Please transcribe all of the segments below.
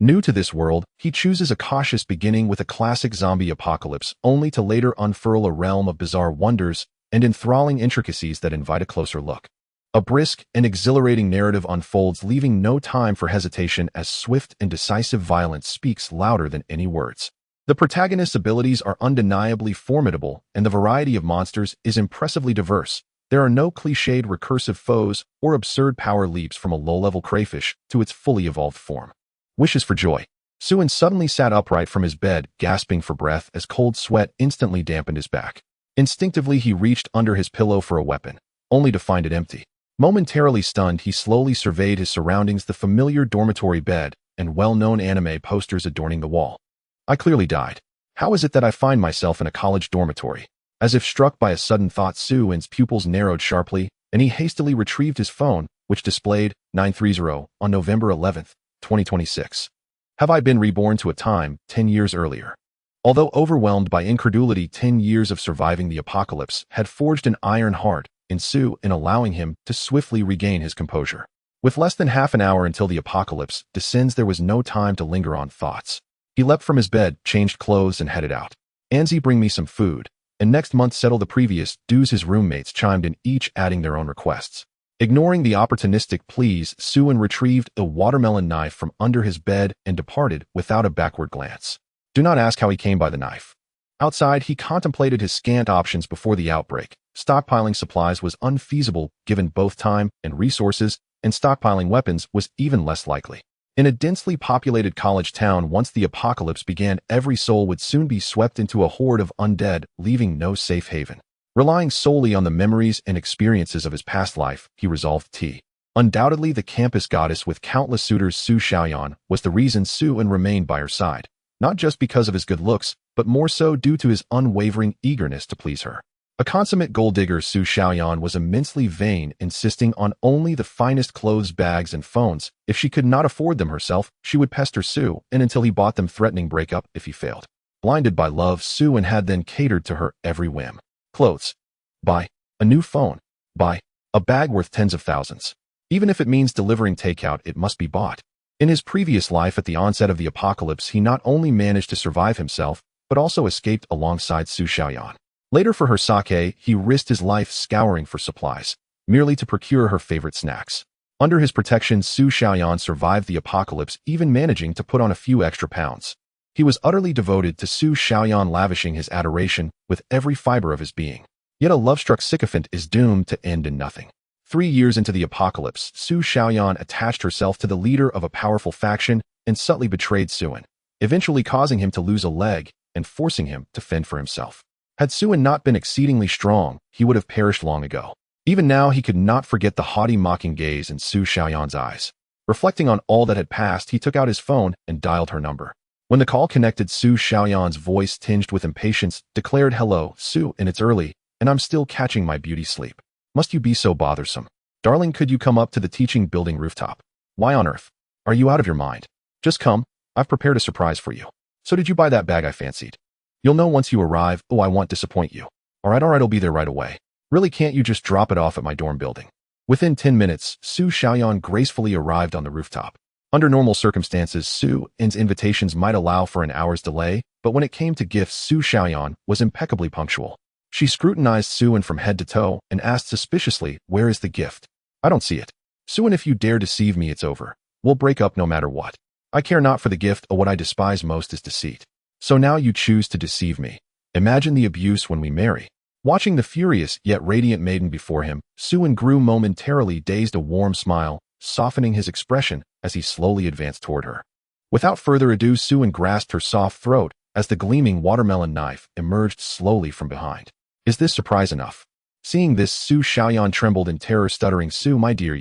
New to this world, he chooses a cautious beginning with a classic zombie apocalypse, only to later unfurl a realm of bizarre wonders and enthralling intricacies that invite a closer look. A brisk and exhilarating narrative unfolds, leaving no time for hesitation as swift and decisive violence speaks louder than any words. The protagonist's abilities are undeniably formidable, and the variety of monsters is impressively diverse. There are no cliched recursive foes or absurd power leaps from a low-level crayfish to its fully evolved form. Wishes for joy. Suin suddenly sat upright from his bed, gasping for breath as cold sweat instantly dampened his back. Instinctively, he reached under his pillow for a weapon, only to find it empty. Momentarily stunned, he slowly surveyed his surroundings, the familiar dormitory bed and well-known anime posters adorning the wall. I clearly died. How is it that I find myself in a college dormitory? As if struck by a sudden thought, Suin's pupils narrowed sharply, and he hastily retrieved his phone, which displayed 930 on November 11th, 2026. Have I been reborn to a time 10 years earlier? Although overwhelmed by incredulity, 10 years of surviving the apocalypse had forged an iron heart in Su in allowing him to swiftly regain his composure. With less than half an hour until the apocalypse descends, there was no time to linger on thoughts. He leapt from his bed, changed clothes, and headed out. Anzi, bring me some food, and next month settle the previous dues. His roommates chimed in, each adding their own requests. Ignoring the opportunistic pleas, Suin retrieved a watermelon knife from under his bed and departed without a backward glance. Do not ask how he came by the knife. Outside, he contemplated his scant options before the outbreak. Stockpiling supplies was unfeasible given both time and resources, and stockpiling weapons was even less likely. In a densely populated college town, once the apocalypse began, every soul would soon be swept into a horde of undead, leaving no safe haven. Relying solely on the memories and experiences of his past life, he resolved to. Undoubtedly, the campus goddess with countless suitors, Su Xiaoyan, was the reason Suin remained by her side, not just because of his good looks, but more so due to his unwavering eagerness to please her. A consummate gold digger, Su Xiaoyan was immensely vain, insisting on only the finest clothes, bags, and phones. If she could not afford them herself, she would pester Su, and until he bought them, threatening breakup if he failed. Blinded by love, Suin had then catered to her every whim. Clothes. Buy. A new phone. Buy. A bag worth tens of thousands. Even if it means delivering takeout, it must be bought. In his previous life at the onset of the apocalypse, he not only managed to survive himself, but also escaped alongside Su Xiaoyan. Later, for her sake, he risked his life scouring for supplies, merely to procure her favorite snacks. Under his protection, Su Xiaoyan survived the apocalypse, even managing to put on a few extra pounds. He was utterly devoted to Su Xiaoyan, lavishing his adoration with every fiber of his being. Yet a love-struck sycophant is doomed to end in nothing. 3 years into the apocalypse, Su Xiaoyan attached herself to the leader of a powerful faction and subtly betrayed Suin, eventually causing him to lose a leg and forcing him to fend for himself. Had Suin not been exceedingly strong, he would have perished long ago. Even now, he could not forget the haughty, mocking gaze in Su Xiaoyan's eyes. Reflecting on all that had passed, he took out his phone and dialed her number. When the call connected, Su Xiaoyan's voice, tinged with impatience, declared, "Hello, Su, and it's early, and I'm still catching my beauty sleep. Must you be so bothersome? Darling, could you come up to the teaching building rooftop? Why on earth? Are you out of your mind? Just come. I've prepared a surprise for you. So did you buy that bag I fancied? You'll know once you arrive. Oh, I won't disappoint you. Alright, I'll be there right away. Really, can't you just drop it off at my dorm building?" Within 10 minutes, Su Xiaoyan gracefully arrived on the rooftop. Under normal circumstances, Su's invitations might allow for an hour's delay, but when it came to gifts, Su Xiaoyan was impeccably punctual. She scrutinized Suin from head to toe and asked suspiciously, "Where is the gift? I don't see it. Suin, if you dare deceive me, it's over. We'll break up no matter what. I care not for the gift, or what I despise most is deceit. So now you choose to deceive me. Imagine the abuse when we marry." Watching the furious yet radiant maiden before him, Suin grew momentarily dazed, a warm smile softening his expression as he slowly advanced toward her. Without further ado, Suin grasped her soft throat as the gleaming watermelon knife emerged slowly from behind. Is this surprise enough? Seeing this, Su Xiaoyan trembled in terror, stuttering, "Su, my dear,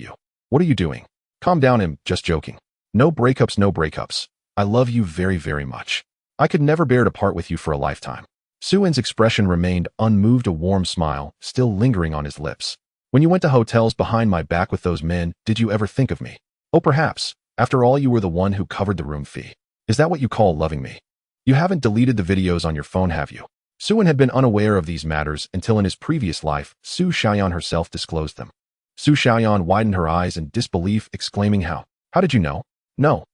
what are you doing? Calm down. I'm just joking. No breakups, no breakups. I love you very, very much. I could never bear to part with you for a lifetime." Suin's expression remained unmoved, a warm smile still lingering on his lips. "When you went to hotels behind my back with those men, did you ever think of me? Oh, perhaps. After all, you were the one who covered the room fee. Is that what you call loving me? You haven't deleted the videos on your phone, have you?" Suin had been unaware of these matters until in his previous life, Su Xiaoyan herself disclosed them. Su Xiaoyan widened her eyes in disbelief, exclaiming, How did you know?" "No.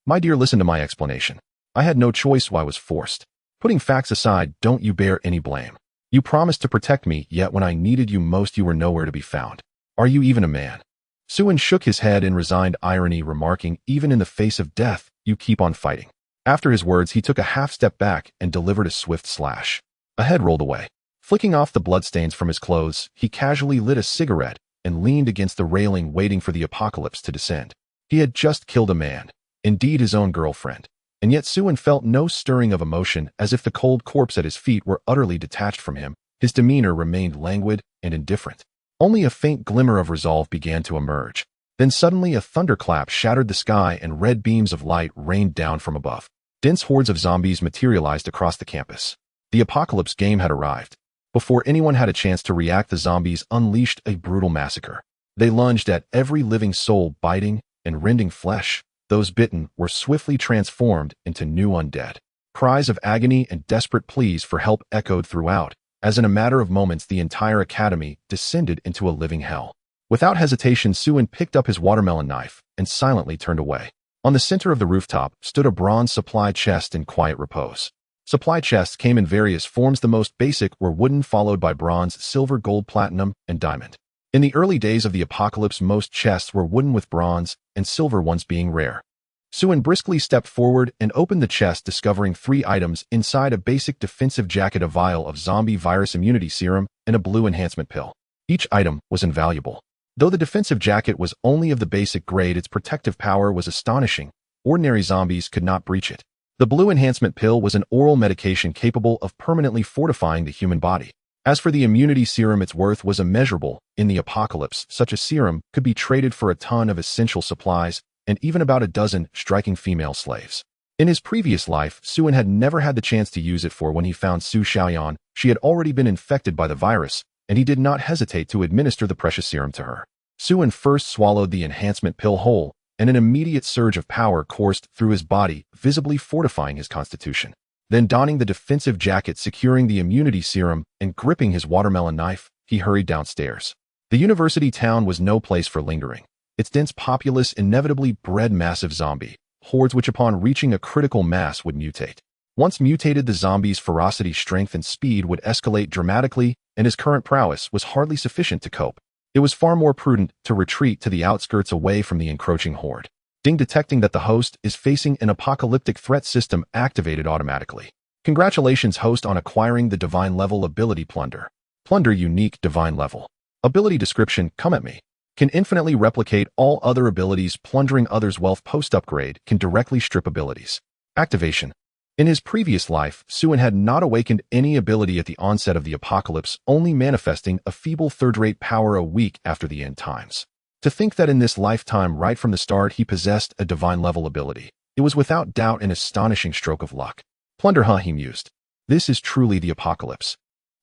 My dear, listen to my explanation. I had no choice, why I was forced. Putting facts aside, don't you bear any blame. You promised to protect me, yet when I needed you most, you were nowhere to be found. Are you even a man? Suin shook his head in resigned irony, remarking, even in the face of death, you keep on fighting. After his words, he took a half step back and delivered a swift slash. A head rolled away. Flicking off the bloodstains from his clothes, he casually lit a cigarette and leaned against the railing, waiting for the apocalypse to descend. He had just killed a man, indeed his own girlfriend, and yet Suin felt no stirring of emotion, as if the cold corpse at his feet were utterly detached from him. His demeanor remained languid and indifferent. Only a faint glimmer of resolve began to emerge. Then suddenly a thunderclap shattered the sky and red beams of light rained down from above. Dense hordes of zombies materialized across the campus. The apocalypse game had arrived. Before anyone had a chance to react, the zombies unleashed a brutal massacre. They lunged at every living soul, biting and rending flesh. Those bitten were swiftly transformed into new undead. Cries of agony and desperate pleas for help echoed throughout, as in a matter of moments the entire academy descended into a living hell. Without hesitation, Suin picked up his watermelon knife and silently turned away. On the center of the rooftop stood a bronze supply chest in quiet repose. Supply chests came in various forms. The most basic were wooden, followed by bronze, silver, gold, platinum, and diamond. In the early days of the apocalypse, most chests were wooden, with bronze and silver ones being rare. Suin briskly stepped forward and opened the chest, discovering 3 items inside: a basic defensive jacket, a vial of zombie virus immunity serum, and a blue enhancement pill. Each item was invaluable. Though the defensive jacket was only of the basic grade, its protective power was astonishing. Ordinary zombies could not breach it. The blue enhancement pill was an oral medication capable of permanently fortifying the human body. As for the immunity serum, its worth was immeasurable. In the apocalypse, such a serum could be traded for a ton of essential supplies and even about a dozen striking female slaves. In his previous life, Suin had never had the chance to use it, for when he found Su Xiaoyan, she had already been infected by the virus, and he did not hesitate to administer the precious serum to her. Suin first swallowed the enhancement pill whole, and an immediate surge of power coursed through his body, visibly fortifying his constitution. Then, donning the defensive jacket, securing the immunity serum, and gripping his watermelon knife, he hurried downstairs. The university town was no place for lingering. Its dense populace inevitably bred massive zombie hordes, which upon reaching a critical mass would mutate. Once mutated, the zombies' ferocity, strength, and speed would escalate dramatically, and his current prowess was hardly sufficient to cope. It was far more prudent to retreat to the outskirts, away from the encroaching horde. Ding, detecting that the host is facing an apocalyptic threat, system activated automatically. Congratulations, host, on acquiring the divine level ability Plunder. Plunder unique divine level. Ability description: come at me. Can infinitely replicate all other abilities. Plundering others' wealth. Post-upgrade can directly strip abilities. Activation. In his previous life, Suin had not awakened any ability at the onset of the apocalypse, only manifesting a feeble third-rate power a week after the end times. To think that in this lifetime, right from the start, he possessed a divine level ability. It was without doubt an astonishing stroke of luck. Plunder, huh, he mused. This is truly the apocalypse.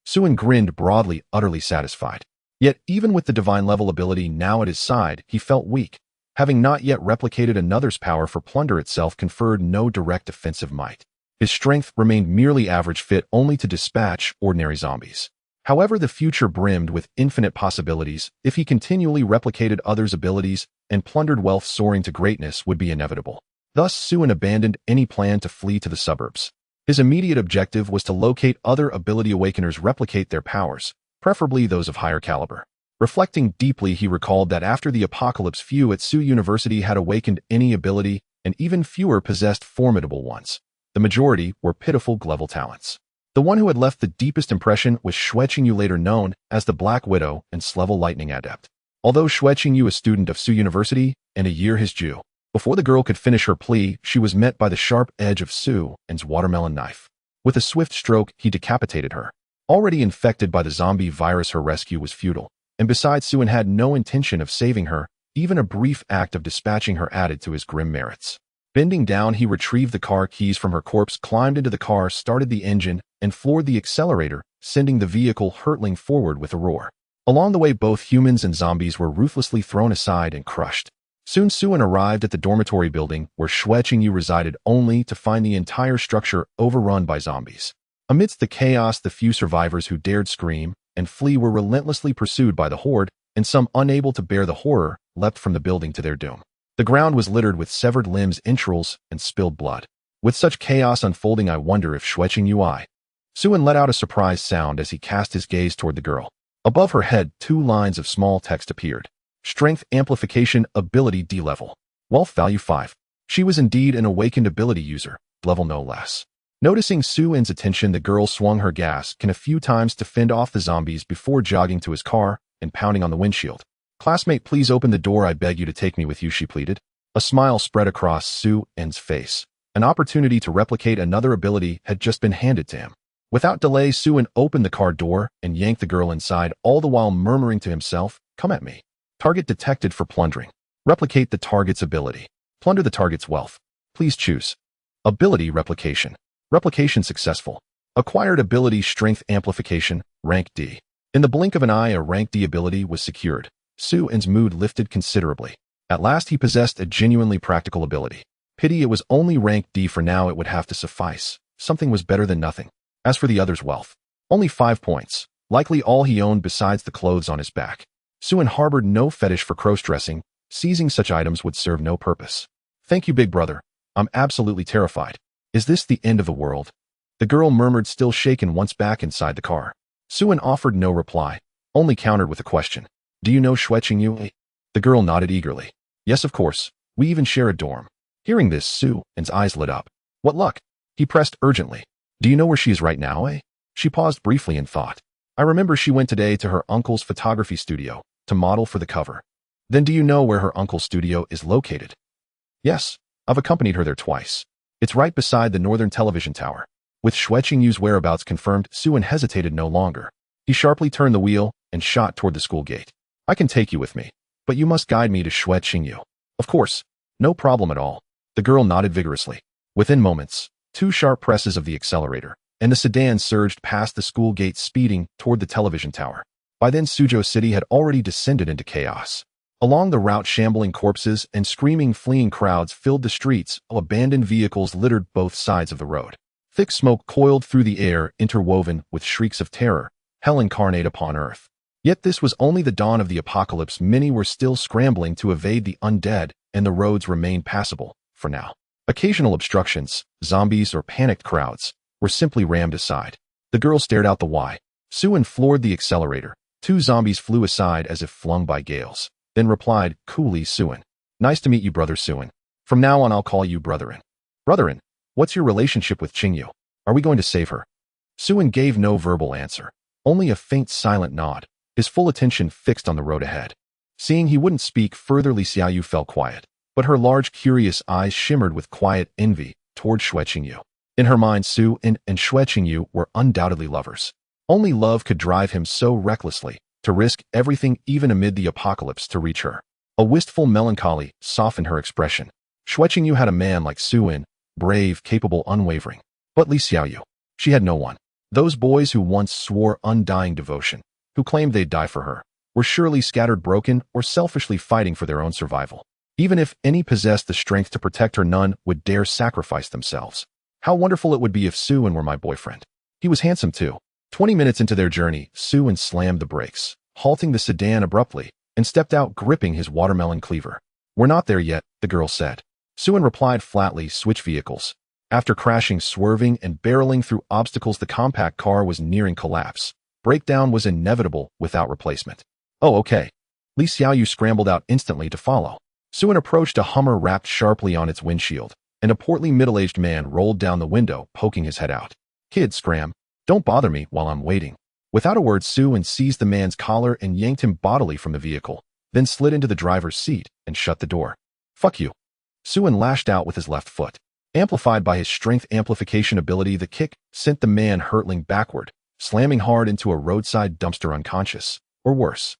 Suin grinned broadly, utterly satisfied. Yet, even with the divine level ability now at his side, he felt weak. Having not yet replicated another's power, for Plunder itself conferred no direct offensive might. His strength remained merely average, fit only to dispatch ordinary zombies. However, the future brimmed with infinite possibilities. If he continually replicated others' abilities, and plundered wealth soaring to greatness would be inevitable. Thus, Suin abandoned any plan to flee to the suburbs. His immediate objective was to locate other ability awakeners, replicate their powers, preferably those of higher caliber. Reflecting deeply, he recalled that after the apocalypse, few at Su University had awakened any ability, and even fewer possessed formidable ones. The majority were pitiful level talents. The one who had left the deepest impression was Xue Qingyu, later known as the Black Widow and Slevel Lightning Adept. Although Xue Qingyu, a student of Su University, and a year his due, before the girl could finish her plea, she was met by the sharp edge of Su's watermelon knife. With a swift stroke, he decapitated her. Already infected by the zombie virus, her rescue was futile, and besides, Suin had no intention of saving her. Even a brief act of dispatching her added to his grim merits. Bending down, he retrieved the car keys from her corpse, climbed into the car, started the engine, and floored the accelerator, sending the vehicle hurtling forward with a roar. Along the way, both humans and zombies were ruthlessly thrown aside and crushed. Soon Suin arrived at the dormitory building where Xue Qingyu resided, only to find the entire structure overrun by zombies. Amidst the chaos, the few survivors who dared scream and flee were relentlessly pursued by the horde, and some, unable to bear the horror, leapt from the building to their doom. The ground was littered with severed limbs, entrails, and spilled blood. With such chaos unfolding, I wonder if Schwetching UI. Suin let out a surprised sound as he cast his gaze toward the girl. Above her head, 2 lines of small text appeared. Strength Amplification Ability D-Level. Wealth Value 5. She was indeed an awakened ability user, level no less. Noticing Suin's attention, the girl swung her gas can a few times to fend off the zombies before jogging to his car and pounding on the windshield. "Classmate, please open the door. I beg you to take me with you," she pleaded. A smile spread across Suin's face. An opportunity to replicate another ability had just been handed to him. Without delay, Suin opened the car door and yanked the girl inside, all the while murmuring to himself, "Come at me." Target detected for plundering. Replicate the target's ability. Plunder the target's wealth. Please choose. Ability Replication. Replication successful. Acquired ability Strength Amplification, rank D. In the blink of an eye, a rank D ability was secured. Suin's mood lifted considerably. At last he possessed a genuinely practical ability. Pity it was only rank D. For now it would have to suffice. Something was better than nothing. As for the other's wealth, only 5 points, likely all he owned besides the clothes on his back. Suin harbored no fetish for cross-dressing. Seizing such items would serve no purpose. "Thank you, big brother. I'm absolutely terrified. Is this the end of the world?" The girl murmured, still shaken, once back inside the car. Suin offered no reply, only countered with a question. "Do you know Schwetching UI?" The girl nodded eagerly. "Yes, of course. We even share a dorm." Hearing this, Suin's eyes lit up. "What luck?" He pressed urgently. "Do you know where she is right now, eh?" She paused briefly and thought. "I remember she went today to her uncle's photography studio to model for the cover." "Then do you know where her uncle's studio is located?" "Yes, I've accompanied her there twice. It's right beside the northern television tower." With Schwetching U's whereabouts confirmed, Suin hesitated no longer. He sharply turned the wheel and shot toward the school gate. "I can take you with me, but you must guide me to Schwetching U." "Of course, no problem at all." The girl nodded vigorously. Within moments, 2 sharp presses of the accelerator, and the sedan surged past the school gate, speeding toward the television tower. By then, Suzhou City had already descended into chaos. Along the route, shambling corpses and screaming, fleeing crowds filled the streets, while abandoned vehicles littered both sides of the road. Thick smoke coiled through the air, interwoven with shrieks of terror, hell incarnate upon earth. Yet this was only the dawn of the apocalypse. Many were still scrambling to evade the undead, and the roads remained passable, for now. Occasional obstructions, zombies or panicked crowds, were simply rammed aside. The girl stared out the Y. Suin floored the accelerator. 2 zombies flew aside as if flung by gales, then replied coolly, "Suin. Nice to meet you, brother Suin. From now on I'll call you Brotherin." "Brotherin, what's your relationship with Qingyu? Are we going to save her?" Suin gave no verbal answer, only a faint silent nod, his full attention fixed on the road ahead. Seeing he wouldn't speak further, Li Xiaoyu fell quiet, but her large, curious eyes shimmered with quiet envy toward Schwetching Yu. In her mind, Suin and Schwetching Yu were undoubtedly lovers. Only love could drive him so recklessly to risk everything, even amid the apocalypse, to reach her. A wistful melancholy softened her expression. Schwetching Yu had a man like Suin, brave, capable, unwavering. But Li Xiaoyu, she had no one. Those boys who once swore undying devotion, who claimed they'd die for her, were surely scattered, broken, or selfishly fighting for their own survival. Even if any possessed the strength to protect her, none would dare sacrifice themselves. How wonderful it would be if Suin were my boyfriend. He was handsome too. 20 minutes into their journey, Suin slammed the brakes, halting the sedan abruptly, and stepped out, gripping his watermelon cleaver. "We're not there yet," the girl said. Suin replied flatly, "Switch vehicles." After crashing, swerving, and barreling through obstacles, the compact car was nearing collapse. Breakdown was inevitable without replacement. "Oh, okay." Li Xiaoyu scrambled out instantly to follow. Suin approached a Hummer rapped sharply on its windshield, and a portly middle-aged man rolled down the window, poking his head out. "Kid, scram. Don't bother me while I'm waiting." Without a word, Suin seized the man's collar and yanked him bodily from the vehicle, then slid into the driver's seat and shut the door. "Fuck you." Suin lashed out with his left foot. Amplified by his strength amplification ability, the kick sent the man hurtling backward, slamming hard into a roadside dumpster, unconscious, or worse.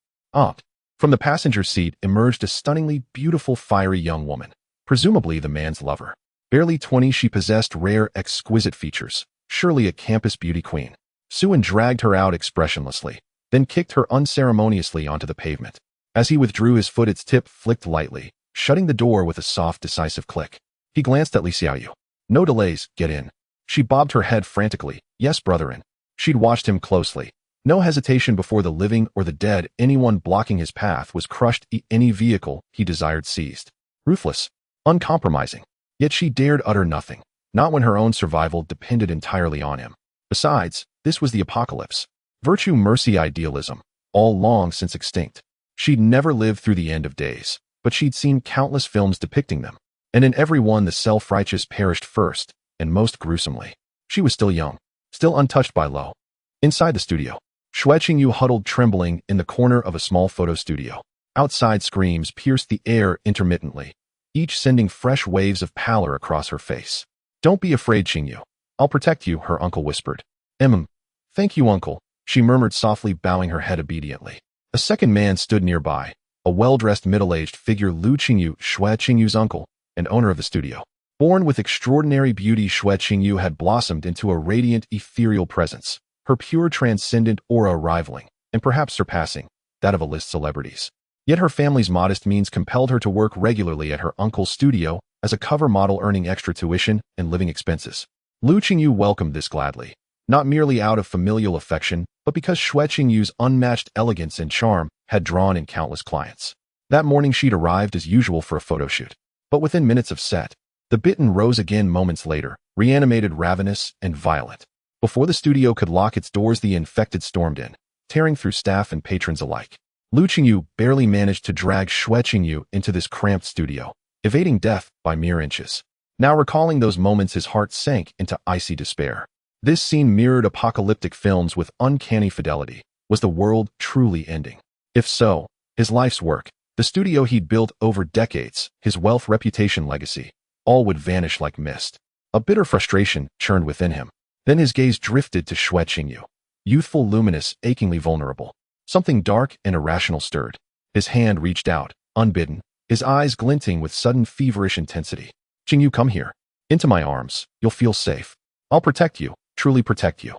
From the passenger seat emerged a stunningly beautiful, fiery young woman, presumably the man's lover. Barely 20, she possessed rare, exquisite features, surely a campus beauty queen. Suin dragged her out expressionlessly, then kicked her unceremoniously onto the pavement. As he withdrew his foot, its tip flicked lightly, shutting the door with a soft, decisive click. He glanced at Li Xiaoyu. "No delays, get in." She bobbed her head frantically. "Yes, brotherin." She'd watched him closely. No hesitation before the living or the dead. Anyone blocking his path was crushed. Any vehicle he desired seized. ruthless, uncompromising. Yet she dared utter nothing, not when her own survival depended entirely on him. Besides, this was the apocalypse. Virtue, mercy, idealism, all long since extinct. She'd never lived through the end of days, but she'd seen countless films depicting them, and in every one the self-righteous perished first, and most gruesomely. She was still young, still untouched by low. Inside the studio, Xue Qingyu huddled trembling in the corner of a small photo studio. Outside screams pierced the air intermittently, each sending fresh waves of pallor across her face. "Don't be afraid, Qingyu. I'll protect you," her uncle whispered. Thank you, uncle," she murmured softly, bowing her head obediently. A second man stood nearby, a well-dressed middle-aged figure. Lu Qingyu, Xue Qingyu's uncle, and owner of the studio. Born with extraordinary beauty, Xue Qingyu had blossomed into a radiant, ethereal presence, her pure, transcendent aura rivaling, and perhaps surpassing, that of A-list celebrities. Yet her family's modest means compelled her to work regularly at her uncle's studio as a cover model, earning extra tuition and living expenses. Lu Qingyu welcomed this gladly, not merely out of familial affection, but because Xue Qingyu's unmatched elegance and charm had drawn in countless clients. That morning she'd arrived as usual for a photo shoot, but within minutes of set, the bitten rose again moments later, reanimated, ravenous, and violent. Before the studio could lock its doors, the infected stormed in, tearing through staff and patrons alike. Lu Qingyu barely managed to drag Xue Qingyu into this cramped studio, evading death by mere inches. Now recalling those moments, his heart sank into icy despair. This scene mirrored apocalyptic films with uncanny fidelity. Was the world truly ending? If so, his life's work, the studio he'd built over decades, his wealth, reputation, legacy, all would vanish like mist. A bitter frustration churned within him. Then his gaze drifted to Xue Qingyu. Youthful, luminous, achingly vulnerable. Something dark and irrational stirred. His hand reached out, unbidden, his eyes glinting with sudden feverish intensity. "Qingyu, come here. Into my arms. You'll feel safe. I'll protect you, truly protect you."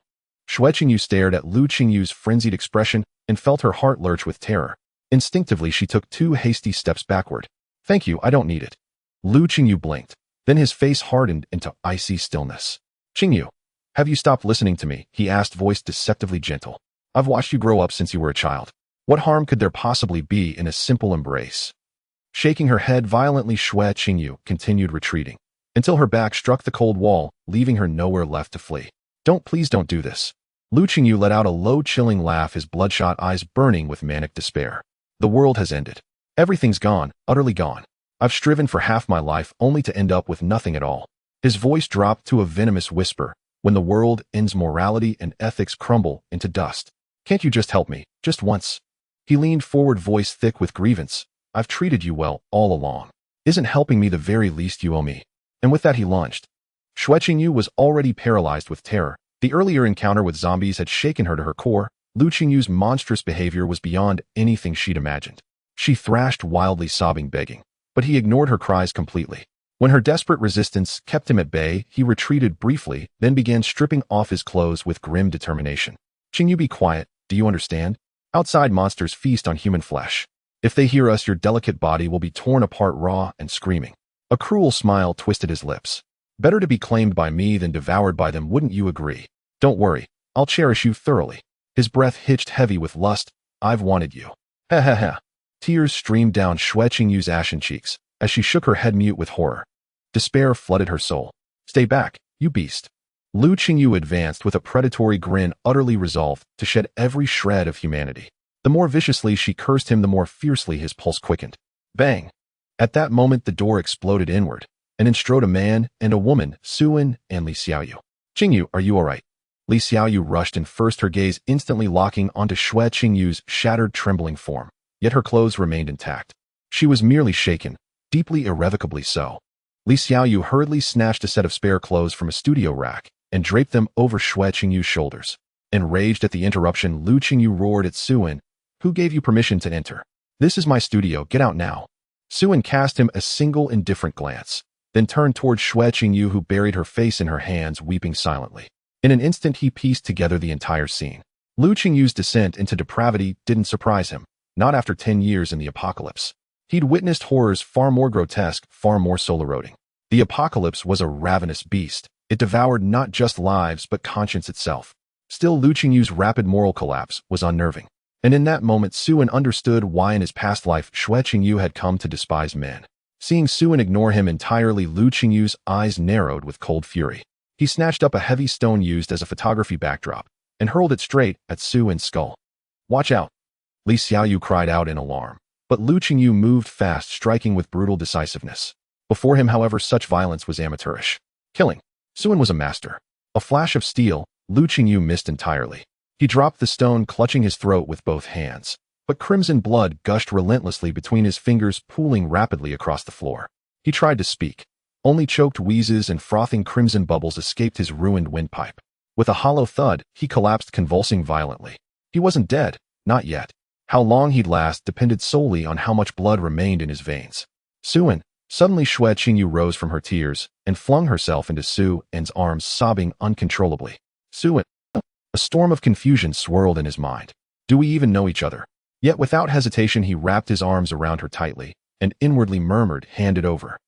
Xue Qingyu stared at Lu Qingyu's frenzied expression and felt her heart lurch with terror. Instinctively, she took 2 hasty steps backward. "Thank you, I don't need it." Lu Qingyu blinked. Then his face hardened into icy stillness. "Qingyu, have you stopped listening to me?" he asked, voice deceptively gentle. "I've watched you grow up since you were a child. What harm could there possibly be in a simple embrace?" Shaking her head violently, Xue Qingyu continued retreating, until her back struck the cold wall, leaving her nowhere left to flee. Please don't do this." Lu Qingyu let out a low, chilling laugh, his bloodshot eyes burning with manic despair. "The world has ended. Everything's gone, utterly gone. I've striven for half my life only to end up with nothing at all." His voice dropped to a venomous whisper. "When the world ends, morality and ethics crumble into dust. Can't you just help me, just once?" He leaned forward, voice thick with grievance. "I've treated you well all along. Isn't helping me the very least you owe me?" And with that he lunged. Xue Qingyu was already paralyzed with terror. The earlier encounter with zombies had shaken her to her core. Lu Qingyu's monstrous behavior was beyond anything she'd imagined. She thrashed wildly, sobbing, begging, but he ignored her cries completely. When her desperate resistance kept him at bay, he retreated briefly, then began stripping off his clothes with grim determination. "Qingyu, be quiet. Do you understand? Outside monsters feast on human flesh. If they hear us, your delicate body will be torn apart raw and screaming." A cruel smile twisted his lips. "Better to be claimed by me than devoured by them, wouldn't you agree? Don't worry, I'll cherish you thoroughly." His breath hitched heavy with lust. "I've wanted you." Ha ha ha. Tears streamed down Xue Qingyu's ashen cheeks as she shook her head, mute with horror. Despair flooded her soul. "Stay back, you beast." Lu Qingyu advanced with a predatory grin, utterly resolved to shed every shred of humanity. The more viciously she cursed him, the more fiercely his pulse quickened. Bang! At that moment, the door exploded inward, and in strode a man and a woman, Suin and Li Xiaoyu. "Qingyu, are you all right?" Li Xiaoyu rushed in first, her gaze instantly locking onto Xue Qingyu's shattered, trembling form. Yet her clothes remained intact. She was merely shaken, deeply, irrevocably so. Li Xiaoyu hurriedly snatched a set of spare clothes from a studio rack and draped them over Xue Qingyu's shoulders. Enraged at the interruption, Lu Qingyu roared at Suin. "Who gave you permission to enter? This is my studio, get out now." Suin cast him a single indifferent glance, then turned toward Xue Qingyu, who buried her face in her hands, weeping silently. In an instant he pieced together the entire scene. Lu Qingyu's descent into depravity didn't surprise him, not after 10 years in the apocalypse. He'd witnessed horrors far more grotesque, far more soul-eroding. The apocalypse was a ravenous beast. It devoured not just lives but conscience itself. Still, Lu Qingyu's rapid moral collapse was unnerving. And in that moment, Suin understood why in his past life Xue Qingyu had come to despise men. Seeing Suin ignore him entirely, Lu Qingyu's eyes narrowed with cold fury. He snatched up a heavy stone used as a photography backdrop and hurled it straight at Suin's skull. "Watch out!" Li Xiaoyu cried out in alarm. But Lu Qingyu moved fast, striking with brutal decisiveness. Before him, however, such violence was amateurish. Killing. Suin was a master. A flash of steel, Lu Qingyu missed entirely. He dropped the stone, clutching his throat with both hands. But crimson blood gushed relentlessly between his fingers, pooling rapidly across the floor. He tried to speak. Only choked wheezes and frothing crimson bubbles escaped his ruined windpipe. With a hollow thud, he collapsed, convulsing violently. He wasn't dead, not yet. How long he'd last depended solely on how much blood remained in his veins. Suin. Suddenly Xue Qingyu rose from her tears and flung herself into Suin's arms, sobbing uncontrollably. Suin. A storm of confusion swirled in his mind. Do we even know each other? Yet without hesitation he wrapped his arms around her tightly and inwardly murmured, "Hand it over."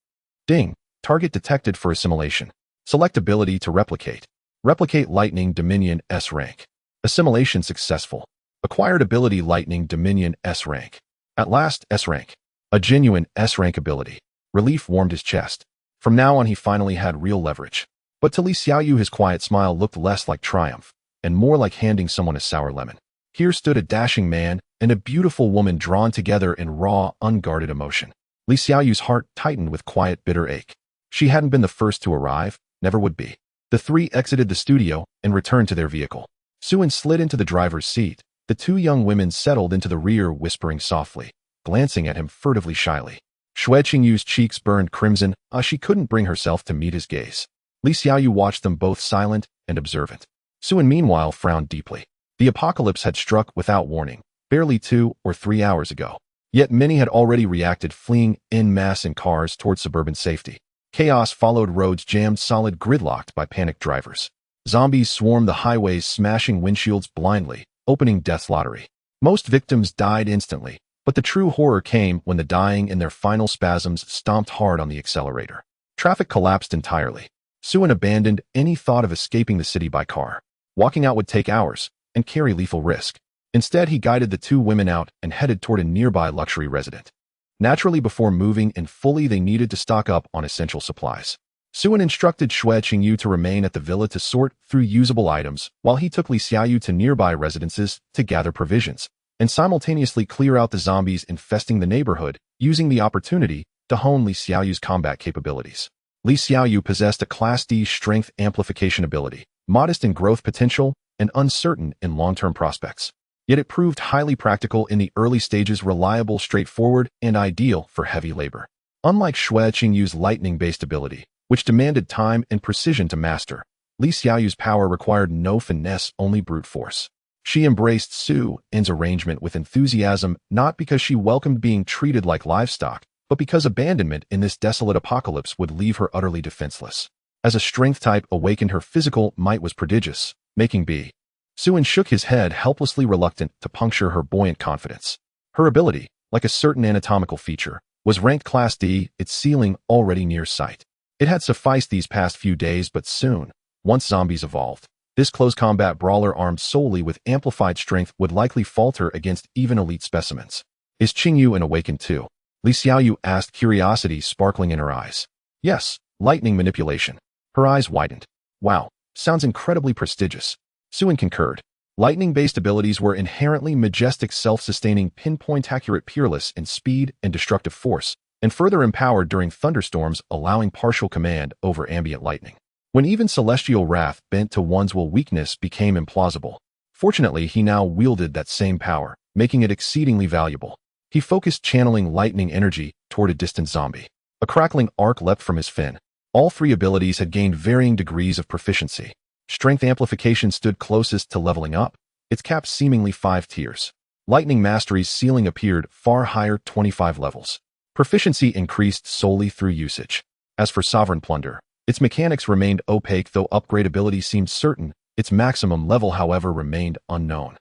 Ding. Target detected for assimilation. Select ability to replicate. Replicate Lightning Dominion S rank. Assimilation successful. Acquired ability Lightning Dominion S rank. At last, S rank. A genuine S rank ability. Relief warmed his chest. From now on he finally had real leverage. But to Li Xiaoyu his quiet smile looked less like triumph and more like handing someone a sour lemon. Here stood a dashing man and a beautiful woman drawn together in raw, unguarded emotion. Li Xiaoyu's heart tightened with quiet, bitter ache. She hadn't been the first to arrive, never would be. The three exited the studio and returned to their vehicle. Suin slid into the driver's seat. The two young women settled into the rear, whispering softly, glancing at him furtively, shyly. Xue Qingyu's cheeks burned crimson, as she couldn't bring herself to meet his gaze. Li Xiaoyu watched them both, silent and observant. Suin meanwhile frowned deeply. The apocalypse had struck without warning, barely 2 or 3 hours ago. Yet many had already reacted, fleeing en masse in cars towards suburban safety. Chaos followed, roads jammed solid, gridlocked by panicked drivers. Zombies swarmed the highways, smashing windshields blindly, opening death's lottery. Most victims died instantly, but the true horror came when the dying in their final spasms stomped hard on the accelerator. Traffic collapsed entirely. Suin abandoned any thought of escaping the city by car. Walking out would take hours and carry lethal risk. Instead, he guided the two women out and headed toward a nearby luxury residence. Naturally, before moving in fully, they needed to stock up on essential supplies. Suin instructed Xue Qingyu to remain at the villa to sort through usable items, while he took Li Xiaoyu to nearby residences to gather provisions, and simultaneously clear out the zombies infesting the neighborhood, using the opportunity to hone Li Xiaoyu's combat capabilities. Li Xiaoyu possessed a Class D strength amplification ability, modest in growth potential and uncertain in long-term prospects. Yet it proved highly practical in the early stages, reliable, straightforward, and ideal for heavy labor. Unlike Xue Qingyu's lightning-based ability, which demanded time and precision to master, Li Xiaoyu's power required no finesse, only brute force. She embraced Suin's arrangement with enthusiasm, not because she welcomed being treated like livestock, but because abandonment in this desolate apocalypse would leave her utterly defenseless. As a strength type awakened, her physical might was prodigious, making B. Suin shook his head, helplessly reluctant to puncture her buoyant confidence. Her ability, like a certain anatomical feature, was ranked Class D, its ceiling already near sight. It had sufficed these past few days, but soon, once zombies evolved, this close combat brawler armed solely with amplified strength would likely falter against even elite specimens. Is Qingyu an awakened too? Li Xiaoyu asked, curiosity sparkling in her eyes. Yes, lightning manipulation. Her eyes widened. Wow, sounds incredibly prestigious. Suin concurred. Lightning-based abilities were inherently majestic, self-sustaining, pinpoint-accurate, peerless in speed and destructive force, and further empowered during thunderstorms, allowing partial command over ambient lightning. When even celestial wrath bent to one's will, weakness became implausible. Fortunately, he now wielded that same power, making it exceedingly valuable. He focused channeling lightning energy toward a distant zombie. A crackling arc leapt from his fin. All three abilities had gained varying degrees of proficiency. Strength amplification stood closest to leveling up, its cap seemingly 5 tiers. Lightning mastery's ceiling appeared far higher, 25 levels. Proficiency increased solely through usage. As for Sovereign Plunder, its mechanics remained opaque, though upgradability seemed certain. Its maximum level, however, remained unknown.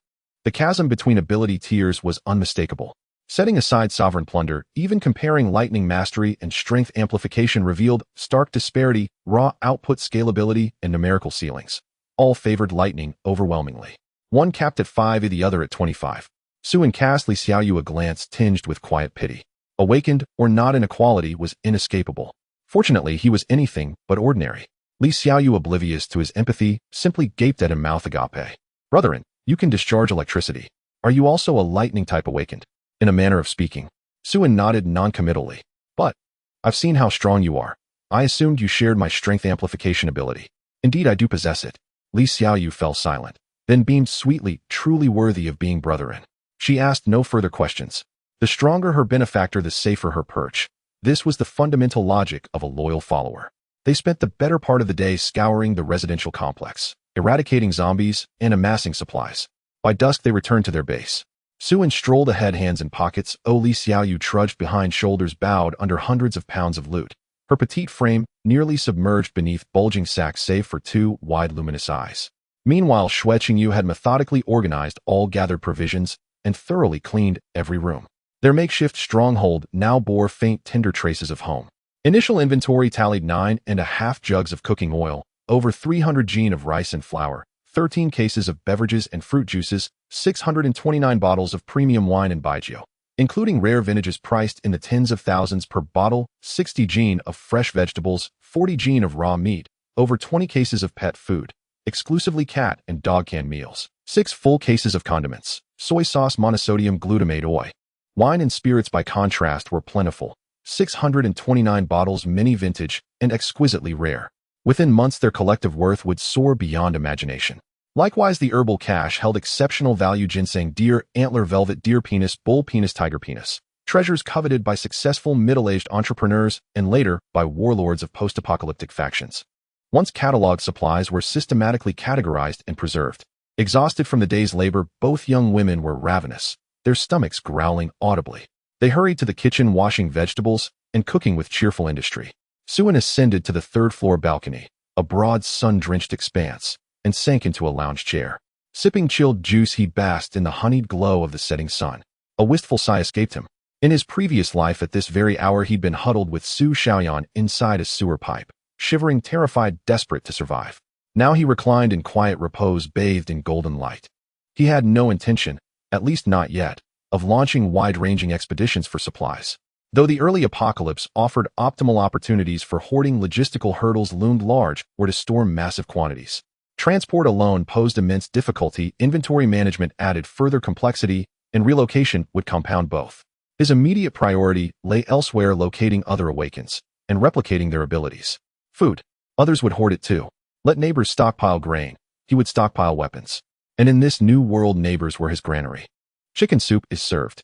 The chasm between ability tiers was unmistakable. Setting aside Sovereign Plunder, even comparing Lightning Mastery and Strength Amplification revealed stark disparity, raw output scalability, and numerical ceilings. All favored Lightning overwhelmingly. One capped at 5, the other at 25. Suin cast Li Xiaoyu a glance tinged with quiet pity. Awakened or not, inequality was inescapable. Fortunately, he was anything but ordinary. Li Xiaoyu, oblivious to his empathy, simply gaped at him, mouth agape. Brotherin, you can discharge electricity. Are you also a lightning type awakened? In a manner of speaking. Suin nodded noncommittally. But I've seen how strong you are. I assumed you shared my strength amplification ability. Indeed, I do possess it. Li Xiaoyu fell silent, then beamed sweetly, truly worthy of being brotherin. She asked no further questions. The stronger her benefactor, the safer her perch. This was the fundamental logic of a loyal follower. They spent the better part of the day scouring the residential complex, eradicating zombies, and amassing supplies. By dusk, they returned to their base. Suin strolled ahead, hands in pockets. Li Xiaoyu trudged behind, shoulders bowed under hundreds of pounds of loot. Her petite frame nearly submerged beneath bulging sacks, save for two wide luminous eyes. Meanwhile, Xue Qingyu had methodically organized all gathered provisions and thoroughly cleaned every room. Their makeshift stronghold now bore faint, tender traces of home. Initial inventory tallied 9.5 jugs of cooking oil, over 300 gene of rice and flour, 13 cases of beverages and fruit juices, 629 bottles of premium wine and baijiu, including rare vintages priced in the tens of thousands per bottle, 60 gene of fresh vegetables, 40 gene of raw meat, over 20 cases of pet food, exclusively cat and dog canned meals, 6 full cases of condiments, soy sauce, monosodium glutamate oil. Wine and spirits, by contrast, were plentiful, 629 bottles, many vintage and exquisitely rare. Within months, their collective worth would soar beyond imagination. Likewise, the herbal cache held exceptional value: ginseng, deer, antler, velvet, deer penis, bull penis, tiger penis. Treasures coveted by successful middle-aged entrepreneurs and later by warlords of post-apocalyptic factions. Once cataloged supplies were systematically categorized and preserved. Exhausted from the day's labor, both young women were ravenous, their stomachs growling audibly. They hurried to the kitchen, washing vegetables and cooking with cheerful industry. Suin ascended to the third-floor balcony, a broad sun-drenched expanse, and sank into a lounge chair. Sipping chilled juice, he basked in the honeyed glow of the setting sun. A wistful sigh escaped him. In his previous life, at this very hour, he'd been huddled with Su Xiaoyan inside a sewer pipe, shivering, terrified, desperate to survive. Now he reclined in quiet repose, bathed in golden light. He had no intention, at least not yet, of launching wide-ranging expeditions for supplies. Though the early apocalypse offered optimal opportunities for hoarding, logistical hurdles loomed large were to store massive quantities. Transport alone posed immense difficulty, inventory management added further complexity, and relocation would compound both. His immediate priority lay elsewhere, locating other awakens and replicating their abilities. Food. Others would hoard it too. Let neighbors stockpile grain, he would stockpile weapons. And in this new world, neighbors were his granary. Chicken soup is served.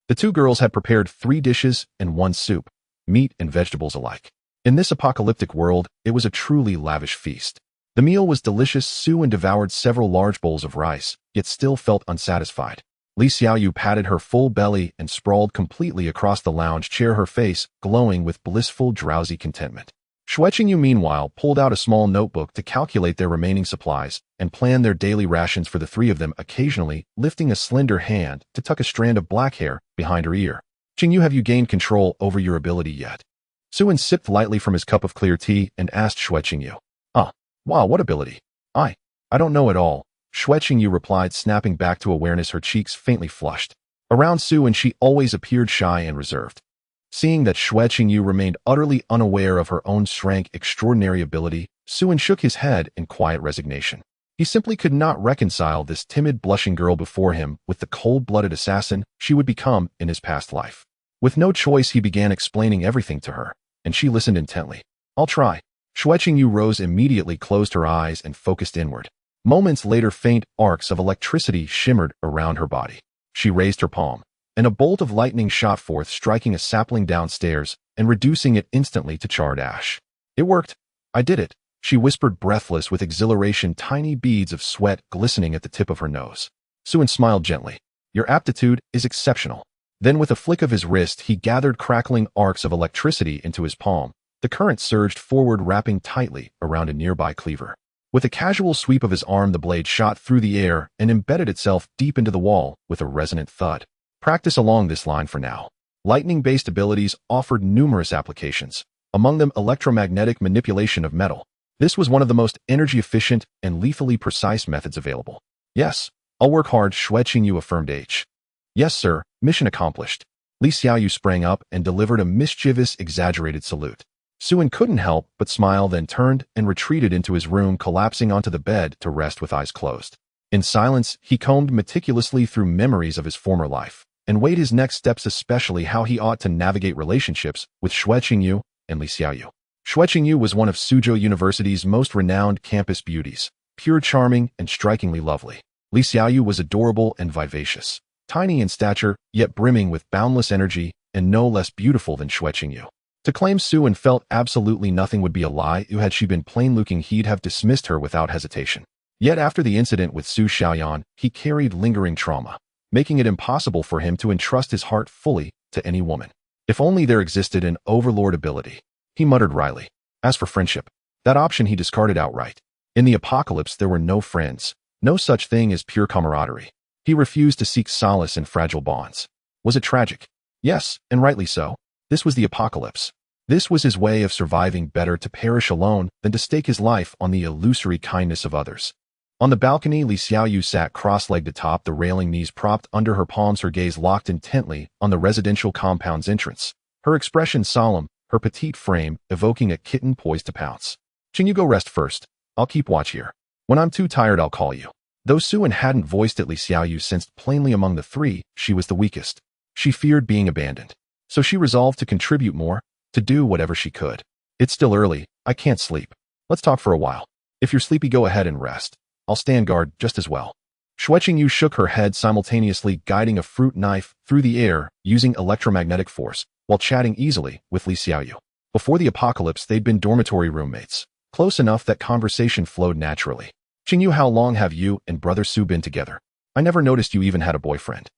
The two girls had prepared 3 dishes and 1 soup, meat and vegetables alike. In this apocalyptic world, it was a truly lavish feast. The meal was delicious. Suin devoured several large bowls of rice, yet still felt unsatisfied. Li Xiaoyu patted her full belly and sprawled completely across the lounge chair, her face glowing with blissful, drowsy contentment. Xue Qingyu, meanwhile, pulled out a small notebook to calculate their remaining supplies and plan their daily rations for the 3 of them, occasionally lifting a slender hand to tuck a strand of black hair behind her ear. Qingyu, have you gained control over your ability yet? Suin sipped lightly from his cup of clear tea and asked Xue Qingyu. Wow, what ability? I don't know at all, Xue Qingyu replied, snapping back to awareness, her cheeks faintly flushed. Around Suin, she always appeared shy and reserved. Seeing that Xue Qingyu remained utterly unaware of her own strength, extraordinary ability, Suin shook his head in quiet resignation. He simply could not reconcile this timid, blushing girl before him with the cold-blooded assassin she would become in his past life. With no choice, he began explaining everything to her, and she listened intently. I'll try. Xue Qingyu rose immediately, closed her eyes, and focused inward. Moments later, faint arcs of electricity shimmered around her body. She raised her palm, and a bolt of lightning shot forth, striking a sapling downstairs and reducing it instantly to charred ash. It worked. I did it, she whispered, breathless with exhilaration, tiny beads of sweat glistening at the tip of her nose. Suin smiled gently. Your aptitude is exceptional. Then, with a flick of his wrist, he gathered crackling arcs of electricity into his palm. The current surged forward, wrapping tightly around a nearby cleaver. With a casual sweep of his arm, the blade shot through the air and embedded itself deep into the wall with a resonant thud. Practice along this line for now. Lightning-based abilities offered numerous applications, among them electromagnetic manipulation of metal. This was one of the most energy-efficient and lethally precise methods available. Yes, I'll work hard, Xue Qingyu affirmed. Yes, sir, mission accomplished. Li Xiaoyu sprang up and delivered a mischievous, exaggerated salute. Suin couldn't help but smile, then turned and retreated into his room, collapsing onto the bed to rest with eyes closed. In silence, he combed meticulously through memories of his former life and weighed his next steps, especially how he ought to navigate relationships with Xue Qingyu and Li Xiaoyu. Xue Qingyu was one of Suzhou University's most renowned campus beauties, pure, charming, and strikingly lovely. Li Xiaoyu was adorable and vivacious, tiny in stature, yet brimming with boundless energy, and no less beautiful than Xue Qingyu. To claim Suin felt absolutely nothing would be a lie. Had she been plain-looking, he'd have dismissed her without hesitation. Yet after the incident with Su Xiaoyan, he carried lingering trauma, making it impossible for him to entrust his heart fully to any woman. If only there existed an overlord ability, he muttered wryly. As for friendship, that option he discarded outright. In the apocalypse, there were no friends, no such thing as pure camaraderie. He refused to seek solace in fragile bonds. Was it tragic? Yes, and rightly so. This was the apocalypse. This was his way of surviving. Better to perish alone than to stake his life on the illusory kindness of others. On the balcony, Li Xiaoyu sat cross-legged atop the railing, knees propped under her palms, her gaze locked intently on the residential compound's entrance. Her expression solemn, her petite frame evoking a kitten poised to pounce. "Qingyu, go rest first. I'll keep watch here. When I'm too tired, I'll call you." Though Suin hadn't voiced it, Li Xiaoyu sensed plainly among the three she was the weakest. She feared being abandoned. So she resolved to contribute more, to do whatever she could. "It's still early. I can't sleep. Let's talk for a while. If you're sleepy, go ahead and rest. I'll stand guard just as well." Xue Qingyu shook her head, simultaneously guiding a fruit knife through the air using electromagnetic force, while chatting easily with Li Xiaoyu. Before the apocalypse, they'd been dormitory roommates, close enough that conversation flowed naturally. "Qingyu, how long have you and brother Su been together? I never noticed you even had a boyfriend."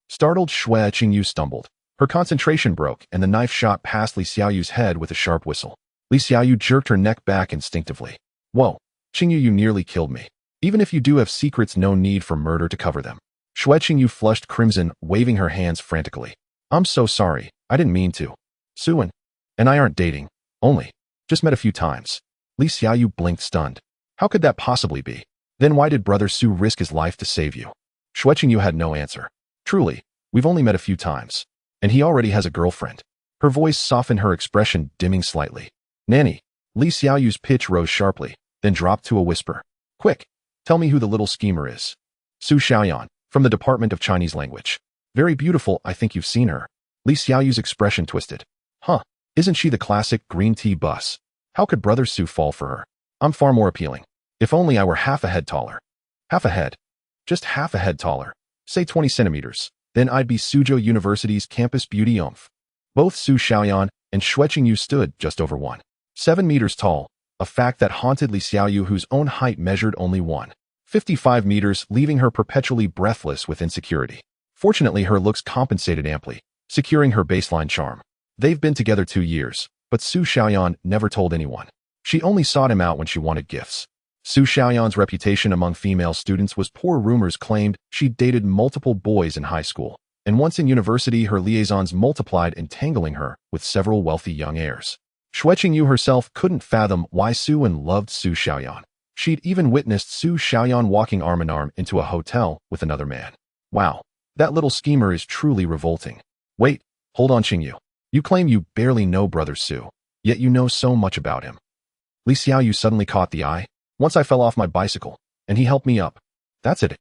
Startled, Xue Qingyu stumbled. Her concentration broke, and the knife shot past Li Xiaoyu's head with a sharp whistle. Li Xiaoyu jerked her neck back instinctively. "Whoa, Qingyu, you nearly killed me. Even if you do have secrets, no need for murder to cover them." Xue Qingyu flushed crimson, waving her hands frantically. "I'm so sorry. I didn't mean to. Suin and I aren't dating. Just met a few times." Li Xiaoyu blinked, stunned. How could that possibly be? Then why did brother Su risk his life to save you? Xue Qingyu had no answer. "Truly, we've only met a few times. And he already has a girlfriend." Her voice softened, her expression dimming slightly. "Nanny." Li Xiaoyu's pitch rose sharply, then dropped to a whisper. "Quick, tell me who the little schemer is." "Su Xiaoyan, from the Department of Chinese Language. Very beautiful, I think you've seen her." Li Xiaoyu's expression twisted. "Huh, isn't she the classic green tea bus? How could brother Su fall for her? I'm far more appealing. If only I were half a head taller." "Half a head? Just half a head taller. Say 20 centimeters. Then I'd be Suzhou University's campus beauty. Both Su Xiaoyan and Xue Qingyu stood just over 1.7 meters tall, a fact that haunted Li Xiaoyu, whose own height measured only 1.55 meters, leaving her perpetually breathless with insecurity. Fortunately, her looks compensated amply, securing her baseline charm. They've been together 2 years, but Su Xiaoyan never told anyone. She only sought him out when she wanted gifts. Su Xiaoyan's reputation among female students was poor. Rumors claimed she dated multiple boys in high school, and once in university her liaisons multiplied, entangling her with several wealthy young heirs. Xue Qingyu herself couldn't fathom why Suin loved Su Xiaoyan. She'd even witnessed Su Xiaoyan walking arm in arm into a hotel with another man. Wow, that little schemer is truly revolting. Wait, hold on, Qingyu. You claim you barely know brother Su, yet you know so much about him. Li Xiaoyu suddenly caught the eye. "Once I fell off my bicycle, and he helped me up. That's it.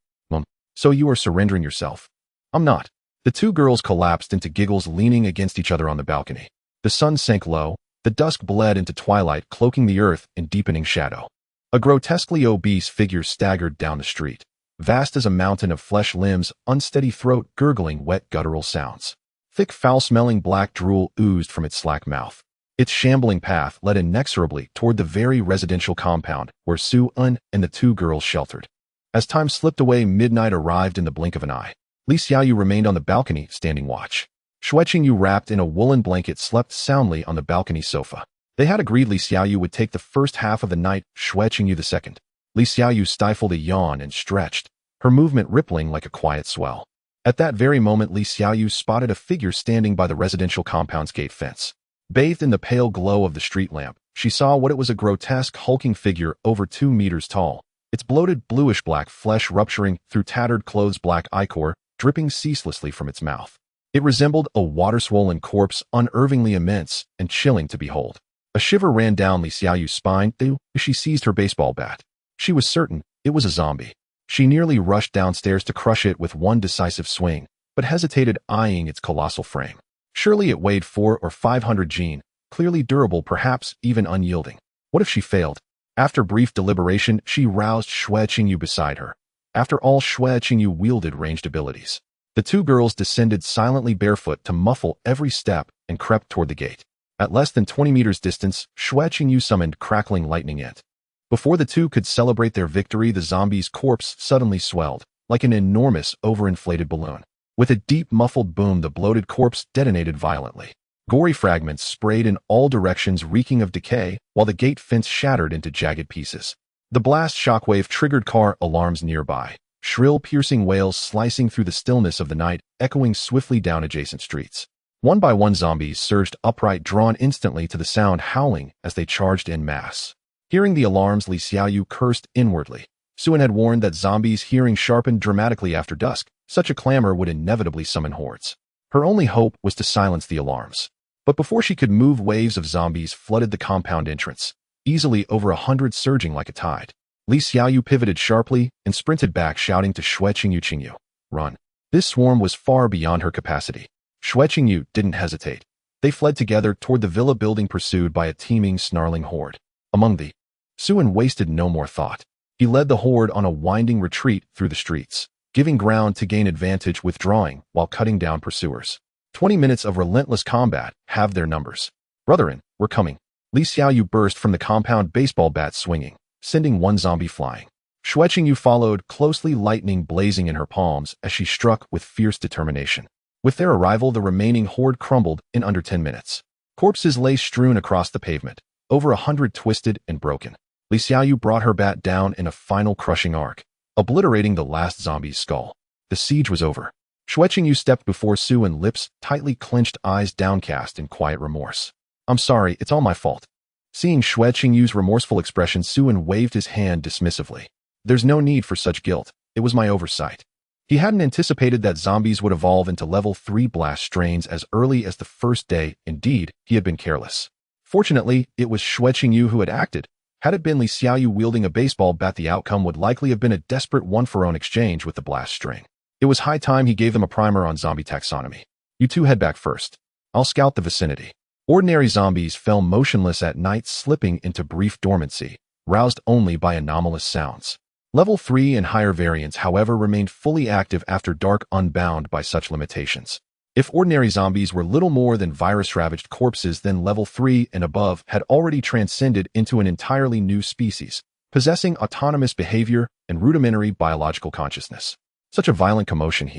So you are surrendering yourself?" "I'm not." The two girls collapsed into giggles, leaning against each other on the balcony. The sun sank low, the dusk bled into twilight, cloaking the earth in deepening shadow. A grotesquely obese figure staggered down the street, vast as a mountain of flesh, limbs, unsteady throat, gurgling wet guttural sounds. Thick, foul-smelling black drool oozed from its slack mouth. Its shambling path led inexorably toward the very residential compound where Su-un and the two girls sheltered. As time slipped away, midnight arrived in the blink of an eye. Li Xiaoyu remained on the balcony, standing watch. Xue Qingyu, wrapped in a woolen blanket, slept soundly on the balcony sofa. They had agreed Li Xiaoyu would take the first half of the night, Xue Qingyu the second. Li Xiaoyu stifled a yawn and stretched, her movement rippling like a quiet swell. At that very moment, Li Xiaoyu spotted a figure standing by the residential compound's gate fence. Bathed in the pale glow of the street lamp, she saw what it was: a grotesque, hulking figure over 2 meters tall, its bloated bluish-black flesh rupturing through tattered clothes, black ichor dripping ceaselessly from its mouth. It resembled a water-swollen corpse, unnervingly immense and chilling to behold. A shiver ran down Li Xiaoyu's spine as she seized her baseball bat. She was certain it was a zombie. She nearly rushed downstairs to crush it with one decisive swing, but hesitated, eyeing its colossal frame. Surely it weighed 400 or 500 gene, clearly durable, perhaps even unyielding. What if she failed? After brief deliberation, she roused Xue Qingyu beside her. After all, Xue Qingyu wielded ranged abilities. The two girls descended silently barefoot to muffle every step and crept toward the gate. At less than 20 meters distance, Xue Qingyu summoned crackling lightning ant. Before the two could celebrate their victory, the zombie's corpse suddenly swelled, like an enormous, overinflated balloon. With a deep, muffled boom, the bloated corpse detonated violently. Gory fragments sprayed in all directions, reeking of decay, while the gate fence shattered into jagged pieces. The blast shockwave triggered car alarms nearby, shrill, piercing wails slicing through the stillness of the night, echoing swiftly down adjacent streets. One by one, zombies surged upright, drawn instantly to the sound, howling as they charged en masse. Hearing the alarms, Li Xiaoyu cursed inwardly. Suan had warned that zombies' hearing sharpened dramatically after dusk. Such a clamor would inevitably summon hordes. Her only hope was to silence the alarms. But before she could move, waves of zombies flooded the compound entrance, easily over 100, surging like a tide. Li Xiaoyu pivoted sharply and sprinted back, shouting to Xue Qingyu, "Run." This swarm was far beyond her capacity. Xue Qingyu didn't hesitate. They fled together toward the villa building, pursued by a teeming, snarling horde. Among the Suan wasted no more thought. He led the horde on a winding retreat through the streets, giving ground to gain advantage, withdrawing while cutting down pursuers. 20 minutes of relentless combat halved their numbers. "Brethren, we're coming." Li Xiaoyu burst from the compound, baseball bat swinging, sending one zombie flying. Xue Qingyu followed closely, lightning blazing in her palms as she struck with fierce determination. With their arrival, the remaining horde crumbled in under 10 minutes. Corpses lay strewn across the pavement, over 100 twisted and broken. Li Xiaoyu brought her bat down in a final crushing arc, obliterating the last zombie's skull. The siege was over. Xue Qingyu stepped before Suan, lips tightly clenched, eyes downcast in quiet remorse. "I'm sorry, it's all my fault." Seeing Xue Qingyu's remorseful expression, Suan waved his hand dismissively. "There's no need for such guilt. It was my oversight." He hadn't anticipated that zombies would evolve into level 3 blast strains as early as the first day. Indeed, he had been careless. Fortunately, it was Xue Qingyu who had acted. Had it been Li Xiaoyu wielding a baseball bat, the outcome would likely have been a desperate one-for-one exchange with the blast string. It was high time he gave them a primer on zombie taxonomy. "You two head back first. I'll scout the vicinity." Ordinary zombies fell motionless at night, slipping into brief dormancy, roused only by anomalous sounds. Level 3 and higher variants, however, remained fully active after dark, unbound by such limitations. If ordinary zombies were little more than virus-ravaged corpses, then level 3 and above had already transcended into an entirely new species, possessing autonomous behavior and rudimentary biological consciousness. Such a violent commotion,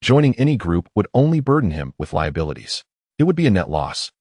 joining any group would only burden him with liabilities. It would be a net loss.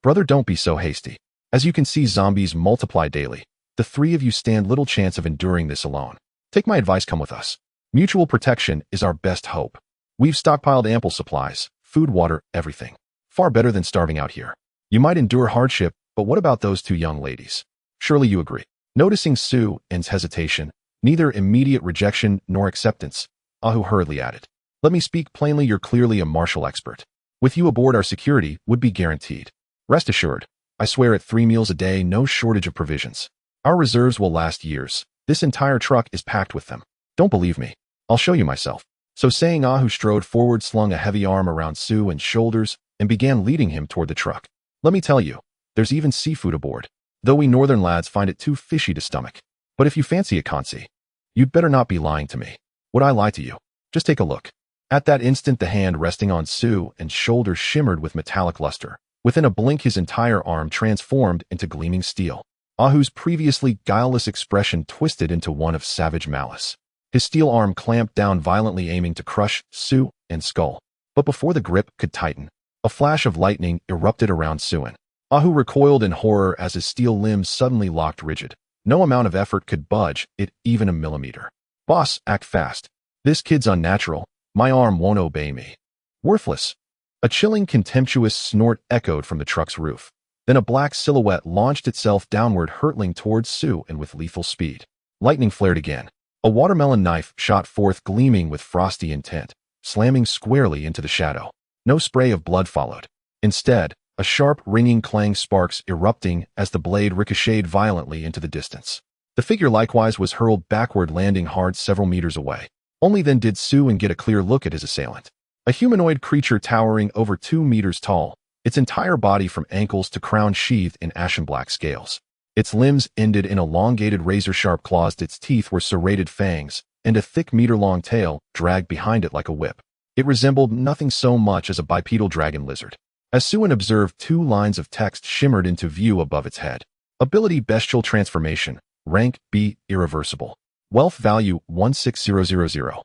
"Brother, don't be so hasty. As you can see, zombies multiply daily. The three of you stand little chance of enduring this alone. Take my advice, come with us. Mutual protection is our best hope. We've stockpiled ample supplies, food, water, everything. Far better than starving out here. You might endure hardship, but what about those two young ladies? Surely you agree." Noticing Suan's hesitation, neither immediate rejection nor acceptance, Ahu hurriedly added, "Let me speak plainly. You're clearly a martial expert. With you aboard, our security would be guaranteed. Rest assured, I swear at 3 meals a day, no shortage of provisions. Our reserves will last years. This entire truck is packed with them. Don't believe me? I'll show you myself." So saying, Ahu strode forward, slung a heavy arm around Suan's shoulders, and began leading him toward the truck. "Let me tell you, there's even seafood aboard, though we northern lads find it too fishy to stomach. But if you fancy it, Kansi, you'd better not be lying to me. Would I lie to you? Just take a look." At that instant, the hand resting on Suan's shoulder shimmered with metallic luster. Within a blink, his entire arm transformed into gleaming steel. Ahu's previously guileless expression twisted into one of savage malice. His steel arm clamped down violently, aiming to crush Suan's skull. But before the grip could tighten, a flash of lightning erupted around Suan. Ahu recoiled in horror as his steel limbs suddenly locked rigid. No amount of effort could budge it even a millimeter. "Boss, act fast. This kid's unnatural. My arm won't obey me. Worthless." A chilling, contemptuous snort echoed from the truck's roof. Then a black silhouette launched itself downward, hurtling towards Suan with lethal speed. Lightning flared again. A watermelon knife shot forth, gleaming with frosty intent. slamming squarely into the shadow. No spray of blood followed. Instead, a sharp, ringing clang sparks erupting as the blade ricocheted violently into the distance. The figure likewise was hurled backward, landing hard several meters away. Only then did Suen get a clear look at his assailant. A humanoid creature towering over 2 meters tall, its entire body from ankles to crown sheathed in ashen-black scales. Its limbs ended in elongated razor-sharp claws, its teeth were serrated fangs, and a thick meter-long tail dragged behind it like a whip. It resembled nothing so much as a bipedal dragon lizard. As Suen observed, 2 lines of text shimmered into view above its head. Ability: Bestial Transformation. Rank: B. Irreversible. Wealth value: 16000.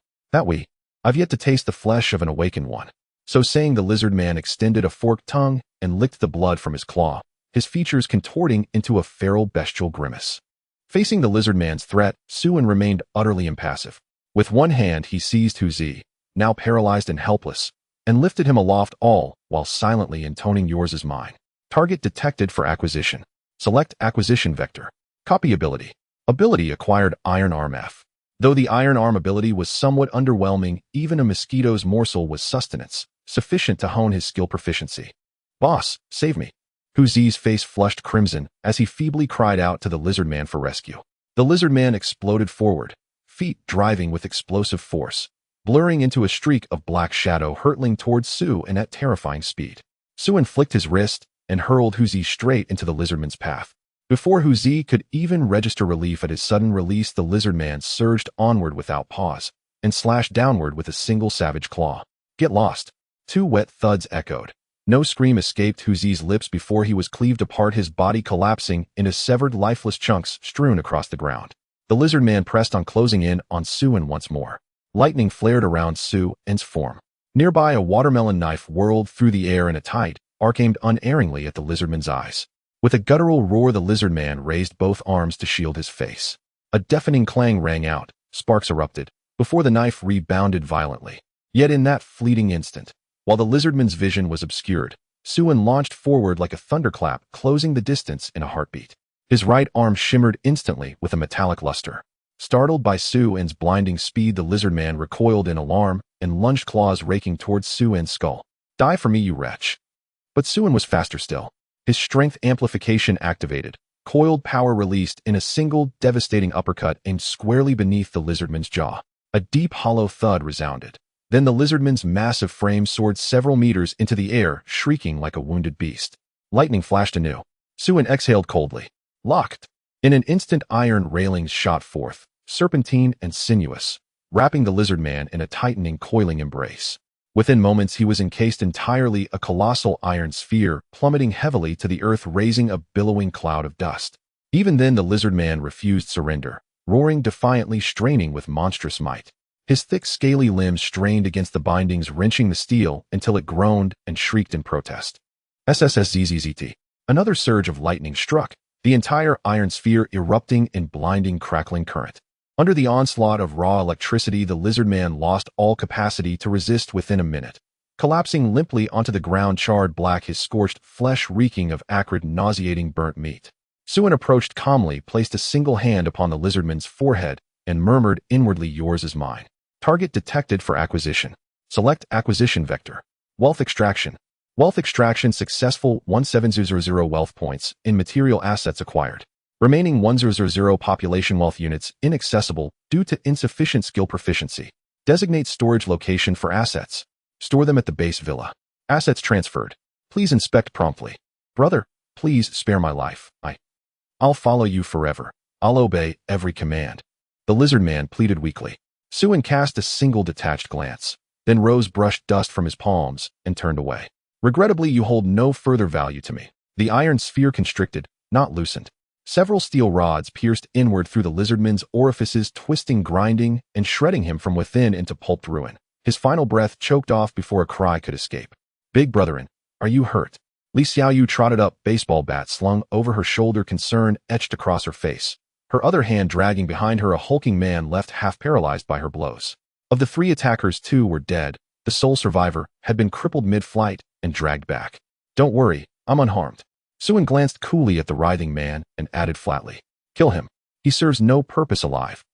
I've yet to taste the flesh of an awakened one. So saying, the lizard man extended a forked tongue and licked the blood from his claw, his features contorting into a feral bestial grimace. Facing the lizard man's threat, Suen remained utterly impassive. With one hand he seized Hu Zi, now paralyzed and helpless, and lifted him aloft, all while silently intoning "Yours is mine." Target detected for acquisition. Select acquisition vector. Copy ability. Ability acquired: Iron Arm F. Though the Iron Arm ability was somewhat underwhelming, even a mosquito's morsel was sustenance, sufficient to hone his skill proficiency. "Boss, save me." Hu Zi's face flushed crimson as he feebly cried out to the lizard man for rescue. The lizard man exploded forward, feet driving with explosive force, blurring into a streak of black shadow hurtling towards Suen at terrifying speed. Suen flicked his wrist and hurled Hu Zi straight into the lizardman's path. Before Hu Zi could even register relief at his sudden release, the lizard man surged onward without pause and slashed downward with a single savage claw. "Get lost." 2 wet thuds echoed. No scream escaped Hu Zi's lips before he was cleaved apart, his body collapsing into severed, lifeless chunks strewn across the ground. The lizard man pressed on, closing in on Suen once more. Lightning flared around Suen's form. Nearby, a watermelon knife whirled through the air in a tight arc aimed unerringly at the lizardman's eyes. With a guttural roar, the lizard man raised both arms to shield his face. A deafening clang rang out, sparks erupted, before the knife rebounded violently. Yet in that fleeting instant, while the lizardman's vision was obscured, Suen launched forward like a thunderclap, closing the distance in a heartbeat. His right arm shimmered instantly with a metallic luster. Startled by Suen's blinding speed, the lizard man recoiled in alarm and lunged, claws raking towards Suen's skull. "Die for me, you wretch." But Suen was faster still. His strength amplification activated, coiled power released in a single devastating uppercut aimed squarely beneath the lizardman's jaw. A deep, hollow thud resounded. Then the lizardman's massive frame soared several meters into the air, shrieking like a wounded beast. Lightning flashed anew. Suen exhaled coldly. Locked. In an instant, iron railings shot forth, serpentine and sinuous, wrapping the lizard man in a tightening, coiling embrace. Within moments, he was encased entirely, a colossal iron sphere, plummeting heavily to the earth, raising a billowing cloud of dust. Even then, the lizard man refused surrender, roaring defiantly, straining with monstrous might. His thick, scaly limbs strained against the bindings, wrenching the steel until it groaned and shrieked in protest. SSSZZZT. Another surge of lightning struck, the entire iron sphere erupting in blinding, crackling current. Under the onslaught of raw electricity, the lizard man lost all capacity to resist within a minute, collapsing limply onto the ground, charred black, his scorched flesh reeking of acrid, nauseating burnt meat. Suen approached calmly, placed a single hand upon the lizardman's forehead, and murmured inwardly, "Yours is mine." Target detected for acquisition. Select acquisition vector. Wealth extraction. Wealth extraction successful. 1700 wealth points in material assets acquired. Remaining 1000 population wealth units inaccessible due to insufficient skill proficiency. Designate storage location for assets. Store them at the base villa. Assets transferred. Please inspect promptly. Brother, please spare my life. I'll follow you forever. I'll obey every command. The lizard man pleaded weakly. Suen cast a single detached glance, then rose, brushed dust from his palms, and turned away. "Regrettably, you hold no further value to me." The iron sphere constricted, not loosened. Several steel rods pierced inward through the lizardman's orifices, twisting, grinding, and shredding him from within into pulped ruin. His final breath choked off before a cry could escape. "Big brotherin, are you hurt?" Li Xiaoyu trotted up, baseball bat slung over her shoulder, concern etched across her face, her other hand dragging behind her, a hulking man left half paralyzed by her blows. Of the 3 attackers, 2 were dead. The sole survivor had been crippled mid-flight and dragged back. "Don't worry, I'm unharmed." Suen glanced coolly at the writhing man and added flatly, "Kill him. He serves no purpose alive."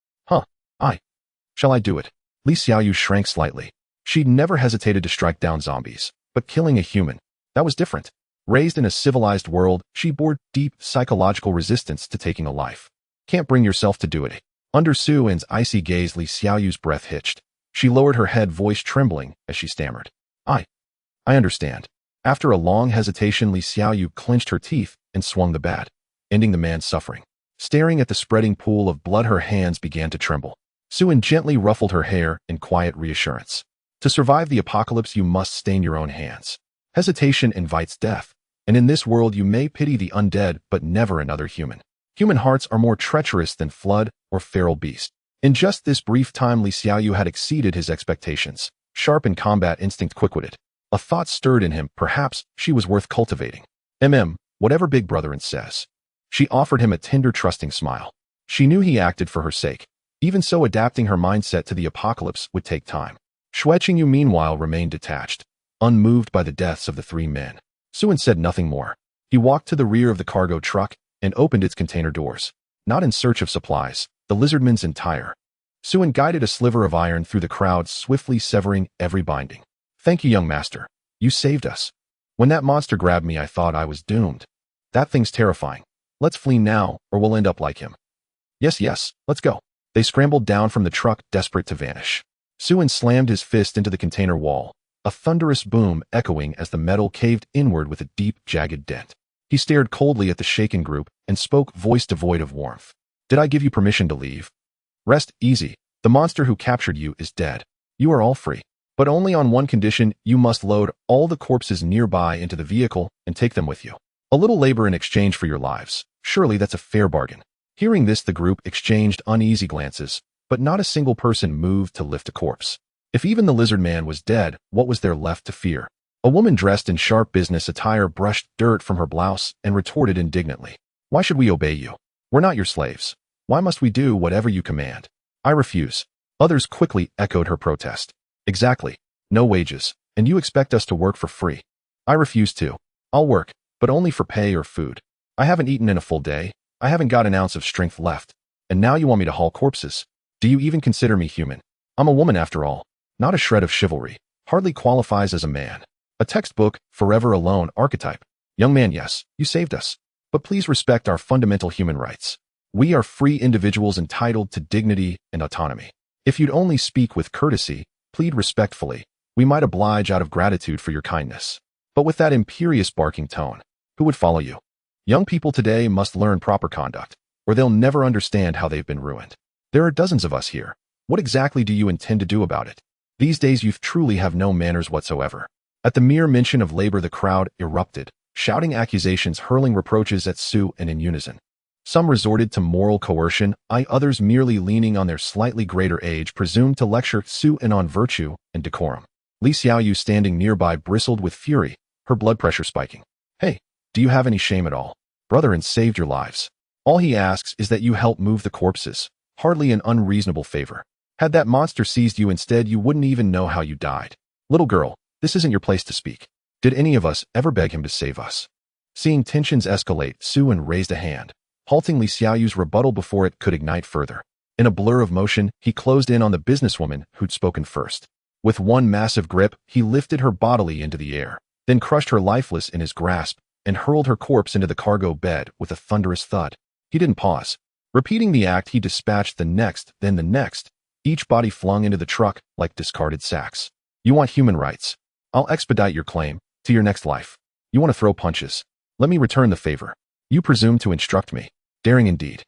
Shall I do it?" Li Xiaoyu shrank slightly. She'd never hesitated to strike down zombies, but killing a human, that was different. Raised in a civilized world, she bore deep psychological resistance to taking a life. Can't bring yourself to do it. Under Su-En's icy gaze, Li Xiaoyu's breath hitched. She lowered her head, voice trembling, as she stammered. I understand. After a long hesitation, Li Xiaoyu clenched her teeth and swung the bat, ending the man's suffering. Staring at the spreading pool of blood, her hands began to tremble. Su-En gently ruffled her hair in quiet reassurance. To survive the apocalypse, you must stain your own hands. Hesitation invites death, and in this world you may pity the undead, but never another human. Human hearts are more treacherous than flood or feral beast. In just this brief time, Li Xiaoyu had exceeded his expectations. Sharp in combat instinct, quick-witted. A thought stirred in him, perhaps she was worth cultivating. Whatever Big Brother says. She offered him a tender, trusting smile. She knew he acted for her sake. Even so, adapting her mindset to the apocalypse would take time. Xue Qingyu, meanwhile, remained detached, unmoved by the deaths of the three men. Su-En said nothing more. He walked to the rear of the cargo truck and opened its container doors. Not in search of supplies, the lizardman's entire. Su-En guided a sliver of iron through the crowd, swiftly severing every binding. Thank you, young master. You saved us. When that monster grabbed me, I thought I was doomed. That thing's terrifying. Let's flee now, or we'll end up like him. Yes, let's go. They scrambled down from the truck, desperate to vanish. Su-En slammed his fist into the container wall, a thunderous boom echoing as the metal caved inward with a deep, jagged dent. He stared coldly at the shaken group and spoke, voice devoid of warmth. Did I give you permission to leave? Rest easy. The monster who captured you is dead. You are all free. But only on one condition: you must load all the corpses nearby into the vehicle and take them with you. A little labor in exchange for your lives. Surely that's a fair bargain. Hearing this, the group exchanged uneasy glances, but not a single person moved to lift a corpse. If even the lizard man was dead, what was there left to fear? A woman dressed in sharp business attire brushed dirt from her blouse and retorted indignantly. Why should we obey you? We're not your slaves. Why must we do whatever you command? I refuse. Others quickly echoed her protest. Exactly. No wages, and you expect us to work for free. I refuse to. I'll work, but only for pay or food. I haven't eaten in a full day. I haven't got an ounce of strength left. And now you want me to haul corpses? Do you even consider me human? I'm a woman after all. Not a shred of chivalry. Hardly qualifies as a man. A textbook, forever alone archetype. Young man, yes, you saved us. But please respect our fundamental human rights. We are free individuals entitled to dignity and autonomy. If you'd only speak with courtesy, plead respectfully, we might oblige out of gratitude for your kindness. But with that imperious barking tone, who would follow you? Young people today must learn proper conduct, or they'll never understand how they've been ruined. There are dozens of us here. What exactly do you intend to do about it? These days youth truly have no manners whatsoever. At the mere mention of labor, the crowd erupted, shouting accusations, hurling reproaches at Su-En in unison. Some resorted to moral coercion, others, merely leaning on their slightly greater age, presumed to lecture Su-En on virtue and decorum. Li Xiaoyu, standing nearby, bristled with fury, her blood pressure spiking. Hey, do you have any shame at all? Brother saved your lives. All he asks is that you help move the corpses. Hardly an unreasonable favor. Had that monster seized you instead, you wouldn't even know how you died. Little girl, this isn't your place to speak. Did any of us ever beg him to save us? Seeing tensions escalate, Su-En raised a hand, halting Li Xiaoyu's rebuttal before it could ignite further. In a blur of motion, he closed in on the businesswoman who'd spoken first. With one massive grip, he lifted her bodily into the air, then crushed her lifeless in his grasp and hurled her corpse into the cargo bed with a thunderous thud. He didn't pause. Repeating the act, he dispatched the next, then the next, each body flung into the truck like discarded sacks. You want human rights? I'll expedite your claim to your next life. You want to throw punches? Let me return the favor. You presume to instruct me. Daring indeed.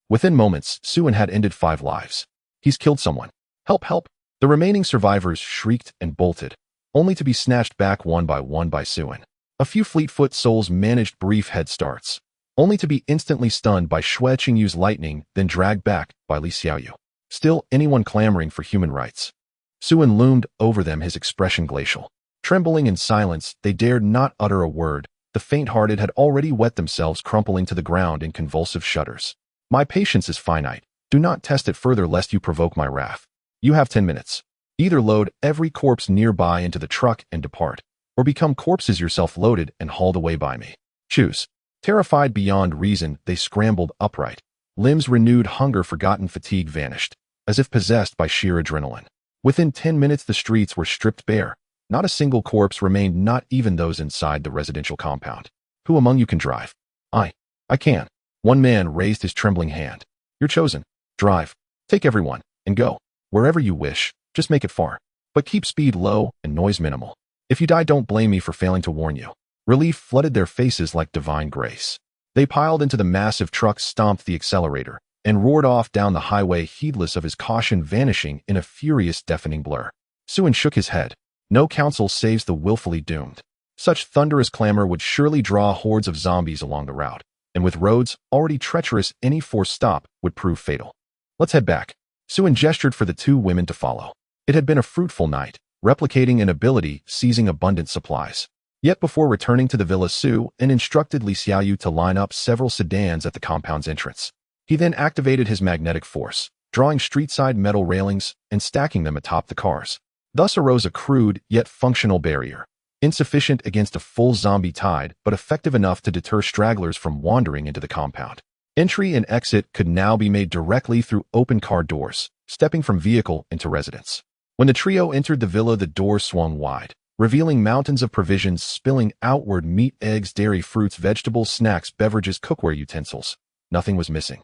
Within moments, Su-En had ended 5 lives. He's killed someone. Help, help! The remaining survivors shrieked and bolted, only to be snatched back one by Su-En. A few fleet-foot souls managed brief head starts, only to be instantly stunned by Xue Qingyu's lightning, then dragged back by Li Xiaoyu. Still, anyone clamoring for human rights. Su-En loomed over them, his expression glacial. Trembling in silence, they dared not utter a word. The faint-hearted had already wet themselves, crumpling to the ground in convulsive shudders. My patience is finite. Do not test it further lest you provoke my wrath. You have 10 minutes. Either load every corpse nearby into the truck and depart, or become corpses yourself, loaded and hauled away by me. Choose. Terrified beyond reason, they scrambled upright. Limbs renewed, hunger forgotten, fatigue vanished, as if possessed by sheer adrenaline. Within 10 minutes, the streets were stripped bare. Not a single corpse remained, not even those inside the residential compound. Who among you can drive? I can. One man raised his trembling hand. You're chosen. Drive. Take everyone, and go. Wherever you wish, just make it far. But keep speed low and noise minimal. If you die, don't blame me for failing to warn you. Relief flooded their faces like divine grace. They piled into the massive truck, stomped the accelerator, and roared off down the highway, heedless of his caution, vanishing in a furious, deafening blur. Suin shook his head. No counsel saves the willfully doomed. Such thunderous clamor would surely draw hordes of zombies along the route, and with roads already treacherous, any forced stop would prove fatal. Let's head back. Suin gestured for the two women to follow. It had been a fruitful night, replicating an ability, seizing abundant supplies. Yet before returning to the Villa, Suin instructed Li Xiaoyu to line up several sedans at the compound's entrance. He then activated his magnetic force, drawing street-side metal railings and stacking them atop the cars. Thus arose a crude yet functional barrier, insufficient against a full zombie tide, but effective enough to deter stragglers from wandering into the compound. Entry and exit could now be made directly through open car doors, stepping from vehicle into residence. When the trio entered the villa, the doors swung wide, revealing mountains of provisions spilling outward: meat, eggs, dairy, fruits, vegetables, snacks, beverages, cookware, utensils. Nothing was missing.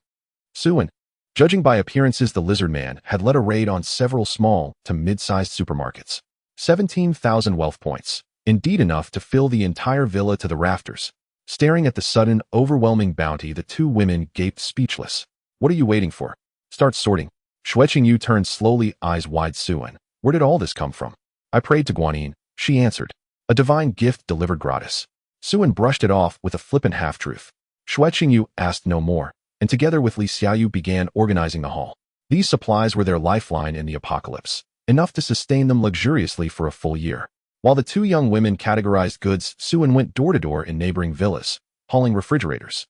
Suin, judging by appearances, the lizard man had led a raid on several small to mid-sized supermarkets. 17,000 wealth points, indeed enough to fill the entire villa to the rafters. Staring at the sudden, overwhelming bounty, the two women gaped speechless. What are you waiting for? Start sorting. Xueqingyu turned slowly, eyes wide. Suin, where did all this come from? I prayed to Guanyin, she answered. A divine gift delivered gratis. Suin brushed it off with a flippant half-truth. Xueqingyu asked no more, and together with Li Xiaoyu began organizing the haul. These supplies were their lifeline in the apocalypse, enough to sustain them luxuriously for a full year. While the two young women categorized goods, Suin went door to door in neighboring villas, hauling refrigerators.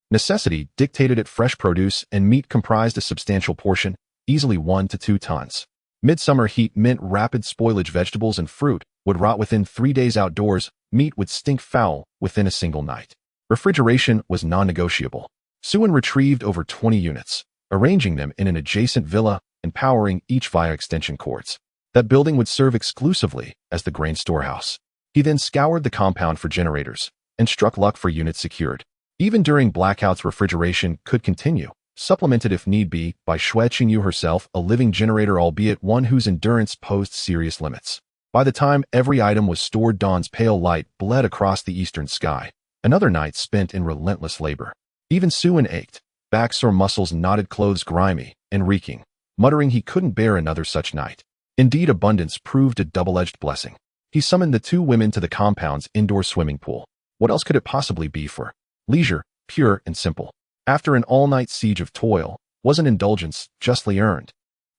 Necessity dictated it. Fresh produce and meat comprised a substantial portion, easily 1 to 2 tons. Midsummer heat meant rapid spoilage. Vegetables and fruit would rot within 3 days. Outdoors, meat would stink foul within a single night. Refrigeration was non-negotiable. Suin retrieved over 20 units, arranging them in an adjacent villa and powering each via extension cords. That building would serve exclusively as the grain storehouse. He then scoured the compound for generators and struck luck for units secured. Even during blackouts, refrigeration could continue, supplemented if need be by Xueqingyu herself, a living generator, albeit one whose endurance posed serious limits. By the time every item was stored, dawn's pale light bled across the eastern sky. Another night spent in relentless labor. Even Suin ached, back sore, muscles knotted, clothes grimy and reeking, muttering he couldn't bear another such night. Indeed, abundance proved a double-edged blessing. He summoned the two women to the compound's indoor swimming pool. What else could it possibly be for? Leisure, pure and simple. After an all-night siege of toil, was an indulgence justly earned.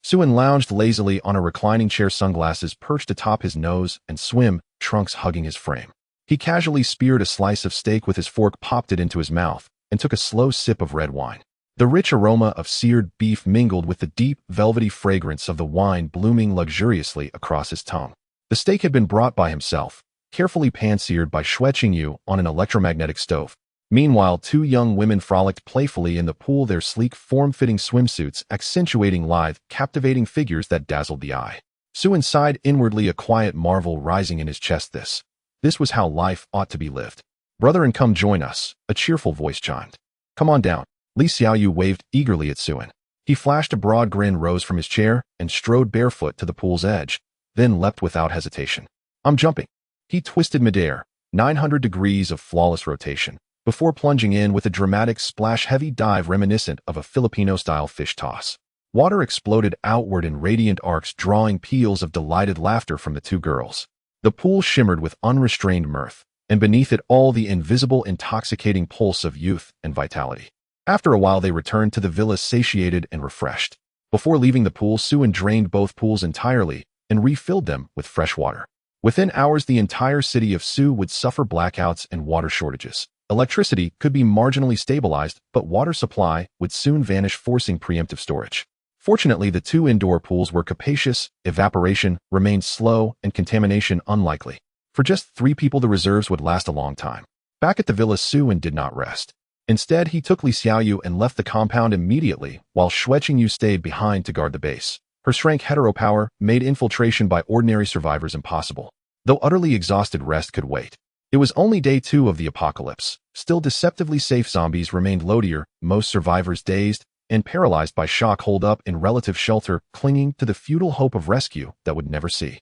Suin lounged lazily on a reclining chair, sunglasses perched atop his nose and swim trunks hugging his frame. He casually speared a slice of steak with his fork, popped it into his mouth, and took a slow sip of red wine. The rich aroma of seared beef mingled with the deep, velvety fragrance of the wine, blooming luxuriously across his tongue. The steak had been brought by himself, carefully pan-seared by Xueqingyu on an electromagnetic stove. Meanwhile, two young women frolicked playfully in the pool, their sleek, form-fitting swimsuits accentuating lithe, captivating figures that dazzled the eye. Suin sighed inwardly, a quiet marvel rising in his chest. This was how life ought to be lived. Brother, and come join us, a cheerful voice chimed. Come on down. Li Xiaoyu waved eagerly at Suin. He flashed a broad grin, rose from his chair, and strode barefoot to the pool's edge, then leapt without hesitation. I'm jumping. He twisted midair, 900 degrees of flawless rotation, before plunging in with a dramatic splash, heavy dive reminiscent of a Filipino-style fish toss. Water exploded outward in radiant arcs, drawing peals of delighted laughter from the two girls. The pool shimmered with unrestrained mirth, and beneath it all the invisible, intoxicating pulse of youth and vitality. After a while, they returned to the villa satiated and refreshed. Before leaving the pool, Suin drained both pools entirely and refilled them with fresh water. Within hours, the entire city of Su would suffer blackouts and water shortages. Electricity could be marginally stabilized, but water supply would soon vanish, forcing preemptive storage. Fortunately, the two indoor pools were capacious, evaporation remained slow, and contamination unlikely. For just 3 people, the reserves would last a long time. Back at the villa, Suin did not rest. Instead, he took Li Xiaoyu and left the compound immediately, while Xueqingyu stayed behind to guard the base. Her strength hetero-power made infiltration by ordinary survivors impossible, though utterly exhausted rest could wait. It was only day 2 of the apocalypse. Still deceptively safe zombies remained loadier, most survivors dazed and paralyzed by shock holed up in relative shelter, clinging to the futile hope of rescue that would never see.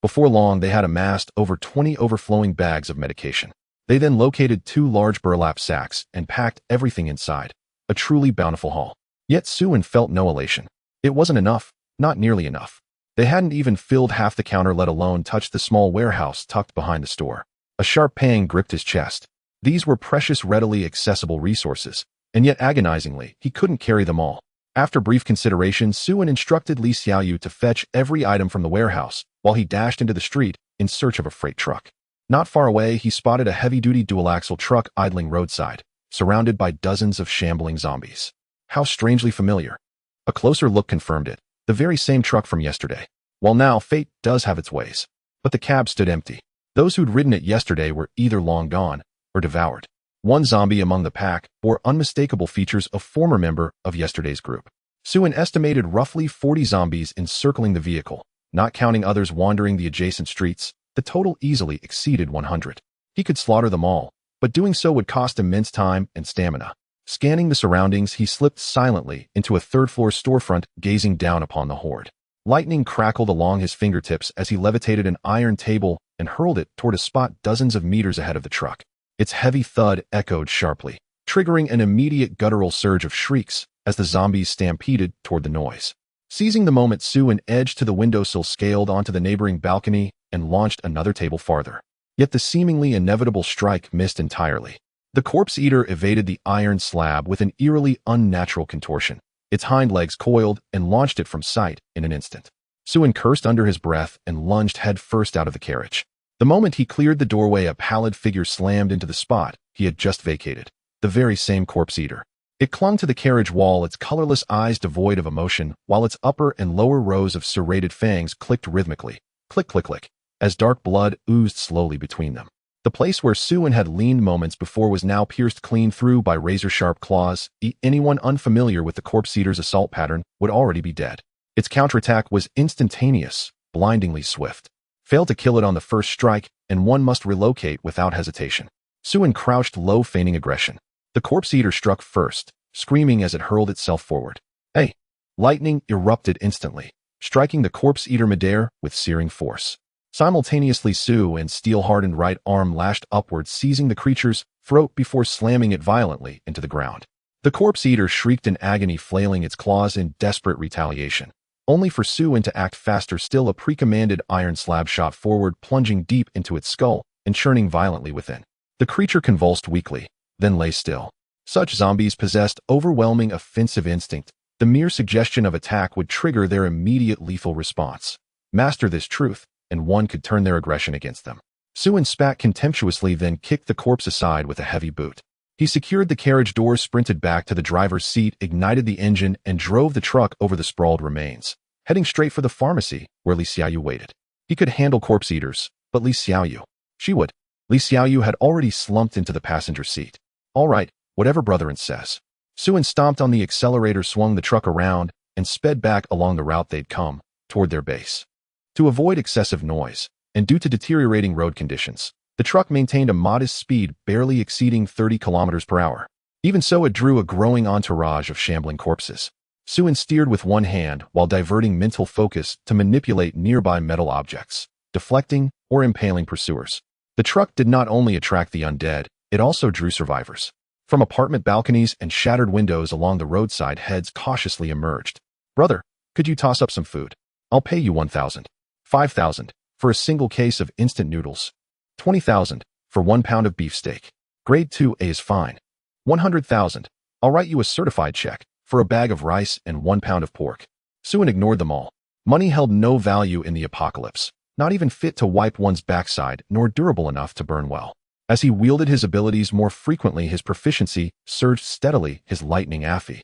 Before long, they had amassed over 20 overflowing bags of medication. They then located 2 large burlap sacks and packed everything inside. A truly bountiful haul. Yet Sue felt no elation. It wasn't enough, not nearly enough. They hadn't even filled half the counter, let alone touched the small warehouse tucked behind the store. A sharp pang gripped his chest. These were precious, readily accessible resources, and yet agonizingly, he couldn't carry them all. After brief consideration, Sue instructed Li Xiaoyu to fetch every item from the warehouse, while he dashed into the street in search of a freight truck. Not far away, he spotted a heavy-duty dual-axle truck idling roadside, surrounded by dozens of shambling zombies. How strangely familiar. A closer look confirmed it, the very same truck from yesterday. While now, fate does have its ways. But the cab stood empty. Those who'd ridden it yesterday were either long gone or devoured. One zombie among the pack bore unmistakable features of former member of yesterday's group. Sue estimated roughly 40 zombies encircling the vehicle. Not counting others wandering the adjacent streets, the total easily exceeded 100. He could slaughter them all, but doing so would cost immense time and stamina. Scanning the surroundings, he slipped silently into a third-floor storefront, gazing down upon the horde. Lightning crackled along his fingertips as he levitated an iron table and hurled it toward a spot dozens of meters ahead of the truck. Its heavy thud echoed sharply, triggering an immediate guttural surge of shrieks as the zombies stampeded toward the noise. Seizing the moment, Sue edged to the windowsill, scaled onto the neighboring balcony, and launched another table farther. Yet the seemingly inevitable strike missed entirely. The corpse eater evaded the iron slab with an eerily unnatural contortion. Its hind legs coiled and launched it from sight in an instant. Sue cursed under his breath and lunged head-first out of the carriage. The moment he cleared the doorway, a pallid figure slammed into the spot he had just vacated. The very same corpse eater. It clung to the carriage wall, its colorless eyes devoid of emotion, while its upper and lower rows of serrated fangs clicked rhythmically. Click, click, click, as dark blood oozed slowly between them. The place where Sue had leaned moments before was now pierced clean through by razor-sharp claws. Anyone unfamiliar with the corpse eater's assault pattern would already be dead. Its counterattack was instantaneous, blindingly swift. Failed to kill it on the first strike, and one must relocate without hesitation. Sue crouched low, feigning aggression. The corpse eater struck first, screaming as it hurled itself forward. Hey! Lightning erupted instantly, striking the corpse eater midair with searing force. Simultaneously, Sue's steel-hardened right arm lashed upward, seizing the creature's throat before slamming it violently into the ground. The corpse eater shrieked in agony, flailing its claws in desperate retaliation. Only for Sue to act faster still. A pre-commanded iron slab shot forward, plunging deep into its skull and churning violently within. The creature convulsed weakly, then lay still. Such zombies possessed overwhelming offensive instinct. The mere suggestion of attack would trigger their immediate lethal response. Master this truth, and one could turn their aggression against them. Sue spat contemptuously, then kicked the corpse aside with a heavy boot. He secured the carriage doors, sprinted back to the driver's seat, ignited the engine, and drove the truck over the sprawled remains, heading straight for the pharmacy where Li Xiaoyu waited. He could handle corpse eaters, but Li Xiaoyu, she would. Li Xiaoyu had already slumped into the passenger seat. All right, whatever Brotherin says. Sue stomped on the accelerator, swung the truck around, and sped back along the route they'd come, toward their base. To avoid excessive noise, and due to deteriorating road conditions, the truck maintained a modest speed barely exceeding 30 kilometers per hour. Even so, it drew a growing entourage of shambling corpses. Sue steered with one hand while diverting mental focus to manipulate nearby metal objects, deflecting or impaling pursuers. The truck did not only attract the undead, it also drew survivors. From apartment balconies and shattered windows along the roadside, heads cautiously emerged. Brother, could you toss up some food? I'll pay you 1,000. 5,000 for a single case of instant noodles. 20,000 for 1 pound of beefsteak. Grade 2A is fine. 100,000. I'll write you a certified check for a bag of rice and 1 pound of pork. Sue ignored them all. Money held no value in the apocalypse, not even fit to wipe one's backside, nor durable enough to burn well. As he wielded his abilities more frequently, his proficiency surged steadily, his lightning affy.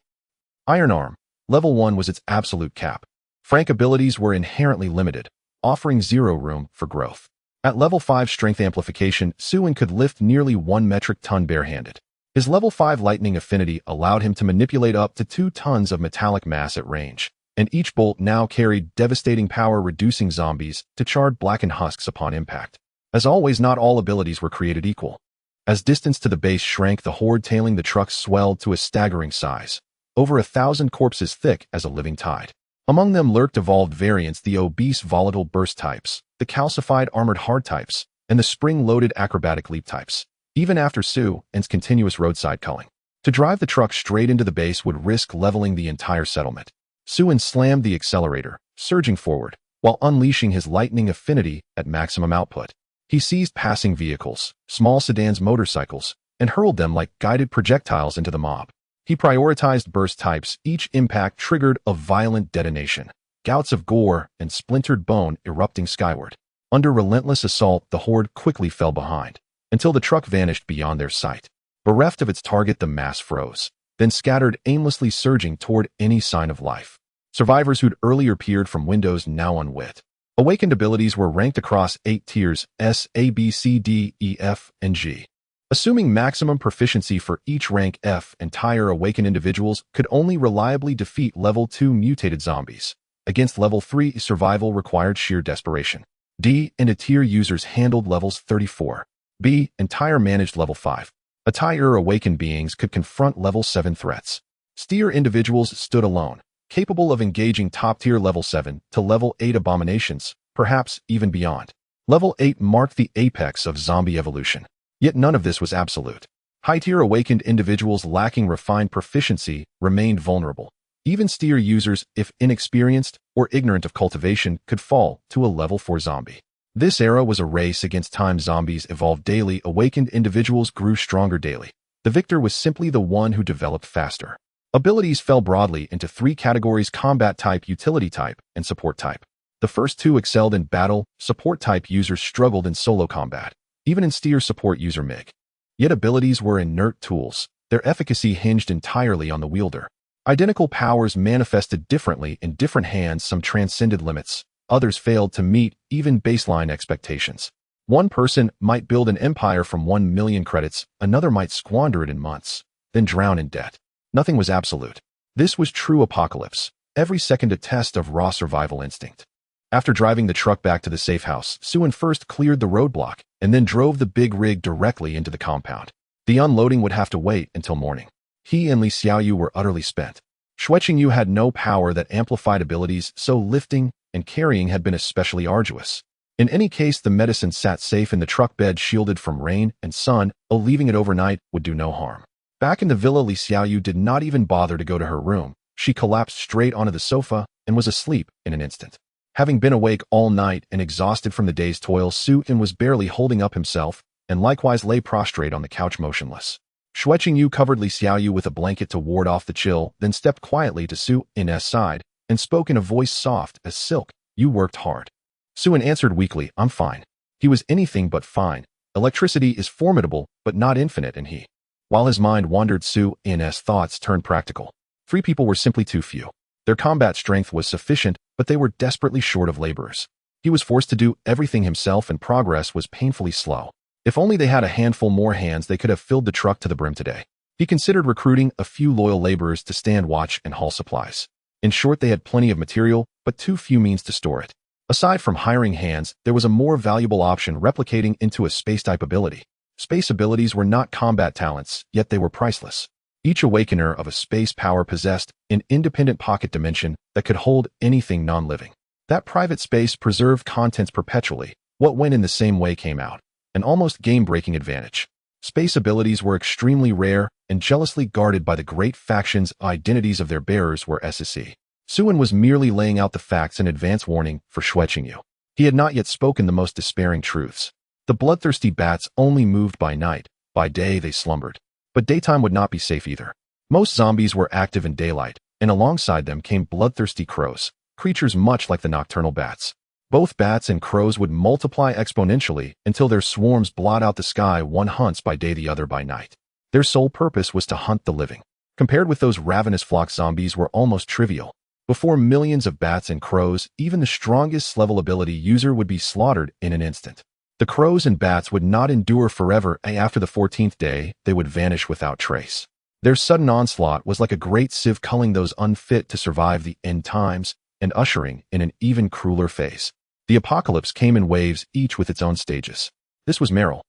Iron Arm, level 1 was its absolute cap. Frank abilities were inherently limited, offering zero room for growth. At level 5 strength amplification, Sue could lift nearly 1 metric ton barehanded. His level 5 lightning affinity allowed him to manipulate up to 2 tons of metallic mass at range. and each bolt now carried devastating power, reducing zombies to charred blackened husks upon impact. As always, not all abilities were created equal. As distance to the base shrank, the horde tailing the trucks swelled to a staggering size, over 1,000 corpses thick as a living tide. Among them lurked evolved variants, the obese volatile burst types, the calcified armored hard types, and the spring-loaded acrobatic leap types. Even after Sue-An's continuous roadside culling, to drive the truck straight into the base would risk leveling the entire settlement. Sue-An slammed the accelerator, surging forward, while unleashing his lightning affinity at maximum output. He seized passing vehicles, small sedans, motorcycles, and hurled them like guided projectiles into the mob. He prioritized burst types. Each impact triggered a violent detonation, gouts of gore and splintered bone erupting skyward. Under relentless assault, the horde quickly fell behind, until the truck vanished beyond their sight. Bereft of its target, the mass froze, then scattered aimlessly, surging toward any sign of life. Survivors who'd earlier peered from windows now unwit. Awakened abilities were ranked across 8 tiers: S, A, B, C, D, E, F, and G. Assuming maximum proficiency for each rank, F, entire awakened individuals could only reliably defeat level 2 mutated zombies. Against level 3, survival required sheer desperation. D and A tier users handled levels 34. B, entire managed level 5. A tier awakened beings could confront level 7 threats. Steer individuals stood alone, capable of engaging top-tier level 7 to level 8 abominations, perhaps even beyond. Level 8 marked the apex of zombie evolution. Yet none of this was absolute. High-tier awakened individuals lacking refined proficiency remained vulnerable. Even Steer users, if inexperienced or ignorant of cultivation, could fall to a level 4 zombie. This era was a race against time. Zombies evolved daily. Awakened individuals grew stronger daily. The victor was simply the one who developed faster. Abilities fell broadly into 3 categories: combat type, utility type, and support type. The first 2 excelled in battle. Support type users struggled in solo combat, even in Steer support user MIG. Yet abilities were inert tools. Their efficacy hinged entirely on the wielder. Identical powers manifested differently in different hands. Some transcended limits, others failed to meet even baseline expectations. One person might build an empire from 1 million credits, another might squander it in months, then drown in debt. Nothing was absolute. This was true apocalypse, every second a test of raw survival instinct. After driving the truck back to the safe house, Sue-An first cleared the roadblock and then drove the big rig directly into the compound. The unloading would have to wait until morning. He and Li Xiaoyu were utterly spent. Xueqingyu had no power that amplified abilities, so lifting and carrying had been especially arduous. In any case, the medicine sat safe in the truck bed, shielded from rain and sun. Leaving it overnight would do no harm. Back in the villa, Li Xiaoyu did not even bother to go to her room. She collapsed straight onto the sofa and was asleep in an instant. Having been awake all night and exhausted from the day's toil, Sue-An was barely holding up himself and likewise lay prostrate on the couch motionless. Xueqingyu covered Li Xiaoyu with a blanket to ward off the chill, then stepped quietly to Sue-An's side and spoke in a voice soft as silk. "You worked hard." Sue-An answered weakly, "I'm fine." He was anything but fine. Electricity is formidable, but not infinite, and he. While his mind wandered, Sue-An's thoughts turned practical. 3 people were simply too few. Their combat strength was sufficient, but they were desperately short of laborers. He was forced to do everything himself, and progress was painfully slow. If only they had a handful more hands, they could have filled the truck to the brim today. He considered recruiting a few loyal laborers to stand watch and haul supplies. In short, they had plenty of material, but too few means to store it. Aside from hiring hands, there was a more valuable option: replicating into a space-type ability. Space abilities were not combat talents, yet they were priceless. Each awakener of a space power possessed an independent pocket dimension that could hold anything non-living. That private space preserved contents perpetually. What went in the same way came out. An almost game-breaking advantage. Space abilities were extremely rare and jealously guarded by the great factions. Identities of their bearers were SSE. Sue-An was merely laying out the facts, an advance warning for Xueqingyu. He had not yet spoken the most despairing truths. The bloodthirsty bats only moved by night. By day they slumbered. But daytime would not be safe either. Most zombies were active in daylight, and alongside them came bloodthirsty crows, creatures much like the nocturnal bats. Both bats and crows would multiply exponentially until their swarms blot out the sky. One hunts by day, the other by night. Their sole purpose was to hunt the living. Compared with those ravenous flocks, zombies were almost trivial. Before millions of bats and crows, even the strongest level ability user would be slaughtered in an instant. The crows and bats would not endure forever. After the 14th day, they would vanish without trace. Their sudden onslaught was like a great sieve culling those unfit to survive the end times and ushering in an even crueler phase. The apocalypse came in waves, each with its own stages. This was Meryl.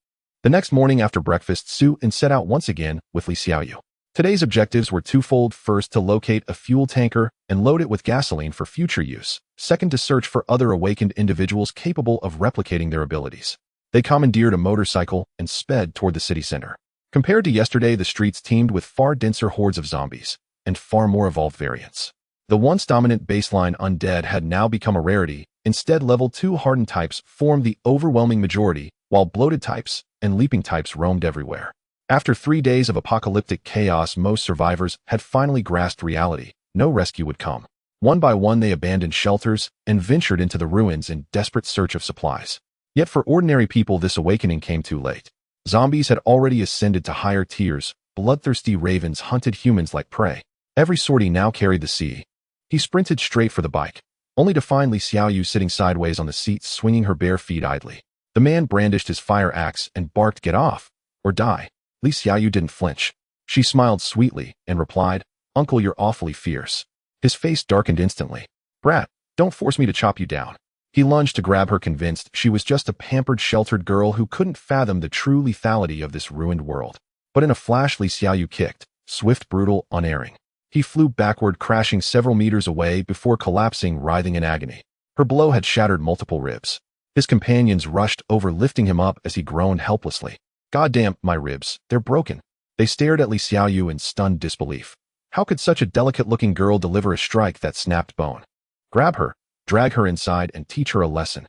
The next morning after breakfast, Sue and set out once again with Li Xiaoyu. Today's objectives were twofold. First, to locate a fuel tanker and load it with gasoline for future use. Second, to search for other awakened individuals capable of replicating their abilities. They commandeered a motorcycle and sped toward the city center. Compared to yesterday, the streets teemed with far denser hordes of zombies and far more evolved variants. The once dominant baseline undead had now become a rarity. Instead, level 2 hardened types formed the overwhelming majority, while bloated types and leaping types roamed everywhere. After 3 days of apocalyptic chaos, most survivors had finally grasped reality. No rescue would come. One by one, they abandoned shelters and ventured into the ruins in desperate search of supplies. Yet for ordinary people, this awakening came too late. Zombies had already ascended to higher tiers. Bloodthirsty ravens hunted humans like prey. Every sortie now carried the sea. He sprinted straight for the bike, only to find Li Xiaoyu sitting sideways on the seat, swinging her bare feet idly. The man brandished his fire axe and barked, "Get off, or die." Li Xiaoyu didn't flinch. She smiled sweetly and replied, "Uncle, you're awfully fierce." His face darkened instantly. "Brat, don't force me to chop you down." He lunged to grab her, convinced she was just a pampered, sheltered girl who couldn't fathom the true lethality of this ruined world. But in a flash, Li Xiaoyu kicked, swift, brutal, unerring. He flew backward, crashing several meters away before collapsing, writhing in agony. Her blow had shattered multiple ribs. His companions rushed over, lifting him up as he groaned helplessly. "Goddamn, my ribs, they're broken." They stared at Li Xiaoyu in stunned disbelief. How could such a delicate-looking girl deliver a strike that snapped bone? Grab her, drag her inside, and teach her a lesson.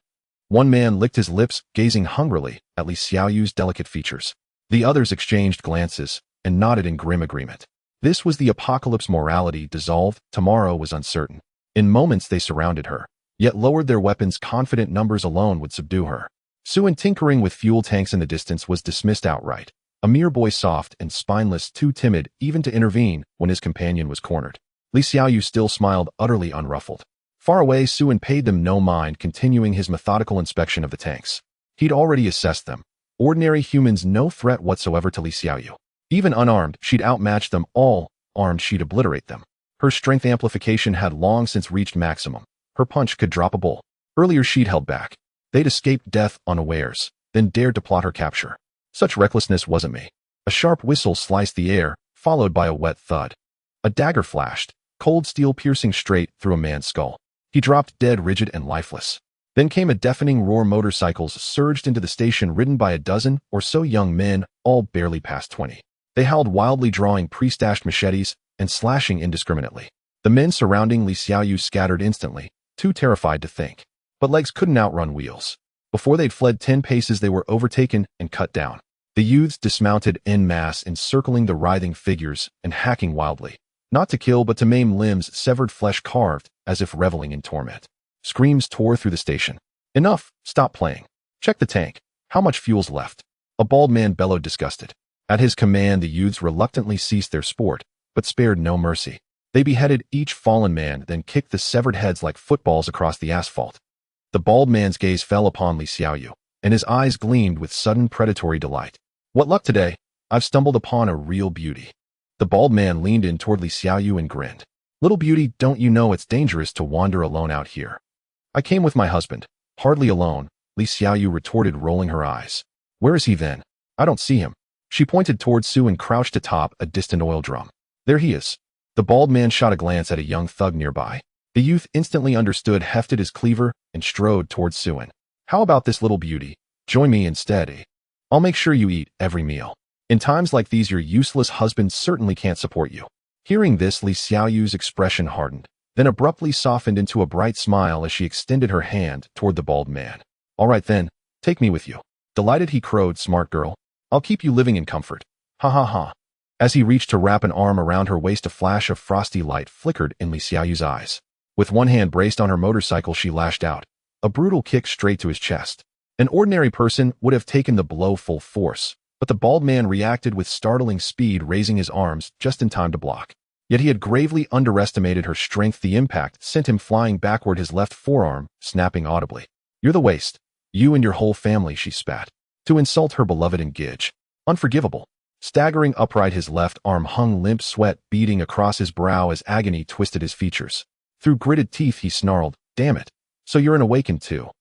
One man licked his lips, gazing hungrily at Li Xiaoyu's delicate features. The others exchanged glances and nodded in grim agreement. This was the apocalypse. Morality dissolved. Tomorrow was uncertain. In moments they surrounded her, yet lowered their weapons, confident numbers alone would subdue her. Sue, tinkering with fuel tanks in the distance, was dismissed outright. A mere boy, soft and spineless, too timid even to intervene when his companion was cornered. Li Xiaoyu still smiled, utterly unruffled. Far away, Sue paid them no mind, continuing his methodical inspection of the tanks. He'd already assessed them. Ordinary humans, no threat whatsoever to Li Xiaoyu. Even unarmed, she'd outmatch them all. Armed, she'd obliterate them. Her strength amplification had long since reached maximum. Her punch could drop a bull. Earlier she'd held back. They'd escaped death unawares, then dared to plot her capture. Such recklessness wasn't me. A sharp whistle sliced the air, followed by a wet thud. A dagger flashed, cold steel piercing straight through a man's skull. He dropped dead, rigid and lifeless. Then came a deafening roar. Motorcycles surged into the station, ridden by a dozen or so young men, all barely past 20. They howled wildly, drawing pre-stashed machetes and slashing indiscriminately. The men surrounding Li Xiaoyu scattered instantly, too terrified to think. But legs couldn't outrun wheels. Before they'd fled 10 paces, they were overtaken and cut down. The youths dismounted en masse, encircling the writhing figures and hacking wildly. Not to kill, but to maim, limbs severed, flesh carved, as if reveling in torment. Screams tore through the station. "Enough! Stop playing. Check the tank. How much fuel's left?" A bald man bellowed, disgusted. At his command, the youths reluctantly ceased their sport, but spared no mercy. They beheaded each fallen man, then kicked the severed heads like footballs across the asphalt. The bald man's gaze fell upon Li Xiaoyu, and his eyes gleamed with sudden predatory delight. "What luck today? I've stumbled upon a real beauty." The bald man leaned in toward Li Xiaoyu and grinned. "Little beauty, don't you know it's dangerous to wander alone out here?" "I came with my husband." "Hardly alone," Li Xiaoyu retorted, rolling her eyes. "Where is he then?" "I don't see him." She pointed toward Sue and crouched atop a distant oil drum. "There he is." The bald man shot a glance at a young thug nearby. The youth instantly understood, hefted his cleaver, and strode towards Sue. "How about this, little beauty? Join me instead, eh? I'll make sure you eat every meal. In times like these, your useless husband certainly can't support you." Hearing this, Li Xiaoyu's expression hardened, then abruptly softened into a bright smile as she extended her hand toward the bald man. "All right then, take me with you." Delighted, he crowed, "Smart girl. I'll keep you living in comfort. Ha ha ha." As he reached to wrap an arm around her waist, a flash of frosty light flickered in Li Xiaoyu's eyes. With one hand braced on her motorcycle, she lashed out, a brutal kick straight to his chest. An ordinary person would have taken the blow full force, but the bald man reacted with startling speed, raising his arms just in time to block. Yet he had gravely underestimated her strength. The impact sent him flying backward, his left forearm snapping audibly. "You're the waste. You and your whole family," she spat. To insult her beloved and Gidge. Unforgivable. Staggering upright, his left arm hung limp, sweat beading across his brow as agony twisted his features. Through gritted teeth, he snarled, "Damn it. So you're an awakened too."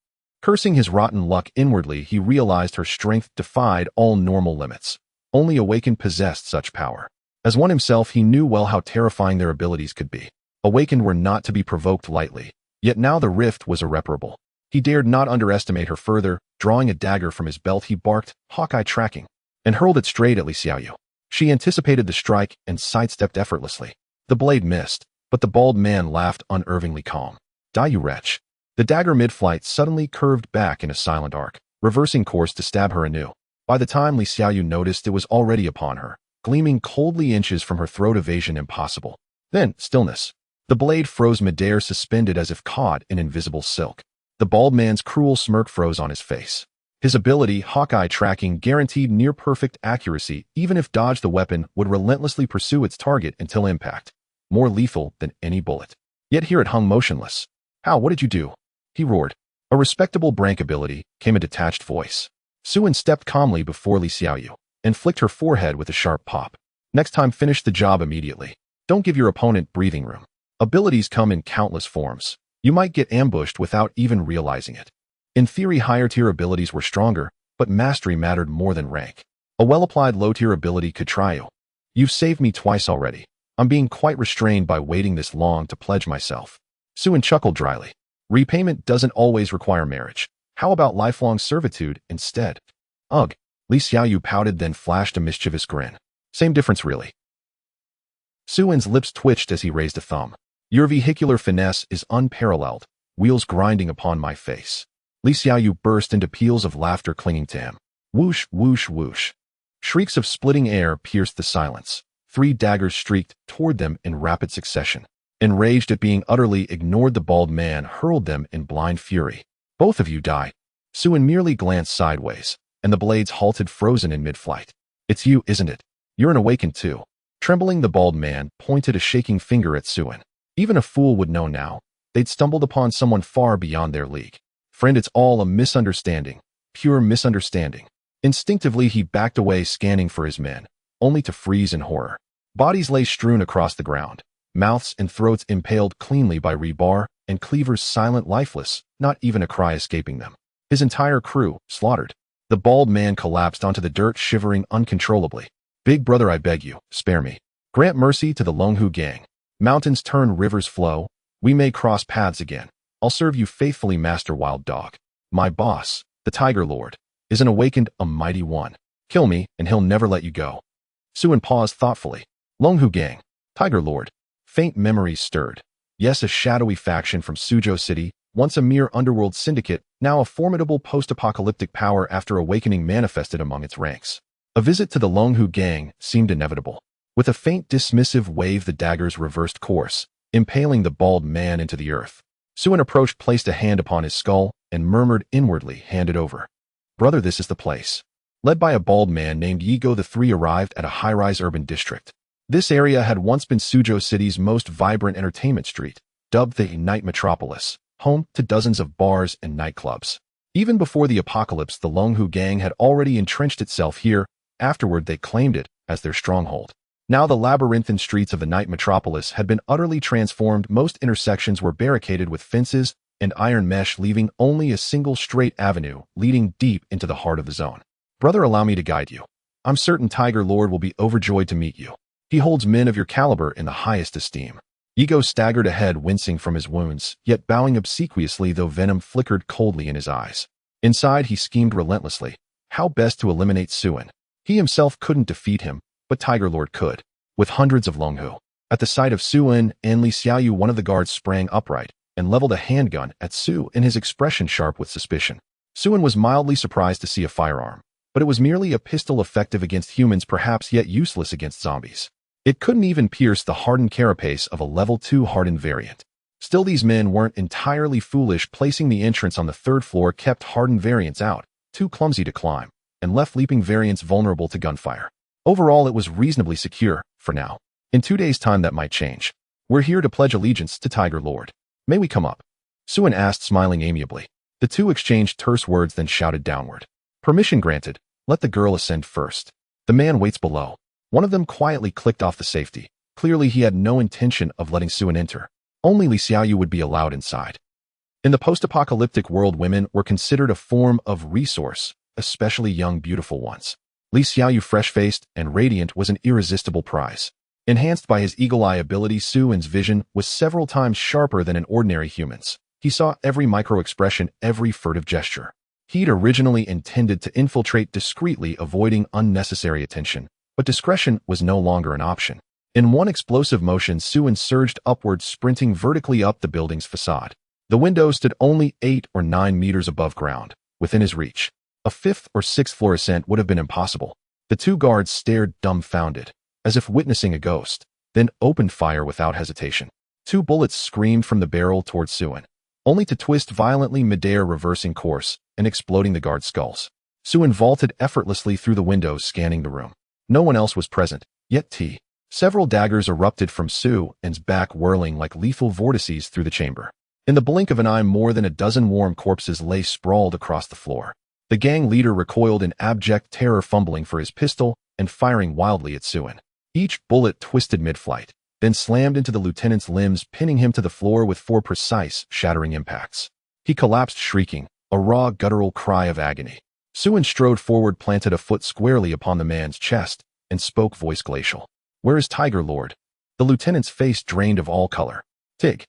Cursing his rotten luck inwardly, he realized her strength defied all normal limits. Only awakened possessed such power. As one himself, he knew well how terrifying their abilities could be. Awakened were not to be provoked lightly, yet now the rift was irreparable. He dared not underestimate her further. Drawing a dagger from his belt, he barked, "Hawkeye tracking," and hurled it straight at Li Xiaoyu. She anticipated the strike and sidestepped effortlessly. The blade missed, but the bald man laughed unervingly calm. "Die, you wretch." The dagger mid-flight suddenly curved back in a silent arc, reversing course to stab her anew. By the time Li Xiaoyu noticed, it was already upon her, gleaming coldly inches from her throat. Evasion impossible. Then, stillness. The blade froze midair, suspended as if caught in invisible silk. The bald man's cruel smirk froze on his face. His ability, Hawkeye tracking, guaranteed near-perfect accuracy. Even if dodged, the weapon would relentlessly pursue its target until impact. More lethal than any bullet. Yet here it hung motionless. "How? What did you do?" he roared. "A respectable brank ability," came a detached voice. Suin stepped calmly before Li Xiaoyu and flicked her forehead with a sharp pop. "Next time, finish the job immediately. Don't give your opponent breathing room. Abilities come in countless forms. You might get ambushed without even realizing it." In theory, higher-tier abilities were stronger, but mastery mattered more than rank. A well-applied low-tier ability could try you. "You've saved me twice already. I'm being quite restrained by waiting this long to pledge myself." Suin chuckled dryly. "Repayment doesn't always require marriage. How about lifelong servitude instead?" "Ugh." Li Xiaoyu pouted, then flashed a mischievous grin. "Same difference, really." Suin's lips twitched as he raised a thumb. "Your vehicular finesse is unparalleled, wheels grinding upon my face." Li Xiaoyu burst into peals of laughter, clinging to him. Whoosh, whoosh, whoosh. Shrieks of splitting air pierced the silence. 3 daggers streaked toward them in rapid succession. Enraged at being utterly ignored, the bald man hurled them in blind fury. "Both of you die." Suin merely glanced sideways, and the blades halted, frozen in mid-flight. "It's you, isn't it? You're an awakened too." Trembling, the bald man pointed a shaking finger at Suin. Even a fool would know now. They'd stumbled upon someone far beyond their league. "Friend, it's all a misunderstanding. Pure misunderstanding." Instinctively, he backed away, scanning for his men, only to freeze in horror. Bodies lay strewn across the ground. Mouths and throats impaled cleanly by rebar, and cleavers silent, lifeless, not even a cry escaping them. His entire crew, slaughtered. The bald man collapsed onto the dirt, shivering uncontrollably. "Big brother, I beg you, spare me. Grant mercy to the Longhu gang. Mountains turn, rivers flow. We may cross paths again. I'll serve you faithfully, Master Wild Dog. My boss, the Tiger Lord, is an awakened, a mighty one. Kill me, and he'll never let you go." Suin paused thoughtfully. Longhu gang. Tiger Lord. Faint memories stirred. Yes, a shadowy faction from Suzhou City, once a mere underworld syndicate, now a formidable post-apocalyptic power after awakening manifested among its ranks. A visit to the Longhu gang seemed inevitable. With a faint dismissive wave, the daggers reversed course, impaling the bald man into the earth. Suin approached, placed a hand upon his skull, and murmured inwardly, "Hand it over. Brother, this is the place." Led by a bald man named Yigo, the 3 arrived at a high-rise urban district. This area had once been Suzhou City's most vibrant entertainment street, dubbed the Night Metropolis, home to dozens of bars and nightclubs. Even before the apocalypse, the Longhu gang had already entrenched itself here. Afterward, they claimed it as their stronghold. Now the labyrinthine streets of the Night Metropolis had been utterly transformed. Most intersections were barricaded with fences and iron mesh, leaving only a single straight avenue leading deep into the heart of the zone. "Brother, allow me to guide you. I'm certain Tiger Lord will be overjoyed to meet you. He holds men of your caliber in the highest esteem." Yigo staggered ahead, wincing from his wounds, yet bowing obsequiously, though venom flickered coldly in his eyes. Inside, he schemed relentlessly. How best to eliminate Suin? He himself couldn't defeat him, but Tiger Lord could, with hundreds of Longhu. At the sight of Suin and Li Xiaoyu, one of the guards sprang upright and leveled a handgun at Su, in his expression sharp with suspicion. Suin was mildly surprised to see a firearm, but it was merely a pistol, effective against humans, perhaps, yet useless against zombies. It couldn't even pierce the hardened carapace of a level 2 hardened variant. Still, these men weren't entirely foolish. Placing the entrance on the 3rd floor kept hardened variants out, too clumsy to climb, and left leaping variants vulnerable to gunfire. Overall, it was reasonably secure, for now. In 2 days' time, that might change. "We're here to pledge allegiance to Tiger Lord. May we come up?" Suin asked, smiling amiably. The two exchanged terse words, then shouted downward. "Permission granted. Let the girl ascend first." The man waits below. One of them quietly clicked off the safety. Clearly he had no intention of letting Suan enter. Only Li Xiaoyu would be allowed inside. In the post-apocalyptic world, women were considered a form of resource, especially young beautiful ones. Li Xiaoyu, fresh-faced and radiant, was an irresistible prize. Enhanced by his eagle-eye ability, Suan's vision was several times sharper than an ordinary human's. He saw every micro-expression, every furtive gesture. He'd originally intended to infiltrate discreetly, avoiding unnecessary attention, but discretion was no longer an option. In one explosive motion, Suan surged upward, sprinting vertically up the building's facade. The window stood only 8 or 9 meters above ground, within his reach. A 5th or 6th floor ascent would have been impossible. The two guards stared dumbfounded, as if witnessing a ghost, then opened fire without hesitation. 2 bullets screamed from the barrel towards Suan, only to twist violently midair, reversing course and exploding the guards' skulls. Suan vaulted effortlessly through the windows, scanning the room. No one else was present, yet several daggers erupted from Suan's back, whirling like lethal vortices through the chamber. In the blink of an eye, more than a dozen warm corpses lay sprawled across the floor. The gang leader recoiled in abject terror, fumbling for his pistol and firing wildly at Suan. Each bullet twisted mid-flight, then slammed into the lieutenant's limbs, pinning him to the floor with 4 precise, shattering impacts. He collapsed, shrieking, a raw, guttural cry of agony. Suan strode forward, planted a foot squarely upon the man's chest, and spoke, voice glacial. "Where is Tiger Lord?" The lieutenant's face drained of all color. "Tig.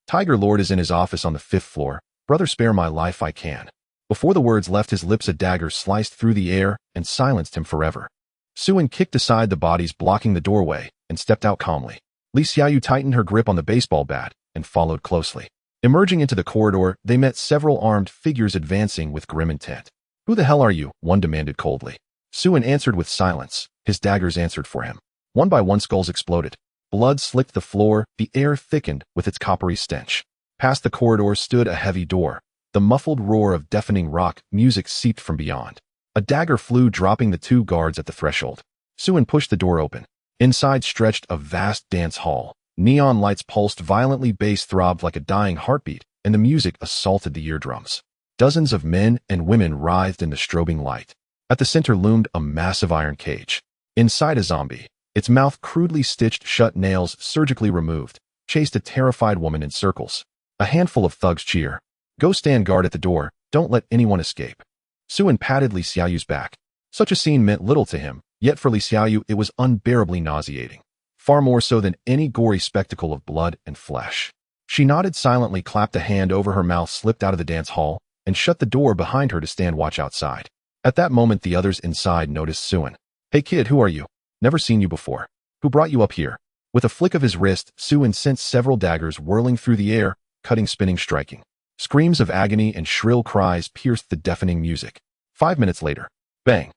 Tiger Lord is in his office on the 5th floor. Brother, spare my life, I can." Before the words left his lips, a dagger sliced through the air and silenced him forever. Suan kicked aside the bodies blocking the doorway and stepped out calmly. Li Xiaoyu tightened her grip on the baseball bat and followed closely. Emerging into the corridor, they met several armed figures advancing with grim intent. "Who the hell are you?" one demanded coldly. Suan answered with silence. His daggers answered for him. One by one, skulls exploded. Blood slicked the floor, the air thickened with its coppery stench. Past the corridor stood a heavy door. The muffled roar of deafening rock music seeped from beyond. A dagger flew, dropping the 2 guards at the threshold. Suan pushed the door open. Inside stretched a vast dance hall. Neon lights pulsed violently, bass throbbed like a dying heartbeat, and the music assaulted the eardrums. Dozens of men and women writhed in the strobing light. At the center loomed a massive iron cage. Inside, a zombie, its mouth crudely stitched shut, nails surgically removed, chased a terrified woman in circles. A handful of thugs cheer. "Go stand guard at the door. Don't let anyone escape." Suan patted Li Xiaoyu's back. Such a scene meant little to him, yet for Li Xiaoyu it was unbearably nauseating. Far more so than any gory spectacle of blood and flesh. She nodded silently, clapped a hand over her mouth, slipped out of the dance hall, and shut the door behind her to stand watch outside. At that moment, the others inside noticed Suan. "Hey kid, who are you? Never seen you before. Who brought you up here?" With a flick of his wrist, Suan sent several daggers whirling through the air, cutting, spinning, striking. Screams of agony and shrill cries pierced the deafening music. 5 minutes later, bang!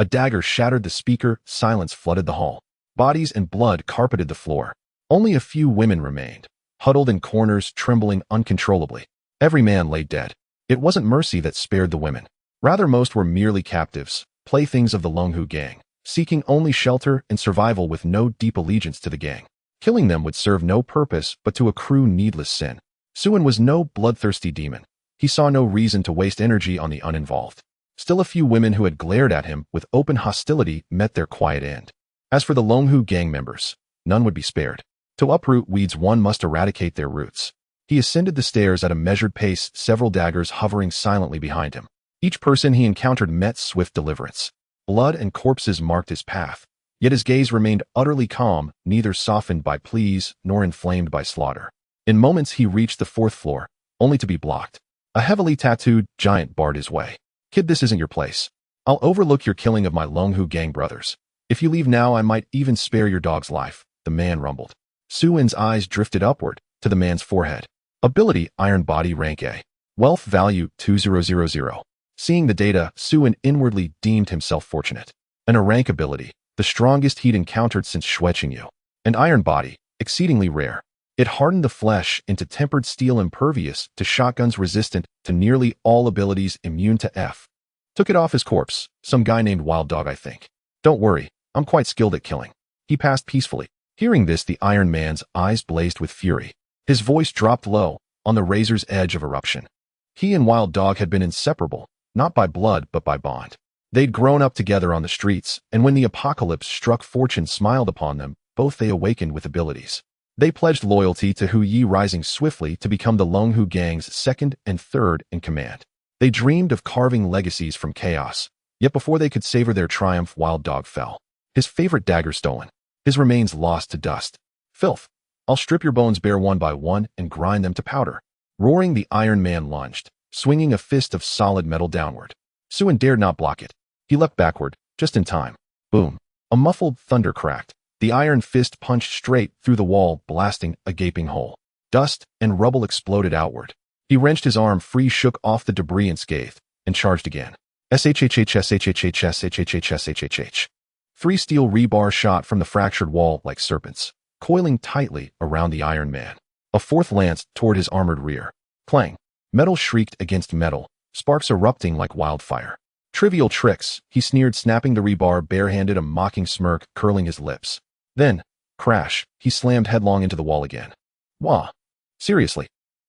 A dagger shattered the speaker, silence flooded the hall. Bodies and blood carpeted the floor. Only a few women remained, huddled in corners, trembling uncontrollably. Every man lay dead. It wasn't mercy that spared the women. Rather, most were merely captives, playthings of the Longhu gang, seeking only shelter and survival with no deep allegiance to the gang. Killing them would serve no purpose but to accrue needless sin. Suan was no bloodthirsty demon. He saw no reason to waste energy on the uninvolved. Still, a few women who had glared at him with open hostility met their quiet end. As for the Longhu gang members, none would be spared. To uproot weeds, one must eradicate their roots. He ascended the stairs at a measured pace, several daggers hovering silently behind him. Each person he encountered met swift deliverance. Blood and corpses marked his path, yet his gaze remained utterly calm, neither softened by pleas nor inflamed by slaughter. In moments he reached the 4th floor, only to be blocked. A heavily tattooed giant barred his way. "Kid, this isn't your place. I'll overlook your killing of my Longhu gang brothers. If you leave now, I might even spare your dog's life," the man rumbled. Suan's eyes drifted upward, to the man's forehead. Ability, Iron Body, Rank A. Wealth value, 2000. Seeing the data, Suan inwardly deemed himself fortunate. And a rank ability, the strongest he'd encountered since Xueqingyu. An Iron Body, exceedingly rare. It hardened the flesh into tempered steel, impervious to shotguns, resistant to nearly all abilities, immune to F. Took it off his corpse, some guy named Wild Dog, I think. "Don't worry, I'm quite skilled at killing." He passed peacefully. Hearing this, the Iron Man's eyes blazed with fury. His voice dropped low, on the razor's edge of eruption. He and Wild Dog had been inseparable, not by blood but by bond. They'd grown up together on the streets, and when the apocalypse struck, fortune smiled upon them. Both they awakened with abilities. They pledged loyalty to Hu Yi, rising swiftly to become the Long Hu gang's second and third in command. They dreamed of carving legacies from chaos, yet before they could savor their triumph, Wild Dog fell. His favorite dagger stolen, his remains lost to dust. Filth! I'll strip your bones bare one by one and grind them to powder. Roaring, the Iron Man lunged, swinging a fist of solid metal downward. Suin dared not block it. He leapt backward, just in time. Boom! A muffled thunder cracked. The iron fist punched straight through the wall, blasting a gaping hole. Dust and rubble exploded outward. He wrenched his arm free, shook off the debris unscathed, and charged again. SHHHSHHHSHHHSHHH. 3 steel rebar shot from the fractured wall like serpents, coiling tightly around the Iron Man. A 4th lanced toward his armored rear. Clang! Metal shrieked against metal, sparks erupting like wildfire. Trivial tricks, he sneered, snapping the rebar barehanded, a mocking smirk curling his lips. Then, crash, he slammed headlong into the wall again. Wah! Seriously?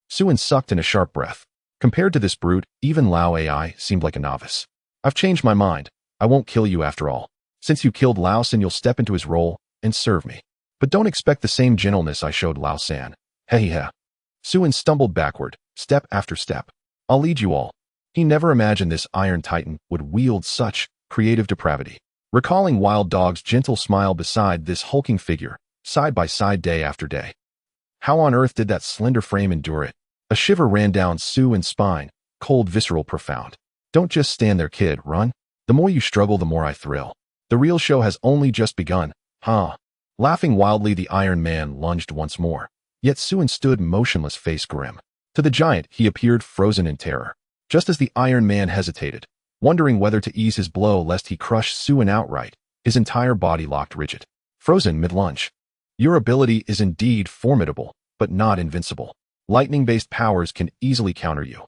Suin sucked in a sharp breath. Compared to this brute, even Lao AI seemed like a novice. I've changed my mind. I won't kill you after all. Since you killed Lao San, you'll step into his role and serve me. But don't expect the same gentleness I showed Lao San. Heh. Suin stumbled backward, step after step. I'll lead you all. He never imagined this Iron Titan would wield such creative depravity. Recalling Wild Dog's gentle smile beside this hulking figure, side by side day after day. How on earth did that slender frame endure it? A shiver ran down Suin's spine, cold, visceral, profound. Don't just stand there, kid, run. The more you struggle, the more I thrill. The real show has only just begun, huh? Laughing wildly, the Iron Man lunged once more. Yet Suin stood motionless, face grim. To the giant, he appeared frozen in terror. Just as the Iron Man hesitated, wondering whether to ease his blow lest he crush Suin outright, his entire body locked rigid, frozen mid-lunge. Your ability is indeed formidable, but not invincible. Lightning-based powers can easily counter you.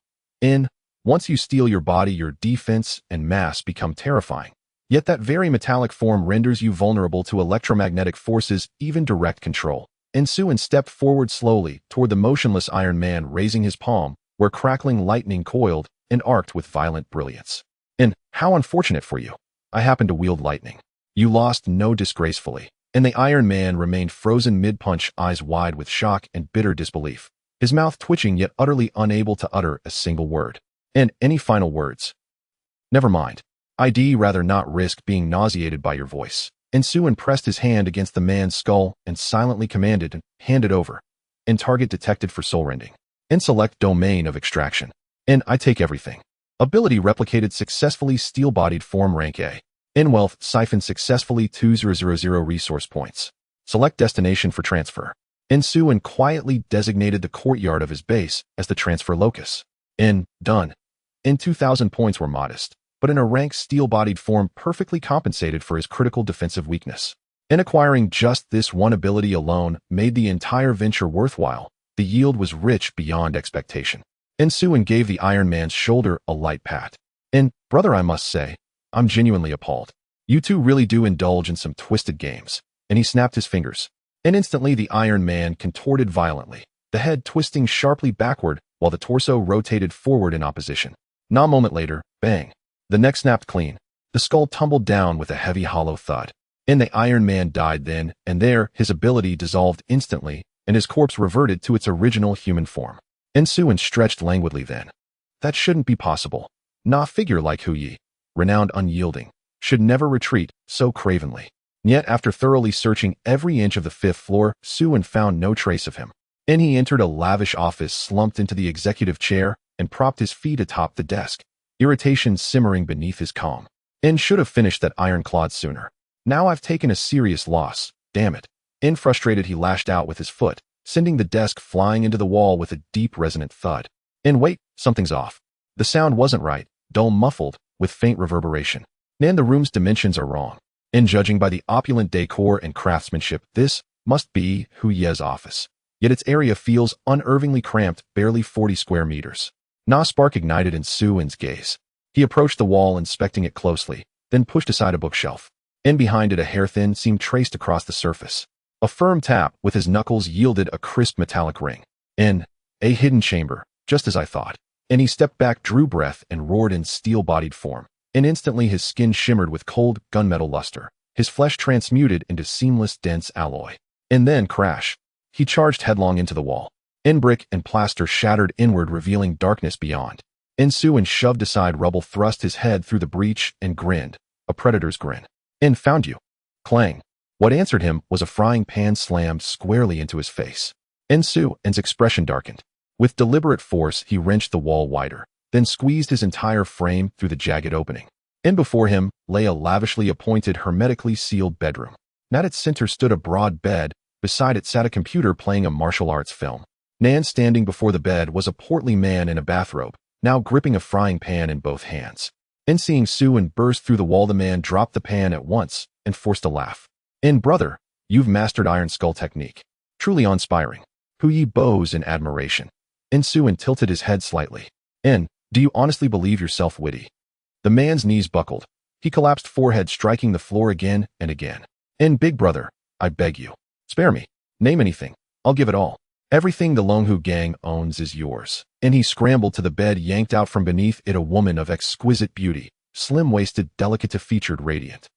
Once you steal your body, your defense and mass become terrifying. Yet that very metallic form renders you vulnerable to electromagnetic forces, even direct control. Suin stepped forward slowly toward the motionless Iron Man, raising his palm, where crackling lightning coiled and arced with violent brilliance. How unfortunate for you. I happen to wield lightning. You lost no disgracefully. And the Iron Man remained frozen mid-punch, eyes wide with shock and bitter disbelief, his mouth twitching yet utterly unable to utter a single word. Any final words? Never mind. I'd rather not risk being nauseated by your voice. Suin pressed his hand against the man's skull and silently commanded, hand it over. Target detected for soul rending. Select domain of extraction. I take everything. Ability replicated successfully, steel-bodied form rank A. Wealth siphoned successfully, 2000 resource points. Select destination for transfer. Suin quietly designated the courtyard of his base as the transfer locus. Done. 2,000 points were modest, but in a rank steel-bodied form perfectly compensated for his critical defensive weakness. Acquiring just this one ability alone made the entire venture worthwhile. The yield was rich beyond expectation. Suin gave the Iron Man's shoulder a light pat. Brother, I must say, I'm genuinely appalled. You two really do indulge in some twisted games. He snapped his fingers. Instantly the Iron Man contorted violently, the head twisting sharply backward while the torso rotated forward in opposition. A moment later, bang. The neck snapped clean. The skull tumbled down with a heavy hollow thud. The Iron Man died then and there, his ability dissolved instantly, and his corpse reverted to its original human form. Suin stretched languidly then. That shouldn't be possible. Figure like Hu Yi, renowned unyielding, should never retreat so cravenly. Yet after thoroughly searching every inch of the 5th floor, Suin found no trace of him. He entered a lavish office, slumped into the executive chair, and propped his feet atop the desk, irritation simmering beneath his calm. Should have finished that ironclad sooner. Now I've taken a serious loss, damn it. Frustrated, he lashed out with his foot, sending the desk flying into the wall with a deep resonant thud. Wait, something's off. The sound wasn't right, dull, muffled, with faint reverberation. The room's dimensions are wrong. Judging by the opulent decor and craftsmanship, this must be Hu Ye's office. Yet its area feels unnervingly cramped, barely 40 square meters. A spark ignited in Suin's gaze. He approached the wall, inspecting it closely, then pushed aside a bookshelf. Behind it, a hair-thin seam traced across the surface. A firm tap with his knuckles yielded a crisp metallic ring. A hidden chamber, just as I thought. He stepped back, drew breath, and roared in steel-bodied form. and instantly his skin shimmered with cold gunmetal luster. His flesh transmuted into seamless, dense alloy. And then, crash. He charged headlong into the wall. Brick and plaster shattered inward, revealing darkness beyond. Suin shoved aside rubble, thrust his head through the breach, and grinned. A predator's grin. Found you. Clang. What answered him was a frying pan slammed squarely into his face. Suin's expression darkened. With deliberate force, he wrenched the wall wider, then squeezed his entire frame through the jagged opening. Before him lay a lavishly appointed, hermetically sealed bedroom. At its center stood a broad bed. Beside it sat a computer playing a martial arts film. Standing before the bed was a portly man in a bathrobe, now gripping a frying pan in both hands. Seeing Suin burst through the wall, the man dropped the pan at once and forced a laugh. Brother, you've mastered Iron Skull technique. Truly awe-inspiring. Hu bows in admiration. Suin tilted his head slightly. Do you honestly believe yourself witty? The man's knees buckled. He collapsed, forehead striking the floor again and again. Big brother, I beg you. Spare me. Name anything. I'll give it all. Everything the Longhu gang owns is yours. He scrambled to the bed, yanked out from beneath it a woman of exquisite beauty, slim-waisted, delicate-featured, radiant.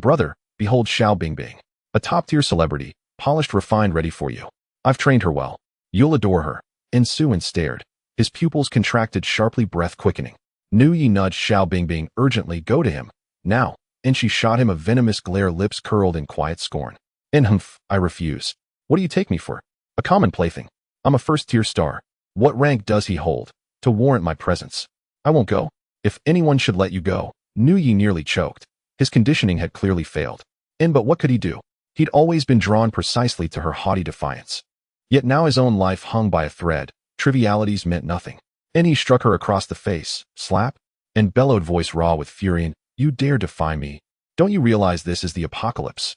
Brother, behold Xiao Bingbing. A top-tier celebrity, polished, refined, ready for you. I've trained her well. You'll adore her. Suin stared. His pupils contracted sharply, breath quickening. Nu Yi nudged Xiao Bingbing urgently. Go to him. Now. She shot him a venomous glare, lips curled in quiet scorn. Humph, I refuse. What do you take me for? A common plaything. I'm a first-tier star. What rank does he hold to warrant my presence? I won't go. If anyone should let you go. Nu Yi nearly choked. His conditioning had clearly failed. But what could he do? He'd always been drawn precisely to her haughty defiance. Yet now his own life hung by a thread. Trivialities meant nothing. He struck her across the face, slap, and bellowed, voice raw with fury. You dare defy me? Don't you realize this is the apocalypse?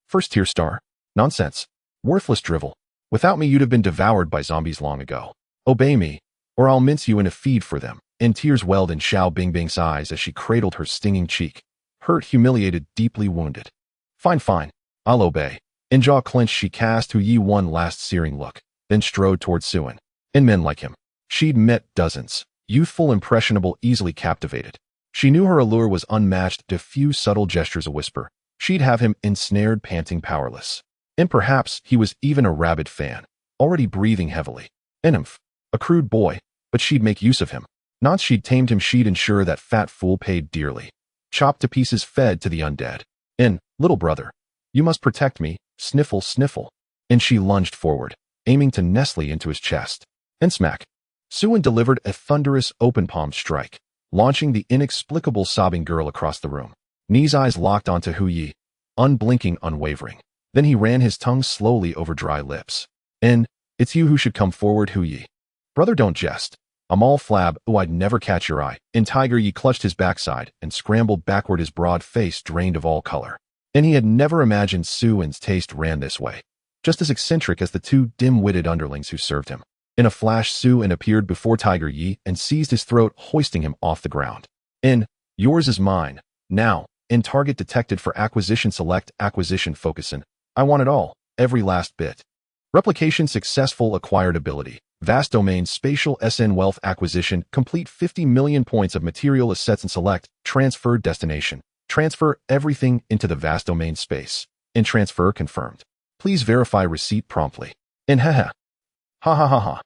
First-tier star? Nonsense. Worthless drivel. Without me you'd have been devoured by zombies long ago. Obey me, or I'll mince you in a feed for them. Tears welled in Xiao Bingbing's eyes as she cradled her stinging cheek. Hurt, humiliated, deeply wounded. Fine. I'll obey. Jaw clenched, she cast Hu Yi one last searing look, then strode toward Suin. Men like him. She'd met dozens. Youthful, impressionable, easily captivated. She knew her allure was unmatched. Diffuse, subtle gestures, a whisper. She'd have him ensnared, panting, powerless. Perhaps he was even a rabid fan, already breathing heavily. A crude boy, but she'd make use of him. Not she'd tamed him, she'd ensure that fat fool paid dearly. Chopped to pieces, fed to the undead. Little brother, you must protect me, sniffle, sniffle. She lunged forward, aiming to nestle into his chest. Smack. Suin delivered a thunderous, open-palmed strike, launching the inexplicable sobbing girl across the room. Ni's eyes locked onto Hu Yi, unblinking, unwavering. Then he ran his tongue slowly over dry lips. It's you who should come forward, Hu Yi. Brother, don't jest. I'm all flab. I'd never catch your eye. Tiger Yi clutched his backside and scrambled backward, his broad face drained of all color. He had never imagined Suin's taste ran this way. Just as eccentric as the two dim-witted underlings who served him. In a flash, Suin appeared before Tiger Yi and seized his throat, hoisting him off the ground. Yours is mine. Now. Target detected for acquisition. Select acquisition. Focusin'. I want it all. Every last bit. Replication successful. Acquired ability. Vast domain. Spatial SN wealth acquisition. Complete 50 million points of material assets and select. Transfer destination. Transfer everything into the vast domain space. Transfer confirmed. Please verify receipt promptly. Ha ha.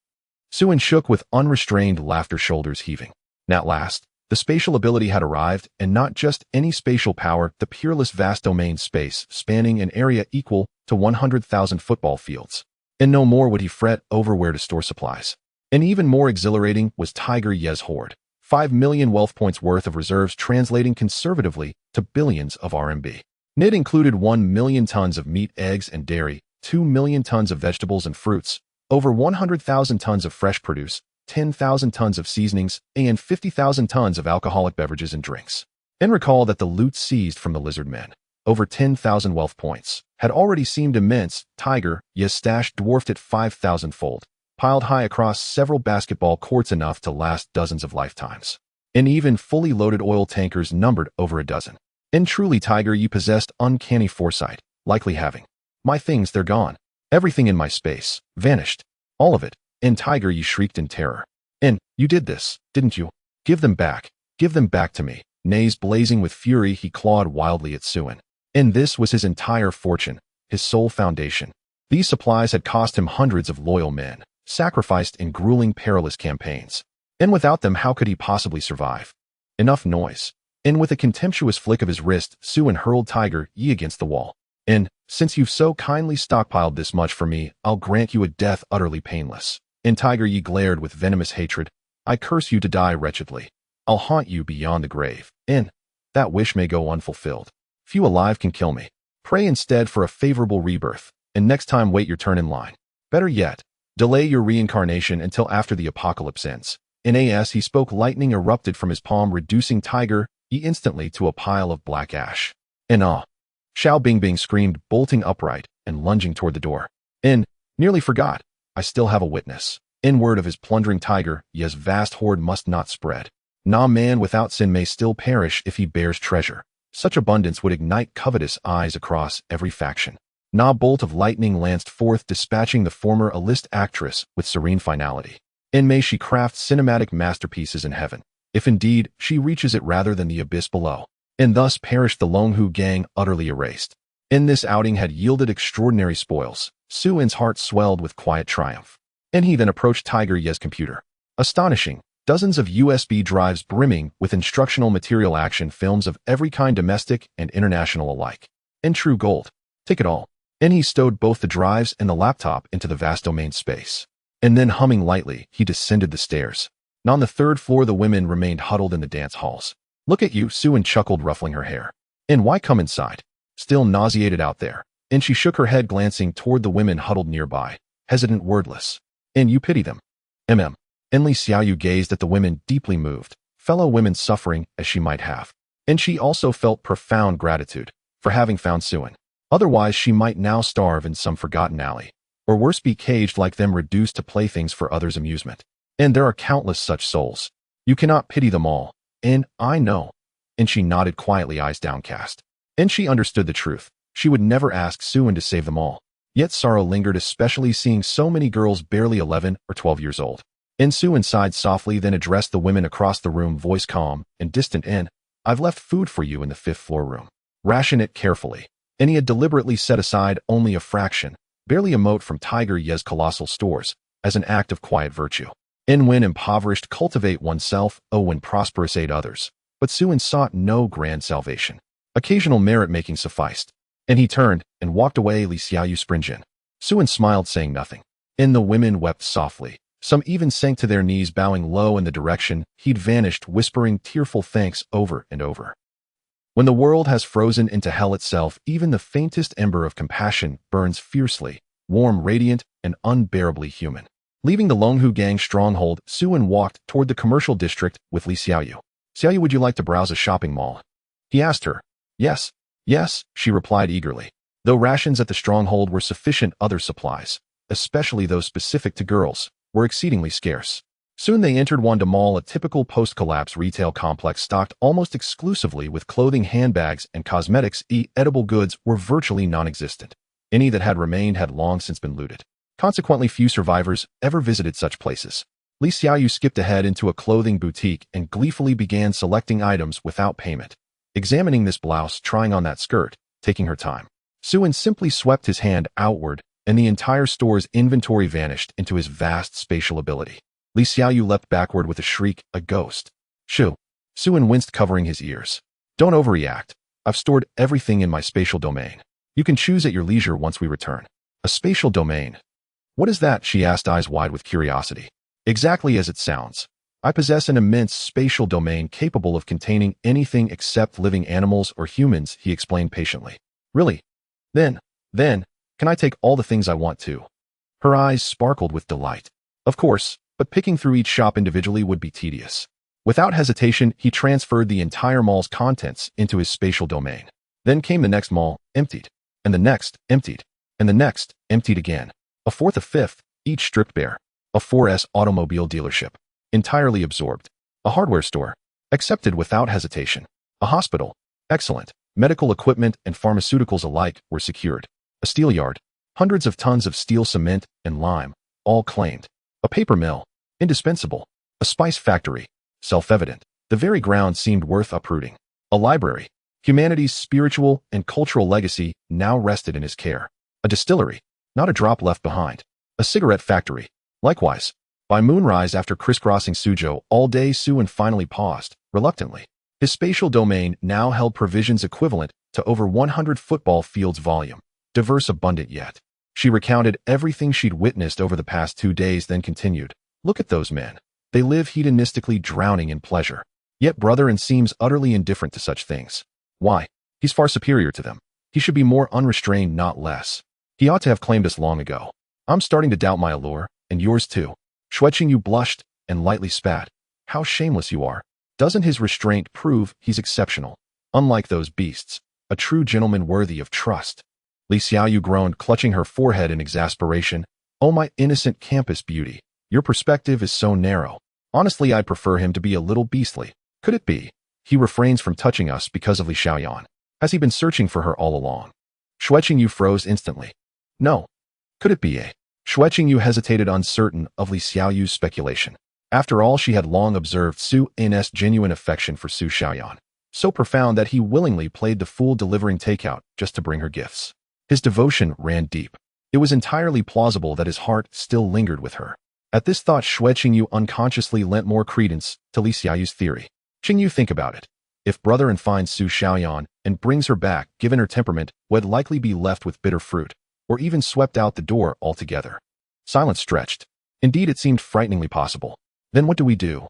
Suin shook with unrestrained laughter, shoulders heaving. At last, the spatial ability had arrived, and not just any spatial power, the peerless vast domain space, spanning an area equal to 100,000 football fields. No more would he fret over where to store supplies. Even more exhilarating was Tiger Yi's hoard. 5 million wealth points worth of reserves, translating conservatively to billions of RMB. It included 1 million tons of meat, eggs, and dairy, 2 million tons of vegetables and fruits, over 100,000 tons of fresh produce, 10,000 tons of seasonings, and 50,000 tons of alcoholic beverages and drinks. Recall that the loot seized from the lizard men, over 10,000 wealth points, had already seemed immense. Tiger Yi's stash dwarfed it 5,000-fold, piled high across several basketball courts, enough to last dozens of lifetimes. Even fully loaded oil tankers numbered over a dozen. Truly, Tiger Yi possessed uncanny foresight, likely having. My things, they're gone. Everything in my space, vanished. All of it. Tiger Yi shrieked in terror. You did this, didn't you? Give them back to me. Nays blazing with fury, he clawed wildly at Suen. And this was his entire fortune, his sole foundation. These supplies had cost him hundreds of loyal men, sacrificed in grueling, perilous campaigns. And without them, how could he possibly survive? Enough noise. And with a contemptuous flick of his wrist, Suen hurled Tiger Yi against the wall. And, since you've so kindly stockpiled this much for me, I'll grant you a death utterly painless. And Tiger Yi glared with venomous hatred. I curse you to die wretchedly. I'll haunt you beyond the grave. And that wish may go unfulfilled. Few alive can kill me. Pray instead for a favorable rebirth, and next time wait your turn in line. Better yet, delay your reincarnation until after the apocalypse ends. As he spoke, lightning erupted from his palm, reducing Tiger Yi instantly to a pile of black ash. In awe, Xiao Bingbing screamed, bolting upright and lunging toward the door. Nearly forgot, I still have a witness. In word of his plundering Tiger Yi's vast hoard must not spread. Na man without sin may still perish if he bears treasure. Such abundance would ignite covetous eyes across every faction. Na bolt of lightning lanced forth, dispatching the former A-list actress with serene finality. And may she craft cinematic masterpieces in heaven, if indeed she reaches it rather than the abyss below. And thus perished the Longhu gang, utterly erased. In this outing had yielded extraordinary spoils. Suen's heart swelled with quiet triumph. And he then approached Tiger Yi's computer. Astonishing. Dozens of USB drives brimming with instructional material, action films of every kind, domestic and international alike. In true gold. Take it all. And he stowed both the drives and the laptop into the vast domain space. And then, humming lightly, he descended the stairs. And on the third floor, the women remained huddled in the dance halls. Look at you, Suen chuckled, ruffling her hair. And why come inside? Still nauseated out there. And she shook her head, glancing toward the women huddled nearby, hesitant, wordless. And you pity them. And Li Xiaoyu gazed at the women, deeply moved, fellow women suffering as she might have. And she also felt profound gratitude for having found Suen. Otherwise, she might now starve in some forgotten alley, or worse, be caged like them, reduced to playthings for others' amusement. And there are countless such souls. You cannot pity them all. And I know. And she nodded quietly, eyes downcast. And she understood the truth. She would never ask Suen to save them all. Yet sorrow lingered, especially seeing so many girls barely 11 or 12 years old. And Suen sighed softly, then addressed the women across the room, voice calm and distant. I've left food for you in the 5th floor room. Ration it carefully. And he had deliberately set aside only a fraction, barely a mote, from Tiger Yi's colossal stores, as an act of quiet virtue. And when impoverished, cultivate oneself, when prosperous, aid others. But Suen sought no grand salvation. Occasional merit-making sufficed. And he turned and walked away, Li Xiaoyu springin. Suen smiled, saying nothing. And the women wept softly. Some even sank to their knees, bowing low in the direction he'd vanished, whispering tearful thanks over and over. When the world has frozen into hell itself, even the faintest ember of compassion burns fiercely, warm, radiant, and unbearably human. Leaving the Longhu gang stronghold, Suen walked toward the commercial district with Li Xiaoyu. Xiaoyu, would you like to browse a shopping mall? He asked her. Yes, she replied eagerly. Though rations at the stronghold were sufficient, other supplies, especially those specific to girls, were exceedingly scarce. Soon they entered Wanda Mall, a typical post-collapse retail complex stocked almost exclusively with clothing, handbags, and cosmetics. Edible goods were virtually non-existent. Any that had remained had long since been looted. Consequently, few survivors ever visited such places. Li Xiaoyu skipped ahead into a clothing boutique and gleefully began selecting items without payment. Examining this blouse, trying on that skirt, taking her time. Suen simply swept his hand outward, and the entire store's inventory vanished into his vast spatial ability. Li Xiaoyu leapt backward with a shriek, a ghost. Shoo. Suen winced, covering his ears. Don't overreact. I've stored everything in my spatial domain. You can choose at your leisure once we return. A spatial domain. What is that? She asked, eyes wide with curiosity. Exactly as it sounds. I possess an immense spatial domain capable of containing anything except living animals or humans, he explained patiently. Really? Then, can I take all the things I want to? Her eyes sparkled with delight. Of course, but picking through each shop individually would be tedious. Without hesitation, he transferred the entire mall's contents into his spatial domain. Then came the next mall, emptied. And the next, emptied. And the next, emptied again. A fourth, a fifth, each stripped bare. A 4S automobile dealership. Entirely absorbed. A hardware store. Accepted without hesitation. A hospital. Excellent. Medical equipment and pharmaceuticals alike were secured. A steel yard. Hundreds of tons of steel, cement, and lime. All claimed. A paper mill. Indispensable. A spice factory. Self-evident. The very ground seemed worth uprooting. A library. Humanity's spiritual and cultural legacy now rested in his care. A distillery. Not a drop left behind. A cigarette factory. Likewise. By moonrise, after crisscrossing Suzhou all day, Suen finally paused, reluctantly. His spatial domain now held provisions equivalent to over 100 football fields volume. Diverse, abundant yet. She recounted everything she'd witnessed over the past 2 days, then continued. Look at those men. They live hedonistically, drowning in pleasure. Yet brother seems utterly indifferent to such things. Why? He's far superior to them. He should be more unrestrained, not less. He ought to have claimed us long ago. I'm starting to doubt my allure, and yours too. Xueqingyu blushed and lightly spat. How shameless you are. Doesn't his restraint prove he's exceptional? Unlike those beasts, a true gentleman worthy of trust. Li Xiaoyu groaned, clutching her forehead in exasperation. Oh, my innocent campus beauty. Your perspective is so narrow. Honestly, I'd prefer him to be a little beastly. Could it be? He refrains from touching us because of Li Xiaoyan. Has he been searching for her all along? Xueqingyu froze instantly. No. Could it be a? Xueqingyu hesitated, uncertain of Li Xiaoyu's speculation. After all, she had long observed Su In's genuine affection for Su Xiaoyan, so profound that he willingly played the fool, delivering takeout just to bring her gifts. His devotion ran deep. It was entirely plausible that his heart still lingered with her. At this thought, Xueqingyu unconsciously lent more credence to Li Xiaoyu's theory. Qingyu, think about it. If brother finds Su Xiaoyan and brings her back, given her temperament, would likely be left with bitter fruit, or even swept out the door altogether. Silence stretched. Indeed, it seemed frighteningly possible. Then what do we do?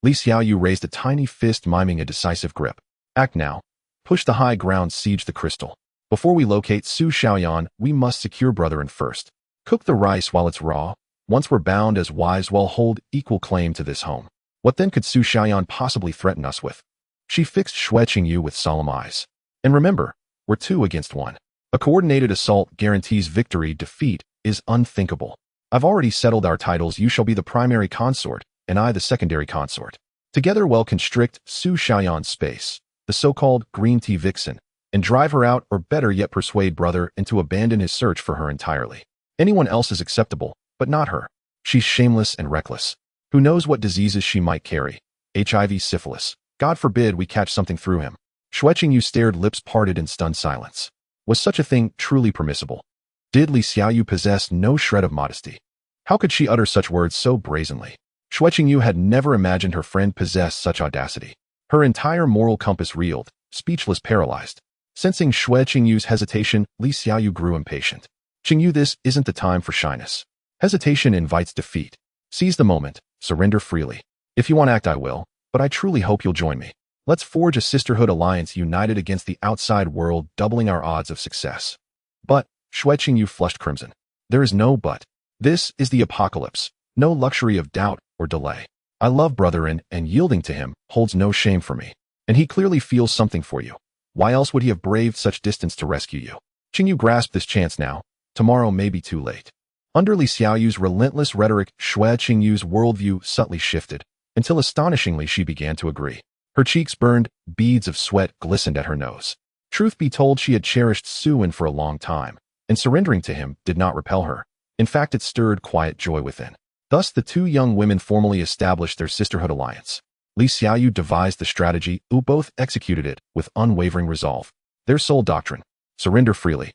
Li Xiaoyu raised a tiny fist, miming a decisive grip. Act now. Push the high ground, siege the crystal. Before we locate Su Xiaoyan, we must secure brother first. Cook the rice while it's raw. Once we're bound as wives, we'll hold equal claim to this home. What then could Su Xiaoyan possibly threaten us with? She fixed Xueqingyu with solemn eyes. And remember, we're 2 against 1. A coordinated assault guarantees victory. Defeat is unthinkable. I've already settled our titles. You shall be the primary consort, and I the secondary consort. Together we'll constrict Su Xiaoyan's space, the so-called green tea vixen, and drive her out, or better yet, persuade brother to abandon his search for her entirely. Anyone else is acceptable, but not her. She's shameless and reckless. Who knows what diseases she might carry? HIV, syphilis. God forbid we catch something through him. Xueqingyu stared, lips parted in stunned silence. Was such a thing truly permissible? Did Li Xiaoyu possess no shred of modesty? How could she utter such words so brazenly? Xueqingyu had never imagined her friend possessed such audacity. Her entire moral compass reeled, speechless, paralyzed. Sensing Xueqingyu's hesitation, Li Xiaoyu grew impatient. Qingyu, this isn't the time for shyness. Hesitation invites defeat. Seize the moment, surrender freely. If you want to act, I will, but I truly hope you'll join me. Let's forge a sisterhood alliance, united against the outside world, doubling our odds of success. But, Xueqingyu flushed crimson. There is no but. This is the apocalypse. No luxury of doubt or delay. I love brother and yielding to him holds no shame for me. And he clearly feels something for you. Why else would he have braved such distance to rescue you? Qingyu grasped this chance now. Tomorrow may be too late. Under Li Xiaoyu's relentless rhetoric, Xueqingyu's worldview subtly shifted, until astonishingly she began to agree. Her cheeks burned, beads of sweat glistened at her nose. Truth be told, she had cherished Suen for a long time, and surrendering to him did not repel her. In fact, it stirred quiet joy within. Thus, the 2 young women formally established their sisterhood alliance. Li Xiaoyu devised the strategy, both executed it with unwavering resolve. Their sole doctrine: surrender freely,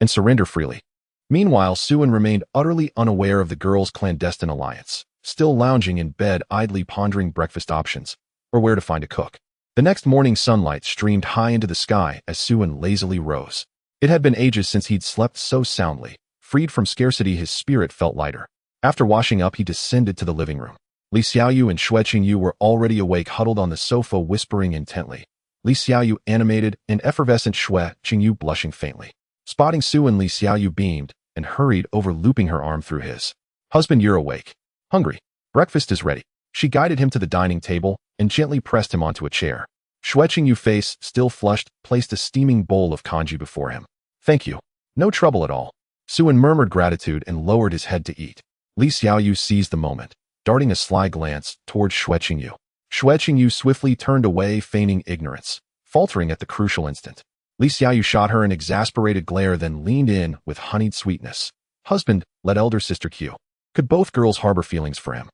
and surrender freely. Meanwhile, Suen remained utterly unaware of the girls' clandestine alliance, still lounging in bed, idly pondering breakfast options, or where to find a cook. The next morning, sunlight streamed high into the sky as Suen lazily rose. It had been ages since he'd slept so soundly. Freed from scarcity, his spirit felt lighter. After washing up, he descended to the living room. Li Xiaoyu and Xueqingyu were already awake, huddled on the sofa, whispering intently. Li Xiaoyu animated and effervescent, Xueqingyu blushing faintly. Spotting Suen, Li Xiaoyu beamed and hurried over, looping her arm through his. Husband, you're awake. Hungry. Breakfast is ready. She guided him to the dining table and gently pressed him onto a chair. Xueqingyu, face still flushed, placed a steaming bowl of congee before him. Thank you. No trouble at all. Suen murmured gratitude and lowered his head to eat. Li Xiaoyu seized the moment, darting a sly glance towards Xueqingyu. Xueqingyu swiftly turned away, feigning ignorance, faltering at the crucial instant. Li Xiaoyu shot her an exasperated glare, then leaned in with honeyed sweetness. Husband, let elder sister Q. Could both girls harbor feelings for him?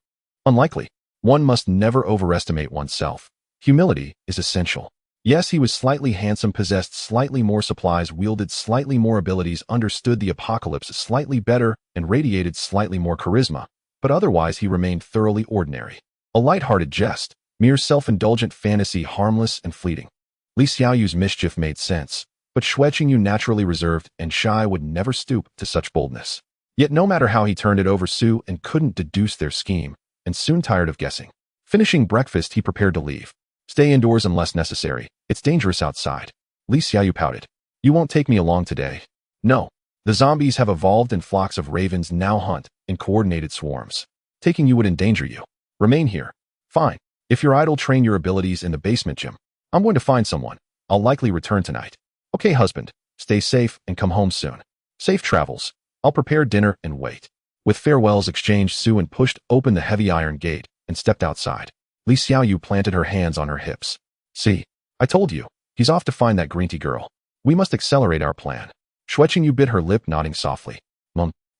Unlikely. One must never overestimate oneself. Humility is essential. Yes, he was slightly handsome, possessed slightly more supplies, wielded slightly more abilities, understood the apocalypse slightly better, and radiated slightly more charisma, but otherwise he remained thoroughly ordinary. A light-hearted jest, mere self-indulgent fantasy, harmless and fleeting. Li Xiaoyu's mischief made sense, but Xue Qingyu, naturally reserved and shy, would never stoop to such boldness. Yet no matter how he turned it over, Su and couldn't deduce their scheme, and soon tired of guessing. Finishing breakfast, he prepared to leave. Stay indoors unless necessary. It's dangerous outside. Li Xiaoyu pouted. You won't take me along today. No. The zombies have evolved and flocks of ravens now hunt in coordinated swarms. Taking you would endanger you. Remain here. Fine. If you're idle, train your abilities in the basement gym. I'm going to find someone. I'll likely return tonight. Okay, husband. Stay safe and come home soon. Safe travels. I'll prepare dinner and wait. With farewells exchanged, Su pushed open the heavy iron gate and stepped outside. Li Xiaoyu planted her hands on her hips. See, I told you, he's off to find that green tea girl. We must accelerate our plan. Xue Qingyu bit her lip, nodding softly.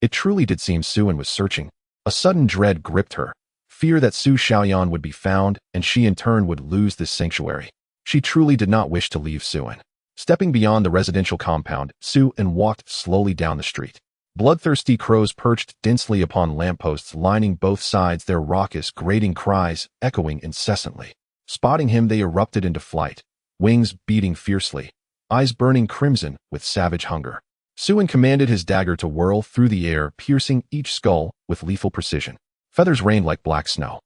It truly did seem Su was searching. A sudden dread gripped her. Fear that Su Xiaoyan would be found, and she in turn would lose this sanctuary. She truly did not wish to leave Su. Stepping beyond the residential compound, Su walked slowly down the street. Bloodthirsty crows perched densely upon lampposts lining both sides, their raucous, grating cries echoing incessantly. Spotting him, they erupted into flight, wings beating fiercely, eyes burning crimson with savage hunger. Su commanded his dagger to whirl through the air, piercing each skull with lethal precision. Feathers rained like black snow.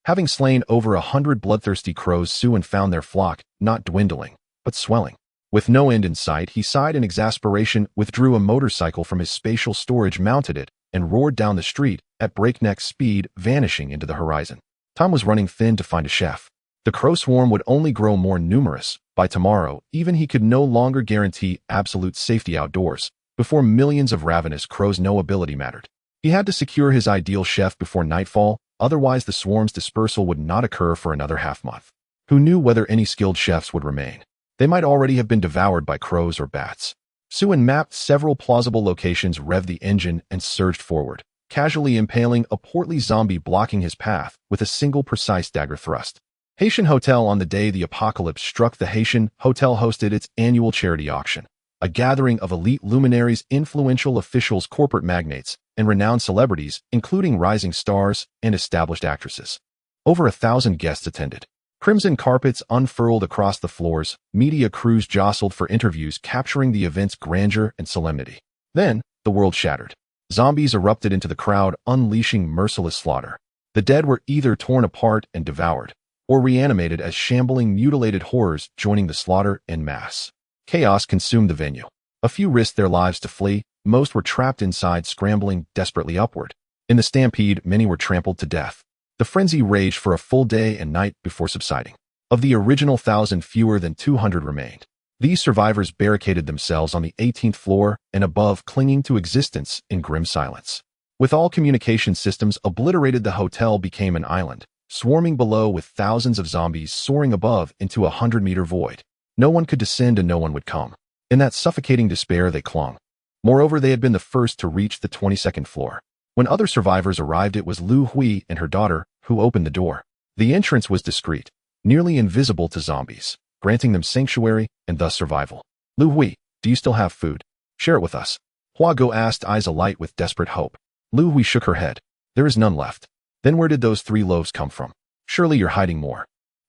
Having slain over 100 bloodthirsty crows, Su found their flock not dwindling, but swelling. With no end in sight, he sighed in exasperation, withdrew a motorcycle from his spatial storage, mounted it, and roared down the street at breakneck speed, vanishing into the horizon. Time was running thin to find a chef. The crow swarm would only grow more numerous. By tomorrow, even he could no longer guarantee absolute safety outdoors. Before millions of ravenous crows, no ability mattered. He had to secure his ideal chef before nightfall, otherwise the swarm's dispersal would not occur for another half-month. Who knew whether any skilled chefs would remain? They might already have been devoured by crows or bats. Su mapped several plausible locations, revved the engine, and surged forward, casually impaling a portly zombie blocking his path with a single precise dagger thrust. Haitian Hotel. On the day the apocalypse struck, the Haitian Hotel hosted its annual charity auction, a gathering of elite luminaries, influential officials, corporate magnates, and renowned celebrities, including rising stars and established actresses. Over 1,000 guests attended. Crimson carpets unfurled across the floors, media crews jostled for interviews, capturing the event's grandeur and solemnity. Then, the world shattered. Zombies erupted into the crowd, unleashing merciless slaughter. The dead were either torn apart and devoured, or reanimated as shambling, mutilated horrors, joining the slaughter en masse. Chaos consumed the venue. A few risked their lives to flee, most were trapped inside, scrambling desperately upward. In the stampede, many were trampled to death. The frenzy raged for a full day and night before subsiding. Of the original 1,000, fewer than 200 remained. These survivors barricaded themselves on the 18th floor and above, clinging to existence in grim silence. With all communication systems obliterated, the hotel became an island, swarming below with thousands of zombies soaring above into a 100-meter void. No one could descend and no one would come. In that suffocating despair, they clung. Moreover, they had been the first to reach the 22nd floor. When other survivors arrived, it was Lu Hui and her daughter who opened the door. The entrance was discreet, nearly invisible to zombies, granting them sanctuary and thus survival. Lu Hui, do you still have food? Share it with us. Hua Guo asked, eyes alight with desperate hope. Lu Hui shook her head. There is none left. Then where did those 3 loaves come from? Surely you're hiding more.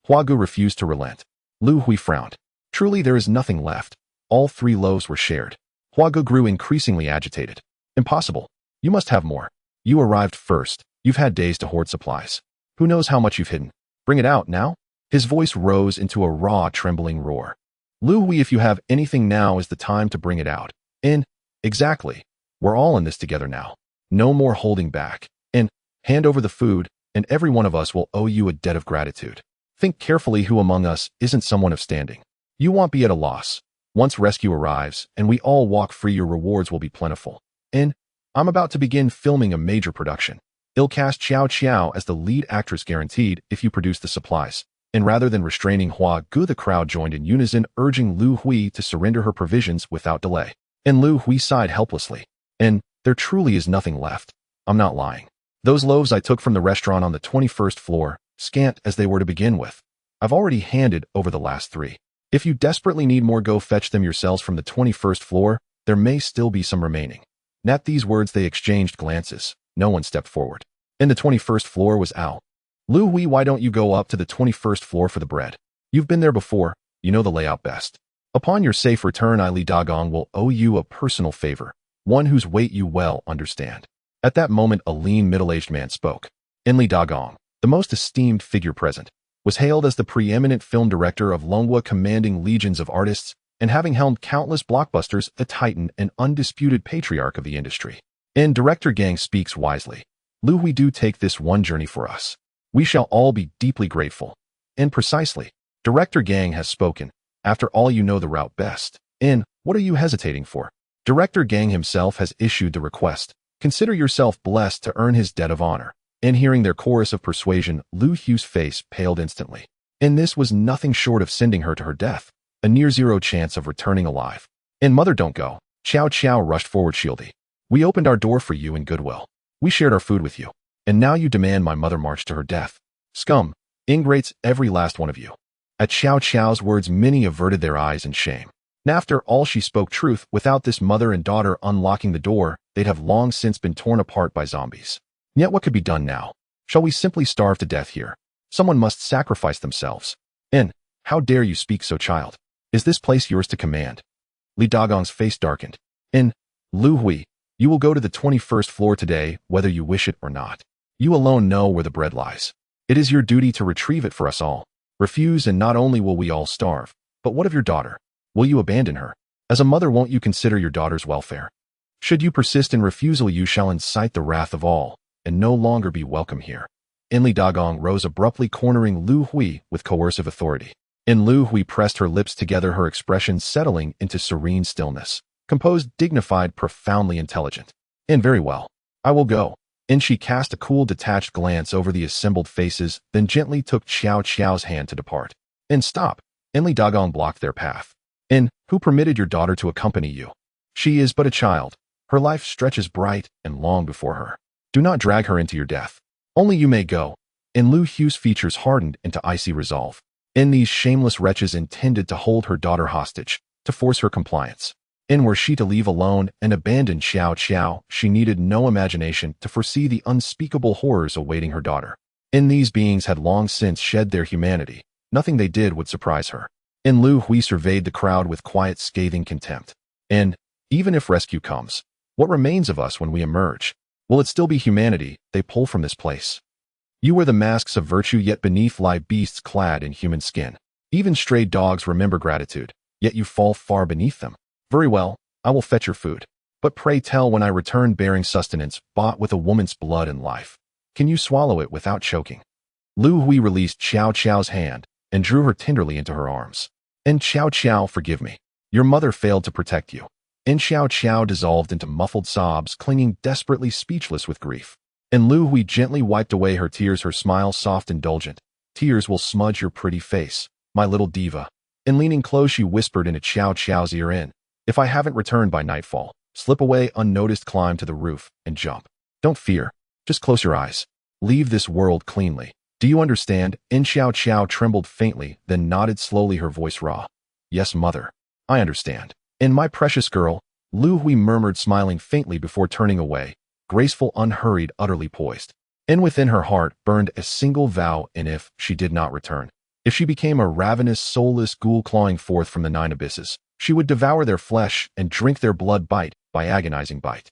Hua Guo refused to relent. Lu Hui frowned. Truly there is nothing left. All 3 loaves were shared. Hua Guo grew increasingly agitated. Impossible. You must have more. You arrived first. You've had days to hoard supplies. Who knows how much you've hidden? Bring it out now. His voice rose into a raw, trembling roar. Lu Hui, if you have anything, now is the time to bring it out. Exactly. We're all in this together now. No more holding back. Hand over the food, and every one of us will owe you a debt of gratitude. Think carefully who among us isn't someone of standing. You won't be at a loss. Once rescue arrives, and we all walk free, your rewards will be plentiful. I'm about to begin filming a major production. I'll cast Xiao Qiao as the lead actress, guaranteed, if you produce the supplies. And rather than restraining Hua Guo, the crowd joined in unison, urging Lu Hui to surrender her provisions without delay. And Lu Hui sighed helplessly. There truly is nothing left. I'm not lying. Those loaves I took from the restaurant on the 21st floor, scant as they were to begin with. I've already handed over the last 3. If you desperately need more, go fetch them yourselves from the 21st floor. There may still be some remaining. At these words they exchanged glances. No one stepped forward. In the 21st floor was Al. Lu Hui, why don't you go up to the 21st floor for the bread? You've been there before. You know the layout best. Upon your safe return, Li Dagong will owe you a personal favor, one whose weight you well understand. At that moment, a lean, middle-aged man spoke. Li Dagong, the most esteemed figure present, was hailed as the preeminent film director of Longhua, commanding legions of artists and having helmed countless blockbusters, a titan and undisputed patriarch of the industry. And Director Gang speaks wisely. Lu Hui, do take this one journey for us. We shall all be deeply grateful. And precisely, Director Gang has spoken. After all, you know the route best. And what are you hesitating for? Director Gang himself has issued the request. Consider yourself blessed to earn his debt of honor. And hearing their chorus of persuasion, Lu Hu's face paled instantly. And this was nothing short of sending her to her death, a near-zero chance of returning alive. And mother, don't go. Chow Chow rushed forward, shielding. We opened our door for you in goodwill. We shared our food with you. And now you demand my mother march to her death. Scum, ingrates, every last one of you. At Chow Chow's words, many averted their eyes in shame. And after all, she spoke truth. Without this mother and daughter unlocking the door, they'd have long since been torn apart by zombies. Yet what could be done now? Shall we simply starve to death here? Someone must sacrifice themselves. And how dare you speak so, child? Is this place yours to command? Li Dagong's face darkened. And Lu Hui, you will go to the 21st floor today, whether you wish it or not. You alone know where the bread lies. It is your duty to retrieve it for us all. Refuse, and not only will we all starve, but what of your daughter? Will you abandon her? As a mother, won't you consider your daughter's welfare? Should you persist in refusal, you shall incite the wrath of all, and no longer be welcome here. Li Dagong rose abruptly, cornering Lu Hui with coercive authority. Lu Hui pressed her lips together, her expression settling into serene stillness. Composed, dignified, profoundly intelligent. And very well. I will go. And she cast a cool, detached glance over the assembled faces, then gently took Chow Chow's hand to depart. And stop. Li Dagong blocked their path. And who permitted your daughter to accompany you? She is but a child. Her life stretches bright and long before her. Do not drag her into your death. Only you may go. And Lu Hu's features hardened into icy resolve. And these shameless wretches intended to hold her daughter hostage, to force her compliance. And were she to leave alone and abandon Chow Chow, she needed no imagination to foresee the unspeakable horrors awaiting her daughter. And these beings had long since shed their humanity. Nothing they did would surprise her. And Lu Hui surveyed the crowd with quiet, scathing contempt. And even if rescue comes, what remains of us when we emerge? Will it still be humanity they pull from this place? You wear the masks of virtue, yet beneath lie beasts clad in human skin. Even stray dogs remember gratitude, yet you fall far beneath them. Very well, I will fetch your food. But pray tell, when I return bearing sustenance bought with a woman's blood and life, can you swallow it without choking? Lu Hui released Chow Chow's hand and drew her tenderly into her arms. And Chow Chow, forgive me. Your mother failed to protect you. And Chow Chow dissolved into muffled sobs, clinging desperately, speechless with grief. And Lu Hui gently wiped away her tears, her smile soft, indulgent. Tears will smudge your pretty face, my little diva. And leaning close, she whispered into Chow Chow's ear, in, if I haven't returned by nightfall, slip away unnoticed, climb to the roof, and jump. Don't fear. Just close your eyes. Leave this world cleanly. Do you understand? And Chow Chow trembled faintly, then nodded slowly, her voice raw. Yes, mother. I understand. And my precious girl, Lu Hui murmured, smiling faintly before turning away, graceful, unhurried, utterly poised. And within her heart burned a single vow, and if she did not return, if she became a ravenous, soulless ghoul clawing forth from the 9 abysses, she would devour their flesh and drink their blood, bite by agonizing bite.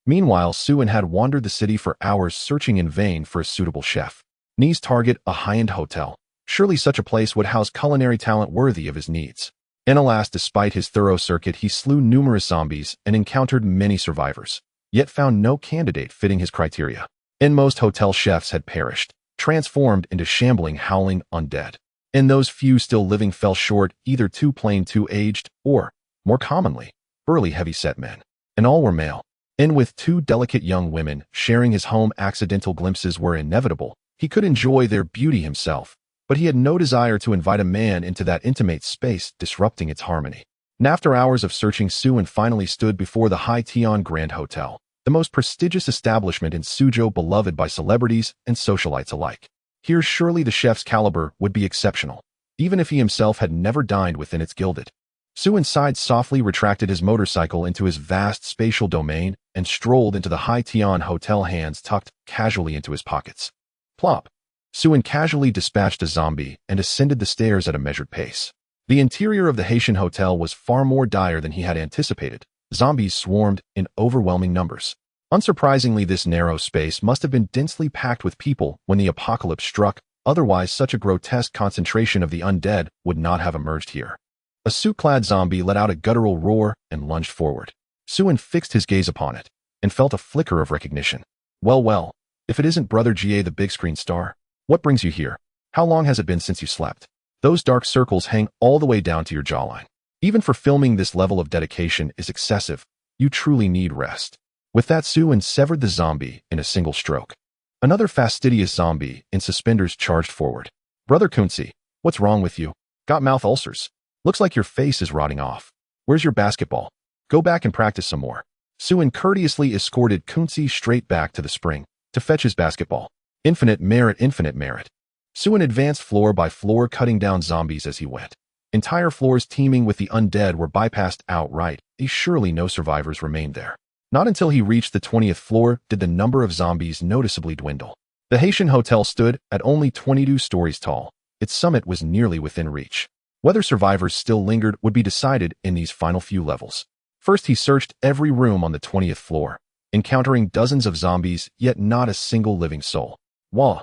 Meanwhile, Suen had wandered the city for hours, searching in vain for a suitable chef. Ni's target, a high-end hotel. Surely such a place would house culinary talent worthy of his needs. And alas, despite his thorough circuit, he slew numerous zombies and encountered many survivors, yet found no candidate fitting his criteria. And most hotel chefs had perished, transformed into shambling, howling undead. And those few still living fell short, either too plain, too aged, or, more commonly, burly, heavy-set men. And all were male. And with 2 delicate young women sharing his home, accidental glimpses were inevitable. He could enjoy their beauty himself, but he had no desire to invite a man into that intimate space, disrupting its harmony. And after hours of searching, Suen finally stood before the Hai Tian Grand Hotel, the most prestigious establishment in Suzhou, beloved by celebrities and socialites alike. Here surely the chef's caliber would be exceptional, even if he himself had never dined within its gilded. Suin sighed softly, retracted his motorcycle into his vast spatial domain, and strolled into the Hai Tian Hotel, hands tucked casually into his pockets. Plop. Suin casually dispatched a zombie and ascended the stairs at a measured pace. The interior of the Haitian hotel was far more dire than he had anticipated. Zombies swarmed in overwhelming numbers. Unsurprisingly, this narrow space must have been densely packed with people when the apocalypse struck, otherwise such a grotesque concentration of the undead would not have emerged here. A suit-clad zombie let out a guttural roar and lunged forward. Suin fixed his gaze upon it and felt a flicker of recognition. Well, if it isn't Brother Ga, the big screen star. What brings you here? How long has it been since you slept? Those dark circles hang all the way down to your jawline. Even for filming, this level of dedication is excessive. You truly need rest. With that, Suin severed the zombie in a single stroke. Another fastidious zombie in suspenders charged forward. Brother Kunzi, what's wrong with you? Got mouth ulcers? Looks like your face is rotting off. Where's your basketball? Go back and practice some more. Suin courteously escorted Kunzi straight back to the spring to fetch his basketball. Infinite merit, infinite merit. Suin advanced floor by floor, cutting down zombies as he went. Entire floors teeming with the undead were bypassed outright. Surely no survivors remained there. Not until he reached the 20th floor did the number of zombies noticeably dwindle. The Haitian hotel stood at only 22 stories tall. Its summit was nearly within reach. Whether survivors still lingered would be decided in these final few levels. First, he searched every room on the 20th floor, encountering dozens of zombies, yet not a single living soul. Wah!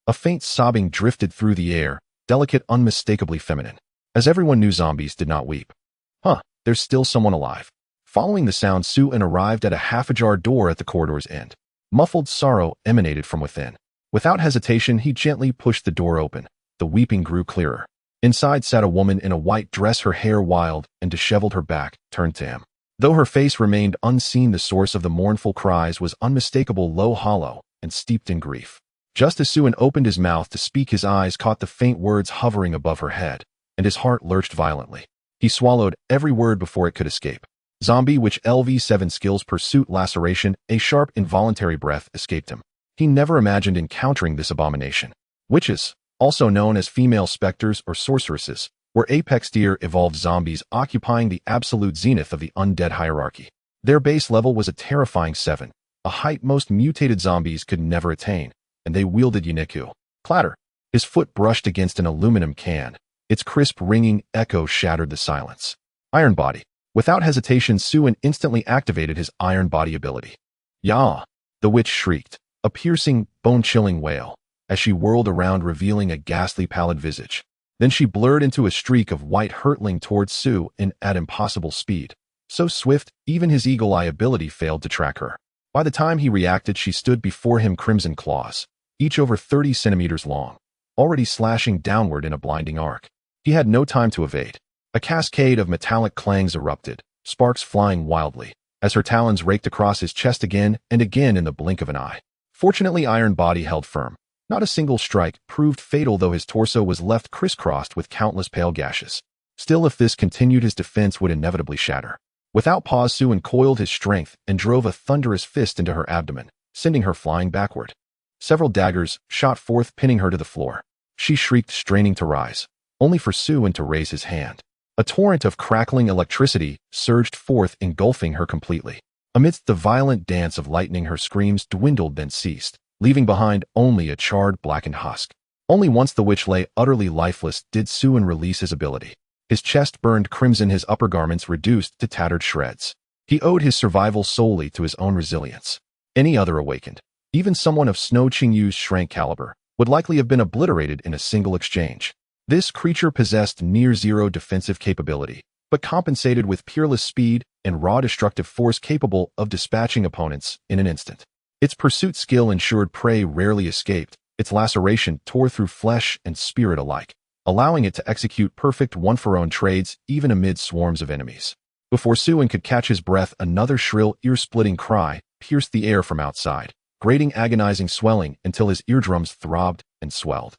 A faint sobbing drifted through the air, delicate, unmistakably feminine. As everyone knew, zombies did not weep. There's still someone alive. Following the sound, Suin arrived at a half-ajar door at the corridor's end. Muffled sorrow emanated from within. Without hesitation, he gently pushed the door open. The weeping grew clearer. Inside sat a woman in a white dress, her hair wild and disheveled, her back turned to him. Though her face remained unseen, the source of the mournful cries was unmistakable, low, hollow, and steeped in grief. Just as Suin opened his mouth to speak, his eyes caught the faint words hovering above her head, and his heart lurched violently. He swallowed every word before it could escape. Zombie witch LV7 skills pursuit laceration. A sharp involuntary breath escaped him. He never imagined encountering this abomination. Witches, also known as female specters or sorceresses, were apex-tier evolved zombies occupying the absolute zenith of the undead hierarchy. Their base level was a terrifying 7, a height most mutated zombies could never attain, and they wielded Yuniku. Clatter! His foot brushed against an aluminum can. Its crisp ringing echo shattered the silence. Iron Body. Without hesitation, Suin instantly activated his Iron Body ability. Yah! The witch shrieked, a piercing, bone-chilling wail, as she whirled around, revealing a ghastly pallid visage. Then she blurred into a streak of white, hurtling towards Suin at impossible speed. So swift, even his eagle eye ability failed to track her. By the time he reacted, she stood before him, crimson claws, each over 30 centimeters long, already slashing downward in a blinding arc. He had no time to evade. A cascade of metallic clangs erupted, sparks flying wildly, as her talons raked across his chest again and again in the blink of an eye. Fortunately, Iron Body held firm. Not a single strike proved fatal, though his torso was left crisscrossed with countless pale gashes. Still, if this continued, his defense would inevitably shatter. Without pause, Suin coiled his strength and drove a thunderous fist into her abdomen, sending her flying backward. Several daggers shot forth, pinning her to the floor. She shrieked, straining to rise, only for Suin to raise his hand. A torrent of crackling electricity surged forth, engulfing her completely. Amidst the violent dance of lightning, her screams dwindled, then ceased, leaving behind only a charred, blackened husk. Only once the witch lay utterly lifeless did Suin release his ability. His chest burned crimson, his upper garments reduced to tattered shreds. He owed his survival solely to his own resilience. Any other awakened, even someone of Snow Qingyu's Shrank caliber, would likely have been obliterated in a single exchange. This creature possessed near-zero defensive capability, but compensated with peerless speed and raw destructive force capable of dispatching opponents in an instant. Its pursuit skill ensured prey rarely escaped. Its laceration tore through flesh and spirit alike, allowing it to execute perfect one-for-one trades even amid swarms of enemies. Before Suin could catch his breath, another shrill, ear-splitting cry pierced the air from outside, grating, agonizing swelling until his eardrums throbbed and swelled.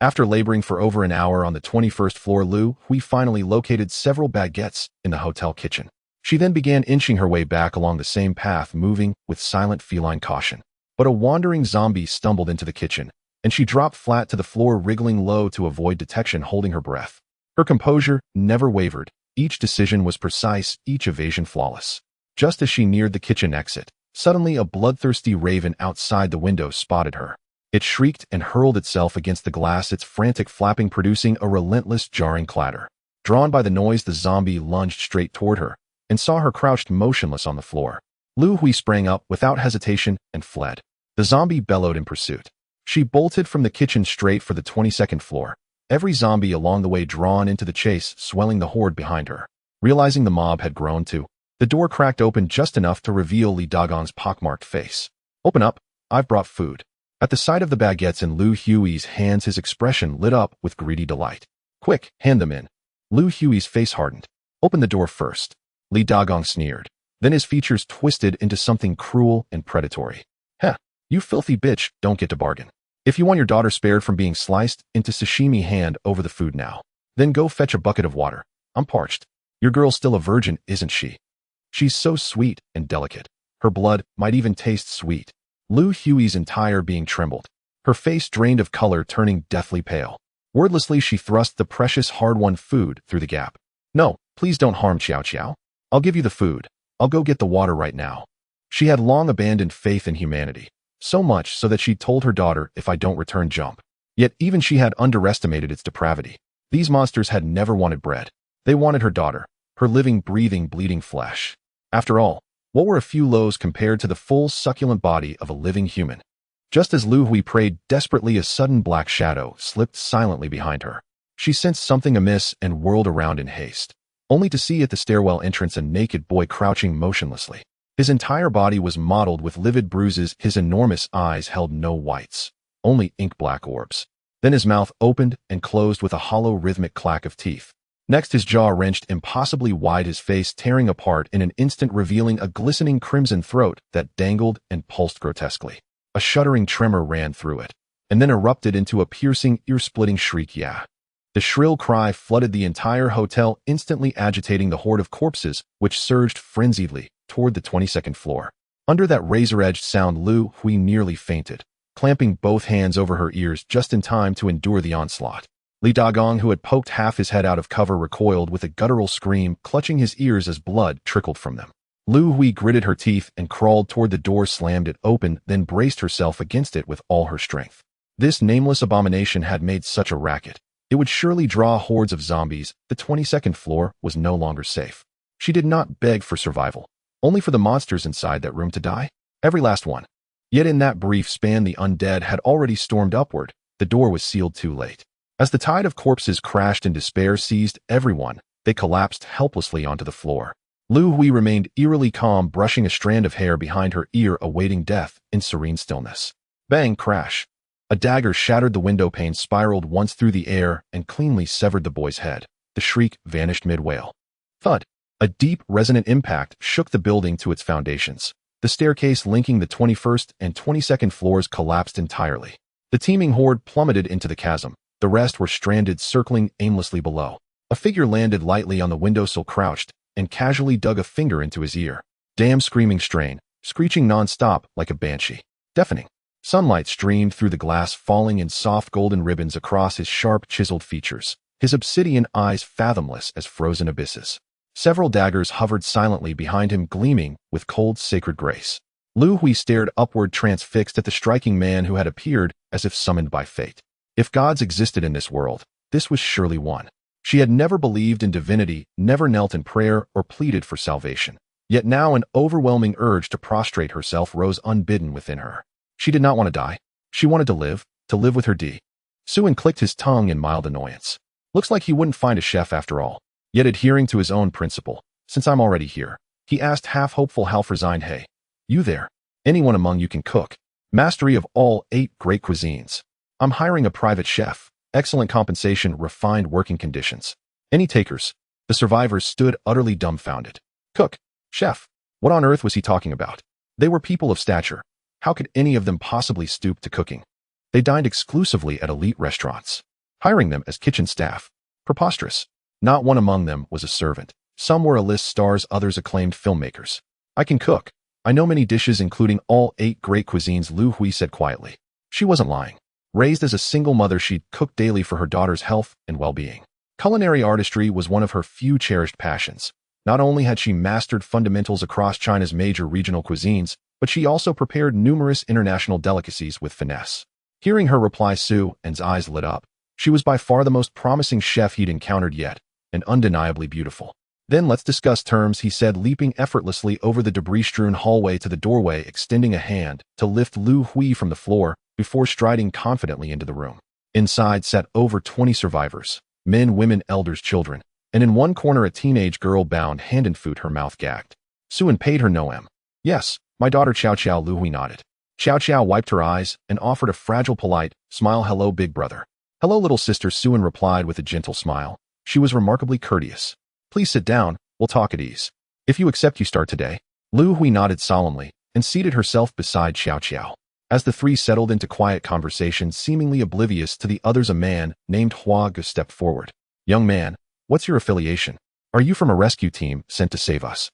After laboring for over an hour on the 21st floor, Lu Hui finally located several baguettes in the hotel kitchen. She then began inching her way back along the same path, moving with silent feline caution. But a wandering zombie stumbled into the kitchen and she dropped flat to the floor, wriggling low to avoid detection, holding her breath. Her composure never wavered. Each decision was precise, each evasion flawless. Just as she neared the kitchen exit, suddenly a bloodthirsty raven outside the window spotted her. It shrieked and hurled itself against the glass, its frantic flapping producing a relentless, jarring clatter. Drawn by the noise, the zombie lunged straight toward her and saw her crouched motionless on the floor. Lu Hui sprang up without hesitation and fled. The zombie bellowed in pursuit. She bolted from the kitchen straight for the 22nd floor, every zombie along the way drawn into the chase, swelling the horde behind her. Realizing the mob had grown too, the door cracked open just enough to reveal Li Dagong's pockmarked face. "Open up, I've brought food." At the sight of the baguettes in Lu Hui's hands, his expression lit up with greedy delight. "Quick, hand them in." Lu Hui's face hardened. "Open the door first." Li Dagong sneered. Then his features twisted into something cruel and predatory. "Heh, you filthy bitch, don't get to bargain. If you want your daughter spared from being sliced into sashimi, hand over the food now. Then go fetch a bucket of water. I'm parched. Your girl's still a virgin, isn't she? She's so sweet and delicate. Her blood might even taste sweet." Lu Hui's entire being trembled. Her face drained of color, turning deathly pale. Wordlessly, she thrust the precious hard-won food through the gap. "No, please don't harm Qiao Qiao. I'll give you the food. I'll go get the water right now." She had long abandoned faith in humanity, so much so that she'd told her daughter, "If I don't return, jump." Yet even she had underestimated its depravity. These monsters had never wanted bread. They wanted her daughter, her living, breathing, bleeding flesh. After all, what were a few loaves compared to the full, succulent body of a living human? Just as Lu Hui prayed desperately, a sudden black shadow slipped silently behind her. She sensed something amiss and whirled around in haste, only to see at the stairwell entrance a naked boy crouching motionlessly. His entire body was mottled with livid bruises. His enormous eyes held no whites, only ink-black orbs. Then his mouth opened and closed with a hollow, rhythmic clack of teeth. Next, his jaw wrenched impossibly wide, his face tearing apart in an instant, revealing a glistening crimson throat that dangled and pulsed grotesquely. A shuddering tremor ran through it, and then erupted into a piercing, ear-splitting shriek. "Yeah!" The shrill cry flooded the entire hotel, instantly agitating the horde of corpses, which surged frenziedly toward the 22nd floor. Under that razor-edged sound, Lu Hui nearly fainted, clamping both hands over her ears just in time to endure the onslaught. Li Dagong, who had poked half his head out of cover, recoiled with a guttural scream, clutching his ears as blood trickled from them. Lu Hui gritted her teeth and crawled toward the door, slammed it open, then braced herself against it with all her strength. This nameless abomination had made such a racket. It would surely draw hordes of zombies. The 22nd floor was no longer safe. She did not beg for survival, only for the monsters inside that room to die. Every last one. Yet in that brief span, the undead had already stormed upward. The door was sealed too late. As the tide of corpses crashed and despair seized everyone, they collapsed helplessly onto the floor. Lu Hui remained eerily calm, brushing a strand of hair behind her ear, awaiting death in serene stillness. Bang! Crash! A dagger shattered the window pane, spiraled once through the air, and cleanly severed the boy's head. The shriek vanished mid-wail. Thud! A deep, resonant impact shook the building to its foundations. The staircase linking the 21st and 22nd floors collapsed entirely. The teeming horde plummeted into the chasm. The rest were stranded, circling aimlessly below. A figure landed lightly on the windowsill, crouched, and casually dug a finger into his ear. Damn screaming strain, screeching non-stop like a banshee. Deafening. Sunlight streamed through the glass, falling in soft golden ribbons across his sharp, chiseled features, his obsidian eyes fathomless as frozen abysses. Several daggers hovered silently behind him, gleaming with cold, sacred grace. Lu Hui stared upward, transfixed at the striking man who had appeared as if summoned by fate. If gods existed in this world, this was surely one. She had never believed in divinity, never knelt in prayer or pleaded for salvation. Yet now an overwhelming urge to prostrate herself rose unbidden within her. She did not want to die. She wanted to live with her D. Suin clicked his tongue in mild annoyance. Looks like he wouldn't find a chef after all. Yet adhering to his own principle, "Since I'm already here," he asked, half-hopeful, half-resigned, "Hey, you there? Anyone among you can cook? Mastery of all 8 great cuisines. I'm hiring a private chef. Excellent compensation, refined working conditions. Any takers?" The survivors stood utterly dumbfounded. Cook? Chef? What on earth was he talking about? They were people of stature. How could any of them possibly stoop to cooking? They dined exclusively at elite restaurants. Hiring them as kitchen staff? Preposterous. Not one among them was a servant. Some were A-list stars, others acclaimed filmmakers. "I can cook. I know many dishes, including all 8 great cuisines," Lu Hui said quietly. She wasn't lying. Raised as a single mother, she'd cook daily for her daughter's health and well-being. Culinary artistry was one of her few cherished passions. Not only had she mastered fundamentals across China's major regional cuisines, but she also prepared numerous international delicacies with finesse. Hearing her reply, Su-en's eyes lit up. She was by far the most promising chef he'd encountered yet, and undeniably beautiful. Then let's discuss terms, he said, leaping effortlessly over the debris-strewn hallway to the doorway, extending a hand to lift Lu Hui from the floor before striding confidently into the room. Inside sat over 20 survivors, men, women, elders, children, and in one corner a teenage girl bound hand and foot, her mouth gagged. Su-en paid her no m. Yes, my daughter Chow Chow. Lu Hui nodded. Chow Chow wiped her eyes and offered a fragile, polite smile. Hello, big brother. Hello, little sister, Su-en replied with a gentle smile. She was remarkably courteous. Please sit down, we'll talk at ease. If you accept, you start today. Lu Hui nodded solemnly and seated herself beside Chow Chow. As the three settled into quiet conversation, seemingly oblivious to the others, a man named Hua Ge stepped forward. Young man, what's your affiliation? Are you from a rescue team sent to save us?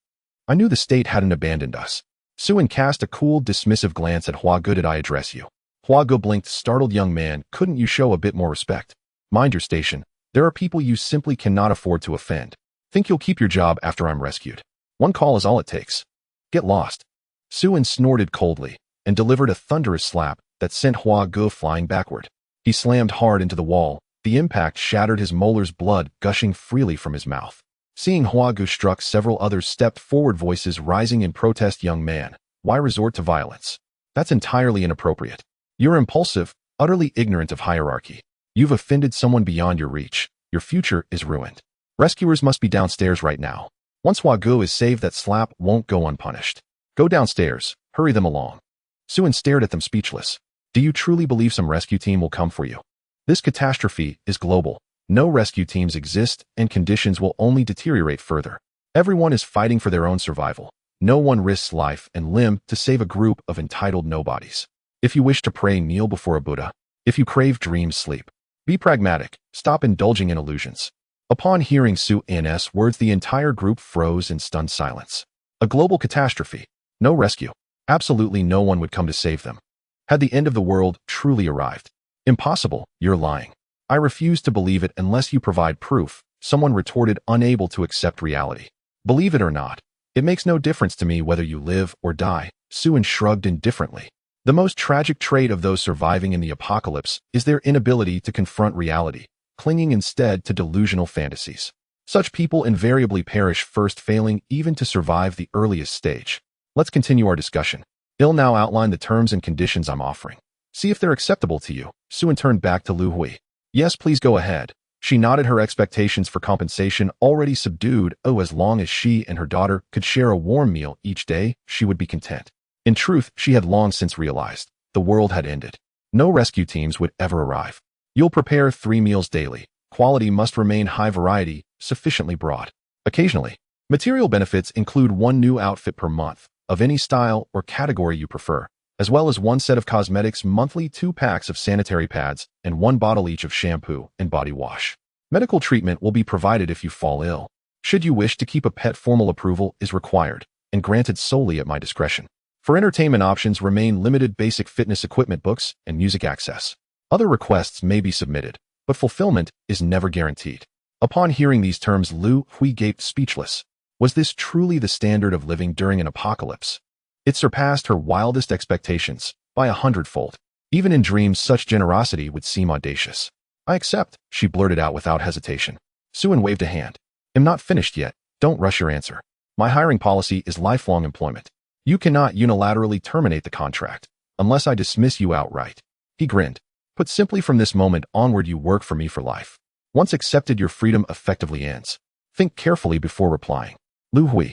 I knew the state hadn't abandoned us. Su-en cast a cool, dismissive glance at Hua Ge. Did I address you? Hua Ge blinked, startled. Young man, couldn't you show a bit more respect? Mind your station. There are people you simply cannot afford to offend. Think you'll keep your job after I'm rescued? One call is all it takes. Get lost. Su-en snorted coldly and delivered a thunderous slap that sent Hua Ge flying backward. He slammed hard into the wall. The impact shattered his molars, blood gushing freely from his mouth. Seeing Hua Ge struck, several others stepped forward, voices rising in protest. Young man, why resort to violence? That's entirely inappropriate. You're impulsive, utterly ignorant of hierarchy. You've offended someone beyond your reach. Your future is ruined. Rescuers must be downstairs right now. Once Hua Ge is saved, that slap won't go unpunished. Go downstairs. Hurry them along. Su-en stared at them, speechless. Do you truly believe some rescue team will come for you? This catastrophe is global. No rescue teams exist, and conditions will only deteriorate further. Everyone is fighting for their own survival. No one risks life and limb to save a group of entitled nobodies. If you wish to pray, kneel before a Buddha. If you crave dreams, sleep. Be pragmatic. Stop indulging in illusions. Upon hearing Su-en's words, the entire group froze in stunned silence. A global catastrophe. No rescue. Absolutely no one would come to save them. Had the end of the world truly arrived? Impossible, you're lying. I refuse to believe it unless you provide proof, someone retorted, unable to accept reality. Believe it or not, it makes no difference to me whether you live or die, Su-en shrugged indifferently. The most tragic trait of those surviving in the apocalypse is their inability to confront reality, clinging instead to delusional fantasies. Such people invariably perish first, failing even to survive the earliest stage. Let's continue our discussion. I'll now outline the terms and conditions I'm offering. See if they're acceptable to you. Su-en turned back to Lu Hui. Yes, please go ahead. She nodded, her expectations for compensation already subdued. Oh, as long as she and her daughter could share a warm meal each day, she would be content. In truth, she had long since realized the world had ended. No rescue teams would ever arrive. You'll prepare 3 meals daily. Quality must remain high, variety sufficiently broad. Occasionally, material benefits include 1 new outfit per month, of any style or category you prefer, as well as 1 set of cosmetics monthly, 2 packs of sanitary pads, and 1 bottle each of shampoo and body wash. Medical treatment will be provided if you fall ill. Should you wish to keep a pet, formal approval is required, and granted solely at my discretion. For entertainment options remain limited, basic fitness equipment, books, and music access. Other requests may be submitted, but fulfillment is never guaranteed. Upon hearing these terms, Lu Hui gaped, speechless. Was this truly the standard of living during an apocalypse? It surpassed her wildest expectations by 100-fold. Even in dreams, such generosity would seem audacious. I accept, she blurted out without hesitation. Su-en waved a hand. I'm not finished yet. Don't rush your answer. My hiring policy is lifelong employment. You cannot unilaterally terminate the contract unless I dismiss you outright. He grinned. Put simply, from this moment onward, you work for me for life. Once accepted, your freedom effectively ends. Think carefully before replying. Lu Hui.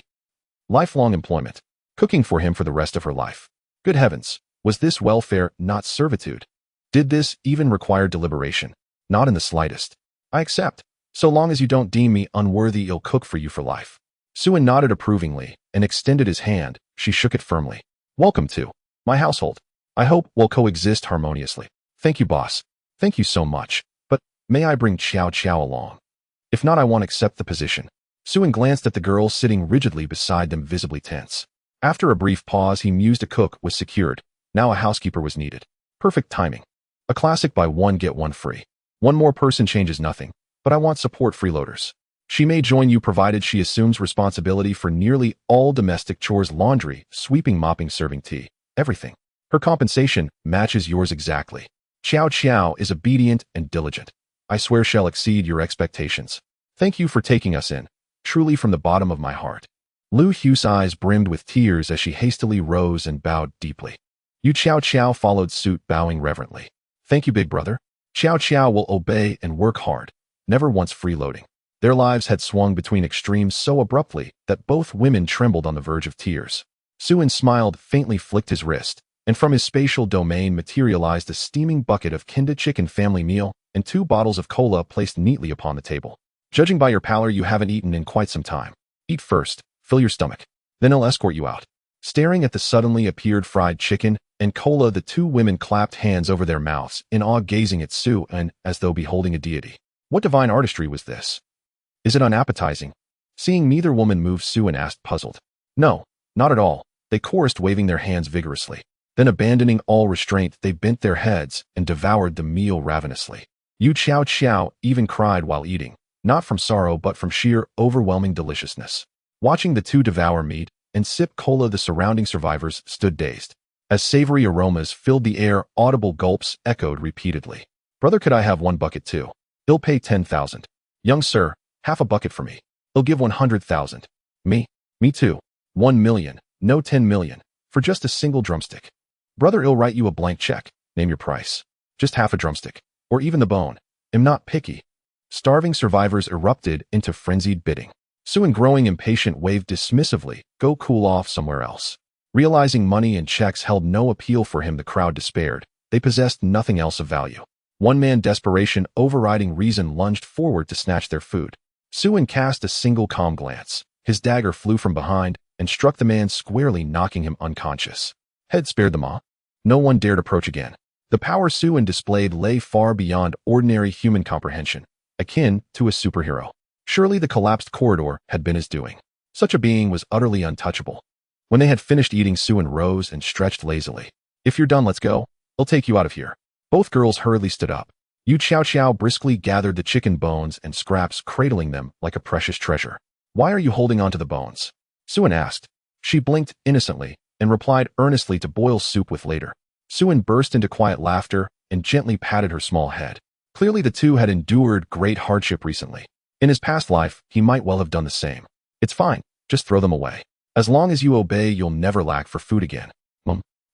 Lifelong employment. Cooking for him for the rest of her life. Good heavens, was this welfare, not servitude? Did this even require deliberation? Not in the slightest. I accept. So long as you don't deem me unworthy, I'll cook for you for life. Su-en nodded approvingly and extended his hand. She shook it firmly. Welcome to my household. I hope we'll coexist harmoniously. Thank you, boss. Thank you so much. But may I bring Chow Chow along? If not, I won't accept the position. Su-en glanced at the girl sitting rigidly beside them, visibly tense. After a brief pause, he mused. A cook was secured. Now a housekeeper was needed. Perfect timing. A classic buy one get one free. One more person changes nothing, but I want support freeloaders. She may join you provided she assumes responsibility for nearly all domestic chores: laundry, sweeping, mopping, serving tea, everything. Her compensation matches yours exactly. Xiao Xiao is obedient and diligent. I swear shall exceed your expectations. Thank you for taking us in, truly from the bottom of my heart. Lu Hu's eyes brimmed with tears as she hastily rose and bowed deeply. Yu Xiao Xiao followed suit, bowing reverently. Thank you, big brother. Xiao Xiao will obey and work hard, never once freeloading. Their lives had swung between extremes so abruptly that both women trembled on the verge of tears. Suin smiled, faintly flicked his wrist, and from his spatial domain materialized a steaming bucket of Kinda chicken family meal and 2 bottles of cola placed neatly upon the table. Judging by your pallor, you haven't eaten in quite some time. Eat first, fill your stomach. Then I'll escort you out. Staring at the suddenly appeared fried chicken and cola, the 2 women clapped hands over their mouths, in awe gazing at Su and as though beholding a deity. What divine artistry was this? Is it unappetizing? Seeing neither woman move, Suin asked, puzzled. No, not at all, they chorused, waving their hands vigorously. Then, abandoning all restraint, they bent their heads and devoured the meal ravenously. Yu Xiao Xiao even cried while eating, not from sorrow but from sheer, overwhelming deliciousness. Watching the 2 devour meat and sip cola, the surrounding survivors stood dazed. As savory aromas filled the air, audible gulps echoed repeatedly. Brother, could I have 1 bucket too? He'll pay 10,000. Young sir, half a bucket for me. He'll give 100,000. Me too. 1 million, no 10 million, for just a single drumstick. Brother, I'll write you a blank check. Name your price. Just half a drumstick, or even the bone. I'm not picky. Starving survivors erupted into frenzied bidding. Suin, growing impatient, waved dismissively, go cool off somewhere else. Realizing money and checks held no appeal for him, the crowd despaired. They possessed nothing else of value. One man, desperation overriding reason, lunged forward to snatch their food. Suin cast a single calm glance. His dagger flew from behind and struck the man squarely, knocking him unconscious. Head spared them all. No one dared approach again. The power Suin displayed lay far beyond ordinary human comprehension, akin to a superhero. Surely the collapsed corridor had been his doing. Such a being was utterly untouchable. When they had finished eating, Suin rose and stretched lazily. If you're done, let's go. I'll take you out of here. Both girls hurriedly stood up. Yu Xiao Xiao briskly gathered the chicken bones and scraps, cradling them like a precious treasure. Why are you holding on to the bones? Suin asked. She blinked innocently and replied earnestly, to boil soup with later. Suin burst into quiet laughter and gently patted her small head. Clearly the 2 had endured great hardship recently. In his past life, he might well have done the same. It's fine, just throw them away. As long as you obey, you'll never lack for food again.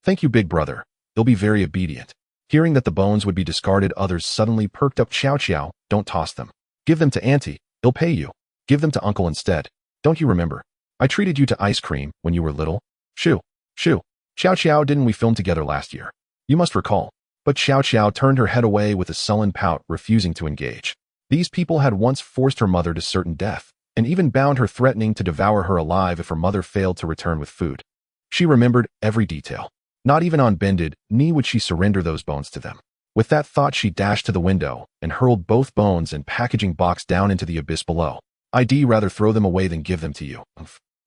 Thank you, big brother. They'll be very obedient. Hearing that the bones would be discarded, others suddenly perked up. Xiao Xiao, don't toss them. Give them to auntie, he'll pay you. Give them to uncle instead. Don't you remember? I treated you to ice cream when you were little. Shoo. Xiao Xiao, didn't we film together last year? You must recall. But Xiao Xiao turned her head away with a sullen pout, refusing to engage. These people had once forced her mother to certain death, and even bound her, threatening to devour her alive if her mother failed to return with food. She remembered every detail. Not even on bended knee would she surrender those bones to them. With that thought, she dashed to the window and hurled both bones and packaging box down into the abyss below. I'd rather throw them away than give them to you.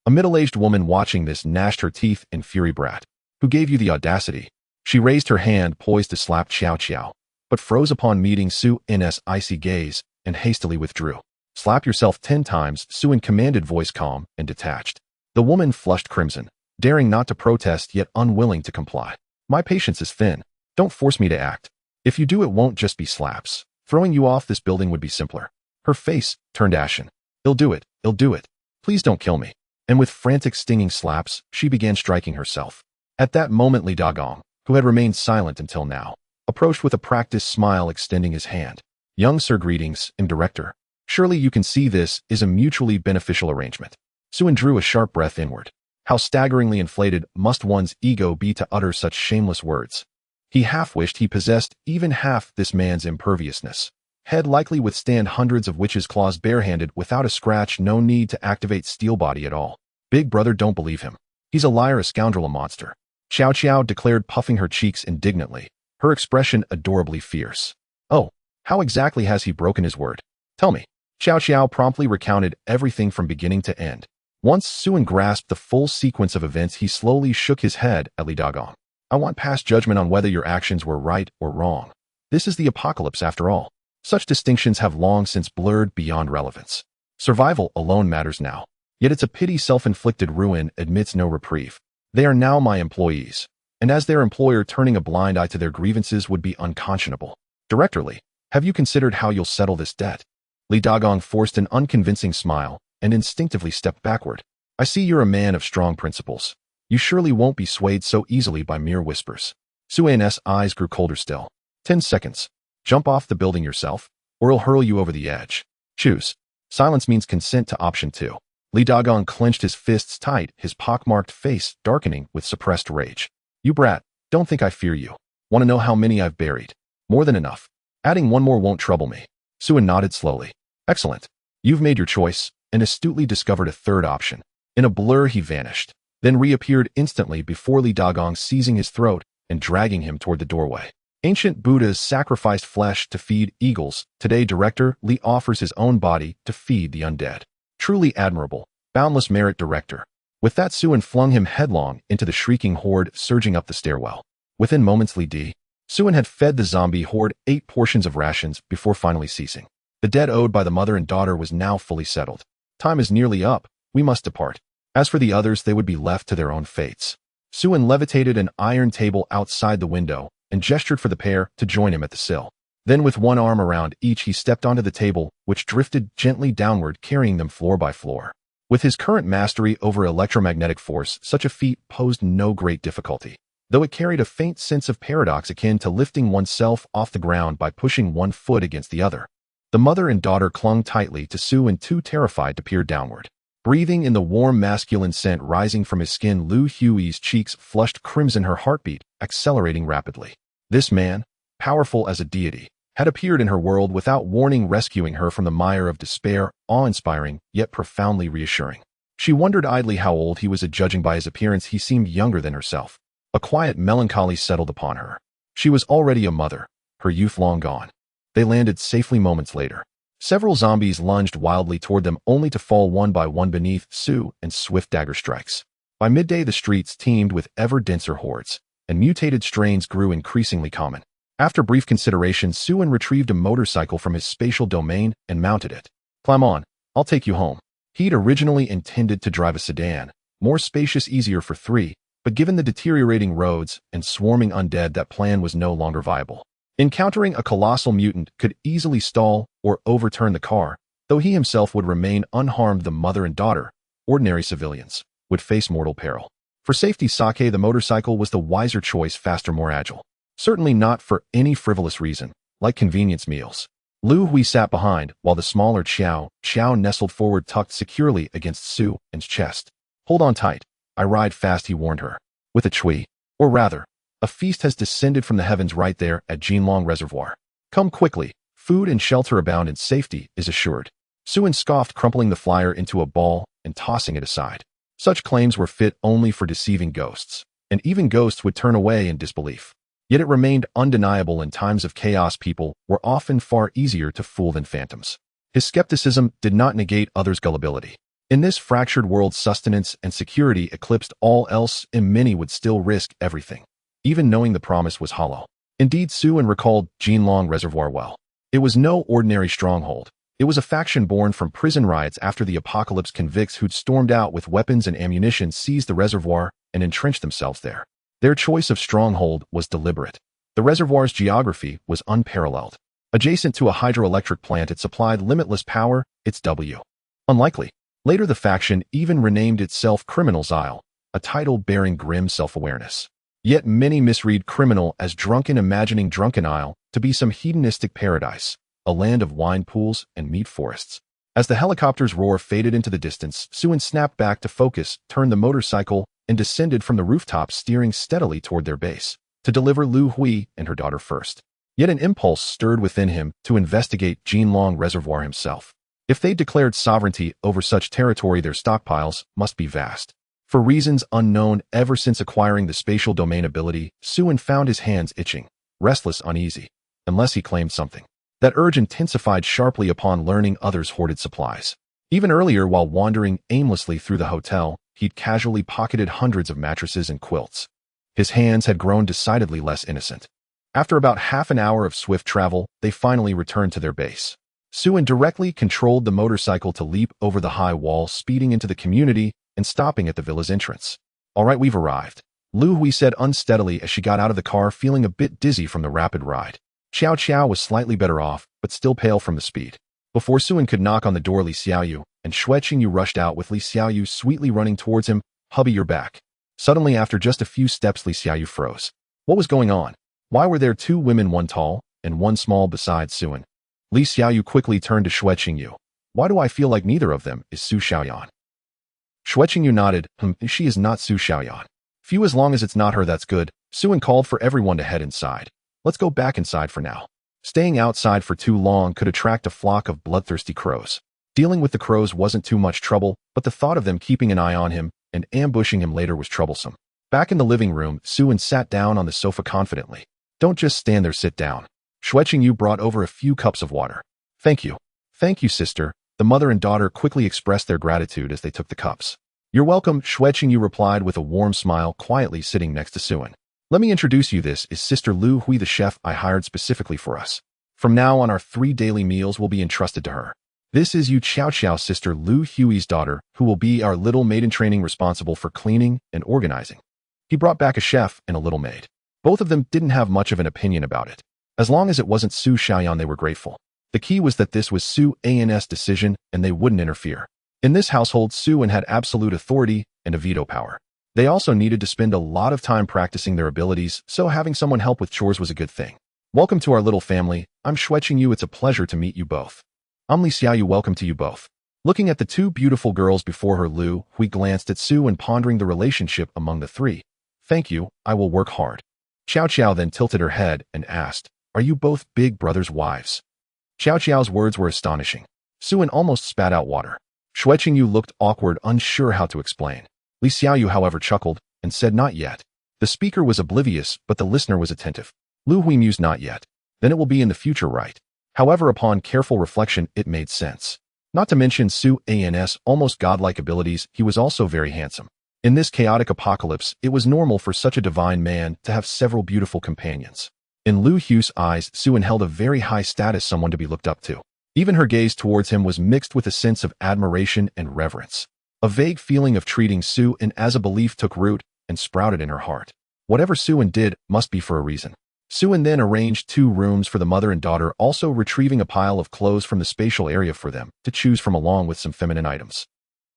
A middle-aged woman watching this gnashed her teeth in fury. Brat, who gave you the audacity? She raised her hand, poised to slap Xiao Xiao, but froze upon meeting Suin's icy gaze and hastily withdrew. Slap yourself 10 times, Suin commanded, voice calm and detached. The woman flushed crimson, daring not to protest yet unwilling to comply. My patience is thin. Don't force me to act. If you do, it won't just be slaps. Throwing you off this building would be simpler. Her face turned ashen. I'll do it. Please don't kill me. And with frantic, stinging slaps, she began striking herself. At that moment, Li Dagong, who had remained silent until now, approached with a practiced smile, extending his hand. Young sir, greetings, director. Surely you can see this is a mutually beneficial arrangement. Suin drew a sharp breath inward. How staggeringly inflated must one's ego be to utter such shameless words. He half wished he possessed even half this man's imperviousness. Head likely withstand hundreds of witches' claws barehanded without a scratch. No need to activate steel body at all. Big brother, don't believe him. He's a liar, a scoundrel, a monster. Xiao Xiao declared, puffing her cheeks indignantly, her expression adorably fierce. Oh, how exactly has he broken his word? Tell me. Xiao Xiao promptly recounted everything from beginning to end. Once Suin grasped the full sequence of events, he slowly shook his head at Li Dagong. I want past judgment on whether your actions were right or wrong. This is the apocalypse after all. Such distinctions have long since blurred beyond relevance. Survival alone matters now. Yet it's a pity self-inflicted ruin admits no reprieve. They are now my employees, and as their employer, turning a blind eye to their grievances would be unconscionable. Director Lee, have you considered how you'll settle this debt? Lee Dagong forced an unconvincing smile and instinctively stepped backward. I see you're a man of strong principles. You surely won't be swayed so easily by mere whispers. Suan's eyes grew colder still. 10 seconds. Jump off the building yourself, or I'll hurl you over the edge. Choose. Silence means consent to option 2. Lee Dagong clenched his fists tight, his pockmarked face darkening with suppressed rage. You brat, don't think I fear you. Want to know how many I've buried? More than enough. Adding one more won't trouble me. Suan nodded slowly. Excellent. You've made your choice, and astutely discovered a third option. In a blur he vanished, then reappeared instantly before Lee Dagong, seizing his throat and dragging him toward the doorway. Ancient Buddhas sacrificed flesh to feed eagles. Today Director Lee offers his own body to feed the undead. Truly admirable. Boundless merit, Director. With that, Suan flung him headlong into the shrieking horde surging up the stairwell. Within moments, Suan had fed the zombie horde 8 portions of rations before finally ceasing. The debt owed by the mother and daughter was now fully settled. Time is nearly up. We must depart. As for the others, they would be left to their own fates. Suan levitated an iron table outside the window and gestured for the pair to join him at the sill. Then with one arm around each, he stepped onto the table, which drifted gently downward, carrying them floor by floor. With his current mastery over electromagnetic force, such a feat posed no great difficulty, though it carried a faint sense of paradox akin to lifting oneself off the ground by pushing one foot against the other. The mother and daughter clung tightly to Suan, too terrified to peer downward. Breathing in the warm masculine scent rising from his skin, Lu Hui's cheeks flushed crimson, her heartbeat accelerating rapidly. This man, powerful as a deity, had appeared in her world without warning, rescuing her from the mire of despair, awe-inspiring, yet profoundly reassuring. She wondered idly how old he was, judging by his appearance he seemed younger than herself. A quiet melancholy settled upon her. She was already a mother, her youth long gone. They landed safely moments later. Several zombies lunged wildly toward them, only to fall one by one beneath Su and swift dagger strikes. By midday, the streets teemed with ever denser hordes, and mutated strains grew increasingly common. After brief consideration, Suan retrieved a motorcycle from his spatial domain and mounted it. Climb on, I'll take you home. He'd originally intended to drive a sedan, more spacious, easier for 3, but given the deteriorating roads and swarming undead, that plan was no longer viable. Encountering a colossal mutant could easily stall or overturn the car, though he himself would remain unharmed. The mother and daughter, ordinary civilians, would face mortal peril. For safety's sake, the motorcycle was the wiser choice, faster, more agile. Certainly not for any frivolous reason, like convenience meals. Lu Hui sat behind, while the smaller Xiao nestled forward, tucked securely against Suan's chest. Hold on tight. I ride fast, he warned her. With a chui, or rather, a feast has descended from the heavens right there at Jinlong Reservoir. Come quickly. Food and shelter abound and safety is assured. Suan scoffed, crumpling the flyer into a ball and tossing it aside. Such claims were fit only for deceiving ghosts, and even ghosts would turn away in disbelief. Yet it remained undeniable, in times of chaos people were often far easier to fool than phantoms. His skepticism did not negate others' gullibility. In this fractured world, sustenance and security eclipsed all else, and many would still risk everything, even knowing the promise was hollow. Indeed, Suan recalled Jinlong Reservoir well. It was no ordinary stronghold. It was a faction born from prison riots after the apocalypse. Convicts who'd stormed out with weapons and ammunition seized the reservoir and entrenched themselves there. Their choice of stronghold was deliberate. The reservoir's geography was unparalleled. Adjacent to a hydroelectric plant, it supplied limitless power. It's unlikely. Later, the faction even renamed itself Criminal's Isle, a title bearing grim self-awareness. Yet many misread criminal as drunken, imagining Drunken Isle to be some hedonistic paradise, a land of wine pools and meat forests. As the helicopter's roar faded into the distance, Suan snapped back to focus, turned the motorcycle, and descended from the rooftop, steering steadily toward their base, to deliver Lu Hui and her daughter first. Yet an impulse stirred within him to investigate Jinlong Reservoir himself. If they declared sovereignty over such territory, their stockpiles must be vast. For reasons unknown, ever since acquiring the spatial domain ability, Suan found his hands itching, restless, uneasy, unless he claimed something. That urge intensified sharply upon learning others hoarded supplies. Even earlier, while wandering aimlessly through the hotel, he'd casually pocketed hundreds of mattresses and quilts. His hands had grown decidedly less innocent. After about half an hour of swift travel, they finally returned to their base. Sue directly controlled the motorcycle to leap over the high wall, speeding into the community and stopping at the villa's entrance. "All right, we've arrived," Lu Hui said unsteadily as she got out of the car, feeling a bit dizzy from the rapid ride. Xiao Qiao was slightly better off, but still pale from the speed. Before Suen could knock on the door, Li Xiaoyu and Xue Qingyu rushed out with Li Xiaoyu sweetly running towards him. "Hubby, you're back." Suddenly, after just a few steps, Li Xiaoyu froze. What was going on? Why were there two women, one tall and one small, besides Suen? Li Xiaoyu quickly turned to Xue Qingyu. "Why do I feel like neither of them is Su Xiaoyan?" Xue Qingyu nodded. She is not Su Xiaoyan." "Phew, as long as it's not her, that's good." Suen called for everyone to head inside. "Let's go back inside for now." Staying outside for too long could attract a flock of bloodthirsty crows. Dealing with the crows wasn't too much trouble, but the thought of them keeping an eye on him and ambushing him later was troublesome. Back in the living room, Suen sat down on the sofa confidently. "Don't just stand there, sit down." Xue Qingyu brought over a few cups of water. "Thank you." "Thank you, sister." The mother and daughter quickly expressed their gratitude as they took the cups. "You're welcome," Xue Qingyu replied with a warm smile, quietly sitting next to Suen. "Let me introduce you. This is Sister Lu Hui, the chef I hired specifically for us. From now on, our 3 daily meals will be entrusted to her. This is Yu Qiao Qiao, Sister Lu Hui's daughter, who will be our little maid in training, responsible for cleaning and organizing." He brought back a chef and a little maid. Both of them didn't have much of an opinion about it. As long as it wasn't Su Xiaoyan, they were grateful. The key was that this was Su An's decision and they wouldn't interfere. In this household, Suen had absolute authority and a veto power. They also needed to spend a lot of time practicing their abilities, so having someone help with chores was a good thing. "Welcome to our little family. I'm Xue Qingyu. It's a pleasure to meet you both." "I'm Li Xiaoyu. Welcome to you both." Looking at the two beautiful girls before her, Lu Hui glanced at Su and pondering the relationship among the three. "Thank you, I will work hard." Xiao Qiao then tilted her head and asked, "Are you both big brothers' wives?" Xiao Qiao's words were astonishing. Suen almost spat out water. Xue Qingyu looked awkward, unsure how to explain. Li Xiaoyu, however, chuckled and said, "Not yet." The speaker was oblivious, but the listener was attentive. Lu Hui mused, "Not yet. Then it will be in the future, right?" However, upon careful reflection, it made sense. Not to mention Su An's almost godlike abilities, he was also very handsome. In this chaotic apocalypse, it was normal for such a divine man to have several beautiful companions. In Lu Hui's eyes, Suen held a very high status, someone to be looked up to. Even her gaze towards him was mixed with a sense of admiration and reverence. A vague feeling of treating Suen as a belief took root and sprouted in her heart. Whatever Suen did must be for a reason. Suen then arranged 2 rooms for the mother and daughter, also retrieving a pile of clothes from the spatial area for them to choose from, along with some feminine items.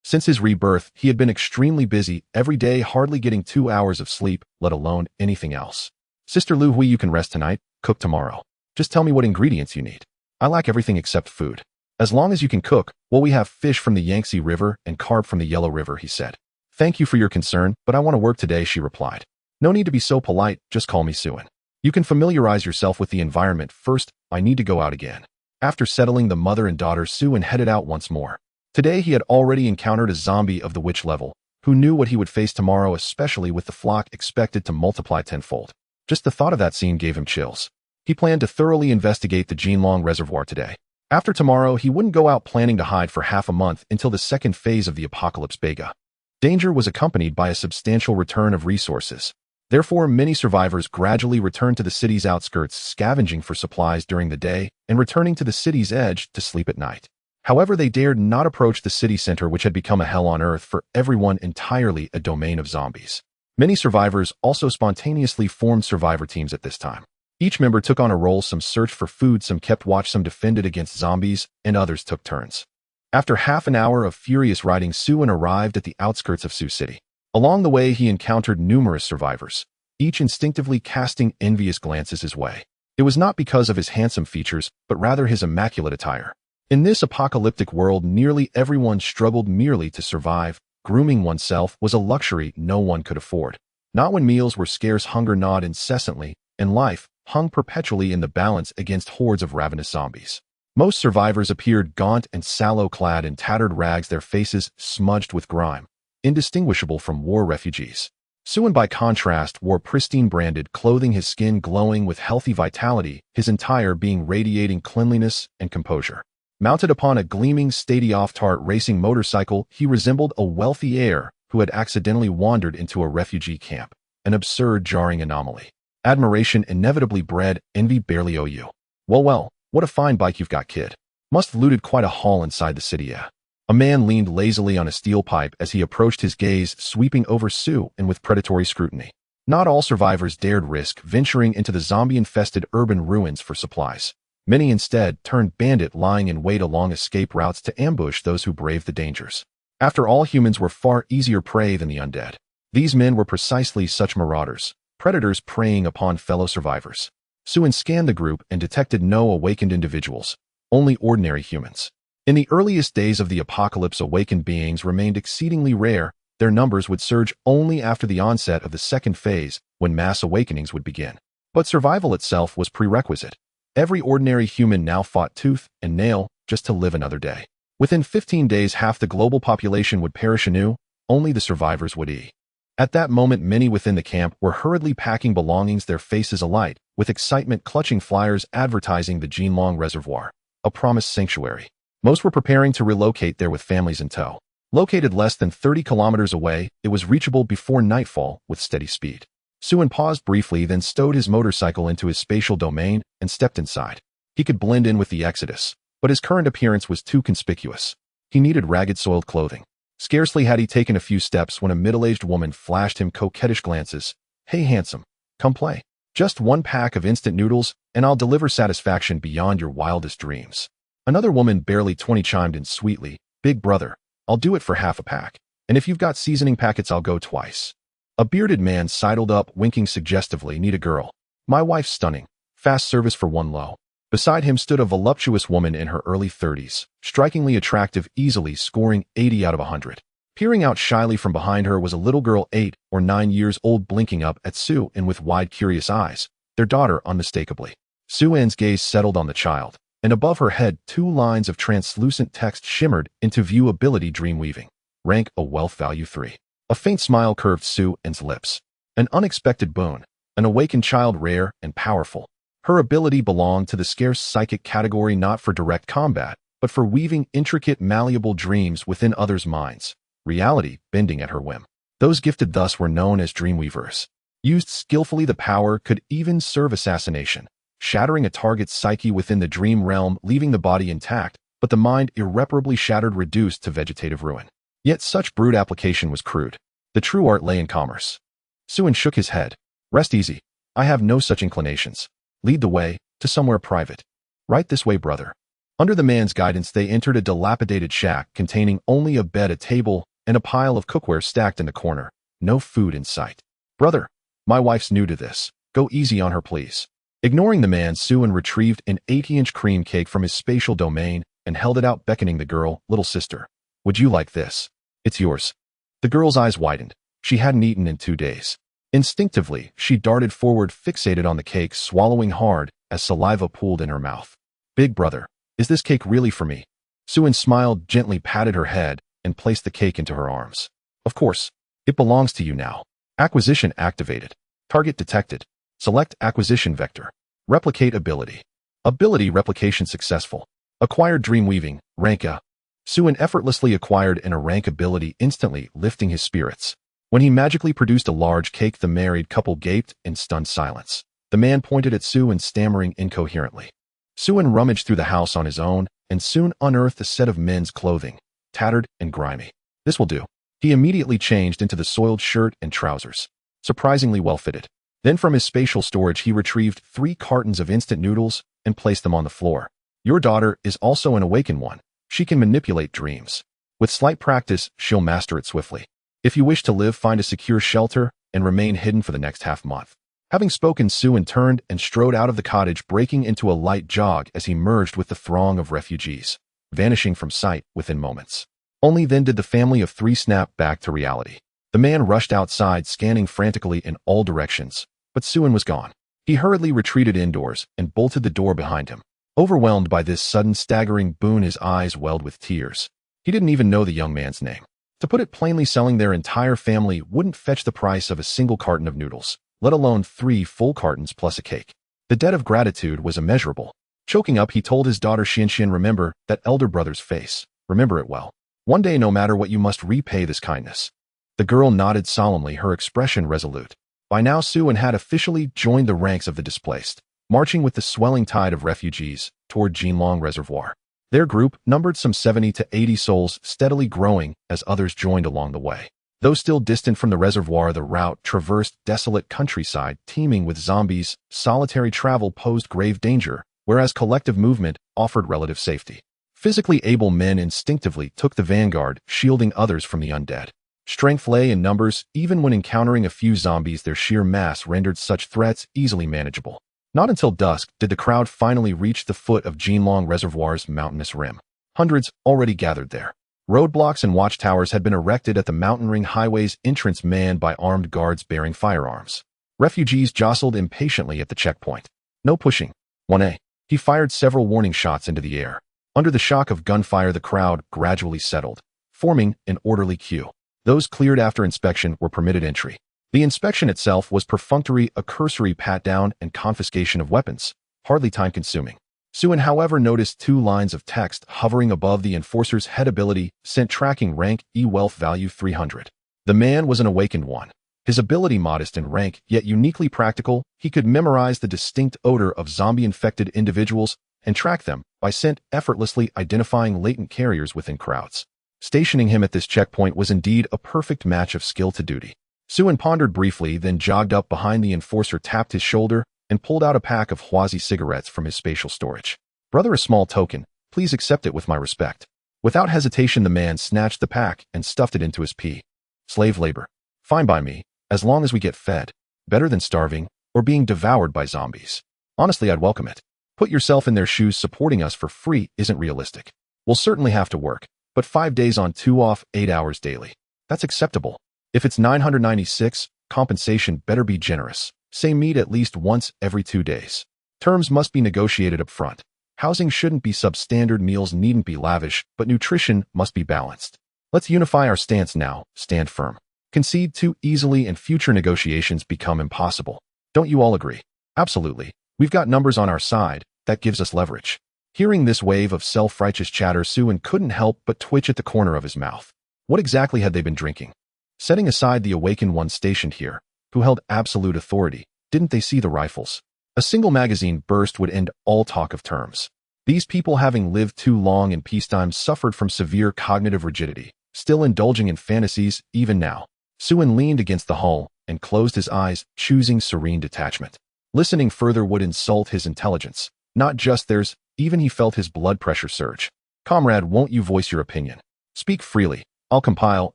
Since his rebirth, he had been extremely busy, every day hardly getting 2 hours of sleep, let alone anything else. "Sister Lu Hui, you can rest tonight, cook tomorrow. Just tell me what ingredients you need. I lack everything except food." "As long as you can cook, well, we have fish from the Yangtze River and carp from the Yellow River," he said. "Thank you for your concern, but I want to work today," she replied. "No need to be so polite, just call me Suen. You can familiarize yourself with the environment first. I need to go out again." After settling the mother and daughter, Suen headed out once more. Today he had already encountered a zombie of the witch level, who knew what he would face tomorrow, especially with the flock expected to multiply tenfold. Just the thought of that scene gave him chills. He planned to thoroughly investigate the Jinlong Reservoir today. After tomorrow, he wouldn't go out planning to hide for half a month until the second phase of the apocalypse Bega. Danger was accompanied by a substantial return of resources. Therefore, many survivors gradually returned to the city's outskirts, scavenging for supplies during the day and returning to the city's edge to sleep at night. However, they dared not approach the city center, which had become a hell on earth for everyone, entirely a domain of zombies. Many survivors also spontaneously formed survivor teams at this time. Each member took on a role, some searched for food, some kept watch, some defended against zombies, and others took turns. After half an hour of furious riding, Suen arrived at the outskirts of Sioux City. Along the way, he encountered numerous survivors, each instinctively casting envious glances his way. It was not because of his handsome features, but rather his immaculate attire. In this apocalyptic world, nearly everyone struggled merely to survive. Grooming oneself was a luxury no one could afford. Not when meals were scarce, hunger gnawed incessantly, and life hung perpetually in the balance against hordes of ravenous zombies. Most survivors appeared gaunt and sallow, clad in tattered rags, their faces smudged with grime, indistinguishable from war refugees. Suen, by contrast, wore pristine branded clothing, his skin glowing with healthy vitality, his entire being radiating cleanliness and composure. Mounted upon a gleaming Stady-Off-Tart racing motorcycle, he resembled a wealthy heir who had accidentally wandered into a refugee camp, an absurd, jarring anomaly. Admiration inevitably bred envy barely owe you. Well, what a fine bike you've got, kid. Must have looted quite a haul inside the city, yeah. A man leaned lazily on a steel pipe as he approached, his gaze sweeping over Sue and with predatory scrutiny. Not all survivors dared risk venturing into the zombie-infested urban ruins for supplies. Many instead turned bandit, lying in wait along escape routes to ambush those who braved the dangers. After all, humans were far easier prey than the undead. These men were precisely such marauders, predators preying upon fellow survivors. Sue scanned the group and detected no awakened individuals, only ordinary humans. In the earliest days of the apocalypse, awakened beings remained exceedingly rare. Their numbers would surge only after the onset of the second phase, when mass awakenings would begin. But survival itself was prerequisite. Every ordinary human now fought tooth and nail just to live another day. Within 15 days, half the global population would perish anew. Only the survivors would eat. At that moment, many within the camp were hurriedly packing belongings, their faces alight, with excitement, clutching flyers advertising the Jinlong Reservoir, a promised sanctuary. Most were preparing to relocate there with families in tow. Located less than 30 kilometers away, it was reachable before nightfall with steady speed. Sue paused briefly, then stowed his motorcycle into his spatial domain and stepped inside. He could blend in with the exodus, but his current appearance was too conspicuous. He needed ragged, soiled clothing. Scarcely had he taken a few steps when a middle-aged woman flashed him coquettish glances. "Hey, handsome, come play. Just one pack of instant noodles, and I'll deliver satisfaction beyond your wildest dreams." Another woman, barely 20, chimed in sweetly. "Big brother, I'll do it for half a pack. And if you've got seasoning packets, I'll go twice." A bearded man sidled up, winking suggestively. "Need a girl? My wife's stunning. Fast service for one low." Beside him stood a voluptuous woman in her early 30s, strikingly attractive, easily scoring 80 out of 100. Peering out shyly from behind her was a little girl 8 or 9 years old, blinking up at Sue and with wide, curious eyes, their daughter unmistakably. Sue's gaze settled on the child, and above her head 2 lines of translucent text shimmered into view. Ability dreamweaving. Rank a wealth value 3. A faint smile curved Sue's lips. An unexpected boon. An awakened child, rare and powerful. Her ability belonged to the scarce psychic category, not for direct combat, but for weaving intricate, malleable dreams within others' minds. Reality bending at her whim. Those gifted thus were known as dreamweavers. Used skillfully, the power could even serve assassination, shattering a target's psyche within the dream realm, leaving the body intact, but the mind irreparably shattered, reduced to vegetative ruin. Yet such brute application was crude. The true art lay in commerce. Sue shook his head. "Rest easy. I have no such inclinations. Lead the way, to somewhere private." "Right this way, brother." Under the man's guidance, they entered a dilapidated shack containing only a bed, a table, and a pile of cookware stacked in the corner. No food in sight. "Brother, my wife's new to this. Go easy on her, please." Ignoring the man, Sue retrieved an 80-inch cream cake from his spatial domain and held it out, beckoning the girl. "Little sister, would you like this? It's yours." The girl's eyes widened. She hadn't eaten in 2 days. Instinctively, she darted forward, fixated on the cake, swallowing hard as saliva pooled in her mouth. "Big brother, is this cake really for me?" Sue smiled, gently patted her head, and placed the cake into her arms. "Of course. It belongs to you now." Acquisition activated. Target detected. Select acquisition vector. Replicate ability. Ability replication successful. Acquired dreamweaving, rank A. Sue effortlessly acquired an A rank ability, instantly lifting his spirits. When he magically produced a large cake, the married couple gaped in stunned silence. The man pointed at Sue stammering incoherently. Sue rummaged through the house on his own and soon unearthed a set of men's clothing, tattered and grimy. "This will do." He immediately changed into the soiled shirt and trousers, surprisingly well fitted. Then from his spatial storage, he retrieved 3 cartons of instant noodles and placed them on the floor. "Your daughter is also an awakened one. She can manipulate dreams. With slight practice, she'll master it swiftly. If you wish to live, find a secure shelter and remain hidden for the next half-month." Having spoken, Sue turned and strode out of the cottage, breaking into a light jog as he merged with the throng of refugees, vanishing from sight within moments. Only then did the family of 3 snap back to reality. The man rushed outside, scanning frantically in all directions, but Sue was gone. He hurriedly retreated indoors and bolted the door behind him. Overwhelmed by this sudden, staggering boon, his eyes welled with tears. He didn't even know the young man's name. To put it plainly, selling their entire family wouldn't fetch the price of a single carton of noodles, let alone 3 full cartons plus a cake. The debt of gratitude was immeasurable. Choking up, he told his daughter Xian, "Remember that elder brother's face. Remember it well. One day, no matter what, you must repay this kindness." The girl nodded solemnly, her expression resolute. By now Sue had officially joined the ranks of the displaced, marching with the swelling tide of refugees toward Jinlong Reservoir. Their group numbered some 70 to 80 souls, steadily growing as others joined along the way. Though still distant from the reservoir, the route traversed desolate countryside teeming with zombies. Solitary travel posed grave danger, whereas collective movement offered relative safety. Physically able men instinctively took the vanguard, shielding others from the undead. Strength lay in numbers. Even when encountering a few zombies, their sheer mass rendered such threats easily manageable. Not until dusk did the crowd finally reach the foot of Jinlong Reservoir's mountainous rim. Hundreds already gathered there. Roadblocks and watchtowers had been erected at the mountain ring highway's entrance, manned by armed guards bearing firearms. Refugees jostled impatiently at the checkpoint. No pushing. 1A. He fired several warning shots into the air. Under the shock of gunfire, the crowd gradually settled, forming an orderly queue. Those cleared after inspection were permitted entry. The inspection itself was perfunctory, a cursory pat-down and confiscation of weapons, hardly time-consuming. Sue, however, noticed 2 lines of text hovering above the enforcer's head: ability, sent tracking, rank, wealth value 300. The man was an awakened one. His ability modest in rank, yet uniquely practical. He could memorize the distinct odor of zombie-infected individuals and track them by scent, effortlessly identifying latent carriers within crowds. Stationing him at this checkpoint was indeed a perfect match of skill to duty. Sue pondered briefly, then jogged up behind the enforcer, tapped his shoulder, and pulled out a pack of Huazi cigarettes from his spatial storage. Brother, a small token. Please accept it with my respect. Without hesitation, the man snatched the pack and stuffed it into his pee. Slave labor. Fine by me, as long as we get fed. Better than starving or being devoured by zombies. Honestly, I'd welcome it. Put yourself in their shoes. Supporting us for free isn't realistic. We'll certainly have to work, but 5 days on, 2 off, 8 hours daily. That's acceptable. If it's 996, compensation better be generous. Say meet at least once every 2 days. Terms must be negotiated up front. Housing shouldn't be substandard, meals needn't be lavish, but nutrition must be balanced. Let's unify our stance now. Stand firm. Concede too easily and future negotiations become impossible. Don't you all agree? Absolutely. We've got numbers on our side. That gives us leverage. Hearing this wave of self-righteous chatter, Sue couldn't help but twitch at the corner of his mouth. What exactly had they been drinking? Setting aside the awakened one stationed here, who held absolute authority, didn't they see the rifles? A single magazine burst would end all talk of terms. These people, having lived too long in peacetime, suffered from severe cognitive rigidity, still indulging in fantasies even now. Sue leaned against the hull and closed his eyes, choosing serene detachment. Listening further would insult his intelligence, not just theirs. Even he felt his blood pressure surge. Comrade, won't you voice your opinion? Speak freely. I'll compile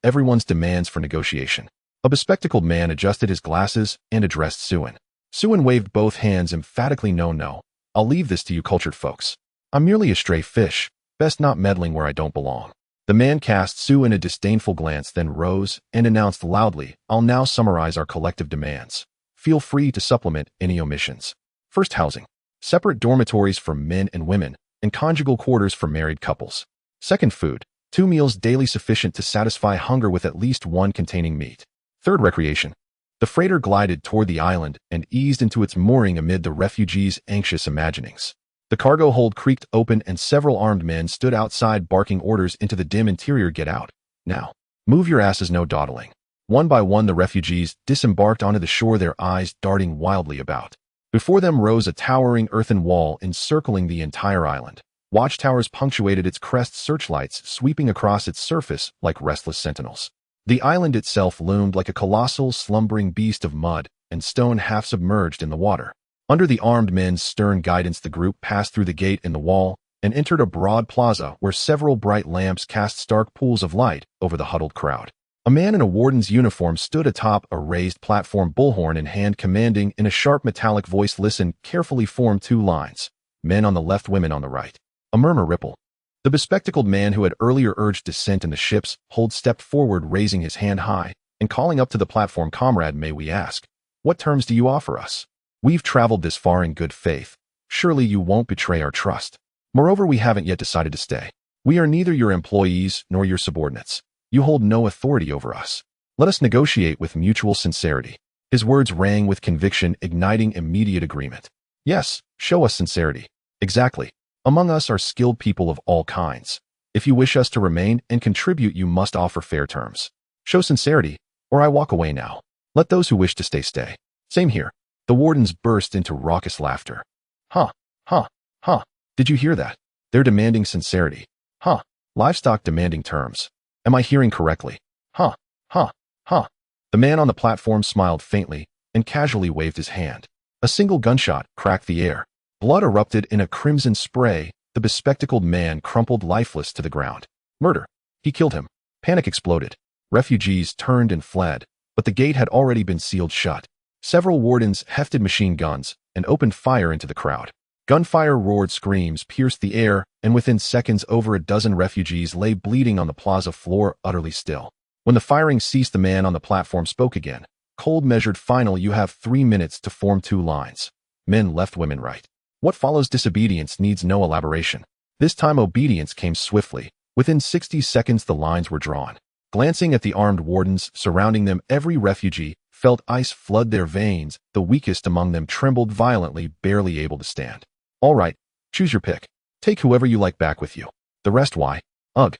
everyone's demands for negotiation. A bespectacled man adjusted his glasses and addressed Sue. Sue waved both hands emphatically. No. I'll leave this to you cultured folks. I'm merely a stray fish, best not meddling where I don't belong. The man cast Sue a disdainful glance, then rose and announced loudly, I'll now summarize our collective demands. Feel free to supplement any omissions. First, housing. Separate dormitories for men and women, and conjugal quarters for married couples. Second, food. 2 meals daily sufficient to satisfy hunger with at least 1 containing meat. Third, recreation. The freighter glided toward the island and eased into its mooring amid the refugees' anxious imaginings. The cargo hold creaked open and several armed men stood outside barking orders into the dim interior. Get out. Now. Move your asses, no dawdling. One by one the refugees disembarked onto the shore, their eyes darting wildly about. Before them rose a towering earthen wall encircling the entire island. Watchtowers punctuated its crest, searchlights sweeping across its surface like restless sentinels. The island itself loomed like a colossal slumbering beast of mud and stone, half submerged in the water. Under the armed men's stern guidance, the group passed through the gate in the wall and entered a broad plaza where several bright lamps cast stark pools of light over the huddled crowd. A man in a warden's uniform stood atop a raised platform, bullhorn in hand, commanding in a sharp metallic voice, listen. Carefully formed 2 lines. Men on the left, women on the right. A murmur rippled. The bespectacled man who had earlier urged dissent in the ship's hold stepped forward, raising his hand high and calling up to the platform, Comrade, may we ask, what terms do you offer us? We've traveled this far in good faith. Surely you won't betray our trust. Moreover, we haven't yet decided to stay. We are neither your employees nor your subordinates. You hold no authority over us. Let us negotiate with mutual sincerity. His words rang with conviction, igniting immediate agreement. Yes, show us sincerity. Exactly. Among us are skilled people of all kinds. If you wish us to remain and contribute, you must offer fair terms. Show sincerity, or I walk away now. Let those who wish to stay stay. Same here. The wardens burst into raucous laughter. Huh, huh, huh. Did you hear that? They're demanding sincerity. Huh. Livestock demanding terms. Am I hearing correctly? Huh, huh, huh. The man on the platform smiled faintly and casually waved his hand. A single gunshot cracked the air. Blood erupted in a crimson spray. The bespectacled man crumpled lifeless to the ground. Murder. He killed him. Panic exploded. Refugees turned and fled, but the gate had already been sealed shut. Several wardens hefted machine guns and opened fire into the crowd. Gunfire roared, screams pierced the air, and within seconds over a dozen refugees lay bleeding on the plaza floor, utterly still. When the firing ceased, the man on the platform spoke again. Cold, measured, final. You have 3 minutes to form 2 lines. Men left, women right. What follows disobedience needs no elaboration. This time obedience came swiftly. Within 60 seconds the lines were drawn. Glancing at the armed wardens surrounding them, every refugee felt ice flood their veins. The weakest among them trembled violently, barely able to stand. All right, choose your pick. Take whoever you like back with you. The rest, why? Ugh.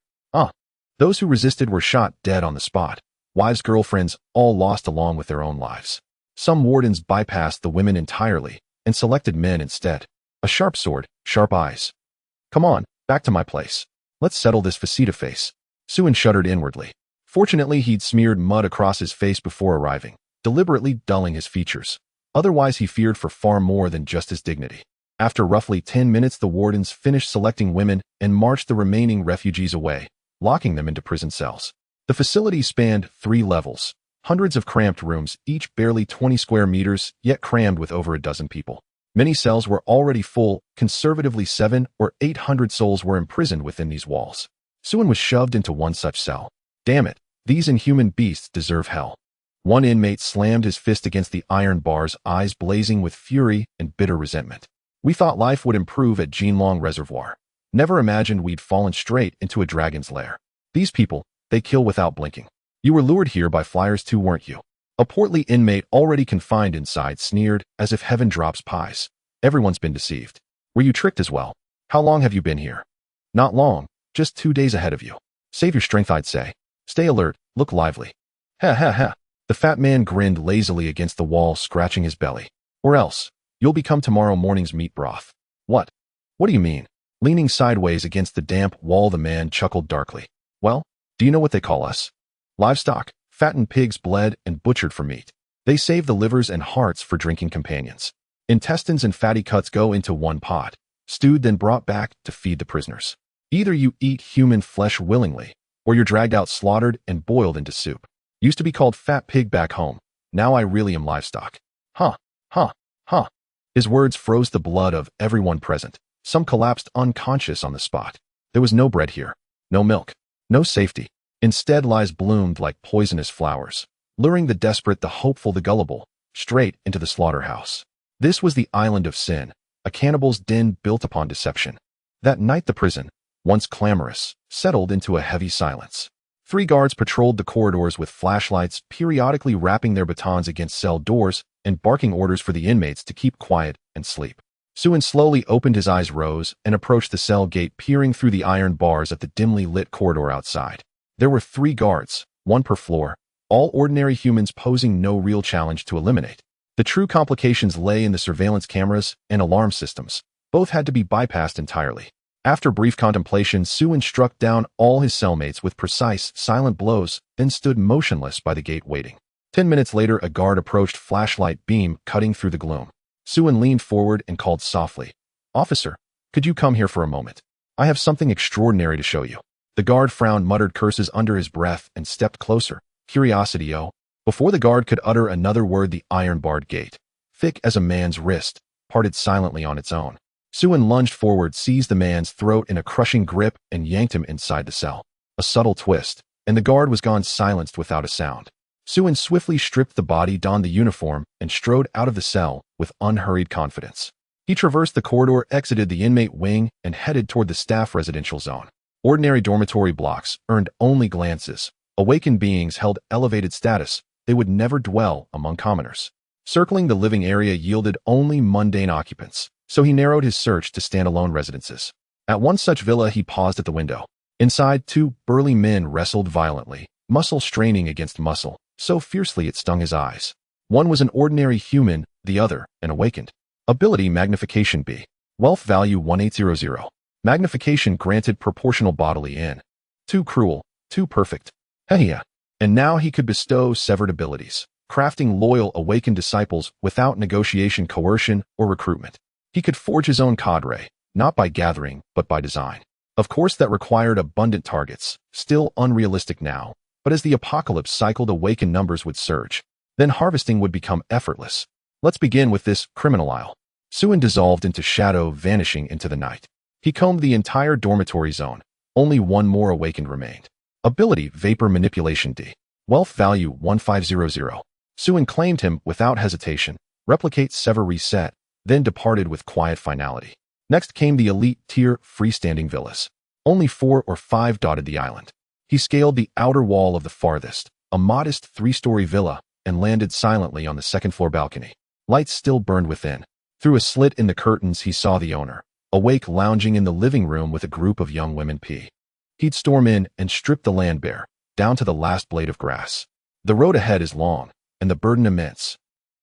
Those who resisted were shot dead on the spot. Wives, girlfriends, all lost along with their own lives. Some wardens bypassed the women entirely and selected men instead. A sharp sword, sharp eyes. Come on, back to my place. Let's settle this face-to-face. Suin shuddered inwardly. Fortunately, he'd smeared mud across his face before arriving, deliberately dulling his features. Otherwise, he feared for far more than just his dignity. After roughly 10 minutes, the wardens finished selecting women and marched the remaining refugees away, locking them into prison cells. The facility spanned 3 levels, hundreds of cramped rooms, each barely 20 square meters, yet crammed with over a dozen people. Many cells were already full. Conservatively 700 or 800 souls were imprisoned within these walls. Suin was shoved into one such cell. Damn it, these inhuman beasts deserve hell. One inmate slammed his fist against the iron bars, eyes blazing with fury and bitter resentment. We thought life would improve at Jinlong Reservoir. Never imagined we'd fallen straight into a dragon's lair. These people, they kill without blinking. You were lured here by flyers too, weren't you? A portly inmate already confined inside sneered as if heaven drops pies. Everyone's been deceived. Were you tricked as well? How long have you been here? Not long, just 2 days ahead of you. Save your strength, I'd say. Stay alert, look lively. Ha ha ha. The fat man grinned lazily against the wall, scratching his belly. Or else, you'll become tomorrow morning's meat broth. What? What do you mean? Leaning sideways against the damp wall, the man chuckled darkly. Well, do you know what they call us? Livestock. Fattened pigs bled and butchered for meat. They save the livers and hearts for drinking companions. Intestines and fatty cuts go into one pot, stewed then brought back to feed the prisoners. Either you eat human flesh willingly, or you're dragged out slaughtered and boiled into soup. Used to be called fat pig back home. Now I really am livestock. Huh, huh, huh. His words froze the blood of everyone present. Some collapsed unconscious on the spot. There was no bread here, no milk, no safety. Instead, lies bloomed like poisonous flowers, luring the desperate, the hopeful, the gullible, straight into the slaughterhouse. This was the island of sin, a cannibal's den built upon deception. That night the prison, once clamorous, settled into a heavy silence. 3 guards patrolled the corridors with flashlights, periodically rapping their batons against cell doors and barking orders for the inmates to keep quiet and sleep. Suin slowly opened his eyes, rose, and approached the cell gate, peering through the iron bars at the dimly lit corridor outside. There were 3 guards, 1 per floor, all ordinary humans posing no real challenge to eliminate. The true complications lay in the surveillance cameras and alarm systems. Both had to be bypassed entirely. After brief contemplation, Suin struck down all his cellmates with precise, silent blows, then stood motionless by the gate waiting. 10 minutes later, a guard approached, flashlight beam cutting through the gloom. Suin leaned forward and called softly, "Officer, could you come here for a moment? I have something extraordinary to show you." The guard frowned, muttered curses under his breath, and stepped closer. Curiosity, oh. Before the guard could utter another word, the iron-barred gate, thick as a man's wrist, parted silently on its own. Suin lunged forward, seized the man's throat in a crushing grip, and yanked him inside the cell. A subtle twist, and the guard was gone, silenced without a sound. Suin swiftly stripped the body, donned the uniform, and strode out of the cell with unhurried confidence. He traversed the corridor, exited the inmate wing, and headed toward the staff residential zone. Ordinary dormitory blocks earned only glances. Awakened beings held elevated status. They would never dwell among commoners. Circling the living area yielded only mundane occupants, so he narrowed his search to standalone residences. At one such villa, he paused at the window. Inside, 2 burly men wrestled violently, muscle straining against muscle, so fiercely it stung his eyes. One was an ordinary human, the other, an awakened. Ability Magnification B. Wealth value 1800. Magnification granted proportional bodily in. Too cruel, too perfect. Heya. And now he could bestow severed abilities, crafting loyal awakened disciples without negotiation, coercion, or recruitment. He could forge his own cadre, not by gathering, but by design. Of course that required abundant targets, still unrealistic now, but as the apocalypse cycled, awakened numbers would surge. Then harvesting would become effortless. Let's begin with this criminal isle. Suin dissolved into shadow, vanishing into the night. He combed the entire dormitory zone. Only one more awakened remained. Ability Vapor Manipulation D. Wealth value 1500. Suin claimed him without hesitation. Replicate, Sever, Reset, then departed with quiet finality. Next came the elite tier freestanding villas. Only 4 or 5 dotted the island. He scaled the outer wall of the farthest, a modest 3-story villa, and landed silently on the second-floor balcony. Lights still burned within. Through a slit in the curtains he saw the owner, awake, lounging in the living room with a group of young women. He'd storm in and strip the land bare, down to the last blade of grass. The road ahead is long, and the burden immense.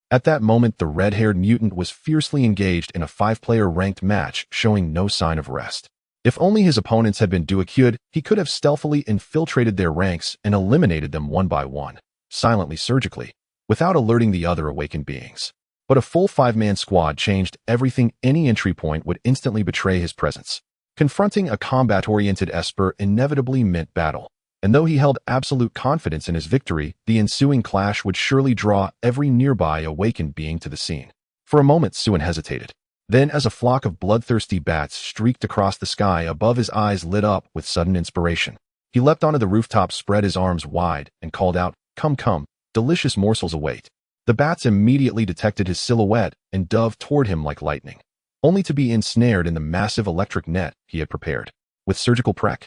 At that moment the red-haired mutant was fiercely engaged in a 5-player ranked match, showing no sign of rest. If only his opponents had been duocued, he could have stealthily infiltrated their ranks and eliminated them one by one, silently, surgically, without alerting the other awakened beings. But a full 5-man squad changed everything. Any entry point would instantly betray his presence. Confronting a combat-oriented Esper inevitably meant battle, and though he held absolute confidence in his victory, the ensuing clash would surely draw every nearby awakened being to the scene. For a moment Suin hesitated. Then, as a flock of bloodthirsty bats streaked across the sky above, his eyes lit up with sudden inspiration. He leapt onto the rooftop, spread his arms wide, and called out, "Come, come, delicious morsels await." The bats immediately detected his silhouette and dove toward him like lightning, only to be ensnared in the massive electric net he had prepared. With surgical prec.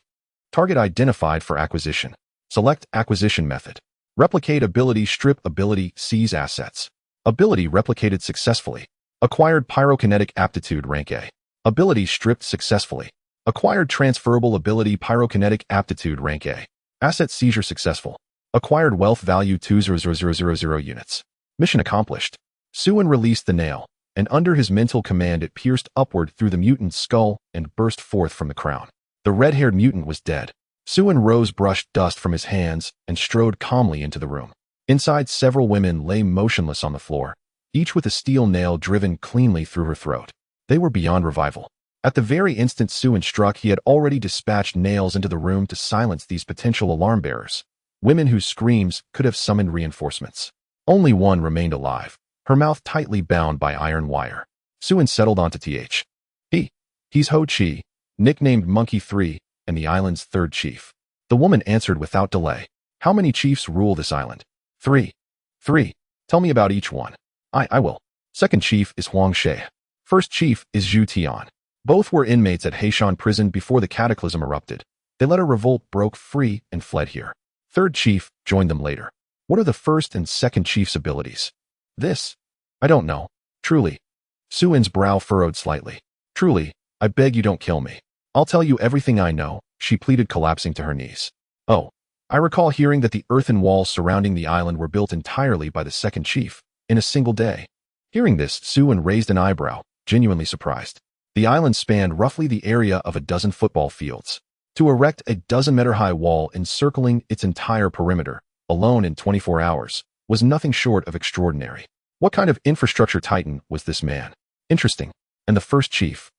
Target identified for acquisition. Select acquisition method. Replicate ability. Strip ability. Seize assets. Ability replicated successfully. Acquired pyrokinetic aptitude rank A. Ability stripped successfully. Acquired transferable ability pyrokinetic aptitude rank A. Asset seizure successful. Acquired wealth value 200,000 units. Mission accomplished. Suin released the nail, and under his mental command it pierced upward through the mutant's skull and burst forth from the crown. The red-haired mutant was dead. Suin rose, brushed dust from his hands, and strode calmly into the room. Inside, several women lay motionless on the floor, each with a steel nail driven cleanly through her throat. They were beyond revival. At the very instant Suin struck, he had already dispatched nails into the room to silence these potential alarm bearers, women whose screams could have summoned reinforcements. Only one remained alive, her mouth tightly bound by iron wire. Suin settled onto Th. He's Ho Chi, nicknamed Monkey 3, and the island's 3rd chief. The woman answered without delay. How many chiefs rule this island? 3. 3. Tell me about each one. I will. 2nd chief is Huang She. 1st chief is Zhu Tian. Both were inmates at Heishan prison before the cataclysm erupted. They let a revolt broke free and fled here. 3rd chief joined them later. What are the 1st and 2nd chief's abilities? This? I don't know. Truly. Suin's brow furrowed slightly. Truly, I beg you don't kill me. I'll tell you everything I know, she pleaded, collapsing to her knees. Oh, I recall hearing that the earthen walls surrounding the island were built entirely by the 2nd chief, in a single day. Hearing this, Suin raised an eyebrow, genuinely surprised. The island spanned roughly the area of a dozen football fields. To erect a dozen-meter-high wall encircling its entire perimeter, alone in 24 hours, was nothing short of extraordinary. What kind of infrastructure titan was this man? Interesting. And the 1st chief?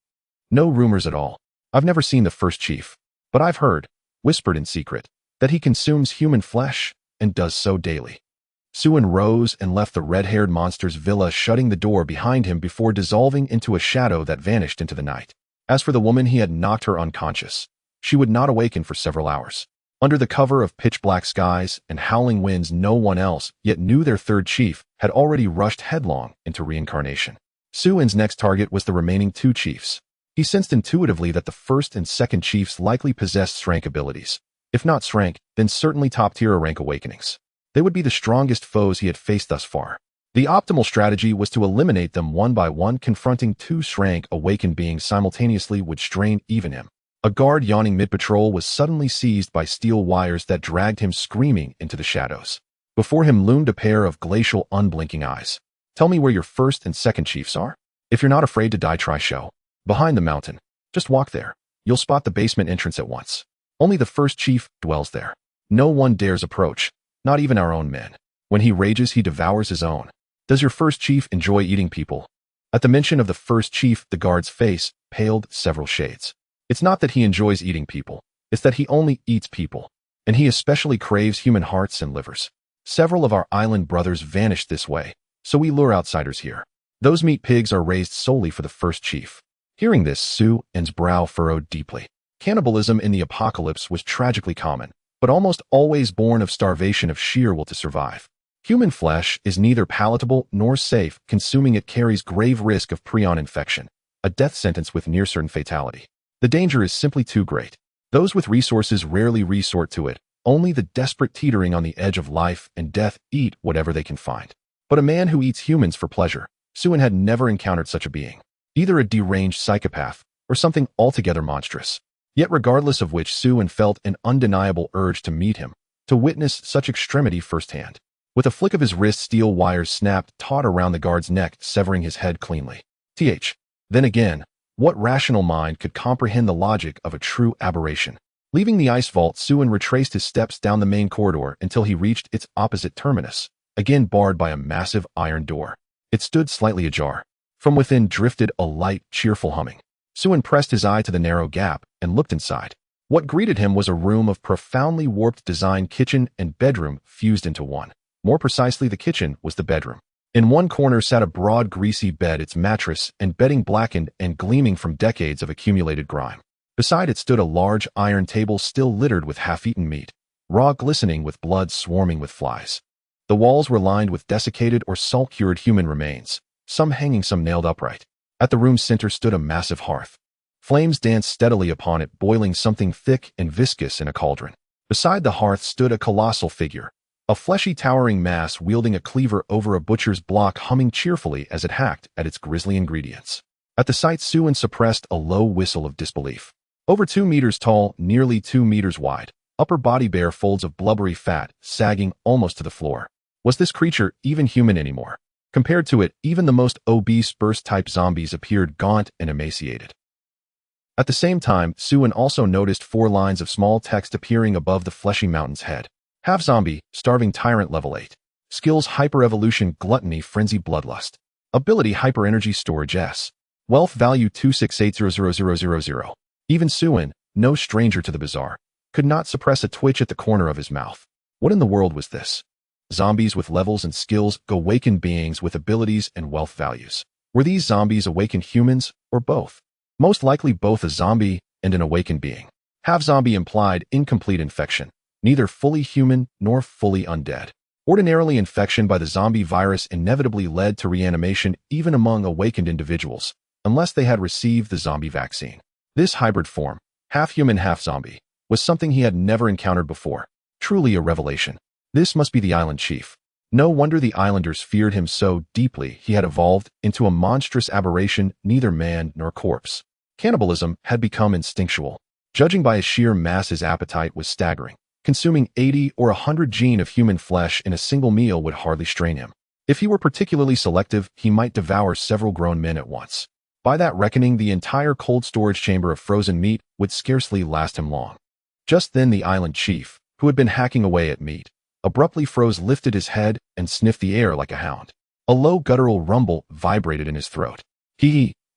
No rumors at all. I've never seen the 1st chief, but I've heard, whispered in secret, that he consumes human flesh and does so daily. Suin rose and left the red-haired monster's villa, shutting the door behind him before dissolving into a shadow that vanished into the night. As for the woman, he had knocked her unconscious. She would not awaken for several hours. Under the cover of pitch-black skies and howling winds, no one else yet knew their 3rd chief had already rushed headlong into reincarnation. Suin's next target was the remaining 2 chiefs. He sensed intuitively that the 1st and 2nd chiefs likely possessed rank abilities. If not rank, then certainly top-tier rank awakenings. They would be the strongest foes he had faced thus far. The optimal strategy was to eliminate them one by one. Confronting 2 rank awakened beings simultaneously would strain even him. A guard yawning mid-patrol was suddenly seized by steel wires that dragged him screaming into the shadows. Before him loomed a pair of glacial, unblinking eyes. Tell me where your first and second chiefs are. If you're not afraid to die, try show. Behind the mountain. Just walk there. You'll spot the basement entrance at once. Only the first chief dwells there. No one dares approach, not even our own men. When he rages, he devours his own. Does your first chief enjoy eating people? At the mention of the first chief, the guard's face paled several shades. It's not that he enjoys eating people. It's that he only eats people. And he especially craves human hearts and livers. Several of our island brothers vanished this way, so we lure outsiders here. Those meat pigs are raised solely for the first chief. Hearing this, Su-en's brow furrowed deeply. Cannibalism in the apocalypse was tragically common, but almost always born of starvation of sheer will to survive. Human flesh is neither palatable nor safe. Consuming it carries grave risk of prion infection, a death sentence with near-certain fatality. The danger is simply too great. Those with resources rarely resort to it. Only the desperate teetering on the edge of life and death eat whatever they can find. But a man who eats humans for pleasure, Su-en had never encountered such a being. Either a deranged psychopath or something altogether monstrous. Yet regardless of which, Su-en felt an undeniable urge to meet him, to witness such extremity firsthand. With a flick of his wrist, steel wires snapped taut around the guard's neck, severing his head cleanly. Then again, what rational mind could comprehend the logic of a true aberration? Leaving the ice vault, Su-en retraced his steps down the main corridor until he reached its opposite terminus, again barred by a massive iron door. It stood slightly ajar. From within drifted a light, cheerful humming. Su-en pressed his eye to the narrow gap and looked inside. What greeted him was a room of profoundly warped design. Kitchen and bedroom fused into one. More precisely, the kitchen was the bedroom. In one corner sat a broad, greasy bed, its mattress and bedding blackened and gleaming from decades of accumulated grime. Beside it stood a large iron table still littered with half-eaten meat, raw, glistening with blood, swarming with flies. The walls were lined with desiccated or salt-cured human remains, some hanging, some nailed upright. At the room's center stood a massive hearth. Flames danced steadily upon it, boiling something thick and viscous in a cauldron. Beside the hearth stood a colossal figure, a fleshy, towering mass wielding a cleaver over a butcher's block, humming cheerfully as it hacked at its grisly ingredients. At the sight, Su-en suppressed a low whistle of disbelief. Over 2 meters tall, nearly 2 meters wide, upper body bare folds of blubbery fat, sagging almost to the floor. Was this creature even human anymore? Compared to it, even the most obese burst-type zombies appeared gaunt and emaciated. At the same time, Su-en also noticed 4 lines of small text appearing above the fleshy mountain's head. Half-zombie, starving tyrant level 8. Skills hyper-evolution, gluttony, frenzy, bloodlust. Ability hyper-energy storage S. Wealth value 268000000. Even Su-en, no stranger to the bizarre, could not suppress a twitch at the corner of his mouth. What in the world was this? Zombies with levels and skills, awakened beings with abilities and wealth values. Were these zombies awakened humans, or both? Most likely both, a zombie and an awakened being. Half-zombie implied incomplete infection, neither fully human nor fully undead. Ordinarily, infection by the zombie virus inevitably led to reanimation even among awakened individuals, unless they had received the zombie vaccine. This hybrid form, half-human, half-zombie, was something he had never encountered before. Truly a revelation. This must be the island chief. No wonder the islanders feared him so deeply. He had evolved into a monstrous aberration, neither man nor corpse. Cannibalism had become instinctual. Judging by his sheer mass, his appetite was staggering. Consuming 80 or 100 gene of human flesh in a single meal would hardly strain him. If he were particularly selective, he might devour several grown men at once. By that reckoning, the entire cold storage chamber of frozen meat would scarcely last him long. Just then the island chief, who had been hacking away at meat, abruptly froze, lifted his head, and sniffed the air like a hound. A low guttural rumble vibrated in his throat.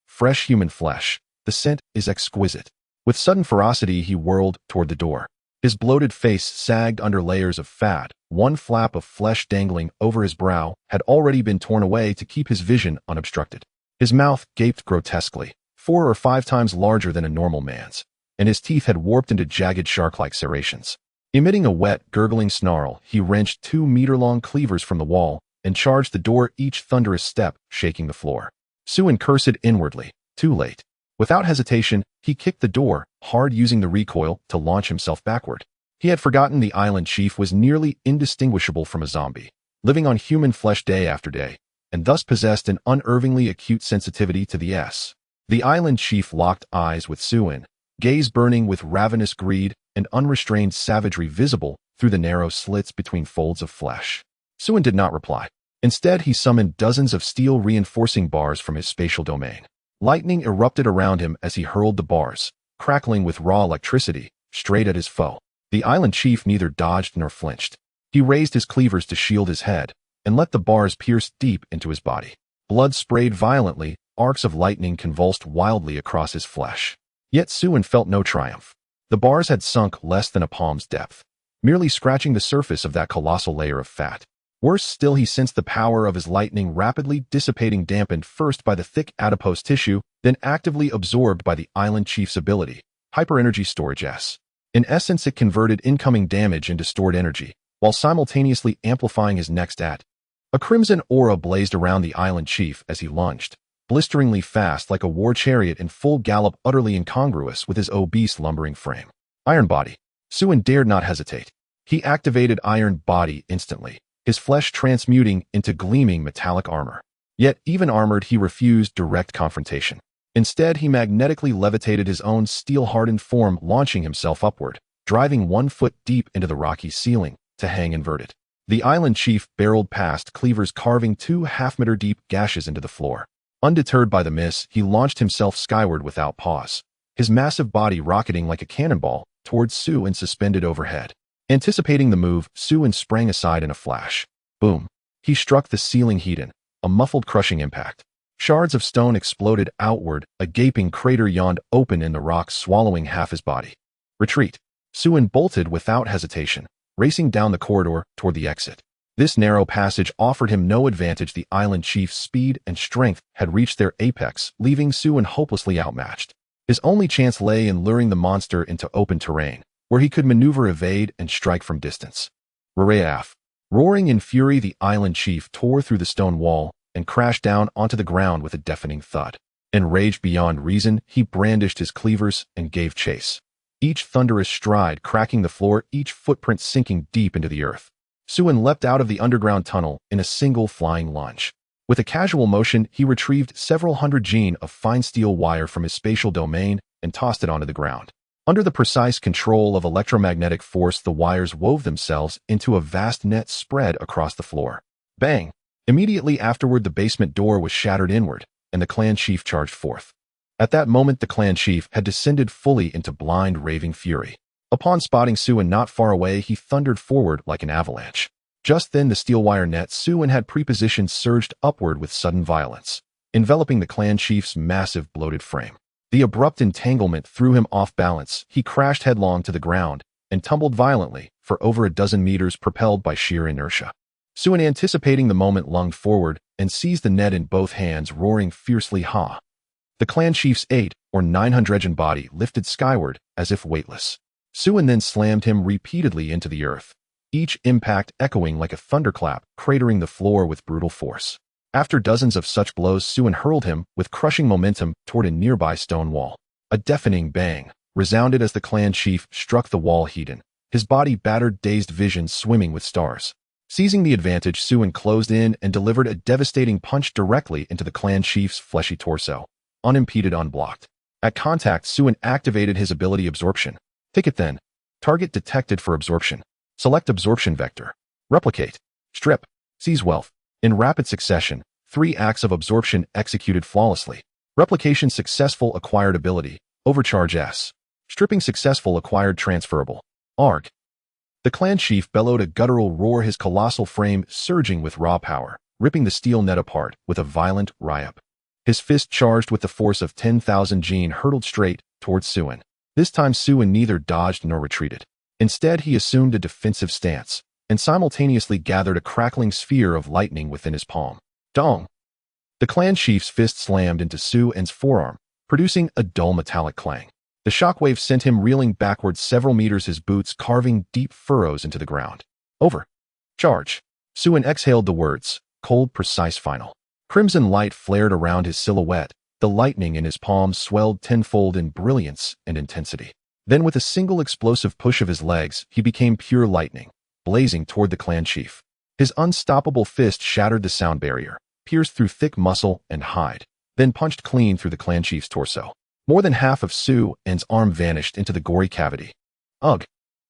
Fresh human flesh. The scent is exquisite. With sudden ferocity, he whirled toward the door. His bloated face sagged under layers of fat. One flap of flesh dangling over his brow had already been torn away to keep his vision unobstructed. His mouth gaped grotesquely, 4 or 5 times larger than a normal man's, and his teeth had warped into jagged shark-like serrations. Emitting a wet, gurgling snarl, he wrenched 2-meter-long cleavers from the wall and charged the door, each thunderous step shaking the floor. Su-en cursed inwardly. Too late. Without hesitation, he kicked the door hard, using the recoil to launch himself backward. He had forgotten the island chief was nearly indistinguishable from a zombie, living on human flesh day after day, and thus possessed an unervingly acute sensitivity to the S. The island chief locked eyes with Su-en, gaze burning with ravenous greed and unrestrained savagery visible through the narrow slits between folds of flesh. Suin did not reply. Instead, he summoned dozens of steel reinforcing bars from his spatial domain. Lightning erupted around him as he hurled the bars, crackling with raw electricity, straight at his foe. The island chief neither dodged nor flinched. He raised his cleavers to shield his head, and let the bars pierce deep into his body. Blood sprayed violently, arcs of lightning convulsed wildly across his flesh. Yet Suin felt no triumph. The bars had sunk less than a palm's depth, merely scratching the surface of that colossal layer of fat. Worse still, he sensed the power of his lightning rapidly dissipating, dampened first by the thick adipose tissue, then actively absorbed by the island chief's ability, hyper-energy storage S. In essence, it converted incoming damage into stored energy, while simultaneously amplifying his next at. A crimson aura blazed around the island chief as he lunged, blisteringly fast like a war chariot in full gallop, utterly incongruous with his obese lumbering frame. Iron Body. Suin dared not hesitate. He activated Iron Body instantly, his flesh transmuting into gleaming metallic armor. Yet, even armored, he refused direct confrontation. Instead, he magnetically levitated his own steel-hardened form, launching himself upward, driving 1 foot deep into the rocky ceiling, to hang inverted. The island chief barreled past, cleavers carving 2 half-meter-deep gashes into the floor. Undeterred by the miss, he launched himself skyward without pause, his massive body rocketing like a cannonball towards Suin suspended overhead. Anticipating the move, Suin sprang aside in a flash. Boom. He struck the ceiling heat-in, a muffled crushing impact. Shards of stone exploded outward, a gaping crater yawned open in the rock, swallowing half his body. Retreat. Suin bolted without hesitation, racing down the corridor toward the exit. This narrow passage offered him no advantage. The island chief's speed and strength had reached their apex, leaving Suin hopelessly outmatched. His only chance lay in luring the monster into open terrain, where he could maneuver, evade, and strike from distance. Rayaf. Roaring in fury, the island chief tore through the stone wall and crashed down onto the ground with a deafening thud. Enraged beyond reason, he brandished his cleavers and gave chase. Each thunderous stride cracking the floor, each footprint sinking deep into the earth. Suin leapt out of the underground tunnel in a single flying lunge. With a casual motion, he retrieved several hundred gene of fine steel wire from his spatial domain and tossed it onto the ground. Under the precise control of electromagnetic force, the wires wove themselves into a vast net spread across the floor. Bang! Immediately afterward, the basement door was shattered inward, and the clan chief charged forth. At that moment, the clan chief had descended fully into blind, raving fury. Upon spotting Suin not far away, he thundered forward like an avalanche. Just then, the steel wire net Suin had prepositioned surged upward with sudden violence, enveloping the clan chief's massive, bloated frame. The abrupt entanglement threw him off balance. He crashed headlong to the ground and tumbled violently for over a dozen meters, propelled by sheer inertia. Suin, anticipating the moment, lunged forward and seized the net in both hands, roaring fiercely, "Ha!" The clan chief's 8 or 900 body lifted skyward as if weightless. Suin then slammed him repeatedly into the earth, each impact echoing like a thunderclap, cratering the floor with brutal force. After dozens of such blows, Suin hurled him with crushing momentum toward a nearby stone wall. A deafening bang resounded as the clan chief struck the wall heat-in, his body battered, dazed vision swimming with stars. Seizing the advantage, Suin closed in and delivered a devastating punch directly into the clan chief's fleshy torso, unimpeded, unblocked. At contact, Suin activated his ability Absorption. Ticket then. Target detected for absorption. Select absorption vector. Replicate. Strip. Seize wealth. In rapid succession, 3 acts of absorption executed flawlessly. Replication successful, acquired ability. Overcharge S. Stripping successful, acquired transferable. Arc. The clan chief bellowed a guttural roar, his colossal frame surging with raw power, ripping the steel net apart with a violent rip. His fist, charged with the force of 10,000 gene, hurtled straight towards Suin. This time, Suin neither dodged nor retreated. Instead, he assumed a defensive stance and simultaneously gathered a crackling sphere of lightning within his palm. Dong! The clan chief's fist slammed into Suin's forearm, producing a dull metallic clang. The shockwave sent him reeling backwards several meters, his boots carving deep furrows into the ground. Over. Charge. Suin exhaled the words, cold, precise, final. Crimson light flared around his silhouette. The lightning in his palms swelled tenfold in brilliance and intensity. Then, with a single explosive push of his legs, he became pure lightning, blazing toward the clan chief. His unstoppable fist shattered the sound barrier, pierced through thick muscle and hide, then punched clean through the clan chief's torso. More than half of Suin's arm vanished into the gory cavity. Ugh!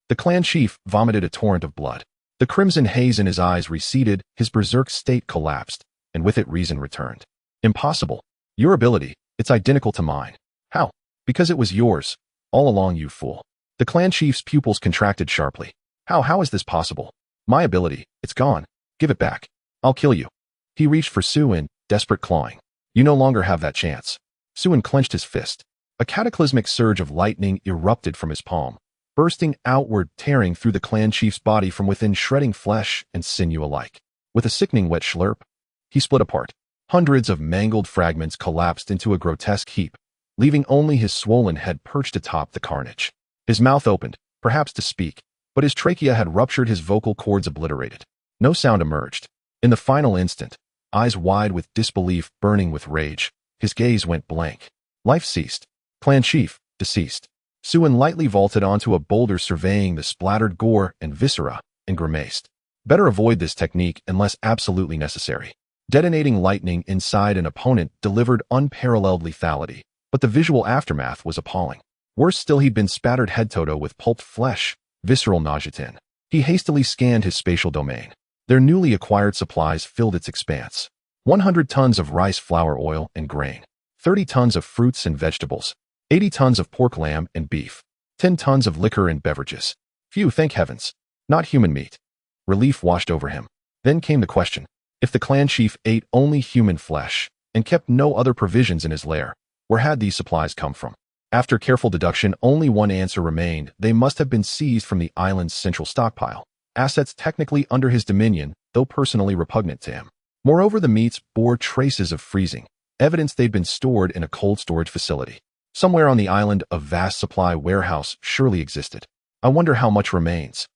The clan chief vomited a torrent of blood. The crimson haze in his eyes receded, his berserk state collapsed, and with it reason returned. Impossible. Your ability, it's identical to mine. How? Because it was yours. All along, you fool. The clan chief's pupils contracted sharply. How is this possible? My ability, it's gone. Give it back. I'll kill you. He reached for Suin, desperate clawing. You no longer have that chance. Suin clenched his fist. A cataclysmic surge of lightning erupted from his palm, bursting outward, tearing through the clan chief's body from within, shredding flesh and sinew alike. With a sickening wet slurp, he split apart. Hundreds of mangled fragments collapsed into a grotesque heap, leaving only his swollen head perched atop the carnage. His mouth opened, perhaps to speak, but his trachea had ruptured, his vocal cords obliterated. No sound emerged. In the final instant, eyes wide with disbelief, burning with rage, his gaze went blank. Life ceased. Clan chief, deceased. Suin lightly vaulted onto a boulder, surveying the splattered gore and viscera, and grimaced. Better avoid this technique unless absolutely necessary. Detonating lightning inside an opponent delivered unparalleled lethality, but the visual aftermath was appalling. Worse still, he'd been spattered head-to-toe with pulped flesh, visceral nauseatin. He hastily scanned his spatial domain. Their newly acquired supplies filled its expanse. 100 tons of rice flour oil and grain, 30 tons of fruits and vegetables, 80 tons of pork, lamb, and beef, 10 tons of liquor and beverages. Phew, thank heavens. Not human meat. Relief washed over him. Then came the question. If the clan chief ate only human flesh and kept no other provisions in his lair, where had these supplies come from? After careful deduction, only one answer remained. They must have been seized from the island's central stockpile. Assets technically under his dominion, though personally repugnant to him. Moreover, the meats bore traces of freezing, evidence they'd been stored in a cold storage facility. Somewhere on the island, a vast supply warehouse surely existed. I wonder how much remains.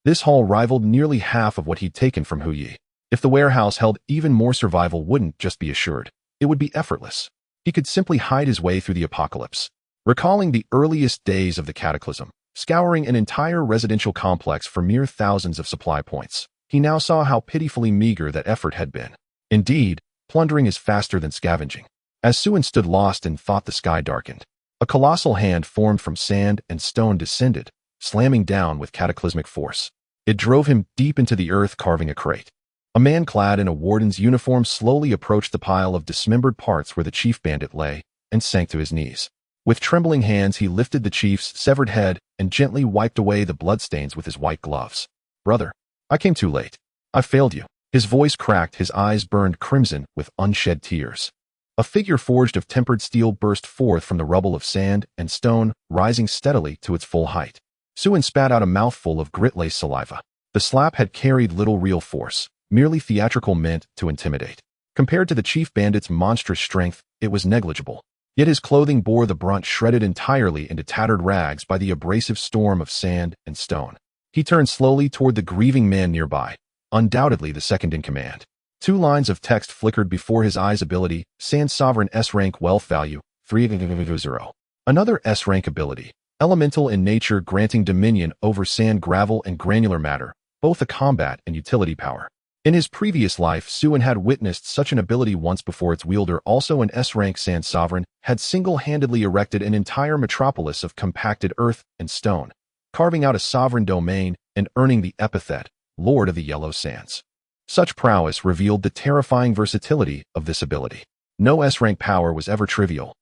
This haul rivaled nearly half of what he'd taken from Huyi. If the warehouse held even more, survival wouldn't just be assured. It would be effortless. He could simply hide his way through the apocalypse. Recalling the earliest days of the cataclysm, scouring an entire residential complex for mere thousands of supply points, he now saw how pitifully meager that effort had been. Indeed, plundering is faster than scavenging. As Suin stood lost in thought, the sky darkened. A colossal hand formed from sand and stone descended, slamming down with cataclysmic force. It drove him deep into the earth, carving a crate. A man clad in a warden's uniform slowly approached the pile of dismembered parts where the chief bandit lay, and sank to his knees. With trembling hands, he lifted the chief's severed head and gently wiped away the bloodstains with his white gloves. Brother, I came too late. I failed you. His voice cracked, his eyes burned crimson with unshed tears. A figure forged of tempered steel burst forth from the rubble of sand and stone, rising steadily to its full height. Suin spat out a mouthful of grit-laced saliva. The slap had carried little real force, merely theatrical, meant to intimidate. Compared to the chief bandit's monstrous strength, it was negligible. Yet his clothing bore the brunt, shredded entirely into tattered rags by the abrasive storm of sand and stone. He turned slowly toward the grieving man nearby, undoubtedly the second in command. 2 lines of text flickered before his eyes. Ability, Sand Sovereign, S-rank, wealth value, 300. Another S-rank ability, elemental in nature, granting dominion over sand, gravel, and granular matter, both a combat and utility power. In his previous life, Suin had witnessed such an ability once before. Its wielder, also an S-rank Sand Sovereign, had single-handedly erected an entire metropolis of compacted earth and stone, carving out a sovereign domain and earning the epithet, Lord of the Yellow Sands. Such prowess revealed the terrifying versatility of this ability. No S-rank power was ever trivial.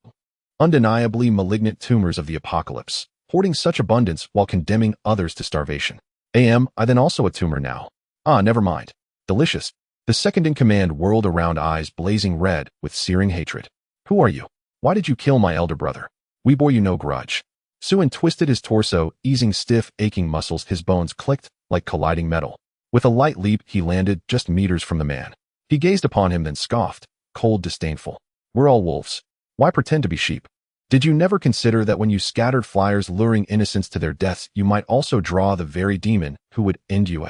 Undeniably malignant tumors of the apocalypse, hoarding such abundance while condemning others to starvation. Am I then also a tumor now? Ah, never mind. Delicious. The second-in-command whirled around, eyes blazing red with searing hatred. Who are you? Why did you kill my elder brother? We bore you no grudge. Suin twisted his torso, easing stiff, aching muscles. His bones clicked like colliding metal. With a light leap, he landed just meters from the man. He gazed upon him, then scoffed, cold, disdainful. We're all wolves. Why pretend to be sheep? Did you never consider that when you scattered flyers luring innocents to their deaths, you might also draw the very demon who would end you?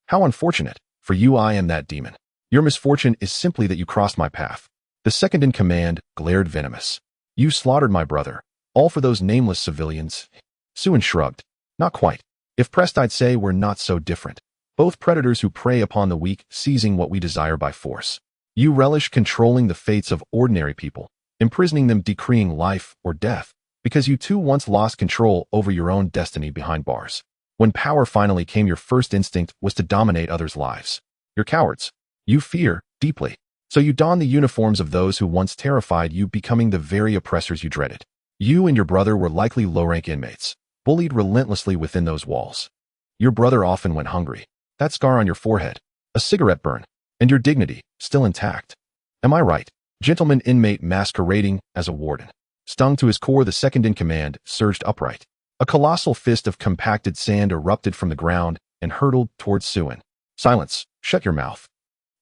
How unfortunate. For you, I am that demon. Your misfortune is simply that you crossed my path. The second in command glared venomous. You slaughtered my brother, all for those nameless civilians. Suin shrugged. Not quite. If pressed, I'd say we're not so different. Both predators who prey upon the weak, seizing what we desire by force. You relish controlling the fates of ordinary people, imprisoning them, decreeing life or death, because you too once lost control over your own destiny behind bars. When power finally came, your first instinct was to dominate others' lives. You're cowards. You fear deeply. So you don the uniforms of those who once terrified you, becoming the very oppressors you dreaded. You and your brother were likely low-rank inmates, bullied relentlessly within those walls. Your brother often went hungry. That scar on your forehead, a cigarette burn, and your dignity, still intact. Am I right? Gentleman inmate masquerading as a warden. Stung to his core, the second-in-command surged upright. A colossal fist of compacted sand erupted from the ground and hurtled towards Suin. Silence. Shut your mouth.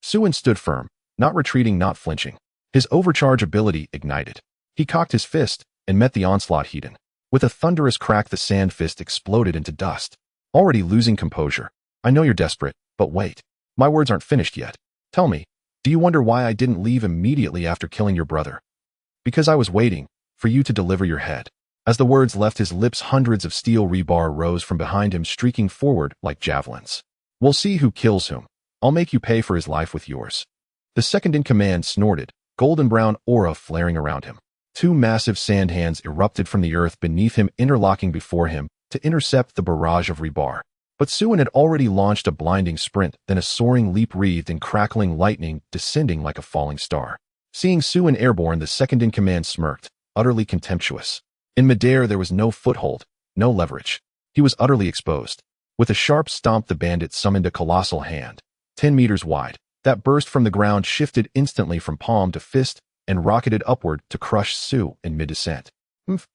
Suin stood firm, not retreating, not flinching. His overcharge ability ignited. He cocked his fist and met the onslaught head-on. With a thunderous crack, the sand fist exploded into dust. Already losing composure. I know you're desperate, but wait. My words aren't finished yet. Tell me, do you wonder why I didn't leave immediately after killing your brother? Because I was waiting for you to deliver your head. As the words left his lips, hundreds of steel rebar rose from behind him, streaking forward like javelins. We'll see who kills whom. I'll make you pay for his life with yours. The second-in-command snorted, golden-brown aura flaring around him. Two massive sand hands erupted from the earth beneath him, interlocking before him to intercept the barrage of rebar. But Suin had already launched a blinding sprint, then a soaring leap wreathed in crackling lightning, descending like a falling star. Seeing Suin airborne, the second-in-command smirked, utterly contemptuous. In midair, there was no foothold, no leverage. He was utterly exposed. With a sharp stomp, the bandit summoned a colossal hand, 10 meters wide, that burst from the ground, shifted instantly from palm to fist, and rocketed upward to crush Su in mid-descent.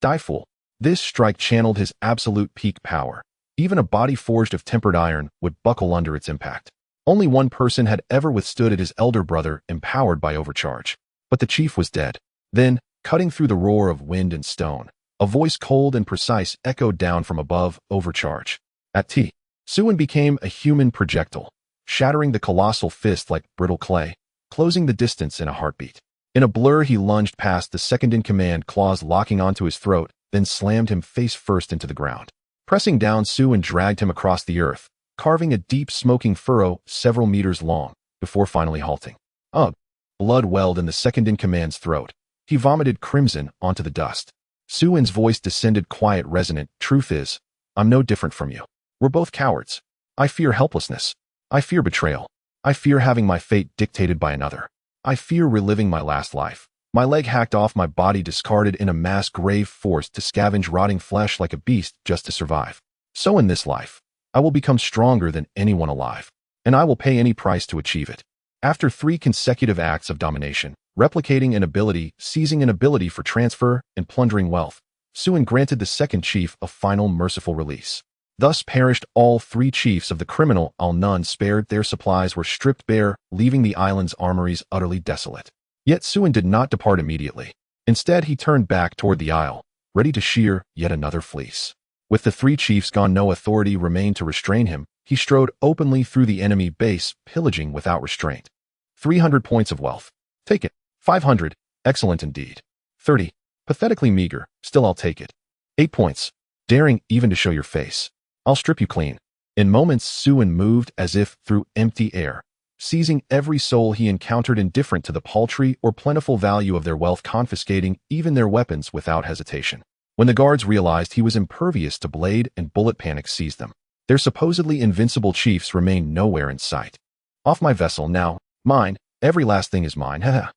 Die, fool. This strike channeled his absolute peak power. Even a body forged of tempered iron would buckle under its impact. Only one person had ever withstood it, his elder brother, empowered by overcharge. But the chief was dead. Then, cutting through the roar of wind and stone, a voice cold and precise echoed down from above, overcharge. At T. Suin became a human projectile, shattering the colossal fist like brittle clay, closing the distance in a heartbeat. In a blur, he lunged past the second-in-command, claws locking onto his throat, then slammed him face first into the ground. Pressing down, Suin dragged him across the earth, carving a deep smoking furrow several meters long, before finally halting. Ugh! Blood welled in the second-in-command's throat. He vomited crimson onto the dust. Suin's voice descended, quiet, resonant. Truth is, I'm no different from you. We're both cowards. I fear helplessness. I fear betrayal. I fear having my fate dictated by another. I fear reliving my last life. My leg hacked off, my body discarded in a mass grave, forced to scavenge rotting flesh like a beast just to survive. So in this life, I will become stronger than anyone alive, and I will pay any price to achieve it. After 3 consecutive acts of domination, replicating an ability, seizing an ability for transfer, and plundering wealth, Suin granted the second chief a final merciful release. Thus perished all 3 chiefs of the criminal, all none spared. Their supplies were stripped bare, leaving the island's armories utterly desolate. Yet Suin did not depart immediately. Instead, he turned back toward the isle, ready to shear yet another fleece. With the 3 chiefs gone, no authority remained to restrain him. He strode openly through the enemy base, pillaging without restraint. 300 points of wealth. Take it. 500. Excellent indeed. 30. Pathetically meager. Still, I'll take it. 8 points. Daring even to show your face. I'll strip you clean. In moments, Suin moved as if through empty air, seizing every soul he encountered, indifferent to the paltry or plentiful value of their wealth, confiscating even their weapons without hesitation. When the guards realized he was impervious to blade and bullet, panic seized them. Their supposedly invincible chiefs remained nowhere in sight. Off my vessel now. Mine. Every last thing is mine. Haha.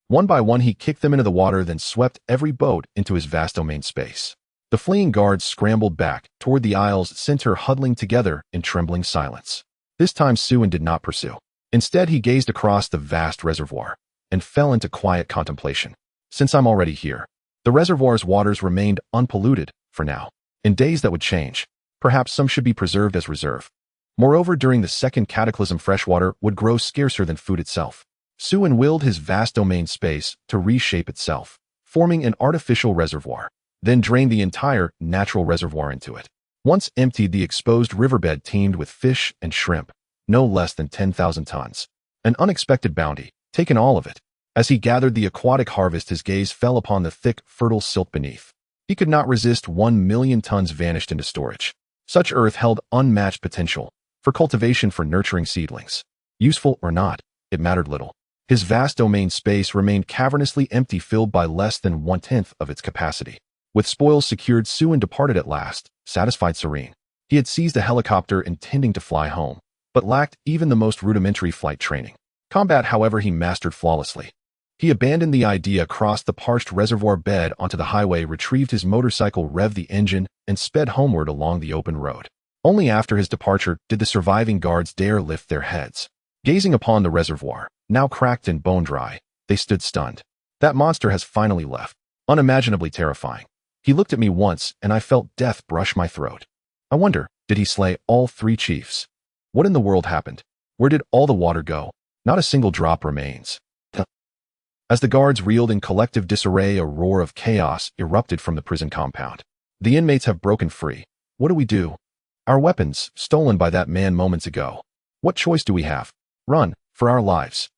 One by one, he kicked them into the water, then swept every boat into his vast domain space. The fleeing guards scrambled back toward the isle's center, huddling together in trembling silence. This time, Suin did not pursue. Instead, he gazed across the vast reservoir and fell into quiet contemplation. Since I'm already here, the reservoir's waters remained unpolluted for now. In days that would change, perhaps some should be preserved as reserve. Moreover, during the second cataclysm, fresh water would grow scarcer than food itself. Suin willed his vast domain space to reshape itself, forming an artificial reservoir, then drained the entire natural reservoir into it. Once emptied, the exposed riverbed teemed with fish and shrimp, no less than 10,000 tons. An unexpected bounty, taken all of it. As he gathered the aquatic harvest, his gaze fell upon the thick, fertile silt beneath. He could not resist. 1 million tons vanished into storage. Such earth held unmatched potential for cultivation, for nurturing seedlings. Useful or not, it mattered little. His vast domain space remained cavernously empty, filled by less than 1/10 of its capacity. With spoils secured, Suin departed at last, satisfied, serene. He had seized a helicopter intending to fly home, but lacked even the most rudimentary flight training. Combat, however, he mastered flawlessly. He abandoned the idea, crossed the parched reservoir bed onto the highway, retrieved his motorcycle, revved the engine, and sped homeward along the open road. Only after his departure did the surviving guards dare lift their heads. Gazing upon the reservoir, now cracked and bone-dry, they stood stunned. That monster has finally left. Unimaginably terrifying. He looked at me once, and I felt death brush my throat. I wonder, did he slay all 3 chiefs? What in the world happened? Where did all the water go? Not a single drop remains. As the guards reeled in collective disarray, a roar of chaos erupted from the prison compound. The inmates have broken free. What do we do? Our weapons, stolen by that man moments ago. What choice do we have? Run, for our lives.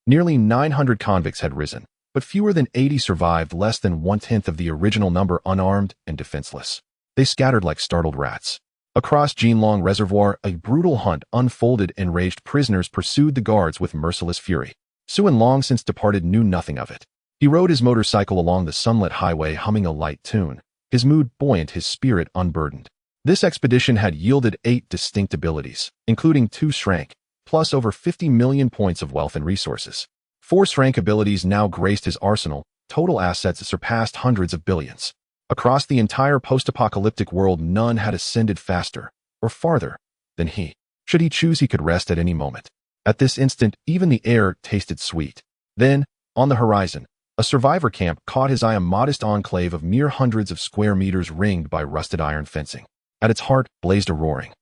Nearly 900 convicts had risen, but fewer than 80 survived, less than 1/10 of the original number, unarmed and defenseless. They scattered like startled rats. Across Jinlong Reservoir, a brutal hunt unfolded. Enraged prisoners pursued the guards with merciless fury. Suin, long since departed, knew nothing of it. He rode his motorcycle along the sunlit highway, humming a light tune, his mood buoyant, his spirit unburdened. This expedition had yielded 8 distinct abilities, including 2 Shrank, plus over 50 million points of wealth and resources. 4 Shrank abilities now graced his arsenal. Total assets surpassed hundreds of billions. Across the entire post-apocalyptic world, none had ascended faster, or farther, than he. Should he choose, he could rest at any moment. At this instant, even the air tasted sweet. Then, on the horizon, a survivor camp caught his eye, a modest enclave of mere hundreds of square meters ringed by rusted iron fencing. At its heart blazed a roaring.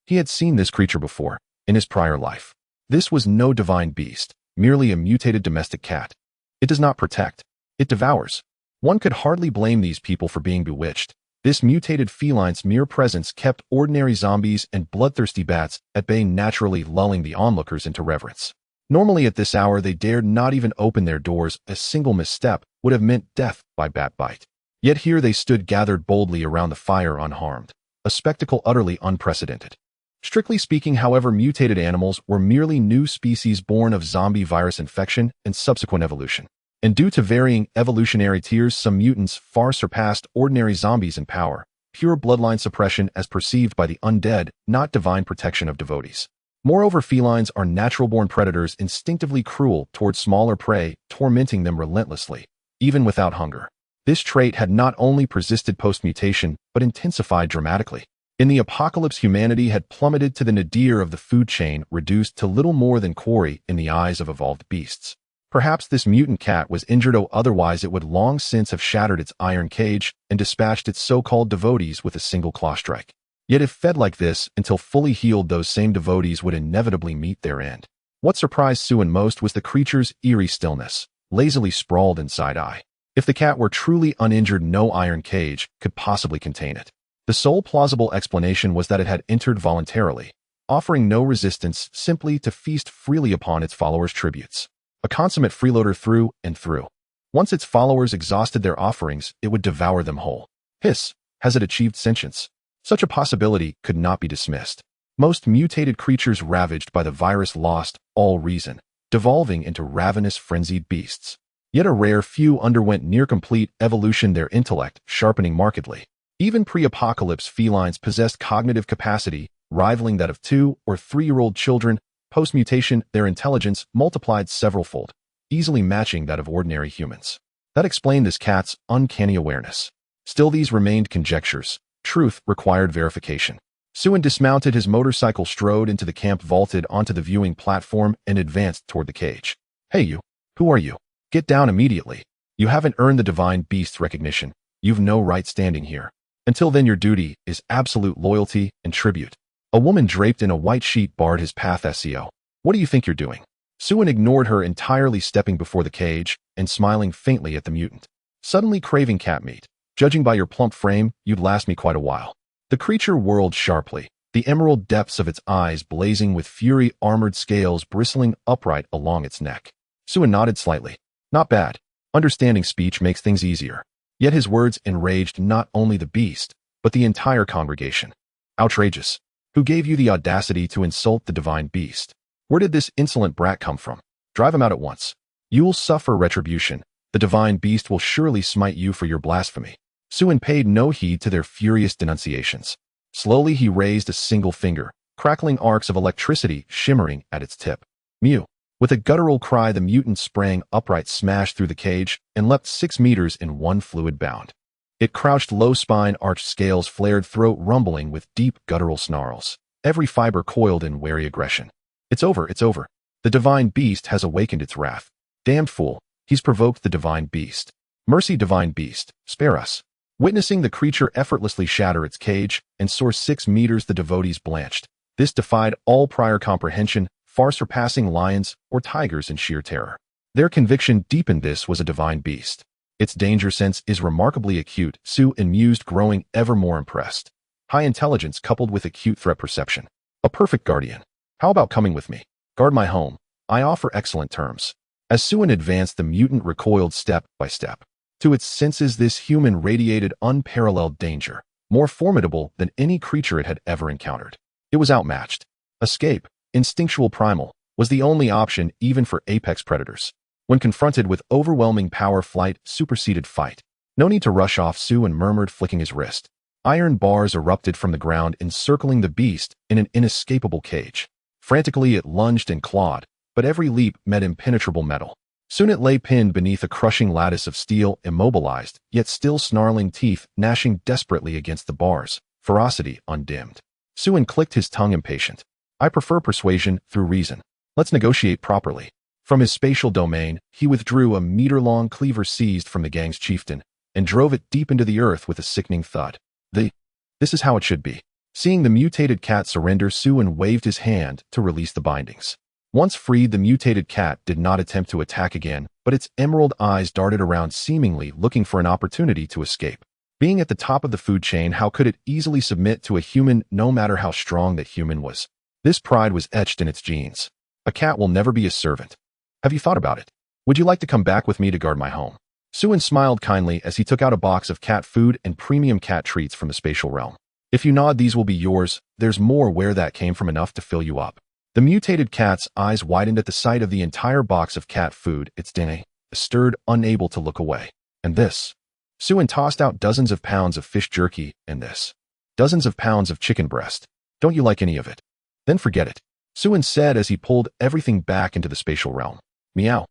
He had seen this creature before, in his prior life. This was no divine beast, merely a mutated domestic cat. It does not protect. It devours. One could hardly blame these people for being bewitched. This mutated feline's mere presence kept ordinary zombies and bloodthirsty bats at bay, naturally lulling the onlookers into reverence. Normally at this hour they dared not even open their doors. A single misstep would have meant death by bat bite. Yet here they stood, gathered boldly around the fire, unharmed. A spectacle utterly unprecedented. Strictly speaking, however, mutated animals were merely new species born of zombie virus infection and subsequent evolution. And due to varying evolutionary tiers, some mutants far surpassed ordinary zombies in power, pure bloodline suppression as perceived by the undead, not divine protection of devotees. Moreover, felines are natural-born predators, instinctively cruel towards smaller prey, tormenting them relentlessly, even without hunger. This trait had not only persisted post-mutation, but intensified dramatically. In the apocalypse, humanity had plummeted to the nadir of the food chain, reduced to little more than quarry in the eyes of evolved beasts. Perhaps this mutant cat was injured, otherwise it would long since have shattered its iron cage and dispatched its so-called devotees with a single claw strike. Yet if fed like this until fully healed, those same devotees would inevitably meet their end. What surprised Suin most was the creature's eerie stillness, lazily sprawled inside eye. If the cat were truly uninjured, no iron cage could possibly contain it. The sole plausible explanation was that it had entered voluntarily, offering no resistance, simply to feast freely upon its followers' tributes. A consummate freeloader through and through. Once its followers exhausted their offerings, it would devour them whole. Hiss, has it achieved sentience? Such a possibility could not be dismissed. Most mutated creatures ravaged by the virus lost all reason, devolving into ravenous, frenzied beasts. Yet a rare few underwent near-complete evolution, their intellect sharpening markedly. Even pre-apocalypse felines possessed cognitive capacity, rivaling that of 2- or 3-year-old children. Post-mutation, their intelligence multiplied several-fold, easily matching that of ordinary humans. That explained this cat's uncanny awareness. Still, these remained conjectures. Truth required verification. Suin dismounted his motorcycle, strode into the camp, vaulted onto the viewing platform, and advanced toward the cage. Hey you, who are you? Get down immediately. You haven't earned the divine beast's recognition. You've no right standing here. Until then, your duty is absolute loyalty and tribute. A woman draped in a white sheet barred his path. SEO. What do you think you're doing? Suin ignored her entirely, stepping before the cage and smiling faintly at the mutant. Suddenly craving cat meat. Judging by your plump frame, you'd last me quite a while. The creature whirled sharply, the emerald depths of its eyes blazing with fury, armored scales bristling upright along its neck. Suin nodded slightly. Not bad. Understanding speech makes things easier. Yet his words enraged not only the beast, but the entire congregation. Outrageous. Who gave you the audacity to insult the divine beast? Where did this insolent brat come from? Drive him out at once. You'll suffer retribution. The divine beast will surely smite you for your blasphemy. Suin paid no heed to their furious denunciations. Slowly he raised a single finger, crackling arcs of electricity shimmering at its tip. Mew. With a guttural cry, the mutant sprang upright, smashed through the cage, and leapt 6 meters in one fluid bound. It crouched low, spine arched, scales flared, throat rumbling with deep guttural snarls, every fiber coiled in wary aggression. It's over, it's over. The divine beast has awakened its wrath. Damned fool, he's provoked the divine beast. Mercy, divine beast, spare us. Witnessing the creature effortlessly shatter its cage and soar 6 meters, the devotees blanched. This defied all prior comprehension, far surpassing lions or tigers in sheer terror. Their conviction deepened: this was a divine beast. Its danger sense is remarkably acute, Sue mused, growing ever more impressed. High intelligence coupled with acute threat perception. A perfect guardian. How about coming with me? Guard my home. I offer excellent terms. As Sue advanced, the mutant recoiled step by step. To its senses, this human radiated unparalleled danger, more formidable than any creature it had ever encountered. It was outmatched. Escape, instinctual, primal, was the only option, even for apex predators. When confronted with overwhelming power, flight superseded fight. No need to rush off, Sue murmured, flicking his wrist. Iron bars erupted from the ground, encircling the beast in an inescapable cage. Frantically it lunged and clawed, but every leap met impenetrable metal. Soon it lay pinned beneath a crushing lattice of steel, immobilized, yet still snarling, teeth gnashing desperately against the bars, ferocity undimmed. Sue clicked his tongue, impatient. I prefer persuasion through reason. Let's negotiate properly. From his spatial domain, he withdrew a meter-long cleaver seized from the gang's chieftain and drove it deep into the earth with a sickening thud. This is how it should be. Seeing the mutated cat surrender, Sue waved his hand to release the bindings. Once freed, the mutated cat did not attempt to attack again, but its emerald eyes darted around, seemingly looking for an opportunity to escape. Being at the top of the food chain, how could it easily submit to a human, no matter how strong that human was? This pride was etched in its genes. A cat will never be a servant. Have you thought about it? Would you like to come back with me to guard my home? Sue smiled kindly as he took out a box of cat food and premium cat treats from the spatial realm. If you nod, these will be yours. There's more where that came from, enough to fill you up. The mutated cat's eyes widened at the sight of the entire box of cat food. Its DNA stirred, unable to look away. And this? Sue tossed out dozens of pounds of fish jerky, and this. Dozens of pounds of chicken breast. Don't you like any of it? Then forget it. Sue said as he pulled everything back into the spatial realm. Meow.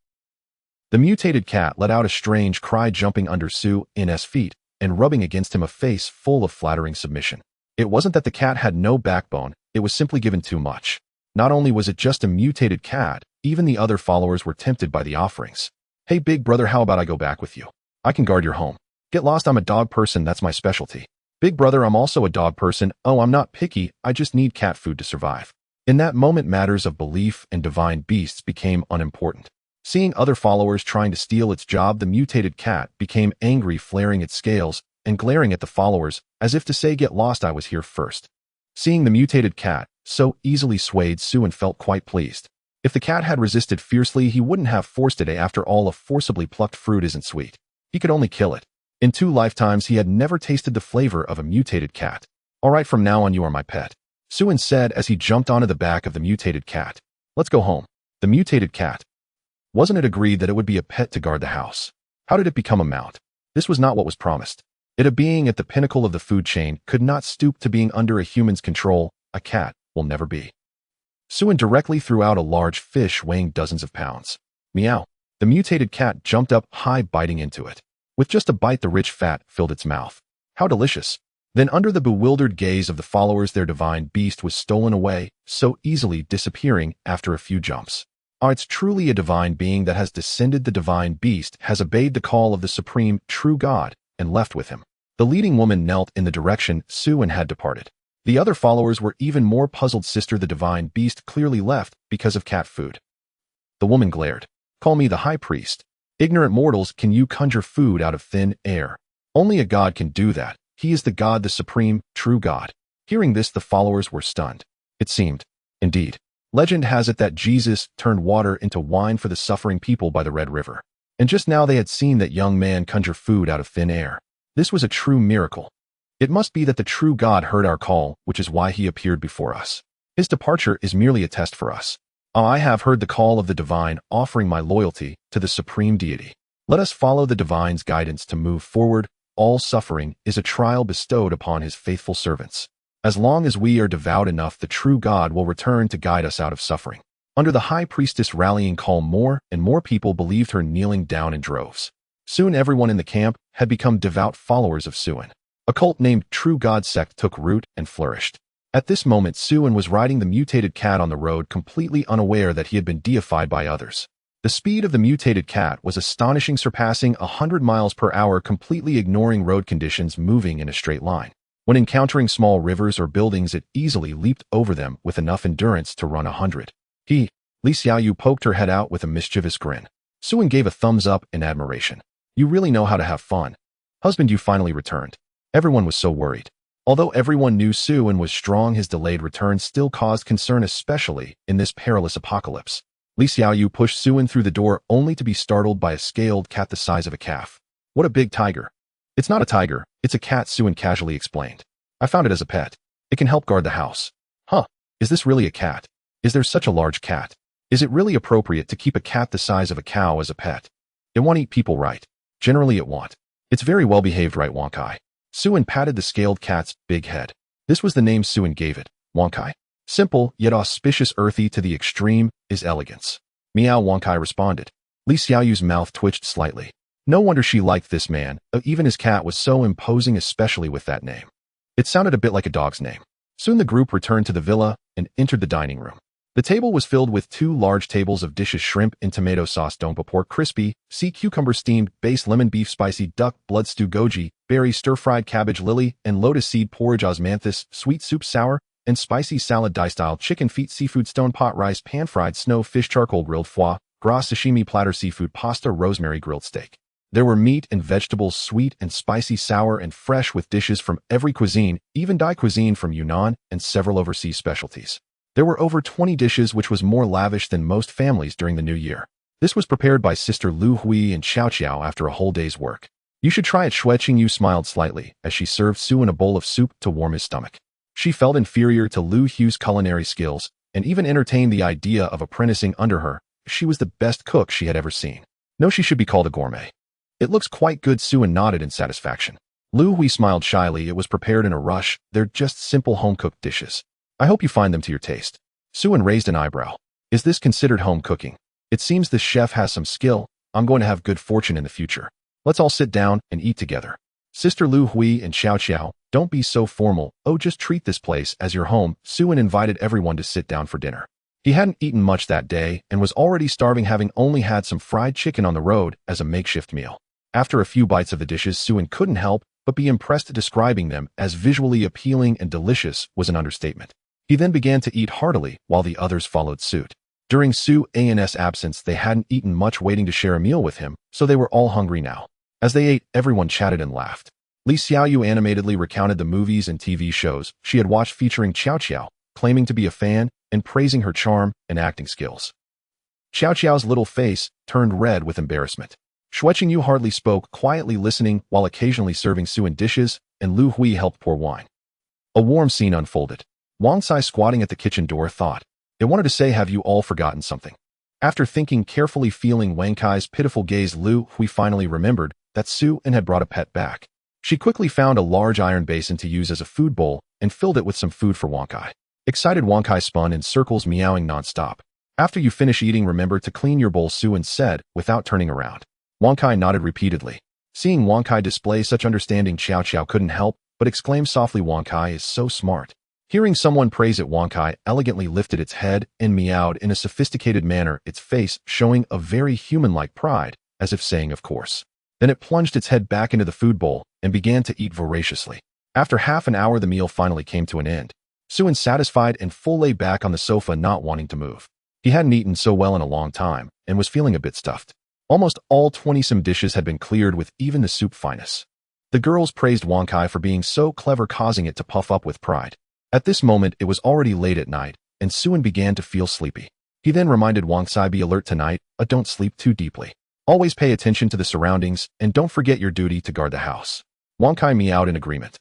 The mutated cat let out a strange cry, jumping under Sue's feet and rubbing against him, a face full of flattering submission. It wasn't that the cat had no backbone, it was simply given too much. Not only was it just a mutated cat, even the other followers were tempted by the offerings. Hey big brother, how about I go back with you? I can guard your home. Get lost, I'm a dog person, that's my specialty. Big brother, I'm also a dog person. Oh, I'm not picky, I just need cat food to survive. In that moment, matters of belief and divine beasts became unimportant. Seeing other followers trying to steal its job, the mutated cat became angry, flaring its scales and glaring at the followers as if to say, get lost, I was here first. Seeing the mutated cat so easily swayed, Sue felt quite pleased. If the cat had resisted fiercely, he wouldn't have forced it. After all, a forcibly plucked fruit isn't sweet. He could only kill it. In 2 lifetimes, he had never tasted the flavor of a mutated cat. All right, from now on, you are my pet, Sue said as he jumped onto the back of the mutated cat. Let's go home. The mutated cat. Wasn't it agreed that it would be a pet to guard the house? How did it become a mount? This was not what was promised. It, a being at the pinnacle of the food chain, could not stoop to being under a human's control. A cat will never be. Sue directly threw out a large fish weighing dozens of pounds. Meow. The mutated cat jumped up high, biting into it. With just a bite, the rich fat filled its mouth. How delicious. Then, under the bewildered gaze of the followers, their divine beast was stolen away, so easily disappearing after a few jumps. Oh, it's truly a divine being that has descended. The divine beast has obeyed the call of the supreme, true God, and left with him. The leading woman knelt in the direction Sue had departed. The other followers were even more puzzled. Sister, the divine beast clearly left because of cat food. The woman glared. Call me the high priest. Ignorant mortals, can you conjure food out of thin air? Only a god can do that. He is the God, the supreme, true God. Hearing this, the followers were stunned. It seemed, indeed, legend has it that Jesus turned water into wine for the suffering people by the Red River. And just now they had seen that young man conjure food out of thin air. This was a true miracle. It must be that the true God heard our call, which is why he appeared before us. His departure is merely a test for us. I have heard the call of the divine, offering my loyalty to the supreme deity. Let us follow the divine's guidance to move forward. All suffering is a trial bestowed upon his faithful servants. As long as we are devout enough, the true God will return to guide us out of suffering. Under the high priestess' rallying call, more and more people believed her, kneeling down in droves. Soon everyone in the camp had become devout followers of Suin. A cult named True God sect took root and flourished. At this moment, Suin was riding the mutated cat on the road, completely unaware that he had been deified by others. The speed of the mutated cat was astonishing, surpassing 100 miles per hour, completely ignoring road conditions, moving in a straight line. When encountering small rivers or buildings, it easily leaped over them with enough endurance to run 100. Li Xiaoyu poked her head out with a mischievous grin. Suin gave a thumbs up in admiration. You really know how to have fun. Husband, you finally returned. Everyone was so worried. Although everyone knew Suin was strong, his delayed return still caused concern, especially in this perilous apocalypse. Li Xiaoyu pushed Suin through the door, only to be startled by a scaled cat the size of a calf. What a big tiger. It's not a tiger, it's a cat, Suin casually explained. I found it as a pet. It can help guard the house. Huh, is this really a cat? Is there such a large cat? Is it really appropriate to keep a cat the size of a cow as a pet? It won't eat people, right? Generally it won't. It's very well behaved, right, Wonkai? Suin patted the scaled cat's big head. This was the name Suin gave it, Wonkai. Simple, yet auspicious, earthy to the extreme, is elegance. Meow, Wonkai responded. Li Xiaoyu's mouth twitched slightly. No wonder she liked this man, even his cat was so imposing, especially with that name. It sounded a bit like a dog's name. Soon the group returned to the villa and entered the dining room. The table was filled with 2 large tables of dishes: shrimp in tomato sauce, dongpa pork crispy, sea cucumber steamed, base lemon beef, spicy duck, blood stew goji, berry stir-fried cabbage lily, and lotus seed porridge osmanthus, sweet soup sour, and spicy salad, dye-style chicken feet, seafood stone pot rice, pan-fried snow fish, charcoal grilled foie gras, sashimi platter, seafood pasta, rosemary grilled steak. There were meat and vegetables, sweet and spicy, sour and fresh, with dishes from every cuisine, even Dai cuisine from Yunnan, and several overseas specialties. There were over 20 dishes, which was more lavish than most families during the new year. This was prepared by Sister Lu Hui and Xiao Qiao after a whole day's work. You should try it. Xue Qingyu smiled slightly as she served Suin a bowl of soup to warm his stomach. She felt inferior to Lu Hui's culinary skills and even entertained the idea of apprenticing under her. She was the best cook she had ever seen. No, she should be called a gourmet. It looks quite good, Suin nodded in satisfaction. Lu Hui smiled shyly. It was prepared in a rush. They're just simple home-cooked dishes. I hope you find them to your taste. Suin raised an eyebrow. Is this considered home cooking? It seems this chef has some skill. I'm going to have good fortune in the future. Let's all sit down and eat together. Sister Lu Hui and Xiao Qiao, don't be so formal. Oh, just treat this place as your home. Suin invited everyone to sit down for dinner. He hadn't eaten much that day and was already starving, having only had some fried chicken on the road as a makeshift meal. After a few bites of the dishes, Suin couldn't help but be impressed. Describing them as visually appealing and delicious was an understatement. He then began to eat heartily while the others followed suit. During Su An's absence, they hadn't eaten much, waiting to share a meal with him, so they were all hungry now. As they ate, everyone chatted and laughed. Li Xiaoyu animatedly recounted the movies and TV shows she had watched featuring Xiao Qiao, claiming to be a fan and praising her charm and acting skills. Xiao Qiao's little face turned red with embarrassment. Xue Qingyu hardly spoke, quietly listening while occasionally serving Suin dishes, and Lu Hui helped pour wine. A warm scene unfolded. Wang Cai, squatting at the kitchen door, thought, I wanted to say, have you all forgotten something? After thinking carefully, feeling Wang Cai's pitiful gaze, Lu Hui finally remembered that Suin had brought a pet back. She quickly found a large iron basin to use as a food bowl and filled it with some food for Wang Cai. Excited, Wang Cai spun in circles, meowing nonstop. After you finish eating, remember to clean your bowl, Suin said without turning around. Wang Cai nodded repeatedly. Seeing Wang Cai display such understanding, Xiao Qiao couldn't help but exclaim softly, Wang Cai is so smart. Hearing someone praise it, Wang Cai elegantly lifted its head and meowed in a sophisticated manner, its face showing a very human-like pride, as if saying, of course. Then it plunged its head back into the food bowl and began to eat voraciously. After half an hour, the meal finally came to an end. Suin, satisfied and full, lay back on the sofa, not wanting to move. He hadn't eaten so well in a long time and was feeling a bit stuffed. Almost all 20-some dishes had been cleared, with even the soup finest. The girls praised Wang Cai for being so clever, causing it to puff up with pride. At this moment, it was already late at night, and Suin began to feel sleepy. He then reminded Wang Cai, be alert tonight, don't sleep too deeply. Always pay attention to the surroundings, and don't forget your duty to guard the house. Wang Cai meowed in agreement.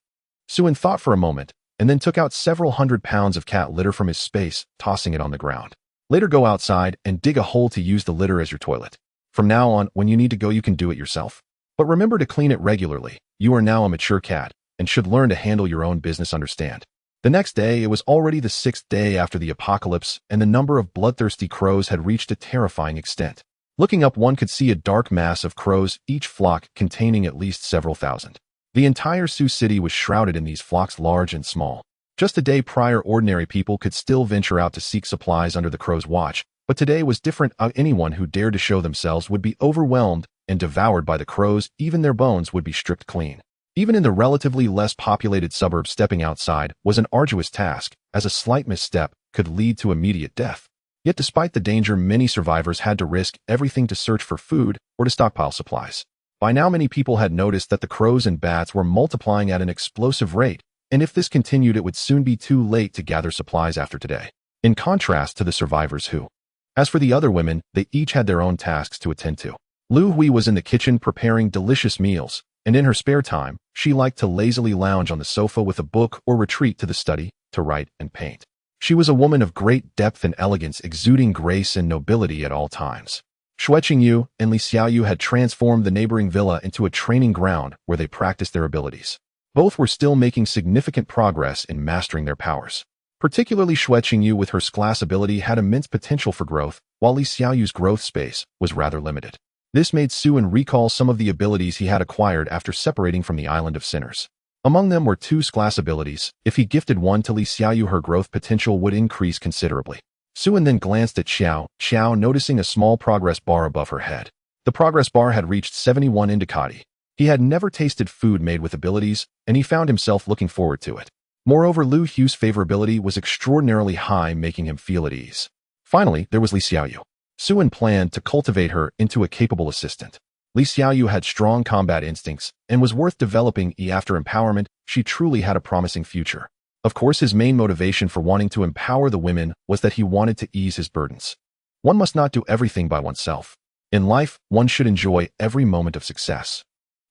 Suin thought for a moment, and then took out several 100 pounds of cat litter from his space, tossing it on the ground. Later, go outside and dig a hole to use the litter as your toilet. From now on, when you need to go, you can do it yourself. But remember to clean it regularly. You are now a mature cat, and should learn to handle your own business, understand? The next day, it was already the 6th day after the apocalypse, and the number of bloodthirsty crows had reached a terrifying extent. Looking up, one could see a dark mass of crows, each flock containing at least several thousand. The entire Sioux city was shrouded in these flocks, large and small. Just a day prior, ordinary people could still venture out to seek supplies under the crows' watch, but today was different. Anyone who dared to show themselves would be overwhelmed and devoured by the crows. Even their bones would be stripped clean. Even in the relatively less populated suburbs, stepping outside was an arduous task, as a slight misstep could lead to immediate death. Yet despite the danger, many survivors had to risk everything to search for food or to stockpile supplies. By now, many people had noticed that the crows and bats were multiplying at an explosive rate, and if this continued, it would soon be too late to gather supplies after today. In contrast to the survivors who. As for the other women, they each had their own tasks to attend to. Lu Hui was in the kitchen preparing delicious meals, and in her spare time, she liked to lazily lounge on the sofa with a book or retreat to the study to write and paint. She was a woman of great depth and elegance, exuding grace and nobility at all times. Xue Qingyu and Li Xiaoyu had transformed the neighboring villa into a training ground where they practiced their abilities. Both were still making significant progress in mastering their powers. Particularly Xue Qingyu, with her class ability, had immense potential for growth, while Li Xiaoyu's growth space was rather limited. This made Suen recall some of the abilities he had acquired after separating from the Island of Sinners. Among them were 2 class abilities. If he gifted one to Li Xiaoyu, her growth potential would increase considerably. Suen then glanced at Xiao, noticing a small progress bar above her head. The progress bar had reached 71 indicati. He had never tasted food made with abilities, and he found himself looking forward to it. Moreover, Lu Hu's favorability was extraordinarily high, making him feel at ease. Finally, there was Li Xiaoyu. Suen planned to cultivate her into a capable assistant. Li Xiaoyu had strong combat instincts and was worth developing. After empowerment, she truly had a promising future. Of course, his main motivation for wanting to empower the women was that he wanted to ease his burdens. One must not do everything by oneself. In life, one should enjoy every moment of success.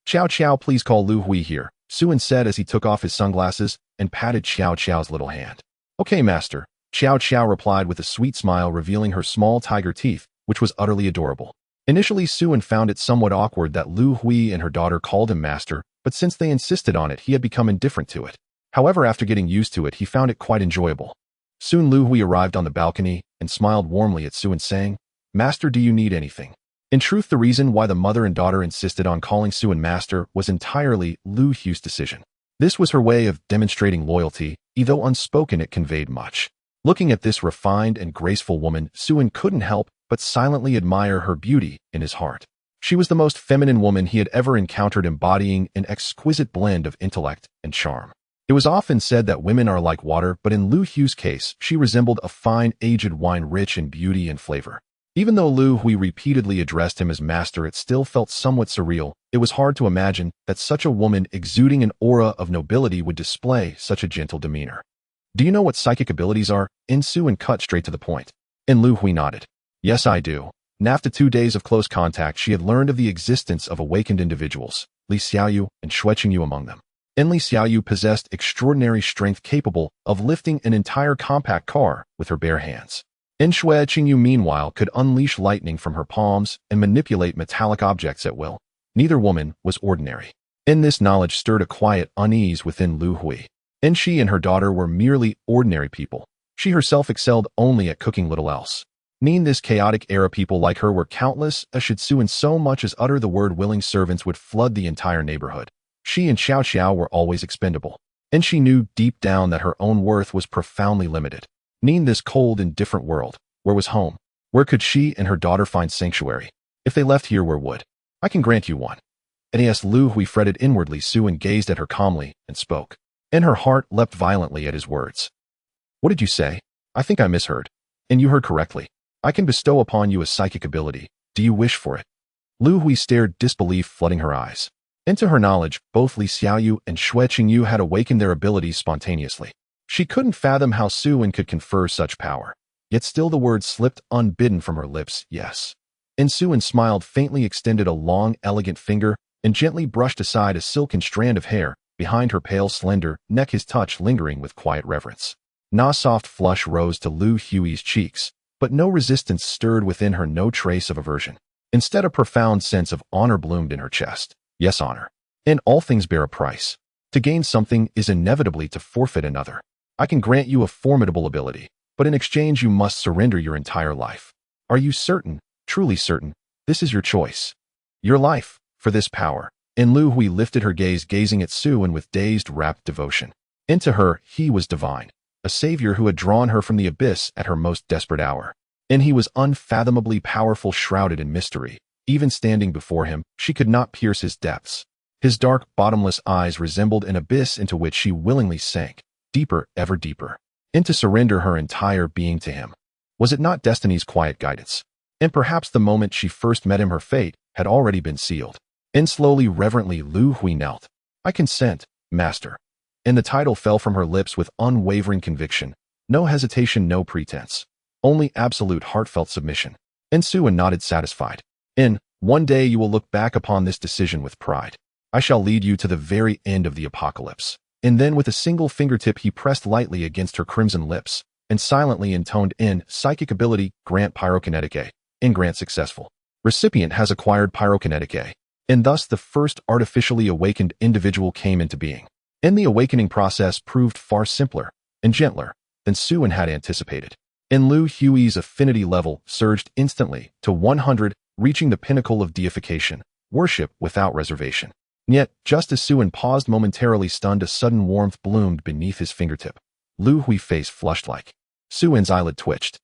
Xiao, please call Lu Hui here, Suen said as he took off his sunglasses and patted Xiao's little hand. Okay, master. Xiao replied with a sweet smile, revealing her small tiger teeth, which was utterly adorable. Initially, Suen found it somewhat awkward that Lu Hui and her daughter called him master, but since they insisted on it, he had become indifferent to it. However, after getting used to it, he found it quite enjoyable. Soon Lu Hui arrived on the balcony and smiled warmly at Suen, saying, "Master, do you need anything?" In truth, the reason why the mother and daughter insisted on calling Suen master was entirely Lu Hu's decision. This was her way of demonstrating loyalty, though unspoken it conveyed much. Looking at this refined and graceful woman, Suen couldn't help but silently admire her beauty in his heart. She was the most feminine woman he had ever encountered, embodying an exquisite blend of intellect and charm. It was often said that women are like water, but in Lu Hu's case, she resembled a fine, aged wine, rich in beauty and flavor. Even though Lu Hui repeatedly addressed him as master, it still felt somewhat surreal. It was hard to imagine that such a woman exuding an aura of nobility would display such a gentle demeanor. Do you know what psychic abilities are? Suen cut straight to the point. And Lu Hui nodded. Yes, I do. After 2 days of close contact, she had learned of the existence of awakened individuals, Li Xiaoyu and Xue Qingyu among them. Li Xiaoyu possessed extraordinary strength, capable of lifting an entire compact car with her bare hands. Xue Qingyu, meanwhile, could unleash lightning from her palms and manipulate metallic objects at will. Neither woman was ordinary. This knowledge stirred a quiet unease within Lu Hui. She and her daughter were merely ordinary people. She herself excelled only at cooking, little else. This chaotic era, people like her were countless. Should Suen so much as utter the word, willing servants would flood the entire neighborhood. She and Xiao were always expendable. She knew deep down that her own worth was profoundly limited. This cold, indifferent world, where was home? Where could she and her daughter find sanctuary? If they left here, where would? I can grant you one. As Lu Hui fretted inwardly, Suen gazed at her calmly and spoke. Her heart leapt violently at his words. What did you say? I think I misheard. You heard correctly. I can bestow upon you a psychic ability. Do you wish for it? Lu Hui stared, disbelief flooding her eyes. To her knowledge, both Li Xiaoyu and Xue Qingyu had awakened their abilities spontaneously. She couldn't fathom how Suen could confer such power. Yet still the words slipped unbidden from her lips, yes. Suen smiled faintly, extended a long, elegant finger, and gently brushed aside a silken strand of hair behind her pale, slender neck, his touch lingering with quiet reverence. A soft flush rose to Lu Hui's cheeks, but no resistance stirred within her, no trace of aversion. Instead, a profound sense of honor bloomed in her chest. Yes, honor. All things bear a price. To gain something is inevitably to forfeit another. I can grant you a formidable ability, but in exchange you must surrender your entire life. Are you certain, truly certain, this is your choice? Your life, for this power. In Lu Hui lifted her gaze, gazing at Su-Wen with dazed, rapt devotion. Into her, he was divine, a savior who had drawn her from the abyss at her most desperate hour. And he was unfathomably powerful, shrouded in mystery. Even standing before him, she could not pierce his depths. His dark, bottomless eyes resembled an abyss into which she willingly sank, deeper, ever deeper, and to surrender her entire being to him. Was it not destiny's quiet guidance? And perhaps the moment she first met him, her fate had already been sealed. And slowly, reverently, Lu Hui knelt. I consent, master. And the title fell from her lips with unwavering conviction. No hesitation, no pretense. Only absolute heartfelt submission. And Su-Wen nodded, satisfied. One day you will look back upon this decision with pride. I shall lead you to the very end of the apocalypse. And then with a single fingertip he pressed lightly against her crimson lips, and silently intoned in psychic ability, grant pyrokinetic A. In grant successful. Recipient has acquired pyrokinetic A. And thus the first artificially awakened individual came into being. And the awakening process proved far simpler and gentler than Su-Wen had anticipated. And Lu Hui's affinity level surged instantly to 100, reaching the pinnacle of deification, worship without reservation. Yet, just as Su-Wen paused momentarily stunned, a sudden warmth bloomed beneath his fingertip. Lu Hui's face flushed like. Su-Wen's eyelid twitched.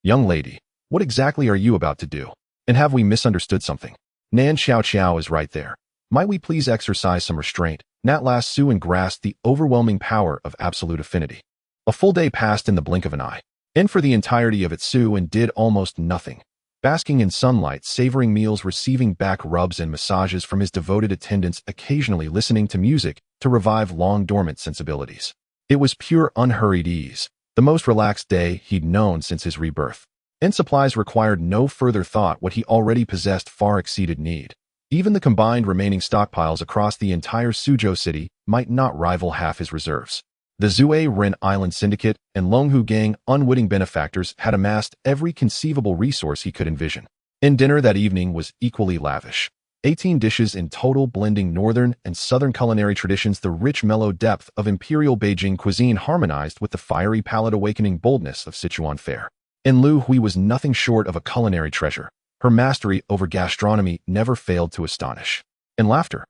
Young lady, what exactly are you about to do? And have we misunderstood something? Nan Xiao Xiao is right there. Might we please exercise some restraint? At last Su-Wen grasped the overwhelming power of absolute affinity. A full day passed in the blink of an eye. And for the entirety of it Su-Wen did almost nothing. Basking in sunlight, savoring meals, receiving back rubs and massages from his devoted attendants, occasionally listening to music to revive long-dormant sensibilities. It was pure unhurried ease, the most relaxed day he'd known since his rebirth. And supplies required no further thought. What he already possessed far exceeded need. Even the combined remaining stockpiles across the entire Suzhou city might not rival half his reserves. The Zue Ren Island Syndicate and Longhu Gang, unwitting benefactors, had amassed every conceivable resource he could envision. And dinner that evening was equally lavish. 18 dishes in total, blending northern and southern culinary traditions. The rich, mellow depth of imperial Beijing cuisine harmonized with the fiery, palate-awakening boldness of Sichuan fare. And Lu Hui was nothing short of a culinary treasure. Her mastery over gastronomy never failed to astonish. And laughter.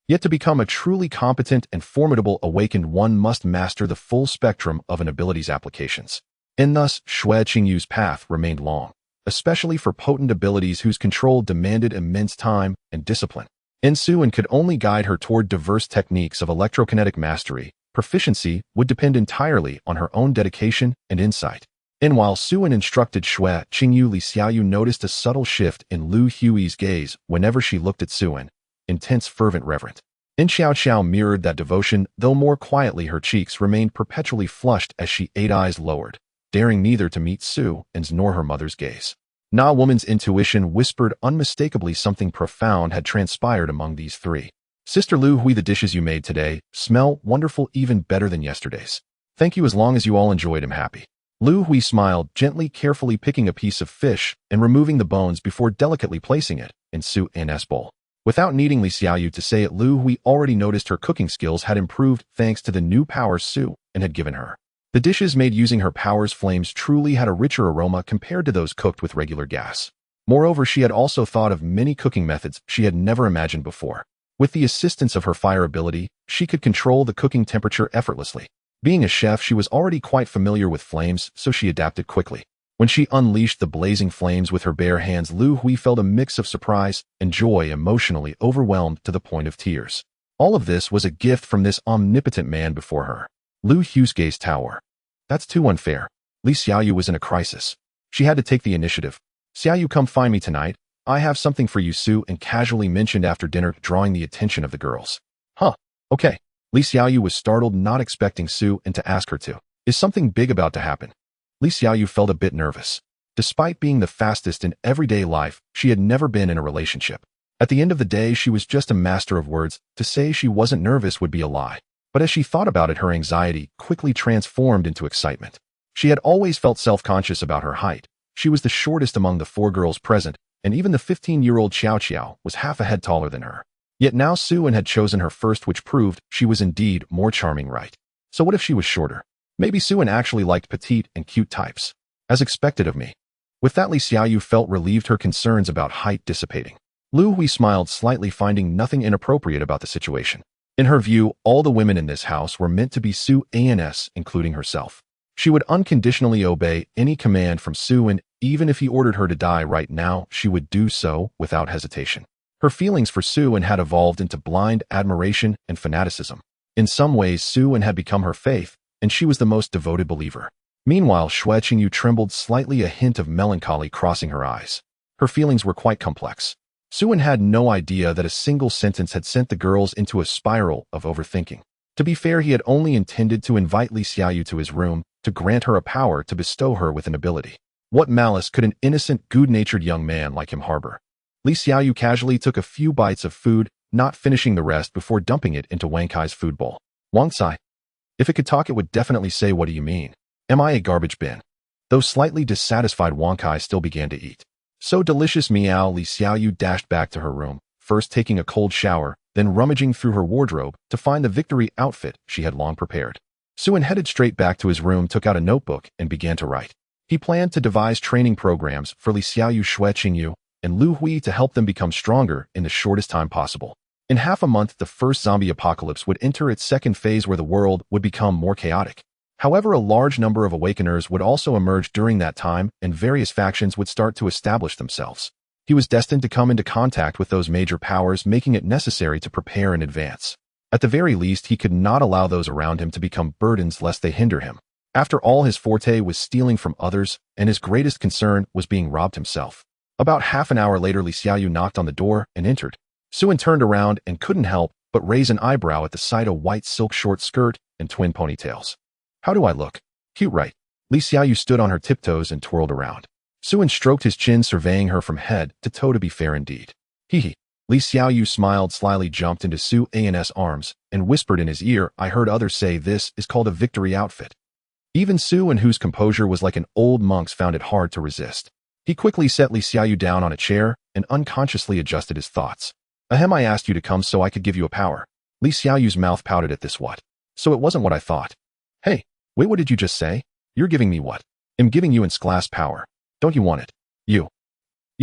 Yet to become a truly competent and formidable awakened one must master the full spectrum of an ability's applications. And thus, Xue Qingyu's path remained long, especially for potent abilities whose control demanded immense time and discipline. And Su-Wen could only guide her toward diverse techniques of electrokinetic mastery. Proficiency would depend entirely on her own dedication and insight. And while Su-Wen instructed Xue Qingyu, Li Xiaoyu noticed a subtle shift in Lu Hui's gaze whenever she looked at Su-Wen. Intense, fervent, reverent. And Xiao Xiao mirrored that devotion, though more quietly. Her cheeks remained perpetually flushed as she ate, eyes lowered, daring neither to meet Su-Wen's nor her mother's gaze. Na woman's intuition whispered unmistakably something profound had transpired among these three. Sister Lu Hui, the dishes you made today smell wonderful, even better than yesterday's. Thank you, as long as you all enjoyed. I'm happy. Lu Hui smiled, gently, carefully picking a piece of fish and removing the bones before delicately placing it in Su-Wen's bowl. Without needing Li Xiaoyu to say it, Lu Hui already noticed her cooking skills had improved thanks to the new powers Su-Wen had given her. The dishes made using her powers flames truly had a richer aroma compared to those cooked with regular gas. Moreover, she had also thought of many cooking methods she had never imagined before. With the assistance of her fire ability, she could control the cooking temperature effortlessly. Being a chef, she was already quite familiar with flames, so she adapted quickly. When she unleashed the blazing flames with her bare hands, Lu Hui felt a mix of surprise and joy, emotionally overwhelmed to the point of tears. All of this was a gift from this omnipotent man before her. Lu Hui's gaze tower. That's too unfair. Li Xiaoyu was in a crisis. She had to take the initiative. Xiaoyu, come find me tonight. I have something for you, Su-Wen casually mentioned after dinner, drawing the attention of the girls. Huh, okay. Li Xiaoyu was startled, not expecting Su-Wen to ask her to. Is something big about to happen? Li Xiaoyu felt a bit nervous. Despite being the fastest in everyday life, she had never been in a relationship. At the end of the day, she was just a master of words. To say she wasn't nervous would be a lie. But as she thought about it, her anxiety quickly transformed into excitement. She had always felt self-conscious about her height. She was the shortest among the 4 girls present, and even the 15-year-old Xiao Qiao was half a head taller than her. Yet now Su-Wen had chosen her first, which proved she was indeed more charming, right? So what if she was shorter? Maybe Suan actually liked petite and cute types. As expected of me. With that, Li Xiaoyu felt relieved, her concerns about height dissipating. Lu Hui smiled slightly, finding nothing inappropriate about the situation. In her view, all the women in this house were meant to be Suans, including herself. She would unconditionally obey any command from Suan, even if he ordered her to die right now, she would do so without hesitation. Her feelings for Suan had evolved into blind admiration and fanaticism. In some ways, Suan had become her faith, and she was the most devoted believer. Meanwhile, Xue Qingyu trembled slightly, a hint of melancholy crossing her eyes. Her feelings were quite complex. Suan had no idea that a single sentence had sent the girls into a spiral of overthinking. To be fair, he had only intended to invite Li Xiaoyu to his room, to grant her a power, to bestow her with an ability. What malice could an innocent, good-natured young man like him harbor? Li Xiaoyu casually took a few bites of food, not finishing the rest before dumping it into Wang Kai's food bowl. Wang Cai. If it could talk, it would definitely say, "What do you mean? Am I a garbage bin?" Though slightly dissatisfied, Wang Kai still began to eat. So delicious, meow. Li Xiaoyu dashed back to her room, first taking a cold shower, then rummaging through her wardrobe to find the victory outfit she had long prepared. Suan headed straight back to his room, took out a notebook, and began to write. He planned to devise training programs for Li Xiaoyu, Xue Qingyu, and Lu Hui to help them become stronger in the shortest time possible. In half a month, the first zombie apocalypse would enter its second phase, where the world would become more chaotic. However, a large number of awakeners would also emerge during that time, and various factions would start to establish themselves. He was destined to come into contact with those major powers, making it necessary to prepare in advance. At the very least, he could not allow those around him to become burdens lest they hinder him. After all, his forte was stealing from others, and his greatest concern was being robbed himself. About half an hour later, Li Xiaoyu knocked on the door and entered. Suan turned around and couldn't help but raise an eyebrow at the sight of white silk short skirt and twin ponytails. "How do I look? Cute, right?" Li Xiaoyu stood on her tiptoes and twirled around. Suan stroked his chin, surveying her from head to toe. "To be fair indeed." Hee. Li Xiaoyu smiled slyly, jumped into Suan's arms, and whispered in his ear, "I heard others say this is called a victory outfit." Even Suan, whose composure was like an old monk's, found it hard to resist. He quickly set Li Xiaoyu down on a chair and unconsciously adjusted his thoughts. "Ahem, I asked you to come so I could give you a power." Li Xiaoyu's mouth pouted at this. "What? So it wasn't what I thought." "Hey, wait, what did you just say? You're giving me what?" "I'm giving you class power. Don't you want it?" You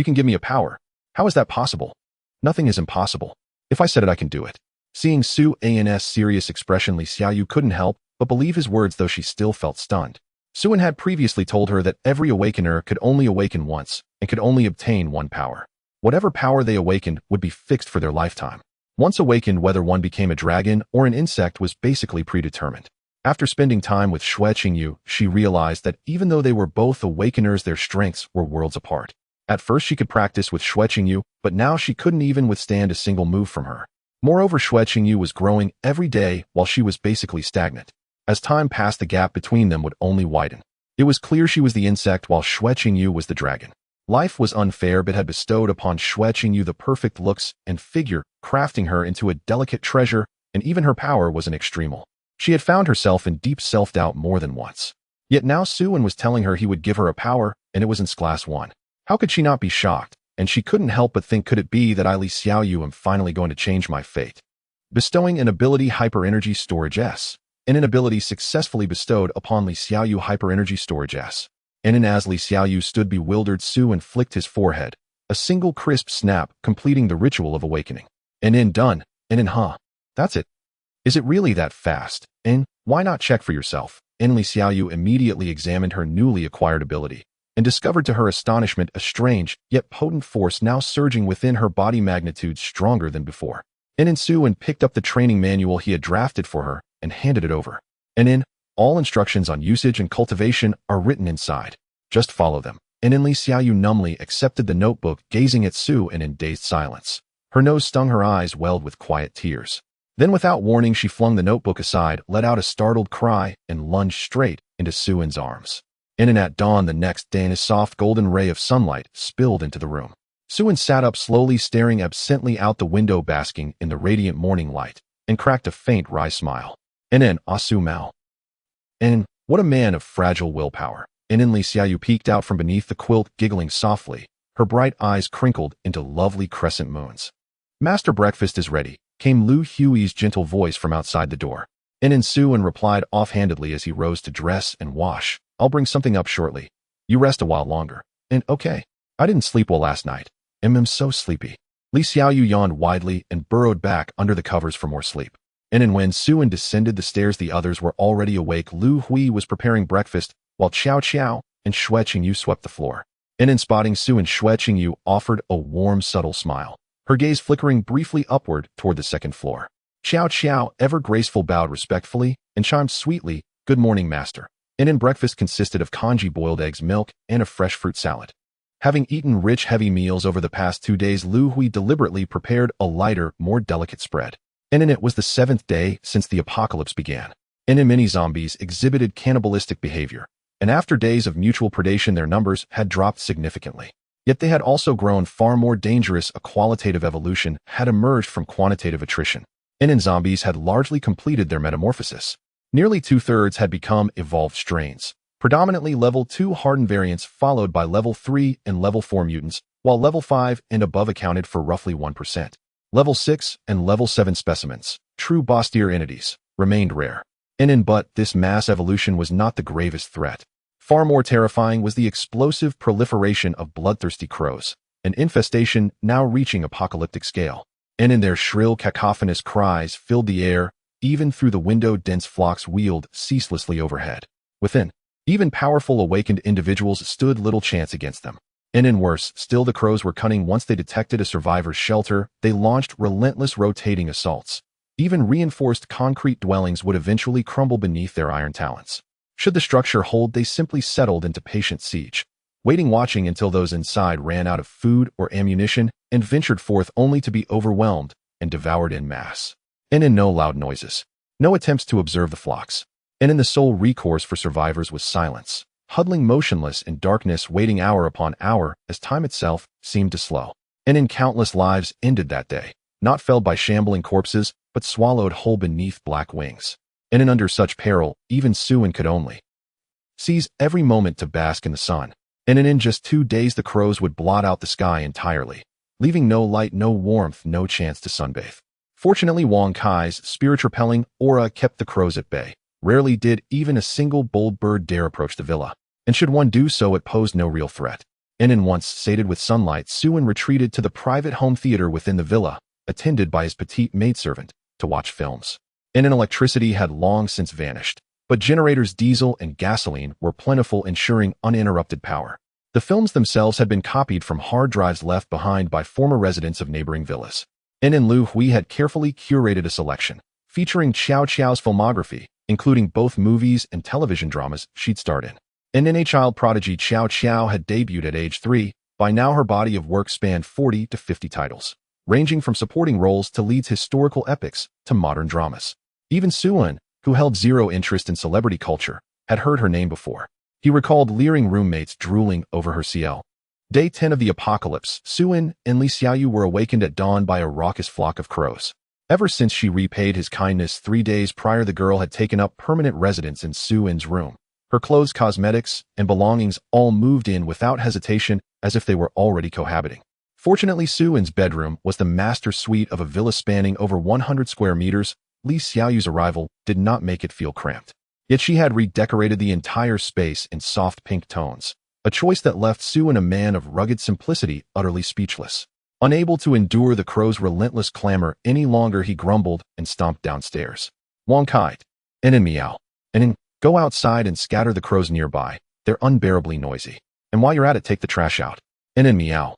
can give me a power. How is that possible?" "Nothing is impossible. If I said it, I can do it." Seeing Suan's serious expression, Li Xiaoyu couldn't help but believe his words, though she still felt stunned. Suan had previously told her that every awakener could only awaken once and could only obtain one power. Whatever power they awakened would be fixed for their lifetime. Once awakened, whether one became a dragon or an insect was basically predetermined. After spending time with Xue Qingyu, she realized that even though they were both awakeners, their strengths were worlds apart. At first, she could practice with Xue Qingyu, but now she couldn't even withstand a single move from her. Moreover, Xue Qingyu was growing every day while she was basically stagnant. As time passed, the gap between them would only widen. It was clear she was the insect while Xue Qingyu was the dragon. Life was unfair, but had bestowed upon Xue Qingyu the perfect looks and figure, crafting her into a delicate treasure, and even her power was an extremal. She had found herself in deep self-doubt more than once. Yet now Suan was telling her he would give her a power, and it was in class 1. How could she not be shocked? And she couldn't help but think, could it be that I, Li Xiaoyu, am finally going to change my fate? Bestowing an ability, Hyper Energy Storage S. And an ability successfully bestowed upon Li Xiaoyu, Hyper Energy Storage S. And as Li Xiaoyu stood bewildered, Suan flicked his forehead. A single crisp snap, completing the ritual of awakening. And done. And that's it. Is it really that fast? And why not check for yourself? And Li Xiaoyu immediately examined her newly acquired ability and discovered to her astonishment a strange yet potent force now surging within her body, magnitude stronger than before. And Suan picked up the training manual he had drafted for her and handed it over. And all instructions on usage and cultivation are written inside. Just follow them. And Li Xiaoyu numbly accepted the notebook, gazing at Suan in dazed silence. Her nose stung, her eyes welled with quiet tears. Then without warning, she flung the notebook aside, let out a startled cry, and lunged straight into Suan's arms. And at dawn the next day, a soft golden ray of sunlight spilled into the room. Suan sat up slowly, staring absently out the window, basking in the radiant morning light, and cracked a faint wry smile. And Asu Mao. And what a man of fragile willpower. And Li Xiaoyu peeked out from beneath the quilt, giggling softly, her bright eyes crinkled into lovely crescent moons. "Master, breakfast is ready," came Lu Hui's gentle voice from outside the door. And Suin replied offhandedly as he rose to dress and wash. I'll bring something up shortly. You rest a while longer. And okay. I didn't sleep well last night. I'm so sleepy. Li Xiaoyu yawned widely and burrowed back under the covers for more sleep. And when Suin descended the stairs, the others were already awake. Lu Hui was preparing breakfast, while Qiao Qiao and Xue Qingyu swept the floor. And in spotting Suin, Xue Qingyu offered a warm, subtle smile, her gaze flickering briefly upward toward the second floor. Qiao Qiao, ever graceful, bowed respectfully and chimed sweetly, "Good morning, master." And in breakfast consisted of congee boiled eggs, milk, and a fresh fruit salad. Having eaten rich, heavy meals over the past 2 days, Lu Hui deliberately prepared a lighter, more delicate spread. And in it was the 7th day since the apocalypse began. And in many zombies exhibited cannibalistic behavior. And after days of mutual predation, their numbers had dropped significantly. Yet they had also grown far more dangerous. A qualitative evolution had emerged from quantitative attrition. And in zombies had largely completed their metamorphosis. Nearly 2/3 had become evolved strains, predominantly level 2 hardened variants, followed by level 3 and level 4 mutants, while level 5 and above accounted for roughly 1%. Level 6 and level 7 specimens, true boss-tier entities, remained rare. But this mass evolution was not the gravest threat. Far more terrifying was the explosive proliferation of bloodthirsty crows, an infestation now reaching apocalyptic scale. And in their shrill, cacophonous cries filled the air, even through the window. Dense flocks wheeled ceaselessly overhead. Within, even powerful awakened individuals stood little chance against them. And worse still, the crows were cunning. Once they detected a survivor's shelter, they launched relentless rotating assaults. Even reinforced concrete dwellings would eventually crumble beneath their iron talons. Should the structure hold, they simply settled into patient siege, watching until those inside ran out of food or ammunition and ventured forth only to be overwhelmed and devoured en masse. And in no loud noises, no attempts to observe the flocks. And in the sole recourse for survivors was silence, huddling motionless in darkness, waiting hour upon hour as time itself seemed to slow. And in countless lives ended that day, not felled by shambling corpses, but swallowed whole beneath black wings. And under such peril, even Suin could only seize every moment to bask in the sun. And in just 2 days, the crows would blot out the sky entirely, leaving no light, no warmth, no chance to sunbathe. Fortunately, Wang Kai's spirit-repelling aura kept the crows at bay. Rarely did even a single bold bird dare approach the villa, and should one do so, it posed no real threat. And once sated with sunlight, Suin retreated to the private home theater within the villa, attended by his petite maidservant, to watch films. And electricity had long since vanished, but generators, diesel, and gasoline were plentiful, ensuring uninterrupted power. The films themselves had been copied from hard drives left behind by former residents of neighboring villas. And Lu Hui had carefully curated a selection, featuring Qiao Qiao's filmography, including both movies and television dramas she'd starred in. And a child prodigy, Qiao Qiao had debuted at age 3. By now, her body of work spanned 40 to 50 titles, ranging from supporting roles to leads, historical epics to modern dramas. Even Suin, who held zero interest in celebrity culture, had heard her name before. He recalled leering roommates drooling over her CL. Day 10 of the apocalypse, Suin and Li Xiaoyu were awakened at dawn by a raucous flock of crows. Ever since she repaid his kindness 3 days prior, the girl had taken up permanent residence in Suin's room. Her clothes, cosmetics, and belongings all moved in without hesitation, as if they were already cohabiting. Fortunately, Suin's bedroom was the master suite of a villa spanning over 100 square meters. Li Xiaoyu's arrival did not make it feel cramped. Yet she had redecorated the entire space in soft pink tones, a choice that left Suin, a man of rugged simplicity, utterly speechless. Unable to endure the crow's relentless clamor any longer, he grumbled and stomped downstairs. Wang Kai, and meow. And go outside and scatter the crows nearby. They're unbearably noisy. And while you're at it, take the trash out. And meow.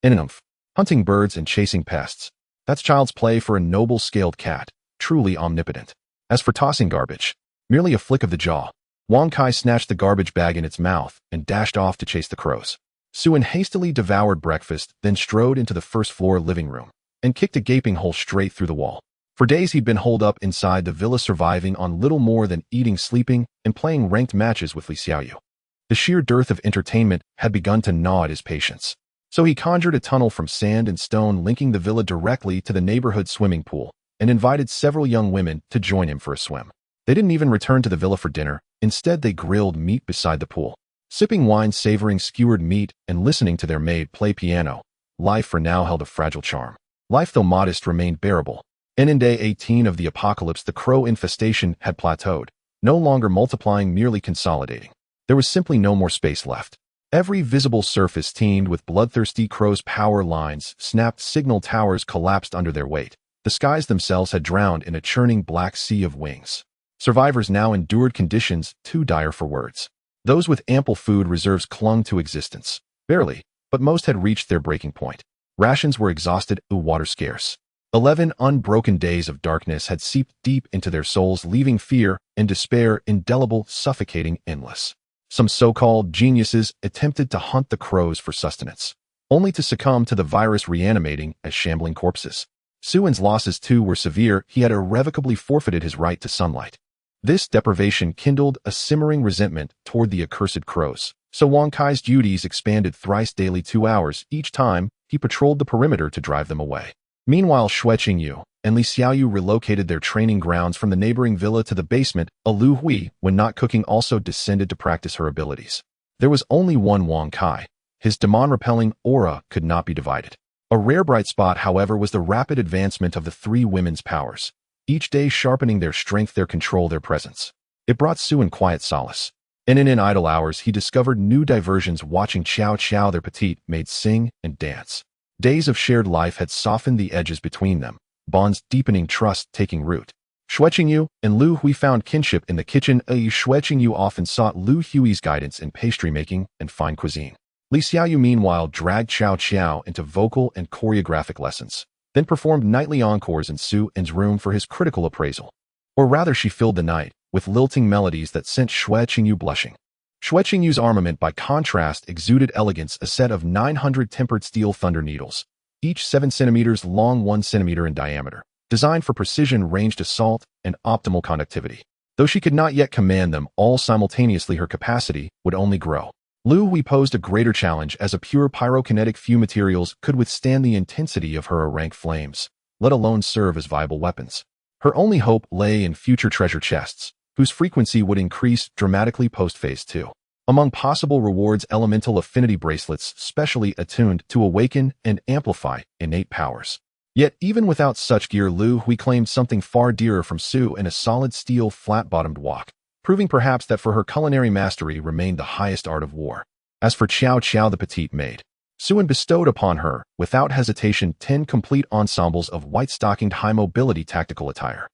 And hunting birds and chasing pests. That's child's play for a noble scaled cat, truly omnipotent. As for tossing garbage, merely a flick of the jaw. Wang Kai snatched the garbage bag in its mouth and dashed off to chase the crows. Suin hastily devoured breakfast, then strode into the first-floor living room and kicked a gaping hole straight through the wall. For days he'd been holed up inside the villa, surviving on little more than eating, sleeping, and playing ranked matches with Li Xiaoyu. The sheer dearth of entertainment had begun to gnaw at his patience. So he conjured a tunnel from sand and stone linking the villa directly to the neighborhood swimming pool and invited several young women to join him for a swim. They didn't even return to the villa for dinner. Instead, they grilled meat beside the pool, sipping wine, savoring skewered meat, and listening to their maid play piano. Life for now held a fragile charm. Life, though modest, remained bearable. And in day 18 of the apocalypse, the crow infestation had plateaued, no longer multiplying, merely consolidating. There was simply no more space left. Every visible surface teemed with bloodthirsty crows. Power lines snapped, signal towers collapsed under their weight. The skies themselves had drowned in a churning black sea of wings. Survivors now endured conditions too dire for words. Those with ample food reserves clung to existence. Barely, but most had reached their breaking point. Rations were exhausted, water scarce. 11 unbroken days of darkness had seeped deep into their souls, leaving fear and despair indelible, suffocating, endless. Some so-called geniuses attempted to hunt the crows for sustenance, only to succumb to the virus reanimating as shambling corpses. Suin's losses too were severe. He had irrevocably forfeited his right to sunlight. This deprivation kindled a simmering resentment toward the accursed crows, so Wang Kai's duties expanded thrice daily, 2 hours each time he patrolled the perimeter to drive them away. Meanwhile, Xue Qingyu and Li Xiaoyu relocated their training grounds from the neighboring villa to the basement. Lu Hui, when not cooking, also descended to practice her abilities. There was only one Wang Kai. His demon-repelling aura could not be divided. A rare bright spot, however, was the rapid advancement of the 3 women's powers, each day sharpening their strength, their control, their presence. It brought Suin quiet solace. And in idle hours, he discovered new diversions, watching Qiao Qiao, their petite maid, sing and dance. Days of shared life had softened the edges between them, bonds deepening, trust taking root. Xue Qingyu and Lu Hui found kinship in the kitchen. Xue Qingyu often sought Lu Hui's guidance in pastry making and fine cuisine. Li Xiaoyu meanwhile dragged Qiao Qiao into vocal and choreographic lessons, then performed nightly encores in Suin's room for his critical appraisal. Or rather, she filled the night with lilting melodies that sent Xue Qingyu blushing. Xue Qingyu's armament, by contrast, exuded elegance, a set of 900 tempered steel thunder needles, each 7 centimeters long, 1 centimeter in diameter, designed for precision, ranged assault, and optimal conductivity. Though she could not yet command them all simultaneously, her capacity would only grow. Lu Hui posed a greater challenge, as a pure pyrokinetic. Few materials could withstand the intensity of her rank flames, let alone serve as viable weapons. Her only hope lay in future treasure chests, whose frequency would increase dramatically post-Phase 2. Among possible rewards, elemental affinity bracelets specially attuned to awaken and amplify innate powers. Yet even without such gear, Lu Hui claimed something far dearer from Su, in a solid steel flat-bottomed wok, proving perhaps that for her culinary mastery remained the highest art of war. As for Qiao Qiao, the petite maid, Suin bestowed upon her, without hesitation, 10 complete ensembles of white-stockinged high-mobility tactical attire.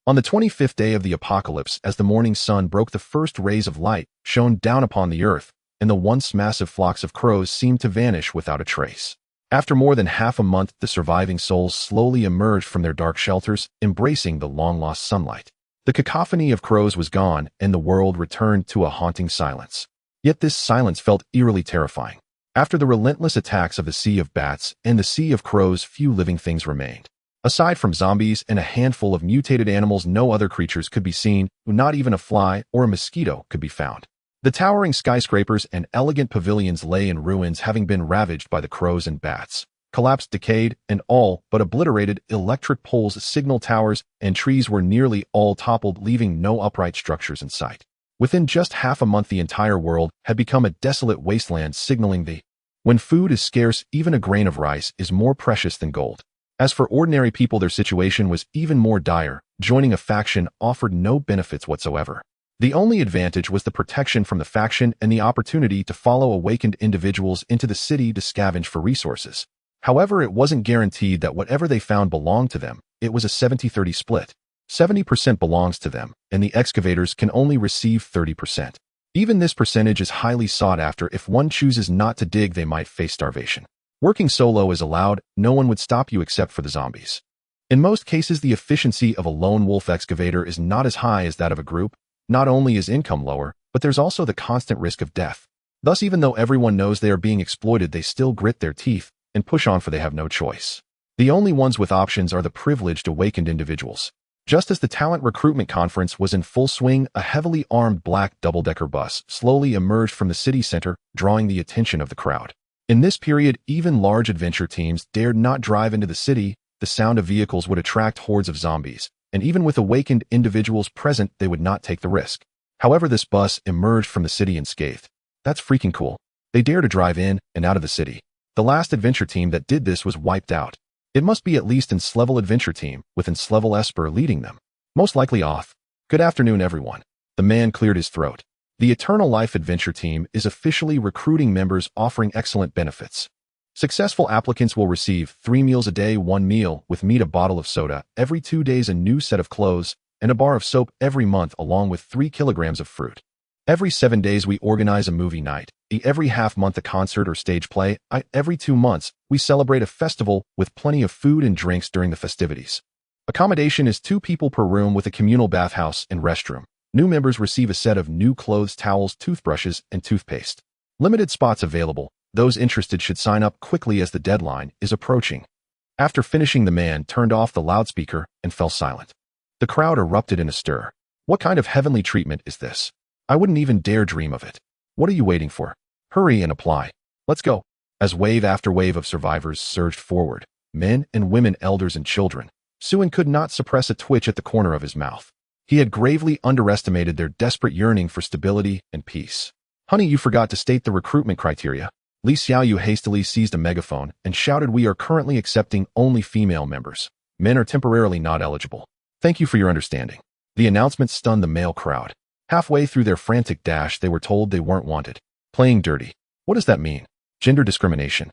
On the 25th day of the apocalypse, as the morning sun broke, the first rays of light shone down upon the earth, and the once massive flocks of crows seemed to vanish without a trace. After more than half a month, the surviving souls slowly emerged from their dark shelters, embracing the long-lost sunlight. The cacophony of crows was gone, and the world returned to a haunting silence. Yet this silence felt eerily terrifying. After the relentless attacks of the sea of bats and the sea of crows, few living things remained. Aside from zombies and a handful of mutated animals, no other creatures could be seen. Not even a fly or a mosquito could be found. The towering skyscrapers and elegant pavilions lay in ruins, having been ravaged by the crows and bats. Collapsed, decayed, and all but obliterated, electric poles, signal towers, and trees were nearly all toppled, leaving no upright structures in sight. Within just half a month, the entire world had become a desolate wasteland, signaling the when food is scarce, even a grain of rice is more precious than gold. As for ordinary people, their situation was even more dire. Joining a faction offered no benefits whatsoever. The only advantage was the protection from the faction and the opportunity to follow awakened individuals into the city to scavenge for resources. However, it wasn't guaranteed that whatever they found belonged to them. It was a 70-30 split. 70% belongs to them, and the excavators can only receive 30%. Even this percentage is highly sought after. If one chooses not to dig, they might face starvation. Working solo is allowed. No one would stop you except for the zombies. In most cases, the efficiency of a lone wolf excavator is not as high as that of a group. Not only is income lower, but there's also the constant risk of death. Thus, even though everyone knows they are being exploited, they still grit their teeth and push on, for they have no choice. The only ones with options are the privileged awakened individuals. Just as the talent recruitment conference was in full swing, a heavily armed black double-decker bus slowly emerged from the city center, drawing the attention of the crowd. In this period, even large adventure teams dared not drive into the city. The sound of vehicles would attract hordes of zombies, and even with awakened individuals present, they would not take the risk. However, this bus emerged from the city unscathed. That's freaking cool. They dare to drive in and out of the city. The last adventure team that did this was wiped out. It must be at least Ins-level adventure team, with Ins-level Esper leading them. Most likely off. Good afternoon, everyone. The man cleared his throat. The Eternal Life Adventure Team is officially recruiting members offering excellent benefits. Successful applicants will receive 3 meals a day, 1 meal with meat, a bottle of soda, every 2 days a new set of clothes, and a bar of soap every month, along with 3 kilograms of fruit. Every 7 days we organize a movie night. Every half month a concert or stage play. Every 2 months we celebrate a festival with plenty of food and drinks during the festivities. Accommodation is 2 people per room with a communal bathhouse and restroom. New members receive a set of new clothes, towels, toothbrushes, and toothpaste. Limited spots available. Those interested should sign up quickly as the deadline is approaching. After finishing, the man turned off the loudspeaker and fell silent. The crowd erupted in a stir. What kind of heavenly treatment is this? I wouldn't even dare dream of it. What are you waiting for? Hurry and apply. Let's go. As wave after wave of survivors surged forward, men and women, elders and children, Suin could not suppress a twitch at the corner of his mouth. He had gravely underestimated their desperate yearning for stability and peace. Honey, you forgot to state the recruitment criteria. Li Xiaoyu hastily seized a megaphone and shouted, we are currently accepting only female members. Men are temporarily not eligible. Thank you for your understanding. The announcement stunned the male crowd. Halfway through their frantic dash, they were told they weren't wanted. Playing dirty. What does that mean? Gender discrimination.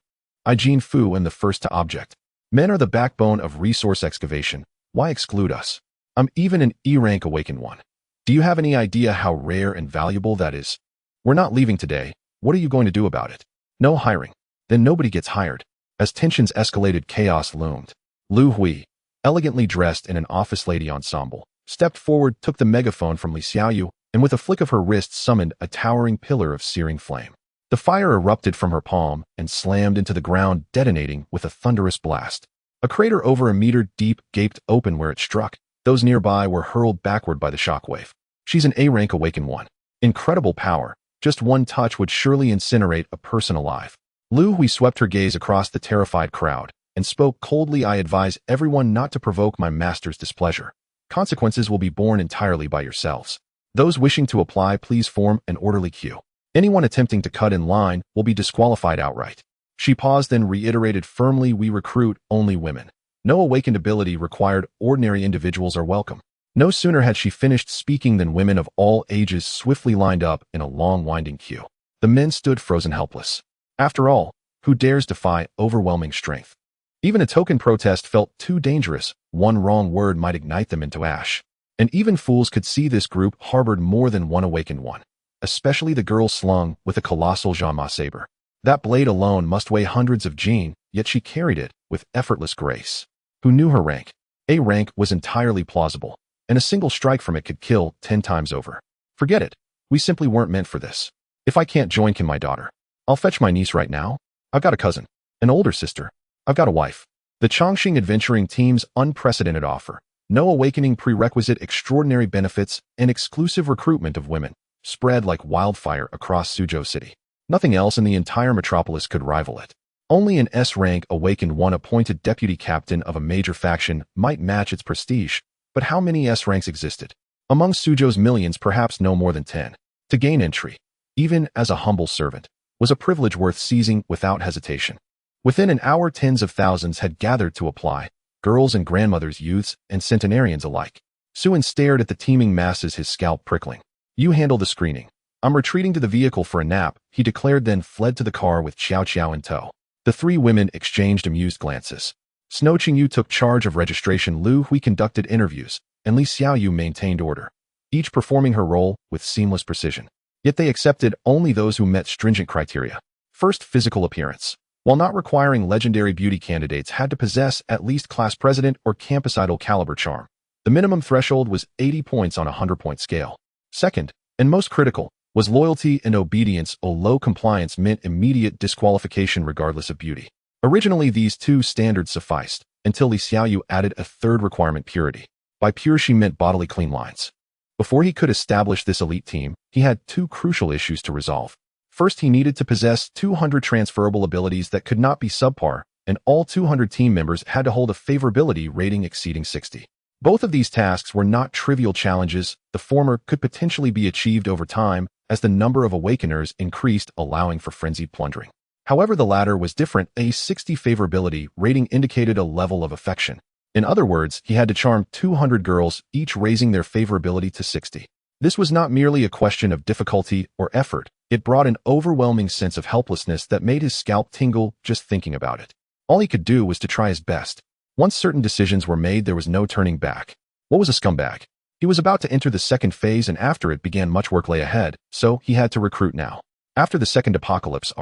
Jin Fu am the first to object. Men are the backbone of resource excavation. Why exclude us? I'm even an E-rank awakened one. Do you have any idea how rare and valuable that is? We're not leaving today. What are you going to do about it? No hiring. Then nobody gets hired. As tensions escalated, chaos loomed. Lu Hui, elegantly dressed in an office lady ensemble, stepped forward, took the megaphone from Li Xiaoyu, and with a flick of her wrist summoned a towering pillar of searing flame. The fire erupted from her palm and slammed into the ground, detonating with a thunderous blast. A crater over a meter deep gaped open where it struck. Those nearby were hurled backward by the shockwave. She's an A-rank awakened one. Incredible power. Just one touch would surely incinerate a person alive. Lu Hui swept her gaze across the terrified crowd and spoke coldly. I advise everyone not to provoke my master's displeasure. Consequences will be borne entirely by yourselves. Those wishing to apply, please form an orderly queue. Anyone attempting to cut in line will be disqualified outright. She paused, then reiterated firmly, we recruit only women. No awakened ability required. Ordinary individuals are welcome. No sooner had she finished speaking than women of all ages swiftly lined up in a long winding queue. The men stood frozen helpless. After all, who dares defy overwhelming strength? Even a token protest felt too dangerous. One wrong word might ignite them into ash. And even fools could see this group harbored more than one awakened one. Especially the girl slung with a colossal Zhama saber. That blade alone must weigh hundreds of Jin, yet she carried it with effortless grace. Who knew her rank? A rank was entirely plausible, and a single strike from it could kill 10 times over. Forget it. We simply weren't meant for this. If I can't join, can my daughter? I'll fetch my niece right now. I've got a cousin, an older sister. I've got a wife. The Chongqing Adventuring Team's unprecedented offer. No awakening prerequisite, extraordinary benefits, and exclusive recruitment of women spread like wildfire across Suzhou City. Nothing else in the entire metropolis could rival it. Only an S-rank awakened one appointed deputy captain of a major faction might match its prestige. But how many S-ranks existed? Among Suzhou's millions, perhaps no more than 10. To gain entry, even as a humble servant, was a privilege worth seizing without hesitation. Within an hour, tens of thousands had gathered to apply, girls and grandmothers, youths and centenarians alike. Suin stared at the teeming masses, his scalp prickling. You handle the screening. I'm retreating to the vehicle for a nap, he declared, then fled to the car with Xiao Qiao in tow. The 3 women exchanged amused glances. Snow Qingyu took charge of registration, Lu Hui conducted interviews, and Li Xiaoyu maintained order, each performing her role with seamless precision. Yet they accepted only those who met stringent criteria. First, physical appearance. While not requiring legendary beauty, candidates had to possess at least class president or campus idol caliber charm. The minimum threshold was 80 points on a 100-point scale. Second, and most critical, was loyalty and obedience. Low compliance meant immediate disqualification regardless of beauty. Originally, these 2 standards sufficed, until Li Xiaoyu added a third requirement, purity. By pure, she meant bodily clean lines. Before he could establish this elite team, he had 2 crucial issues to resolve. First, he needed to possess 200 transferable abilities that could not be subpar, and all 200 team members had to hold a favorability rating exceeding 60. Both of these tasks were not trivial challenges. The former could potentially be achieved over time as the number of awakeners increased, allowing for frenzied plundering. However, the latter was different. A 60 favorability rating indicated a level of affection. In other words, he had to charm 200 girls, each raising their favorability to 60. This was not merely a question of difficulty or effort. It brought an overwhelming sense of helplessness that made his scalp tingle just thinking about it. All he could do was to try his best. Once certain decisions were made, there was no turning back. What was a scumbag? He was about to enter the second phase, and after it began, much work lay ahead, so he had to recruit now. After the second apocalypse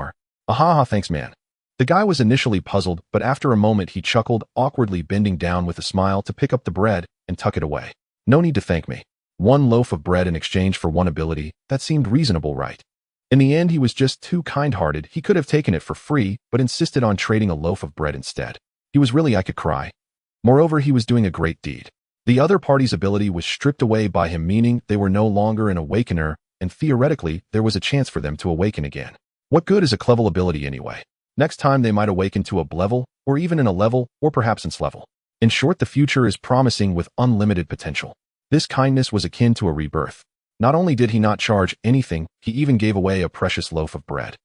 Ahaha, thanks man. The guy was initially puzzled, but after a moment he chuckled, awkwardly bending down with a smile to pick up the bread and tuck it away. No need to thank me. One loaf of bread in exchange for one ability, that seemed reasonable, right? In the end, he was just too kind-hearted. He could have taken it for free, but insisted on trading a loaf of bread instead. He was really, I could cry. Moreover, he was doing a great deed. The other party's ability was stripped away by him, meaning they were no longer an awakener, and theoretically, there was a chance for them to awaken again. What good is a clever ability anyway? Next time they might awaken to a level, or even in a level, or perhaps in level. In short, the future is promising with unlimited potential. This kindness was akin to a rebirth. Not only did he not charge anything, he even gave away a precious loaf of bread.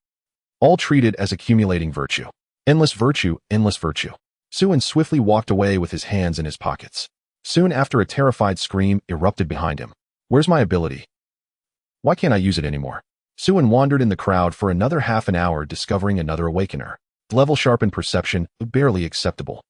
All treated as accumulating virtue. Endless virtue, endless virtue. Suin swiftly walked away with his hands in his pockets. Soon after, a terrified scream erupted behind him. Where's my ability? Why can't I use it anymore? Suin wandered in the crowd for another half an hour, discovering another awakener. Level sharpened perception, barely acceptable.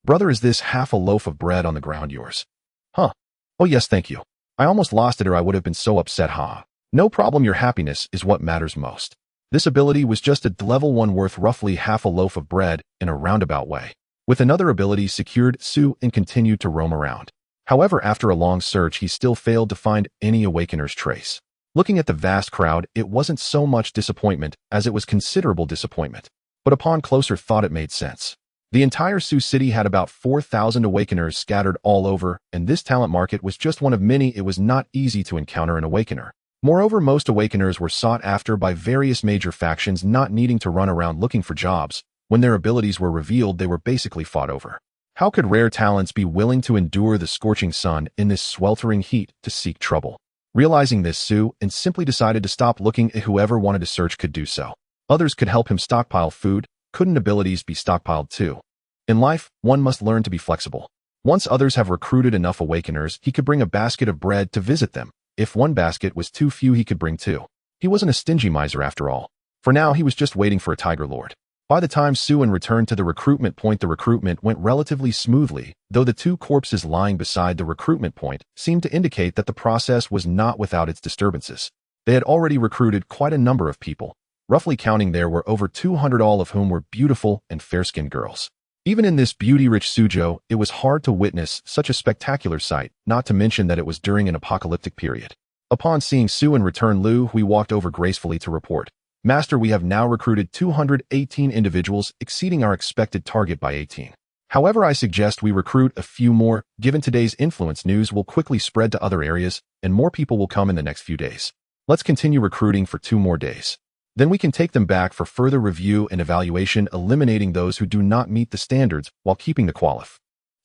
Brother, is this half a loaf of bread on the ground yours? Huh. Oh yes, thank you. I almost lost it or I would have been so upset, ha. No problem, your happiness is what matters most. This ability was just a level 1 worth roughly half a loaf of bread in a roundabout way. With another ability secured, Suin continued to roam around. However, after a long search, he still failed to find any awakener's trace. Looking at the vast crowd, it wasn't so much disappointment as it was considerable disappointment. But upon closer thought, it made sense. The entire Sioux City had about 4,000 awakeners scattered all over, and this talent market was just one of many. It was not easy to encounter an awakener. Moreover, most awakeners were sought after by various major factions, not needing to run around looking for jobs. When their abilities were revealed, they were basically fought over. How could rare talents be willing to endure the scorching sun in this sweltering heat to seek trouble? Realizing this, Suin simply decided to stop looking. Whoever wanted to search could do so. Others could help him stockpile food. Couldn't abilities be stockpiled too? In life, one must learn to be flexible. Once others have recruited enough awakeners, he could bring a basket of bread to visit them. If one basket was too few, he could bring 2. He wasn't a stingy miser after all. For now, he was just waiting for a tiger lord. By the time Suin returned to the recruitment point, the recruitment went relatively smoothly, though the 2 corpses lying beside the recruitment point seemed to indicate that the process was not without its disturbances. They had already recruited quite a number of people. Roughly counting, there were over 200, all of whom were beautiful and fair-skinned girls. Even in this beauty-rich Suzhou, it was hard to witness such a spectacular sight, not to mention that it was during an apocalyptic period. Upon seeing Suin return, Lu Hui walked over gracefully to report, Master, we have now recruited 218 individuals, exceeding our expected target by 18. However, I suggest we recruit a few more. Given today's influence, news will quickly spread to other areas, and more people will come in the next few days. Let's continue recruiting for 2 more days. Then we can take them back for further review and evaluation, eliminating those who do not meet the standards while keeping the qualif.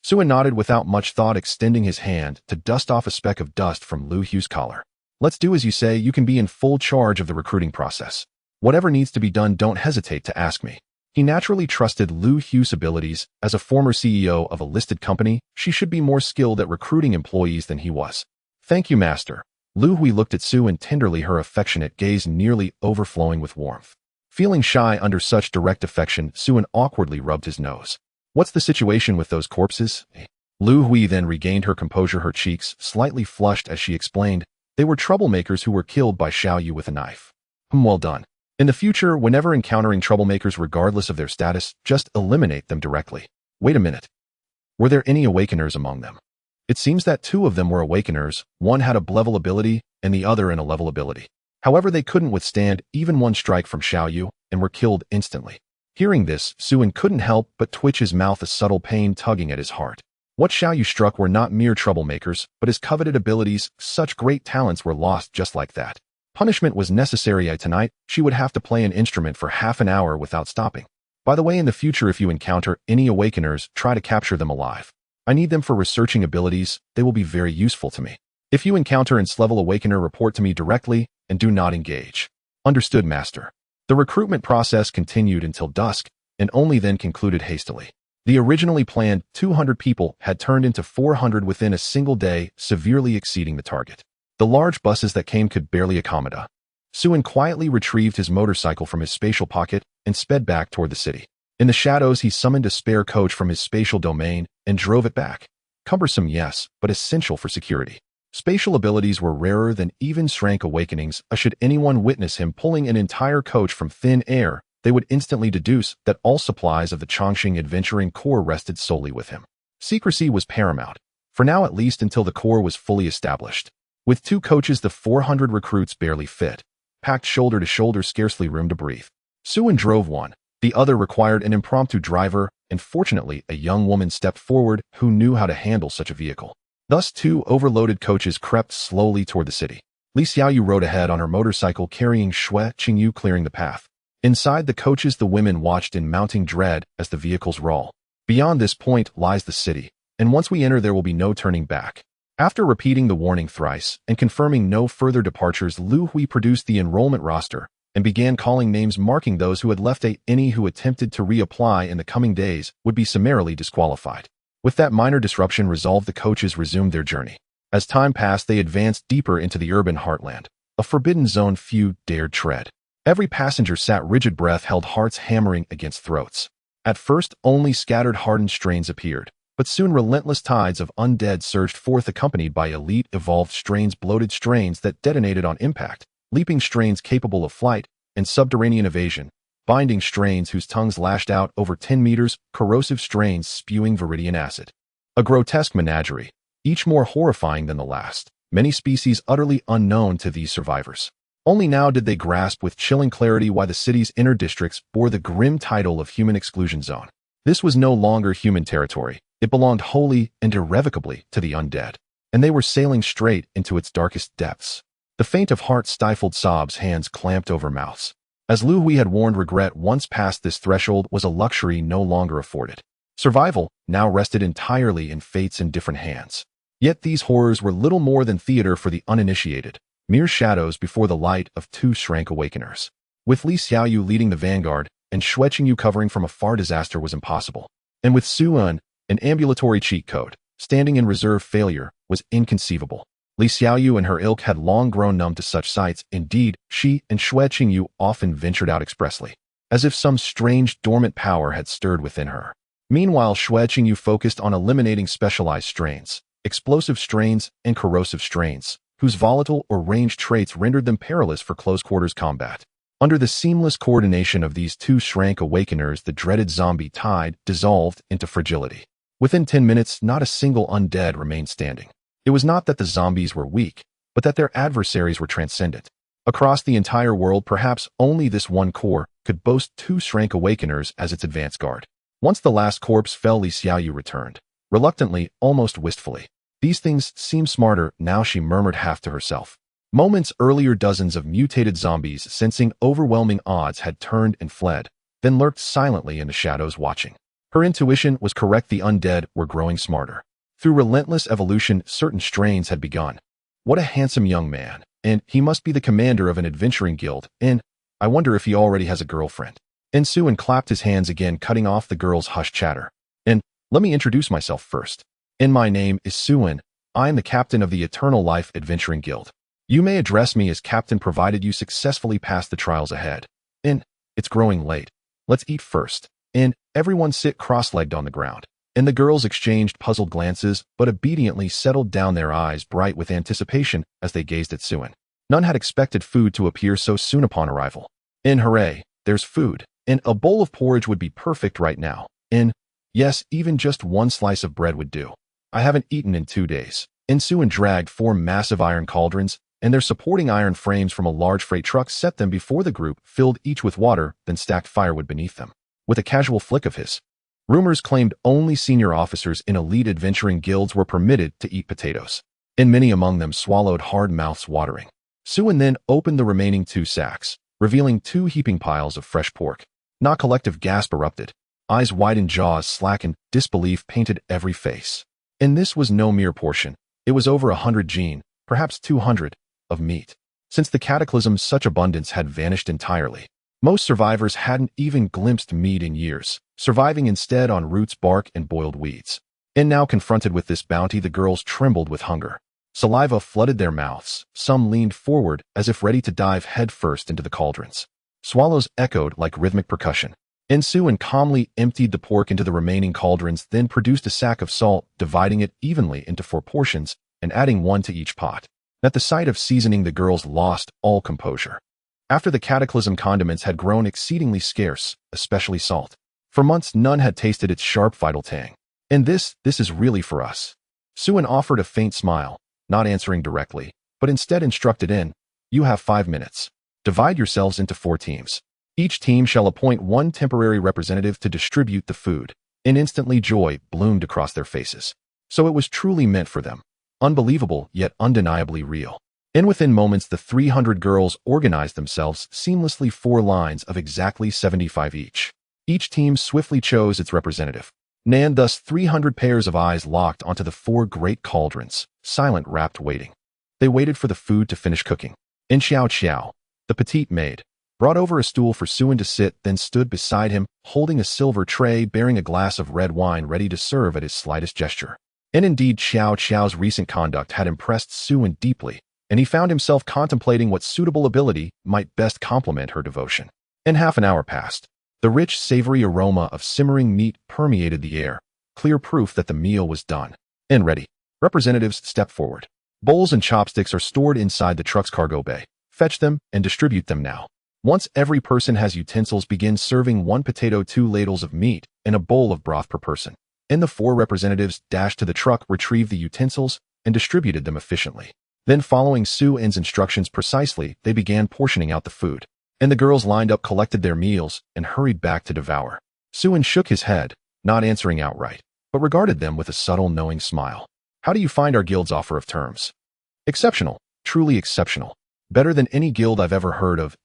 Suin nodded without much thought, extending his hand to dust off a speck of dust from Lu Hu's collar. Let's do as you say. You can be in full charge of the recruiting process. Whatever needs to be done, don't hesitate to ask me. He naturally trusted Lu Hu's abilities. As a former CEO of a listed company, she should be more skilled at recruiting employees than he was. Thank you, Master. Lu Hui looked at Suin tenderly, her affectionate gaze nearly overflowing with warmth. Feeling shy under such direct affection, Suin awkwardly rubbed his nose. What's the situation with those corpses? Lu Hui then regained her composure, her cheeks slightly flushed as she explained, they were troublemakers who were killed by Xiao Yu with a knife. Well done. In the future, whenever encountering troublemakers, regardless of their status, just eliminate them directly. Wait a minute. Were there any awakeners among them? It seems that 2 of them were awakeners. One had a level ability, and the other an level ability. However, they couldn't withstand even one strike from Xiao Yu, and were killed instantly. Hearing this, Suin couldn't help but twitch his mouth, a subtle pain tugging at his heart. What Xiao Yu struck were not mere troublemakers, but his coveted abilities. Such great talents were lost just like that. Punishment was necessary. Tonight, she would have to play an instrument for half an hour without stopping. By the way, in the future, if you encounter any awakeners, try to capture them alive. I need them for researching abilities. They will be very useful to me. If you encounter an S-level awakener, report to me directly and do not engage. Understood, Master. The recruitment process continued until dusk, and only then concluded hastily. The originally planned 200 people had turned into 400 within a single day, severely exceeding the target. The large buses that came could barely accommodate. Suin quietly retrieved his motorcycle from his spatial pocket and sped back toward the city. In the shadows, he summoned a spare coach from his spatial domain and drove it back. Cumbersome, yes, but essential for security. Spatial abilities were rarer than even strength awakenings. Should anyone witness him pulling an entire coach from thin air, they would instantly deduce that all supplies of the Chongqing Adventuring Corps rested solely with him. Secrecy was paramount, for now at least until the Corps was fully established. With 2 coaches, the 400 recruits barely fit. Packed shoulder to shoulder, scarcely room to breathe. Suin drove one. The other required an impromptu driver, and fortunately a young woman stepped forward who knew how to handle such a vehicle. Thus 2 overloaded coaches crept slowly toward the city. Li Xiaoyu rode ahead on her motorcycle carrying Xue Qingyu, clearing the path. Inside the coaches, the women watched in mounting dread as the vehicles roll. Beyond this point lies the city, and once we enter there will be no turning back. After repeating the warning thrice and confirming no further departures, Lu Hui produced the enrollment roster and began calling names, marking those who had left. Any who attempted to reapply in the coming days would be summarily disqualified. With that minor disruption resolved, the coaches resumed their journey. As time passed, they advanced deeper into the urban heartland, a forbidden zone few dared tread. Every passenger sat rigid, breath held, hearts hammering against throats. At first, only scattered hardened strains appeared, but soon relentless tides of undead surged forth, accompanied by elite evolved strains, bloated strains that detonated on impact, leaping strains capable of flight and subterranean evasion, binding strains whose tongues lashed out over 10 meters, corrosive strains spewing viridian acid. A grotesque menagerie, each more horrifying than the last, many species utterly unknown to these survivors. Only now did they grasp with chilling clarity why the city's inner districts bore the grim title of Human Exclusion Zone. This was no longer human territory. It belonged wholly and irrevocably to the undead, and they were sailing straight into its darkest depths. The faint of heart-stifled sobs, hands clamped over mouths. As Lu Hui had warned, regret once past this threshold was a luxury no longer afforded. Survival now rested entirely in fate's indifferent hands. Yet these horrors were little more than theater for the uninitiated, mere shadows before the light of 2 Shrank Awakeners. With Li Xiaoyu leading the vanguard and Xue Qingyu covering from afar, disaster was impossible. And with Suan, an ambulatory cheat code, standing in reserve, failure was inconceivable. Li Xiaoyu and her ilk had long grown numb to such sights. Indeed, she and Xue Qingyu often ventured out expressly, as if some strange dormant power had stirred within her. Meanwhile, Xue Qingyu focused on eliminating specialized strains, explosive strains and corrosive strains, whose volatile or ranged traits rendered them perilous for close-quarters combat. Under the seamless coordination of these 2 Shrank Awakeners, the dreaded zombie tide dissolved into fragility. Within 10 minutes, not a single undead remained standing. It was not that the zombies were weak, but that their adversaries were transcendent. Across the entire world, perhaps only this one corps could boast 2 Shrank Awakeners as its advance guard. Once the last corpse fell, Li Xiaoyu returned, reluctantly, almost wistfully. These things seem smarter now, she murmured half to herself. Moments earlier, dozens of mutated zombies, sensing overwhelming odds, had turned and fled, then lurked silently in the shadows watching. Her intuition was correct. The undead were growing smarter. Through relentless evolution, certain strains had begun. What a handsome young man, and he must be the commander of an adventuring guild, and I wonder if he already has a girlfriend. And Suin clapped his hands again, cutting off the girl's hushed chatter. And let me introduce myself first. And my name is Suin. I am the captain of the Eternal Life Adventuring Guild. You may address me as captain provided you successfully pass the trials ahead. And it's growing late. Let's eat first. And everyone sit cross-legged on the ground. And the girls exchanged puzzled glances, but obediently settled down, their eyes bright with anticipation as they gazed at Suin. None had expected food to appear so soon upon arrival. And hooray, there's food. And a bowl of porridge would be perfect right now. And yes, even just one slice of bread would do. I haven't eaten in 2 days. And Suin dragged 4 massive iron cauldrons, and their supporting iron frames from a large freight truck, set them before the group, filled each with water, then stacked firewood beneath them. With a casual flick of his rumors claimed only senior officers in elite adventuring guilds were permitted to eat potatoes, and many among them swallowed hard, mouths watering. Suin then opened the remaining 2 sacks, revealing 2 heaping piles of fresh pork. Not collective gasp erupted. Eyes widened, jaws slackened, disbelief painted every face. And this was no mere portion. It was over 100 gene, perhaps 200, of meat. Since the cataclysm, such abundance had vanished entirely. Most survivors hadn't even glimpsed meat in years, surviving instead on roots, bark, and boiled weeds. And now confronted with this bounty, the girls trembled with hunger. Saliva flooded their mouths. Some leaned forward as if ready to dive headfirst into the cauldrons. Swallows echoed like rhythmic percussion. Sue calmly emptied the pork into the remaining cauldrons, then produced a sack of salt, dividing it evenly into 4 portions and adding 1 to each pot. At the sight of seasoning, the girls lost all composure. After the cataclysm, condiments had grown exceedingly scarce, especially salt. For months, none had tasted its sharp, vital tang. And this is really for us. Sue offered a faint smile, not answering directly, but instead instructed you have 5 minutes. Divide yourselves into 4 teams. Each team shall appoint 1 temporary representative to distribute the food. And instantly joy bloomed across their faces. So it was truly meant for them. Unbelievable, yet undeniably real. And within moments, the 300 girls organized themselves seamlessly, 4 lines of exactly 75 each. Each team swiftly chose its representative. And thus 300 pairs of eyes locked onto the 4 great cauldrons, silent, rapt, waiting. They waited for the food to finish cooking. And Xiao, the petite maid, brought over a stool for Sue to sit, then stood beside him, holding a silver tray bearing a glass of red wine ready to serve at his slightest gesture. And indeed, Xiao's recent conduct had impressed Sue deeply, and he found himself contemplating what suitable ability might best complement her devotion. And half an hour passed. The rich, savory aroma of simmering meat permeated the air, clear proof that the meal was done and ready. Representatives stepped forward. Bowls and chopsticks are stored inside the truck's cargo bay. Fetch them and distribute them now. Once every person has utensils, begin serving 1 potato, 2 ladles of meat, and a bowl of broth per person. And the 4 representatives dashed to the truck, retrieved the utensils, and distributed them efficiently. Then, following Sue's instructions precisely, they began portioning out the food. And the girls lined up, collected their meals, and hurried back to devour. Sue shook his head, not answering outright, but regarded them with a subtle, knowing smile. How do you find our guild's offer of terms? Exceptional, truly exceptional. Better than any guild I've ever heard of.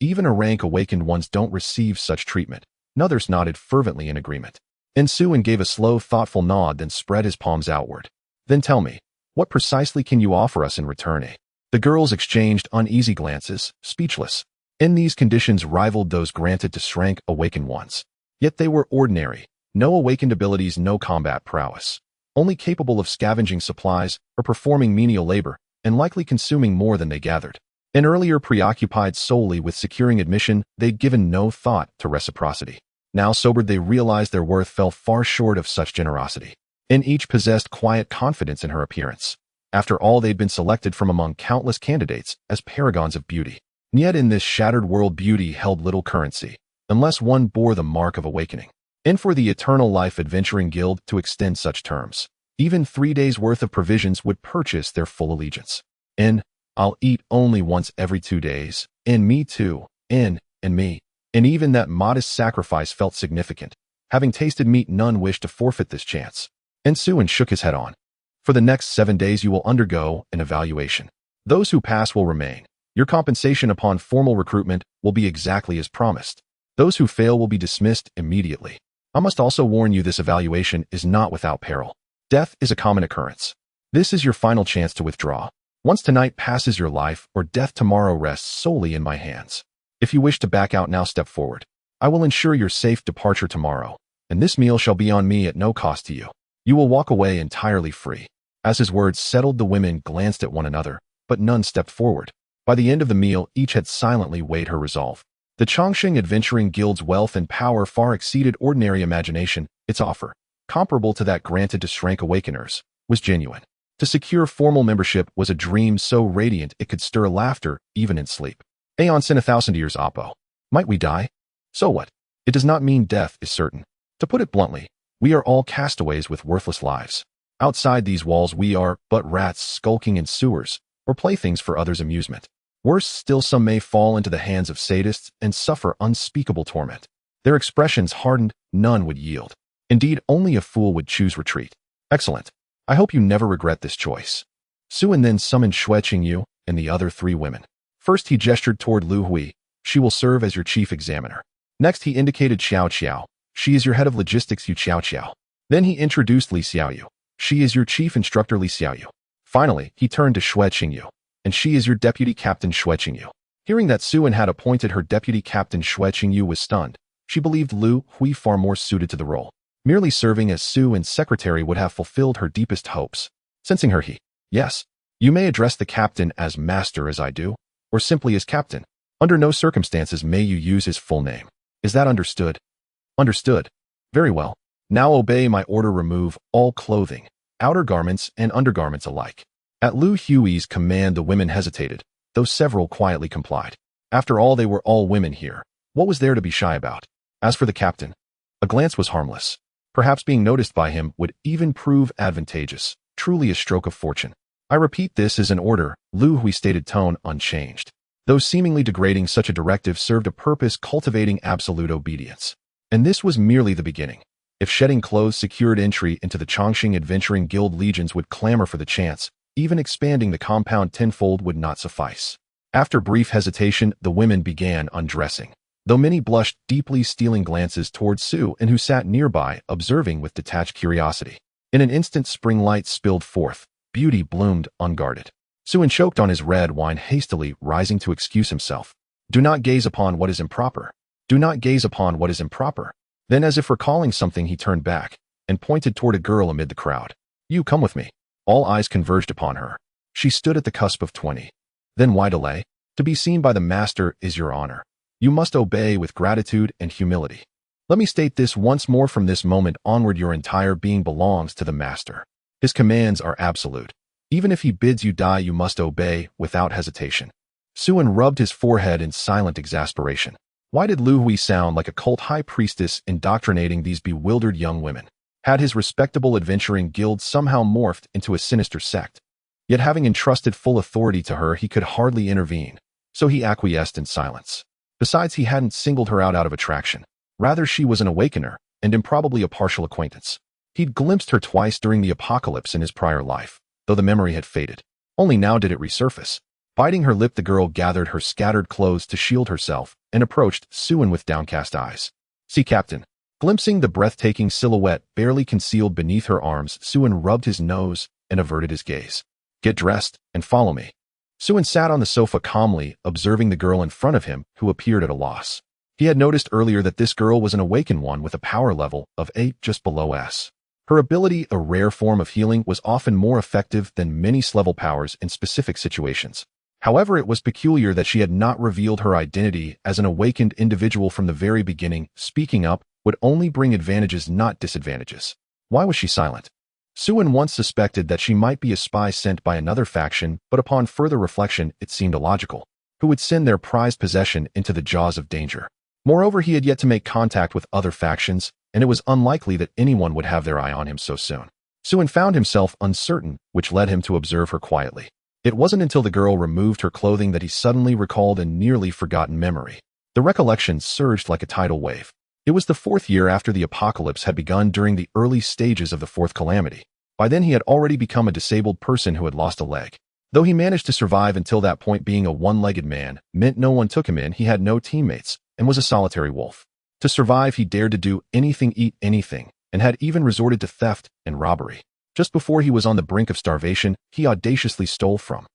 Even a rank awakened ones don't receive such treatment. Others nodded fervently in agreement. And Sue gave a slow, thoughtful nod, then spread his palms outward. Then tell me, what precisely can you offer us in return? The girls exchanged uneasy glances, speechless. These conditions rivaled those granted to rank awakened ones. Yet they were ordinary. No awakened abilities, no combat prowess. Only capable of scavenging supplies or performing menial labor, and likely consuming more than they gathered. And earlier, preoccupied solely with securing admission, they'd given no thought to reciprocity. Now sobered, they realized their worth fell far short of such generosity. And each possessed quiet confidence in her appearance. After all, they'd been selected from among countless candidates as paragons of beauty. Yet in this shattered world, beauty held little currency, unless one bore the mark of awakening. And for the Eternal Life Adventuring Guild to extend such terms, even 3 days' worth of provisions would purchase their full allegiance. I'll eat only once every 2 days. Me too. And me. And even that modest sacrifice felt significant. Having tasted meat, none wished to forfeit this chance. And Sue shook his head on. For the next 7 days you will undergo an evaluation. Those who pass will remain. Your compensation upon formal recruitment will be exactly as promised. Those who fail will be dismissed immediately. I must also warn you, this evaluation is not without peril. Death is a common occurrence. This is your final chance to withdraw. Once tonight passes, your life or death tomorrow rests solely in my hands. If you wish to back out now, step forward. I will ensure your safe departure tomorrow, and this meal shall be on me at no cost to you. You will walk away entirely free. As his words settled, the women glanced at one another, but none stepped forward. By the end of the meal, each had silently weighed her resolve. The Chongqing Adventuring Guild's wealth and power far exceeded ordinary imagination. Its offer, comparable to that granted to Rank Awakeners, was genuine. To secure formal membership was a dream so radiant it could stir laughter even in sleep. Aeons in 1,000 years, Oppo. Might we die? So what? It does not mean death is certain. To put it bluntly, we are all castaways with worthless lives. Outside these walls we are but rats skulking in sewers, or playthings for others' amusement. Worse still, some may fall into the hands of sadists and suffer unspeakable torment. Their expressions hardened, none would yield. Indeed, only a fool would choose retreat. Excellent. I hope you never regret this choice. Sue then summoned Xue Qingyu and the other 3 women. First he gestured toward Lu Hui. She will serve as your chief examiner. Next he indicated Xiao. She is your head of logistics, Yu Xiao. Then he introduced Li Xiaoyu. She is your chief instructor, Li Xiaoyu. Finally, he turned to Xue Qingyu. And she is your deputy captain, Xue Qingyu. Hearing that Suen had appointed her deputy captain Xue Qingyu was stunned. She believed Lu Hui far more suited to the role. Merely serving as Suen's secretary would have fulfilled her deepest hopes. Sensing her yes, you may address the captain as master as I do, or simply as captain. Under no circumstances may you use his full name. Is that understood? Understood. Very well. Now obey my order. Remove all clothing, outer garments and undergarments alike. At Lu Hui's command the women hesitated, though several quietly complied. After all, they were all women here. What was there to be shy about? As for the captain, a glance was harmless. Perhaps being noticed by him would even prove advantageous. Truly a stroke of fortune. I repeat, this is an order. Lu Hui stated, tone unchanged. Though seemingly degrading, such a directive served a purpose, cultivating absolute obedience. And this was merely the beginning. If shedding clothes secured entry into the Chongqing Adventuring Guild, legions would clamor for the chance. Even expanding the compound tenfold would not suffice. After brief hesitation, the women began undressing, though many blushed deeply, stealing glances towards Sue and who sat nearby, observing with detached curiosity. In an instant, spring light spilled forth. Beauty bloomed unguarded. Suen choked on his red wine, hastily rising to excuse himself. Do not gaze upon what is improper. Do not gaze upon what is improper. Then, as if recalling something, he turned back and pointed toward a girl amid the crowd. You come with me. All eyes converged upon her. She stood at the cusp of 20. Then why delay? To be seen by the master is your honor. You must obey with gratitude and humility. Let me state this once more, from this moment onward your entire being belongs to the master. His commands are absolute. Even if he bids you die, you must obey without hesitation. Suen rubbed his forehead in silent exasperation. Why did Lu Hui sound like a cult high priestess indoctrinating these bewildered young women? Had his respectable adventuring guild somehow morphed into a sinister sect? Yet having entrusted full authority to her, he could hardly intervene, so he acquiesced in silence. Besides, he hadn't singled her out of attraction. Rather, she was an awakener, and improbably a partial acquaintance. He'd glimpsed her twice during the apocalypse in his prior life, though the memory had faded. Only now did it resurface. Biting her lip, the girl gathered her scattered clothes to shield herself and approached Suen with downcast eyes. See, Captain. Glimpsing the breathtaking silhouette barely concealed beneath her arms, Suen rubbed his nose and averted his gaze. Get dressed and follow me. Suen sat on the sofa calmly, observing the girl in front of him, who appeared at a loss. He had noticed earlier that this girl was an awakened one with a power level of 8 just below S. Her ability, a rare form of healing, was often more effective than many level powers in specific situations. However, it was peculiar that she had not revealed her identity as an awakened individual from the very beginning. Speaking up would only bring advantages, not disadvantages. Why was she silent? Suen once suspected that she might be a spy sent by another faction, but upon further reflection, it seemed illogical. Who would send their prized possession into the jaws of danger? Moreover, he had yet to make contact with other factions, and it was unlikely that anyone would have their eye on him so soon. Suen found himself uncertain, which led him to observe her quietly. It wasn't until the girl removed her clothing that he suddenly recalled a nearly forgotten memory. The recollection surged like a tidal wave. It was the 4th year after the apocalypse had begun, during the early stages of the 4th calamity. By then he had already become a disabled person who had lost a leg. Though he managed to survive until that point, being a one-legged man meant no one took him in. He had no teammates and was a solitary wolf. To survive, he dared to do anything, eat anything, and had even resorted to theft and robbery. Just before he was on the brink of starvation, he audaciously stole from.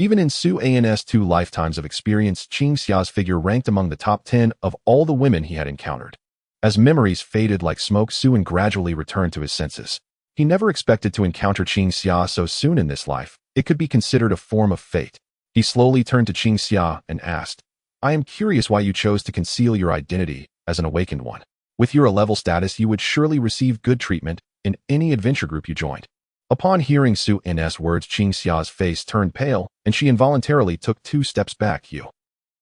Even in Suan's 2 lifetimes of experience, Qingxia's figure ranked among the top 10 of all the women he had encountered. As memories faded like smoke, Suen gradually returned to his senses. He never expected to encounter Qingxia so soon in this life. It could be considered a form of fate. He slowly turned to Qingxia and asked, I am curious why you chose to conceal your identity as an awakened one. With your level status, you would surely receive good treatment in any adventure group you joined. Upon hearing Suan's words, Qingxia's face turned pale, and she involuntarily took 2 steps back. You.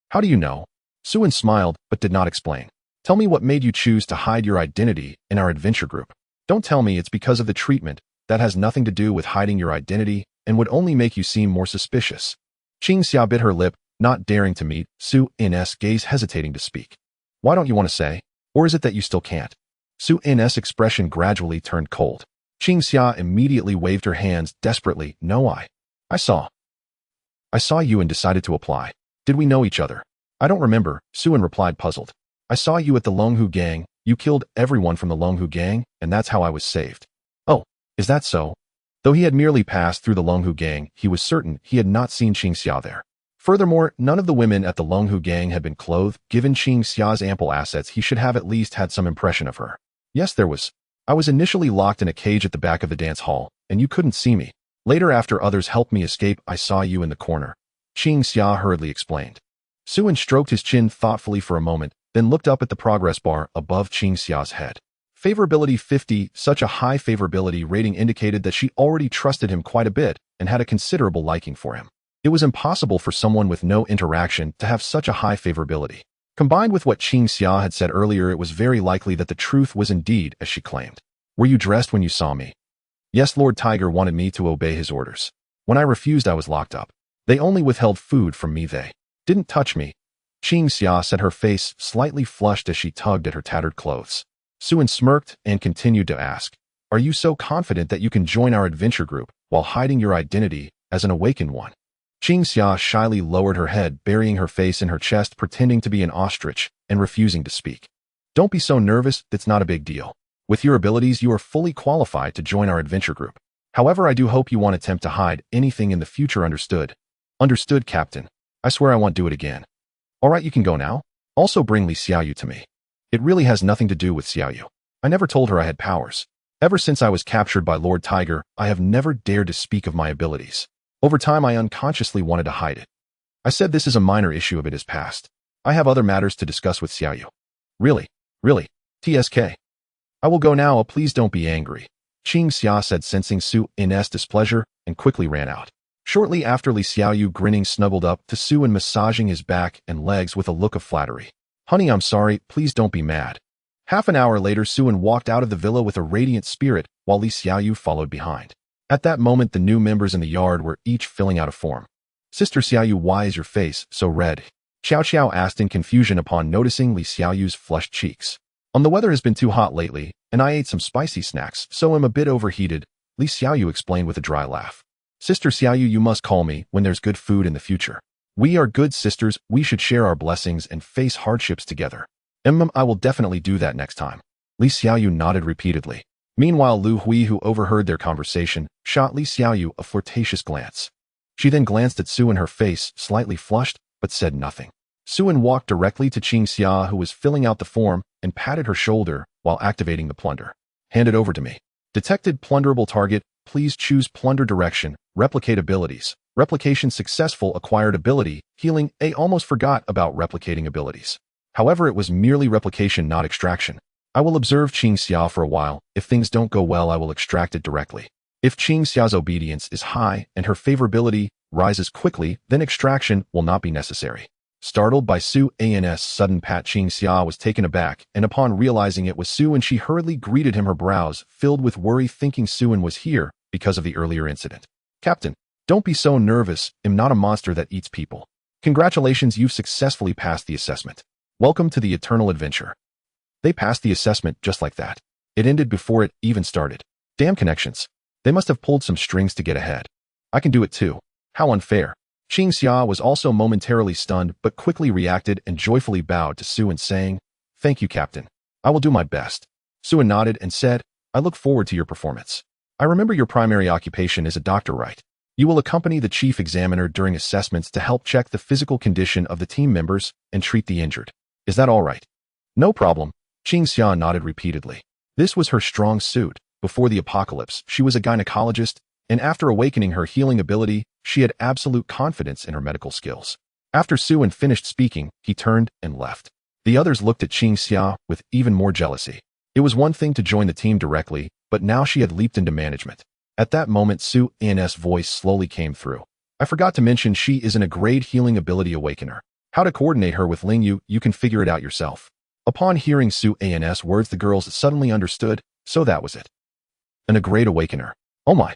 How do you know? Suen smiled, but did not explain. Tell me what made you choose to hide your identity in our adventure group. Don't tell me it's because of the treatment. That has nothing to do with hiding your identity and would only make you seem more suspicious. Qingxia bit her lip, not daring to meet Suan's gaze, hesitating to speak. Why don't you want to say? Or is it that you still can't? Suan's expression gradually turned cold. Qingxia immediately waved her hands desperately. No, I saw you and decided to apply. Did we know each other? I don't remember, Suen replied, puzzled. I saw you at the Longhu gang. You killed everyone from the Longhu gang, and that's how I was saved. Oh, is that so? Though he had merely passed through the Longhu gang, he was certain he had not seen Qingxia there. Furthermore, none of the women at the Longhu gang had been clothed. Given Qing Xia's ample assets, he should have at least had some impression of her. Yes, there was. I was initially locked in a cage at the back of the dance hall, and you couldn't see me. Later, after others helped me escape, I saw you in the corner. Qing Xia hurriedly explained. Suin stroked his chin thoughtfully for a moment, then looked up at the progress bar above Qing Xia's head. Favorability 50, such a high favorability rating indicated that she already trusted him quite a bit and had a considerable liking for him. It was impossible for someone with no interaction to have such a high favorability. Combined with what Qing Xia had said earlier, it was very likely that the truth was indeed as she claimed. Were you dressed when you saw me? Yes, Lord Tiger wanted me to obey his orders. When I refused, I was locked up. They only withheld food from me. They didn't touch me. Qing Xia said, her face slightly flushed as she tugged at her tattered clothes. Suin smirked and continued to ask, are you so confident that you can join our adventure group while hiding your identity as an awakened one? Qing Xia shyly lowered her head, burying her face in her chest, pretending to be an ostrich and refusing to speak. Don't be so nervous, that's not a big deal. With your abilities, you are fully qualified to join our adventure group. However, I do hope you won't attempt to hide anything in the future, understood? Understood, Captain. I swear I won't do it again. Alright, you can go now. Also bring Li Xiaoyu to me. It really has nothing to do with Xiaoyu. I never told her I had powers. Ever since I was captured by Lord Tiger, I have never dared to speak of my abilities. Over time, I unconsciously wanted to hide it. I said this is a minor issue of it is past. I have other matters to discuss with Xiaoyu. Really? TSK. I will go now, please don't be angry. Qing Xia said, sensing Su-in's displeasure, and quickly ran out. Shortly after, Li Xiaoyu, grinning, snuggled up to Su and massaging his back and legs with a look of flattery. Honey, I'm sorry, please don't be mad. Half an hour later, Suin walked out of the villa with a radiant spirit, while Li Xiaoyu followed behind. At that moment, the new members in the yard were each filling out a form. Sister Xiaoyu, why is your face so red? Xiao Xiao asked in confusion upon noticing Li Xiaoyu's flushed cheeks. The weather has been too hot lately, and I ate some spicy snacks, so I'm a bit overheated, Li Xiaoyu explained with a dry laugh. Sister Xiaoyu, you must call me when there's good food in the future. We are good sisters, we should share our blessings and face hardships together. I will definitely do that next time. Li Xiaoyu nodded repeatedly. Meanwhile, Lu Hui, who overheard their conversation, shot Li Xiaoyu a flirtatious glance. She then glanced at Suin, her face slightly flushed, but said nothing. Suin walked directly to Qing Xia, who was filling out the form, and patted her shoulder while activating the plunder. Hand it over to me. Detected plunderable target, please choose plunder direction, replicate abilities. Replication successful, acquired ability, healing. Almost forgot about replicating abilities. However, it was merely replication, not extraction. I will observe Qing Xia for a while. If things don't go well, I will extract it directly. If Qing Xia's obedience is high and her favorability rises quickly, then extraction will not be necessary. Startled by Su-in's sudden pat, Qing Xia was taken aback, and upon realizing it was Su, and she hurriedly greeted him, her brows filled with worry, thinking Suin was here because of the earlier incident. Captain, don't be so nervous, I'm not a monster that eats people. Congratulations, you've successfully passed the assessment. Welcome to the eternal adventure. They passed the assessment just like that. It ended before it even started. Damn connections. They must have pulled some strings to get ahead. I can do it too. How unfair. Qing Xia was also momentarily stunned, but quickly reacted and joyfully bowed to Suin, saying, Thank you, Captain. I will do my best. Suin nodded and said, I look forward to your performance. I remember your primary occupation is a doctor, right? You will accompany the chief examiner during assessments to help check the physical condition of the team members and treat the injured. Is that all right? No problem. Qing Xia nodded repeatedly. This was her strong suit. Before the apocalypse, she was a gynecologist, and after awakening her healing ability, she had absolute confidence in her medical skills. After Suin finished speaking, he turned and left. The others looked at Qing Xia with even more jealousy. It was one thing to join the team directly, but now she had leaped into management. At that moment, Su-in's voice slowly came through. I forgot to mention she isn't a grade healing ability awakener. How to coordinate her with Ling Yu, you can figure it out yourself. Upon hearing Su-in's words, the girls suddenly understood, so that was it. A grade awakener. Oh my.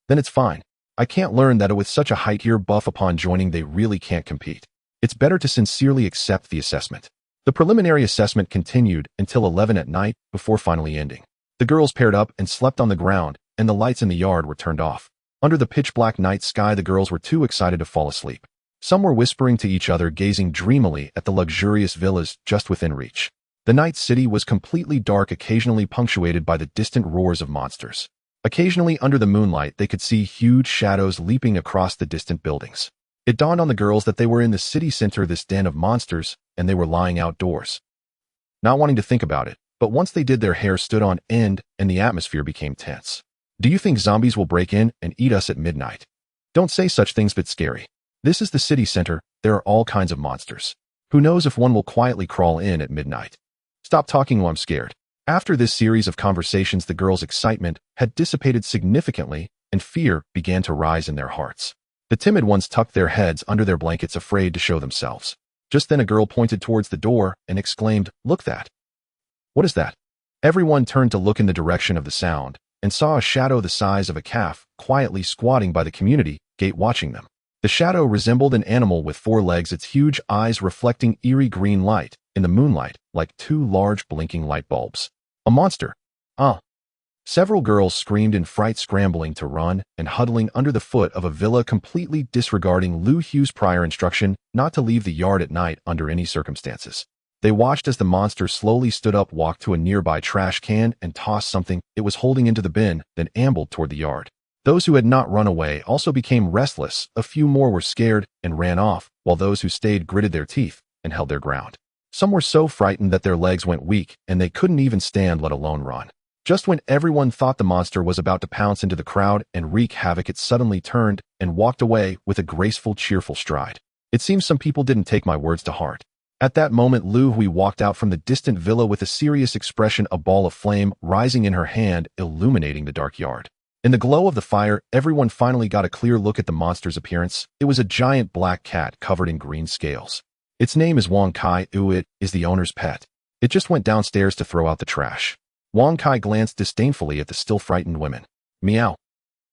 Then it's fine. I can't learn that with such a high tier buff upon joining, they really can't compete. It's better to sincerely accept the assessment. The preliminary assessment continued until 11 at night before finally ending. The girls paired up and slept on the ground, and the lights in the yard were turned off. Under the pitch-black night sky, the girls were too excited to fall asleep. Some were whispering to each other, gazing dreamily at the luxurious villas just within reach. The night city was completely dark, occasionally punctuated by the distant roars of monsters. Occasionally, under the moonlight, they could see huge shadows leaping across the distant buildings. It dawned on the girls that they were in the city center, this den of monsters, and they were lying outdoors. Not wanting to think about it, but once they did, their hair stood on end and the atmosphere became tense. Do you think zombies will break in and eat us at midnight? Don't say such things, but scary. This is the city center. There are all kinds of monsters. Who knows if one will quietly crawl in at midnight? Stop talking while I'm scared. After this series of conversations, the girls' excitement had dissipated significantly and fear began to rise in their hearts. The timid ones tucked their heads under their blankets, afraid to show themselves. Just then a girl pointed towards the door and exclaimed, "Look that!" "What is that?" Everyone turned to look in the direction of the sound and saw a shadow the size of a calf quietly squatting by the community gate watching them. The shadow resembled an animal with 4 legs, its huge eyes reflecting eerie green light in the moonlight like 2 large blinking light bulbs. A monster. Several girls screamed in fright, scrambling to run and huddling under the foot of a villa, completely disregarding Lu Hu's prior instruction not to leave the yard at night under any circumstances. They watched as the monster slowly stood up, walked to a nearby trash can and tossed something it was holding into the bin, then ambled toward the yard. Those who had not run away also became restless. A few more were scared and ran off, while those who stayed gritted their teeth and held their ground. Some were so frightened that their legs went weak and they couldn't even stand, let alone run. Just when everyone thought the monster was about to pounce into the crowd and wreak havoc, it suddenly turned and walked away with a graceful, cheerful stride. It seems some people didn't take my words to heart. At that moment, Lu Hui walked out from the distant villa with a serious expression, a ball of flame rising in her hand, illuminating the dark yard. In the glow of the fire, everyone finally got a clear look at the monster's appearance. It was a giant black cat covered in green scales. Its name is Wang Kai. It is the owner's pet. It just went downstairs to throw out the trash. Wang Kai glanced disdainfully at the still frightened women. Meow.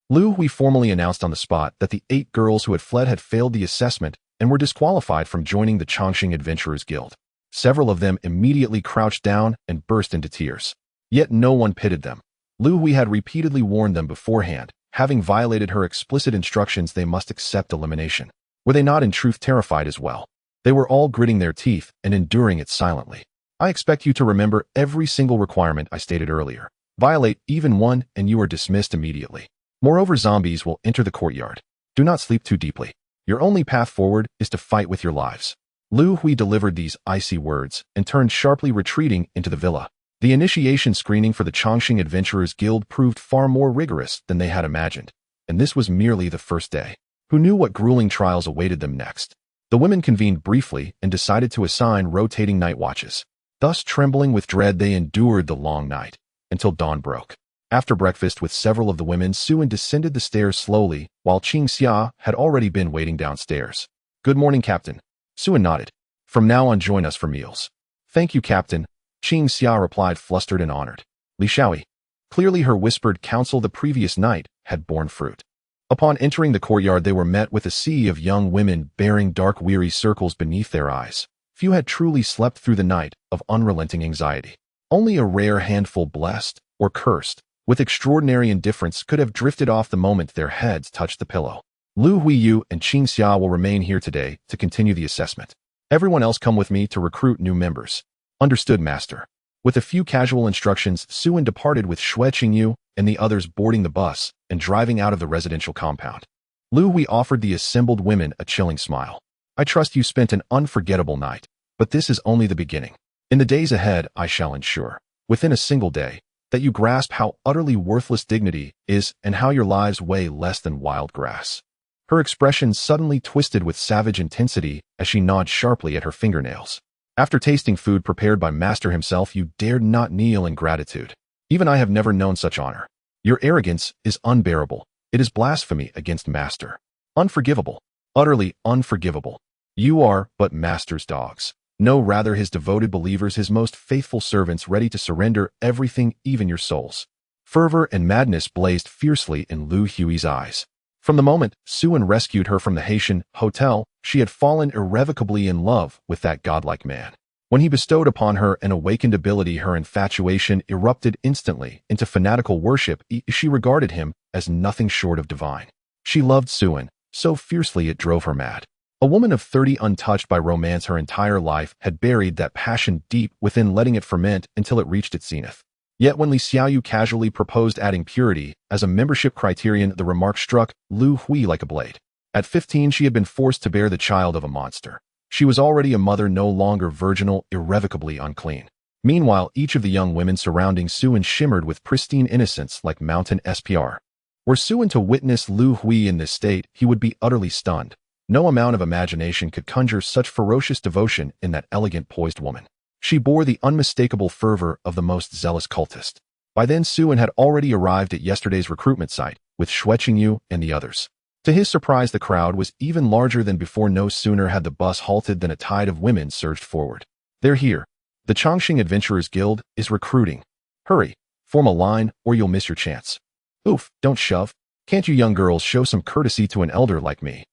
Lu Hui formally announced on the spot that the 8 girls who had fled had failed the assessment and were disqualified from joining the Chongqing Adventurers Guild. Several of them immediately crouched down and burst into tears. Yet no one pitied them. Lu Hui had repeatedly warned them beforehand. Having violated her explicit instructions, they must accept elimination. Were they not in truth terrified as well? They were all gritting their teeth and enduring it silently. I expect you to remember every single requirement I stated earlier. Violate even one and you are dismissed immediately. Moreover, zombies will enter the courtyard. Do not sleep too deeply. Your only path forward is to fight with your lives. Lu Hui delivered these icy words and turned sharply, retreating into the villa. The initiation screening for the Chongqing Adventurers Guild proved far more rigorous than they had imagined, and this was merely the first day. Who knew what grueling trials awaited them next? The women convened briefly and decided to assign rotating night watches. Thus, trembling with dread, they endured the long night until dawn broke. After breakfast with several of the women, Suan descended the stairs slowly, while Qing Xia had already been waiting downstairs. "Good morning, Captain." Suan nodded. "From now on, join us for meals." "Thank you, Captain," Qing Xia replied, flustered and honored. Li Shaoyi. Clearly her whispered counsel the previous night had borne fruit. Upon entering the courtyard, they were met with a sea of young women bearing dark, weary circles beneath their eyes. Few had truly slept through the night of unrelenting anxiety. Only a rare handful, blessed or cursed with extraordinary indifference, could have drifted off the moment their heads touched the pillow. Lu Huiyu and Qing Xia will remain here today to continue the assessment. Everyone else come with me to recruit new members. Understood, Master. With a few casual instructions, Suan departed with Xue Qingyu and the others boarding the bus and driving out of the residential compound. Lu Hui offered the assembled women a chilling smile. "I trust you spent an unforgettable night, but this is only the beginning. In the days ahead, I shall ensure, within a single day, that you grasp how utterly worthless dignity is and how your lives weigh less than wild grass." Her expression suddenly twisted with savage intensity as she gnawed sharply at her fingernails. "After tasting food prepared by Master himself, you dared not kneel in gratitude. Even I have never known such honor. Your arrogance is unbearable. It is blasphemy against Master. Unforgivable. Utterly unforgivable. You are but Master's dogs. No, rather his devoted believers, his most faithful servants, ready to surrender everything, even your souls." Fervor and madness blazed fiercely in Lu Hui's eyes. From the moment Suan rescued her from the Haitian hotel, she had fallen irrevocably in love with that godlike man. When he bestowed upon her an awakened ability, her infatuation erupted instantly into fanatical worship. She regarded him as nothing short of divine. She loved Suan so fiercely it drove her mad. A woman of 30, untouched by romance her entire life, had buried that passion deep within, letting it ferment until it reached its zenith. Yet when Li Xiaoyu casually proposed adding purity as a membership criterion, the remark struck Lu Hui like a blade. At 15, she had been forced to bear the child of a monster. She was already a mother no longer virginal, irrevocably unclean. Meanwhile, each of the young women surrounding Suan shimmered with pristine innocence like mountain SPR. Were Suan to witness Lu Hui in this state, he would be utterly stunned. No amount of imagination could conjure such ferocious devotion in that elegant, poised woman. She bore the unmistakable fervor of the most zealous cultist. By then, Suan had already arrived at yesterday's recruitment site, with Xue Qingyu and the others. To his surprise, the crowd was even larger than before. No sooner had the bus halted than a tide of women surged forward. They're here. The Chongqing Adventurers Guild is recruiting. Hurry, form a line, or you'll miss your chance. Oof, don't shove. Can't you young girls show some courtesy to an elder like me?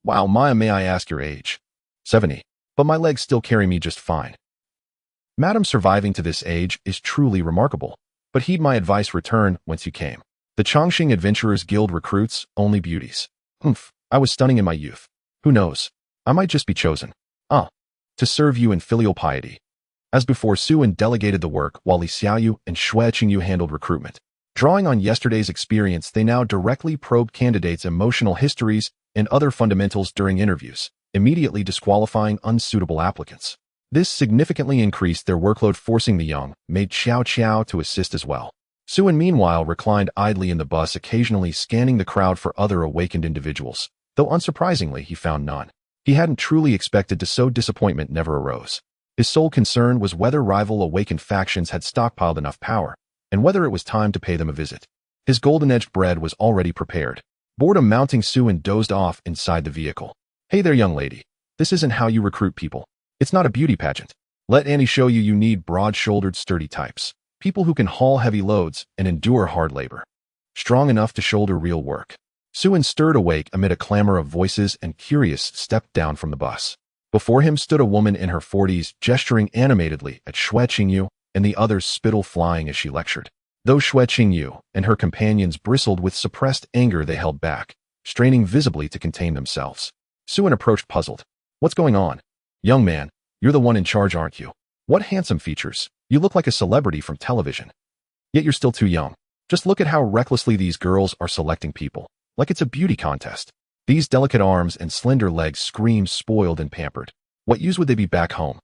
Wow, Maya, may I ask your age? 70. But my legs still carry me just fine. Madam, surviving to this age is truly remarkable. But heed my advice, return whence you came. The Chongqing Adventurers Guild recruits only beauties. I was stunning in my youth. Who knows? I might just be chosen. To serve you in filial piety. As before, Suan delegated the work while Li Xiaoyu and Xue Qingyu handled recruitment. Drawing on yesterday's experience, they now directly probed candidates' emotional histories and other fundamentals during interviews, immediately disqualifying unsuitable applicants. This significantly increased their workload, forcing the young maid Xiao Qiao to assist as well. Suan, meanwhile, reclined idly in the bus, occasionally scanning the crowd for other awakened individuals, though unsurprisingly he found none. He hadn't truly expected to, so disappointment never arose. His sole concern was whether rival awakened factions had stockpiled enough power, and whether it was time to pay them a visit. His golden-edged bread was already prepared. Boredom mounting, Suan dozed off inside the vehicle. Hey there, young lady. This isn't how you recruit people. It's not a beauty pageant. Let Annie show you. You need broad-shouldered, sturdy types. People who can haul heavy loads and endure hard labor. Strong enough to shoulder real work. Suan stirred awake amid a clamor of voices and, curious, stepped down from the bus. Before him stood a woman in her 40s, gesturing animatedly at Xue Qingyu and the others, spittle flying as she lectured. Though Xue Qingyu and her companions bristled with suppressed anger, they held back, straining visibly to contain themselves. Suan approached, puzzled. What's going on? Young man, you're the one in charge, aren't you? What handsome features. You look like a celebrity from television. Yet you're still too young. Just look at how recklessly these girls are selecting people, like it's a beauty contest. These delicate arms and slender legs scream spoiled and pampered. What use would they be back home?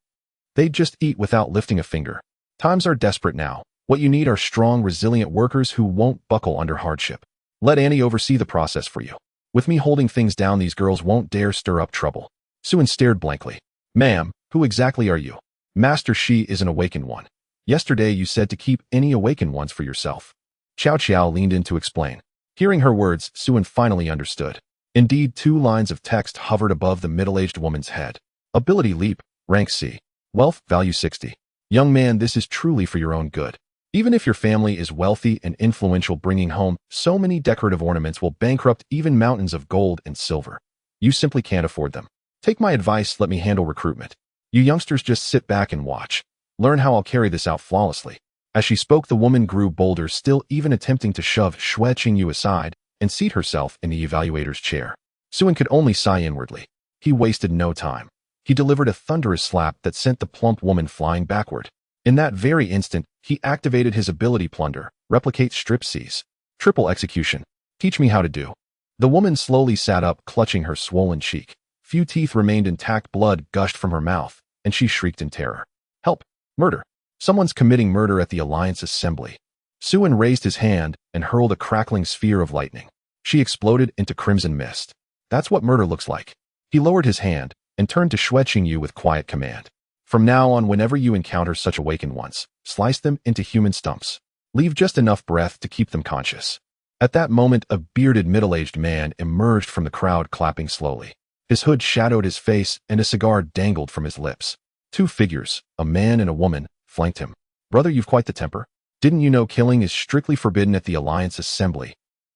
They'd just eat without lifting a finger. Times are desperate now. What you need are strong, resilient workers who won't buckle under hardship. Let Annie oversee the process for you. With me holding things down, these girls won't dare stir up trouble. Suan stared blankly. Ma'am, who exactly are you? Master Shi is an awakened one. Yesterday you said to keep any awakened ones for yourself. Xiao Qiao leaned in to explain. Hearing her words, Suan finally understood. Indeed, 2 lines of text hovered above the middle-aged woman's head. Ability leap, rank C. Wealth, value 60. Young man, this is truly for your own good. Even if your family is wealthy and influential, bringing home so many decorative ornaments will bankrupt even mountains of gold and silver. You simply can't afford them. Take my advice, let me handle recruitment. You youngsters just sit back and watch. Learn how I'll carry this out flawlessly. As she spoke, the woman grew bolder, still even attempting to shove Xue Qingyu aside and seat herself in the evaluator's chair. Suan could only sigh inwardly. He wasted no time. He delivered a thunderous slap that sent the plump woman flying backward. In that very instant, he activated his ability Plunder, replicate strip Cs. Triple execution. Teach me how to do. The woman slowly sat up, clutching her swollen cheek. Few teeth remained intact, blood gushed from her mouth, and she shrieked in terror. Help! Murder! Someone's committing murder at the Alliance Assembly. Suan raised his hand and hurled a crackling sphere of lightning. She exploded into crimson mist. That's what murder looks like. He lowered his hand and turned to Xue Qingyu with quiet command. From now on, whenever you encounter such awakened ones, slice them into human stumps. Leave just enough breath to keep them conscious. At that moment, a bearded middle-aged man emerged from the crowd, clapping slowly. His hood shadowed his face and a cigar dangled from his lips. 2 figures, a man and a woman, flanked him. Brother, you've quite the temper. Didn't you know killing is strictly forbidden at the Alliance Assembly?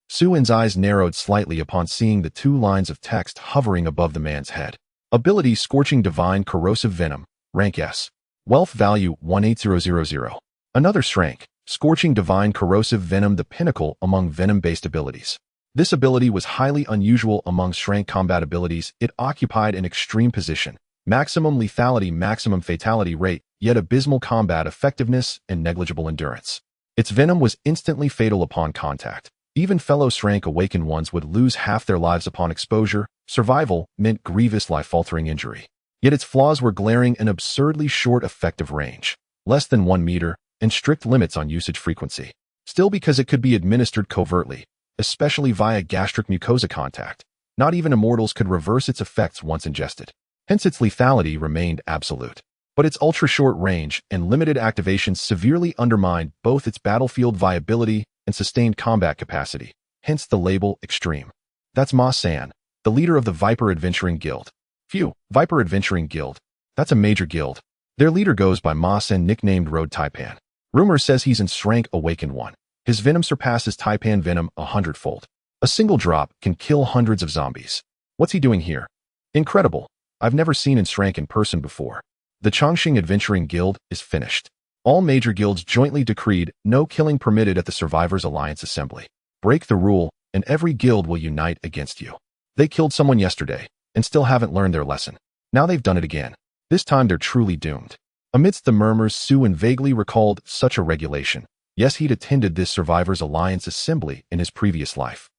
Suan's eyes narrowed slightly upon seeing the 2 lines of text hovering above the man's head. Ability Scorching Divine Corrosive Venom, rank S. Wealth value 18000. Another rank, Scorching Divine Corrosive Venom, the pinnacle among venom-based abilities. This ability was highly unusual among rank combat abilities. It occupied an extreme position. Maximum lethality, maximum fatality rate, yet abysmal combat effectiveness and negligible endurance. Its venom was instantly fatal upon contact. Even fellow Shrank Awakened ones would lose half their lives upon exposure. Survival meant grievous life-altering injury. Yet its flaws were glaring: an absurdly short effective range, less than 1 meter, and strict limits on usage frequency. Still, because it could be administered covertly, especially via gastric mucosa contact, not even immortals could reverse its effects once ingested. Hence its lethality remained absolute. But its ultra-short range and limited activation severely undermined both its battlefield viability and sustained combat capacity, hence the label Extreme. That's Ma-san, the leader of the Viper Adventuring Guild. Phew, Viper Adventuring Guild. That's a major guild. Their leader goes by Ma-san, nicknamed Road Taipan. Rumor says he's in Shrank Awakened 1. His venom surpasses Taipan venom 100-fold. A single drop can kill hundreds of zombies. What's he doing here? Incredible. I've never seen in Shrank in person before. The Chongqing Adventuring Guild is finished. All major guilds jointly decreed no killing permitted at the Survivors Alliance Assembly. Break the rule, and every guild will unite against you. They killed someone yesterday, and still haven't learned their lesson. Now they've done it again. This time they're truly doomed. Amidst the murmurs, Suin vaguely recalled such a regulation. Yes, he'd attended this Survivors Alliance Assembly in his previous life.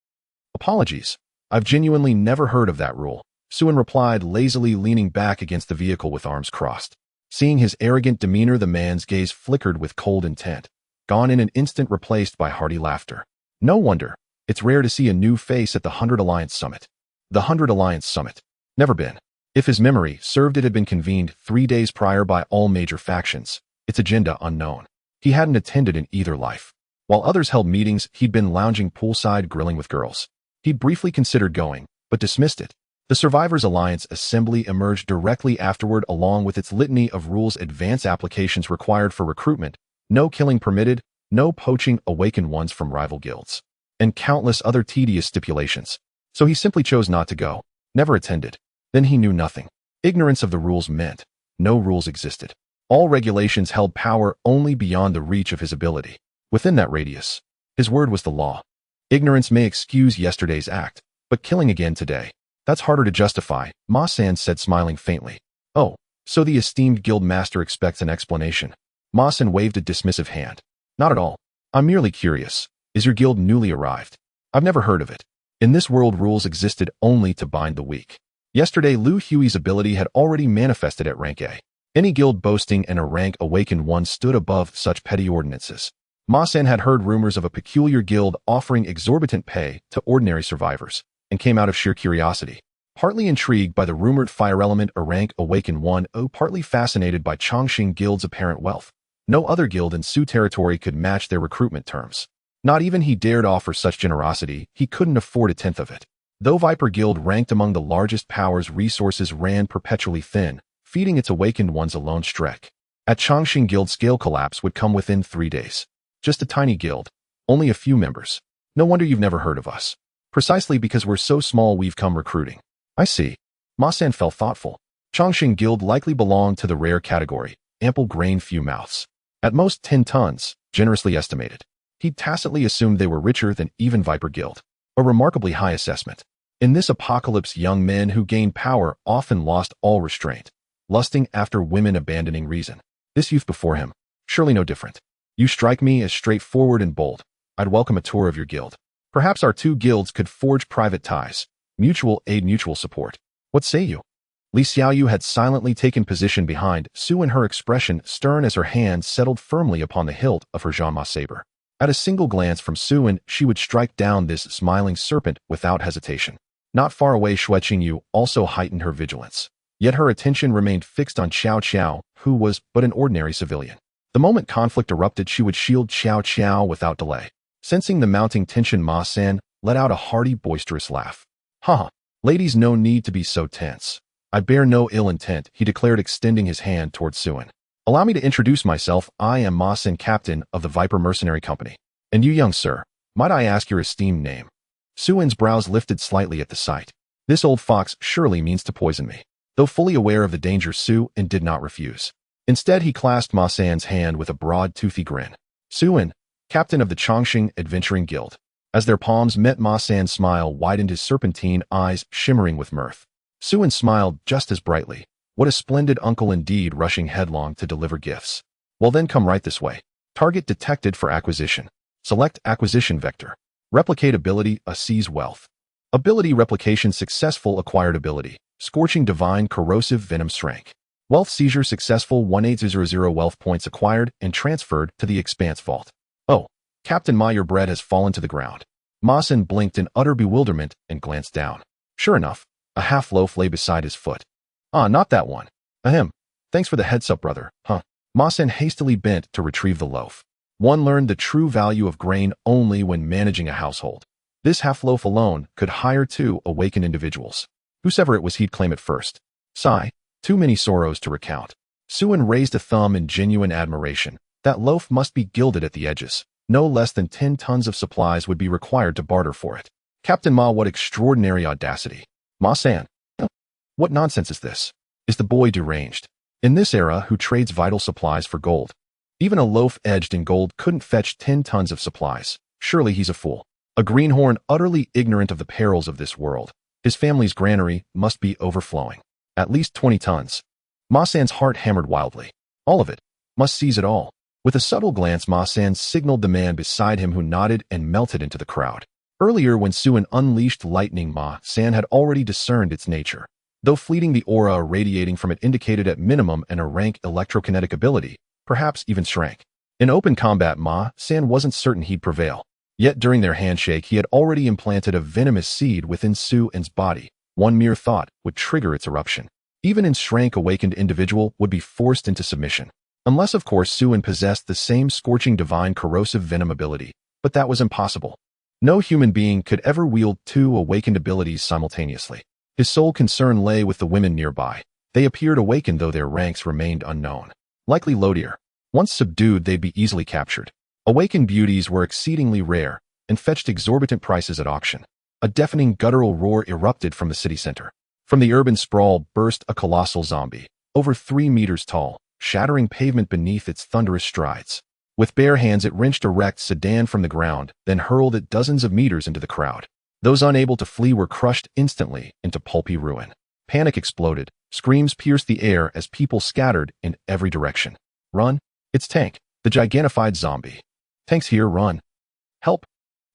Apologies. I've genuinely never heard of that rule, Suin replied, lazily leaning back against the vehicle with arms crossed. Seeing his arrogant demeanor, the man's gaze flickered with cold intent, gone in an instant, replaced by hearty laughter. No wonder. It's rare to see a new face at the 100 Alliance Summit. The 100 Alliance Summit. Never been. If his memory served, it had been convened 3 days prior by all major factions, its agenda unknown. He hadn't attended in either life. While others held meetings, he'd been lounging poolside grilling with girls. He'd briefly considered going, but dismissed it. The Survivors Alliance Assembly emerged directly afterward, along with its litany of rules: advance applications required for recruitment, no killing permitted, no poaching awakened ones from rival guilds, and countless other tedious stipulations. So he simply chose not to go, never attended. Then he knew nothing. Ignorance of the rules meant no rules existed. All regulations held power only beyond the reach of his ability. Within that radius, his word was the law. Ignorance may excuse yesterday's act, but killing again today, that's harder to justify, Ma-san said, smiling faintly. Oh, so the esteemed guild master expects an explanation. Ma-san waved a dismissive hand. Not at all. I'm merely curious. Is your guild newly arrived? I've never heard of it. In this world, rules existed only to bind the weak. Yesterday, Liu Hui's ability had already manifested at rank A. Any guild boasting and a rank awakened one stood above such petty ordinances. Ma-san had heard rumors of a peculiar guild offering exorbitant pay to ordinary survivors, and came out of sheer curiosity. Partly intrigued by the rumored fire element, a rank awakened one, partly fascinated by Chongqing Guild's apparent wealth. No other guild in Su territory could match their recruitment terms. Not even he dared offer such generosity. He couldn't afford a tenth of it. Though Viper Guild ranked among the largest powers, resources ran perpetually thin, feeding its awakened ones a lone streak. At Chongqing Guild, scale collapse would come within 3 days. Just a tiny guild, only a few members. No wonder you've never heard of us. Precisely because we're so small, we've come recruiting. I see. Ma-san felt thoughtful. Chongqing Guild likely belonged to the rare category, ample grain, few mouths. At most 10 tons, generously estimated. He'd tacitly assumed they were richer than even Viper Guild. A remarkably high assessment. In this apocalypse, young men who gained power often lost all restraint, lusting after women, abandoning reason. This youth before him, surely no different. You strike me as straightforward and bold. I'd welcome a tour of your guild. Perhaps our 2 guilds could forge private ties, mutual aid, mutual support. What say you? Li Xiaoyu had silently taken position behind Su, and her expression stern as her hand settled firmly upon the hilt of her Zhanma saber. At a single glance from Suin, she would strike down this smiling serpent without hesitation. Not far away, Xue Qingyu also heightened her vigilance. Yet her attention remained fixed on Qiao Qiao, who was but an ordinary civilian. The moment conflict erupted, she would shield Qiao Qiao without delay. Sensing the mounting tension, Ma-san let out a hearty, boisterous laugh. Haha, ladies, no need to be so tense. I bear no ill intent, he declared, extending his hand towards Suin. Allow me to introduce myself. I am Ma-san, captain of the Viper Mercenary Company. And you, young sir, might I ask your esteemed name? Suin's brows lifted slightly at the sight. This old fox surely means to poison me. Though fully aware of the danger, Suin did not refuse. Instead, he clasped Ma-san's hand with a broad, toothy grin. Suin, captain of the Chongqing Adventuring Guild. As their palms met, Ma-san's smile widened, his serpentine eyes shimmering with mirth. Suin smiled just as brightly. What a splendid uncle indeed, rushing headlong to deliver gifts. Well then, come right this way. Target detected for acquisition. Select acquisition vector. Replicate ability, a seize wealth. Ability replication successful acquired ability. Scorching divine corrosive venom strength. Wealth seizure successful 18000 wealth points acquired and transferred to the expanse vault. Oh, Captain Ma, your bread has fallen to the ground. Ma Sen blinked in utter bewilderment and glanced down. Sure enough, a half loaf lay beside his foot. Ah, not that one. Ahem. Thanks for the heads up, brother. Huh. Ma Sen hastily bent to retrieve the loaf. One learned the true value of grain only when managing a household. This half loaf alone could hire 2 awakened individuals. Whosoever it was, he'd claim it first. Sigh, too many sorrows to recount. Suen raised a thumb in genuine admiration. That loaf must be gilded at the edges. No less than 10 tons of supplies would be required to barter for it. Captain Ma, what extraordinary audacity. Ma San. What nonsense is this? Is the boy deranged? In this era, who trades vital supplies for gold? Even a loaf edged in gold couldn't fetch 10 tons of supplies. Surely he's a fool. A greenhorn utterly ignorant of the perils of this world. His family's granary must be overflowing. At least 20 tons. Ma San's heart hammered wildly. All of it. Must seize it all. With a subtle glance, Ma San signaled the man beside him, who nodded and melted into the crowd. Earlier, when Suen unleashed lightning, Ma San had already discerned its nature. Though fleeting, the aura radiating from it indicated at minimum an rank electrokinetic ability, perhaps even strength. In open combat, Ma San wasn't certain he'd prevail. Yet during their handshake, he had already implanted a venomous seed within Suen's body. One mere thought would trigger its eruption. Even in strength, awakened individual would be forced into submission. Unless, of course, Suen possessed the same scorching divine corrosive venom ability, but that was impossible. No human being could ever wield 2 awakened abilities simultaneously. His sole concern lay with the women nearby. They appeared awakened, though their ranks remained unknown. Likely low tier. Once subdued, they'd be easily captured. Awakened beauties were exceedingly rare and fetched exorbitant prices at auction. A deafening guttural roar erupted from the city center. From the urban sprawl burst a colossal zombie, over 3 meters tall, shattering pavement beneath its thunderous strides. With bare hands, it wrenched a wrecked sedan from the ground, then hurled it dozens of meters into the crowd. Those unable to flee were crushed instantly into pulpy ruin. Panic exploded. Screams pierced the air as people scattered in every direction. Run! It's Tank, the gigantified zombie. Tank's here, run. Help!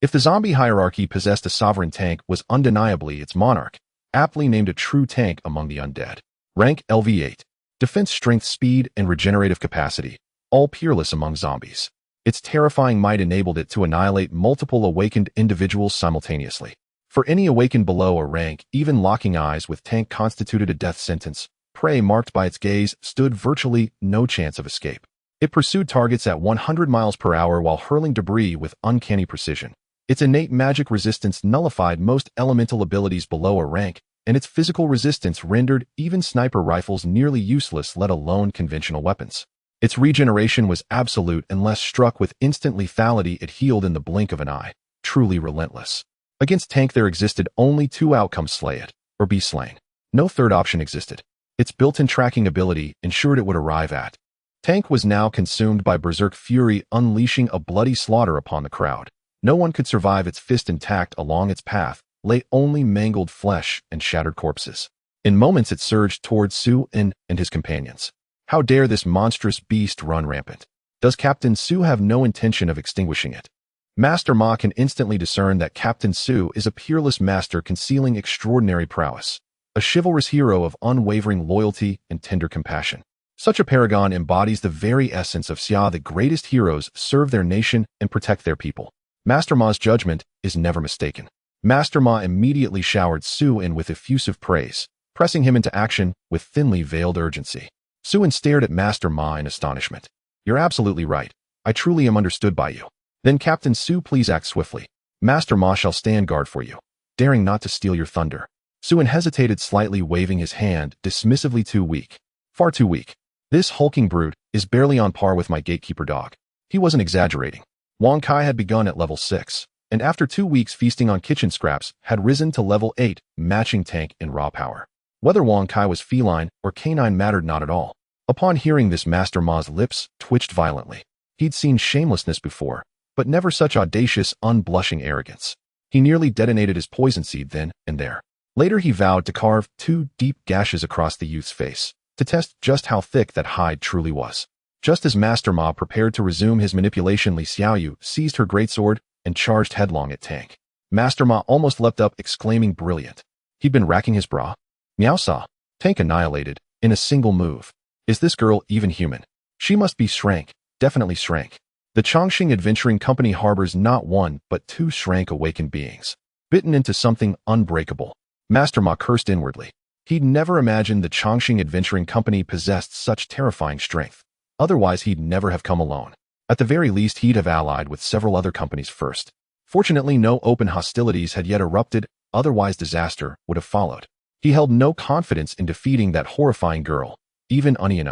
If the zombie hierarchy possessed a sovereign, Tank was undeniably its monarch, aptly named a true tank among the undead. Rank LV8. Defense, strength, speed, and regenerative capacity, all peerless among zombies. Its terrifying might enabled it to annihilate multiple awakened individuals simultaneously. For any awakened below a rank, even locking eyes with Tank constituted a death sentence. Prey marked by its gaze stood virtually no chance of escape. It pursued targets at 100 miles per hour while hurling debris with uncanny precision. Its innate magic resistance nullified most elemental abilities below a rank, and its physical resistance rendered even sniper rifles nearly useless, let alone conventional weapons. Its regeneration was absolute. Unless struck with instant lethality, it healed in the blink of an eye. Truly relentless. Against Tank, there existed only 2 outcomes: slay it, or be slain. No third option existed. Its built-in tracking ability ensured it would arrive at. Tank was now consumed by berserk fury, unleashing a bloody slaughter upon the crowd. No one could survive its fist intact. Along its path lay only mangled flesh and shattered corpses. In moments, it surged towards Suen and his companions. How dare this monstrous beast run rampant? Does Captain Su have no intention of extinguishing it? Master Ma can instantly discern that Captain Su is a peerless master concealing extraordinary prowess, a chivalrous hero of unwavering loyalty and tender compassion. Such a paragon embodies the very essence of Xia. The greatest heroes serve their nation and protect their people. Master Ma's judgment is never mistaken. Master Ma immediately showered Suen with effusive praise, pressing him into action with thinly veiled urgency. Suen stared at Master Ma in astonishment. You're absolutely right. I truly am understood by you. Then Captain Su, please act swiftly. Master Ma shall stand guard for you, daring not to steal your thunder. Suen hesitated slightly, waving his hand dismissively. Too weak. Far too weak. This hulking brute is barely on par with my gatekeeper dog. He wasn't exaggerating. Wang Kai had begun at level 6, and after 2 weeks feasting on kitchen scraps, had risen to level 8, matching Tank in raw power. Whether Wang Kai was feline or canine mattered not at all. Upon hearing this, Master Ma's lips twitched violently. He'd seen shamelessness before, but never such audacious, unblushing arrogance. He nearly detonated his poison seed then and there. Later, he vowed to carve 2 deep gashes across the youth's face, to test just how thick that hide truly was. Just as Master Ma prepared to resume his manipulation, Li Xiaoyu seized her greatsword and charged headlong at Tank. Master Ma almost leapt up, exclaiming brilliant. He'd been racking his bra. Meow saw. Tank annihilated, in a single move. Is this girl even human? She must be Shrank, definitely Shrank. The Chongqing Adventuring Company harbors not one, but two Shrank-awakened beings. Bitten into something unbreakable. Master Ma cursed inwardly. He'd never imagined the Chongqing Adventuring Company possessed such terrifying strength. Otherwise, he'd never have come alone. At the very least, he'd have allied with several other companies first. Fortunately, no open hostilities had yet erupted, otherwise disaster would have followed. He held no confidence in defeating that horrifying girl, even Onion,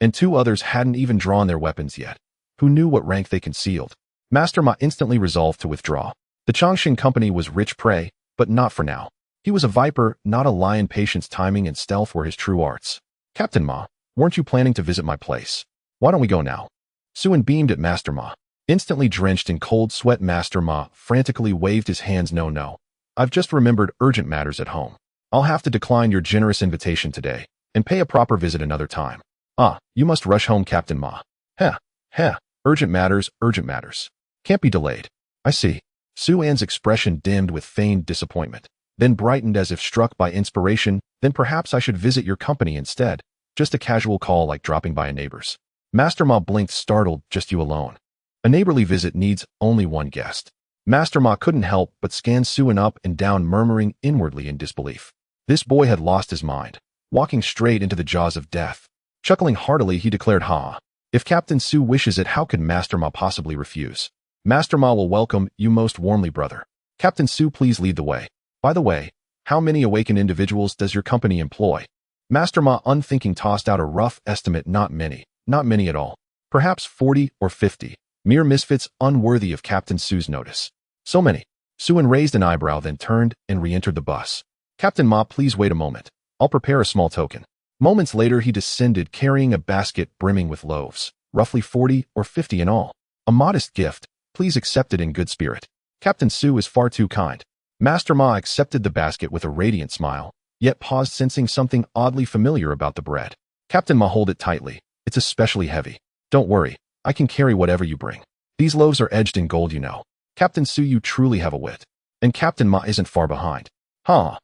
and two others hadn't even drawn their weapons yet. Who knew what rank they concealed? Master Ma instantly resolved to withdraw. The Chongqing Company was rich prey, but not for now. He was a viper, not a lion. Patience, timing, and stealth were his true arts. Captain Ma, weren't you planning to visit my place? Why don't we go now? Suen beamed at Master Ma. Instantly drenched in cold sweat, Master Ma frantically waved his hands. No. I've just remembered urgent matters at home. I'll have to decline your generous invitation today, and pay a proper visit another time. You must rush home, Captain Ma. Heh. Urgent matters. Can't be delayed. I see. Su-An's expression dimmed with feigned disappointment, then brightened as if struck by inspiration. Then perhaps I should visit your company instead. Just a casual call like dropping by a neighbor's. Master Ma blinked, startled. Just you alone? A neighborly visit needs only one guest. Master Ma couldn't help but scan Suen up and down, murmuring inwardly in disbelief. This boy had lost his mind, walking straight into the jaws of death. Chuckling heartily, he declared, if Captain Su wishes it, how could Master Ma possibly refuse? Master Ma will welcome you most warmly, brother. Captain Su, please lead the way. By the way, how many awakened individuals does your company employ? Master Ma, unthinking, tossed out a rough estimate. Not many at all. Perhaps 40 or 50. Mere misfits unworthy of Captain Su's notice. So many. Suen raised an eyebrow, then turned and re-entered the bus. Captain Ma, please wait a moment. I'll prepare a small token. Moments later, he descended, carrying a basket brimming with loaves, roughly 40 or 50 in all. A modest gift. Please accept it in good spirit. Captain Su is far too kind. Master Ma accepted the basket with a radiant smile, yet paused, sensing something oddly familiar about the bread. Captain Ma, hold it tightly. It's especially heavy. Don't worry. I can carry whatever you bring. These loaves are edged in gold, you know. Captain Su, you truly have a wit. And Captain Ma isn't far behind. Ha!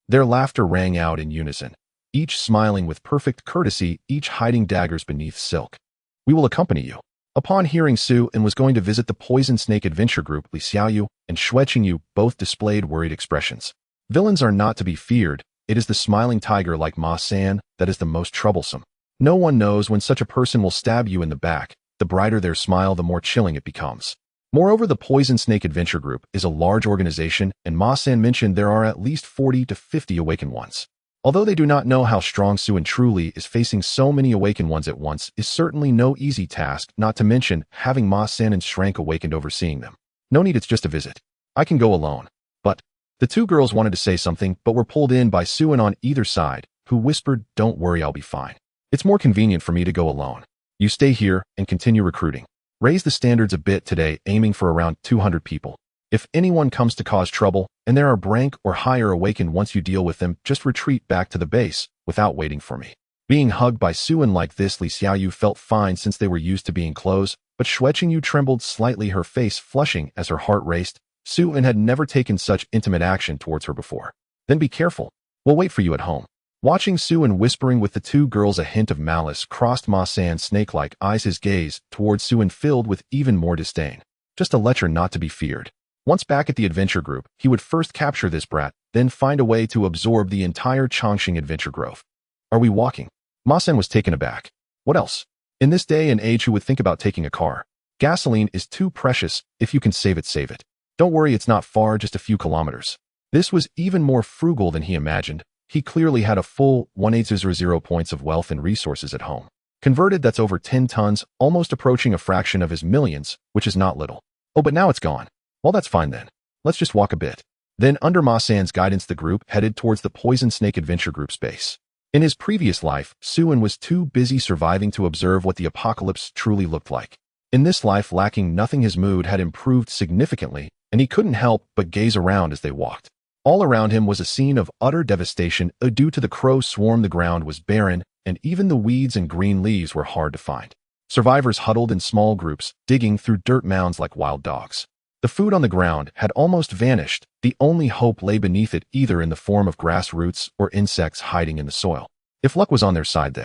Their laughter rang out in unison, each smiling with perfect courtesy, each hiding daggers beneath silk. We will accompany you. Upon hearing Su and was going to visit the Poison Snake Adventure Group, Li Xiaoyu and Shui Qingyu both displayed worried expressions. Villains are not to be feared. It is the smiling tiger like Ma San that is the most troublesome. No one knows when such a person will stab you in the back. The brighter their smile, the more chilling it becomes. Moreover, the Poison Snake Adventure Group is a large organization, and Ma San mentioned there are at least 40 to 50 awakened ones. Although they do not know how strong Suen truly is, facing so many awakened ones at once is certainly no easy task, not to mention having Ma San and Shrank awakened overseeing them. No need, it's just a visit. I can go alone. But the two girls wanted to say something, but were pulled in by Suen on either side, who whispered, don't worry, I'll be fine. It's more convenient for me to go alone. You stay here and continue recruiting. Raise the standards a bit today, aiming for around 200 people. If anyone comes to cause trouble, and there are rank or higher awakened, once you deal with them, just retreat back to the base, without waiting for me. Being hugged by Suen like this, Li Xiaoyu felt fine since they were used to being close, but Shui Qingyu trembled slightly, her face flushing as her heart raced. Suen had never taken such intimate action towards her before. Then be careful. We'll wait for you at home. Watching Suen whispering with the two girls, a hint of malice crossed Ma San's snake-like eyes, his gaze towards Suen filled with even more disdain. Just a lecher not to be feared. Once back at the adventure group, he would first capture this brat, then find a way to absorb the entire Chongqing Adventure Grove. Are we walking? Ma San was taken aback. What else? In this day and age, who would think about taking a car? Gasoline is too precious. If you can save it, save it. Don't worry, it's not far, just a few kilometers. This was even more frugal than he imagined. He clearly had a full 1800 points of wealth and resources at home. Converted, that's over 10 tons, almost approaching a fraction of his millions, which is not little. Oh, but now it's gone. Well, that's fine then. Let's just walk a bit. Then, under Ma San's guidance, the group headed towards the Poison Snake Adventure Group's base. In his previous life, Suen was too busy surviving to observe what the apocalypse truly looked like. In this life, lacking nothing, his mood had improved significantly, and he couldn't help but gaze around as they walked. All around him was a scene of utter devastation. Due to the crow swarm, the ground was barren, and even the weeds and green leaves were hard to find. Survivors huddled in small groups, digging through dirt mounds like wild dogs. The food on the ground had almost vanished. The only hope lay beneath it, either in the form of grass roots or insects hiding in the soil. If luck was on their side,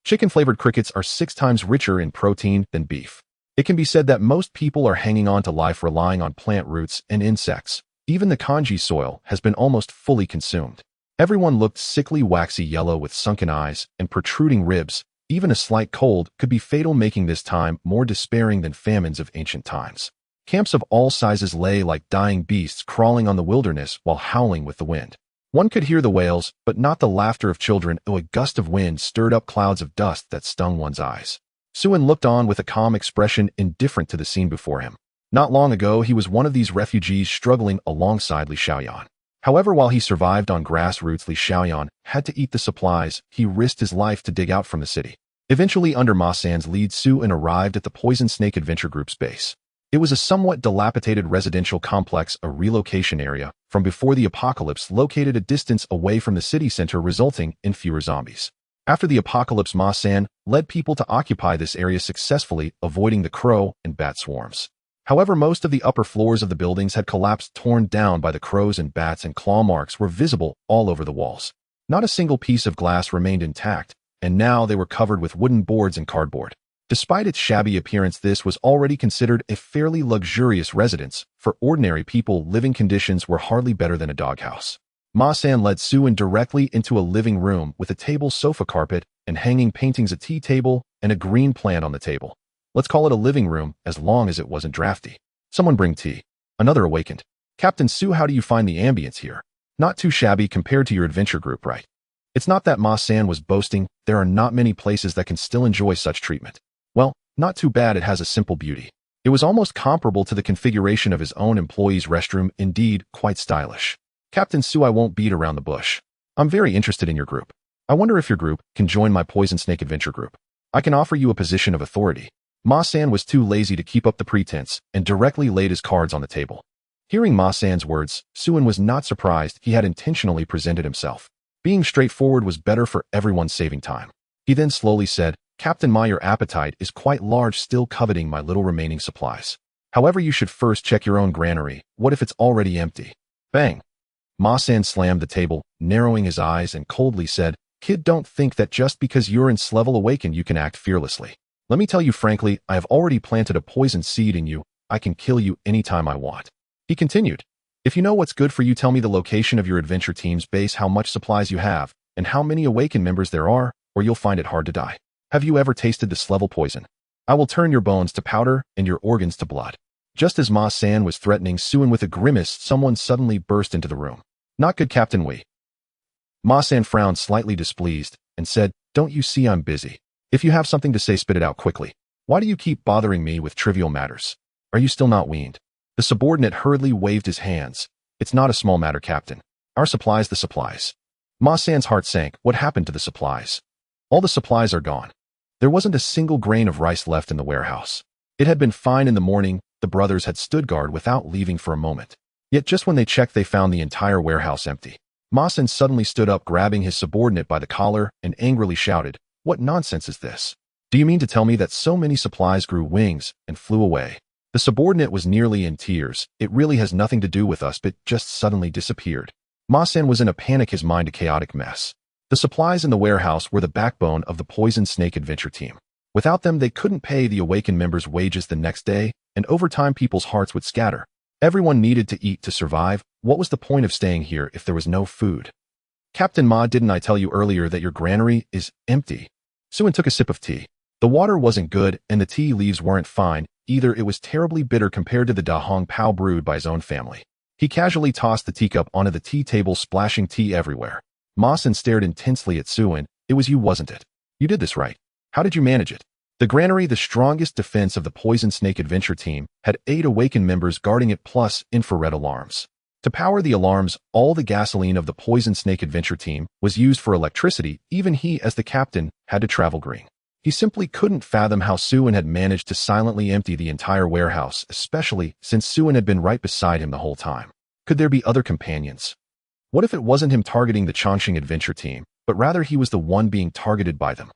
chicken-flavored crickets are 6 times richer in protein than beef. It can be said that most people are hanging on to life relying on plant roots and insects. Even the congee soil has been almost fully consumed. Everyone looked sickly waxy yellow with sunken eyes and protruding ribs. Even a slight cold could be fatal, making this time more despairing than famines of ancient times. Camps of all sizes lay like dying beasts crawling on the wilderness while howling with the wind. One could hear the wails, but not the laughter of children. A gust of wind stirred up clouds of dust that stung one's eyes. Suin looked on with a calm expression, indifferent to the scene before him. Not long ago, he was one of these refugees struggling alongside Li Xiaoyan. However, while he survived on grassroots, Li Xiaoyan had to eat the supplies. He risked his life to dig out from the city. Eventually, under Ma San's lead, Suin arrived at the Poison Snake Adventure Group's base. It was a somewhat dilapidated residential complex, a relocation area from before the apocalypse, located a distance away from the city center, resulting in fewer zombies. After the apocalypse, Ma San led people to occupy this area successfully, avoiding the crow and bat swarms. However, most of the upper floors of the buildings had collapsed, torn down by the crows, and bats and claw marks were visible all over the walls. Not a single piece of glass remained intact, and now they were covered with wooden boards and cardboard. Despite its shabby appearance, this was already considered a fairly luxurious residence. For ordinary people, living conditions were hardly better than a doghouse. Ma San led Suin directly into a living room with a table, sofa carpet, and hanging paintings, a tea table, and a green plant on the table. Let's call it a living room, as long as it wasn't drafty. Someone bring tea. Another awakened. Captain Su, how do you find the ambience here? Not too shabby compared to your adventure group, right? It's not that Ma San was boasting. There are not many places that can still enjoy such treatment. Well, not too bad. It has a simple beauty. It was almost comparable to the configuration of his own employee's restroom, indeed, quite stylish. Captain Su, I won't beat around the bush. I'm very interested in your group. I wonder if your group can join my Poison Snake Adventure Group. I can offer you a position of authority. Ma San was too lazy to keep up the pretense and directly laid his cards on the table. Hearing Ma San's words, Suin was not surprised. He had intentionally presented himself. Being straightforward was better for everyone, saving time. He then slowly said, Captain Ma, your appetite is quite large, still coveting my little remaining supplies. However, you should first check your own granary. What if it's already empty? Bang! Ma San slammed the table, narrowing his eyes, and coldly said, Kid, don't think that just because you're in level awakened you can act fearlessly. Let me tell you frankly, I have already planted a poison seed in you. I can kill you anytime I want. He continued, if you know what's good for you, tell me the location of your adventure team's base, how much supplies you have, and how many awakened members there are, or you'll find it hard to die. Have you ever tasted this level poison? I will turn your bones to powder and your organs to blood. Just as Ma San was threatening Suin with a grimace, someone suddenly burst into the room. Not good, Captain Wei. Ma San frowned, slightly displeased, and said, Don't you see I'm busy? If you have something to say, spit it out quickly. Why do you keep bothering me with trivial matters? Are you still not weaned? The subordinate hurriedly waved his hands. It's not a small matter, Captain. Our supplies, the supplies. Ma San's heart sank. What happened to the supplies? All the supplies are gone. There wasn't a single grain of rice left in the warehouse. It had been fine in the morning. The brothers had stood guard without leaving for a moment. Yet just when they checked, they found the entire warehouse empty. Ma San suddenly stood up, grabbing his subordinate by the collar, and angrily shouted, What nonsense is this? Do you mean to tell me that so many supplies grew wings and flew away? The subordinate was nearly in tears. It really has nothing to do with us, but just suddenly disappeared. Ma San was in a panic, his mind a chaotic mess. The supplies in the warehouse were the backbone of the Poison Snake Adventure team. Without them, they couldn't pay the awakened members' wages the next day, and over time people's hearts would scatter. Everyone needed to eat to survive. What was the point of staying here if there was no food? Captain Ma, didn't I tell you earlier that your granary is empty? Suin took a sip of tea. The water wasn't good, and the tea leaves weren't fine either. It was terribly bitter compared to the Da Hong Pao brewed by his own family. He casually tossed the teacup onto the tea table, splashing tea everywhere. Ma San stared intensely at Suin. It was you, wasn't it? You did this right. How did you manage it? The granary, the strongest defense of the Poison Snake Adventure team, had 8 awakened members guarding it, plus infrared alarms. To power the alarms, all the gasoline of the Poison Snake Adventure team was used for electricity. Even he, as the captain, had to travel green. He simply couldn't fathom how Suin had managed to silently empty the entire warehouse, especially since Suin had been right beside him the whole time. Could there be other companions? What if it wasn't him targeting the Chongqing Adventure team, but rather he was the one being targeted by them?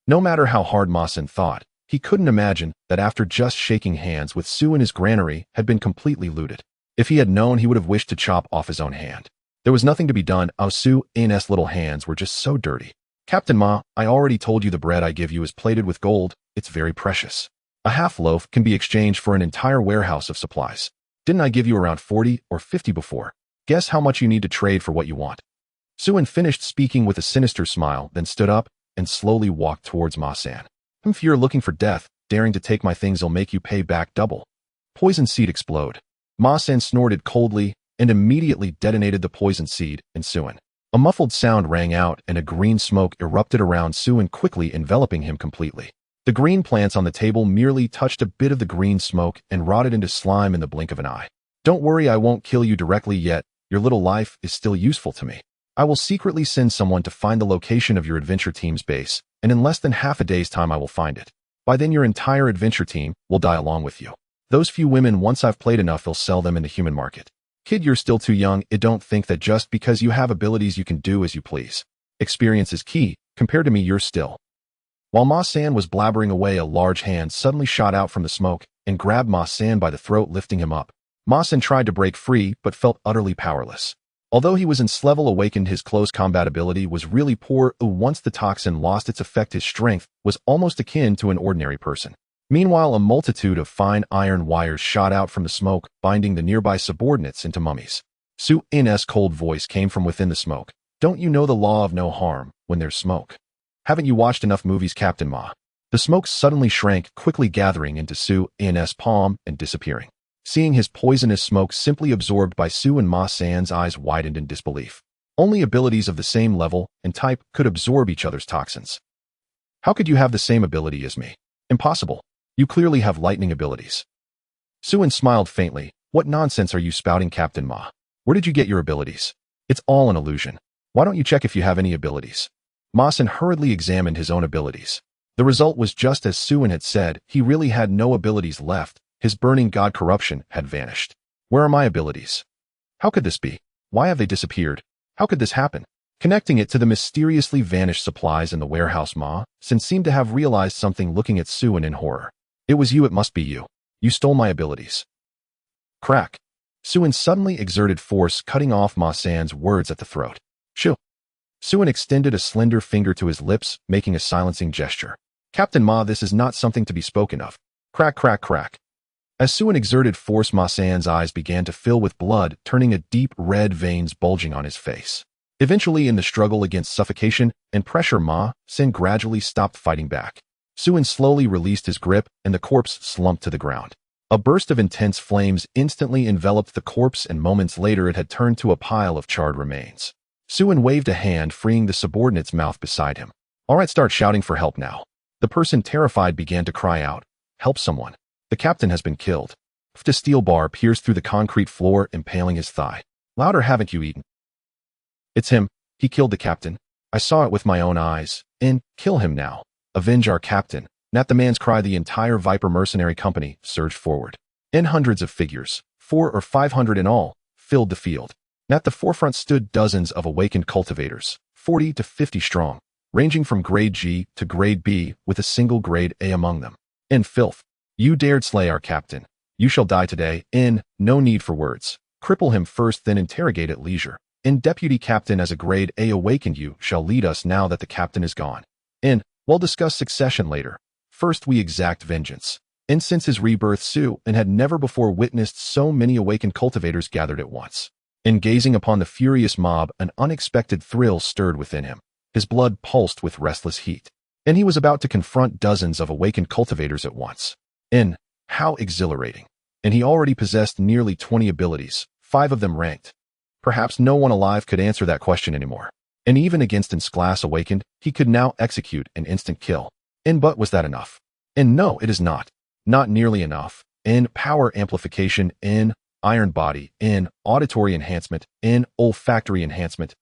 No matter how hard Ma San thought, He couldn't imagine that after just shaking hands with Sue in his granary had been completely looted. If he had known, he would have wished to chop off his own hand. There was nothing to be done. Sue's little hands were just so dirty. Captain Ma, I already told you the bread I give you is plated with gold. It's very precious. A half loaf can be exchanged for an entire warehouse of supplies. Didn't I give you around 40 or 50 before? Guess how much you need to trade for what you want. Sue finished speaking with a sinister smile, then stood up and slowly walked towards Ma-san. If you're looking for death, daring to take my things'll make you pay back double. Poison seed explode. Ma-san snorted coldly and immediately detonated the poison seed in Sue. A muffled sound rang out and a green smoke erupted around Sue, quickly enveloping him completely. The green plants on the table merely touched a bit of the green smoke and rotted into slime in the blink of an eye. Don't worry, I won't kill you directly yet. Your little life is still useful to me. I will secretly send someone to find the location of your adventure team's base, and in less than half a day's time I will find it. By then your entire adventure team will die along with you. Those few women, once I've played enough, they'll sell them in the human market. Kid, you're still too young. I don't think that just because you have abilities you can do as you please. Experience is key. Compared to me, you're still. While Ma-san was blabbering away, a large hand suddenly shot out from the smoke and grabbed Ma-san by the throat, lifting him up. Ma-san tried to break free, but felt utterly powerless. Although he was in level awakened, his close combat ability was really poor. Once the toxin lost its effect, his strength was almost akin to an ordinary person. Meanwhile, a multitude of fine iron wires shot out from the smoke, binding the nearby subordinates into mummies. Sue's cold voice came from within the smoke. Don't you know the law of no harm when there's smoke? Haven't you watched enough movies, Captain Ma? The smoke suddenly shrank, quickly gathering into Sue's palm and disappearing. Seeing his poisonous smoke simply absorbed by Sue, and Ma-san's eyes widened in disbelief. Only abilities of the same level and type could absorb each other's toxins. How could you have the same ability as me? Impossible. You clearly have lightning abilities. Sue smiled faintly. What nonsense are you spouting, Captain Ma? Where did you get your abilities? It's all an illusion. Why don't you check if you have any abilities? Ma-san hurriedly examined his own abilities. The result was just as Sue had said. He really had no abilities left. His burning god corruption had vanished. Where are my abilities? How could this be? Why have they disappeared? How could this happen? Connecting it to the mysteriously vanished supplies in the warehouse, Ma-san seemed to have realized something, looking at Sue in horror. It was you, it must be you. You stole my abilities. Crack. Sue suddenly exerted force, cutting off Ma-san's words at the throat. Shoo. Sue extended a slender finger to his lips, making a silencing gesture. Captain Ma, this is not something to be spoken of. Crack, crack, crack. As Sue exerted force, Ma-san's eyes began to fill with blood, turning a deep red veins bulging on his face. Eventually, in the struggle against suffocation and pressure, Ma-san gradually stopped fighting back. Sue slowly released his grip, and the corpse slumped to the ground. A burst of intense flames instantly enveloped the corpse, and moments later it had turned to a pile of charred remains. Sue waved a hand, freeing the subordinate's mouth beside him. All right, start shouting for help now. The person, terrified, began to cry out. Help someone. The captain has been killed. A steel bar pierced through the concrete floor, impaling his thigh. Louder, haven't you eaten? It's him. He killed the captain. I saw it with my own eyes. Kill him now. Avenge our captain. At the man's cry, the entire Viper mercenary company surged forward. Hundreds of figures, 400 or 500 in all, filled the field. At the forefront stood dozens of awakened cultivators, 40 to 50 strong, ranging from grade G to grade B, with a single grade A among them. Filth. You dared slay our captain. You shall die today. No need for words. Cripple him first, then interrogate at leisure. Deputy captain, as a grade A awakened, you shall lead us now that the captain is gone. We'll discuss succession later. First we exact vengeance. Since his rebirth, Sue had never before witnessed so many awakened cultivators gathered at once. Gazing upon the furious mob, an unexpected thrill stirred within him. His blood pulsed with restless heat. He was about to confront dozens of awakened cultivators at once. How exhilarating. He already possessed nearly 20 abilities, 5 of them ranked. Perhaps no one alive could answer that question anymore. Even against class awakened, he could now execute an instant kill. But was that enough? No, it is not. Not nearly enough. Power amplification, iron body, auditory enhancement, olfactory enhancement,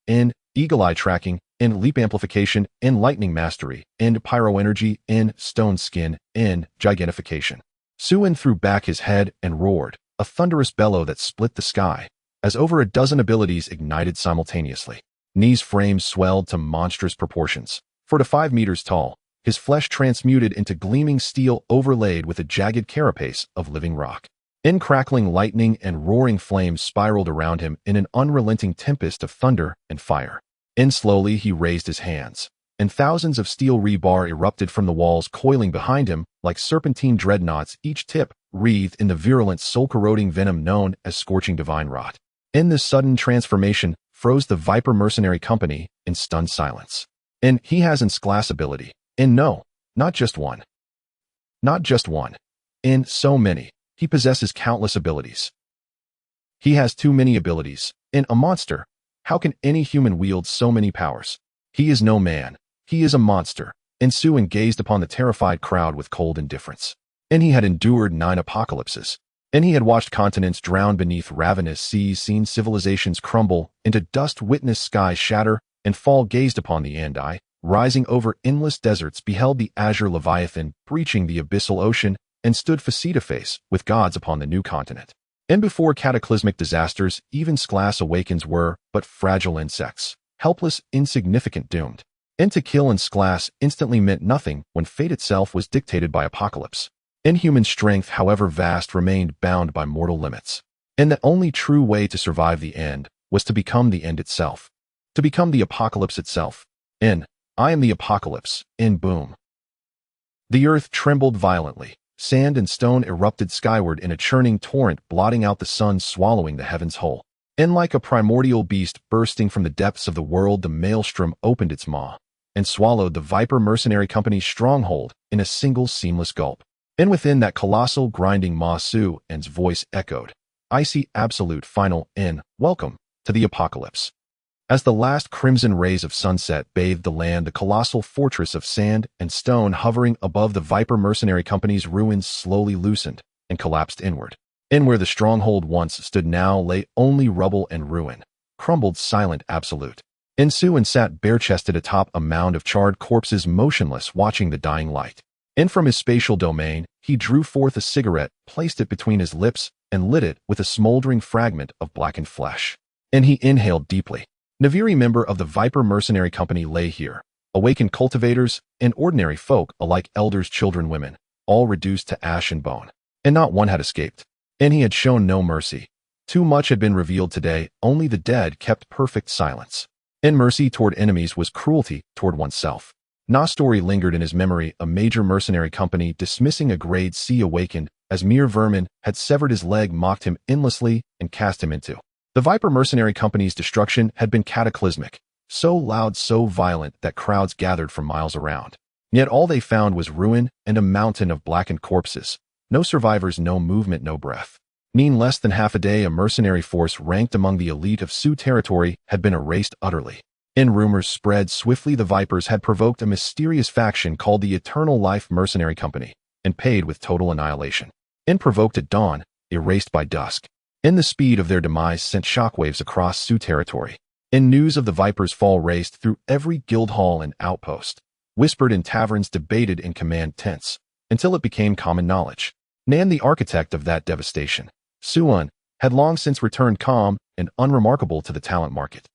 eagle eye tracking, leap amplification, lightning mastery, pyro energy, stone skin, gigantification. Sue threw back his head and roared, a thunderous bellow that split the sky, as over a dozen abilities ignited simultaneously. Knee's frame swelled to monstrous proportions. 4 to 5 meters tall, his flesh transmuted into gleaming steel overlaid with a jagged carapace of living rock. In crackling lightning and roaring flames spiraled around him in an unrelenting tempest of thunder and fire. In slowly he raised his hands, and thousands of steel rebar erupted from the walls coiling behind him like serpentine dreadnoughts, each tip wreathed in the virulent soul-corroding venom known as scorching divine rot. In this sudden transformation froze the Viper Mercenary Company in stunned silence. And he has an class ability. And no, not just one. Not just one. In so many. He possesses countless abilities. He has too many abilities. In a monster. How can any human wield so many powers? He is no man. He is a monster. And Suin gazed upon the terrified crowd with cold indifference. And he had endured 9 apocalypses. And he had watched continents drown beneath ravenous seas, seen civilizations crumble into dust, witnessed skies shatter and fall, gazed upon the Andai, rising over endless deserts, beheld the azure Leviathan breaching the abyssal ocean, and stood face-to-face with gods upon the new continent. And before cataclysmic disasters, even Sklas Awakens were but fragile insects, helpless, insignificant, doomed. And to kill in Sklas instantly meant nothing when fate itself was dictated by apocalypse. Inhuman strength, however vast, remained bound by mortal limits. And the only true way to survive the end was to become the end itself. To become the apocalypse itself. I am the apocalypse. Boom. The earth trembled violently. Sand and stone erupted skyward in a churning torrent, blotting out the sun, swallowing the heavens whole. And like a primordial beast bursting from the depths of the world, the maelstrom opened its maw and swallowed the Viper Mercenary Company's stronghold in a single seamless gulp. And within that colossal grinding maw, Suin's voice echoed, icy, absolute, final, welcome to the apocalypse. As the last crimson rays of sunset bathed the land, the colossal fortress of sand and stone hovering above the Viper Mercenary Company's ruins slowly loosened and collapsed inward. And where the stronghold once stood now lay only rubble and ruin, crumbled, silent, absolute. And Suin sat bare-chested atop a mound of charred corpses, motionless, watching the dying light. And from his spatial domain, he drew forth a cigarette, placed it between his lips, and lit it with a smoldering fragment of blackened flesh. And he inhaled deeply. Naviri, member of the Viper Mercenary Company, lay here. Awakened cultivators and ordinary folk alike, elders, children, women, all reduced to ash and bone. And not one had escaped. And he had shown no mercy. Too much had been revealed today. Only the dead kept perfect silence. And mercy toward enemies was cruelty toward oneself. Na's story lingered in his memory. A major mercenary company dismissing a grade C awakened as mere vermin had severed his leg, mocked him endlessly, and cast him into. The Viper Mercenary Company's destruction had been cataclysmic, so loud, so violent that crowds gathered from miles around. Yet all they found was ruin and a mountain of blackened corpses. No survivors, no movement, no breath. In less than half a day, a mercenary force ranked among the elite of Sioux territory had been erased utterly. And rumors spread swiftly. The Vipers had provoked a mysterious faction called the Eternal Life Mercenary Company, and paid with total annihilation. And provoked at dawn, erased by dusk. And the speed of their demise sent shockwaves across Sioux territory. And news of the Vipers' fall raced through every guild hall and outpost, whispered in taverns, debated in command tents, until it became common knowledge. Nan, the architect of that devastation, Suin, had long since returned, calm and unremarkable to the talent market.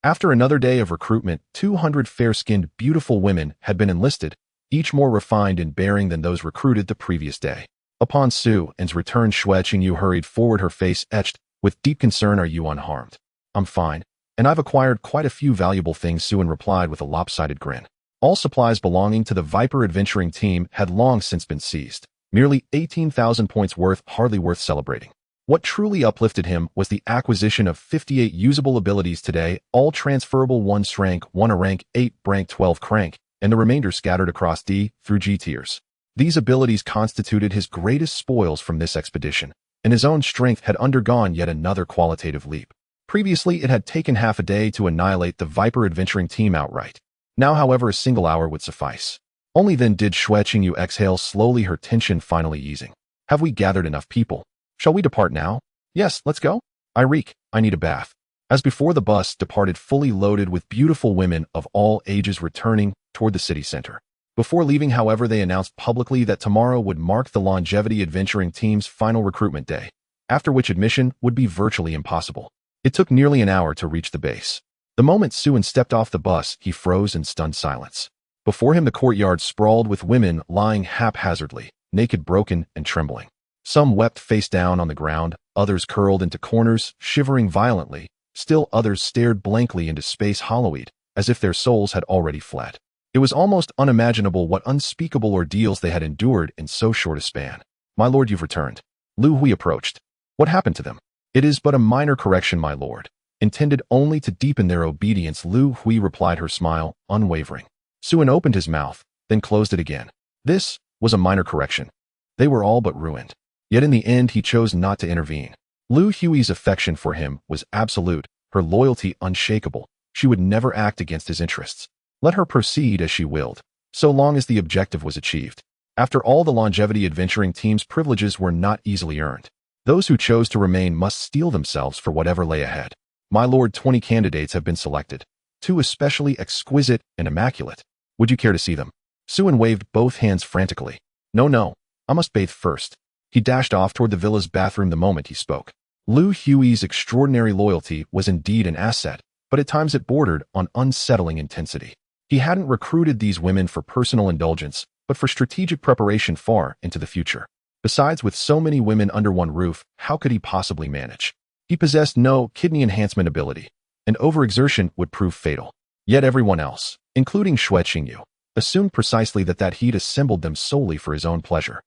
After another day of recruitment, 200 fair-skinned, beautiful women had been enlisted, each more refined in bearing than those recruited the previous day. Upon Suin's return, Shue hurried forward, her face etched with deep concern. Are you unharmed? I'm fine, and I've acquired quite a few valuable things, Suin replied with a lopsided grin. All supplies belonging to the Viper adventuring team had long since been seized. Merely 18,000 points worth, hardly worth celebrating. What truly uplifted him was the acquisition of 58 usable abilities today, all transferable: 1 rank, 1 a rank, 8 rank, 12 crank, and the remainder scattered across D through G tiers. These abilities constituted his greatest spoils from this expedition, and his own strength had undergone yet another qualitative leap. Previously, it had taken half a day to annihilate the Viper adventuring team outright. Now, however, a single hour would suffice. Only then did Shue exhale slowly, her tension finally easing. Have we gathered enough people? Shall we depart now? Yes, let's go. I reek. I need a bath. As before, the bus departed fully loaded with beautiful women of all ages, returning toward the city center. Before leaving, however, they announced publicly that tomorrow would mark the Longevity Adventuring Team's final recruitment day, after which admission would be virtually impossible. It took nearly an hour to reach the base. The moment Suin stepped off the bus, he froze in stunned silence. Before him the courtyard sprawled with women lying haphazardly, naked, broken, and trembling. Some wept face down on the ground, others curled into corners, shivering violently, still others stared blankly into space hollow-eyed, as if their souls had already fled. It was almost unimaginable what unspeakable ordeals they had endured in so short a span. "My lord, you've returned." Lu Hui approached. "What happened to them?" "It is but a minor correction, my lord, intended only to deepen their obedience," Lu Hui replied, her smile unwavering. Suen opened his mouth, then closed it again. This was a minor correction. They were all but ruined. Yet in the end he chose not to intervene. Lu Hui's affection for him was absolute, her loyalty unshakable. She would never act against his interests. Let her proceed as she willed, so long as the objective was achieved. After all, the longevity adventuring team's privileges were not easily earned. Those who chose to remain must steel themselves for whatever lay ahead. "My lord, 20 candidates have been selected, 2 especially exquisite and immaculate. Would you care to see them?" Suen waved both hands frantically. No, I must bathe first." He dashed off toward the villa's bathroom the moment he spoke. Lu Hui's extraordinary loyalty was indeed an asset, but at times it bordered on unsettling intensity. He hadn't recruited these women for personal indulgence, but for strategic preparation far into the future. Besides, with so many women under one roof, how could he possibly manage? He possessed no kidney enhancement ability, and overexertion would prove fatal. Yet everyone else, including Xue Qingyu, assumed precisely that he'd assembled them solely for his own pleasure.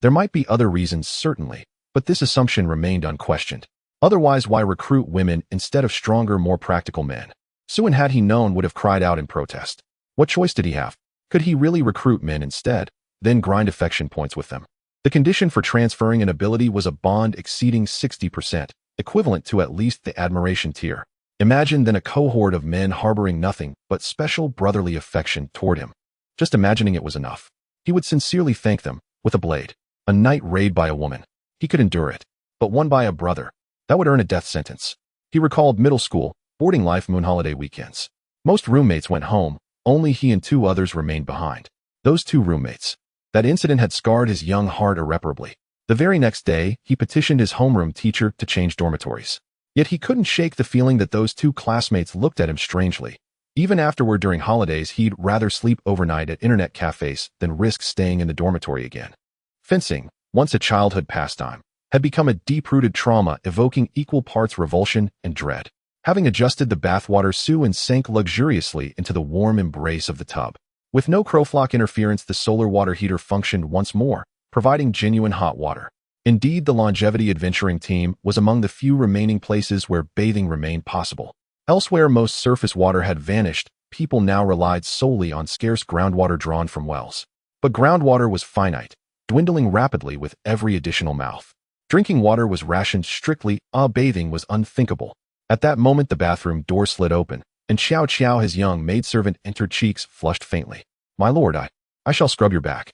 There might be other reasons, certainly, but this assumption remained unquestioned. Otherwise, why recruit women instead of stronger, more practical men? Suen, had he known, would have cried out in protest. What choice did he have? Could he really recruit men instead, then grind affection points with them? The condition for transferring an ability was a bond exceeding 60%, equivalent to at least the admiration tier. Imagine then a cohort of men harboring nothing but special brotherly affection toward him. Just imagining it was enough. He would sincerely thank them, with a blade. A night raid by a woman. He could endure it. But one by a brother. That would earn a death sentence. He recalled middle school, boarding life, moon holiday weekends. Most roommates went home, only he and 2 others remained behind. Those 2 roommates. That incident had scarred his young heart irreparably. The very next day, he petitioned his homeroom teacher to change dormitories. Yet he couldn't shake the feeling that those 2 classmates looked at him strangely. Even afterward, during holidays, he'd rather sleep overnight at internet cafes than risk staying in the dormitory again. Fencing, once a childhood pastime, had become a deep-rooted trauma, evoking equal parts revulsion and dread. Having adjusted the bathwater, Suen sank luxuriously into the warm embrace of the tub. With no crowflock interference, the solar water heater functioned once more, providing genuine hot water. Indeed, the longevity adventuring team was among the few remaining places where bathing remained possible. Elsewhere, most surface water had vanished. People now relied solely on scarce groundwater drawn from wells. But groundwater was finite, dwindling rapidly with every additional mouth. Drinking water was rationed strictly, bathing was unthinkable. At that moment the bathroom door slid open, and Xiao Qiao, his young maidservant, entered, cheeks flushed faintly. "My lord, I shall scrub your back."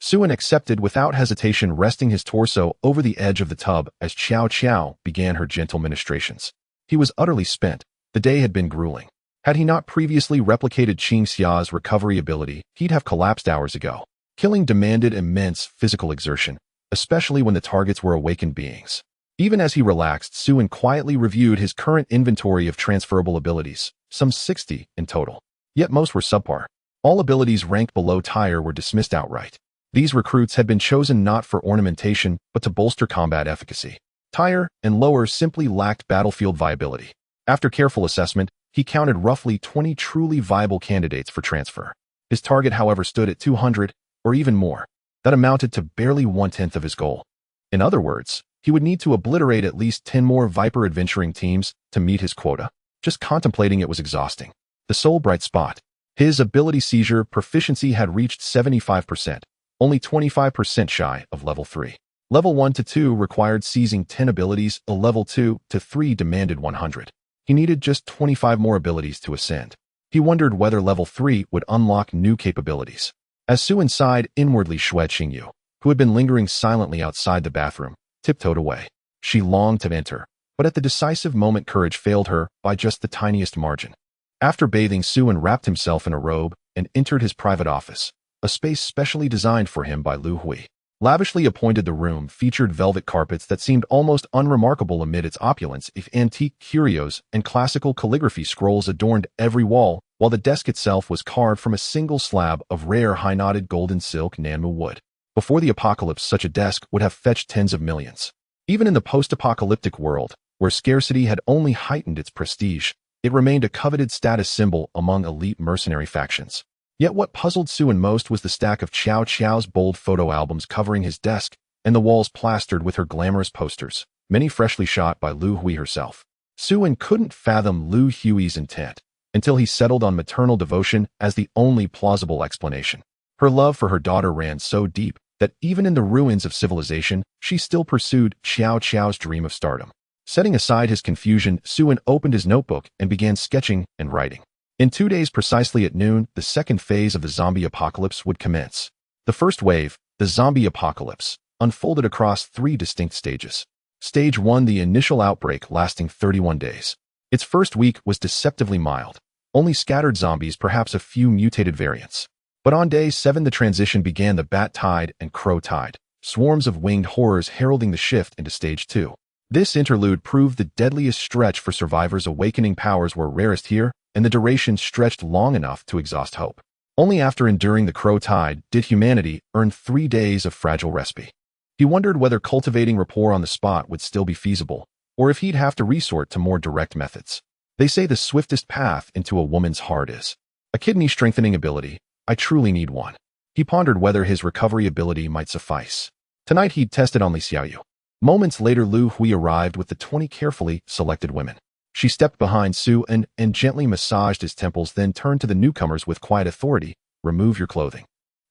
Suen accepted without hesitation, resting his torso over the edge of the tub as Xiao Qiao began her gentle ministrations. He was utterly spent. The day had been grueling. Had he not previously replicated Qing Xia's recovery ability, he'd have collapsed hours ago. Killing demanded immense physical exertion, especially when the targets were awakened beings. Even as he relaxed, Suen quietly reviewed his current inventory of transferable abilities, some 60 in total. Yet most were subpar. All abilities ranked below tier were dismissed outright. These recruits had been chosen not for ornamentation, but to bolster combat efficacy. Tier and lower simply lacked battlefield viability. After careful assessment, he counted roughly 20 truly viable candidates for transfer. His target, however, stood at 200, or even more. That amounted to barely 1/10 of his goal. In other words, he would need to obliterate at least 10 more Viper adventuring teams to meet his quota. Just contemplating it was exhausting. The sole bright spot. His ability seizure proficiency had reached 75%, only 25% shy of level 3. Level 1 to 2 required seizing 10 abilities, a level 2 to 3 demanded 100. He needed just 25 more abilities to ascend. He wondered whether level 3 would unlock new capabilities. As Suen sighed inwardly, Xue Qingyu, who had been lingering silently outside the bathroom, tiptoed away. She longed to enter, but at the decisive moment courage failed her by just the tiniest margin. After bathing, Suen wrapped himself in a robe and entered his private office, a space specially designed for him by Lu Hui. Lavishly appointed, the room featured velvet carpets that seemed almost unremarkable amid its opulence. If antique curios and classical calligraphy scrolls adorned every wall, while the desk itself was carved from a single slab of rare high-knotted golden silk Nanmu wood. Before the apocalypse, such a desk would have fetched tens of millions. Even in the post-apocalyptic world, where scarcity had only heightened its prestige, it remained a coveted status symbol among elite mercenary factions. Yet what puzzled Suen most was the stack of Qiao Qiao's bold photo albums covering his desk and the walls plastered with her glamorous posters, many freshly shot by Lu Hui herself. Suen couldn't fathom Lu Hui's intent until he settled on maternal devotion as the only plausible explanation. Her love for her daughter ran so deep that even in the ruins of civilization, she still pursued Qiao Qiao's dream of stardom. Setting aside his confusion, Suen opened his notebook and began sketching and writing. In 2 days precisely at noon, the second phase of the zombie apocalypse would commence. The first wave, the zombie apocalypse, unfolded across 3 distinct stages. Stage 1, the initial outbreak lasting 31 days. Its first week was deceptively mild. Only scattered zombies, perhaps a few mutated variants. But on day 7 the transition began, the bat tide and crow tide, swarms of winged horrors heralding the shift into stage 2. This interlude proved the deadliest stretch for survivors. Awakening powers were rarest here, and the duration stretched long enough to exhaust hope. Only after enduring the crow tide did humanity earn 3 days of fragile respite. He wondered whether cultivating rapport on the spot would still be feasible, or if he'd have to resort to more direct methods. They say the swiftest path into a woman's heart is a kidney-strengthening ability. I truly need one. He pondered whether his recovery ability might suffice. Tonight he'd test it on Li Xiaoyu. Moments later, Lu Hui arrived with the 20 carefully selected women. She stepped behind Suen and gently massaged his temples, then turned to the newcomers with quiet authority. Remove your clothing.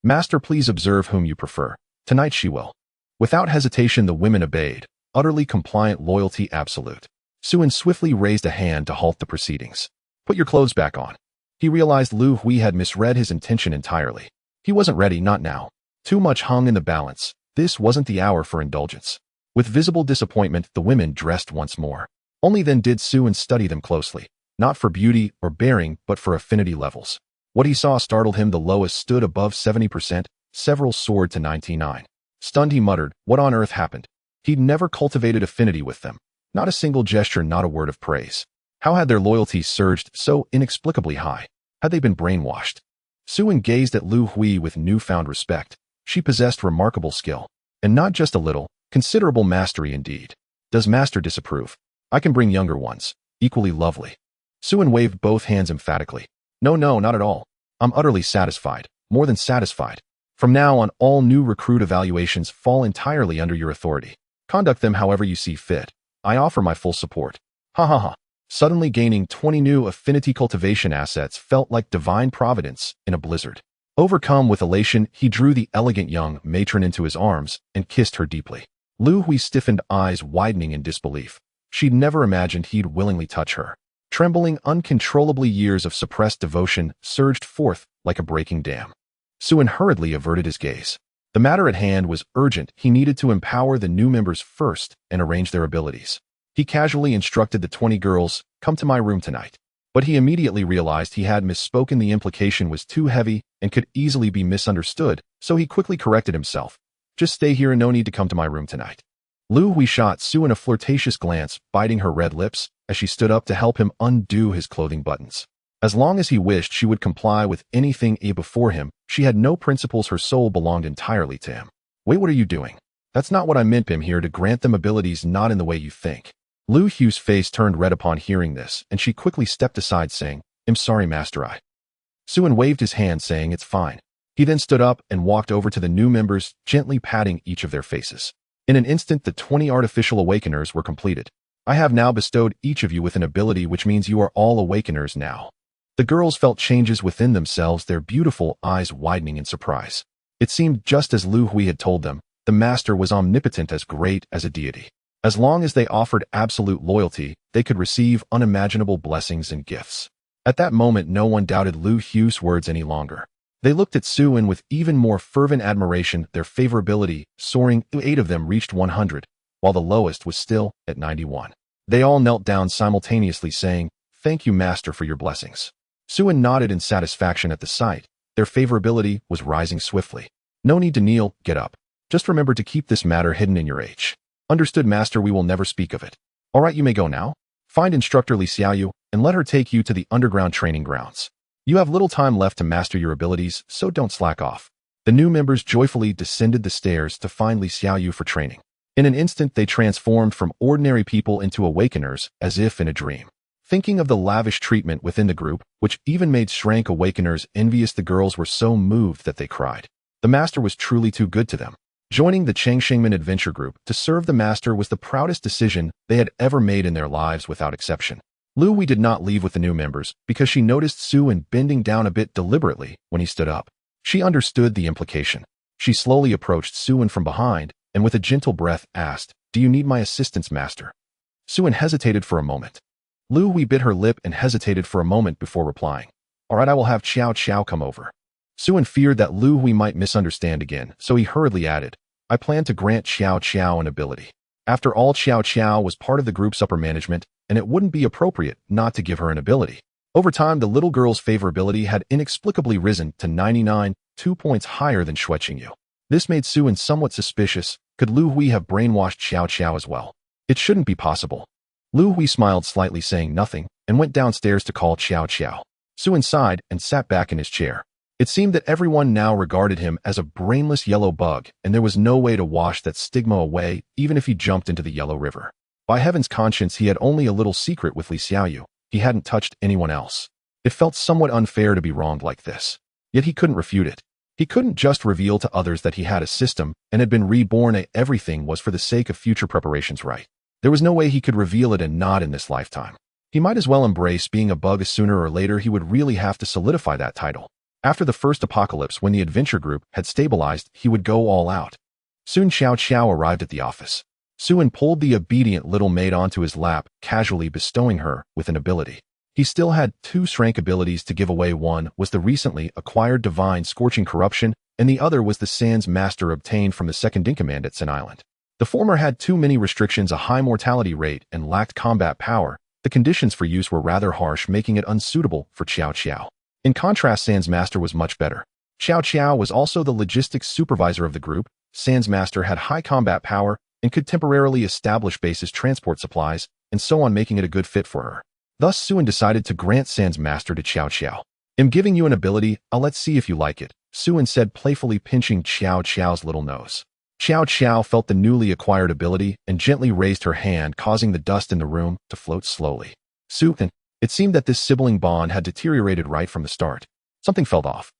Master, please observe whom you prefer. Tonight she will. Without hesitation, the women obeyed. Utterly compliant, loyalty absolute. Suen swiftly raised a hand to halt the proceedings. Put your clothes back on. He realized Lu Hui had misread his intention entirely. He wasn't ready, not now. Too much hung in the balance. This wasn't the hour for indulgence. With visible disappointment, the women dressed once more. Only then did Suen study them closely, not for beauty or bearing, but for affinity levels. What he saw startled him. The lowest stood above 70%, several soared to 99%. Stunned, he muttered, what on earth happened? He'd never cultivated affinity with them. Not a single gesture, not a word of praise. How had their loyalty surged so inexplicably high? Had they been brainwashed? Suen gazed at Lu Hui with newfound respect. She possessed remarkable skill. And not just a little, considerable mastery indeed. Does Master disapprove? I can bring younger ones, equally lovely. Suen waved both hands emphatically. No, not at all. I'm utterly satisfied, more than satisfied. From now on, all new recruit evaluations fall entirely under your authority. Conduct them however you see fit. I offer my full support. Ha ha ha. Suddenly gaining 20 new affinity cultivation assets felt like divine providence in a blizzard. Overcome with elation, he drew the elegant young matron into his arms and kissed her deeply. Lu Hui stiffened, eyes widening in disbelief. She'd never imagined he'd willingly touch her. Trembling uncontrollably, years of suppressed devotion surged forth like a breaking dam. Suen hurriedly averted his gaze. The matter at hand was urgent. He needed to empower the new members first and arrange their abilities. He casually instructed the 20 girls, come to my room tonight. But he immediately realized he had misspoken. The implication was too heavy and could easily be misunderstood, so he quickly corrected himself. Just stay here and no need to come to my room tonight. Lu Hui shot Suen a flirtatious glance, biting her red lips, as she stood up to help him undo his clothing buttons. As long as he wished, she would comply with anything before him. She had no principles. Her soul belonged entirely to him. Wait, what are you doing? That's not what I meant. I'm here to grant them abilities, not in the way you think. Lu Hui's face turned red upon hearing this, and she quickly stepped aside, saying, I'm sorry, Master. Suen waved his hand, saying, it's fine. He then stood up and walked over to the new members, gently patting each of their faces. In an instant, the 20 artificial awakeners were completed. I have now bestowed each of you with an ability, which means you are all awakeners now. The girls felt changes within themselves, their beautiful eyes widening in surprise. It seemed just as Lu Hui had told them, the Master was omnipotent, as great as a deity. As long as they offered absolute loyalty, they could receive unimaginable blessings and gifts. At that moment, no one doubted Lu Hui's words any longer. They looked at Suen with even more fervent admiration, their favorability soaring. 8 of them reached 100, while the lowest was still at 91. They all knelt down simultaneously, saying, thank you, Master, for your blessings. Suen nodded in satisfaction at the sight. Their favorability was rising swiftly. No need to kneel, get up. Just remember to keep this matter hidden in your age. Understood, Master, we will never speak of it. All right, you may go now. Find instructor Li Xiaoyu and let her take you to the underground training grounds. You have little time left to master your abilities, so don't slack off. The new members joyfully descended the stairs to find Li Xiaoyu for training. In an instant, they transformed from ordinary people into awakeners, as if in a dream. Thinking of the lavish treatment within the group, which even made Shrank awakeners envious, the girls were so moved that they cried. The master was truly too good to them. Joining the Changshengman adventure group to serve the master was the proudest decision they had ever made in their lives without exception. Lu Hui did not leave with the new members because she noticed Su-wen bending down a bit deliberately when he stood up. She understood the implication. She slowly approached Su-wen from behind and with a gentle breath asked, "Do you need my assistance, master?" Su-wen hesitated for a moment. Lu Hui bit her lip and hesitated for a moment before replying, "All right, I will have Qiao Qiao come over." Su-wen feared that Lu Hui might misunderstand again, so he hurriedly added, "I plan to grant Qiao Qiao an ability." After all, Qiao Qiao was part of the group's upper management, and it wouldn't be appropriate not to give her an ability. Over time, the little girl's favorability had inexplicably risen to 99, 2 points higher than Xueqingyu. This made Su-wen somewhat suspicious. Could Lu Hui have brainwashed Qiao Qiao as well? It shouldn't be possible. Lu Hui smiled slightly, saying nothing, and went downstairs to call Qiao Qiao. Su-wen sighed and sat back in his chair. It seemed that everyone now regarded him as a brainless yellow bug, and there was no way to wash that stigma away, even if he jumped into the Yellow River. By heaven's conscience, he had only a little secret with Li Xiaoyu. He hadn't touched anyone else. It felt somewhat unfair to be wronged like this. Yet he couldn't refute it. He couldn't just reveal to others that he had a system and had been reborn. Everything was for the sake of future preparations, right? There was no way he could reveal it and not in this lifetime. He might as well embrace being a bug, as sooner or later he would really have to solidify that title. After the first apocalypse, when the adventure group had stabilized, he would go all out. Soon Qiao Qiao arrived at the office. Su-wen pulled the obedient little maid onto his lap, casually bestowing her with an ability. He still had 2 Shrank abilities to give away. One was the recently acquired Divine Scorching Corruption, and the other was the Sans Master obtained from the second-in-command at Sin Island. The former had too many restrictions, a high mortality rate, and lacked combat power. The conditions for use were rather harsh, making it unsuitable for Qiao Qiao. In contrast, Sans Master was much better. Qiao Qiao was also the logistics supervisor of the group. Sans Master had high combat power and could temporarily establish bases, transport supplies, and so on, making it a good fit for her. Thus, Su-wen decided to grant Sans Master to Qiao Qiao. "I'm giving you an ability. Let's see if you like it," Su-wen said, playfully pinching Qiao Qiao's little nose. Qiao Qiao felt the newly acquired ability and gently raised her hand, causing the dust in the room to float slowly. Su-wen, it seemed that this sibling bond had deteriorated right from the start. Something felt off.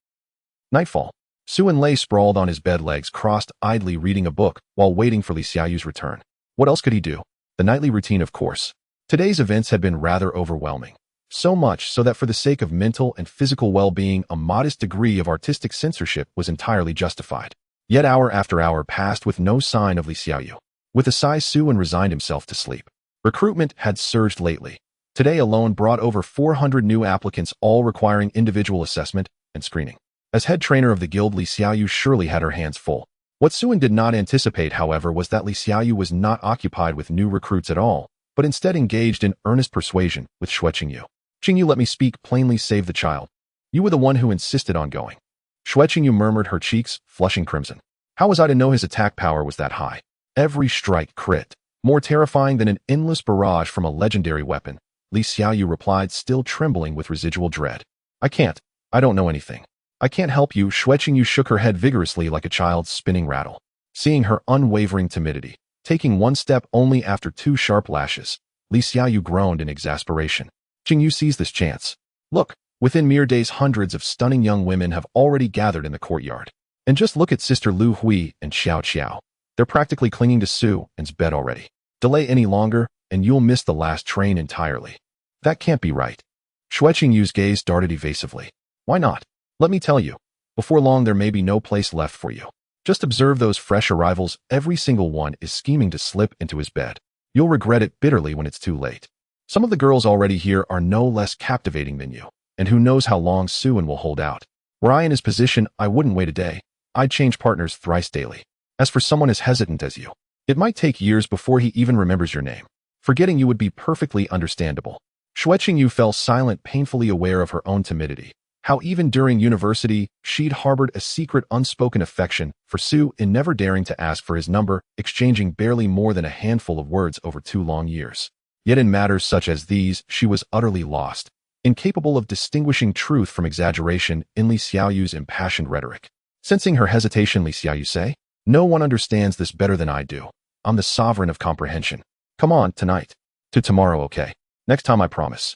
Nightfall. Su-wen lay sprawled on his bed, legs crossed, idly reading a book while waiting for Li Xiaoyu's return. What else could he do? The nightly routine, of course. Today's events had been rather overwhelming. So much so that for the sake of mental and physical well-being, a modest degree of artistic censorship was entirely justified. Yet hour after hour passed with no sign of Li Xiaoyu. With a sigh, Su-wen resigned himself to sleep. Recruitment had surged lately. Today alone brought over 400 new applicants, all requiring individual assessment and screening. As head trainer of the guild, Li Xiaoyu surely had her hands full. What Su-wen did not anticipate, however, was that Li Xiaoyu was not occupied with new recruits at all, but instead engaged in earnest persuasion with Xueqingyu. "Qingyu, let me speak plainly, save the child. You were the one who insisted on going." Xueqingyu murmured, her cheeks flushing crimson. How was I to know his attack power was that high? Every strike crit, more terrifying than an endless barrage from a legendary weapon. Li Xiaoyu replied, still trembling with residual dread. "I can't. I don't know anything. I can't help you." Xueqingyu shook her head vigorously like a child's spinning rattle. Seeing her unwavering timidity, taking one step only after 2 sharp lashes, Li Xiaoyu groaned in exasperation. "Qingyu, seize this chance. Look, within mere days hundreds of stunning young women have already gathered in the courtyard. And just look at Sister Lu Hui and Xiao Qiao. They're practically clinging to Su-wen's bed already. Delay any longer, and you'll miss the last train entirely." "That can't be right." Xueqingyu's gaze darted evasively. "Why not? Let me tell you. Before long there may be no place left for you. Just observe those fresh arrivals. Every single one is scheming to slip into his bed. You'll regret it bitterly when it's too late. Some of the girls already here are no less captivating than you, and who knows how long Su-wen will hold out. Were I in his position, I wouldn't wait a day. I'd change partners thrice daily. As for someone as hesitant as you, it might take years before he even remembers your name. Forgetting you would be perfectly understandable." Xueqingyu fell silent, painfully aware of her own timidity. How even during university, she'd harbored a secret unspoken affection for Su-wen, never daring to ask for his number, exchanging barely more than a handful of words over 2 long years. Yet in matters such as these, she was utterly lost. incapable of distinguishing truth from exaggeration in Li Xiaoyu's impassioned rhetoric. Sensing her hesitation, Li Xiaoyu say, "No one understands this better than I do. I'm the sovereign of comprehension. Come on, tonight. To tomorrow, okay? Next time, I promise."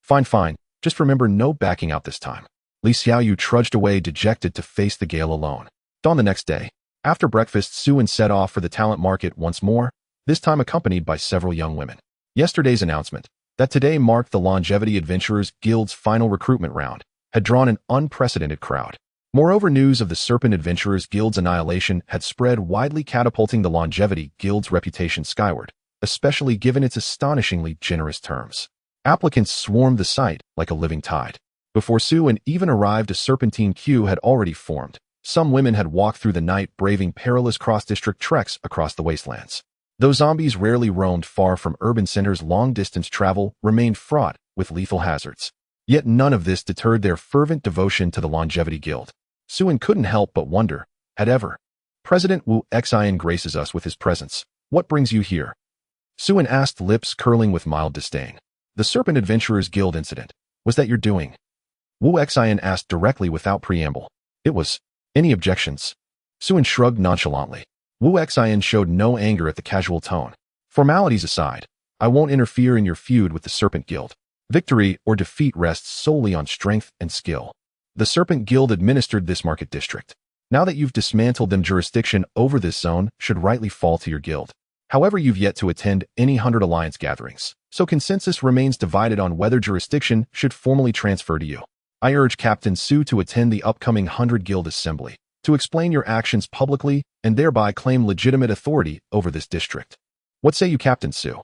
Fine, fine. Just remember, no backing out this time." Li Xiaoyu trudged away dejected to face the gale alone. Dawn the next day. After breakfast, Su and set off for the talent market once more, this time accompanied by several young women. Yesterday's announcement, that today marked the Longevity Adventurers Guild's final recruitment round, had drawn an unprecedented crowd. Moreover, news of the Serpent Adventurers Guild's annihilation had spread widely, catapulting the Longevity Guild's reputation skyward, especially given its astonishingly generous terms. Applicants swarmed the site like a living tide. Before Su and even arrived, a serpentine queue had already formed. Some women had walked through the night, braving perilous cross-district treks across the wastelands. Though zombies rarely roamed far from urban centers, long-distance travel remained fraught with lethal hazards. Yet none of this deterred their fervent devotion to the Longevity Guild. Suin couldn't help but wonder, had ever. "President Wu Xian graces us with his presence. What brings you here?" Suin asked, lips curling with mild disdain. "The Serpent Adventurers Guild incident. Was that your doing?" Wu Xian asked directly without preamble. "It was. Any objections?" Suin shrugged nonchalantly. Wu Xian showed no anger at the casual tone. "Formalities aside, I won't interfere in your feud with the Serpent Guild. Victory or defeat rests solely on strength and skill. The Serpent Guild administered this market district. Now that you've dismantled them, jurisdiction over this zone should rightly fall to your guild. However, you've yet to attend any 100 Alliance gatherings, so consensus remains divided on whether jurisdiction should formally transfer to you. I urge Captain Su to attend the upcoming 100 Guild Assembly, to explain your actions publicly and thereby claim legitimate authority over this district. What say you, Captain Su?"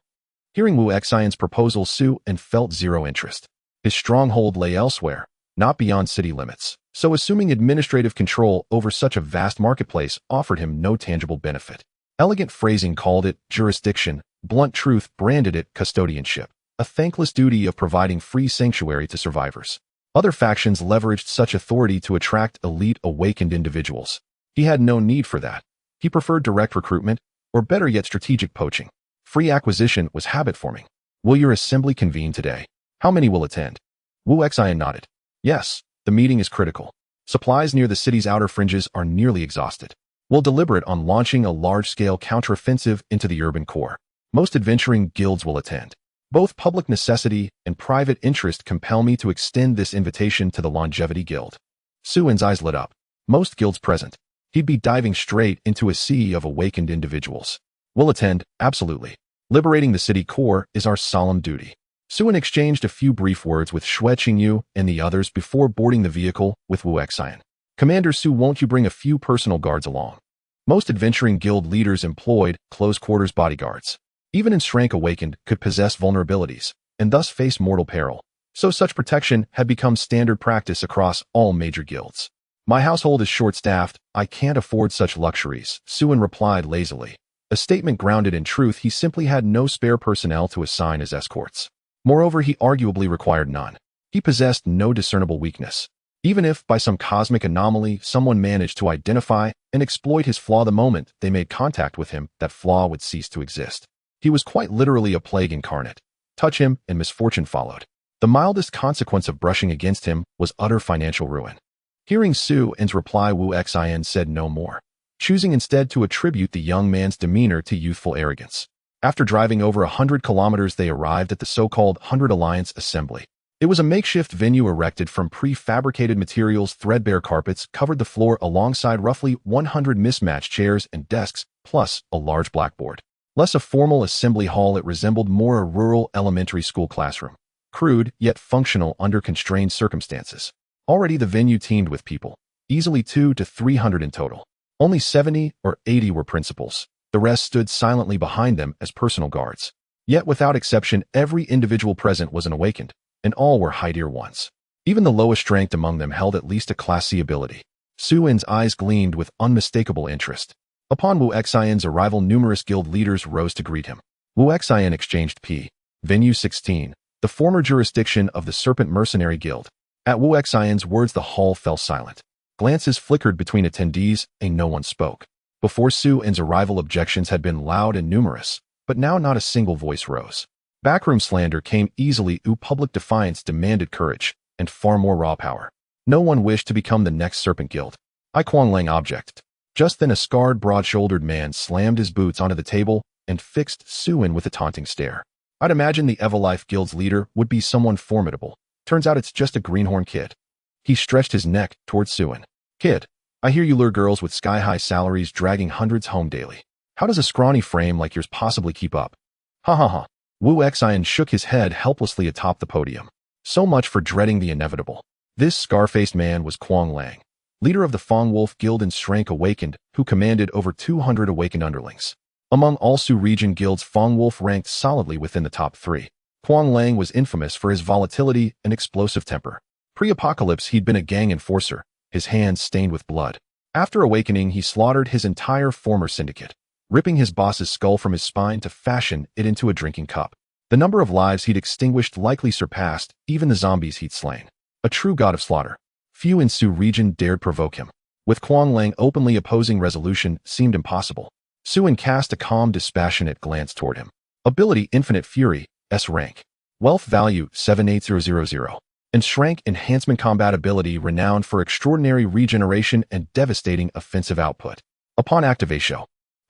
Hearing Wu Xian's proposal, Su and felt zero interest. His stronghold lay elsewhere, not beyond city limits, so assuming administrative control over such a vast marketplace offered him no tangible benefit. Elegant phrasing called it jurisdiction, blunt truth branded it custodianship, a thankless duty of providing free sanctuary to survivors. Other factions leveraged such authority to attract elite awakened individuals. He had no need for that. He preferred direct recruitment, or better yet, strategic poaching. Free acquisition was habit forming. "Will your assembly convene today? How many will attend?" Wu Xian nodded. "Yes, the meeting is critical. Supplies near the city's outer fringes are nearly exhausted. We'll deliberate on launching a large-scale counteroffensive into the urban core. Most adventuring guilds will attend. Both public necessity and private interest compel me to extend this invitation to the Longevity Guild." Suin's eyes lit up. Most guilds present. He'd be diving straight into a sea of awakened individuals. "We'll attend, absolutely. Liberating the city core is our solemn duty." Suin exchanged a few brief words with Xue Qingyu and the others before boarding the vehicle with Wu Xian. "Commander Su, won't you bring a few personal guards along?" Most adventuring guild leaders employed close-quarters bodyguards. Even ensrank awakened could possess vulnerabilities, and thus face mortal peril, so such protection had become standard practice across all major guilds. "My household is short-staffed, I can't afford such luxuries," Suin replied lazily. A statement grounded in truth. He simply had no spare personnel to assign as escorts. Moreover, he arguably required none. He possessed no discernible weakness. Even if, by some cosmic anomaly, someone managed to identify and exploit his flaw, the moment they made contact with him, that flaw would cease to exist. He was quite literally a plague incarnate. Touch him, and misfortune followed. The mildest consequence of brushing against him was utter financial ruin. Hearing Suin's reply, Wu Xian said no more, choosing instead to attribute the young man's demeanor to youthful arrogance. After driving over 100 kilometers, they arrived at the so-called 100 Alliance Assembly. It was a makeshift venue erected from prefabricated materials. Threadbare carpets covered the floor alongside roughly 100 mismatched chairs and desks, plus a large blackboard. Less a formal assembly hall, it resembled more a rural elementary school classroom. Crude, yet functional under constrained circumstances. Already the venue teemed with people, easily 200 to 300 in total. Only 70 or 80 were principals. The rest stood silently behind them as personal guards. Yet without exception, every individual present was an awakened, and all were high-tier ones. Even the lowest ranked among them held at least a Class C ability. Suin's eyes gleamed with unmistakable interest. Upon Wu Xian's arrival, numerous guild leaders rose to greet him. Wu Xian exchanged P. Venue 16, the former jurisdiction of the Serpent Mercenary Guild. At Wu Xian's words, the hall fell silent. Glances flickered between attendees, and no one spoke. Before Suin's arrival, objections had been loud and numerous, but now not a single voice rose. Backroom slander came easily. Public defiance demanded courage, and far more raw power. No one wished to become the next Serpent Guild. I Kwang Lang object. Just then a scarred, broad-shouldered man slammed his boots onto the table and fixed Suin with a taunting stare. I'd imagine the Everlife Guild's leader would be someone formidable. Turns out it's just a greenhorn kid. He stretched his neck towards Suin. Kid, I hear you lure girls with sky-high salaries dragging hundreds home daily. How does a scrawny frame like yours possibly keep up? Ha ha ha. Wu Xian shook his head helplessly atop the podium. So much for dreading the inevitable. This scar-faced man was Kwang Lang, leader of the Fong Wolf Guild in Shrank Awakened, who commanded over 200 awakened underlings. Among all Su region guilds, Fong Wolf ranked solidly within the top 3. Kwang Lang was infamous for his volatility and explosive temper. Pre-apocalypse, he'd been a gang enforcer, his hands stained with blood. After awakening, he slaughtered his entire former syndicate, ripping his boss's skull from his spine to fashion it into a drinking cup. The number of lives he'd extinguished likely surpassed even the zombies he'd slain. A true god of slaughter. Few in Su region dared provoke him. With Kwang Lang openly opposing resolution seemed impossible. Suin cast a calm, dispassionate glance toward him. Ability Infinite Fury, S rank. Wealth value 78000. And Shrank Enhancement Combat ability renowned for extraordinary regeneration and devastating offensive output. Upon activation,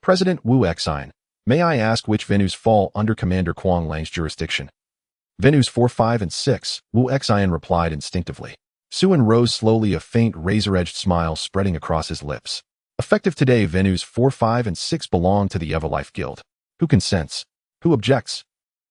President Wu Xian, may I ask which venues fall under Commander Kwang Lang's jurisdiction? Venues 4, 5, and 6, Wu Xian replied instinctively. Suin rose slowly, a faint razor-edged smile spreading across his lips. Effective today, venues 4, 5, and 6 belong to the Everlife Guild. Who consents? Who objects?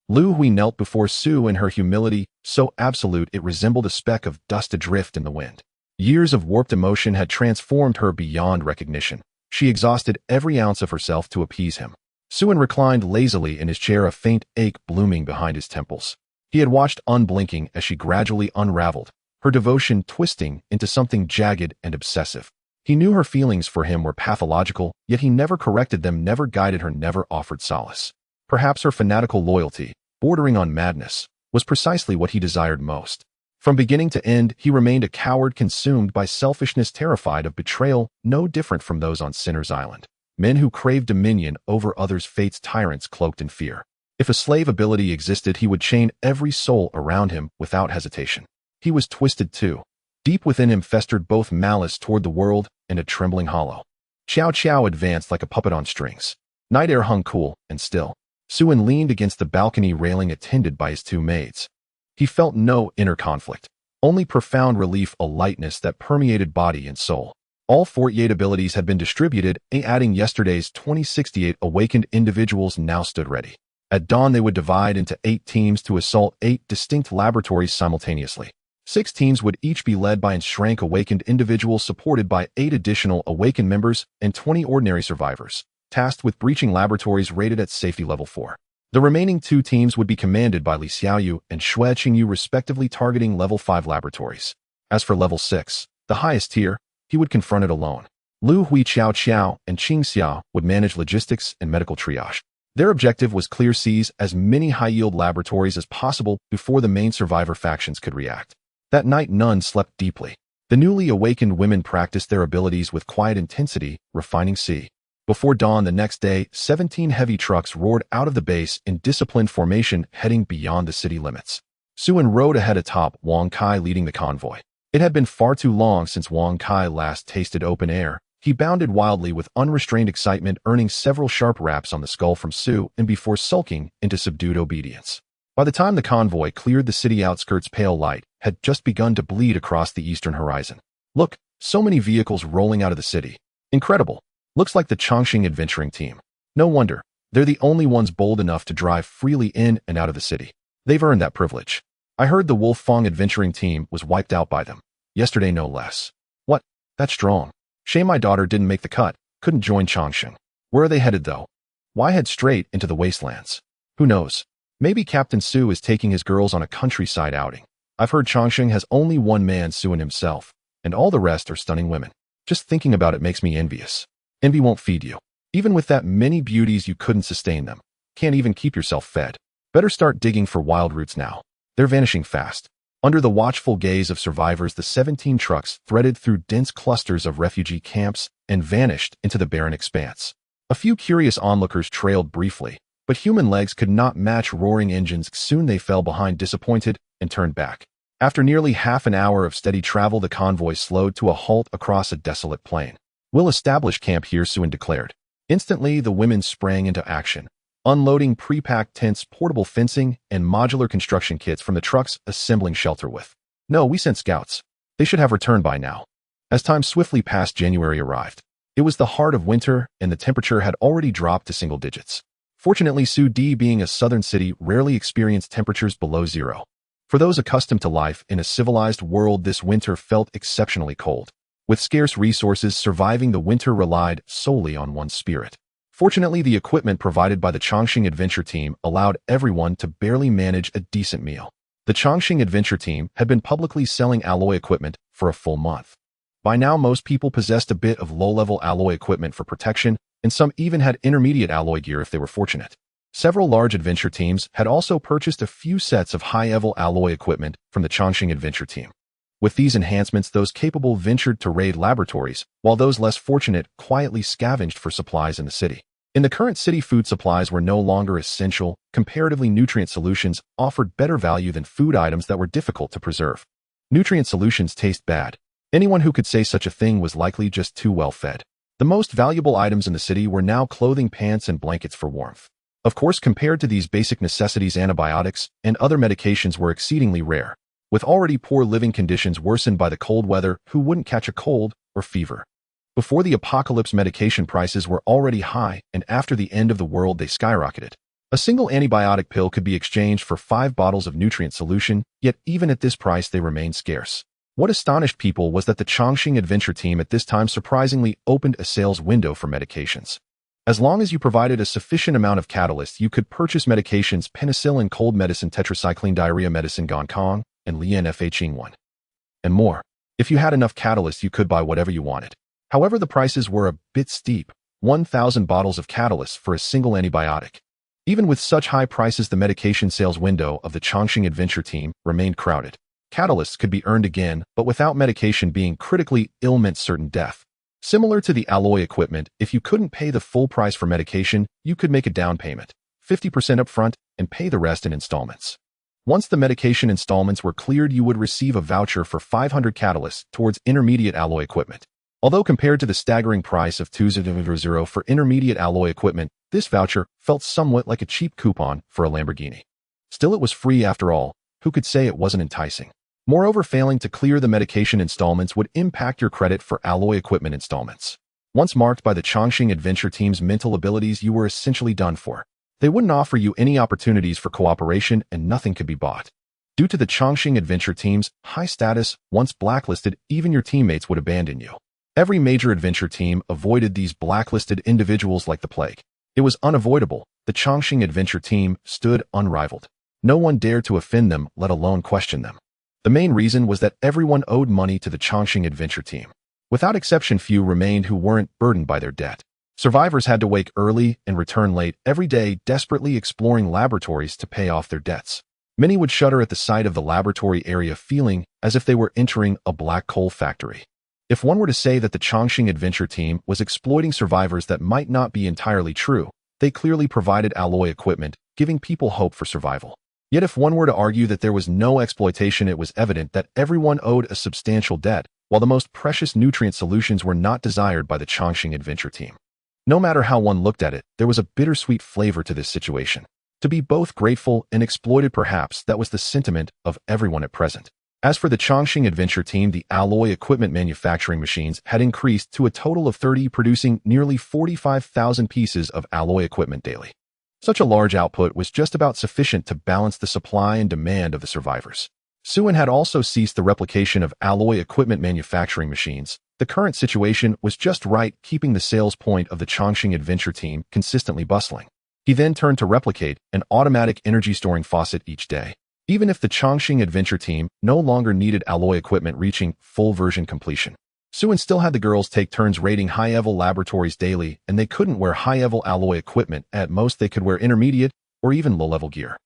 Lu Hui knelt before Su in her humility, so absolute it resembled a speck of dust adrift in the wind. Years of warped emotion had transformed her beyond recognition. She exhausted every ounce of herself to appease him. Suin reclined lazily in his chair, a faint ache blooming behind his temples. He had watched unblinking as she gradually unraveled, her devotion twisting into something jagged and obsessive. He knew her feelings for him were pathological, yet he never corrected them, never guided her, never offered solace. Perhaps her fanatical loyalty, bordering on madness, was precisely what he desired most. From beginning to end, he remained a coward consumed by selfishness, terrified of betrayal, no different from those on Sinner's Island. Men who craved dominion over others' fates, tyrants cloaked in fear. If a slave ability existed, he would chain every soul around him without hesitation. He was twisted too. Deep within him festered both malice toward the world and a trembling hollow. Xiao Qiao advanced like a puppet on strings. Night air hung cool and still. Suin leaned against the balcony railing attended by his 2 maids. He felt no inner conflict, only profound relief, a lightness that permeated body and soul. All 48 abilities had been distributed, adding yesterday's 2068 awakened individuals now stood ready. At dawn, they would divide into 8 teams to assault 8 distinct laboratories simultaneously. 6 teams would each be led by Shrank awakened individuals supported by 8 additional awakened members and 20 ordinary survivors, tasked with breaching laboratories rated at safety level 4. The remaining 2 teams would be commanded by Li Xiaoyu and Xue Qingyu, respectively, targeting level 5 laboratories. As for level 6, the highest tier, he would confront it alone. Lu Hui, Qiao Qiao, and Qing Xiao would manage logistics and medical triage. Their objective was clear seize as many high-yield laboratories as possible before the main survivor factions could react. That night, none slept deeply. The newly awakened women practiced their abilities with quiet intensity, refining C. Before dawn the next day, 17 heavy trucks roared out of the base in disciplined formation, heading beyond the city limits. Suin rode ahead atop, Wang Kai leading the convoy. It had been far too long since Wang Kai last tasted open air. He bounded wildly with unrestrained excitement, earning several sharp raps on the skull from Su and before sulking into subdued obedience. By the time the convoy cleared the city outskirts, pale light had just begun to bleed across the eastern horizon. Look, so many vehicles rolling out of the city. Incredible. Looks like the Chongqing adventuring team. No wonder. They're the only ones bold enough to drive freely in and out of the city. They've earned that privilege. I heard the Wolf Fong adventuring team was wiped out by them. Yesterday, no less. What? That's strong. Shame my daughter didn't make the cut. Couldn't join Chongqing. Where are they headed, though? Why head straight into the wastelands? Who knows? Maybe Captain Su is taking his girls on a countryside outing. I've heard Chongqing has only one man, Su, and himself, and all the rest are stunning women. Just thinking about it makes me envious. Envy won't feed you. Even with that many beauties, you couldn't sustain them. Can't even keep yourself fed. Better start digging for wild roots now. They're vanishing fast. Under the watchful gaze of survivors, the 17 trucks threaded through dense clusters of refugee camps and vanished into the barren expanse. A few curious onlookers trailed briefly, But human legs could not match roaring engines. Soon they fell behind, disappointed, and turned back. After nearly half an hour of steady travel, the convoy slowed to a halt across a desolate plain. "We'll establish camp here," Suen declared. Instantly, the women sprang into action, unloading pre-packed tents, portable fencing, and modular construction kits from the trucks, assembling shelter with. "No, we sent scouts. They should have returned by now." As time swiftly passed, January arrived. It was the heart of winter, and the temperature had already dropped to single digits. Fortunately, Sudi, being a southern city, rarely experienced temperatures below zero. For those accustomed to life in a civilized world, this winter felt exceptionally cold. With scarce resources, surviving the winter relied solely on one's spirit. Fortunately, the equipment provided by the Chongqing Adventure Team allowed everyone to barely manage a decent meal. The Chongqing Adventure Team had been publicly selling alloy equipment for a full month. By now, most people possessed a bit of low-level alloy equipment for protection, and some even had intermediate alloy gear if they were fortunate. Several large adventure teams had also purchased a few sets of high-level alloy equipment from the Chongqing Adventure Team. With these enhancements, those capable ventured to raid laboratories, while those less fortunate quietly scavenged for supplies in the city. In the current city, food supplies were no longer essential. Comparatively, nutrient solutions offered better value than food items that were difficult to preserve. Nutrient solutions taste bad. Anyone who could say such a thing was likely just too well fed. The most valuable items in the city were now clothing, pants, and blankets for warmth. Of course, compared to these basic necessities, antibiotics and other medications were exceedingly rare. With already poor living conditions worsened by the cold weather, who wouldn't catch a cold or fever? Before the apocalypse, medication prices were already high, and after the end of the world, they skyrocketed. A single antibiotic pill could be exchanged for 5 bottles of nutrient solution, yet even at this price, they remained scarce. What astonished people was that the Chongqing Adventure Team at this time surprisingly opened a sales window for medications. As long as you provided a sufficient amount of catalyst, you could purchase medications: penicillin, cold medicine, tetracycline, diarrhea medicine, Goncong, and Lian Fa1, and more. If you had enough catalyst, you could buy whatever you wanted. However, the prices were a bit steep: 1,000 bottles of catalyst for a single antibiotic. Even with such high prices, the medication sales window of the Chongqing Adventure Team remained crowded. Catalysts could be earned again, but without medication, being critically ill meant certain death. Similar to the alloy equipment, if you couldn't pay the full price for medication, you could make a down payment, 50% upfront, and pay the rest in installments. Once the medication installments were cleared, you would receive a voucher for 500 catalysts towards intermediate alloy equipment. Although compared to the staggering price of 200 for intermediate alloy equipment, this voucher felt somewhat like a cheap coupon for a Lamborghini. Still, it was free after all. Who could say it wasn't enticing? Moreover, failing to clear the medication installments would impact your credit for alloy equipment installments. Once marked by the Chongqing Adventure Team's mental abilities, you were essentially done for. They wouldn't offer you any opportunities for cooperation, and nothing could be bought. Due to the Chongqing Adventure Team's high status, once blacklisted, even your teammates would abandon you. Every major adventure team avoided these blacklisted individuals like the plague. It was unavoidable. The Chongqing Adventure Team stood unrivaled. No one dared to offend them, let alone question them. The main reason was that everyone owed money to the Chongqing Adventure Team. Without exception, few remained who weren't burdened by their debt. Survivors had to wake early and return late every day, desperately exploring laboratories to pay off their debts. Many would shudder at the sight of the laboratory area, feeling as if they were entering a black coal factory. If one were to say that the Chongqing Adventure Team was exploiting survivors, that might not be entirely true. They clearly provided alloy equipment, giving people hope for survival. Yet if one were to argue that there was no exploitation, it was evident that everyone owed a substantial debt, while the most precious nutrient solutions were not desired by the Chongqing Adventure Team. No matter how one looked at it, there was a bittersweet flavor to this situation. To be both grateful and exploited, perhaps that was the sentiment of everyone at present. As for the Chongqing Adventure Team, the alloy equipment manufacturing machines had increased to a total of 30, producing nearly 45,000 pieces of alloy equipment daily. Such a large output was just about sufficient to balance the supply and demand of the survivors. Suen had also ceased the replication of alloy equipment manufacturing machines. The current situation was just right, keeping the sales point of the Chongqing Adventure Team consistently bustling. He then turned to replicate an automatic energy storing faucet each day. Even if the Chongqing Adventure Team no longer needed alloy equipment, reaching full version completion, Suen still had the girls take turns raiding high-level laboratories daily, and they couldn't wear high-level alloy equipment. At most, they could wear intermediate or even low-level gear.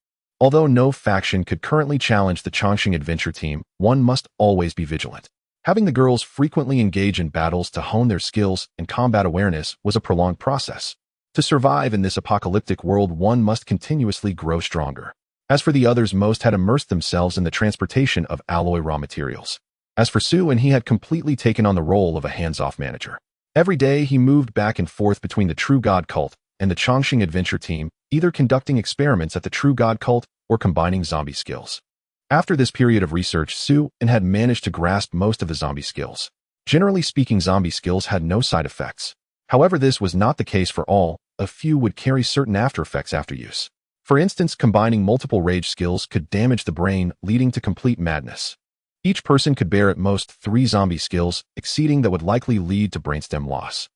Although no faction could currently challenge the Chongqing Adventure Team, one must always be vigilant. Having the girls frequently engage in battles to hone their skills and combat awareness was a prolonged process. To survive in this apocalyptic world, one must continuously grow stronger. As for the others, most had immersed themselves in the transportation of alloy raw materials. As for Sue, he had completely taken on the role of a hands-off manager. Every day, he moved back and forth between the True God cult and the Chongqing adventure team, either conducting experiments at the True God cult or combining zombie skills. After this period of research, Sue had managed to grasp most of the zombie skills. Generally speaking, zombie skills had no side effects. However, this was not the case for all. A few would carry certain after effects after use. For instance, combining multiple rage skills could damage the brain, leading to complete madness. Each person could bear at most 3 zombie skills, exceeding that would likely lead to brainstem loss.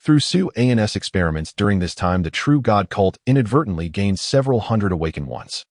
Through Sue-an's experiments during this time, the True God cult inadvertently gained several hundred awakened ones.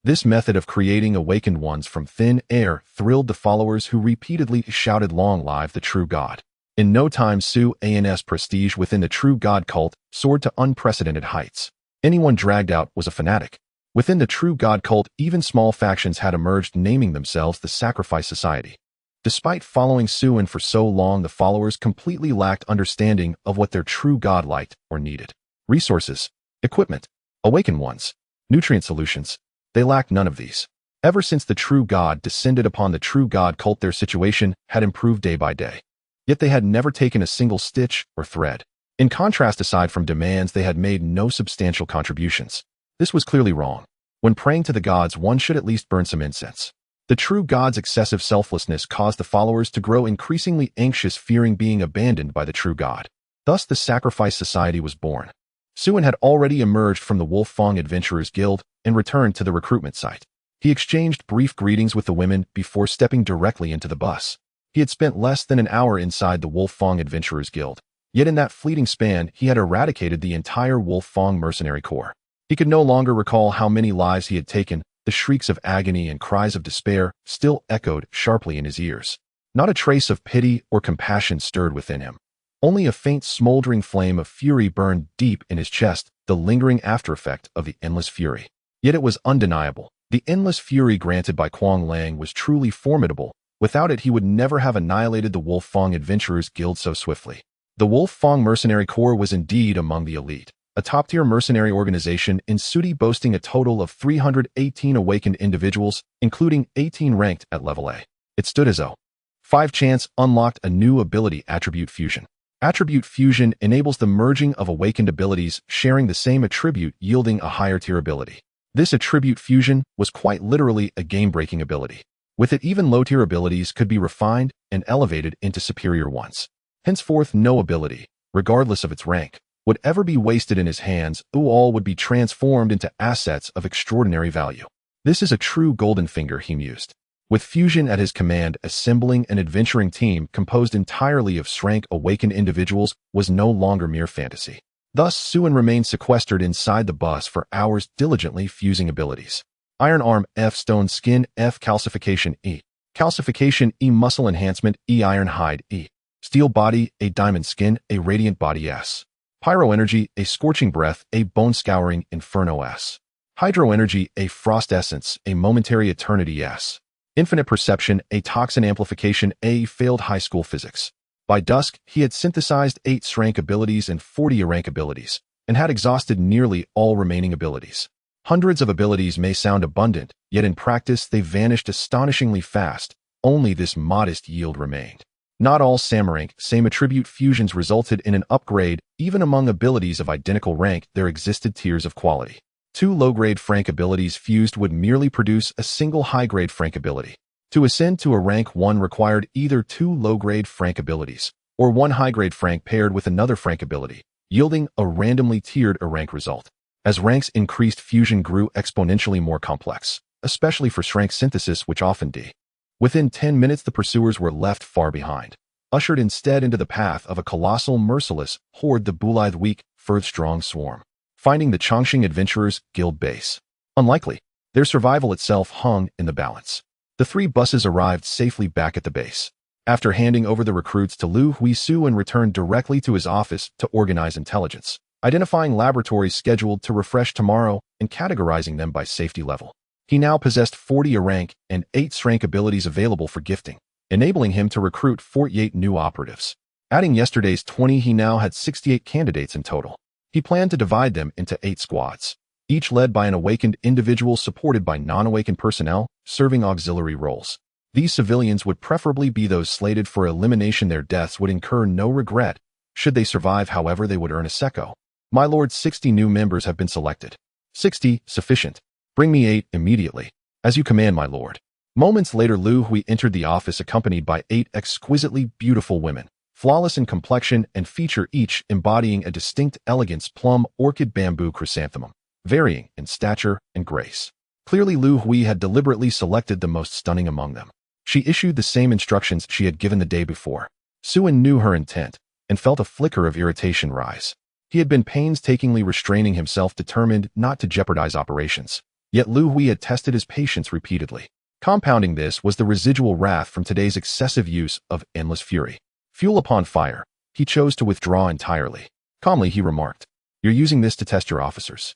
This method of creating awakened ones from thin air thrilled the followers, who repeatedly shouted, "Long live the True God." In no time, Sue-an's prestige within the True God cult soared to unprecedented heights. Anyone dragged out was a fanatic. Within the True God cult, even small factions had emerged, naming themselves the Sacrifice Society. Despite following Sue for so long, the followers completely lacked understanding of what their True God liked or needed. Resources, equipment, awakened ones, nutrient solutions. They lacked none of these. Ever since the True God descended upon the True God cult, their situation had improved day by day. Yet they had never taken a single stitch or thread. In contrast, aside from demands, they had made no substantial contributions. This was clearly wrong. When praying to the gods, one should at least burn some incense. The True God's excessive selflessness caused the followers to grow increasingly anxious, fearing being abandoned by the True God. Thus, the Sacrifice Society was born. Sue had already emerged from the Wolfang Adventurers Guild and returned to the recruitment site. He exchanged brief greetings with the women before stepping directly into the bus. He had spent less than an hour inside the Wolfang Adventurers Guild. Yet in that fleeting span, he had eradicated the entire Wolfang mercenary corps. He could no longer recall how many lives he had taken. The shrieks of agony and cries of despair still echoed sharply in his ears. Not a trace of pity or compassion stirred within him. Only a faint smoldering flame of fury burned deep in his chest, the lingering after effect of the endless fury. Yet it was undeniable. The endless fury granted by Kuang Lang was truly formidable. Without it, he would never have annihilated the Wolfang Adventurers Guild so swiftly. The Wolfang Mercenary Corps was indeed among the elite, a top-tier mercenary organization in Sudi, boasting a total of 318 awakened individuals, including 18 ranked at level A. It stood as though 5 Chance unlocked a new ability, Attribute Fusion. Attribute Fusion enables the merging of awakened abilities sharing the same attribute, yielding a higher tier ability. This Attribute Fusion was quite literally a game-breaking ability. With it, even low-tier abilities could be refined and elevated into superior ones. Henceforth, no ability, regardless of its rank, would ever be wasted in his hands. All would be transformed into assets of extraordinary value. This is a true golden finger, he mused. With Fusion at his command, assembling an adventuring team composed entirely of rank awakened individuals was no longer mere fantasy. Thus, Suen remained sequestered inside the bus for hours, diligently fusing abilities. Iron Arm F, Stone Skin F, Calcification E. Calcification E, Muscle Enhancement E, Iron Hide E. Steel Body A, Diamond Skin A, Radiant Body S. Pyro Energy A, Scorching Breath A, Bone Scouring Inferno S. Hydro Energy A, Frost Essence A, Momentary Eternity S. Infinite Perception A, Toxin Amplification A, Failed High School Physics. By dusk, he had synthesized 8 rank abilities and 40 rank abilities, and had exhausted nearly all remaining abilities. Hundreds of abilities may sound abundant, yet in practice they vanished astonishingly fast. Only this modest yield remained. Not all same-rank, same-attribute fusions resulted in an upgrade. Even among abilities of identical rank, there existed tiers of quality. 2 low-grade Frank abilities fused would merely produce a single high-grade Frank ability. To ascend to a rank 1 required either 2 low-grade Frank abilities, or 1 high-grade Frank paired with another Frank ability, yielding a randomly tiered rank result. As ranks increased, fusion grew exponentially more complex, especially for rank synthesis, which often d. Within 10 minutes, the pursuers were left far behind, ushered instead into the path of a colossal, merciless horde, the Bulithe weak, fur-strong swarm. Finding the Chongqing Adventurers Guild base unlikely, their survival itself hung in the balance. The 3 buses arrived safely back at the base. After handing over the recruits to Lu Huisu and returned directly to his office to organize intelligence, identifying laboratories scheduled to refresh tomorrow and categorizing them by safety level. He now possessed 40 rank and 8 rank abilities available for gifting, enabling him to recruit 48 new operatives. Adding yesterday's 20, he now had 68 candidates in total. He planned to divide them into 8 squads, each led by an awakened individual supported by non-awakened personnel serving auxiliary roles. These civilians would preferably be those slated for elimination. Their deaths would incur no regret. Should they survive, however, they would earn a seco. My lord, 60 new members have been selected. 60, sufficient. Bring me 8 immediately. As you command, my lord. Moments later, Lu Hui entered the office accompanied by 8 exquisitely beautiful women, flawless in complexion and feature, each embodying a distinct elegance: plum, orchid, bamboo, chrysanthemum, varying in stature and grace. Clearly, Lu Hui had deliberately selected the most stunning among them. She issued the same instructions she had given the day before. Suen knew her intent and felt a flicker of irritation rise. He had been painstakingly restraining himself, determined not to jeopardize operations. Yet Lu Hui had tested his patience repeatedly. Compounding this was the residual wrath from today's excessive use of endless fury. Fuel upon fire, he chose to withdraw entirely. Calmly, he remarked, "You're using this to test your officers."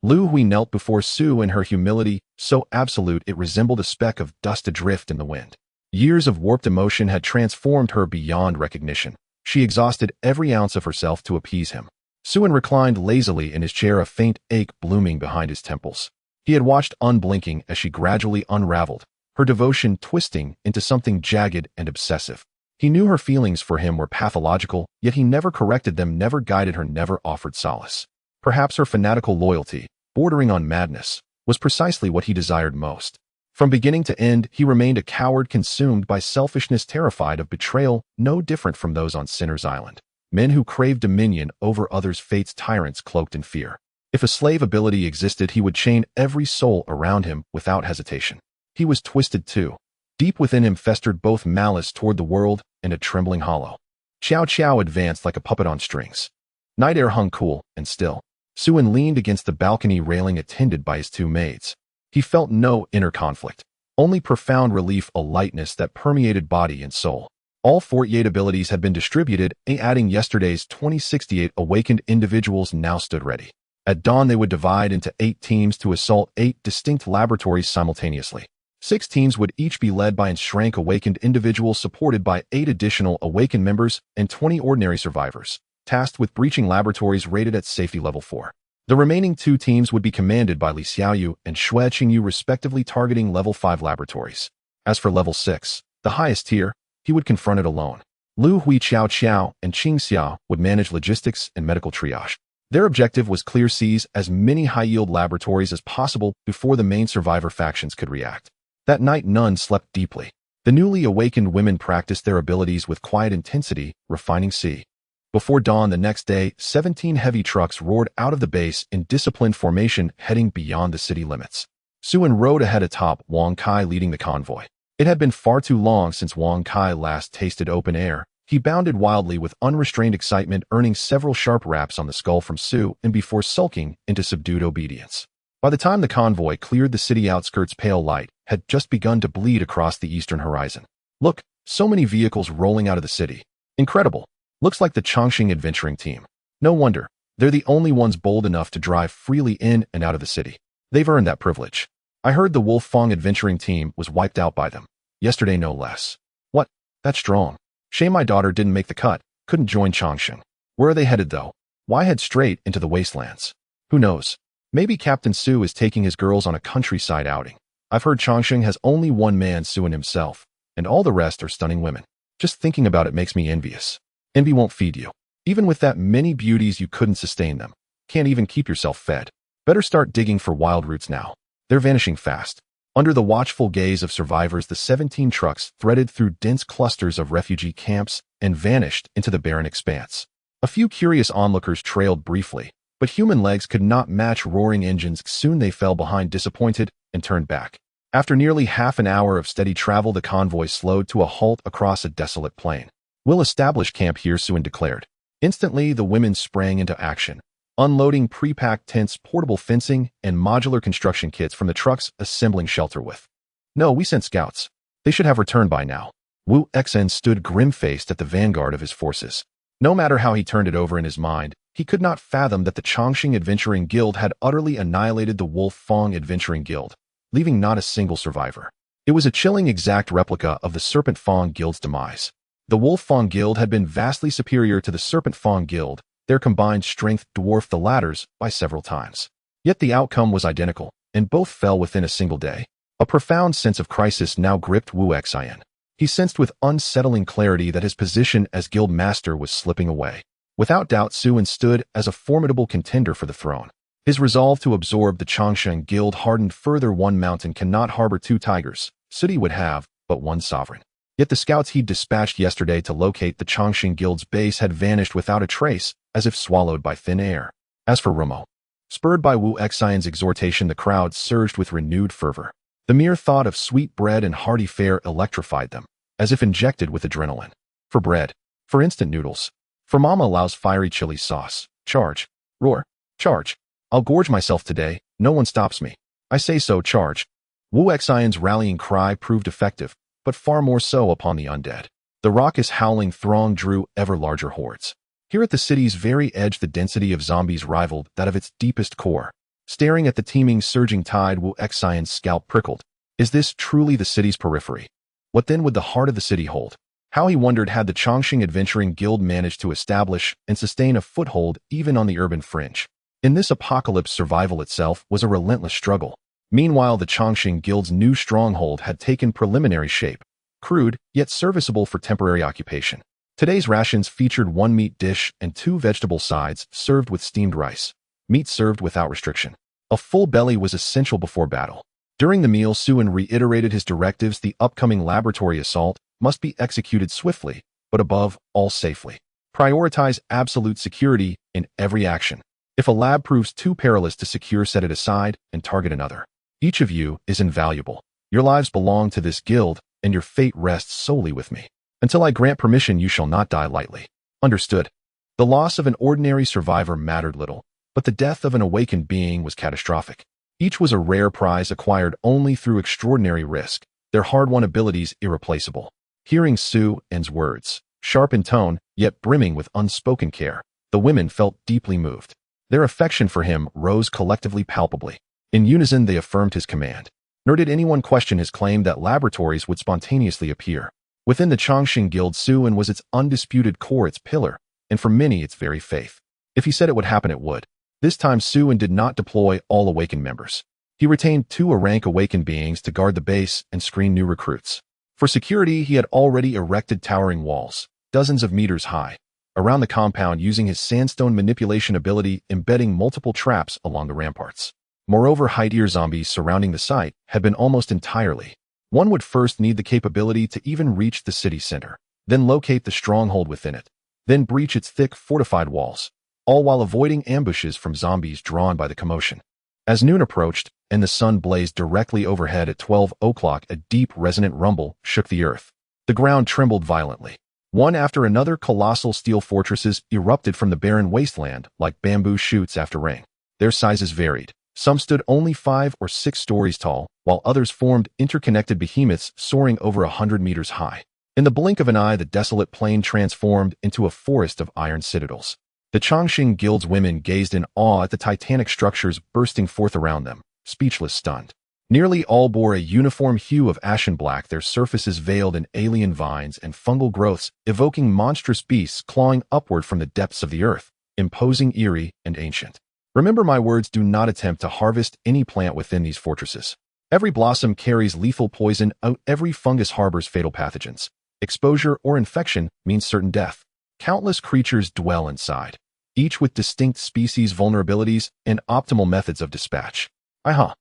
Lu Hui knelt before Su in her humility, so absolute it resembled a speck of dust adrift in the wind. Years of warped emotion had transformed her beyond recognition. She exhausted every ounce of herself to appease him. Suen reclined lazily in his chair, a faint ache blooming behind his temples. He had watched unblinking as she gradually unraveled, her devotion twisting into something jagged and obsessive. He knew her feelings for him were pathological, yet he never corrected them, never guided her, never offered solace. Perhaps her fanatical loyalty, bordering on madness, was precisely what he desired most. From beginning to end, he remained a coward, consumed by selfishness, terrified of betrayal, no different from those on Sinner's Island. Men who craved dominion over others, fate's tyrants cloaked in fear. If a slave ability existed, he would chain every soul around him without hesitation. He was twisted too. Deep within him festered both malice toward the world and a trembling hollow. Xiao Qiao advanced like a puppet on strings. Night air hung cool and still. Suen leaned against the balcony railing, attended by his 2 maids. He felt no inner conflict, only profound relief, a lightness that permeated body and soul. All 48 abilities had been distributed, adding yesterday's 2068 awakened individuals now stood ready. At dawn, they would divide into 8 teams to assault 8 distinct laboratories simultaneously. 6 teams would each be led by enshrank awakened individuals supported by 8 additional awakened members and 20 ordinary survivors, tasked with breaching laboratories rated at safety level 4. The remaining 2 teams would be commanded by Li Xiaoyu and Xue Qingyu, respectively, targeting level 5 laboratories. As for level 6, the highest tier, he would confront it alone. Lu Hui, Qiao Qiao, and Qing Xia would manage logistics and medical triage. Their objective was clear, seize as many high-yield laboratories as possible before the main survivor factions could react. That night, none slept deeply. The newly awakened women practiced their abilities with quiet intensity, refining C. Before dawn the next day, 17 heavy trucks roared out of the base in disciplined formation, heading beyond the city limits. Suen rode ahead atop, Wang Kai leading the convoy. It had been far too long since Wang Kai last tasted open air. He bounded wildly with unrestrained excitement, earning several sharp raps on the skull from Su and before sulking into subdued obedience. By the time the convoy cleared the city outskirts, pale light had just begun to bleed across the eastern horizon. Look, so many vehicles rolling out of the city. Incredible. Looks like the Chongqing adventuring team. No wonder. They're the only ones bold enough to drive freely in and out of the city. They've earned that privilege. I heard the Wolf Fong adventuring team was wiped out by them. Yesterday, no less. What? That's strong. Shame my daughter didn't make the cut, couldn't join Chongqing. Where are they headed, though? Why head straight into the wastelands? Who knows? Maybe Captain Su is taking his girls on a countryside outing. I've heard Chongqing has only one man, Su, and himself, and all the rest are stunning women. Just thinking about it makes me envious. Envy won't feed you. Even with that many beauties, you couldn't sustain them. Can't even keep yourself fed. Better start digging for wild roots now. They're vanishing fast. Under the watchful gaze of survivors, the 17 trucks threaded through dense clusters of refugee camps and vanished into the barren expanse. A few curious onlookers trailed briefly, but human legs could not match roaring engines. Soon they fell behind, disappointed, and turned back. After nearly half an hour of steady travel, the convoy slowed to a halt across a desolate plain. We'll establish camp here, Suen declared. Instantly, the women sprang into action, unloading pre-packed tents, portable fencing, and modular construction kits from the trucks, assembling shelter with. No, we sent scouts. They should have returned by now. Wu Xen stood grim-faced at the vanguard of his forces. No matter how he turned it over in his mind, he could not fathom that the Chongqing Adventuring Guild had utterly annihilated the Wolf Fong Adventuring Guild, leaving not a single survivor. It was a chilling exact replica of the Serpent Fong Guild's demise. The Wolf Fong Guild had been vastly superior to the Serpent Fong Guild. Their combined strength dwarfed the latter's by several times. Yet the outcome was identical, and both fell within a single day. A profound sense of crisis now gripped Wu Xian. He sensed with unsettling clarity that his position as guild master was slipping away. Without doubt, Suan stood as a formidable contender for the throne. His resolve to absorb the Changshan Guild hardened further. One mountain cannot harbor two tigers. Sudi would have but one sovereign. Yet the scouts he'd dispatched yesterday to locate the Changshan Guild's base had vanished without a trace, as if swallowed by thin air. As for Romo, spurred by Wu Xian's exhortation, the crowd surged with renewed fervor. The mere thought of sweet bread and hearty fare electrified them, as if injected with adrenaline. For bread, for instant noodles, for Mama Lao's fiery chili sauce. Charge, roar, charge. I'll gorge myself today, no one stops me. I say so, charge. Wu Xian's rallying cry proved effective, but far more so upon the undead. The raucous howling throng drew ever larger hordes. Here at the city's very edge, the density of zombies rivaled that of its deepest core. Staring at the teeming, surging tide, Wu Xian's scalp prickled. Is this truly the city's periphery? What then would the heart of the city hold? How, he wondered, had the Changshan Adventuring Guild managed to establish and sustain a foothold even on the urban fringe? In this apocalypse, survival itself was a relentless struggle. Meanwhile, the Changshan Guild's new stronghold had taken preliminary shape, crude, yet serviceable for temporary occupation. Today's rations featured one meat dish and two vegetable sides served with steamed rice. Meat served without restriction. A full belly was essential before battle. During the meal, Suan reiterated his directives. The upcoming laboratory assault must be executed swiftly, but above all safely. Prioritize absolute security in every action. If a lab proves too perilous to secure, set it aside and target another. Each of you is invaluable. Your lives belong to this guild, and your fate rests solely with me. Until I grant permission, you shall not die lightly. Understood. The loss of an ordinary survivor mattered little, but the death of an awakened being was catastrophic. Each was a rare prize acquired only through extraordinary risk, their hard-won abilities irreplaceable. Hearing Suan's words, sharp in tone, yet brimming with unspoken care, the women felt deeply moved. Their affection for him rose collectively palpably. In unison, they affirmed his command. Nor did anyone question his claim that laboratories would spontaneously appear. Within the Changshan Guild, Suan was its undisputed core, its pillar, and for many, its very faith. If he said it would happen, it would. This time, Suan did not deploy all awakened members. He retained 2 rank awakened beings to guard the base and screen new recruits. For security, he had already erected towering walls, dozens of meters high, around the compound, using his sandstone manipulation ability, embedding multiple traps along the ramparts. Moreover, hide-ear zombies surrounding the site had been almost entirely. One would first need the capability to even reach the city center, then locate the stronghold within it, then breach its thick, fortified walls, all while avoiding ambushes from zombies drawn by the commotion. As noon approached, and the sun blazed directly overhead at 12 o'clock, a deep, resonant rumble shook the earth. The ground trembled violently. One after another, colossal steel fortresses erupted from the barren wasteland like bamboo shoots after rain. Their sizes varied. Some stood only 5 or 6 stories tall, while others formed interconnected behemoths soaring over 100 meters high. In the blink of an eye, the desolate plain transformed into a forest of iron citadels. The Changshan Guild's women gazed in awe at the titanic structures bursting forth around them, speechless, stunned. Nearly all bore a uniform hue of ashen black, their surfaces veiled in alien vines and fungal growths, evoking monstrous beasts clawing upward from the depths of the earth, imposing, eerie, and ancient. Remember my words, do not attempt to harvest any plant within these fortresses. Every blossom carries lethal poison, every fungus harbors fatal pathogens. Exposure or infection means certain death. Countless creatures dwell inside, each with distinct species vulnerabilities and optimal methods of dispatch. A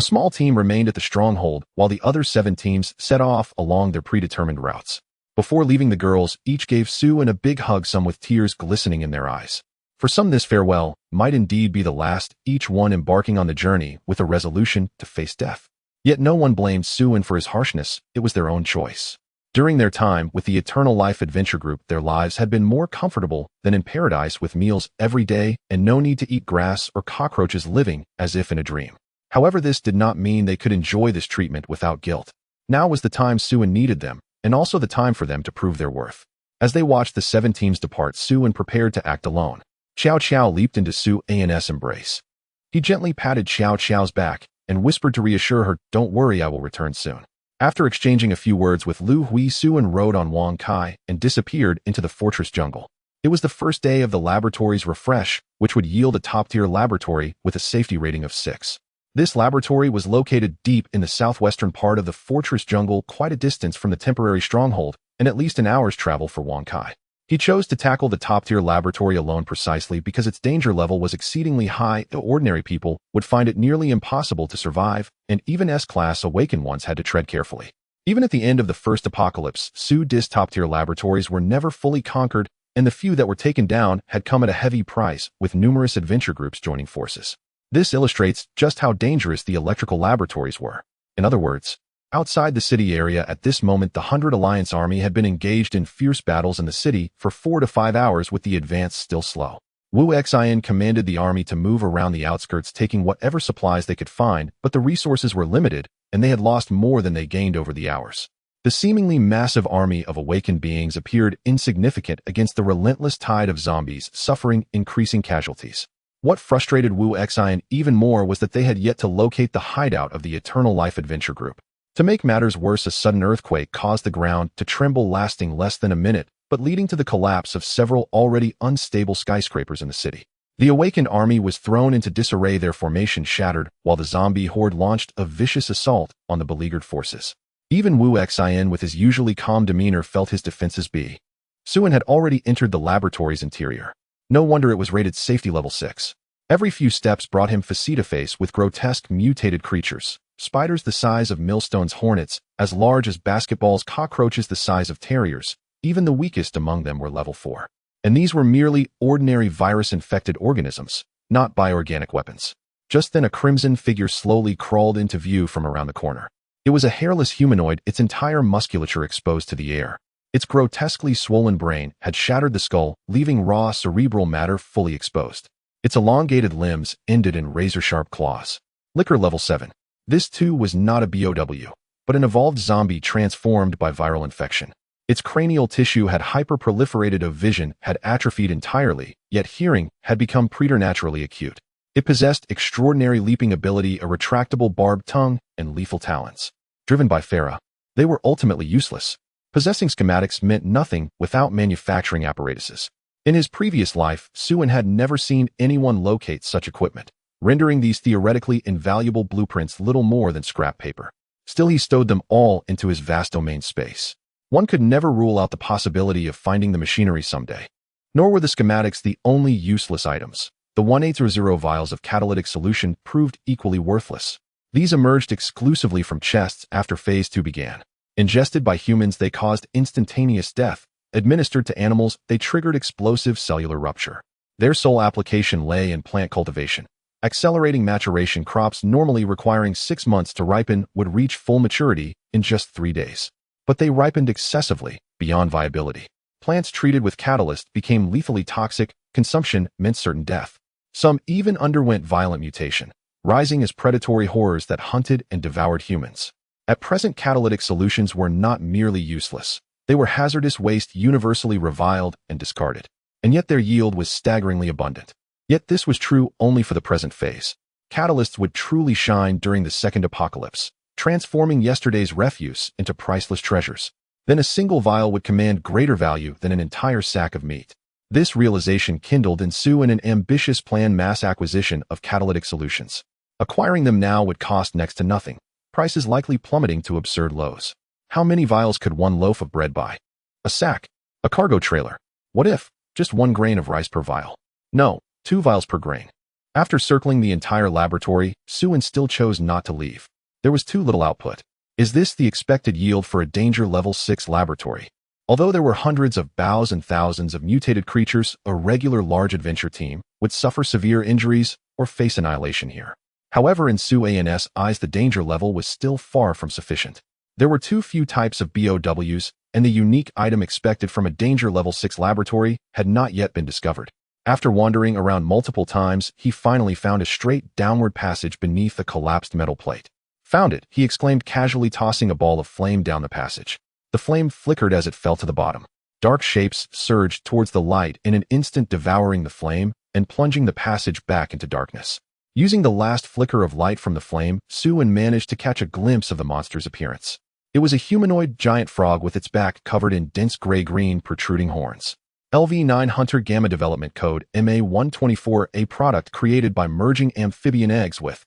small team remained at the stronghold while the other 7 teams set off along their predetermined routes. Before leaving, the girls each gave Suan a big hug, some with tears glistening in their eyes. For some, this farewell might indeed be the last, each one embarking on the journey with a resolution to face death. Yet no one blamed Suan for his harshness, it was their own choice. During their time with the Eternal Life Adventure Group, their lives had been more comfortable than in paradise, with meals every day and no need to eat grass or cockroaches, living as if in a dream. However, this did not mean they could enjoy this treatment without guilt. Now was the time Suan needed them, and also the time for them to prove their worth. As they watched the 7 teams depart, Suan prepared to act alone. Xiao Xiao leaped into Suan's embrace. He gently patted Xiao Xiao's back and whispered to reassure her, "Don't worry, I will return soon." After exchanging a few words with Lu Hui, Suan rode on Wang Kai and disappeared into the fortress jungle. It was the first day of the laboratory's refresh, which would yield a top-tier laboratory with a safety rating of 6. This laboratory was located deep in the southwestern part of the fortress jungle, quite a distance from the temporary stronghold, and at least an hour's travel for Wang Kai. He chose to tackle the top-tier laboratory alone precisely because its danger level was exceedingly high. Ordinary people would find it nearly impossible to survive, and even S-class awakened ones had to tread carefully. Even at the end of the first apocalypse, Su-Dis top-tier laboratories were never fully conquered, and the few that were taken down had come at a heavy price, with numerous adventure groups joining forces. This illustrates just how dangerous the electrical laboratories were. In other words, outside the city area at this moment, the 100 Alliance army had been engaged in fierce battles in the city for 4 to 5 hours, with the advance still slow. Wu Xian commanded the army to move around the outskirts, taking whatever supplies they could find, but the resources were limited, and they had lost more than they gained over the hours. The seemingly massive army of awakened beings appeared insignificant against the relentless tide of zombies, suffering increasing casualties. What frustrated Wu Xian even more was that they had yet to locate the hideout of the Eternal Life Adventure Group. To make matters worse, a sudden earthquake caused the ground to tremble, lasting less than a minute, but leading to the collapse of several already unstable skyscrapers in the city. The awakened army was thrown into disarray, their formation shattered, while the zombie horde launched a vicious assault on the beleaguered forces. Even Wu Xian, with his usually calm demeanor, felt his defenses be. Suin had already entered the laboratory's interior. No wonder it was rated safety level 6. Every few steps brought him face-to-face with grotesque mutated creatures. Spiders the size of millstones, hornets, as large as basketballs, cockroaches the size of terriers. Even the weakest among them were level 4. And these were merely ordinary virus-infected organisms, not bioorganic weapons. Just then a crimson figure slowly crawled into view from around the corner. It was a hairless humanoid, its entire musculature exposed to the air. Its grotesquely swollen brain had shattered the skull, leaving raw cerebral matter fully exposed. Its elongated limbs ended in razor-sharp claws. Liquor level 7. This too was not a BOW, but an evolved zombie transformed by viral infection. Its cranial tissue had hyperproliferated, of vision had atrophied entirely, yet hearing had become preternaturally acute. It possessed extraordinary leaping ability, a retractable barbed tongue, and lethal talons. Driven by Farah, they were ultimately useless. Possessing schematics meant nothing without manufacturing apparatuses. In his previous life, Suin had never seen anyone locate such equipment, rendering these theoretically invaluable blueprints little more than scrap paper. Still, he stowed them all into his vast domain space. One could never rule out the possibility of finding the machinery someday. Nor were the schematics the only useless items. The 180 vials of catalytic solution proved equally worthless. These emerged exclusively from chests after Phase 2 began. Ingested by humans, they caused instantaneous death. Administered to animals, they triggered explosive cellular rupture. Their sole application lay in plant cultivation. Accelerating maturation, crops normally requiring 6 months to ripen would reach full maturity in just 3 days. But they ripened excessively, beyond viability. Plants treated with catalyst became lethally toxic. Consumption meant certain death. Some even underwent violent mutation, rising as predatory horrors that hunted and devoured humans. At present, catalytic solutions were not merely useless. They were hazardous waste, universally reviled and discarded. And yet their yield was staggeringly abundant. Yet this was true only for the present phase. Catalysts would truly shine during the second apocalypse, transforming yesterday's refuse into priceless treasures. Then a single vial would command greater value than an entire sack of meat. This realization kindled in Suin an ambitious plan: mass acquisition of catalytic solutions. Acquiring them now would cost next to nothing, prices likely plummeting to absurd lows. How many vials could one loaf of bread buy? A sack? A cargo trailer? What if just 1 grain of rice per vial? No, 2 vials per grain. After circling the entire laboratory, Suin still chose not to leave. There was too little output. Is this the expected yield for a danger level 6 laboratory? Although there were hundreds of bows and thousands of mutated creatures, a regular large adventure team would suffer severe injuries or face annihilation here. However, in Suin's eyes, the danger level was still far from sufficient. There were too few types of BOWs, and the unique item expected from a danger level 6 laboratory had not yet been discovered. After wandering around multiple times, he finally found a straight downward passage beneath the collapsed metal plate. Found it, he exclaimed, casually tossing a ball of flame down the passage. The flame flickered as it fell to the bottom. Dark shapes surged towards the light in an instant, devouring the flame and plunging the passage back into darkness. Using the last flicker of light from the flame, Suin managed to catch a glimpse of the monster's appearance. It was a humanoid giant frog with its back covered in dense gray-green protruding horns. LV9 Hunter Gamma Development Code MA124, a product created by merging amphibian eggs with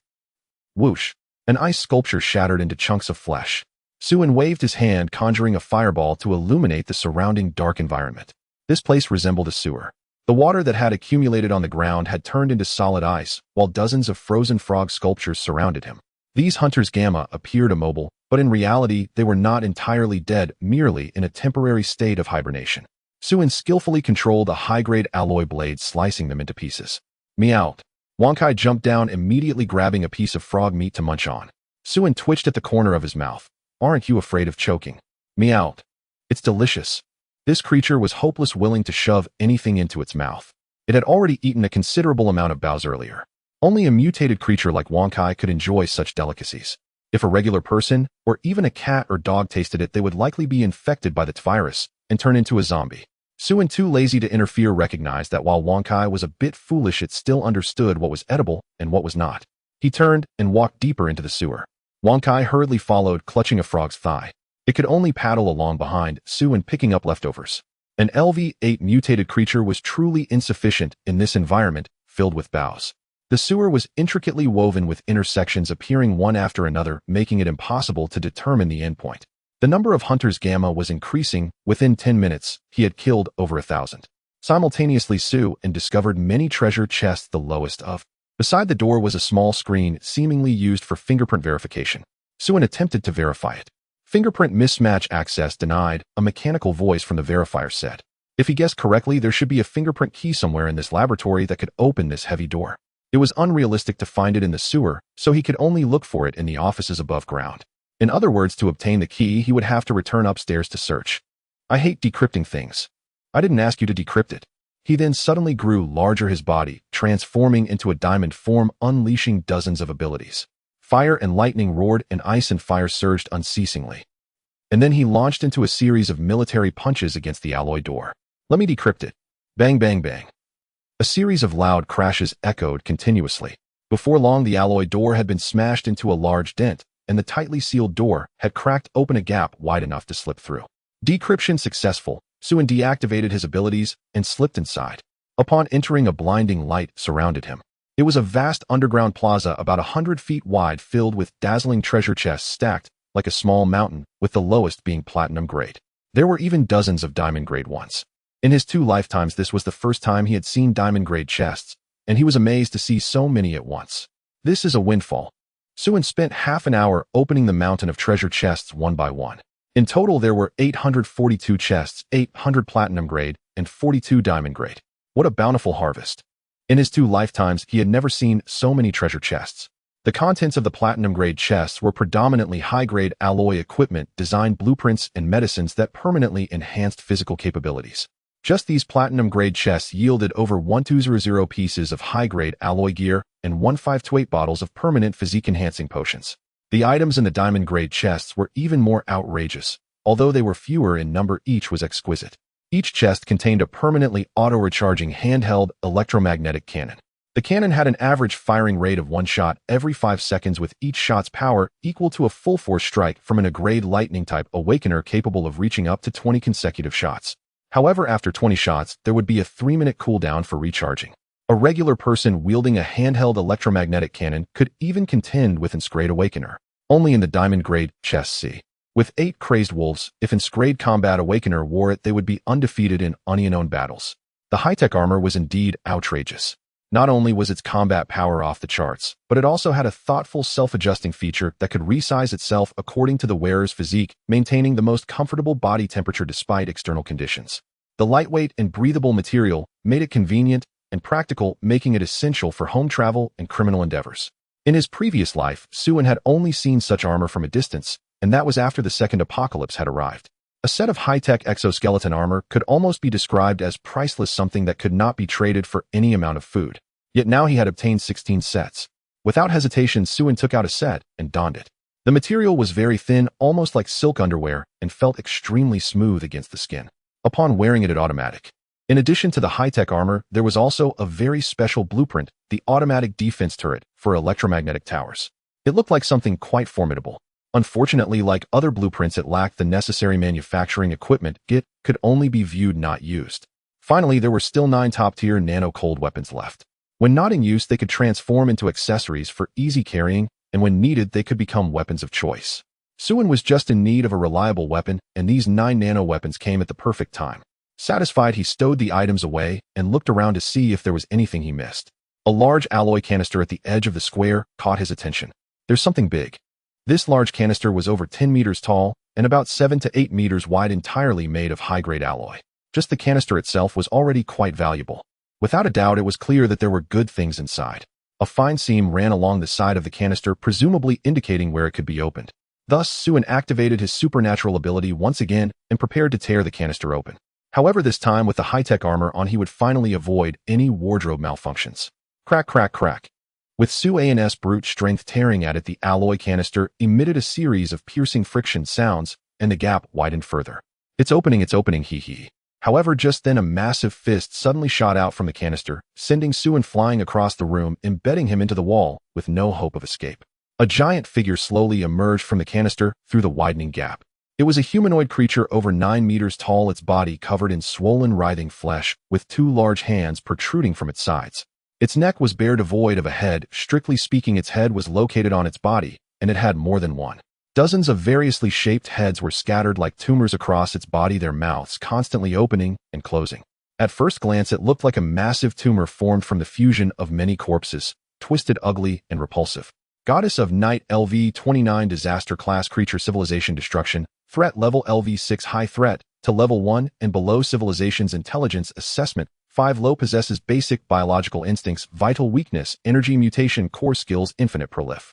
whoosh. An ice sculpture shattered into chunks of flesh. Suin waved his hand, conjuring a fireball to illuminate the surrounding dark environment. This place resembled a sewer. The water that had accumulated on the ground had turned into solid ice, while dozens of frozen frog sculptures surrounded him. These hunters gamma appeared immobile, but in reality they were not entirely dead, merely in a temporary state of hibernation. Suin skillfully controlled a high-grade alloy blade, slicing them into pieces. Meowed. Wonkai jumped down, immediately grabbing a piece of frog meat to munch on. Suin twitched at the corner of his mouth. Aren't you afraid of choking? Meowed. It's delicious. This creature was hopeless, willing to shove anything into its mouth. It had already eaten a considerable amount of boughs earlier. Only a mutated creature like Wonkai could enjoy such delicacies. If a regular person, or even a cat or dog tasted it, they would likely be infected by the virus and turn into a zombie. Suin, too lazy to interfere, recognized that while Wonkai was a bit foolish, it still understood what was edible and what was not. He turned and walked deeper into the sewer. Wonkai hurriedly followed, clutching a frog's thigh. It could only paddle along behind Suin, picking up leftovers. An LV8 mutated creature was truly insufficient in this environment filled with boughs. The sewer was intricately woven with intersections appearing one after another, making it impossible to determine the endpoint. The number of hunters gamma was increasing. Within 10 minutes, he had killed over 1,000. Simultaneously, Suin discovered many treasure chests, the lowest of. Beside the door was a small screen, seemingly used for fingerprint verification. Suin attempted to verify it. Fingerprint mismatch, access denied, a mechanical voice from the verifier said. If he guessed correctly, there should be a fingerprint key somewhere in this laboratory that could open this heavy door. It was unrealistic to find it in the sewer, so he could only look for it in the offices above ground. In other words, to obtain the key, he would have to return upstairs to search. I hate decrypting things. I didn't ask you to decrypt it. He then suddenly grew larger, his body transforming into a diamond form, unleashing dozens of abilities. Fire and lightning roared, and ice and fire surged unceasingly. And then he launched into a series of military punches against the alloy door. Let me decrypt it. Bang, bang, bang. A series of loud crashes echoed continuously. Before long, the alloy door had been smashed into a large dent, and the tightly sealed door had cracked open a gap wide enough to slip through. Decryption successful. Suin deactivated his abilities and slipped inside. Upon entering, a blinding light surrounded him. It was a vast underground plaza about 100 feet wide, filled with dazzling treasure chests stacked like a small mountain, with the lowest being platinum grade. There were even dozens of diamond grade ones. In his 2 lifetimes, this was the first time he had seen diamond grade chests, and he was amazed to see so many at once. This is a windfall. Suin spent half an hour opening the mountain of treasure chests one by one. In total, there were 842 chests, 800 platinum grade, and 42 diamond grade. What a bountiful harvest. In his 2 lifetimes, he had never seen so many treasure chests. The contents of the platinum grade chests were predominantly high-grade alloy equipment, design blueprints, and medicines that permanently enhanced physical capabilities. Just these platinum grade chests yielded over 1200 pieces of high-grade alloy gear and 1528 bottles of permanent physique-enhancing potions. The items in the diamond grade chests were even more outrageous. Although they were fewer in number, each was exquisite. Each chest contained a permanently auto-recharging handheld electromagnetic cannon. The cannon had an average firing rate of 1 shot every 5 seconds, with each shot's power equal to a full force strike from an A-grade lightning-type awakener capable of reaching up to 20 consecutive shots. However, after 20 shots, there would be a 3-minute cooldown for recharging. A regular person wielding a handheld electromagnetic cannon could even contend with Insgrade Awakener. Only in the diamond grade chest C. With 8 crazed wolves, if Insgrade Combat Awakener wore it, they would be undefeated in unknown battles. The high-tech armor was indeed outrageous. Not only was its combat power off the charts, but it also had a thoughtful self-adjusting feature that could resize itself according to the wearer's physique, maintaining the most comfortable body temperature despite external conditions. The lightweight and breathable material made it convenient and practical, making it essential for home travel and criminal endeavors. In his previous life, Suin had only seen such armor from a distance, and that was after the second apocalypse had arrived. A set of high-tech exoskeleton armor could almost be described as priceless, something that could not be traded for any amount of food. Yet now he had obtained 16 sets. Without hesitation, Suin took out a set and donned it. The material was very thin, almost like silk underwear, and felt extremely smooth against the skin. Upon wearing it, it automatic. In addition to the high-tech armor, there was also a very special blueprint, the automatic defense turret for electromagnetic towers. It looked like something quite formidable. Unfortunately, like other blueprints, it lacked the necessary manufacturing equipment. It could only be viewed, not used. Finally, there were still 9 top-tier nano-cold weapons left. When not in use, they could transform into accessories for easy carrying, and when needed, they could become weapons of choice. Suin was just in need of a reliable weapon, and these 9 nano-weapons came at the perfect time. Satisfied, he stowed the items away and looked around to see if there was anything he missed. A large alloy canister at the edge of the square caught his attention. There's something big. This large canister was over 10 meters tall and about 7 to 8 meters wide, entirely made of high-grade alloy. Just the canister itself was already quite valuable. Without a doubt, it was clear that there were good things inside. A fine seam ran along the side of the canister, presumably indicating where it could be opened. Thus, Suin activated his supernatural ability once again and prepared to tear the canister open. However, this time with the high-tech armor on, he would finally avoid any wardrobe malfunctions. Crack, crack, crack. With Suin's brute strength tearing at it, the alloy canister emitted a series of piercing friction sounds, and the gap widened further. It's opening, hee hee. However, just then a massive fist suddenly shot out from the canister, sending Suin flying across the room, embedding him into the wall with no hope of escape. A giant figure slowly emerged from the canister through the widening gap. It was a humanoid creature over 9 meters tall, its body covered in swollen, writhing flesh, with 2 large hands protruding from its sides. Its neck was bare, devoid of a head. Strictly speaking, its head was located on its body, and it had more than one. Dozens of variously shaped heads were scattered like tumors across its body, their mouths constantly opening and closing. At first glance, it looked like a massive tumor formed from the fusion of many corpses, twisted, ugly, and repulsive. Goddess of Night, LV-29 Disaster Class Creature, Civilization Destruction, Threat Level LV-6 High Threat, to Level 1 and below. Civilization's Intelligence Assessment 5 Low. Possesses basic biological instincts, vital weakness, energy mutation, core skills, infinite prolif.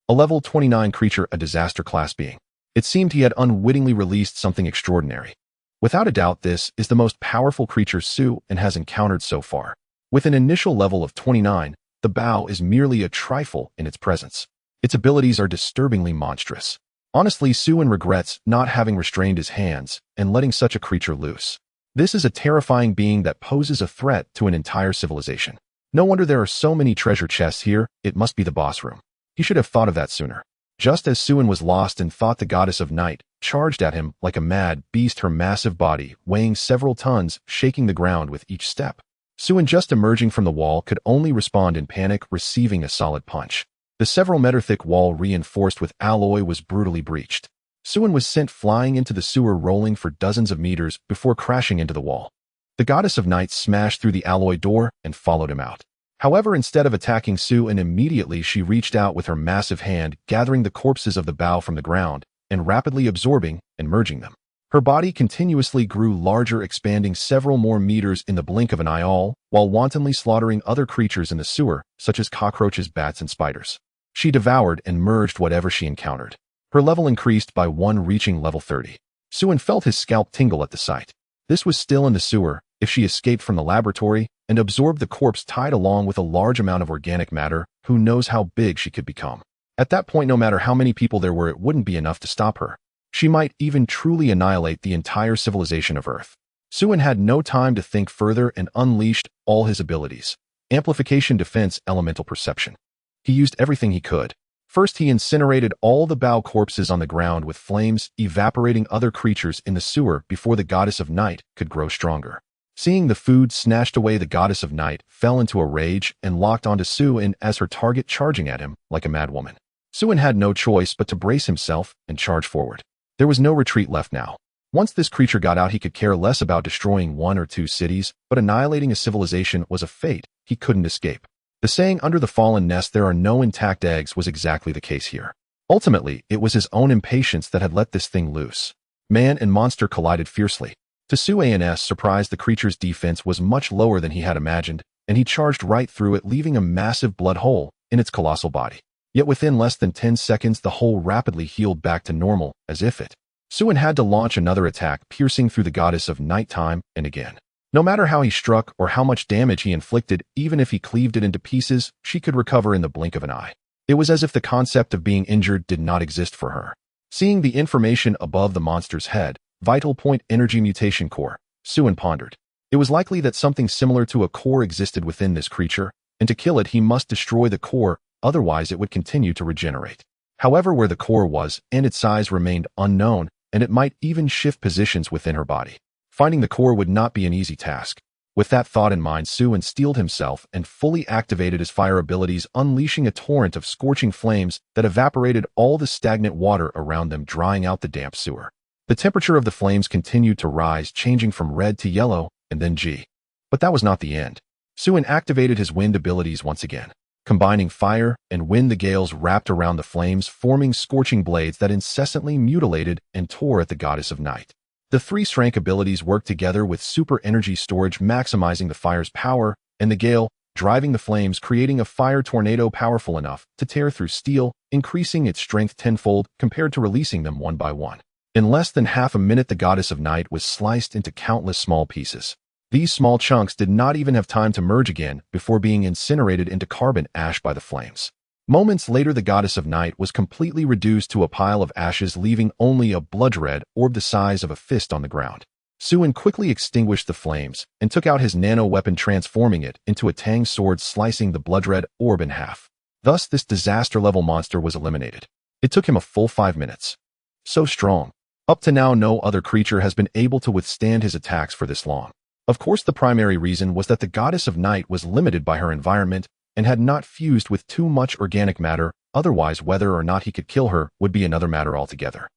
A Level 29 creature, a disaster class being. It seemed he had unwittingly released something extraordinary. Without a doubt, this is the most powerful creature Suin has encountered so far. With an initial level of 29, the bow is merely a trifle in its presence. Its abilities are disturbingly monstrous. Honestly, Suin regrets not having restrained his hands and letting such a creature loose. This is a terrifying being that poses a threat to an entire civilization. No wonder there are so many treasure chests here. It must be the boss room. He should have thought of that sooner. Just as Suin was lost in thought, the Goddess of Night charged at him like a mad beast, her massive body weighing several tons, shaking the ground with each step. Suin, just emerging from the wall, could only respond in panic, receiving a solid punch. The several meter thick wall, reinforced with alloy, was brutally breached. Suin was sent flying into the sewer, rolling for dozens of meters before crashing into the wall. The Goddess of Night smashed through the alloy door and followed him out. However, instead of attacking Suin immediately, she reached out with her massive hand, gathering the corpses of the bow from the ground and rapidly absorbing and merging them. Her body continuously grew larger, expanding several more meters in the blink of an eye, all while wantonly slaughtering other creatures in the sewer, such as cockroaches, bats, and spiders. She devoured and merged whatever she encountered. Her level increased by 1, reaching level 30. Suin felt his scalp tingle at the sight. This was still in the sewer. If she escaped from the laboratory and absorbed the corpse tied along with a large amount of organic matter, who knows how big she could become. At that point, no matter how many people there were, it wouldn't be enough to stop her. She might even truly annihilate the entire civilization of Earth. Suin had no time to think further and unleashed all his abilities. Amplification, defense, elemental perception. He used everything he could. First, he incinerated all the bow corpses on the ground with flames, evaporating other creatures in the sewer before the Goddess of Night could grow stronger. Seeing the food snatched away, the Goddess of Night fell into a rage and locked onto Suin as her target, charging at him like a madwoman. Suin had no choice but to brace himself and charge forward. There was no retreat left now. Once this creature got out, he could care less about destroying 1 or 2 cities, but annihilating a civilization was a fate he couldn't escape. The saying, "Under the fallen nest there are no intact eggs," was exactly the case here. Ultimately, it was his own impatience that had let this thing loose. Man and monster collided fiercely. To Suin's surprise, the creature's defense was much lower than he had imagined, and he charged right through it, leaving a massive blood hole in its colossal body. Yet within less than 10 seconds, the hole rapidly healed back to normal, as if it. Suin had to launch another attack, piercing through the Goddess of Night time and again. No matter how he struck or how much damage he inflicted, even if he cleaved it into pieces, she could recover in the blink of an eye. It was as if the concept of being injured did not exist for her. Seeing the information above the monster's head, Vital Point Energy Mutation Core, Suin pondered. It was likely that something similar to a core existed within this creature, and to kill it he must destroy the core, otherwise it would continue to regenerate. However, where the core was and its size remained unknown, and it might even shift positions within her body. Finding the core would not be an easy task. With that thought in mind, Suin steeled himself and fully activated his fire abilities, unleashing a torrent of scorching flames that evaporated all the stagnant water around them, drying out the damp sewer. The temperature of the flames continued to rise, changing from red to yellow, and then G. But that was not the end. Suin activated his wind abilities once again. Combining fire and wind, the gales wrapped around the flames, forming scorching blades that incessantly mutilated and tore at the goddess of night. The three strength abilities worked together with super energy storage, maximizing the fire's power, and the gale, driving the flames, creating a fire tornado powerful enough to tear through steel, increasing its strength tenfold compared to releasing them one by one. In less than half a minute, the goddess of night was sliced into countless small pieces. These small chunks did not even have time to merge again before being incinerated into carbon ash by the flames. Moments later, the goddess of night was completely reduced to a pile of ashes, leaving only a blood-red orb the size of a fist on the ground. Suin quickly extinguished the flames and took out his nano-weapon, transforming it into a tang sword, slicing the blood-red orb in half. Thus, this disaster-level monster was eliminated. It took him a full 5 minutes. So strong. Up to now, no other creature has been able to withstand his attacks for this long. Of course, the primary reason was that the goddess of night was limited by her environment and had not fused with too much organic matter. Otherwise, whether or not he could kill her would be another matter altogether.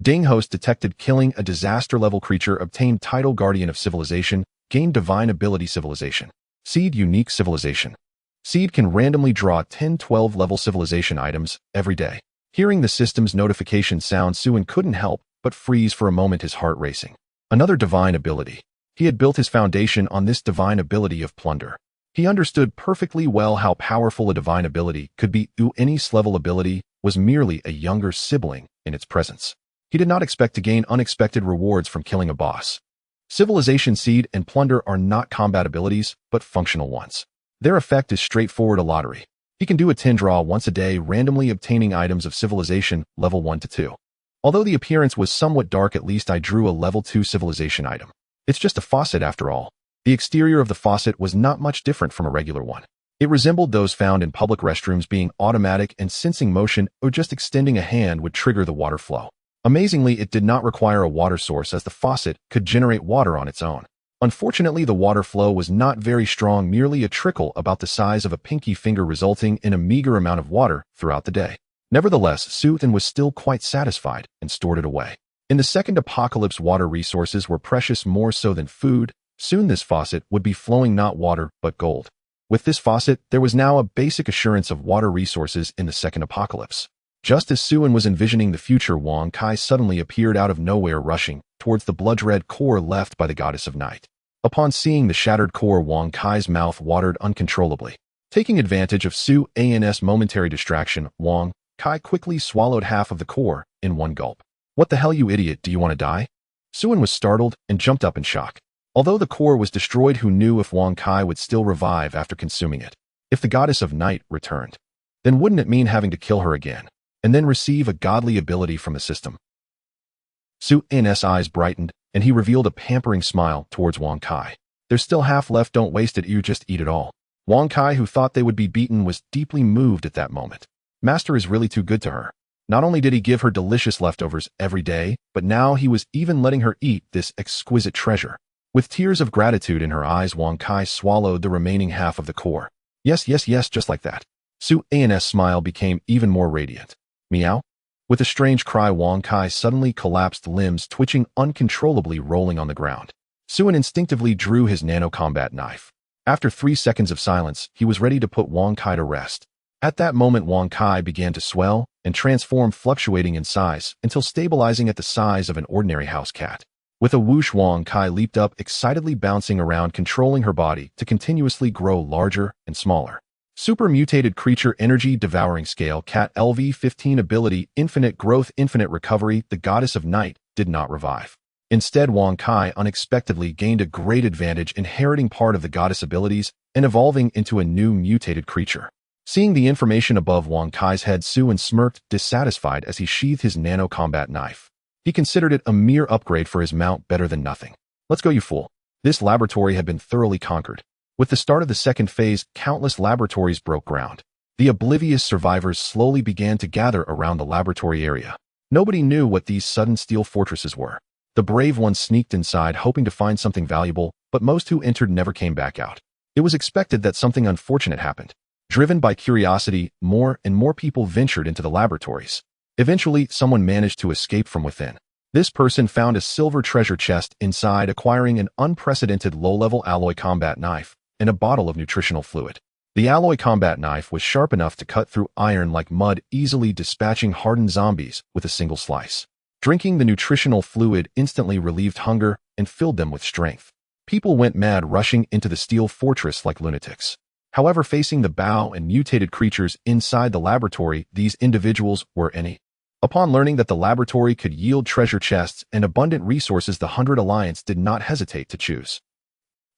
Ding host detected killing a disaster-level creature, obtained title Guardian of Civilization, gained divine ability civilization. Seed unique civilization. Seed can randomly draw 10-12 level civilization items every day. Hearing the system's notification sound, Suin couldn't help but freeze for a moment, his heart racing. Another divine ability. He had built his foundation on this divine ability of Plunder. He understood perfectly well how powerful a divine ability could be. Any level ability was merely a younger sibling in its presence. He did not expect to gain unexpected rewards from killing a boss. Civilization Seed and Plunder are not combat abilities, but functional ones. Their effect is straightforward, a lottery. He can do a 10 draw once a day, randomly obtaining items of civilization level 1 to 2. Although the appearance was somewhat dark, at least I drew a level 2 civilization item. It's just a faucet after all. The exterior of the faucet was not much different from a regular one. It resembled those found in public restrooms, being automatic and sensing motion, or just extending a hand would trigger the water flow. Amazingly, it did not require a water source, as the faucet could generate water on its own. Unfortunately, the water flow was not very strong, merely a trickle about the size of a pinky finger, resulting in a meager amount of water throughout the day. Nevertheless, Suin was still quite satisfied and stored it away. In the second apocalypse, water resources were precious, more so than food. Soon this faucet would be flowing not water, but gold. With this faucet, there was now a basic assurance of water resources in the second apocalypse. Just as Suin was envisioning the future, Wang Kai suddenly appeared out of nowhere, rushing towards the blood-red core left by the goddess of night. Upon seeing the shattered core, Wang Kai's mouth watered uncontrollably. Taking advantage of Suin's momentary distraction, Wang Kai quickly swallowed half of the core in one gulp. "What the hell, you idiot, do you want to die?" Suin was startled and jumped up in shock. Although the core was destroyed, who knew if Wang Kai would still revive after consuming it? If the goddess of night returned, then wouldn't it mean having to kill her again, and then receive a godly ability from the system? Suin's eyes brightened, and he revealed a pampering smile towards Wang Kai. "There's still half left, don't waste it, you just eat it all." Wang Kai, who thought they would be beaten, was deeply moved at that moment. Master is really too good to her. Not only did he give her delicious leftovers every day, but now he was even letting her eat this exquisite treasure. With tears of gratitude in her eyes, Wang Kai swallowed the remaining half of the core. Yes, yes, yes, just like that. Suin's smile became even more radiant. Meow? With a strange cry, Wang Kai suddenly collapsed, limbs twitching uncontrollably, rolling on the ground. Suin instinctively drew his nano-combat knife. After 3 seconds of silence, he was ready to put Wang Kai to rest. At that moment, Wang Kai began to swell and transform, fluctuating in size until stabilizing at the size of an ordinary house cat. With a whoosh, Wang Kai leaped up, excitedly bouncing around, controlling her body to continuously grow larger and smaller. Super mutated creature energy, devouring scale, cat LV-15 ability, infinite growth, infinite recovery. The goddess of night did not revive. Instead, Wang Kai unexpectedly gained a great advantage, inheriting part of the goddess abilities and evolving into a new mutated creature. Seeing the information above Wang Kai's head, Suin smirked, dissatisfied as he sheathed his nano-combat knife. He considered it a mere upgrade for his mount, better than nothing. Let's go, you fool. This laboratory had been thoroughly conquered. With the start of the second phase, countless laboratories broke ground. The oblivious survivors slowly began to gather around the laboratory area. Nobody knew what these sudden steel fortresses were. The brave ones sneaked inside, hoping to find something valuable, but most who entered never came back out. It was expected that something unfortunate happened. Driven by curiosity, more and more people ventured into the laboratories. Eventually, someone managed to escape from within. This person found a silver treasure chest inside, acquiring an unprecedented low-level alloy combat knife and a bottle of nutritional fluid. The alloy combat knife was sharp enough to cut through iron like mud, easily dispatching hardened zombies with a single slice. Drinking the nutritional fluid instantly relieved hunger and filled them with strength. People went mad, rushing into the steel fortress like lunatics. However, facing the bow and mutated creatures inside the laboratory, these individuals were any. Upon learning that the laboratory could yield treasure chests and abundant resources, the 100 Alliance did not hesitate to choose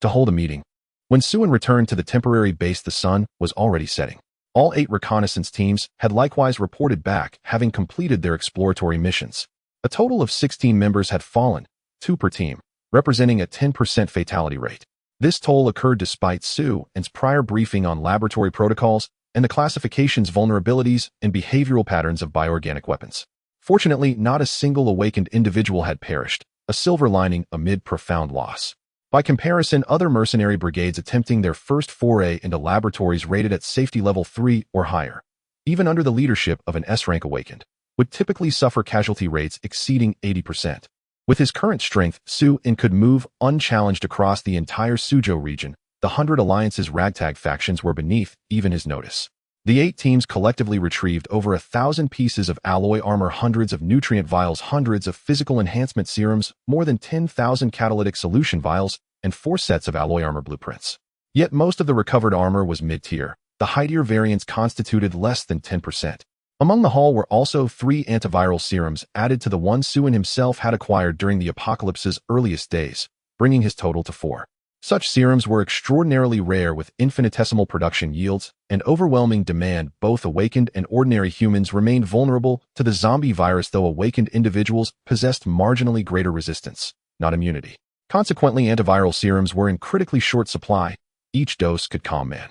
to hold a meeting. When Suin returned to the temporary base, the sun was already setting. All 8 reconnaissance teams had likewise reported back, having completed their exploratory missions. A total of 16 members had fallen, 2 per team, representing a 10% fatality rate. This toll occurred despite Suin's prior briefing on laboratory protocols and the classification's vulnerabilities and behavioral patterns of bioorganic weapons. Fortunately, not a single awakened individual had perished, a silver lining amid profound loss. By comparison, other mercenary brigades attempting their first foray into laboratories rated at safety level 3 or higher, even under the leadership of an S-rank awakened, would typically suffer casualty rates exceeding 80%. With his current strength, Suin could move unchallenged across the entire Suzhou region. The 100 Alliance's ragtag factions were beneath even his notice. The 8 teams collectively retrieved over 1,000 pieces of alloy armor, hundreds of nutrient vials, hundreds of physical enhancement serums, more than 10,000 catalytic solution vials, and 4 sets of alloy armor blueprints. Yet most of the recovered armor was mid-tier. The high-tier variants constituted less than 10%. Among the haul were also 3 antiviral serums added to the one Suin himself had acquired during the apocalypse's earliest days, bringing his total to 4. Such serums were extraordinarily rare, with infinitesimal production yields and overwhelming demand. Both awakened and ordinary humans remained vulnerable to the zombie virus, though awakened individuals possessed marginally greater resistance, not immunity. Consequently, antiviral serums were in critically short supply. Each dose could calm man.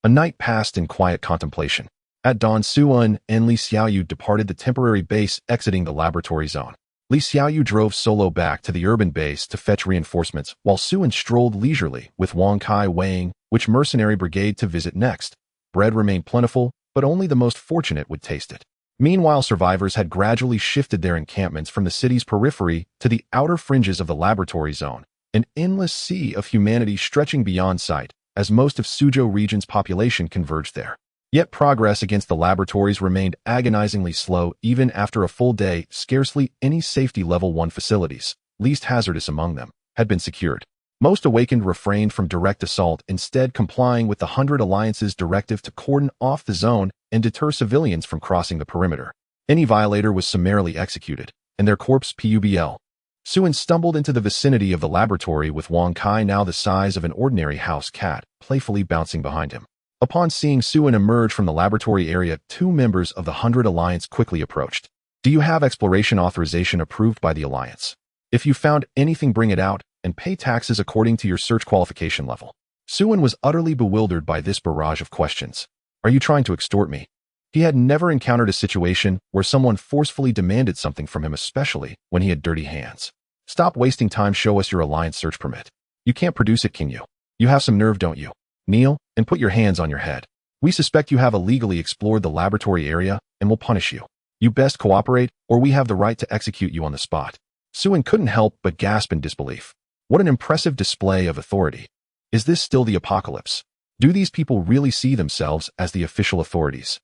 A night passed in quiet contemplation. At dawn, Suin and Li Xiaoyu departed the temporary base, exiting the laboratory zone. Li Xiaoyu drove solo back to the urban base to fetch reinforcements, while Suin strolled leisurely, with Wang Kai weighing which mercenary brigade to visit next. Bread remained plentiful, but only the most fortunate would taste it. Meanwhile, survivors had gradually shifted their encampments from the city's periphery to the outer fringes of the laboratory zone, an endless sea of humanity stretching beyond sight, as most of Suzhou region's population converged there. Yet progress against the laboratories remained agonizingly slow. Even after a full day, scarcely any safety level 1 facilities, least hazardous among them, had been secured. Most awakened refrained from direct assault, instead complying with the 100 Alliance's directive to cordon off the zone and deter civilians from crossing the perimeter. Any violator was summarily executed, and their corpse publ. Suin stumbled into the vicinity of the laboratory with Wang Kai, now the size of an ordinary house cat, playfully bouncing behind him. Upon seeing Suin emerge from the laboratory area, 2 members of the 100 Alliance quickly approached. Do you have exploration authorization approved by the Alliance? If you found anything, bring it out, and pay taxes according to your search qualification level. Suin was utterly bewildered by this barrage of questions. Are you trying to extort me? He had never encountered a situation where someone forcefully demanded something from him, especially when he had dirty hands. Stop wasting time, show us your Alliance search permit. You can't produce it, King Yu. You have some nerve, don't you? Kneel and put your hands on your head. We suspect you have illegally explored the laboratory area and will punish you. You best cooperate, or we have the right to execute you on the spot. Suin couldn't help but gasp in disbelief. What an impressive display of authority. Is this still the apocalypse? Do these people really see themselves as the official authorities?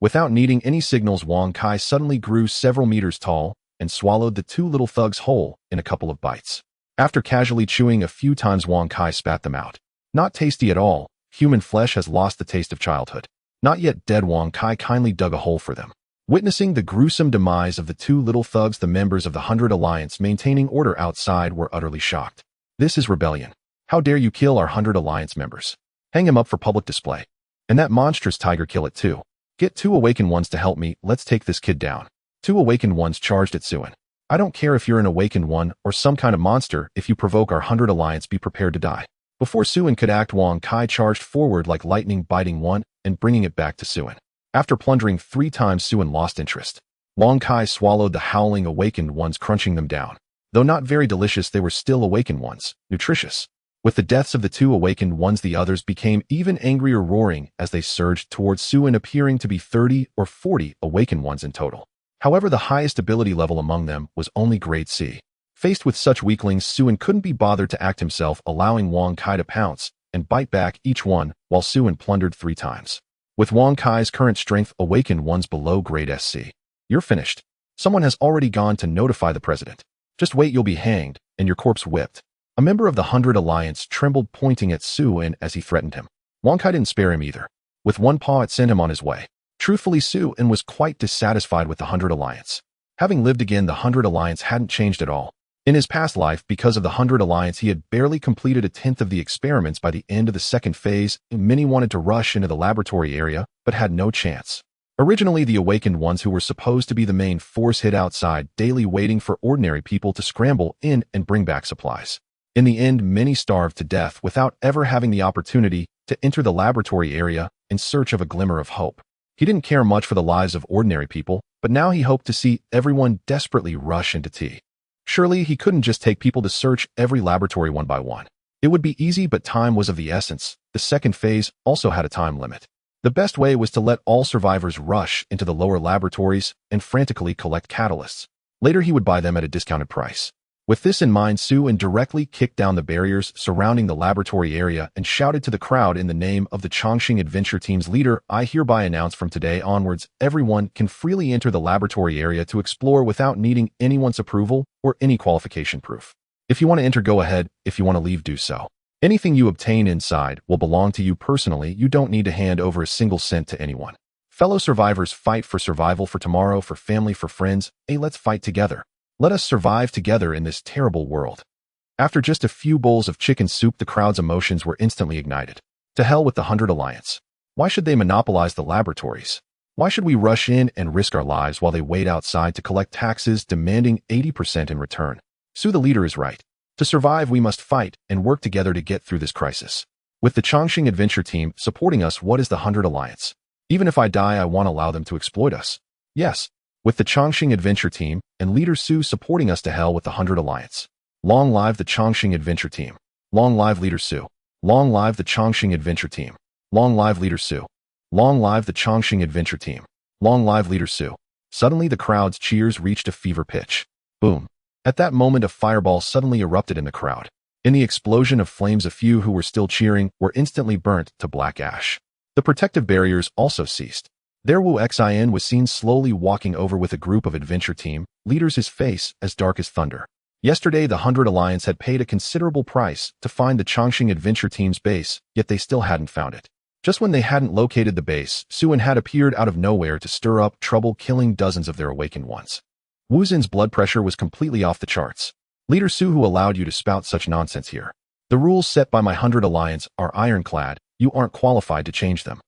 Without needing any signals, Wang Kai suddenly grew several meters tall and swallowed the 2 little thugs whole in a couple of bites. After casually chewing a few times, Wang Kai spat them out. Not tasty at all. Human flesh has lost the taste of childhood. Not yet dead. Wang Kai kindly dug a hole for them. Witnessing the gruesome demise of the 2 little thugs, the members of the 100 Alliance maintaining order outside were utterly shocked. This is rebellion. How dare you kill our 100 Alliance members? Hang him up for public display. And that monstrous tiger, kill it too. Get 2 awakened ones to help me. Let's take this kid down. 2 awakened ones charged at Suin. I don't care if you're an awakened one or some kind of monster. If you provoke our 100 Alliance, be prepared to die. Before Suin could act, Wang Kai charged forward like lightning, biting one and bringing it back to Suin. After plundering 3 times, Suin lost interest. Wang Kai swallowed the howling awakened ones, crunching them down. Though not very delicious, they were still awakened ones, nutritious. With the deaths of the two awakened ones, the others became even angrier, roaring as they surged towards Suin, appearing to be 30 or 40 awakened ones in total. However, the highest ability level among them was only grade C. Faced with such weaklings, Suin couldn't be bothered to act himself, allowing Wang Kai to pounce and bite back each one, while Suin plundered 3 times. With Wang Kai's current strength, awakened ones below grade SC. You're finished. Someone has already gone to notify the president. Just wait, you'll be hanged and your corpse whipped. A member of the 100 Alliance trembled, pointing at Suin as he threatened him. Wang Kai didn't spare him either. With one paw, it sent him on his way. Truthfully, Suin was quite dissatisfied with the 100 Alliance. Having lived again, the 100 Alliance hadn't changed at all. In his past life, because of the 100 Alliance, he had barely completed 1/10 of the experiments by the end of the second phase, and many wanted to rush into the laboratory area, but had no chance. Originally, the awakened ones who were supposed to be the main force hid outside, daily waiting for ordinary people to scramble in and bring back supplies. In the end, many starved to death without ever having the opportunity to enter the laboratory area in search of a glimmer of hope. He didn't care much for the lives of ordinary people, but now he hoped to see everyone desperately rush into tea. Surely he couldn't just take people to search every laboratory one by one. It would be easy, but time was of the essence. The second phase also had a time limit. The best way was to let all survivors rush into the lower laboratories and frantically collect catalysts. Later he would buy them at a discounted price. With this in mind, Suin directly kicked down the barriers surrounding the laboratory area and shouted to the crowd, in the name of the Chongqing Adventure Team's leader, I hereby announce from today onwards, everyone can freely enter the laboratory area to explore without needing anyone's approval or any qualification proof. If you want to enter, go ahead. If you want to leave, do so. Anything you obtain inside will belong to you personally. You don't need to hand over a single cent to anyone. Fellow survivors, fight for survival, for tomorrow, for family, for friends. Hey, let's fight together. Let us survive together in this terrible world. After just a few bowls of chicken soup, the crowd's emotions were instantly ignited. To hell with the 100 Alliance. Why should they monopolize the laboratories? Why should we rush in and risk our lives while they wait outside to collect taxes, demanding 80% in return? Su, the leader, is right. To survive, we must fight and work together to get through this crisis. With the Chongqing Adventure Team supporting us, what is the 100 Alliance? Even if I die, I won't allow them to exploit us. Yes. With the Chongqing Adventure Team and leader Su supporting us, to hell with the 100 Alliance. Long live the Chongqing Adventure Team. Long live leader Su. Long live the Chongqing Adventure Team. Long live leader Su. Long live the Chongqing Adventure Team. Long live leader Su. Suddenly the crowd's cheers reached a fever pitch. Boom. At that moment, a fireball suddenly erupted in the crowd. In the explosion of flames, a few who were still cheering were instantly burnt to black ash. The protective barriers also ceased. There Wu Xin was seen slowly walking over with a group of adventure team leaders, his face as dark as thunder. Yesterday, the 100 Alliance had paid a considerable price to find the Chongqing Adventure Team's base, yet they still hadn't found it. Just when they hadn't located the base, Suin had appeared out of nowhere to stir up trouble, killing dozens of their awakened ones. Wu Xin's blood pressure was completely off the charts. Leader Su, who allowed you to spout such nonsense here? The rules set by my 100 Alliance are ironclad. You aren't qualified to change them.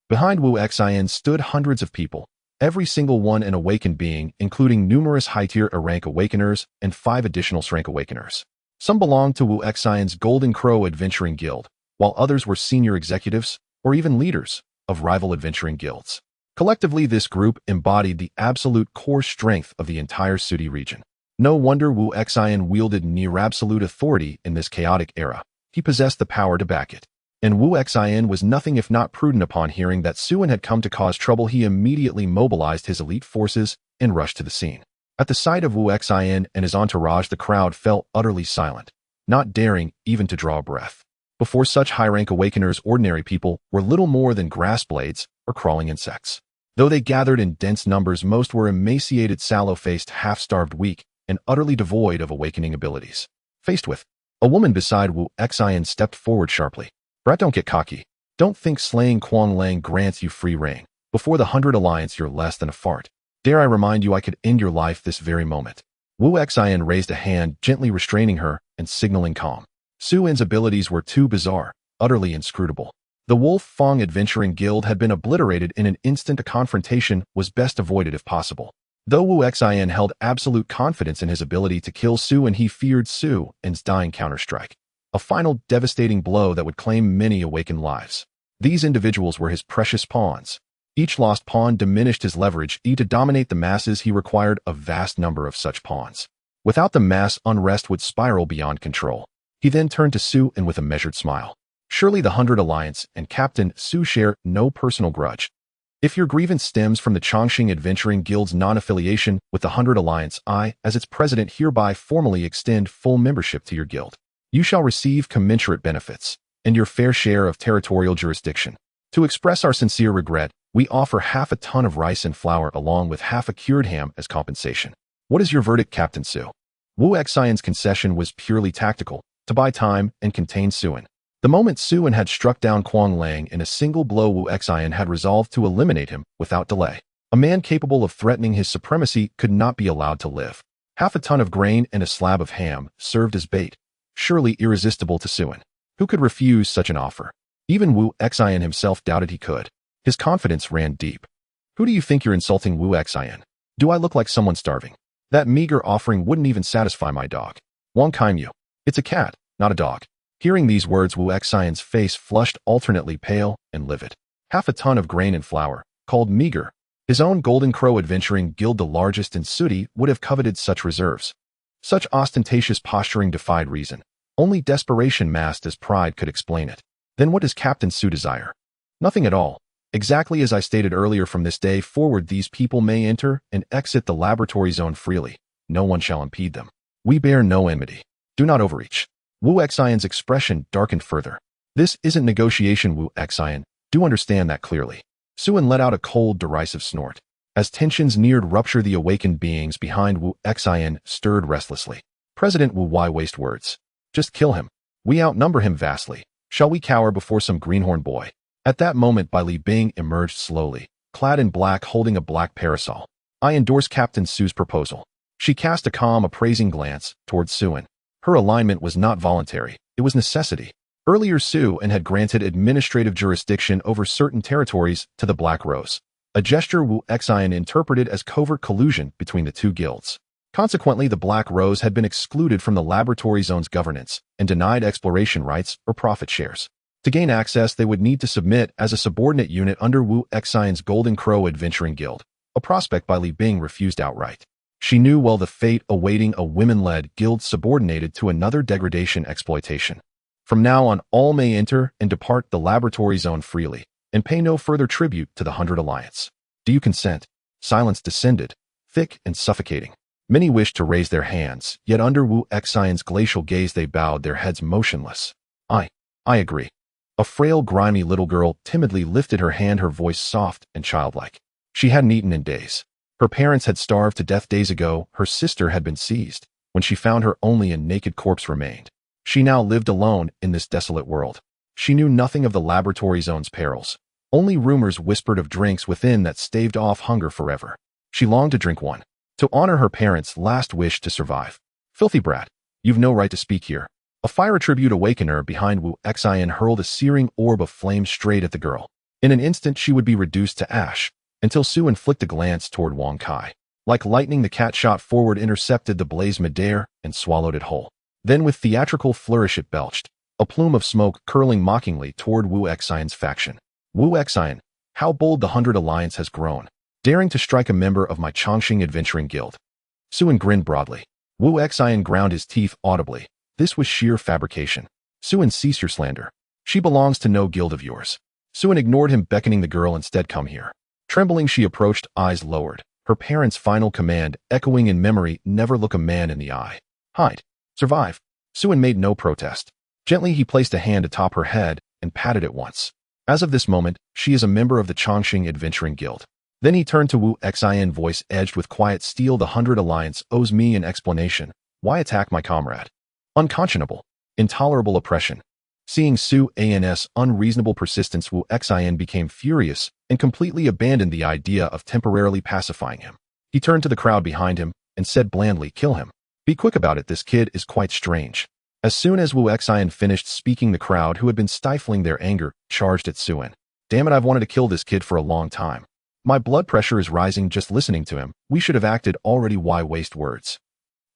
Behind Wu Xin stood hundreds of people, every single one an awakened being, including numerous high-tier A-rank awakeners and 5 additional S-rank awakeners. Some belonged to Wu Xin's Golden Crow Adventuring Guild, while others were senior executives or even leaders of rival adventuring guilds. Collectively, this group embodied the absolute core strength of the entire Sudi region. No wonder Wu Xin wielded near absolute authority in this chaotic era. He possessed the power to back it. And Wu Xin was nothing if not prudent. Upon hearing that Suin had come to cause trouble, he immediately mobilized his elite forces and rushed to the scene. At the sight of Wu Xin and his entourage, the crowd fell utterly silent, not daring even to draw a breath. Before such high-rank awakeners, ordinary people were little more than grass blades or crawling insects. Though they gathered in dense numbers, most were emaciated, sallow-faced, half-starved, weak, and utterly devoid of awakening abilities. Faced with a woman beside Wu Xin stepped forward sharply. Brat, don't get cocky. Don't think slaying Quang Lang grants you free reign. Before the 100 Alliance, you're less than a fart. Dare I remind you, I could end your life this very moment. Wu Xin raised a hand, gently restraining her and signaling calm. Suin's abilities were too bizarre, utterly inscrutable. The Wolf Fong Adventuring Guild had been obliterated in an instant. A confrontation was best avoided if possible. Though Wu Xin held absolute confidence in his ability to kill Suin, he feared Suin's dying counterstrike. A final devastating blow that would claim many awakened lives. These individuals were his precious pawns. Each lost pawn diminished his leverage. To dominate the masses, he required a vast number of such pawns. Without them, mass unrest would spiral beyond control. He then turned to Su and with a measured smile. Surely the 100 Alliance and Captain Su share no personal grudge. If your grievance stems from the Chongqing Adventuring Guild's non-affiliation with the 100 Alliance, I, as its president, hereby formally extend full membership to your guild. You shall receive commensurate benefits and your fair share of territorial jurisdiction. To express our sincere regret, we offer half a ton of rice and flour along with half a cured ham as compensation. What is your verdict, Captain Su? Wu Xian's concession was purely tactical, to buy time and contain Suin. The moment Suin had struck down Quang Lang in a single blow, Wu Xian had resolved to eliminate him without delay. A man capable of threatening his supremacy could not be allowed to live. Half a ton of grain and a slab of ham served as bait, surely irresistible to Suin. Who could refuse such an offer? Even Wu Xian himself doubted he could. His confidence ran deep. Who do you think you're insulting, Wu Xian? Do I look like someone starving? That meager offering wouldn't even satisfy my dog. Wang Kaimu. It's a cat, not a dog. Hearing these words, Wu Xian's face flushed alternately pale and livid. Half a ton of grain and flour, called meager. His own Golden Crow Adventuring Guild, the largest in Sudi, would have coveted such reserves. Such ostentatious posturing defied reason. Only desperation masked as pride could explain it. Then what does Captain Su desire? Nothing at all. Exactly as I stated earlier, from this day forward these people may enter and exit the laboratory zone freely. No one shall impede them. We bear no enmity. Do not overreach. Wu Xian's expression darkened further. This isn't negotiation, Wu Xian. Do understand that clearly. Suin let out a cold, derisive snort. As tensions neared rupture, the awakened beings behind Wu Xian stirred restlessly. President Wu, why waste words? Just kill him. We outnumber him vastly. Shall we cower before some greenhorn boy? At that moment, Bai Li Bing emerged slowly, clad in black, holding a black parasol. I endorse Captain Su's proposal. She cast a calm, appraising glance towards Suin. Her alignment was not voluntary, it was necessity. Earlier, Suin had granted administrative jurisdiction over certain territories to the Black Rose, a gesture Wu Xian interpreted as covert collusion between the two guilds. Consequently, the Black Rose had been excluded from the laboratory zone's governance and denied exploration rights or profit shares. To gain access, they would need to submit as a subordinate unit under Wu Xian's Golden Crow Adventuring Guild, a prospect Bai Li Bing refused outright. She knew well the fate awaiting a women-led guild subordinated to another degradation exploitation. From now on, all may enter and depart the laboratory zone freely, and pay no further tribute to the 100 Alliance. Do you consent? Silence descended, thick and suffocating. Many wished to raise their hands, yet under Wu Xian's glacial gaze they bowed their heads motionless. I agree. A frail, grimy little girl timidly lifted her hand, her voice soft and childlike. She hadn't eaten in days. Her parents had starved to death days ago. Her sister had been seized. When she found her, only a naked corpse remained. She now lived alone in this desolate world. She knew nothing of the laboratory zone's perils. Only rumors whispered of drinks within that staved off hunger forever. She longed to drink one, to honor her parents' last wish to survive. Filthy brat, you've no right to speak here. A fire tribute awakener behind Wu Xian hurled a searing orb of flame straight at the girl. In an instant, she would be reduced to ash, until Suin flicked a glance toward Wang Kai. Like lightning, the cat shot forward, intercepted the blaze midair, and swallowed it whole. Then with theatrical flourish it belched, a plume of smoke curling mockingly toward Wu Xian's faction. Wu Xian, how bold the 100 Alliance has grown, daring to strike a member of my Chongqing Adventuring Guild. Suin grinned broadly. Wu Xian ground his teeth audibly. This was sheer fabrication. Suin, cease your slander. She belongs to no guild of yours. Suin ignored him, beckoning the girl instead. Come here. Trembling, she approached, eyes lowered. Her parents' final command echoing in memory, never look a man in the eye. Hide. Survive. Suin made no protest. Gently he placed a hand atop her head and patted it once. As of this moment, she is a member of the Chongqing Adventuring Guild. Then he turned to Wu Xian, voice edged with quiet steel. The 100 Alliance owes me an explanation. Why attack my comrade? Unconscionable. Intolerable oppression. Seeing Suin's unreasonable persistence, Wu Xian became furious and completely abandoned the idea of temporarily pacifying him. He turned to the crowd behind him and said blandly, kill him. Be quick about it, this kid is quite strange. As soon as Wu Xian finished speaking, the crowd, who had been stifling their anger, charged at Suin. Damn it, I've wanted to kill this kid for a long time. My blood pressure is rising just listening to him. We should have acted already. Why waste words?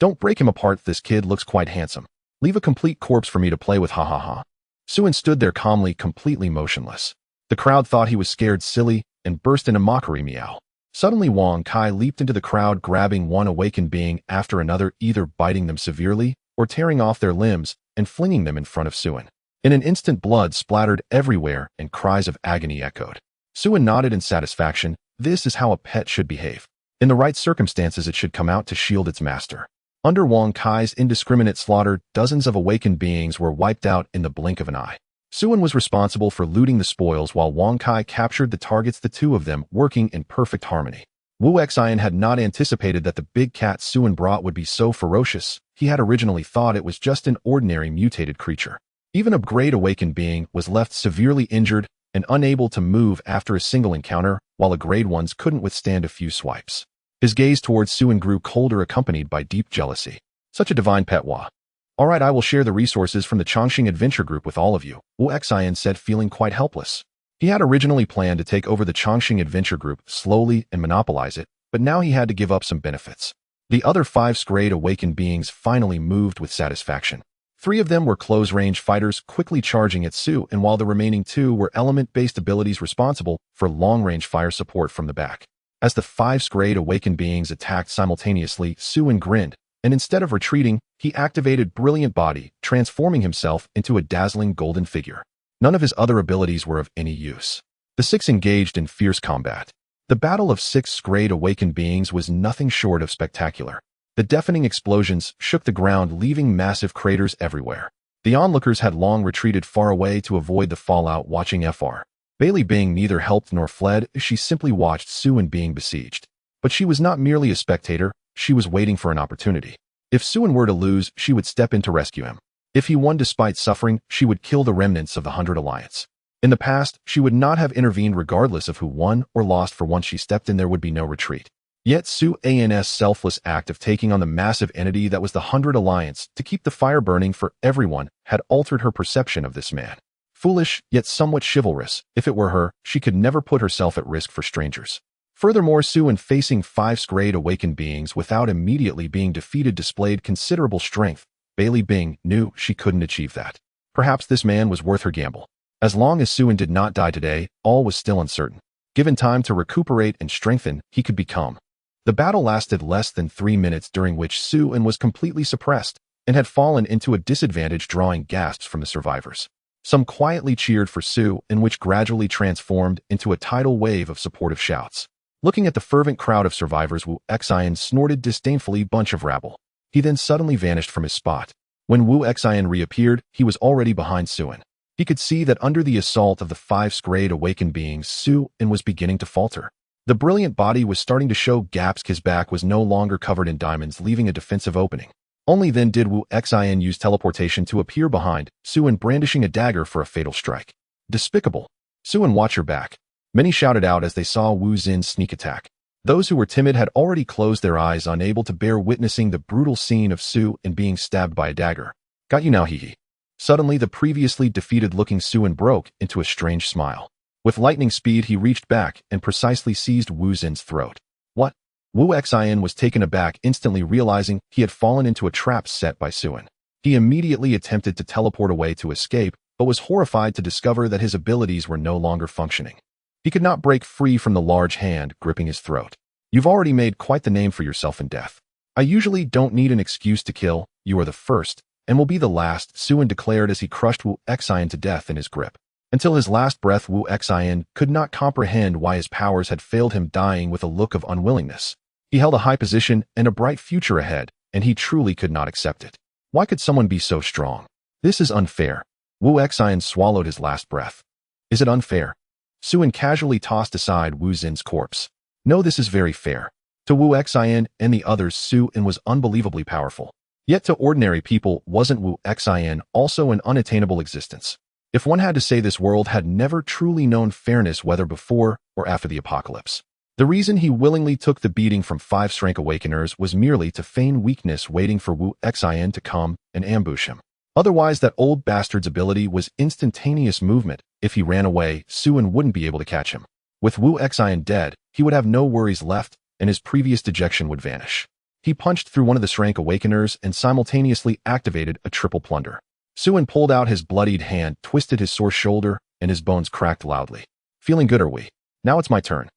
Don't break him apart. This kid looks quite handsome. Leave a complete corpse for me to play with, ha ha ha. Suin stood there calmly, completely motionless. The crowd thought he was scared silly and burst into mockery. Meow. Suddenly Wang Kai leaped into the crowd, grabbing one awakened being after another, either biting them severely or tearing off their limbs and flinging them in front of Suin. In an instant, blood splattered everywhere and cries of agony echoed. Suin nodded in satisfaction. This is how a pet should behave. In the right circumstances, it should come out to shield its master. Under Wang Kai's indiscriminate slaughter, dozens of awakened beings were wiped out in the blink of an eye. Suin was responsible for looting the spoils while Wang Kai captured the targets, the two of them working in perfect harmony. Wu Xian had not anticipated that the big cat Suin brought would be so ferocious. He had originally thought it was just an ordinary mutated creature. Even a great awakened being was left severely injured and unable to move after a single encounter, while a grade ones couldn't withstand a few swipes. His gaze towards Suin grew colder, accompanied by deep jealousy. Such a divine pet, Wa. All right, I will share the resources from the Chongqing Adventure Group with all of you, Wu Xian said, feeling quite helpless. He had originally planned to take over the Chongqing Adventure Group slowly and monopolize it, but now he had to give up some benefits. The other 5 grade awakened beings finally moved with satisfaction. 3 of them were close-range fighters quickly charging at Su, and while the remaining 2 were element-based abilities responsible for long-range fire support from the back. As the 5 grade awakened beings attacked simultaneously, Suin grinned, and instead of retreating, he activated Brilliant Body, transforming himself into a dazzling golden figure. None of his other abilities were of any use. The 6 engaged in fierce combat. The battle of 6 grade awakened beings was nothing short of spectacular. The deafening explosions shook the ground, leaving massive craters everywhere. The onlookers had long retreated far away to avoid the fallout, watching Fr. Bailey Bing neither helped nor fled. She simply watched Suin being besieged. But she was not merely a spectator, she was waiting for an opportunity. If Suin were to lose, she would step in to rescue him. If he won despite suffering, she would kill the remnants of the 100 Alliance. In the past, she would not have intervened regardless of who won or lost, for once she stepped in there would be no retreat. Yet Suin's selfless act of taking on the massive entity that was the 100 Alliance to keep the fire burning for everyone had altered her perception of this man. Foolish, yet somewhat chivalrous. If it were her, she could never put herself at risk for strangers. Furthermore, Suin facing 5 grade awakened beings without immediately being defeated displayed considerable strength. Bailey Bing knew she couldn't achieve that. Perhaps this man was worth her gamble. As long as Suin did not die today, all was still uncertain. Given time to recuperate and strengthen, he could become. The battle lasted less than 3 minutes, during which Suin was completely suppressed and had fallen into a disadvantage, drawing gasps from the survivors. Some quietly cheered for Suin, which gradually transformed into a tidal wave of supportive shouts. Looking at the fervent crowd of survivors, Wu Xian snorted disdainfully, bunch of rabble. He then suddenly vanished from his spot. When Wu Xian reappeared, he was already behind Suin. He could see that under the assault of the 5 grade awakened beings, Suin was beginning to falter. The brilliant body was starting to show gaps. His back was no longer covered in diamonds, leaving a defensive opening. Only then did Wu Xian use teleportation to appear behind Suin, brandishing a dagger for a fatal strike. Despicable. Suin, watch your back. Many shouted out as they saw Wu Xin's sneak attack. Those who were timid had already closed their eyes, unable to bear witnessing the brutal scene of Suin being stabbed by a dagger. Got you now, hee. Suddenly, the previously defeated-looking Suin broke into a strange smile. With lightning speed, he reached back and precisely seized Wu Xin's throat. What? Wu Xian was taken aback, instantly realizing he had fallen into a trap set by Suin. He immediately attempted to teleport away to escape, but was horrified to discover that his abilities were no longer functioning. He could not break free from the large hand gripping his throat. You've already made quite the name for yourself in death. I usually don't need an excuse to kill. You are the first, and will be the last, Suin declared as he crushed Wu Xian to death in his grip. Until his last breath, Wu Xian could not comprehend why his powers had failed him, dying with a look of unwillingness. He held a high position and a bright future ahead, and he truly could not accept it. Why could someone be so strong? This is unfair. Wu Xian swallowed his last breath. Is it unfair? Suin casually tossed aside Wu Xin's corpse. No, this is very fair. To Wu Xian and the others, Suin was unbelievably powerful. Yet to ordinary people, wasn't Wu Xian also an unattainable existence? If one had to say, this world had never truly known fairness, whether before or after the apocalypse. The reason he willingly took the beating from 5 rank awakeners was merely to feign weakness, waiting for Wu Xian to come and ambush him. Otherwise, that old bastard's ability was instantaneous movement. If he ran away, Suin wouldn't be able to catch him. With Wu Xian dead, he would have no worries left, and his previous dejection would vanish. He punched through one of the rank awakeners and simultaneously activated a triple plunder. Suin pulled out his bloodied hand, twisted his sore shoulder, and his bones cracked loudly. Feeling good, are we? Now it's my turn.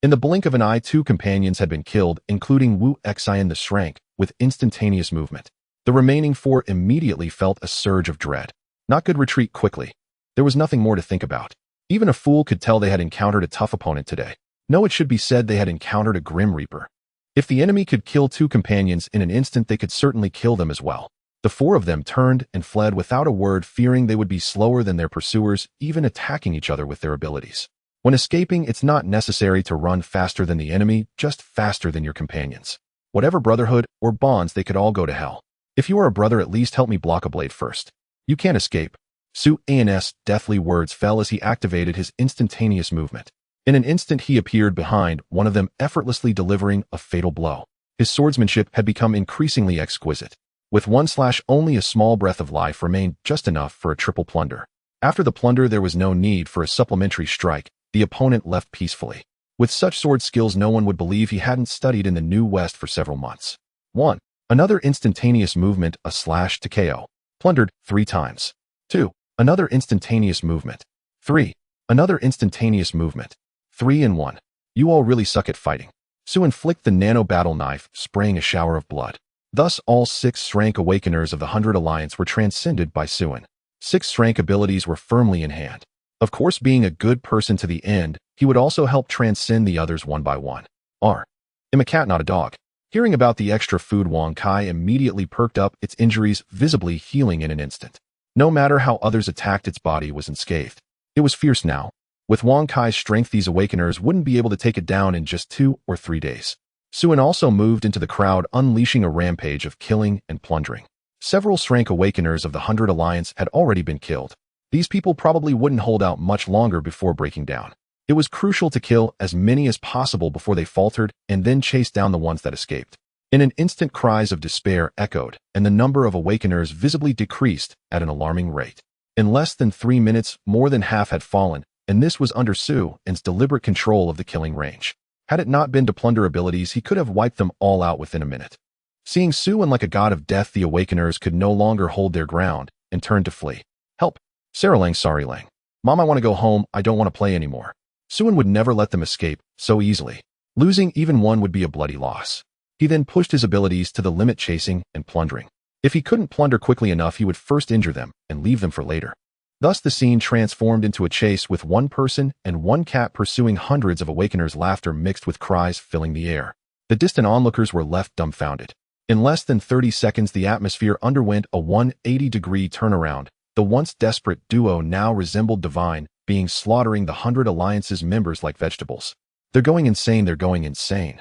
In the blink of an eye, 2 companions had been killed, including Wu Xian the Shrank, with instantaneous movement. The remaining four immediately felt a surge of dread. Not good, retreat quickly. There was nothing more to think about. Even a fool could tell they had encountered a tough opponent today. No, it should be said they had encountered a Grim Reaper. If the enemy could kill two companions in an instant, they could certainly kill them as well. The four of them turned and fled without a word, fearing they would be slower than their pursuers, even attacking each other with their abilities. When escaping, it's not necessary to run faster than the enemy, just faster than your companions. Whatever brotherhood or bonds, they could all go to hell. If you are a brother, at least help me block a blade first. You can't escape. Su-an's deathly words fell as he activated his instantaneous movement. In an instant, he appeared behind one of them, effortlessly delivering a fatal blow. His swordsmanship had become increasingly exquisite. With one slash, only a small breath of life remained, just enough for a triple plunder. After the plunder, there was no need for a supplementary strike. The opponent left peacefully. With such sword skills, no one would believe he hadn't studied in the New West for several months. 1. Another instantaneous movement, a slash to KO. Plundered 3 times. 2. Another instantaneous movement. 3. Another instantaneous movement. 3 and 1. You all really suck at fighting. Su flicked the nano battle knife, spraying a shower of blood. Thus, all 6 Shrank Awakeners of the 100 Alliance were transcended by Su. 6 Shrank abilities were firmly in hand. Of course, being a good person to the end, he would also help transcend the others one by one. I'm a cat, not a dog. Hearing about the extra food, Wang Kai immediately perked up, its injuries visibly healing in an instant. No matter how others attacked, its body was unscathed. It was fierce now. With Wang Kai's strength, these Awakeners wouldn't be able to take it down in just 2 or 3 days. Su also moved into the crowd, unleashing a rampage of killing and plundering. Several Shrank Awakeners of the 100 Alliance had already been killed. These people probably wouldn't hold out much longer before breaking down. It was crucial to kill as many as possible before they faltered, and then chase down the ones that escaped. In an instant, cries of despair echoed, and the number of Awakeners visibly decreased at an alarming rate. In less than 3 minutes, more than half had fallen, and this was under Su's deliberate control of the killing range. Had it not been to plunder abilities, he could have wiped them all out within a minute. Seeing Su like a god of death, the Awakeners could no longer hold their ground and turned to flee. Help! Sarah Lang, sorry Lang. Mom, I want to go home, I don't want to play anymore. Su would never let them escape so easily. Losing even one would be a bloody loss. He then pushed his abilities to the limit, chasing and plundering. If he couldn't plunder quickly enough, he would first injure them and leave them for later. Thus the scene transformed into a chase with one person and one cat pursuing hundreds of Awakeners, laughter mixed with cries filling the air. The distant onlookers were left dumbfounded. In less than 30 seconds, the atmosphere underwent a 180-degree turnaround. The once desperate duo now resembled divine beings, slaughtering the 100 Alliance's members like vegetables. They're going insane, they're going insane.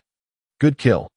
Good kill.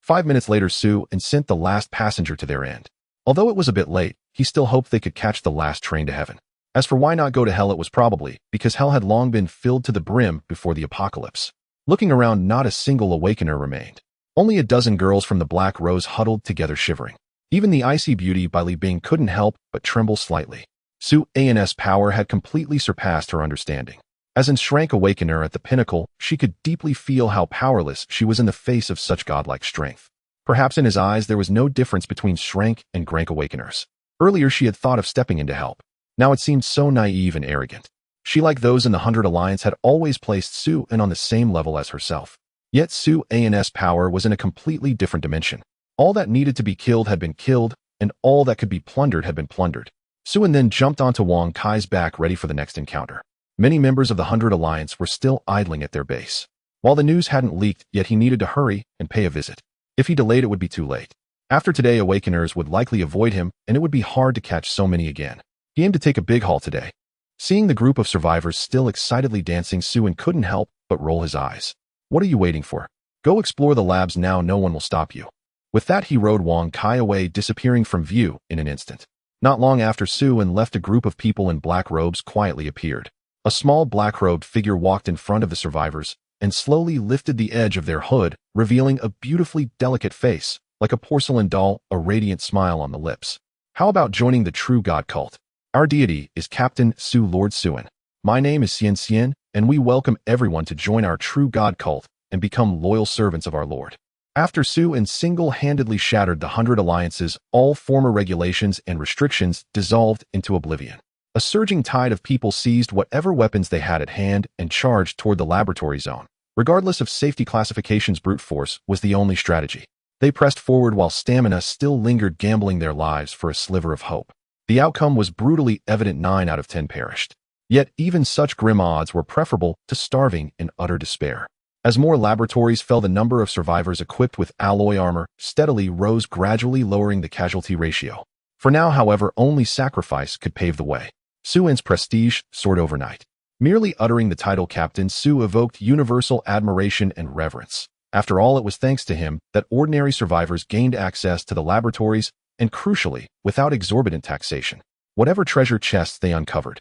5 minutes later, Su sent the last passenger to their end. Although it was a bit late, he still hoped they could catch the last train to heaven. As for why not go to hell, it was probably because hell had long been filled to the brim before the apocalypse. Looking around, not a single Awakener remained. Only a dozen girls from the Black Rose huddled together, shivering. Even the icy beauty by Li Bing couldn't help but tremble slightly. Su's power had completely surpassed her understanding. As an Shrank Awakener at the pinnacle, she could deeply feel how powerless she was in the face of such godlike strength. Perhaps in his eyes there was no difference between Shrank and Grank Awakeners. Earlier she had thought of stepping in to help. Now it seemed so naive and arrogant. She, like those in the 100 Alliance, had always placed Su on the same level as herself. Yet Su's power was in a completely different dimension. All that needed to be killed had been killed, and all that could be plundered had been plundered. Su then jumped onto Wang Kai's back, ready for the next encounter. Many members of the 100 Alliance were still idling at their base. While the news hadn't leaked, yet he needed to hurry and pay a visit. If he delayed, it would be too late. After today, Awakeners would likely avoid him, and it would be hard to catch so many again. He aimed to take a big haul today. Seeing the group of survivors still excitedly dancing, Su couldn't help but roll his eyes. What are you waiting for? Go explore the labs now, no one will stop you. With that, he rode Wang Kai away, disappearing from view in an instant. Not long after, Su left, a group of people in black robes quietly appeared. A small black-robed figure walked in front of the survivors and slowly lifted the edge of their hood, revealing a beautifully delicate face, like a porcelain doll, a radiant smile on the lips. How about joining the true god cult? Our deity is Captain Su, Lord Suin. My name is Xian, and we welcome everyone to join our true god cult and become loyal servants of our Lord. After Su single-handedly shattered the 100 Alliances, all former regulations and restrictions dissolved into oblivion. A surging tide of people seized whatever weapons they had at hand and charged toward the laboratory zone. Regardless of safety classifications, brute force was the only strategy. They pressed forward while stamina still lingered, gambling their lives for a sliver of hope. The outcome was brutally evident: 9 out of 10 perished. Yet even such grim odds were preferable to starving in utter despair. As more laboratories fell, the number of survivors equipped with alloy armor steadily rose, gradually lowering the casualty ratio. For now, however, only sacrifice could pave the way. Su-in's prestige soared overnight. Merely uttering the title Captain Su evoked universal admiration and reverence. After all, it was thanks to him that ordinary survivors gained access to the laboratories, and crucially, without exorbitant taxation. Whatever treasure chests they uncovered,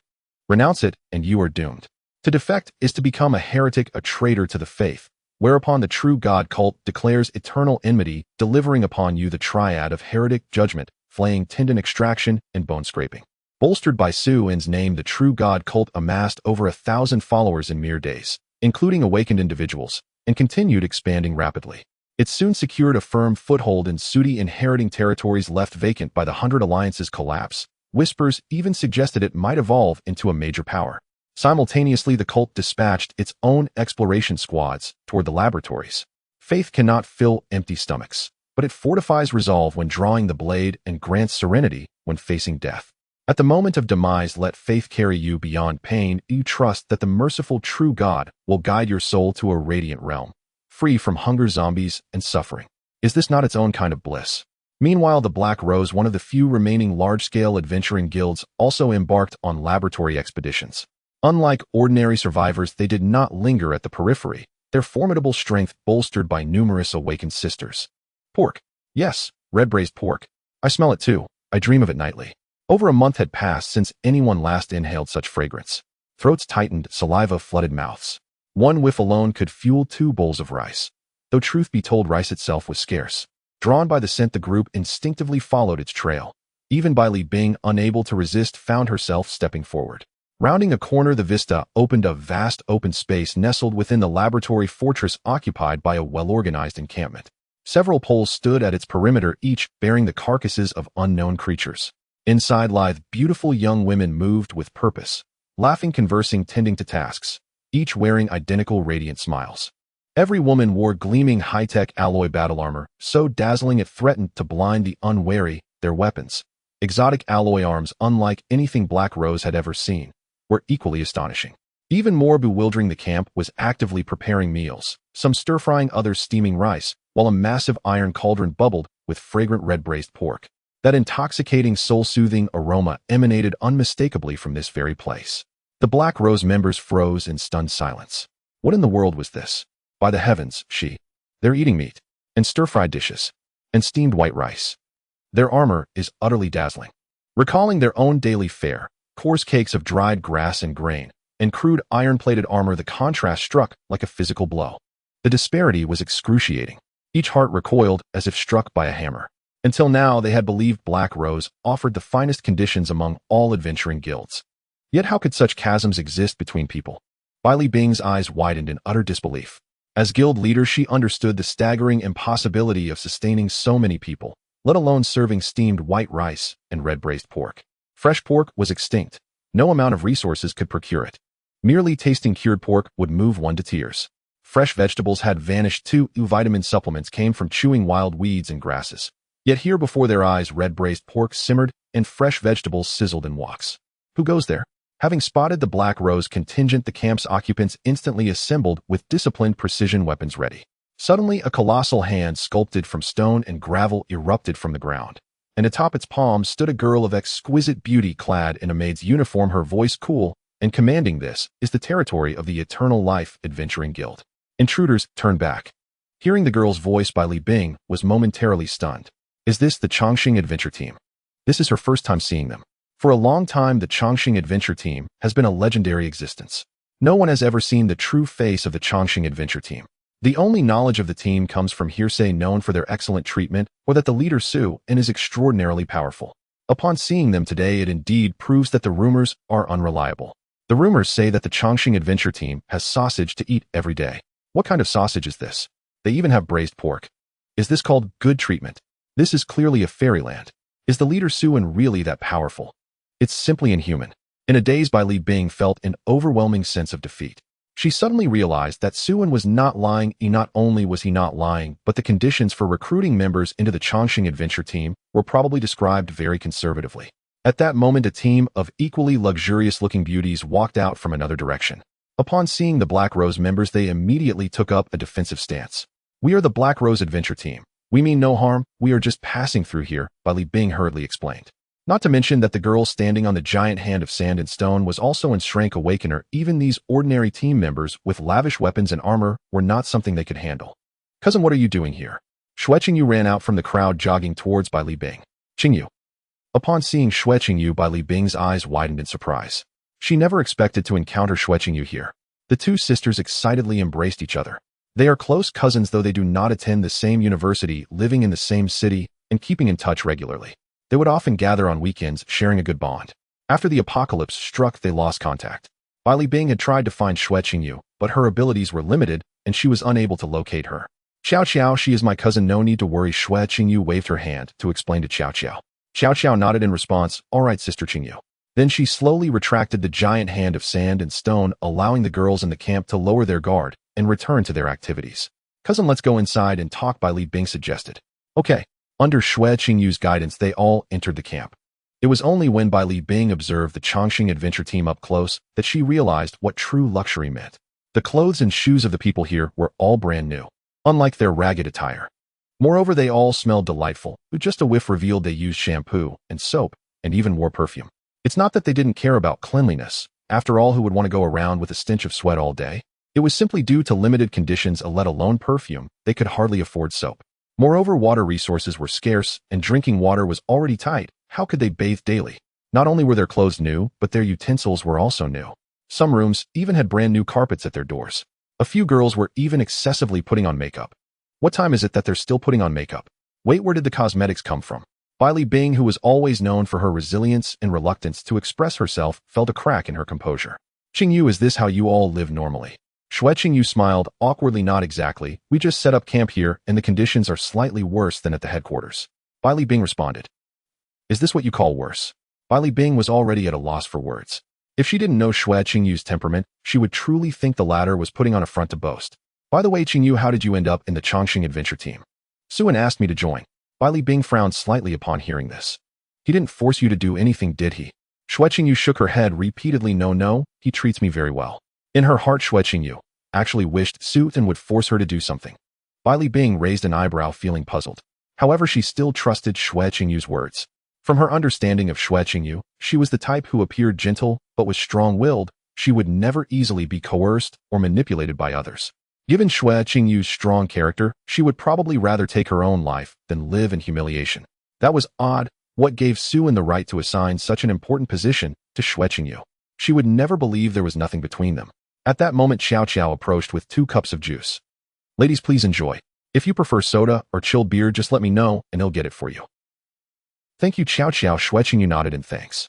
renounce it and you are doomed. To defect is to become a heretic, a traitor to the faith, whereupon the true God cult declares eternal enmity, delivering upon you the triad of heretic, judgment, flaying, tendon extraction, and bone scraping. Bolstered by Su-in's name, the true God cult amassed over 1,000 followers in mere days, including awakened individuals, and continued expanding rapidly. It soon secured a firm foothold in Sudi, inheriting territories left vacant by the 100 Alliance's collapse. Whispers even suggested it might evolve into a major power. Simultaneously, the cult dispatched its own exploration squads toward the laboratories. Faith cannot fill empty stomachs, but it fortifies resolve when drawing the blade and grants serenity when facing death. At the moment of demise, let faith carry you beyond pain. You trust that the merciful true God will guide your soul to a radiant realm, free from hunger, zombies, and suffering. Is this not its own kind of bliss? Meanwhile, the Black Rose, one of the few remaining large-scale adventuring guilds, also embarked on laboratory expeditions. Unlike ordinary survivors, they did not linger at the periphery, their formidable strength bolstered by numerous awakened sisters. Pork. Yes, red-braised pork. I smell it too. I dream of it nightly. Over a month had passed since anyone last inhaled such fragrance. Throats tightened, saliva flooded mouths. One whiff alone could fuel 2 bowls of rice. Though truth be told, rice itself was scarce. Drawn by the scent, the group instinctively followed its trail. Even Bai Li Bing, unable to resist, found herself stepping forward. Rounding a corner, the vista opened a vast open space nestled within the laboratory fortress, occupied by a well-organized encampment. Several poles stood at its perimeter, each bearing the carcasses of unknown creatures. Inside, lithe, beautiful young women moved with purpose, laughing, conversing, tending to tasks, each wearing identical radiant smiles. Every woman wore gleaming high-tech alloy battle armor, so dazzling it threatened to blind the unwary. Their weapons, exotic alloy arms unlike anything Black Rose had ever seen, were equally astonishing. Even more bewildering, the camp was actively preparing meals, some stir-frying, others steaming rice, while a massive iron cauldron bubbled with fragrant red-braised pork. That intoxicating, soul-soothing aroma emanated unmistakably from this very place. The Black Rose members froze in stunned silence. What in the world was this? By the heavens, they're eating meat, and stir-fried dishes, and steamed white rice. Their armor is utterly dazzling. Recalling their own daily fare, coarse cakes of dried grass and grain, and crude iron-plated armor, the contrast struck like a physical blow. The disparity was excruciating. Each heart recoiled as if struck by a hammer. Until now, they had believed Black Rose offered the finest conditions among all adventuring guilds. Yet how could such chasms exist between people? Bai Li Bing's eyes widened in utter disbelief. As guild leader, she understood the staggering impossibility of sustaining so many people, let alone serving steamed white rice and red-braised pork. Fresh pork was extinct. No amount of resources could procure it. Merely tasting cured pork would move one to tears. Fresh vegetables had vanished too. Vitamin supplements came from chewing wild weeds and grasses. Yet here before their eyes, red-braised pork simmered and fresh vegetables sizzled in woks. Who goes there? Having spotted the Black Rose contingent, the camp's occupants instantly assembled with disciplined precision weapons ready. Suddenly, a colossal hand sculpted from stone and gravel erupted from the ground, and atop its palm stood a girl of exquisite beauty clad in a maid's uniform, her voice cool and commanding. This is the territory of the Eternal Life Adventuring Guild. Intruders, turn back. Hearing the girl's voice, Bai Li Bing was momentarily stunned. Is this the Chongqing Adventure Team? This is her first time seeing them. For a long time, the Chongqing Adventure Team has been a legendary existence. No one has ever seen the true face of the Chongqing Adventure Team. The only knowledge of the team comes from hearsay, known for their excellent treatment or that the leader Su-in is extraordinarily powerful. Upon seeing them today, it indeed proves that the rumors are unreliable. The rumors say that the Chongqing Adventure Team has sausage to eat every day. What kind of sausage is this? They even have braised pork. Is this called good treatment? This is clearly a fairyland. Is the leader Su-in really that powerful? It's simply inhuman. In a daze, Bai Li Bing felt an overwhelming sense of defeat. She suddenly realized that Suin was not lying, and not only was he not lying, but the conditions for recruiting members into the Chongqing adventure team were probably described very conservatively. At that moment, a team of equally luxurious-looking beauties walked out from another direction. Upon seeing the Black Rose members, they immediately took up a defensive stance. "We are the Black Rose adventure team. We mean no harm, we are just passing through here," Bai Li Bing hurriedly explained. Not to mention that the girl standing on the giant hand of sand and stone was also in Strength Awakener. Even these ordinary team members with lavish weapons and armor were not something they could handle. "Cousin, what are you doing here?" Xue Qingyu ran out from the crowd jogging towards Bai Li Bing. "Qingyu." Upon seeing Xue Qingyu, Bai Li Bing's eyes widened in surprise. She never expected to encounter Xue Qingyu here. The two sisters excitedly embraced each other. They are close cousins, though they do not attend the same university, living in the same city, and keeping in touch regularly. They would often gather on weekends, sharing a good bond. After the apocalypse struck, they lost contact. Bai Li Bing had tried to find Xue Qingyu, but her abilities were limited, and she was unable to locate her. "Xiao Xiao, she is my cousin, no need to worry." Xue Qingyu waved her hand to explain to Xiao Xiao. Xiao Xiao nodded in response. "All right, Sister Qingyu." Then she slowly retracted the giant hand of sand and stone, allowing the girls in the camp to lower their guard and return to their activities. "Cousin, let's go inside and talk," Bai Li Bing suggested. "Okay." Under Xue Qingyu's guidance, they all entered the camp. It was only when Bai Li Bing observed the Chongqing adventure team up close that she realized what true luxury meant. The clothes and shoes of the people here were all brand new, unlike their ragged attire. Moreover, they all smelled delightful. Just a whiff revealed they used shampoo and soap and even wore perfume. It's not that they didn't care about cleanliness. After all, who would want to go around with a stench of sweat all day? It was simply due to limited conditions, let alone perfume. They could hardly afford soap. Moreover, water resources were scarce, and drinking water was already tight. How could they bathe daily? Not only were their clothes new, but their utensils were also new. Some rooms even had brand new carpets at their doors. A few girls were even excessively putting on makeup. What time is it that they're still putting on makeup? Wait, where did the cosmetics come from? Bai Li Bing, who was always known for her resilience and reluctance to express herself, felt a crack in her composure. "Qingyu, is this how you all live normally?" Xue Qingyu smiled awkwardly. "Not exactly. We just set up camp here, and the conditions are slightly worse than at the headquarters." Bai Li Bing responded. "Is this what you call worse?" Bai Li Bing was already at a loss for words. If she didn't know Xue Qingyu's temperament, she would truly think the latter was putting on a front to boast. "By the way, Qingyu, how did you end up in the Chongqing adventure team?" "Suin asked me to join." Bai Li Bing frowned slightly upon hearing this. "He didn't force you to do anything, did he?" Xue Qingyu shook her head repeatedly. No, he treats me very well." In her heart, Xue Qingyu actually wished Suin would force her to do something. Bai Li Bing raised an eyebrow, feeling puzzled. However, she still trusted Xue Qingyu's words. From her understanding of Xue Qingyu, she was the type who appeared gentle but was strong-willed. She would never easily be coerced or manipulated by others. Given Xue Qingyu's strong character, she would probably rather take her own life than live in humiliation. That was odd. What gave Suin the right to assign such an important position to Xue Qingyu? She would never believe there was nothing between them. At that moment, Xiao Xiao approached with 2 cups of juice. "Ladies, please enjoy. If you prefer soda or chilled beer, just let me know and he'll get it for you." "Thank you, Xiao Xiao." Xue Qingyu nodded in thanks.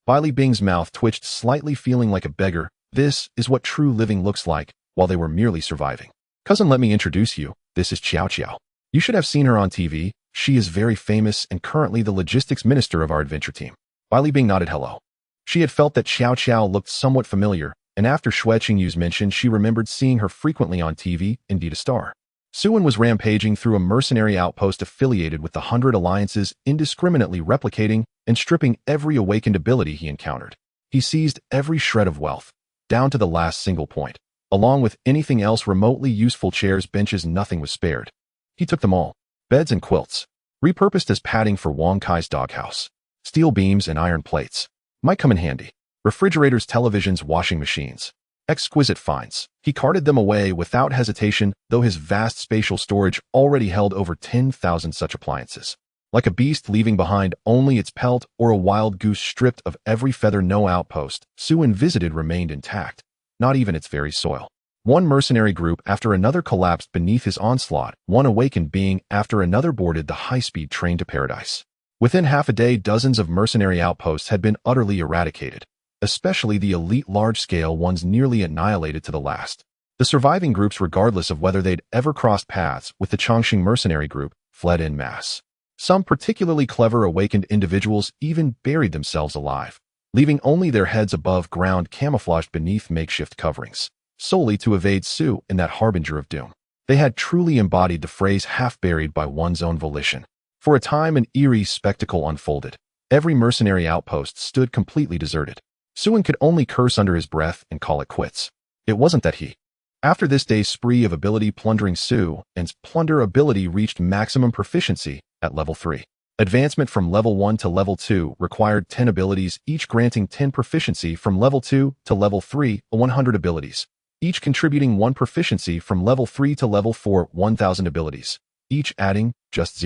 Bai Li Bing's mouth twitched slightly, feeling like a beggar. This is what true living looks like while they were merely surviving. "Cousin, let me introduce you. This is Xiao Xiao. You should have seen her on TV. She is very famous and currently the logistics minister of our adventure team." Bai Li Bing nodded hello. She had felt that Xiao Xiao looked somewhat familiar, and after Xue Qingyu's mention, she remembered seeing her frequently on TV, indeed a star. Suin was rampaging through a mercenary outpost affiliated with the 100 Alliances, indiscriminately replicating and stripping every awakened ability he encountered. He seized every shred of wealth, down to the last single point. Along with anything else remotely useful, chairs, benches, nothing was spared. He took them all. Beds and quilts, repurposed as padding for Wong Kai's doghouse. Steel beams and iron plates might come in handy. Refrigerators, televisions, washing machines. Exquisite finds. He carted them away without hesitation, though his vast spatial storage already held over 10,000 such appliances. Like a beast leaving behind only its pelt or a wild goose stripped of every feather, no outpost Suin visited remained intact, not even its very soil. One mercenary group after another collapsed beneath his onslaught, one awakened being after another boarded the high-speed train to paradise. Within half a day, dozens of mercenary outposts had been utterly eradicated. Especially the elite large-scale ones nearly annihilated to the last. The surviving groups, regardless of whether they'd ever crossed paths with the Chongqing mercenary group, fled en masse. Some particularly clever awakened individuals even buried themselves alive, leaving only their heads above ground camouflaged beneath makeshift coverings. solely to evade Sue and that harbinger of doom. They had truly embodied the phrase half-buried by one's own volition. For a time, an eerie spectacle unfolded. Every mercenary outpost stood completely deserted. Suen could only curse under his breath and call it quits. It wasn't that he. After this day's spree of ability plundering, Suen's plunder ability reached maximum proficiency at level 3. Advancement from level 1 to level 2 required 10 abilities, each granting 10 proficiency from level 2 to level 3, 100 abilities, each contributing 1 proficiency from level 3 to level 4, 1000 abilities, each adding just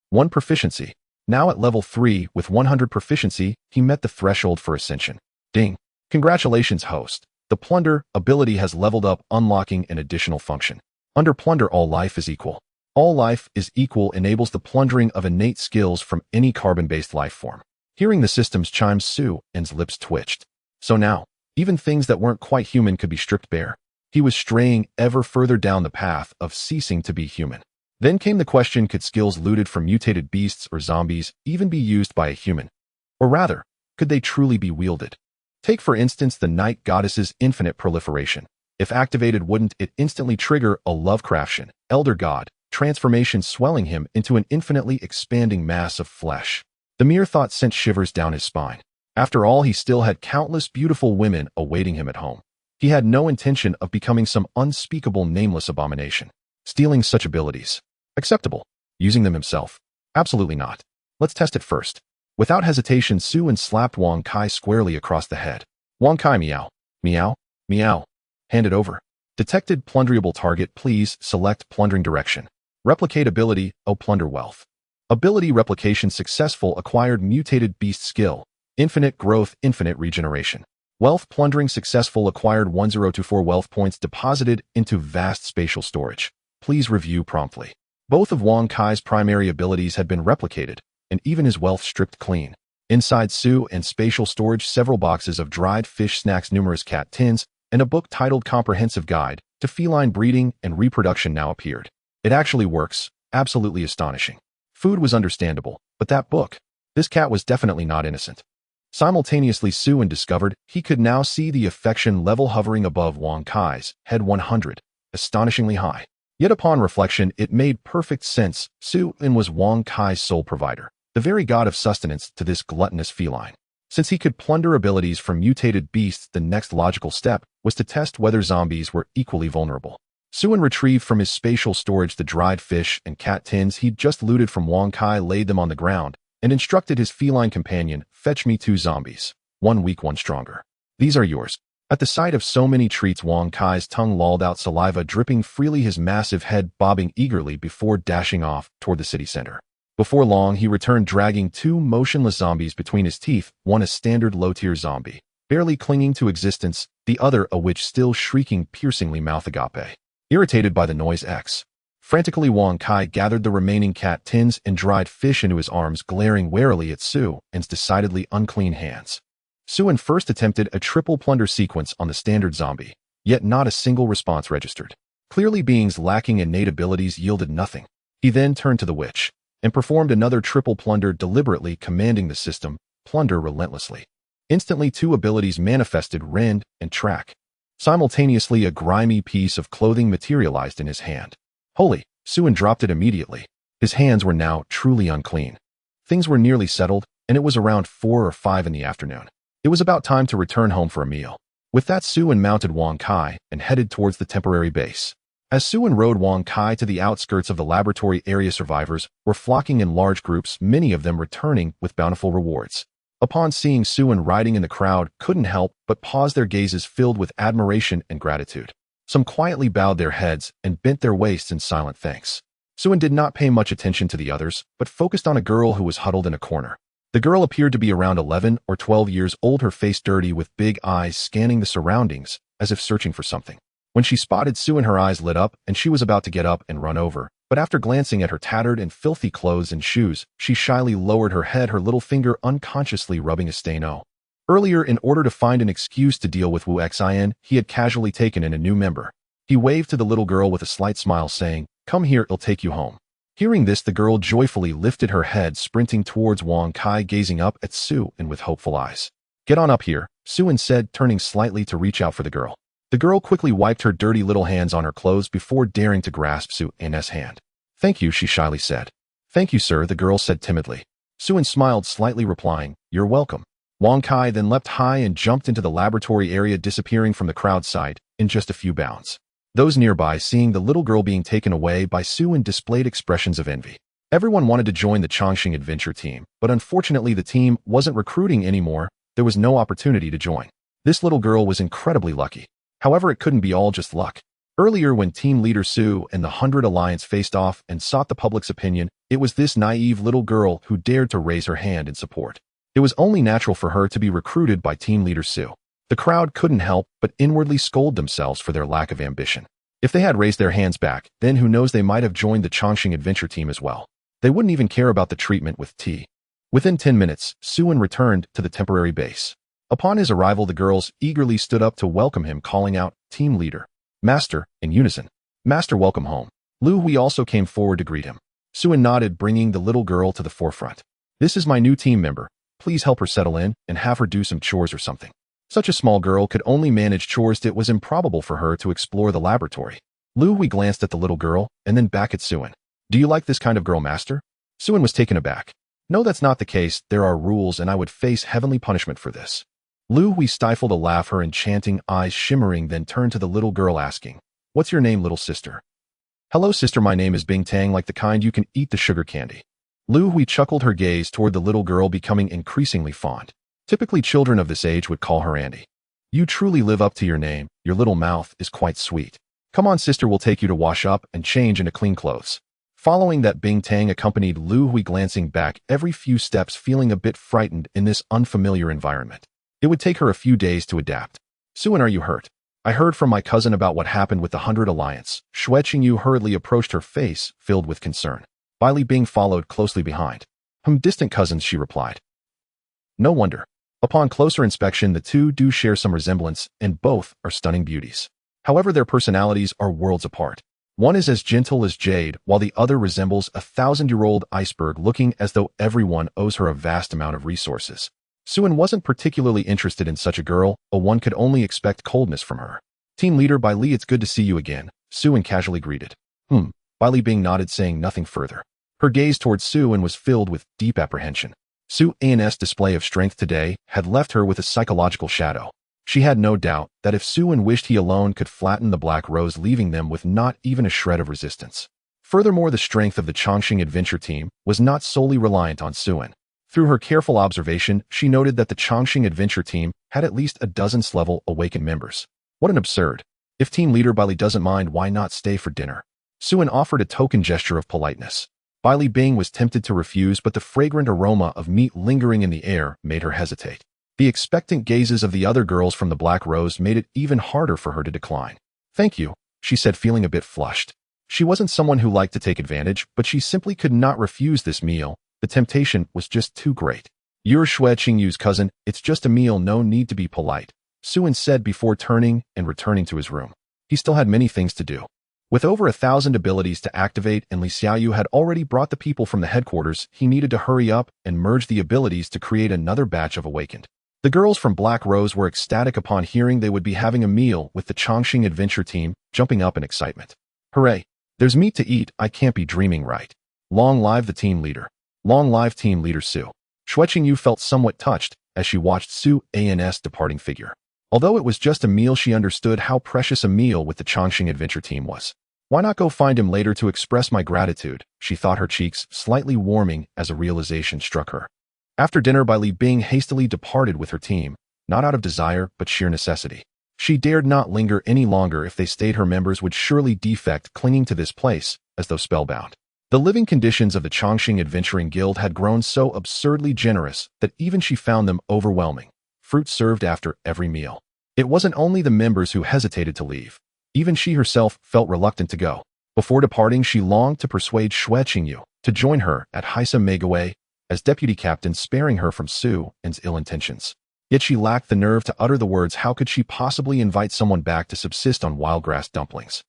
1 proficiency. Now at level 3 with 100 proficiency, he met the threshold for ascension. Ding! Congratulations, host. The plunder ability has leveled up, unlocking an additional function. Under plunder, all life is equal. All life is equal enables the plundering of innate skills from any carbon-based life form. Hearing the system's chimes, Suen's lips twitched. So now, even things that weren't quite human could be stripped bare. He was straying ever further down the path of ceasing to be human. Then came the question, could skills looted from mutated beasts or zombies even be used by a human? Or rather, could they truly be wielded? Take for instance the Night Goddess's infinite proliferation. If activated, wouldn't it instantly trigger a Lovecraftian, elder god, transformation, swelling him into an infinitely expanding mass of flesh? The mere thought sent shivers down his spine. After all, he still had countless beautiful women awaiting him at home. He had no intention of becoming some unspeakable nameless abomination. Stealing such abilities. Acceptable. Using them himself. Absolutely not. Let's test it first. Without hesitation, Suen slapped Wang Kai squarely across the head. Wang Kai, meow. Meow. Meow. Hand it over. Detected plunderable target. Please select plundering direction. Replicate ability. Oh, plunder wealth. Ability replication successful. Acquired mutated beast skill. Infinite growth, infinite regeneration. Wealth plundering successful. Acquired 1024 wealth points deposited into vast spatial storage. Please review promptly. Both of Wang Kai's primary abilities had been replicated, and even his wealth stripped clean. Inside Suen's spatial storage, several boxes of dried fish snacks, numerous cat tins, and a book titled Comprehensive Guide to Feline Breeding and Reproduction now appeared. It actually works. Absolutely astonishing. Food was understandable, but that book? This cat was definitely not innocent. Simultaneously, Suen discovered he could now see the affection level hovering above Wang Kai's head, 100. Astonishingly high. Yet upon reflection, it made perfect sense. Suen was Wang Kai's sole provider, the very god of sustenance to this gluttonous feline. Since he could plunder abilities from mutated beasts, the next logical step was to test whether zombies were equally vulnerable. Suen retrieved from his spatial storage the dried fish and cat tins he'd just looted from Wang Kai, laid them on the ground, and instructed his feline companion, fetch me 2 zombies. 1 weak, 1 stronger. These are yours. At the sight of so many treats, Wang Kai's tongue lolled out, saliva dripping freely, his massive head bobbing eagerly before dashing off toward the city center. Before long, he returned dragging 2 motionless zombies between his teeth, one a standard low-tier zombie, barely clinging to existence, the other a witch still shrieking piercingly, mouth agape. Irritated by the noise, frantically Wang Kai gathered the remaining cat tins and dried fish into his arms, glaring warily at Suen's decidedly unclean hands. Suen first attempted a triple plunder sequence on the standard zombie, yet not a single response registered. Clearly, beings lacking innate abilities yielded nothing. He then turned to the witch and performed another triple plunder, deliberately commanding the system, plunder relentlessly. Instantly, 2 abilities manifested, rend and track. Simultaneously, a grimy piece of clothing materialized in his hand. Holy! Suen dropped it immediately. His hands were now truly unclean. Things were nearly settled, and it was around 4 or 5 in the afternoon. It was about time to return home for a meal. With that, Suen mounted Wang Kai and headed towards the temporary base. As Suen rode Wang Kai to the outskirts of the laboratory area, survivors were flocking in large groups, many of them returning with bountiful rewards. Upon seeing Suen riding in, the crowd couldn't help but pause, their gazes filled with admiration and gratitude. Some quietly bowed their heads and bent their waists in silent thanks. Suen did not pay much attention to the others, but focused on a girl who was huddled in a corner. The girl appeared to be around 11 or 12 years old, her face dirty with big eyes scanning the surroundings as if searching for something. When she spotted Suen, her eyes lit up and she was about to get up and run over, but after glancing at her tattered and filthy clothes and shoes, she shyly lowered her head, her little finger unconsciously rubbing a stain. Earlier, in order to find an excuse to deal with Wu Xin, he had casually taken in a new member. He waved to the little girl with a slight smile, saying, "Come here, I'll take you home." Hearing this, the girl joyfully lifted her head, sprinting towards Wang Kai, gazing up at Suen with hopeful eyes. "Get on up here," Suen said, turning slightly to reach out for the girl. The girl quickly wiped her dirty little hands on her clothes before daring to grasp Su-An's hand. "Thank you," she shyly said. "Thank you, sir," the girl said timidly. Su-An smiled slightly, replying, "You're welcome." Wang Kai then leapt high and jumped into the laboratory area, disappearing from the crowd sight in just a few bounds. Those nearby, seeing the little girl being taken away by Su-An, displayed expressions of envy. Everyone wanted to join the Chongqing adventure team, but unfortunately the team wasn't recruiting anymore. There was no opportunity to join. This little girl was incredibly lucky. However, it couldn't be all just luck. Earlier, when team leader Su and the 100 Alliance faced off and sought the public's opinion, it was this naive little girl who dared to raise her hand in support. It was only natural for her to be recruited by team leader Su. The crowd couldn't help but inwardly scold themselves for their lack of ambition. If they had raised their hands back, then who knows, they might have joined the Chongqing adventure team as well. They wouldn't even care about the treatment with tea. Within 10 minutes, Su-An returned to the temporary base. Upon his arrival, the girls eagerly stood up to welcome him, calling out, "Team leader, Master," in unison. "Master, welcome home." Lu Hui also came forward to greet him. Su-An nodded, bringing the little girl to the forefront. "This is my new team member. Please help her settle in and have her do some chores or something." Such a small girl could only manage chores. It was improbable for her to explore the laboratory. Lu Hui glanced at the little girl and then back at Su-An. "Do you like this kind of girl, Master?" Su-An was taken aback. "No, that's not the case. There are rules and I would face heavenly punishment for this." Lu Hui stifled a laugh, her enchanting eyes shimmering, then turned to the little girl asking, "What's your name, little sister?" "Hello, sister. My name is Bing Tang, like the kind you can eat the sugar candy." Lu Hui chuckled, her gaze toward the little girl becoming increasingly fond. Typically, children of this age would call her Andy. "You truly live up to your name. Your little mouth is quite sweet. Come on, sister, we'll take you to wash up and change into clean clothes." Following that, Bing Tang accompanied Lu Hui, glancing back every few steps, feeling a bit frightened in this unfamiliar environment. It would take her a few days to adapt. "Su-An, are you hurt? I heard from my cousin about what happened with the 100 Alliance." Xue Qingyu hurriedly approached, her face filled with concern. Li Bing followed closely behind. Distant cousins," she replied. "No wonder. Upon closer inspection, the two do share some resemblance, and both are stunning beauties. However, their personalities are worlds apart. One is as gentle as jade, while the other resembles a 1,000-year-old iceberg, looking as though everyone owes her a vast amount of resources." Su-An wasn't particularly interested in such a girl, but one could only expect coldness from her. "Team leader Bai Li, it's good to see you again," Su-An casually greeted. Bai Li Bing nodded, saying nothing further. Her gaze towards Su-An was filled with deep apprehension. Su-An's display of strength today had left her with a psychological shadow. She had no doubt that if Su-An wished, he alone could flatten the Black Rose, leaving them with not even a shred of resistance. Furthermore, the strength of the Chongqing adventure team was not solely reliant on Su-An. Through her careful observation, she noted that the Chongqing adventure team had at least a dozen level awakened members. What an absurd. If team leader Bai Li doesn't mind, why not stay for dinner? Su-An offered a token gesture of politeness. Bai Li Bing was tempted to refuse, but the fragrant aroma of meat lingering in the air made her hesitate. The expectant gazes of the other girls from the Black Rose made it even harder for her to decline. "Thank you," she said, feeling a bit flushed. She wasn't someone who liked to take advantage, but she simply could not refuse this meal. The temptation was just too great. "You're Xue Qingyu's cousin. It's just a meal, no need to be polite," Su-An said before turning and returning to his room. He still had many things to do. With over 1,000 abilities to activate, and Li Xiaoyu had already brought the people from the headquarters, he needed to hurry up and merge the abilities to create another batch of awakened. The girls from Black Rose were ecstatic upon hearing they would be having a meal with the Chongqing adventure team, jumping up in excitement. "Hooray! There's meat to eat. I can't be dreaming, right? Long live the team leader. Long live team leader Su." Xue Qingyu felt somewhat touched as she watched Su-An's departing figure. Although it was just a meal, she understood how precious a meal with the Chongqing adventure team was. "Why not go find him later to express my gratitude?" she thought, her cheeks slightly warming as a realization struck her. After dinner, Bai Li Bing hastily departed with her team, not out of desire but sheer necessity. She dared not linger any longer. If they stayed, her members would surely defect, clinging to this place as though spellbound. The living conditions of the Chongqing Adventuring Guild had grown so absurdly generous that even she found them overwhelming. Fruit served after every meal. It wasn't only the members who hesitated to leave. Even she herself felt reluctant to go. Before departing, she longed to persuade Xue Qingyu to join her at Heisa Megaway as deputy captain, sparing her from Su-An's ill intentions. Yet she lacked the nerve to utter the words. How could she possibly invite someone back to subsist on wildgrass dumplings?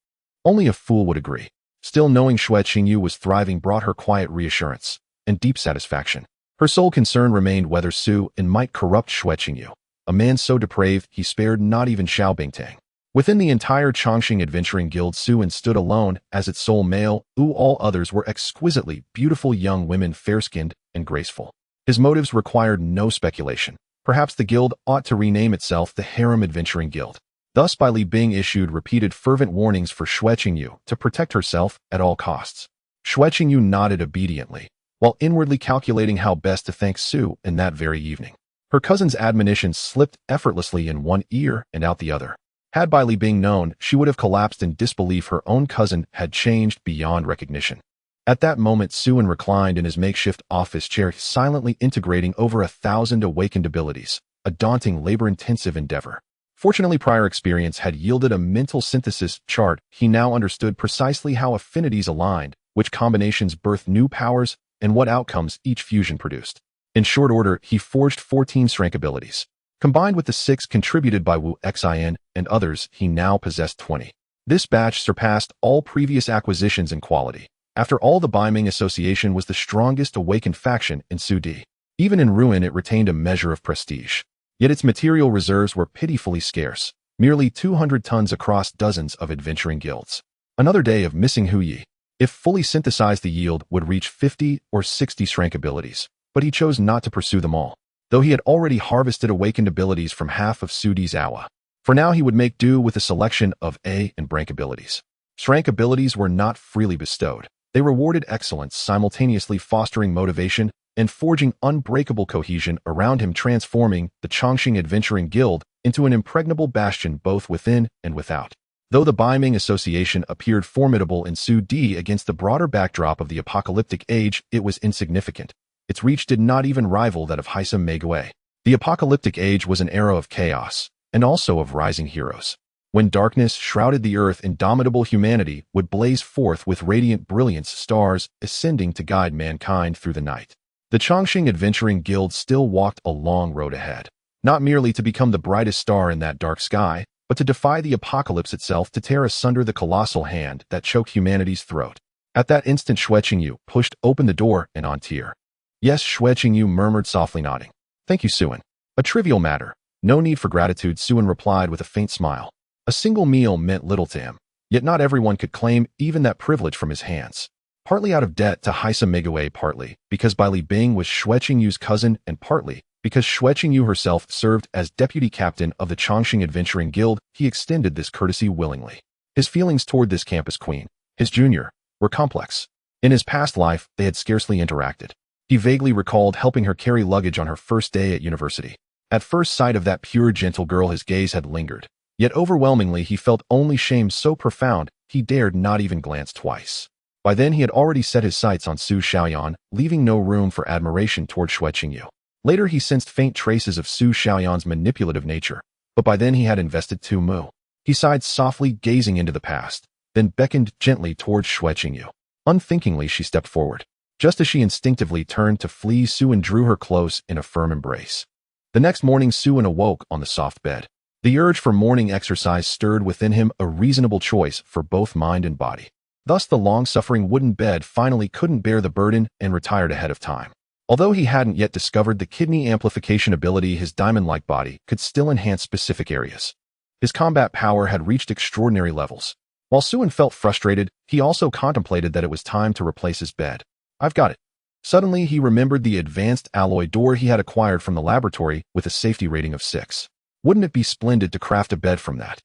Only a fool would agree. Still, knowing Xue Qingyu was thriving brought her quiet reassurance and deep satisfaction. Her sole concern remained whether Su-An might corrupt Xue Qingyu. A man so depraved, he spared not even Xiao Bingtang. Within the entire Chongqing Adventuring Guild, Suin stood alone as its sole male, all others were exquisitely beautiful young women, fair-skinned and graceful. His motives required no speculation. Perhaps the guild ought to rename itself the Harem Adventuring Guild. Thus, by Li Bing issued repeated fervent warnings for Xue Qingyu to protect herself at all costs. Xue Qingyu nodded obediently, while inwardly calculating how best to thank Su in that very evening. Her cousin's admonitions slipped effortlessly in one ear and out the other. Had Bai Li Bing known, she would have collapsed in disbelief. Her own cousin had changed beyond recognition. At that moment, Suin reclined in his makeshift office chair, silently integrating over 1,000 awakened abilities, a daunting, labor-intensive endeavor. Fortunately, prior experience had yielded a mental synthesis chart. He now understood precisely how affinities aligned, which combinations birthed new powers, and what outcomes each fusion produced. In short order, he forged 14 strength abilities. Combined with the 6 contributed by Wu Xin and others, he now possessed 20. This batch surpassed all previous acquisitions in quality. After all, the Baiming Association was the strongest awakened faction in Sudi. Even in ruin, it retained a measure of prestige. Yet its material reserves were pitifully scarce, merely 200 tons across dozens of adventuring guilds. Another day of missing Huyi. If fully synthesized, the yield would reach 50 or 60 strength abilities, but he chose not to pursue them all, though he had already harvested awakened abilities from half of Sudi's Awa. For now, he would make do with a selection of A and Brank abilities. Strength abilities were not freely bestowed. They rewarded excellence, simultaneously fostering motivation and forging unbreakable cohesion around him, transforming the Chongqing Adventuring Guild into an impregnable bastion both within and without. Though the Baiming Association appeared formidable in Sudi against the broader backdrop of the apocalyptic age, it was insignificant. Its reach did not even rival that of Haisam Meigui. The apocalyptic age was an era of chaos, and also of rising heroes. When darkness shrouded the earth, indomitable humanity would blaze forth with radiant brilliance, stars ascending to guide mankind through the night. The Chongqing Adventuring Guild still walked a long road ahead, not merely to become the brightest star in that dark sky, but to defy the apocalypse itself, to tear asunder the colossal hand that choked humanity's throat. At that instant, Xue Qingyu pushed open the door and on tear. Yes, Xue Qingyu murmured, softly nodding. Thank you, Suin. A trivial matter. No need for gratitude, Suin replied with a faint smile. A single meal meant little to him, yet not everyone could claim even that privilege from his hands. Partly out of debt to Haisam Meigui, partly because Bai Li Bing was Xue Qingyu's cousin, and partly because Xue Qingyu herself served as deputy captain of the Chongqing Adventuring Guild, he extended this courtesy willingly. His feelings toward this campus queen, his junior, were complex. In his past life, they had scarcely interacted. He vaguely recalled helping her carry luggage on her first day at university. At first sight of that pure, gentle girl, his gaze had lingered. Yet overwhelmingly, he felt only shame so profound, he dared not even glance twice. By then, he had already set his sights on Su Xiaoyan, leaving no room for admiration toward Xue Qingyu. Later, he sensed faint traces of Su Xiaoyan's manipulative nature, but by then he had invested too mu. He sighed softly, gazing into the past, then beckoned gently towards Xue Qingyu. Unthinkingly, she stepped forward. Just as she instinctively turned to flee, Suin drew her close in a firm embrace. The next morning, Suin awoke on the soft bed. The urge for morning exercise stirred within him, a reasonable choice for both mind and body. Thus, the long-suffering wooden bed finally couldn't bear the burden and retired ahead of time. Although he hadn't yet discovered the kidney amplification ability, his diamond-like body could still enhance specific areas. His combat power had reached extraordinary levels. While Suin felt frustrated, he also contemplated that it was time to replace his bed. I've got it. Suddenly, he remembered the advanced alloy door he had acquired from the laboratory with a safety rating of 6. Wouldn't it be splendid to craft a bed from that?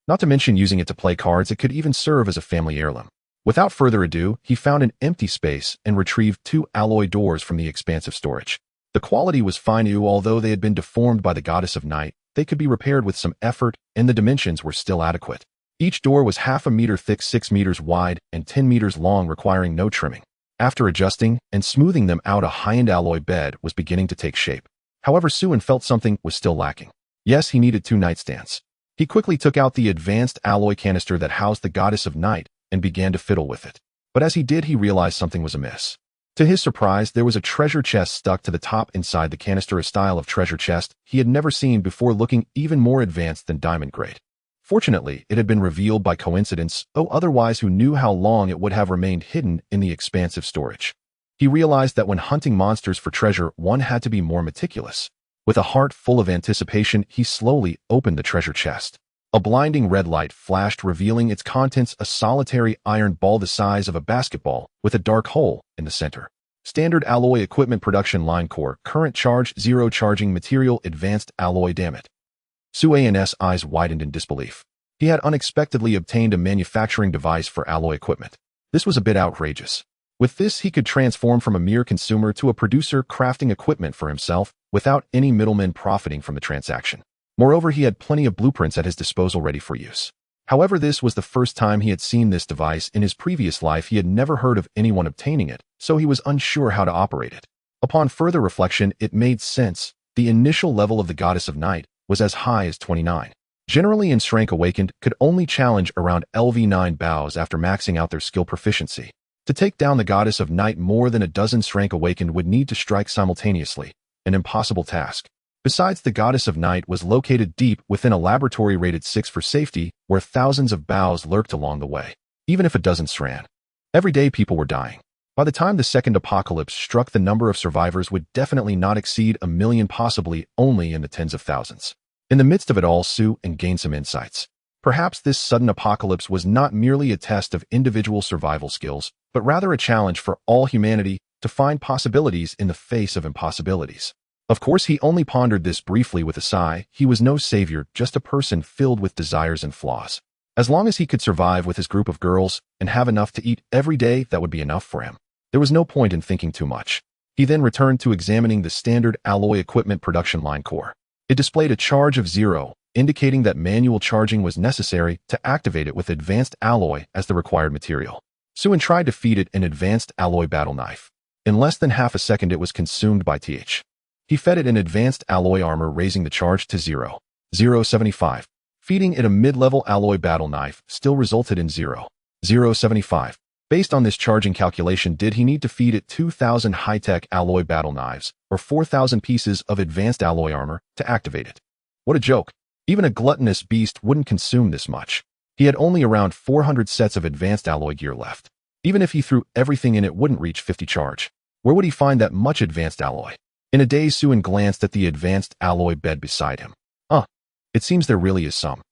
Not to mention using it to play cards, it could even serve as a family heirloom. Without further ado, he found an empty space and retrieved 2 alloy doors from the expansive storage. The quality was fine, although they had been deformed by the goddess of night, they could be repaired with some effort, and the dimensions were still adequate. Each door was half a meter thick, 6 meters wide, and 10 meters long, requiring no trimming. After adjusting and smoothing them out, a high-end alloy bed was beginning to take shape. However, Suin felt something was still lacking. Yes, he needed 2 nightstands. He quickly took out the advanced alloy canister that housed the goddess of night and began to fiddle with it. But as he did, he realized something was amiss. To his surprise, there was a treasure chest stuck to the top inside the canister, a style of treasure chest he had never seen before, looking even more advanced than diamond grade. Fortunately, it had been revealed by coincidence, otherwise who knew how long it would have remained hidden in the expansive storage. He realized that when hunting monsters for treasure, one had to be more meticulous. With a heart full of anticipation, he slowly opened the treasure chest. A blinding red light flashed, revealing its contents, a solitary iron ball the size of a basketball with a dark hole in the center. Standard alloy equipment production line core, current charge 0, charging material advanced alloy. Damn it. Suan's eyes widened in disbelief. He had unexpectedly obtained a manufacturing device for alloy equipment. This was a bit outrageous. With this, he could transform from a mere consumer to a producer, crafting equipment for himself without any middlemen profiting from the transaction. Moreover, he had plenty of blueprints at his disposal ready for use. However, this was the first time he had seen this device. In his previous life, he had never heard of anyone obtaining it, so he was unsure how to operate it. Upon further reflection, it made sense. The initial level of the Goddess of Night was as high as 29. Generally, in Strength Awakened, could only challenge around LV9 bows after maxing out their skill proficiency. To take down the Goddess of Night, more than a dozen Strength Awakened would need to strike simultaneously, an impossible task. Besides, the Goddess of Night was located deep within a laboratory rated 6 for safety, where thousands of bows lurked along the way. Even if a dozen ran. Every day people were dying. By the time the second apocalypse struck, the number of survivors would definitely not exceed 1 million, possibly only in the tens of thousands. In the midst of it all, Sue gained some insights. Perhaps this sudden apocalypse was not merely a test of individual survival skills, but rather a challenge for all humanity to find possibilities in the face of impossibilities. Of course, he only pondered this briefly with a sigh. He was no savior, just a person filled with desires and flaws. As long as he could survive with his group of girls and have enough to eat every day, that would be enough for him. There was no point in thinking too much. He then returned to examining the standard alloy equipment production line core. It displayed a charge of 0, indicating that manual charging was necessary to activate it with advanced alloy as the required material. Suan tried to feed it an advanced alloy battle knife. In less than half a second, it was consumed by TH. He fed it an advanced alloy armor, raising the charge to 0. 0.75. Feeding it a mid-level alloy battle knife still resulted in 0. 0.75. Based on this charging calculation, did he need to feed it 2,000 high-tech alloy battle knives or 4,000 pieces of advanced alloy armor to activate it? What a joke. Even a gluttonous beast wouldn't consume this much. He had only around 400 sets of advanced alloy gear left. Even if he threw everything in, it wouldn't reach 50 charge. Where would he find that much advanced alloy? In a daze, Suan glanced at the advanced alloy bed beside him. It seems there really is some.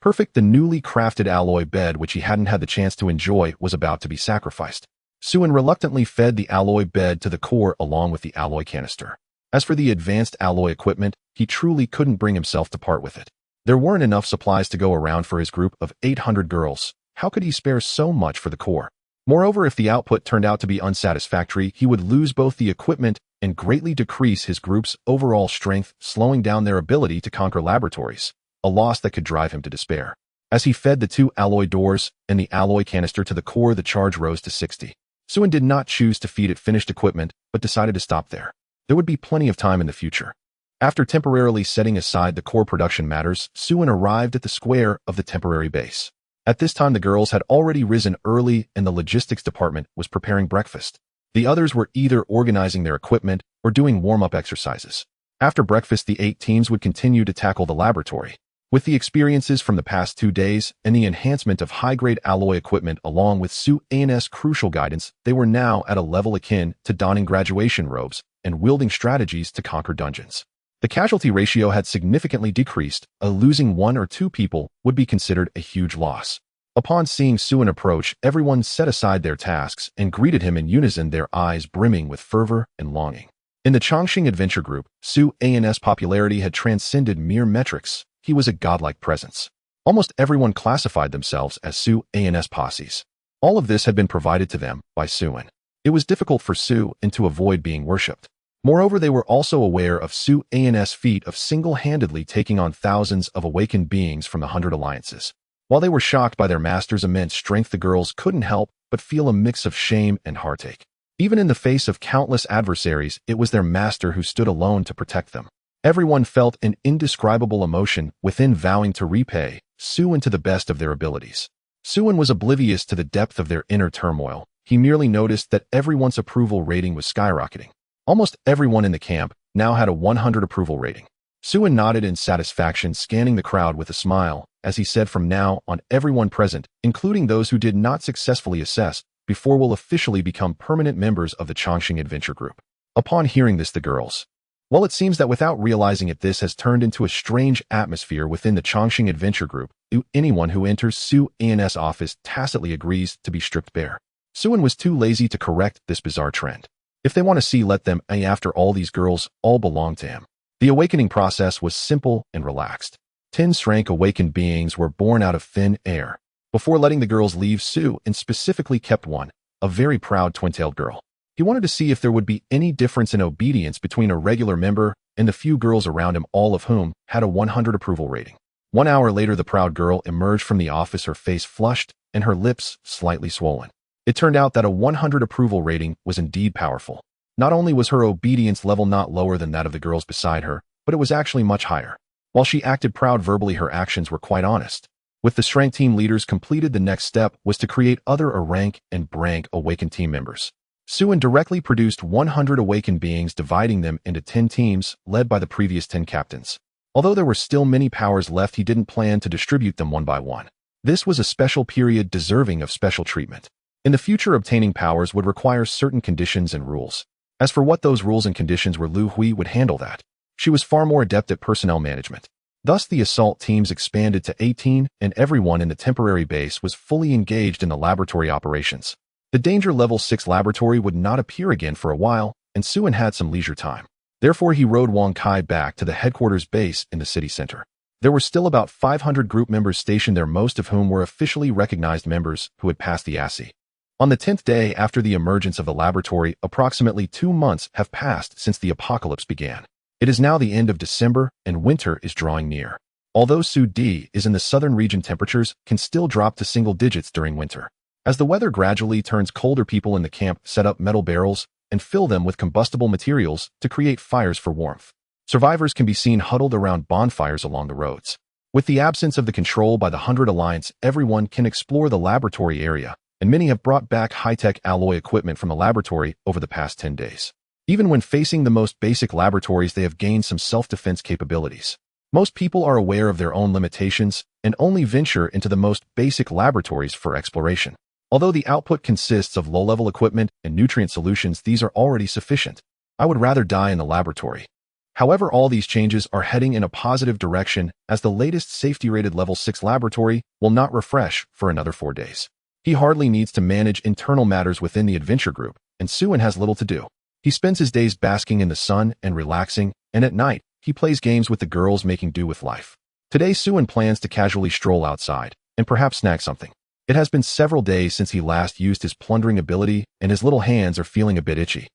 Perfect. The newly crafted alloy bed, which he hadn't had the chance to enjoy, was about to be sacrificed. Suan reluctantly fed the alloy bed to the core along with the alloy canister. As for the advanced alloy equipment, he truly couldn't bring himself to part with it. There weren't enough supplies to go around for his group of 800 girls. How could he spare so much for the core? Moreover, if the output turned out to be unsatisfactory, he would lose both the equipment and greatly decrease his group's overall strength, slowing down their ability to conquer laboratories, a loss that could drive him to despair. As he fed the 2 alloy doors and the alloy canister to the core, the charge rose to 60. Suan did not choose to feed it finished equipment, but decided to stop there. There would be plenty of time in the future. After temporarily setting aside the core production matters, Suan arrived at the square of the temporary base. At this time, the girls had already risen early and the logistics department was preparing breakfast. The others were either organizing their equipment or doing warm-up exercises. After breakfast, the 8 teams would continue to tackle the laboratory. With the experiences from the past 2 days and the enhancement of high-grade alloy equipment along with Suan's crucial guidance, they were now at a level akin to donning graduation robes and wielding strategies to conquer dungeons. The casualty ratio had significantly decreased. Losing 1 or 2 people would be considered a huge loss. Upon seeing Suan approach, everyone set aside their tasks and greeted him in unison, their eyes brimming with fervor and longing. In the Chongqing Adventure Group, Suan's popularity had transcended mere metrics. He was a godlike presence. Almost everyone classified themselves as Suan's posses. All of this had been provided to them by Suan. It was difficult for Suan to avoid being worshipped. Moreover, they were also aware of Suan's feat of single-handedly taking on thousands of awakened beings from the 100 alliances. While they were shocked by their master's immense strength, the girls couldn't help but feel a mix of shame and heartache. Even in the face of countless adversaries, it was their master who stood alone to protect them. Everyone felt an indescribable emotion within, vowing to repay Suan to the best of their abilities. Suan was oblivious to the depth of their inner turmoil. He merely noticed that everyone's approval rating was skyrocketing. Almost everyone in the camp now had a 100 approval rating. Suan nodded in satisfaction, scanning the crowd with a smile, as he said, from now on, everyone present, including those who did not successfully assess before, will officially become permanent members of the Chongqing Adventure Group. Upon hearing this, the girls Well, it seems that without realizing it, this has turned into a strange atmosphere within the Chongqing Adventure Group. Anyone who enters Su-an's office tacitly agrees to be stripped bare. Su-an was too lazy to correct this bizarre trend. If they want to see, let them. After all, these girls all belong to him. The awakening process was simple and relaxed. 10 shrank awakened beings were born out of thin air. Before letting the girls leave, Su-an specifically kept one, a very proud twin-tailed girl. He wanted to see if there would be any difference in obedience between a regular member and the few girls around him, all of whom had a 100 approval rating. 1 hour later, the proud girl emerged from the office, her face flushed and her lips slightly swollen. It turned out that a 100 approval rating was indeed powerful. Not only was her obedience level not lower than that of the girls beside her, but it was actually much higher. While she acted proud verbally, her actions were quite honest. With the strength team leaders completed, the next step was to create other rank and brank awakened team members. Su-an directly produced 100 awakened beings, dividing them into 10 teams, led by the previous 10 captains. Although there were still many powers left, he didn't plan to distribute them one by one. This was a special period deserving of special treatment. In the future, obtaining powers would require certain conditions and rules. As for what those rules and conditions were, Lu Hui would handle that. She was far more adept at personnel management. Thus, the assault teams expanded to 18, and everyone in the temporary base was fully engaged in the laboratory operations. The danger level 6 laboratory would not appear again for a while, and Su-an had some leisure time. Therefore, he rode Wang Kai back to the headquarters base in the city center. There were still about 500 group members stationed there, most of whom were officially recognized members who had passed the ASI. On the 10th day after the emergence of the laboratory, approximately 2 months have passed since the apocalypse began. It is now the end of December, and winter is drawing near. Although Su-di is in the southern region, temperatures can still drop to single digits during winter. As the weather gradually turns colder, people in the camp set up metal barrels and fill them with combustible materials to create fires for warmth. Survivors can be seen huddled around bonfires along the roads. With the absence of the control by the 100 Alliance, everyone can explore the laboratory area, and many have brought back high-tech alloy equipment from the laboratory over the past 10 days. Even when facing the most basic laboratories, they have gained some self-defense capabilities. Most people are aware of their own limitations and only venture into the most basic laboratories for exploration. Although the output consists of low-level equipment and nutrient solutions, these are already sufficient. I would rather die in the laboratory. However, all these changes are heading in a positive direction, as the latest safety-rated level 6 laboratory will not refresh for another 4 days. He hardly needs to manage internal matters within the adventure group, and Su-an has little to do. He spends his days basking in the sun and relaxing, and at night, he plays games with the girls, making do with life. Today, Su-an plans to casually stroll outside and perhaps snag something. It has been several days since he last used his plundering ability, and his little hands are feeling a bit itchy.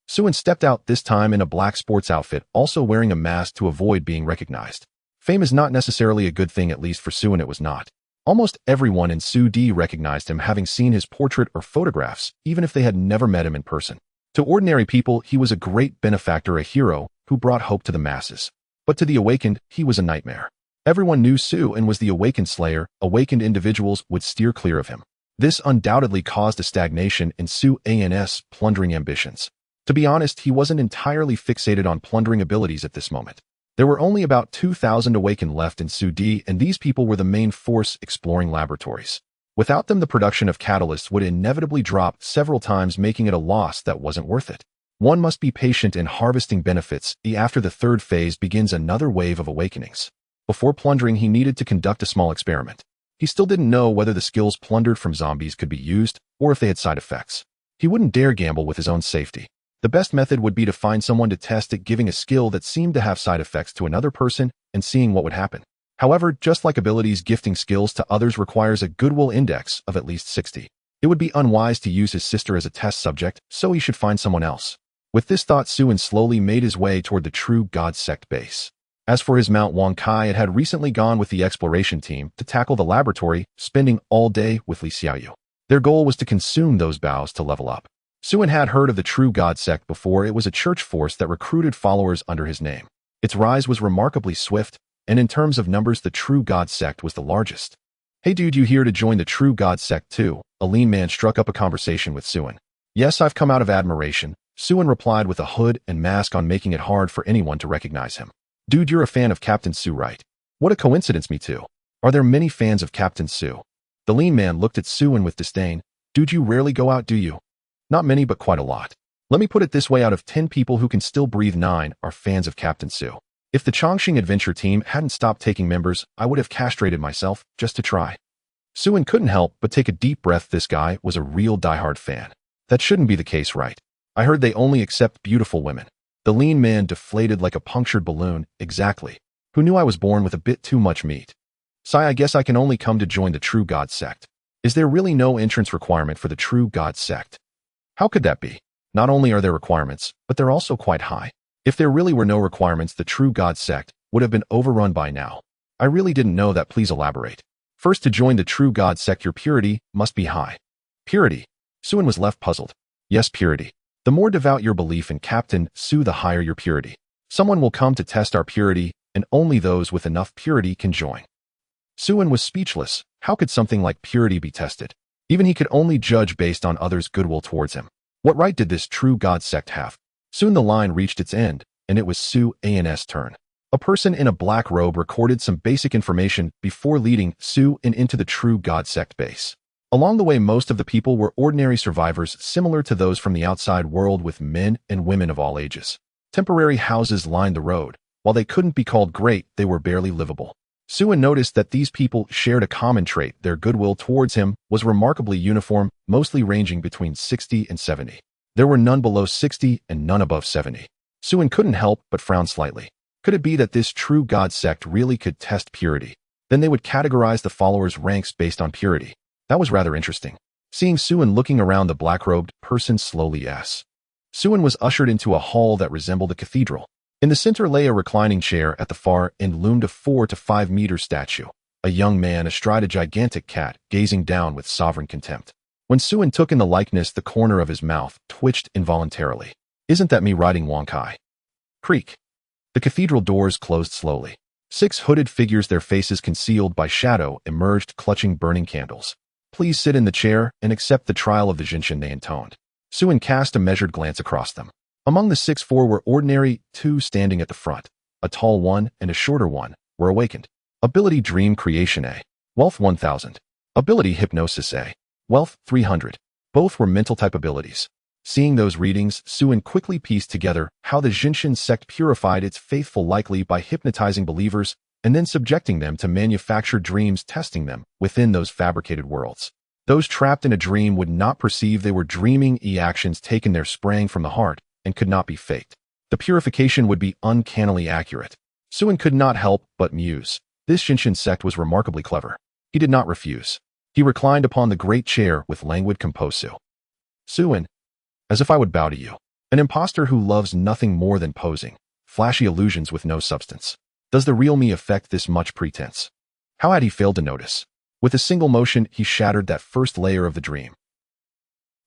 Su-an stepped out, this time in a black sports outfit, also wearing a mask to avoid being recognized. Fame is not necessarily a good thing, at least for Su-an it was not. Almost everyone in Su-di recognized him, having seen his portrait or photographs, even if they had never met him in person. To ordinary people, he was a great benefactor, a hero who brought hope to the masses. But to the awakened, he was a nightmare. Everyone knew Su-an was the awakened slayer. Awakened individuals would steer clear of him. This undoubtedly caused a stagnation in Su-an's plundering ambitions. To be honest, he wasn't entirely fixated on plundering abilities at this moment. There were only about 2,000 awakened left in Su-di, and these people were the main force exploring laboratories. Without them, the production of catalysts would inevitably drop several times, making it a loss that wasn't worth it. One must be patient in harvesting benefits. After the 3rd phase begins another wave of awakenings. Before plundering, he needed to conduct a small experiment. He still didn't know whether the skills plundered from zombies could be used, or if they had side effects. He wouldn't dare gamble with his own safety. The best method would be to find someone to test it, giving a skill that seemed to have side effects to another person and seeing what would happen. However, just like abilities, gifting skills to others requires a goodwill index of at least 60. It would be unwise to use his sister as a test subject, so he should find someone else. With this thought, Su-an slowly made his way toward the True God Sect base. As for his mount, Wang Kai had recently gone with the exploration team to tackle the laboratory, spending all day with Li Xiaoyu. Their goal was to consume those bows to level up. Su-an had heard of the True God Sect before. It was a church force that recruited followers under his name. Its rise was remarkably swift, and in terms of numbers, the True God Sect was the largest. "Hey dude, you here to join the True God Sect too?" A lean man struck up a conversation with Su-an. "Yes, I've come out of admiration," Su-an replied with a hood and mask on, making it hard for anyone to recognize him. "Dude, you're a fan of Captain Su, right?" "What a coincidence, me too. Are there many fans of Captain Su?" The lean man looked at Su-an with disdain. "Dude, you rarely go out, do you?" "Not many, but quite a lot." Let me put it this way, out of 10 people who can still breathe, 9 are fans of Captain Su. If the Chongqing adventure team hadn't stopped taking members, I would have castrated myself just to try. Suin couldn't help but take a deep breath. This guy was a real diehard fan. That shouldn't be the case, right? I heard they only accept beautiful women. The lean man deflated like a punctured balloon. Exactly. Who knew I was born with a bit too much meat? Sigh, I guess I can only come to join the True God sect. Is there really no entrance requirement for the True God sect? How could that be? Not only are there requirements, but they're also quite high. If there really were no requirements, the True God sect would have been overrun by now. I really didn't know that. Please elaborate. First, to join the True God sect, your purity must be high. Purity? Suin was left puzzled. Yes, purity. The more devout your belief in Captain Su, the higher your purity. Someone will come to test our purity, and only those with enough purity can join. Suin was speechless. How could something like purity be tested? Even he could only judge based on others' goodwill towards him. What right did this True God sect have? Soon the line reached its end, and it was Suin's turn. A person in a black robe recorded some basic information before leading Suin into the True God sect base. Along the way, most of the people were ordinary survivors similar to those from the outside world, with men and women of all ages. Temporary houses lined the road. While they couldn't be called great, they were barely livable. Suin noticed that these people shared a common trait. Their goodwill towards him was remarkably uniform, mostly ranging between 60 and 70. There were none below 60 and none above 70. Suin couldn't help but frown slightly. Could it be that this True God sect really could test purity? Then they would categorize the followers' ranks based on purity. That was rather interesting. Seeing Suin looking around, the black-robed person slowly asked. Suin was ushered into a hall that resembled a cathedral. In the center lay a reclining chair. At the far end loomed a 4 to 5 meter statue. A young man astride a gigantic cat, gazing down with sovereign contempt. When Suin took in the likeness, the corner of his mouth twitched involuntarily. Isn't that me riding Wonkai? Creak. The cathedral doors closed slowly. 6 hooded figures, their faces concealed by shadow, emerged, clutching burning candles. Please sit in the chair and accept the trial of the Jinshin, they intoned. Suin cast a measured glance across them. Among the 6, 4 were ordinary. 2 standing at the front, a tall one and a shorter one, were awakened. Ability Dream Creation A. Wealth 1000. Ability Hypnosis A. Wealth 300. Both were mental type abilities. Seeing those readings, Suin quickly pieced together how the Jinshin sect purified its faithful, likely by hypnotizing believers and then subjecting them to manufactured dreams, testing them within those fabricated worlds. Those trapped in a dream would not perceive they were dreaming. Actions taken there sprang from the heart and could not be faked. The purification would be uncannily accurate. Suin could not help but muse. This Jinshin sect was remarkably clever. He did not refuse. He reclined upon the great chair with languid composure. Suin, as if I would bow to you. An impostor who loves nothing more than posing, flashy illusions with no substance. Does the real me affect this much pretense? How had he failed to notice? With a single motion, he shattered that first layer of the dream.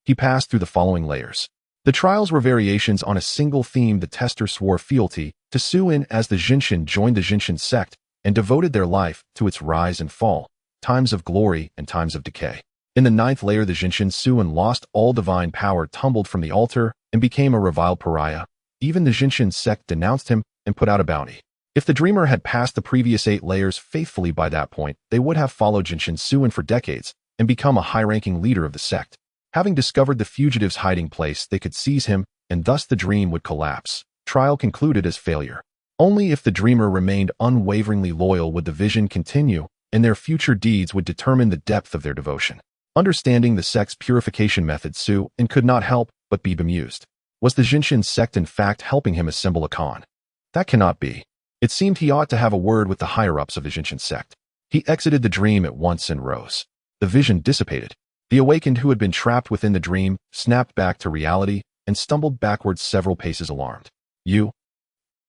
He passed through the following layers. The trials were variations on a single theme. The tester swore fealty to Suin as the Jinshin joined the Jinshin sect and devoted their life to its rise and fall, times of glory and times of decay. In the 9th layer, the Jinshin Suin lost all divine power, tumbled from the altar, and became a reviled pariah. Even the Jinshin sect denounced him and put out a bounty. If the dreamer had passed the previous 8 layers faithfully by that point, they would have followed Jinshin Suin for decades and become a high-ranking leader of the sect. Having discovered the fugitive's hiding place, they could seize him, and thus the dream would collapse. Trial concluded as failure. Only if the dreamer remained unwaveringly loyal would the vision continue, and their future deeds would determine the depth of their devotion. Understanding the sect's purification method, Suin could not help but be bemused. Was the Jinshin sect in fact helping him assemble a con? That cannot be. It seemed he ought to have a word with the higher-ups of the Jinshin sect. He exited the dream at once and rose. The vision dissipated. The awakened, who had been trapped within the dream, snapped back to reality and stumbled backwards several paces, alarmed. You?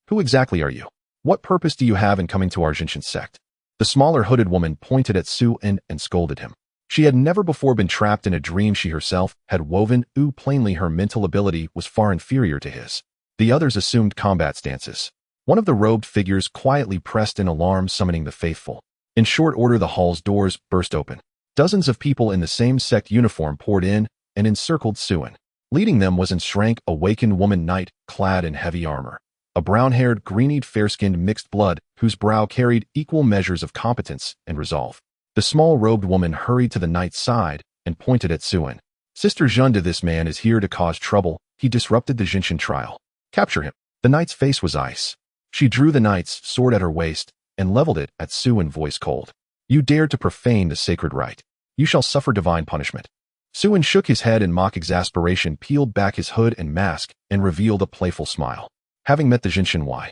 Who exactly are you? What purpose do you have in coming to our Jinshin sect? The smaller hooded woman pointed at Suin and scolded him. She had never before been trapped in a dream she herself had woven. Plainly her mental ability was far inferior to his. The others assumed combat stances. One of the robed figures quietly pressed an alarm, summoning the faithful. In short order, the hall's doors burst open. Dozens of people in the same sect uniform poured in and encircled Suin. Leading them was an shrank, awakened woman knight, clad in heavy armor. A brown-haired, green-eyed, fair-skinned mixed blood, whose brow carried equal measures of competence and resolve. The small robed woman hurried to the knight's side and pointed at Suin. Sister Junda, this man is here to cause trouble. he disrupted the Jinshin trial. Capture him. The knight's face was ice. She drew the knight's sword at her waist and leveled it at Suin, voice cold. You dared to profane the sacred rite. You shall suffer divine punishment. Suin shook his head in mock exasperation, peeled back his hood and mask, and revealed a playful smile. Having met the Jinshin, why?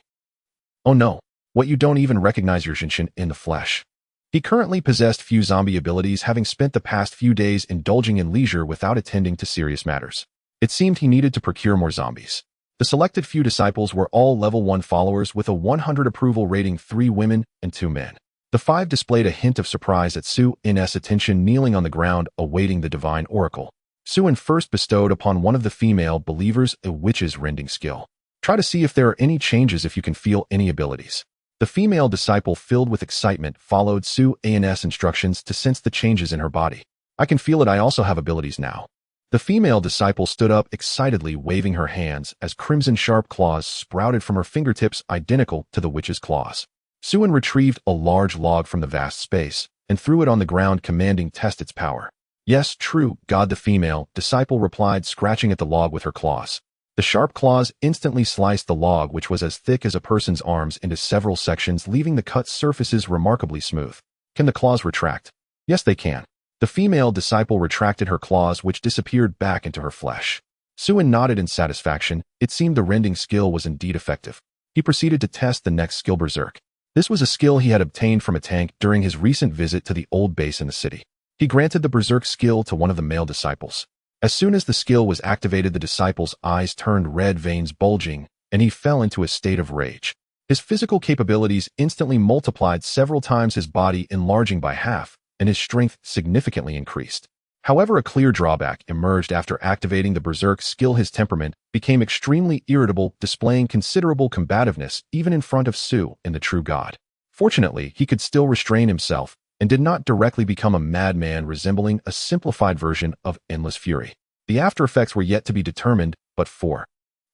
Oh no, what, you don't even recognize your Jinshin in the flesh. He currently possessed few zombie abilities, having spent the past few days indulging in leisure without attending to serious matters. It seemed he needed to procure more zombies. The selected few disciples were all level 1 followers with a 100 approval rating, 3 women and 2 men. The 5 displayed a hint of surprise at Suin's attention, kneeling on the ground awaiting the divine oracle. Suin first bestowed upon one of the female believers a witch's rending skill. Try to see if there are any changes if you can feel any abilities. The female disciple, filled with excitement, followed Suin's instructions to sense the changes in her body. I can feel it, I also have abilities now. The female disciple stood up excitedly, waving her hands as crimson sharp claws sprouted from her fingertips, identical to the witch's claws. Suin retrieved a large log from the vast space and threw it on the ground, commanding, test its power. Yes, true, God, the female disciple replied, scratching at the log with her claws. The sharp claws instantly sliced the log, which was as thick as a person's arms, into several sections, leaving the cut surfaces remarkably smooth. Can the claws retract? Yes, they can. The female disciple retracted her claws, which disappeared back into her flesh. Suin nodded in satisfaction. It seemed the rending skill was indeed effective. He proceeded to test the next skill, Berserk. This was a skill he had obtained from a tank during his recent visit to the old base in the city. He granted the Berserk skill to one of the male disciples. As soon as the skill was activated, the disciple's eyes turned red, veins bulging, and he fell into a state of rage. His physical capabilities instantly multiplied, several times his body enlarging by half, and his strength significantly increased. However, a clear drawback emerged after activating the Berserk skill. His temperament became extremely irritable, displaying considerable combativeness even in front of Suin, the true god. Fortunately, he could still restrain himself and did not directly become a madman, resembling a simplified version of endless fury. The after effects were yet to be determined, but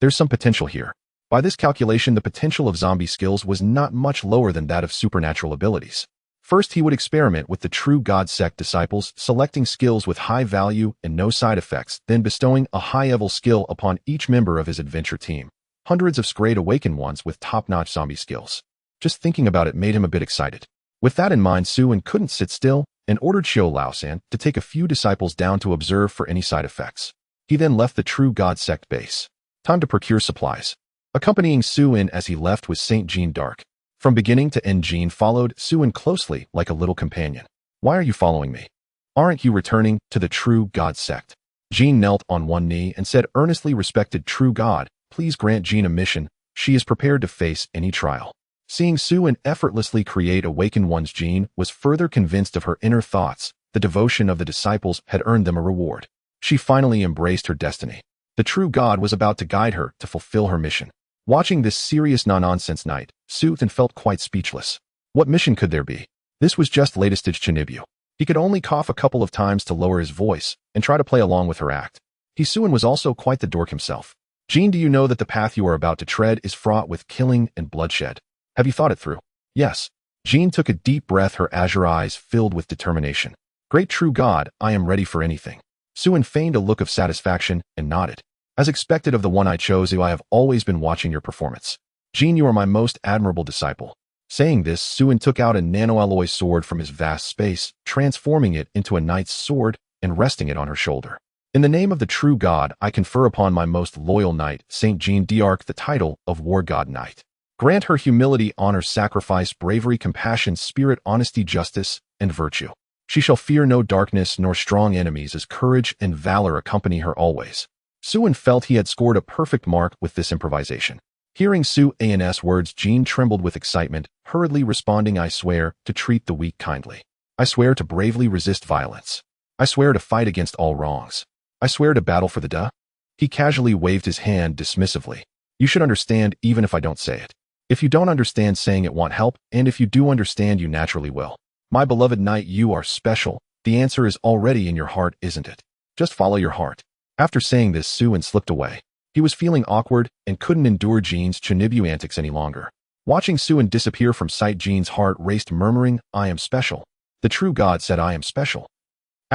there's some potential here. By this calculation, the potential of zombie skills was not much lower than that of supernatural abilities. First, he would experiment with the true God sect disciples, selecting skills with high value and no side effects, then bestowing a high-level skill upon each member of his adventure team. Hundreds of Scrayed Awakened ones with top-notch zombie skills. Just thinking about it made him a bit excited. With that in mind, Suin couldn't sit still and ordered Xiao Laosan to take a few disciples down to observe for any side effects. He then left the true God sect base. Time to procure supplies. Accompanying Suin as he left was Saint Jean Dark. From beginning to end, Jean followed Suin closely like a little companion. Why are you following me? Aren't you returning to the true God sect? Jean knelt on one knee and said earnestly, respected true God, please grant Jean a mission. She is prepared to face any trial. Seeing Suin effortlessly create awakened ones, Jean was further convinced of her inner thoughts. The devotion of the disciples had earned them a reward. She finally embraced her destiny. The true God was about to guide her to fulfill her mission. Watching this serious no-nonsense knight, Suin felt quite speechless. What mission could there be? This was just latest Chinibu. He could only cough a couple of times to lower his voice and try to play along with her act. Suin was also quite the dork himself. Jean, do you know that the path you are about to tread is fraught with killing and bloodshed? Have you thought it through? Yes. Jean took a deep breath, her azure eyes filled with determination. Great true God, I am ready for anything. Suin feigned a look of satisfaction and nodded. As expected of the one I chose, I have always been watching your performance. Jean, you are my most admirable disciple. Saying this, Suin took out a nanoalloy sword from his vast space, transforming it into a knight's sword and resting it on her shoulder. In the name of the true God, I confer upon my most loyal knight, Saint Jean d'Arc, the title of War God Knight. Grant her humility, honor, sacrifice, bravery, compassion, spirit, honesty, justice, and virtue. She shall fear no darkness nor strong enemies, as courage and valor accompany her always. Suin felt he had scored a perfect mark with this improvisation. Hearing Suin's words, Jean trembled with excitement, hurriedly responding, I swear to treat the weak kindly. I swear to bravely resist violence. I swear to fight against all wrongs. I swear to battle for the duh. He casually waved his hand dismissively. You should understand even if I don't say it. If you don't understand, saying it won't help, and if you do understand, you naturally will. My beloved knight, you are special. The answer is already in your heart, isn't it? Just follow your heart. After saying this, Suin slipped away. He was feeling awkward and couldn't endure Jean's Chinibu antics any longer. Watching Suin disappear from sight, Jean's heart raced, murmuring, I am special. The true God said I am special.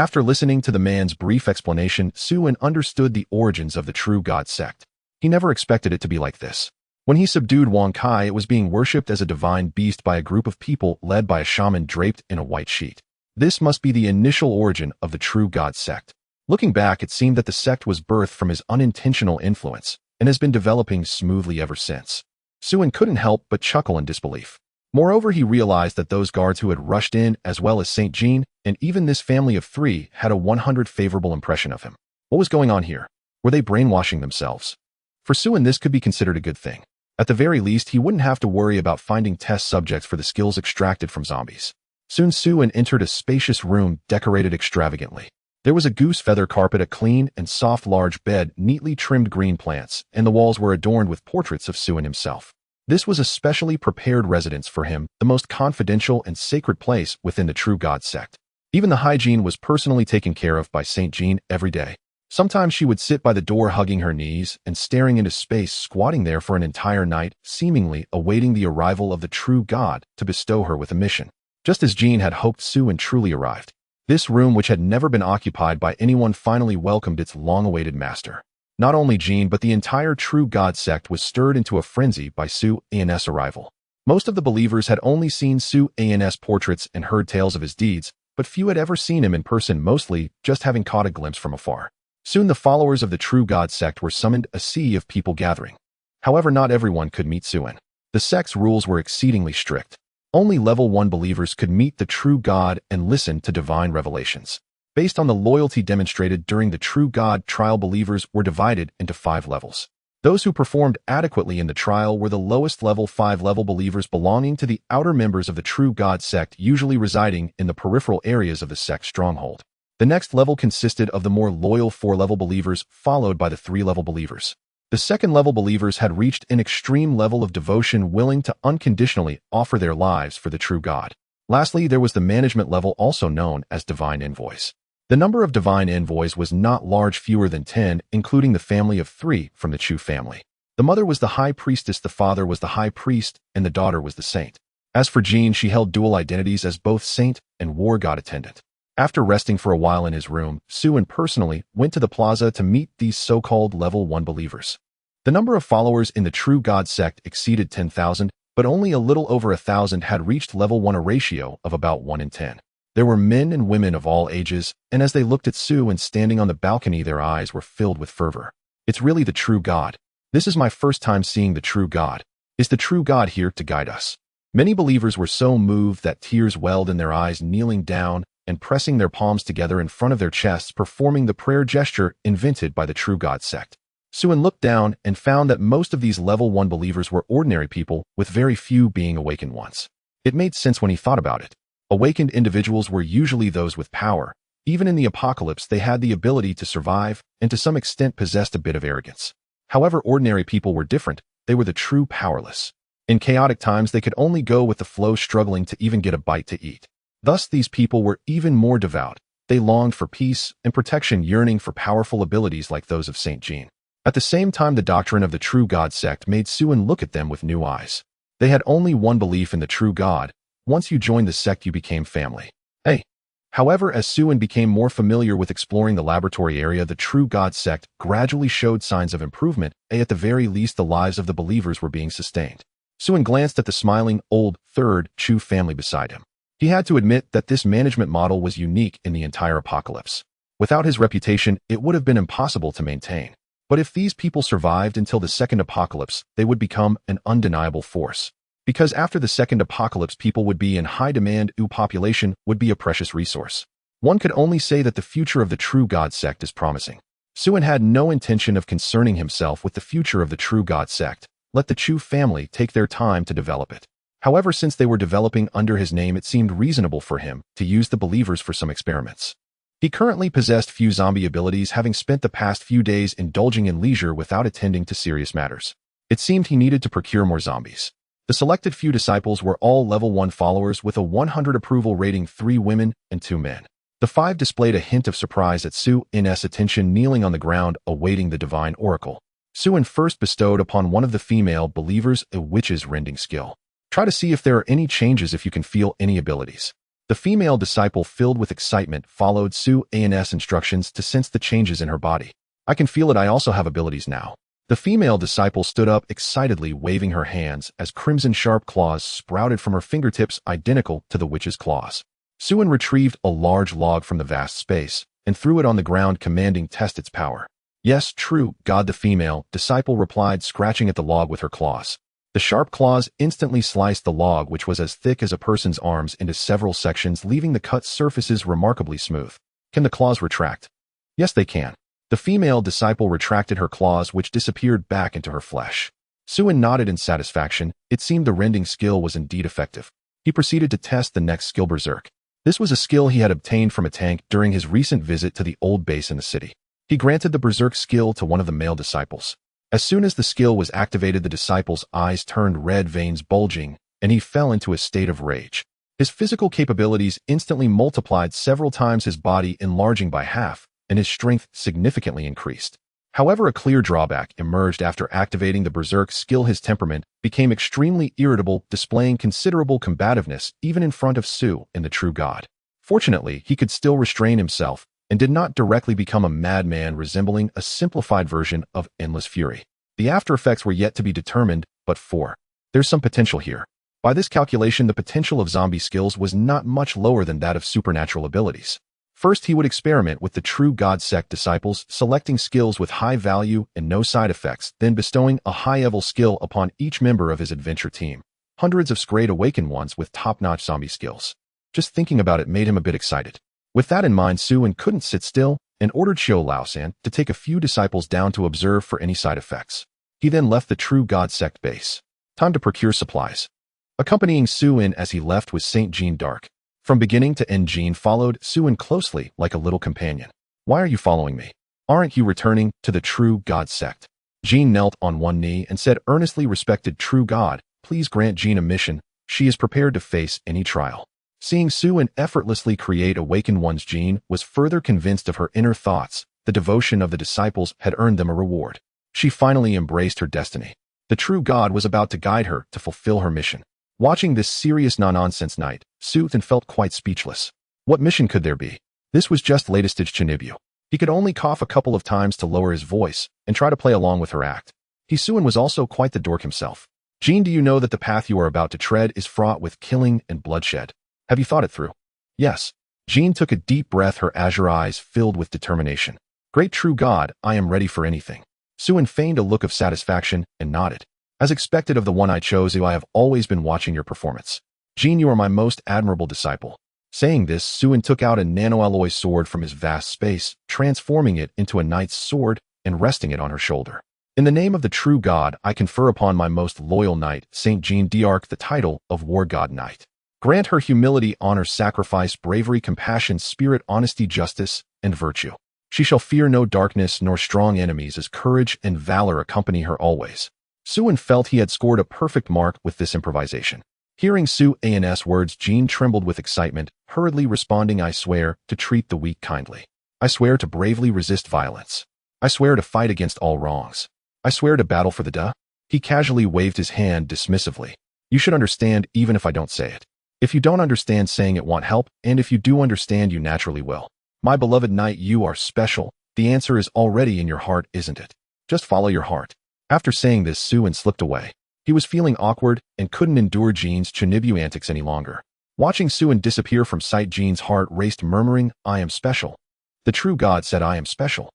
After listening to the man's brief explanation, Suin understood the origins of the true god sect. He never expected it to be like this. When he subdued Wang Kai, it was being worshipped as a divine beast by a group of people led by a shaman draped in a white sheet. This must be the initial origin of the true god sect. Looking back, it seemed that the sect was birthed from his unintentional influence and has been developing smoothly ever since. Suin couldn't help but chuckle in disbelief. Moreover, he realized that those guards who had rushed in, as well as Saint Jean, and even this family of 3, had a 100 favorable impression of him. What was going on here? Were they brainwashing themselves? For Suin, this could be considered a good thing. At the very least, he wouldn't have to worry about finding test subjects for the skills extracted from zombies. Soon Suin entered a spacious room decorated extravagantly. There was a goose feather carpet, a clean and soft large bed, neatly trimmed green plants, and the walls were adorned with portraits of Suin himself. This was a specially prepared residence for him, the most confidential and sacred place within the true god sect. Even the hygiene was personally taken care of by Saint Jean every day. Sometimes she would sit by the door hugging her knees and staring into space, squatting there for an entire night, seemingly awaiting the arrival of the true god to bestow her with a mission. Just as Jean had hoped, Suin truly arrived. This room, which had never been occupied by anyone, finally welcomed its long-awaited master. Not only Jean, but the entire true god sect was stirred into a frenzy by Suin's arrival. Most of the believers had only seen Suin's portraits and heard tales of his deeds, but few had ever seen him in person, mostly just having caught a glimpse from afar. Soon the followers of the true god sect were summoned, a sea of people gathering. However, not everyone could meet Suin. The sect's rules were exceedingly strict. Only level 1 believers could meet the true god and listen to divine revelations. Based on the loyalty demonstrated during the true god trial, believers were divided into 5 levels. Those who performed adequately in the trial were the lowest level 5 level believers belonging to the outer members of the true god sect, usually residing in the peripheral areas of the sect's stronghold. The next level consisted of the more loyal 4-level believers, followed by the 3-level believers. The second-level believers had reached an extreme level of devotion, willing to unconditionally offer their lives for the true God. Lastly, there was the management level, also known as divine envoys. The number of divine envoys was not large, fewer than 10, including the family of 3 from the Chu family. The mother was the high priestess, the father was the high priest, and the daughter was the saint. As for Jean, she held dual identities as both saint and war god attendant. After resting for a while in his room, Suin personally went to the plaza to meet these so-called level 1 believers. The number of followers in the true god sect exceeded 10,000, but only a little over 1,000 had reached level 1, a ratio of about 1 in 10. There were men and women of all ages, and as they looked at Suin standing on the balcony, their eyes were filled with fervor. It's really the true god. This is my first time seeing the true god. Is the true god here to guide us? Many believers were so moved that tears welled in their eyes, kneeling down and pressing their palms together in front of their chests, performing the prayer gesture invented by the true god sect. Suin looked down and found that most of these level 1 believers were ordinary people, with very few being awakened ones. It made sense when he thought about it. Awakened individuals were usually those with power. Even in the apocalypse, they had the ability to survive and to some extent possessed a bit of arrogance. However, ordinary people were different. They were the true powerless. In chaotic times, they could only go with the flow, struggling to even get a bite to eat. Thus, these people were even more devout. They longed for peace and protection, yearning for powerful abilities like those of Saint Jean. At the same time, the doctrine of the true god sect made Suin look at them with new eyes. They had only one belief in the true god. Once you joined the sect, you became family. However, as Suin became more familiar with exploring the laboratory area, the true god sect gradually showed signs of improvement. At the very least, the lives of the believers were being sustained. Suin glanced at the smiling, old, third Chu family beside him. He had to admit that this management model was unique in the entire apocalypse. Without his reputation, it would have been impossible to maintain. But if these people survived until the second apocalypse, they would become an undeniable force. Because after the second apocalypse, people would be in high demand, population would be a precious resource. One could only say that the future of the true god sect is promising. Suin had no intention of concerning himself with the future of the true god sect. Let the Chu family take their time to develop it. However, since they were developing under his name, it seemed reasonable for him to use the believers for some experiments. He currently possessed few zombie abilities, having spent the past few days indulging in leisure without attending to serious matters. It seemed he needed to procure more zombies. The selected few disciples were all level 1 followers with a 100 approval rating, 3 women and 2 men. The 5 displayed a hint of surprise at Suin's attention, kneeling on the ground, awaiting the divine oracle. Suin first bestowed upon one of the female believers a witch's rending skill. Try to see if there are any changes if you can feel any abilities. The female disciple, filled with excitement, followed Su-an's instructions to sense the changes in her body. I can feel it. I also have abilities now. The female disciple stood up excitedly, waving her hands as crimson sharp claws sprouted from her fingertips, identical to the witch's claws. Su-an retrieved a large log from the vast space and threw it on the ground, commanding, "Test its power." "Yes, true, God," the female disciple replied, scratching at the log with her claws. The sharp claws instantly sliced the log, which was as thick as a person's arms, into several sections, leaving the cut surfaces remarkably smooth. "Can the claws retract?" "Yes, they can." The female disciple retracted her claws, which disappeared back into her flesh. Su-an nodded in satisfaction. It seemed the rending skill was indeed effective. He proceeded to test the next skill, Berserk. This was a skill he had obtained from a tank during his recent visit to the old base in the city. He granted the Berserk skill to one of the male disciples. As soon as the skill was activated, the disciple's eyes turned red, veins bulging, and he fell into a state of rage. His physical capabilities instantly multiplied, several times his body enlarging by half, and his strength significantly increased. However, a clear drawback emerged after activating the Berserk skill. His temperament became extremely irritable, displaying considerable combativeness even in front of Su and the true god. Fortunately, he could still restrain himself and did not directly become a madman, resembling a simplified version of endless fury. The after effects were yet to be determined, but there's some potential here. By this calculation, the potential of zombie skills was not much lower than that of supernatural abilities. First, he would experiment with the true god sect disciples, selecting skills with high value and no side effects, then bestowing a high-level skill upon each member of his adventure team. Hundreds of great awakened ones with top-notch zombie skills. Just thinking about it made him a bit excited. With that in mind, Su-an couldn't sit still and ordered Xiao Lao-san to take a few disciples down to observe for any side effects. He then left the true god sect base. Time to procure supplies. Accompanying Su-an as he left was Saint Jean Dark. From beginning to end, Jean followed Su-an closely like a little companion. "Why are you following me? Aren't you returning to the true god sect?" Jean knelt on one knee and said earnestly, "Respected true god, please grant Jean a mission. She is prepared to face any trial." Seeing Su-an effortlessly create awakened ones, Jean was further convinced of her inner thoughts. The devotion of the disciples had earned them a reward. She finally embraced her destiny. The true god was about to guide her to fulfill her mission. Watching this serious no-nonsense night, Su-an felt quite speechless. What mission could there be? This was just latest Chinibu. He could only cough a couple of times to lower his voice and try to play along with her act. Su-an was also quite the dork himself. "Jean, do you know that the path you are about to tread is fraught with killing and bloodshed? Have you thought it through?" "Yes." Jean took a deep breath, her azure eyes filled with determination. "Great true god, I am ready for anything." Su-an feigned a look of satisfaction and nodded. "As expected of the one I chose, I have always been watching your performance. Jean, you are my most admirable disciple." Saying this, Su-an took out a nanoalloy sword from his vast space, transforming it into a knight's sword and resting it on her shoulder. "In the name of the true god, I confer upon my most loyal knight, Saint Jean d'Arc, the title of War God Knight. Grant her humility, honor, sacrifice, bravery, compassion, spirit, honesty, justice, and virtue. She shall fear no darkness nor strong enemies, as courage and valor accompany her always." Su-an felt he had scored a perfect mark with this improvisation. Hearing Su-an's words, Jean trembled with excitement, hurriedly responding, "I swear to treat the weak kindly. I swear to bravely resist violence. I swear to fight against all wrongs. I swear to battle for the duh." He casually waved his hand dismissively. "You should understand even if I don't say it. If you don't understand, saying it won't help, and if you do understand, you naturally will. My beloved knight, you are special. The answer is already in your heart, isn't it? Just follow your heart." After saying this, Su-an slipped away. He was feeling awkward and couldn't endure Jean's Chinibu antics any longer. Watching Su-an disappear from sight, Jean's heart raced, murmuring, "I am special. The true god said I am special."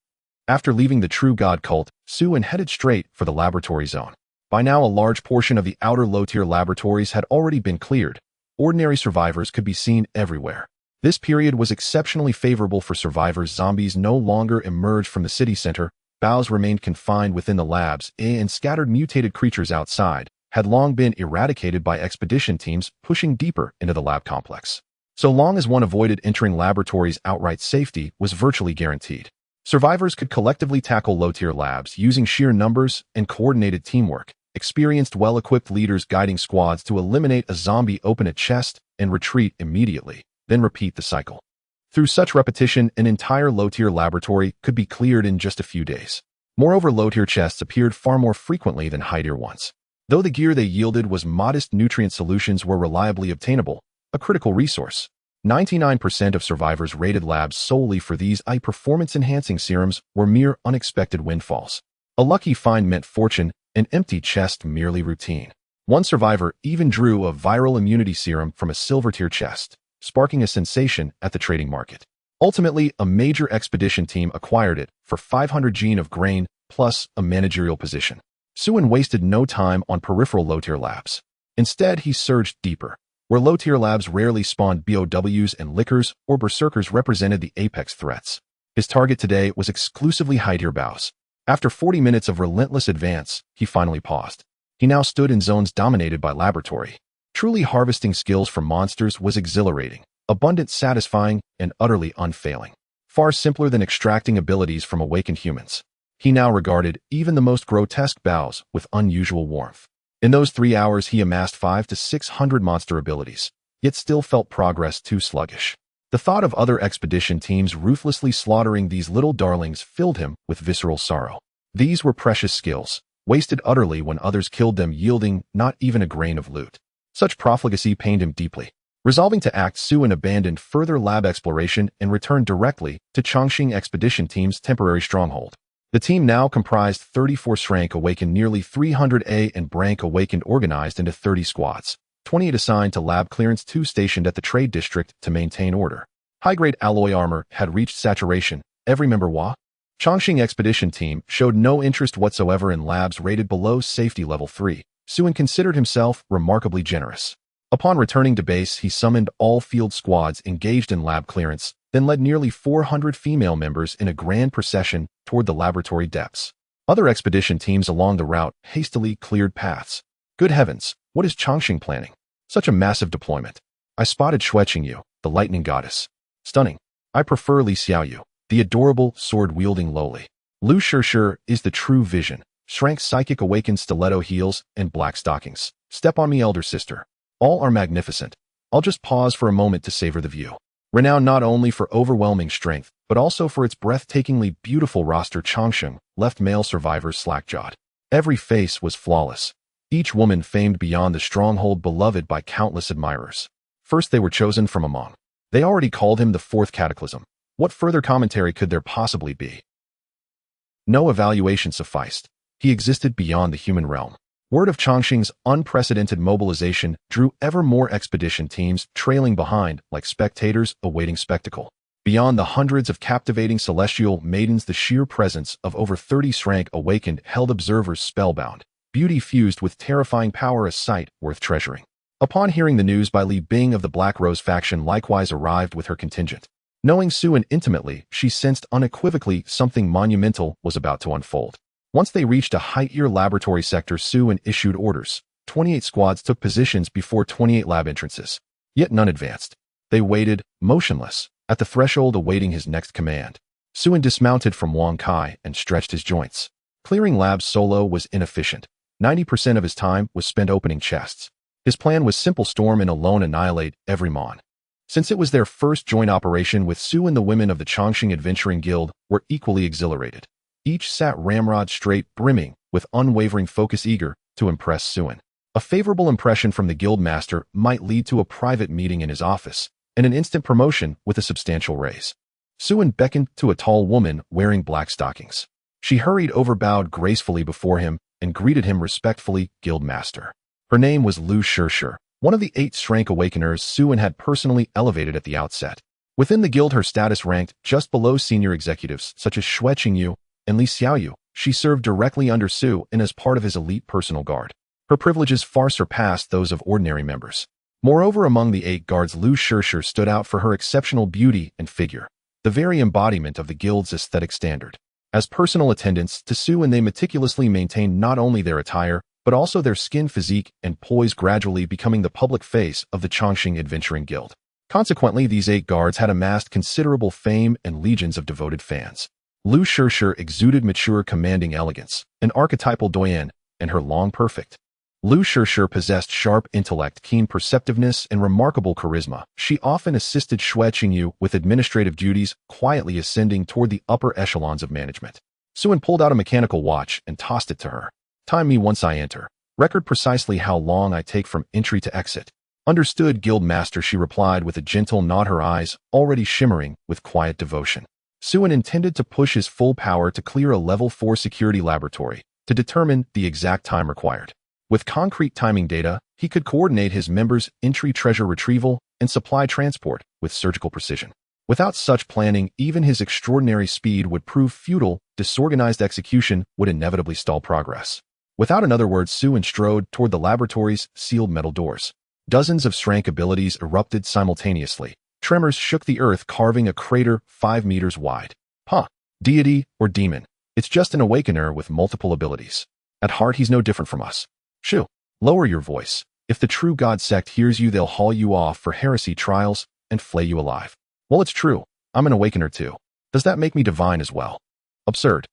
After leaving the true god cult, Su-an headed straight for the laboratory zone. By now, a large portion of the outer low-tier laboratories had already been cleared. Ordinary survivors could be seen everywhere. This period was exceptionally favorable for survivors. Zombies no longer emerged from the city center. Bows remained confined within the labs, and scattered mutated creatures outside had long been eradicated by expedition teams pushing deeper into the lab complex. So long as one avoided entering laboratories, outright safety was virtually guaranteed. Survivors could collectively tackle low-tier labs using sheer numbers and coordinated teamwork. Experienced, well-equipped leaders guiding squads to eliminate a zombie, open a chest, and retreat immediately, then repeat the cycle. Through such repetition, an entire low-tier laboratory could be cleared in just a few days. Moreover, low-tier chests appeared far more frequently than high-tier ones. Though the gear they yielded was modest, nutrient solutions were reliably obtainable, a critical resource. 99% of survivors raided labs solely for these performance-enhancing serums were mere unexpected windfalls. A lucky find meant fortune, an empty chest merely routine. One survivor even drew a viral immunity serum from a silver-tier chest, sparking a sensation at the trading market. Ultimately, a major expedition team acquired it for 500 gene of grain plus a managerial position. Suin wasted no time on peripheral low-tier labs. Instead, he surged deeper, where low-tier labs rarely spawned BOWs and lickers or berserkers represented the apex threats. His target today was exclusively high-tier bows. After 40 minutes of relentless advance, he finally paused. He now stood in zones dominated by laboratory. Truly harvesting skills from monsters was exhilarating, abundant, satisfying, and utterly unfailing. Far simpler than extracting abilities from awakened humans. He now regarded even the most grotesque bows with unusual warmth. In those 3 hours, he amassed 500 to 600 monster abilities, yet still felt progress too sluggish. The thought of other expedition teams ruthlessly slaughtering these little darlings filled him with visceral sorrow. These were precious skills, wasted utterly when others killed them, yielding not even a grain of loot. Such profligacy pained him deeply. Resolving to act, Suin abandoned further lab exploration and returned directly to Chongqing Expedition Team's temporary stronghold. The team now comprised 34 Shrank Awakened, nearly 300 A and Brank Awakened, organized into 30 squads, 28 assigned to Lab Clearance 2 stationed at the Trade District to maintain order. High-grade alloy armor had reached saturation. Every member Chongqing Expedition Team showed no interest whatsoever in labs rated below safety level 3. Suin considered himself remarkably generous. Upon returning to base, he summoned all field squads engaged in lab clearance, then led nearly 400 female members in a grand procession toward the laboratory depths. Other expedition teams along the route hastily cleared paths. Good heavens, what is Chongqing planning? Such a massive deployment. I spotted Xueqingyu, the lightning goddess. Stunning. I prefer Li Xiaoyu, the adorable, sword-wielding lowly. Lu Shishir is the true vision. Shrank's psychic awakened stiletto heels and black stockings. Step on me, elder sister. All are magnificent. I'll just pause for a moment to savor the view. Renowned not only for overwhelming strength, but also for its breathtakingly beautiful roster, Chongqing left male survivors slack-jawed. Every face was flawless. Each woman famed beyond the stronghold, beloved by countless admirers. First, they were chosen from among. They already called him the fourth cataclysm. What further commentary could there possibly be? No evaluation sufficed. He existed beyond the human realm. Word of Chongqing's unprecedented mobilization drew ever more expedition teams trailing behind like spectators awaiting spectacle. Beyond the hundreds of captivating celestial maidens, the sheer presence of over 30 Shrank Awakened held observers spellbound, beauty fused with terrifying power, a sight worth treasuring. Upon hearing the news, by Li Bing of the Black Rose faction likewise arrived with her contingent. Knowing Suin intimately, she sensed unequivocally something monumental was about to unfold. Once they reached a high-tier laboratory sector, Suin issued orders. 28 squads took positions before 28 lab entrances. Yet none advanced. They waited, motionless, at the threshold awaiting his next command. Suin dismounted from Wang Kai and stretched his joints. Clearing labs solo was inefficient. 90% of his time was spent opening chests. His plan was simple: storm and alone annihilate every mon. Since it was their first joint operation with Suin, the women of the Chongqing Adventuring Guild were equally exhilarated. Each sat ramrod straight, brimming with unwavering focus, eager to impress Suin. A favorable impression from the guild master might lead to a private meeting in his office and an instant promotion with a substantial raise. Suin beckoned to a tall woman wearing black stockings. She hurried over, bowed gracefully before him, and greeted him respectfully, guild master. Her name was Lu Shishir, one of the 8 Shrank Awakeners Suin had personally elevated at the outset. Within the guild, her status ranked just below senior executives such as Xueqingyu and Li Xiaoyu. She served directly under Su and as part of his elite personal guard. Her privileges far surpassed those of ordinary members. Moreover, among the 8 guards, Lu Shishir stood out for her exceptional beauty and figure, the very embodiment of the guild's aesthetic standard. As personal attendants to Su, and they meticulously maintained not only their attire, but also their skin, physique, and poise, gradually becoming the public face of the Chongqing Adventuring Guild. Consequently, these 8 guards had amassed considerable fame and legions of devoted fans. Lu Shishir exuded mature, commanding elegance, an archetypal doyen, and her long perfect. Lu Shishir possessed sharp intellect, keen perceptiveness, and remarkable charisma. She often assisted Xueqingyu with administrative duties, quietly ascending toward the upper echelons of management. Suin pulled out a mechanical watch and tossed it to her. Time me once I enter. Record precisely how long I take from entry to exit. Understood, Guild Master, she replied with a gentle nod, her eyes already shimmering with quiet devotion. Suin intended to push his full power to clear a level 4 security laboratory to determine the exact time required. With concrete timing data, he could coordinate his members' entry, treasure retrieval, and supply transport with surgical precision. Without such planning, even his extraordinary speed would prove futile. Disorganized execution would inevitably stall progress. Without another word, Suin strode toward the laboratory's sealed metal doors. Dozens of strength abilities erupted simultaneously. Tremors shook the earth, carving a crater 5 meters wide. Deity or demon, it's just an awakener with multiple abilities. At heart, he's no different from us. Shoo, lower your voice. If the true God sect hears you, they'll haul you off for heresy trials and flay you alive. Well, it's true. I'm an awakener too. Does that make me divine as well? Absurd.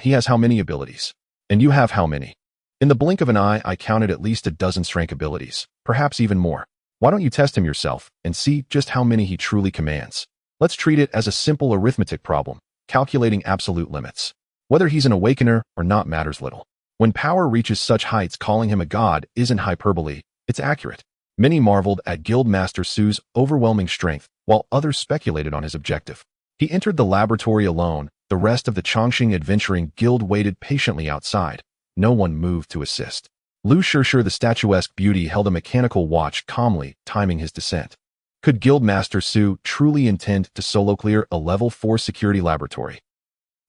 He has how many abilities? And you have how many? In the blink of an eye, I counted at least a dozen strength abilities, perhaps even more. Why don't you test him yourself and see just how many he truly commands? Let's treat it as a simple arithmetic problem, calculating absolute limits. Whether he's an awakener or not matters little. When power reaches such heights, calling him a god isn't hyperbole, it's accurate. Many marveled at Guildmaster Su's overwhelming strength, while others speculated on his objective. He entered the laboratory alone. The rest of the Chongqing Adventuring Guild waited patiently outside. No one moved to assist. Lu Shishir, the statuesque beauty, held a mechanical watch, calmly timing his descent. Could Guildmaster Su truly intend to solo clear a level 4 security laboratory?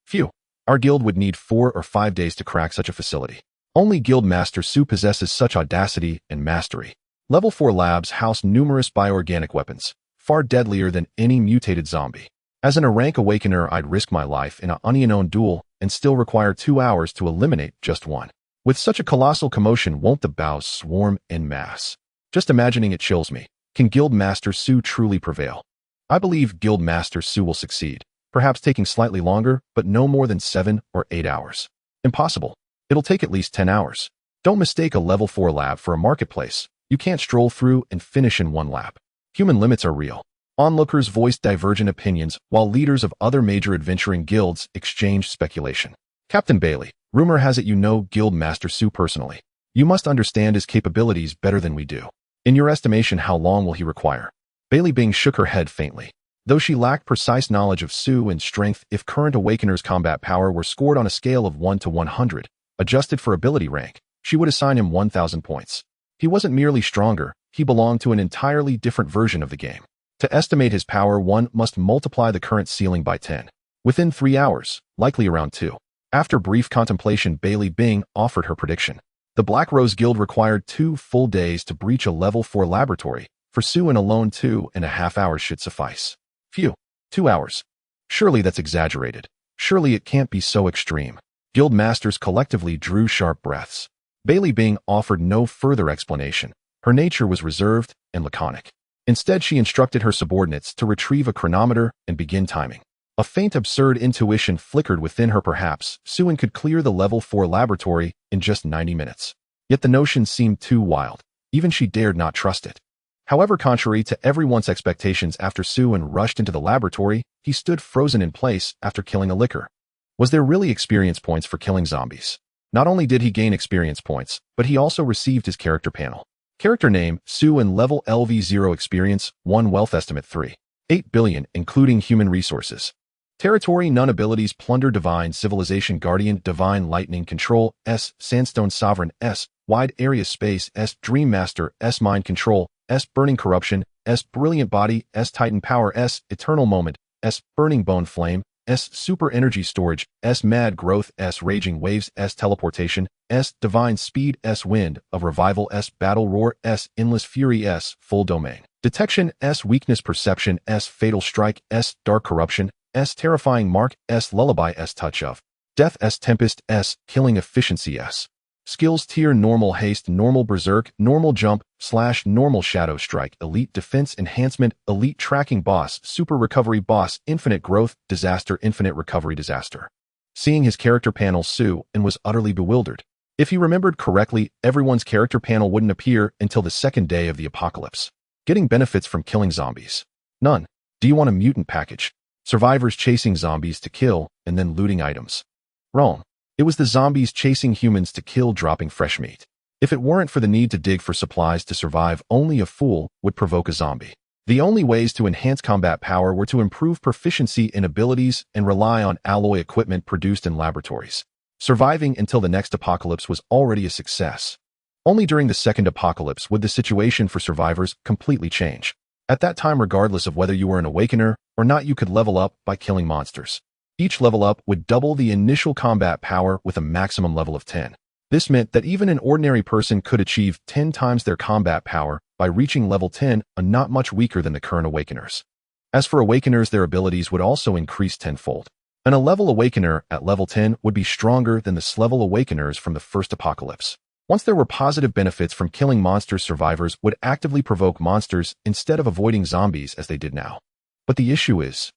Phew. Our guild would need 4 or 5 days to crack such a facility. Only Guildmaster Su possesses such audacity and mastery. Level 4 labs house numerous bioorganic weapons, far deadlier than any mutated zombie. As an rank awakener, I'd risk my life in an unknown duel and still require 2 hours to eliminate just one. With such a colossal commotion, won't the bows swarm en masse? Just imagining it chills me. Can Guildmaster Su truly prevail? I believe Guildmaster Su will succeed, perhaps taking slightly longer, but no more than 7 or 8 hours. Impossible. It'll take at least 10 hours. Don't mistake a level 4 lab for a marketplace. You can't stroll through and finish in one lap. Human limits are real. Onlookers voiced divergent opinions, while leaders of other major adventuring guilds exchanged speculation. Captain Bailey, rumor has it you know Guildmaster Su personally. You must understand his capabilities better than we do. In your estimation, how long will he require? Bailey Bing shook her head faintly. Though she lacked precise knowledge of Su and strength, if current Awakener's combat power were scored on a scale of 1 to 100, adjusted for ability rank, she would assign him 1,000 points. He wasn't merely stronger, he belonged to an entirely different version of the game. To estimate his power, one must multiply the current ceiling by 10. Within 3 hours, likely around 2. After brief contemplation, Bailey Bing offered her prediction. The Black Rose Guild required 2 full days to breach a level 4 laboratory. For Su and alone, 2.5 hours should suffice. Phew, 2 hours. Surely that's exaggerated. Surely it can't be so extreme. Guild masters collectively drew sharp breaths. Bailey Bing offered no further explanation. Her nature was reserved and laconic. Instead, she instructed her subordinates to retrieve a chronometer and begin timing. A faint, absurd intuition flickered within her. Perhaps Suin could clear the level 4 laboratory in just 90 minutes. Yet the notion seemed too wild. Even she dared not trust it. However, contrary to everyone's expectations, after Suin rushed into the laboratory, he stood frozen in place after killing a licker. Was there really experience points for killing zombies? Not only did he gain experience points, but he also received his character panel. Character name, Suin, level LV0, experience, 1, wealth estimate 3.8 billion, including human resources. Territory, none. Abilities, Plunder, Divine Civilization, Guardian, Divine Lightning, Control, S, Sandstone Sovereign, S, Wide Area Space, S, Dream Master, S, Mind Control, S, Burning Corruption, S, Brilliant Body, S, Titan Power, S, Eternal Moment, S, Burning Bone Flame, S, Super Energy Storage, S, Mad Growth, S, Raging Waves, S, Teleportation, S, Divine Speed, S, Wind of Revival, S, Battle Roar, S, Endless Fury, S, Full Domain Detection, S, Weakness Perception, S, Fatal Strike, S, Dark Corruption, S, Terrifying Mark, S, Lullaby, S, Touch of Death, S, Tempest, S, Killing Efficiency, S. Skills tier, Normal Haste, Normal Berserk, Normal Jump, / Normal Shadow Strike, Elite Defense Enhancement, Elite Tracking Boss, Super Recovery Boss, Infinite Growth, Disaster, Infinite Recovery, Disaster. Seeing his character panel, Su was utterly bewildered. If he remembered correctly, everyone's character panel wouldn't appear until the second day of the apocalypse. Getting benefits from killing zombies? None. Do you want a mutant package? Survivors chasing zombies to kill and then looting items? Wrong. It was the zombies chasing humans to kill, dropping fresh meat. If it weren't for the need to dig for supplies to survive, only a fool would provoke a zombie. The only ways to enhance combat power were to improve proficiency in abilities and rely on alloy equipment produced in laboratories. Surviving until the next apocalypse was already a success. Only during the second apocalypse would the situation for survivors completely change. At that time, regardless of whether you were an awakener or not, you could level up by killing monsters. Each level up would double the initial combat power with a maximum level of 10. This meant that even an ordinary person could achieve 10 times their combat power by reaching level 10, not much weaker than the current awakeners. As for awakeners, their abilities would also increase tenfold. A level awakener at level 10 would be stronger than the level awakeners from the first apocalypse. Once there were positive benefits from killing monsters, survivors would actively provoke monsters instead of avoiding zombies as they did now. But the issue is,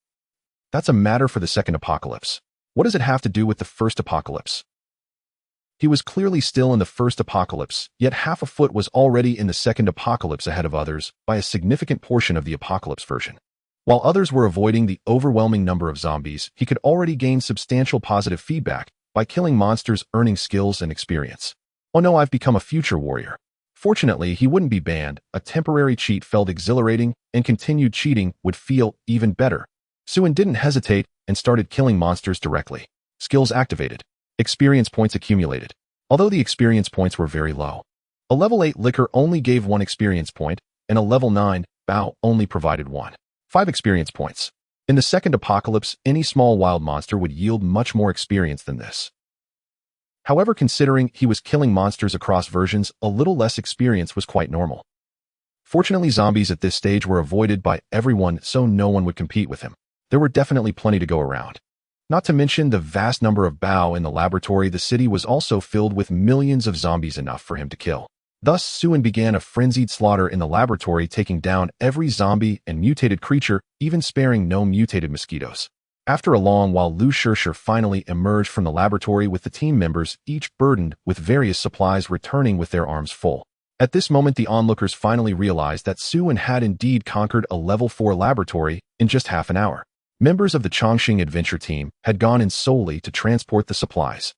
that's a matter for the second apocalypse. What does it have to do with the first apocalypse? He was clearly still in the first apocalypse, yet half a foot was already in the second apocalypse ahead of others by a significant portion of the apocalypse version. While others were avoiding the overwhelming number of zombies, he could already gain substantial positive feedback by killing monsters, earning skills and experience. Oh no, I've become a future warrior. Fortunately, he wouldn't be banned. A temporary cheat felt exhilarating, and continued cheating would feel even better. Suin didn't hesitate and started killing monsters directly. Skills activated. Experience points accumulated. Although the experience points were very low. A level 8 liquor only gave 1 experience point, and a level 9 bow only provided 5 experience points. In the second apocalypse, any small wild monster would yield much more experience than this. However, considering he was killing monsters across versions, a little less experience was quite normal. Fortunately, zombies at this stage were avoided by everyone, so no one would compete with him. There were definitely plenty to go around. Not to mention the vast number of bow in the laboratory, the city was also filled with millions of zombies, enough for him to kill. Thus, Suin began a frenzied slaughter in the laboratory, taking down every zombie and mutated creature, even sparing no mutated mosquitoes. After a long while, Lu Shirshir finally emerged from the laboratory with the team members, each burdened with various supplies, returning with their arms full. At this moment, the onlookers finally realized that Suin had indeed conquered a level 4 laboratory in just half an hour. Members of the Chongqing adventure team had gone in solely to transport the supplies.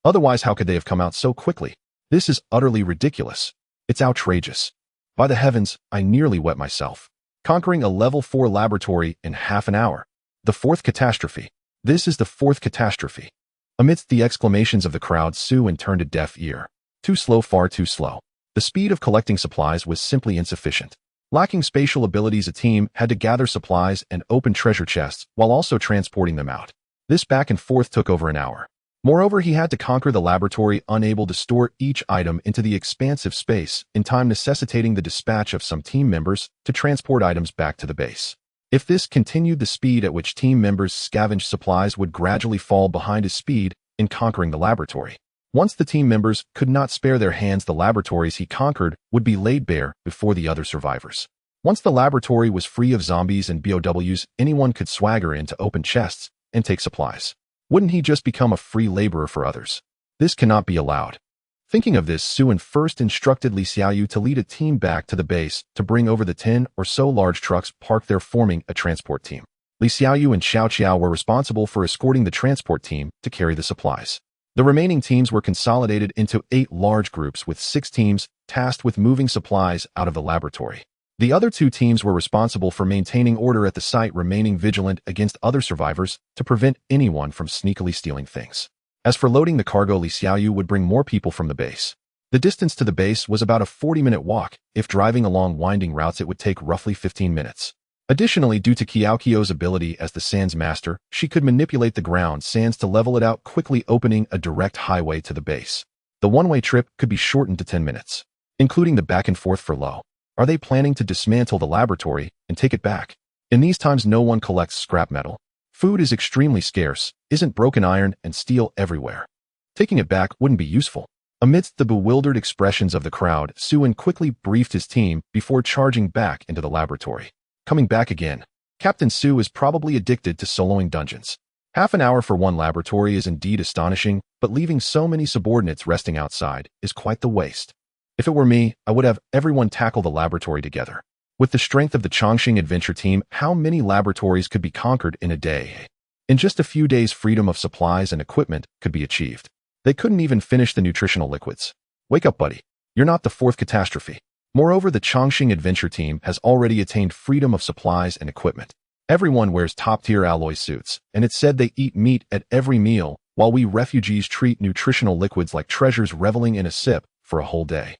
Otherwise, how could they have come out so quickly? This is utterly ridiculous. It's outrageous. By the heavens, I nearly wet myself. Conquering a level 4 laboratory in half an hour. The fourth catastrophe. This is the fourth catastrophe. Amidst the exclamations of the crowd, Suin turned a deaf ear. Too slow, far too slow. The speed of collecting supplies was simply insufficient. Lacking spatial abilities, a team had to gather supplies and open treasure chests while also transporting them out. This back and forth took over an hour. Moreover, he had to conquer the laboratory, unable to store each item into the expansive space in time, necessitating the dispatch of some team members to transport items back to the base. If this continued, the speed at which team members scavenged supplies would gradually fall behind his speed in conquering the laboratory. Once the team members could not spare their hands, the laboratories he conquered would be laid bare before the other survivors. Once the laboratory was free of zombies and BOWs, anyone could swagger in to open chests and take supplies. Wouldn't he just become a free laborer for others? This cannot be allowed. Thinking of this, Suin first instructed Li Xiaoyu to lead a team back to the base to bring over the 10 or so large trucks parked there, forming a transport team. Li Xiaoyu and Xiao Qiao were responsible for escorting the transport team to carry the supplies. The remaining teams were consolidated into 8 large groups, with 6 teams tasked with moving supplies out of the laboratory. The other 2 teams were responsible for maintaining order at the site, remaining vigilant against other survivors to prevent anyone from sneakily stealing things. As for loading the cargo, Li Xiaoyu would bring more people from the base. The distance to the base was about a 40-minute walk. If driving along winding routes, it would take roughly 15 minutes. Additionally, due to Qiaoqiu's ability as the Sands Master, she could manipulate the ground sands to level it out, quickly opening a direct highway to the base. The one-way trip could be shortened to 10 minutes, including the back and forth for Lo. Are they planning to dismantle the laboratory and take it back? In these times, no one collects scrap metal. Food is extremely scarce, isn't broken iron and steel everywhere. Taking it back wouldn't be useful. Amidst the bewildered expressions of the crowd, Suin quickly briefed his team before charging back into the laboratory. Coming back again. Captain Su is probably addicted to soloing dungeons. Half an hour for one laboratory is indeed astonishing, but leaving so many subordinates resting outside is quite the waste. If it were me, I would have everyone tackle the laboratory together. With the strength of the Chongqing adventure team, how many laboratories could be conquered in a day? In just a few days, freedom of supplies and equipment could be achieved. They couldn't even finish the nutritional liquids. Wake up, buddy. You're not the fourth catastrophe. Moreover, the Chongqing adventure team has already attained freedom of supplies and equipment. Everyone wears top-tier alloy suits, and it's said they eat meat at every meal, while we refugees treat nutritional liquids like treasures reveling in a sip for a whole day.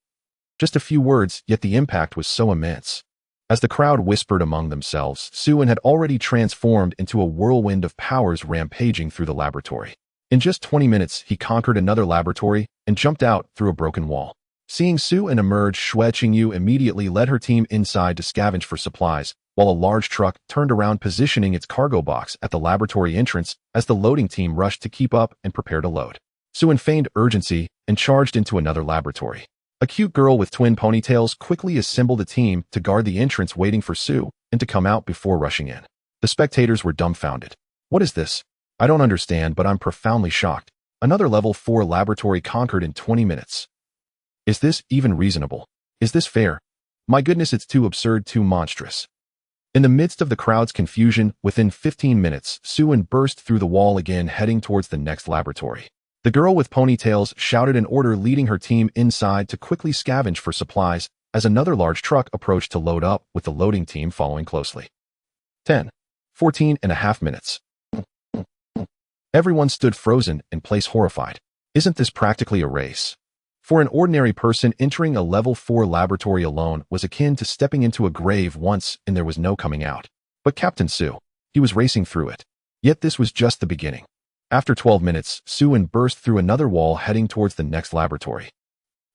Just a few words, yet the impact was so immense. As the crowd whispered among themselves, Suin had already transformed into a whirlwind of powers rampaging through the laboratory. In just 20 minutes, he conquered another laboratory and jumped out through a broken wall. Seeing Suin emerge, Xue Qingyu immediately led her team inside to scavenge for supplies, while a large truck turned around positioning its cargo box at the laboratory entrance as the loading team rushed to keep up and prepare to load. Suin feigned urgency and charged into another laboratory. A cute girl with twin ponytails quickly assembled a team to guard the entrance, waiting for Su and to come out before rushing in. The spectators were dumbfounded. What is this? I don't understand, but I'm profoundly shocked. Another level 4 laboratory conquered in 20 minutes. Is this even reasonable? Is this fair? My goodness, it's too absurd, too monstrous. In the midst of the crowd's confusion, within 15 minutes, Suin burst through the wall again, heading towards the next laboratory. The girl with ponytails shouted an order, leading her team inside to quickly scavenge for supplies as another large truck approached to load up, with the loading team following closely. 14.5 minutes. Everyone stood frozen in place, horrified. Isn't this practically a race? For an ordinary person, entering a level 4 laboratory alone was akin to stepping into a grave once and there was no coming out. But Captain Su, he was racing through it. Yet this was just the beginning. After 12 minutes, Suin burst through another wall, heading towards the next laboratory.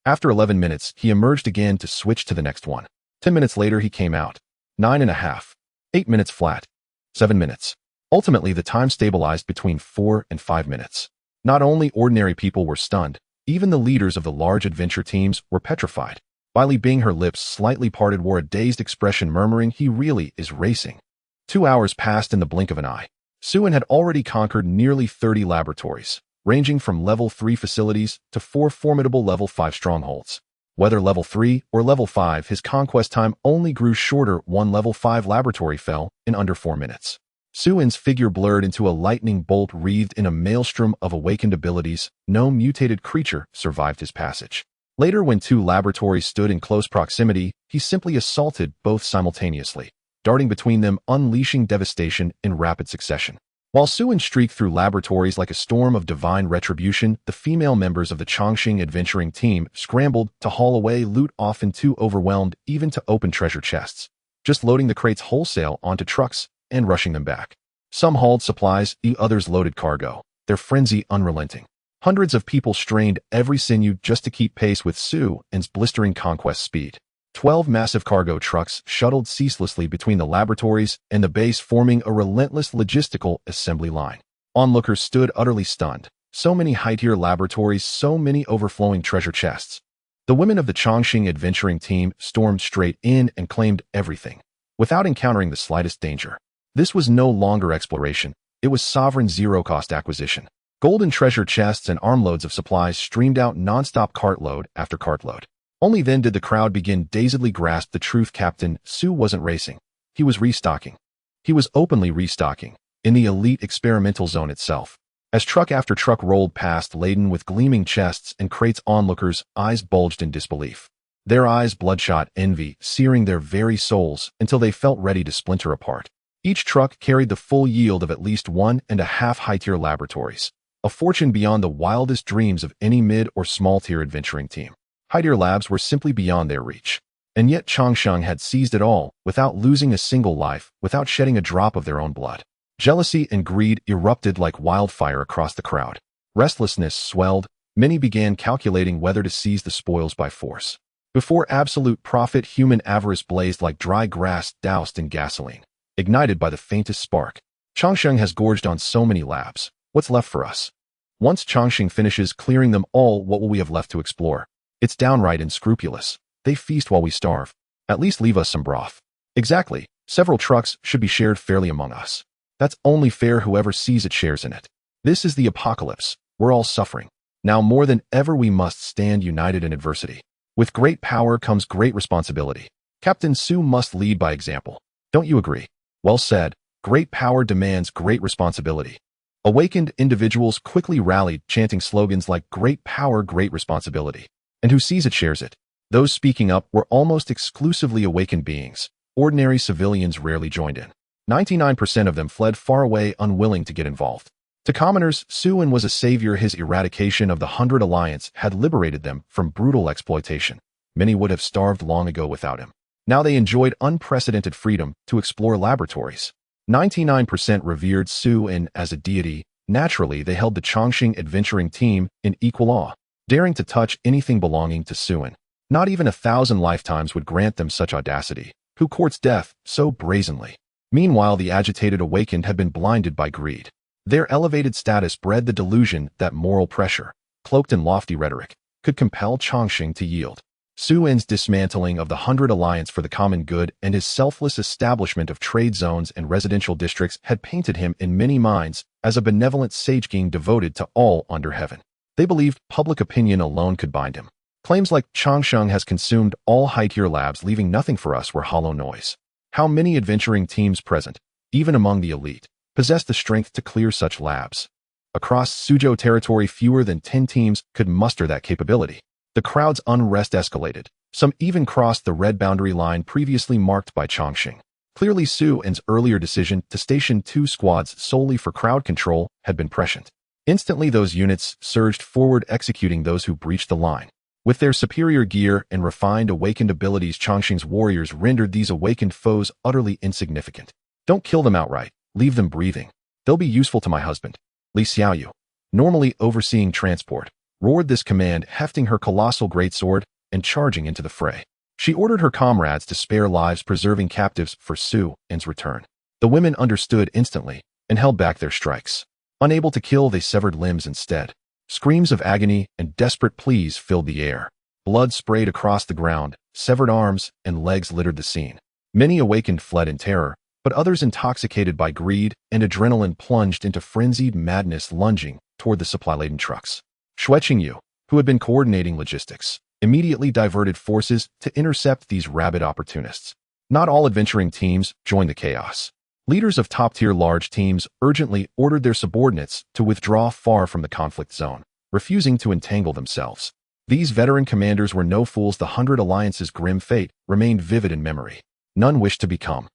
After 11 minutes, he emerged again to switch to the next one. 10 minutes later, he came out. 9.5. 8 minutes flat. 7 minutes. Ultimately, the time stabilized between 4 and 5 minutes. Not only ordinary people were stunned, even the leaders of the large adventure teams were petrified. Bailey Bing, her lips slightly parted, wore a dazed expression, murmuring, "He really is racing." 2 hours passed in the blink of an eye. Suin had already conquered nearly 30 laboratories, ranging from level 3 facilities to 4 formidable level 5 strongholds. Whether level 3 or level 5, his conquest time only grew shorter. One level 5 laboratory fell in under 4 minutes. Suin's figure blurred into a lightning bolt wreathed in a maelstrom of awakened abilities. No mutated creature survived his passage. Later, when 2 laboratories stood in close proximity, he simply assaulted both simultaneously, darting between them, unleashing devastation in rapid succession. While Suin streaked through laboratories like a storm of divine retribution, the female members of the Chongqing adventuring team scrambled to haul away loot, often too overwhelmed even to open treasure chests, just loading the crates wholesale onto trucks and rushing them back. Some hauled supplies, the others loaded cargo, their frenzy unrelenting. Hundreds of people strained every sinew just to keep pace with Suin's blistering conquest speed. 12 massive cargo trucks shuttled ceaselessly between the laboratories and the base, forming a relentless logistical assembly line. Onlookers stood utterly stunned. So many high-tier laboratories, so many overflowing treasure chests. The women of the Chongqing adventuring team stormed straight in and claimed everything, without encountering the slightest danger. This was no longer exploration. It was sovereign zero-cost acquisition. Golden treasure chests and armloads of supplies streamed out non-stop, cartload after cartload. Only then did the crowd begin dazedly grasp the truth. Captain Su wasn't racing. He was restocking. He was openly restocking, in the elite experimental zone itself. As truck after truck rolled past, laden with gleaming chests and crates, onlookers' eyes bulged in disbelief. Their eyes bloodshot, envy searing their very souls until they felt ready to splinter apart. Each truck carried the full yield of at least 1.5 high-tier laboratories, a fortune beyond the wildest dreams of any mid or small-tier adventuring team. High-tier labs were simply beyond their reach. And yet Chongqing had seized it all, without losing a single life, without shedding a drop of their own blood. Jealousy and greed erupted like wildfire across the crowd. Restlessness swelled. Many began calculating whether to seize the spoils by force. Before absolute profit, human avarice blazed like dry grass doused in gasoline, ignited by the faintest spark. Chongqing has gorged on so many labs. What's left for us? Once Chongqing finishes clearing them all, what will we have left to explore? It's downright unscrupulous. They feast while we starve. At least leave us some broth. Exactly. Several trucks should be shared fairly among us. That's only fair. Whoever sees it shares in it. This is the apocalypse. We're all suffering. Now more than ever, we must stand united in adversity. With great power comes great responsibility. Captain Su must lead by example. Don't you agree? Well said. Great power demands great responsibility. Awakened individuals quickly rallied, chanting slogans like "Great power, great responsibility." And who sees it shares it. Those speaking up were almost exclusively awakened beings. Ordinary civilians rarely joined in. 99% of them fled far away, unwilling to get involved. To commoners, Suin was a savior. His eradication of the 100 Alliance had liberated them from brutal exploitation. Many would have starved long ago without him. Now they enjoyed unprecedented freedom to explore laboratories. 99% revered Suin as a deity. Naturally, they held the Chongqing adventuring team in equal awe, daring to touch anything belonging to Suin. Not even 1,000 lifetimes would grant them such audacity. Who courts death so brazenly? Meanwhile, the agitated awakened had been blinded by greed. Their elevated status bred the delusion that moral pressure, cloaked in lofty rhetoric, could compel Chongqing to yield. Suin's dismantling of the 100 Alliance for the common good and his selfless establishment of trade zones and residential districts had painted him in many minds as a benevolent sage king devoted to all under heaven. They believed public opinion alone could bind him. Claims like Chongqing has consumed all high-tier labs, leaving nothing for us, were hollow noise. How many adventuring teams present, even among the elite, possessed the strength to clear such labs? Across Suzhou territory, fewer than 10 teams could muster that capability. The crowd's unrest escalated. Some even crossed the red boundary line previously marked by Chongqing. Clearly, Suin's earlier decision to station 2 squads solely for crowd control had been prescient. Instantly, those units surged forward, executing those who breached the line. With their superior gear and refined awakened abilities, Chongqing's warriors rendered these awakened foes utterly insignificant. Don't kill them outright. Leave them breathing. They'll be useful to my husband. Li Xiaoyu, normally overseeing transport, roared this command, hefting her colossal greatsword and charging into the fray. She ordered her comrades to spare lives, preserving captives for Suin's return. The women understood instantly and held back their strikes. Unable to kill, they severed limbs instead. Screams of agony and desperate pleas filled the air. Blood sprayed across the ground, severed arms and legs littered the scene. Many awakened fled in terror, but others, intoxicated by greed and adrenaline, plunged into frenzied madness, lunging toward the supply-laden trucks. Xueqingyu, who had been coordinating logistics, immediately diverted forces to intercept these rabid opportunists. Not all adventuring teams joined the chaos. Leaders of top-tier large teams urgently ordered their subordinates to withdraw far from the conflict zone, refusing to entangle themselves. These veteran commanders were no fools. The 100 Alliance's grim fate remained vivid in memory. None wished to become.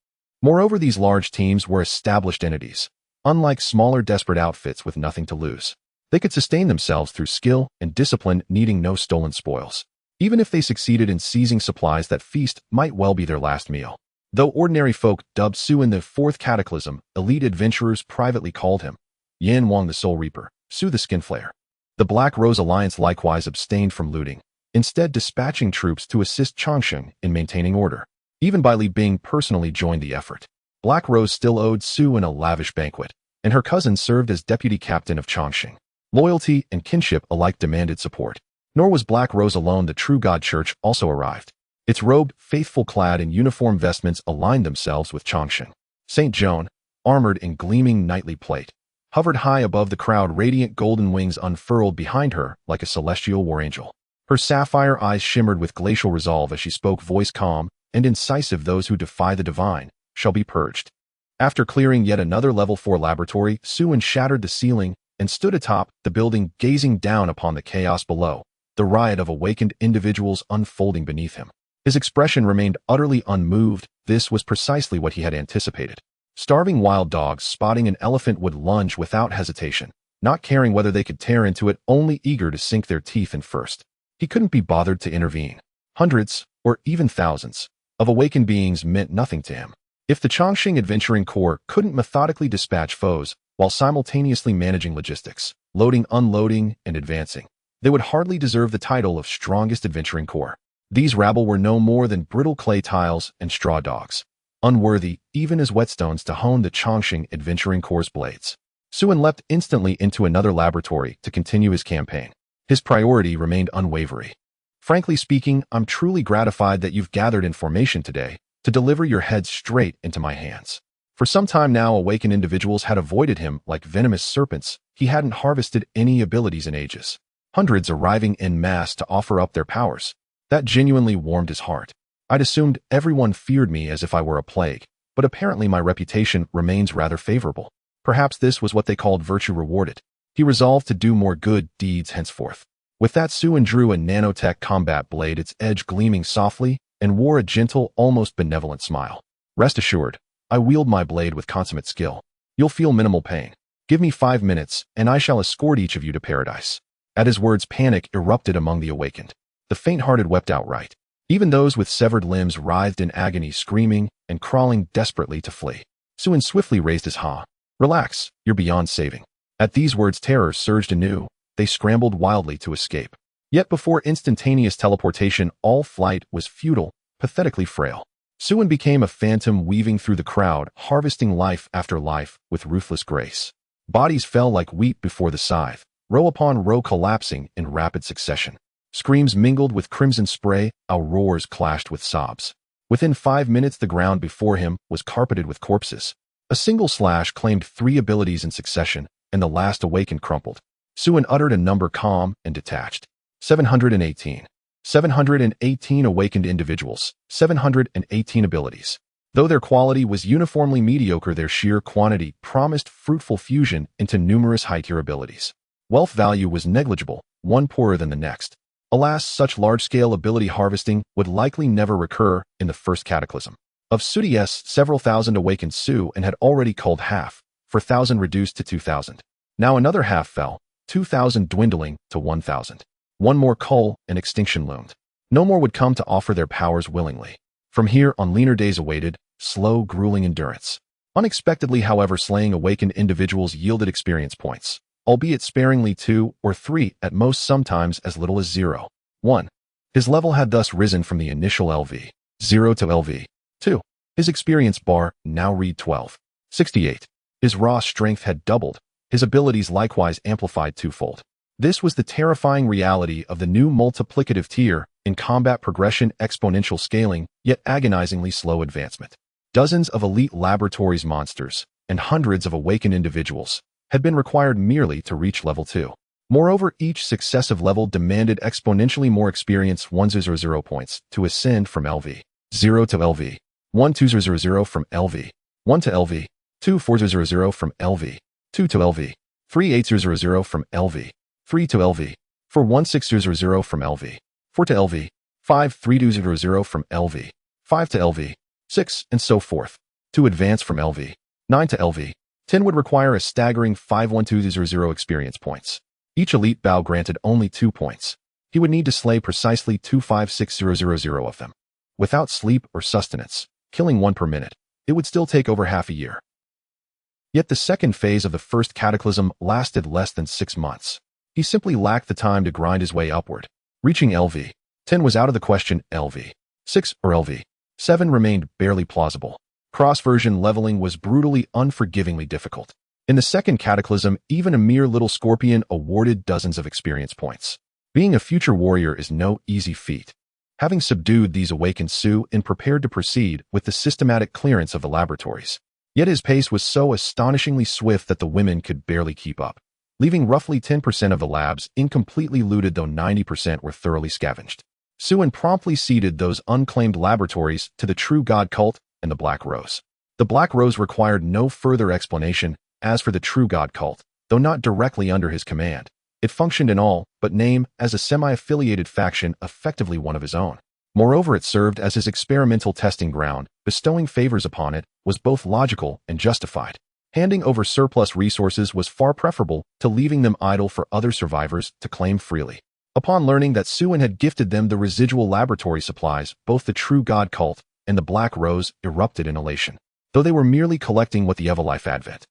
Moreover, these large teams were established entities. Unlike smaller, desperate outfits with nothing to lose, they could sustain themselves through skill and discipline, needing no stolen spoils. Even if they succeeded in seizing supplies, that feast might well be their last meal. Though ordinary folk dubbed Suin the Fourth Cataclysm, elite adventurers privately called him Yan Wang the Soul Reaper, Su the Skinflayer. The Black Rose Alliance likewise abstained from looting, instead dispatching troops to assist Chongqing in maintaining order. Even Bai Li Bing personally joined the effort. Black Rose still owed Suin a lavish banquet, and her cousin served as deputy captain of Chongqing. Loyalty and kinship alike demanded support. Nor was Black Rose alone. The True God Church also arrived. Its robed faithful, clad in uniform vestments, aligned themselves with Chongqing. Saint Joan, armored in gleaming knightly plate, hovered high above the crowd, radiant golden wings unfurled behind her like a celestial war angel. Her sapphire eyes shimmered with glacial resolve as she spoke, voice calm and incisive. Those who defy the divine shall be purged. After clearing yet another level 4 laboratory, Suin shattered the ceiling and stood atop the building, gazing down upon the chaos below, the riot of awakened individuals unfolding beneath him. His expression remained utterly unmoved. This was precisely what he had anticipated. Starving wild dogs spotting an elephant would lunge without hesitation, not caring whether they could tear into it, only eager to sink their teeth in first. He couldn't be bothered to intervene. Hundreds, or even thousands, of awakened beings meant nothing to him. If the Chongqing Adventuring Corps couldn't methodically dispatch foes while simultaneously managing logistics, loading, unloading, and advancing, they would hardly deserve the title of strongest adventuring corps. These rabble were no more than brittle clay tiles and straw dogs, unworthy even as whetstones to hone the Chongqing Adventuring Corps' blades. Suin leapt instantly into another laboratory to continue his campaign. His priority remained unwavering. Frankly speaking, I'm truly gratified that you've gathered in formation today to deliver your head straight into my hands. For some time now, awakened individuals had avoided him like venomous serpents. He hadn't harvested any abilities in ages. Hundreds arriving en masse to offer up their powers. That genuinely warmed his heart. I'd assumed everyone feared me as if I were a plague, but apparently my reputation remains rather favorable. Perhaps this was what they called virtue rewarded. He resolved to do more good deeds henceforth. With that, Suen drew a nanotech combat blade, its edge gleaming softly, and wore a gentle, almost benevolent smile. Rest assured, I wield my blade with consummate skill. You'll feel minimal pain. Give me 5 minutes, and I shall escort each of you to paradise. At his words, panic erupted among the awakened. The faint-hearted wept outright. Even those with severed limbs writhed in agony, screaming and crawling desperately to flee. Suen swiftly raised his ha. Relax, you're beyond saving. At these words, terror surged anew. They scrambled wildly to escape. Yet before instantaneous teleportation, all flight was futile, pathetically frail. Suen became a phantom weaving through the crowd, harvesting life after life with ruthless grace. Bodies fell like wheat before the scythe, row upon row collapsing in rapid succession. Screams mingled with crimson spray, our roars clashed with sobs. Within 5 minutes, the ground before him was carpeted with corpses. A single slash claimed 3 abilities in succession, and the last awakened crumpled. Suen uttered a number calm and detached. 718. 718 awakened individuals, 718 abilities. Though their quality was uniformly mediocre, their sheer quantity promised fruitful fusion into numerous high-tier abilities. Wealth value was negligible, one poorer than the next. Alas, such large-scale ability harvesting would likely never recur in the first cataclysm. Of Sudi's several thousand awakened Su and had already culled half, 4,000 reduced to 2,000. Now another half fell, 2,000 dwindling to 1,000. One more cull and extinction loomed. No more would come to offer their powers willingly. From here on, leaner days awaited, slow, grueling endurance. Unexpectedly, however, slaying awakened individuals yielded experience points, albeit sparingly 2 or 3 at most, sometimes as little as 0. 1. His level had thus risen from the initial LV 0 to LV 2. His experience bar now read 12. 68. His raw strength had doubled, his abilities likewise amplified twofold. This was the terrifying reality of the new multiplicative tier in combat progression, exponential scaling, yet agonizingly slow advancement. Dozens of elite laboratories monsters and hundreds of awakened individuals had been required merely to reach level 2. Moreover, each successive level demanded exponentially more experience 1,000 points to ascend from LV 0 to LV 1,200 from LV 1 to LV 2,400 from LV 2 to LV 3,800 from LV 3 to LV 4,1600 from LV 4 to LV 5,320 from LV 5 to LV 6, and so forth. To advance from LV 9 to LV 10 would require a staggering 5,120 experience points. Each elite bow granted only 2 points. He would need to slay precisely 256,000 of them. Without sleep or sustenance, killing 1 per minute, it would still take over half a year. Yet the second phase of the first cataclysm lasted less than 6 months. He simply lacked the time to grind his way upward. Reaching LV 10 was out of the question. LV 6 or LV 7 remained barely plausible. Cross-version leveling was brutally, unforgivingly difficult. In the second cataclysm, even a mere little scorpion awarded dozens of experience points. Being a future warrior is no easy feat. Having subdued these awakened Su and prepared to proceed with the systematic clearance of the laboratories. Yet his pace was so astonishingly swift that the women could barely keep up, leaving roughly 10% of the labs incompletely looted, though 90% were thoroughly scavenged. Suen promptly ceded those unclaimed laboratories to the True God cult and the Black Rose. The Black Rose required no further explanation. As for the True God cult, though not directly under his command, it functioned in all but name as a semi-affiliated faction, effectively one of his own. Moreover, it served as his experimental testing ground. Bestowing favors upon it was both logical and justified. Handing over surplus resources was far preferable to leaving them idle for other survivors to claim freely. Upon learning that Suen had gifted them the residual laboratory supplies, both the True God cult and the Black Rose erupted in elation, though they were merely collecting what the Everlife Advent.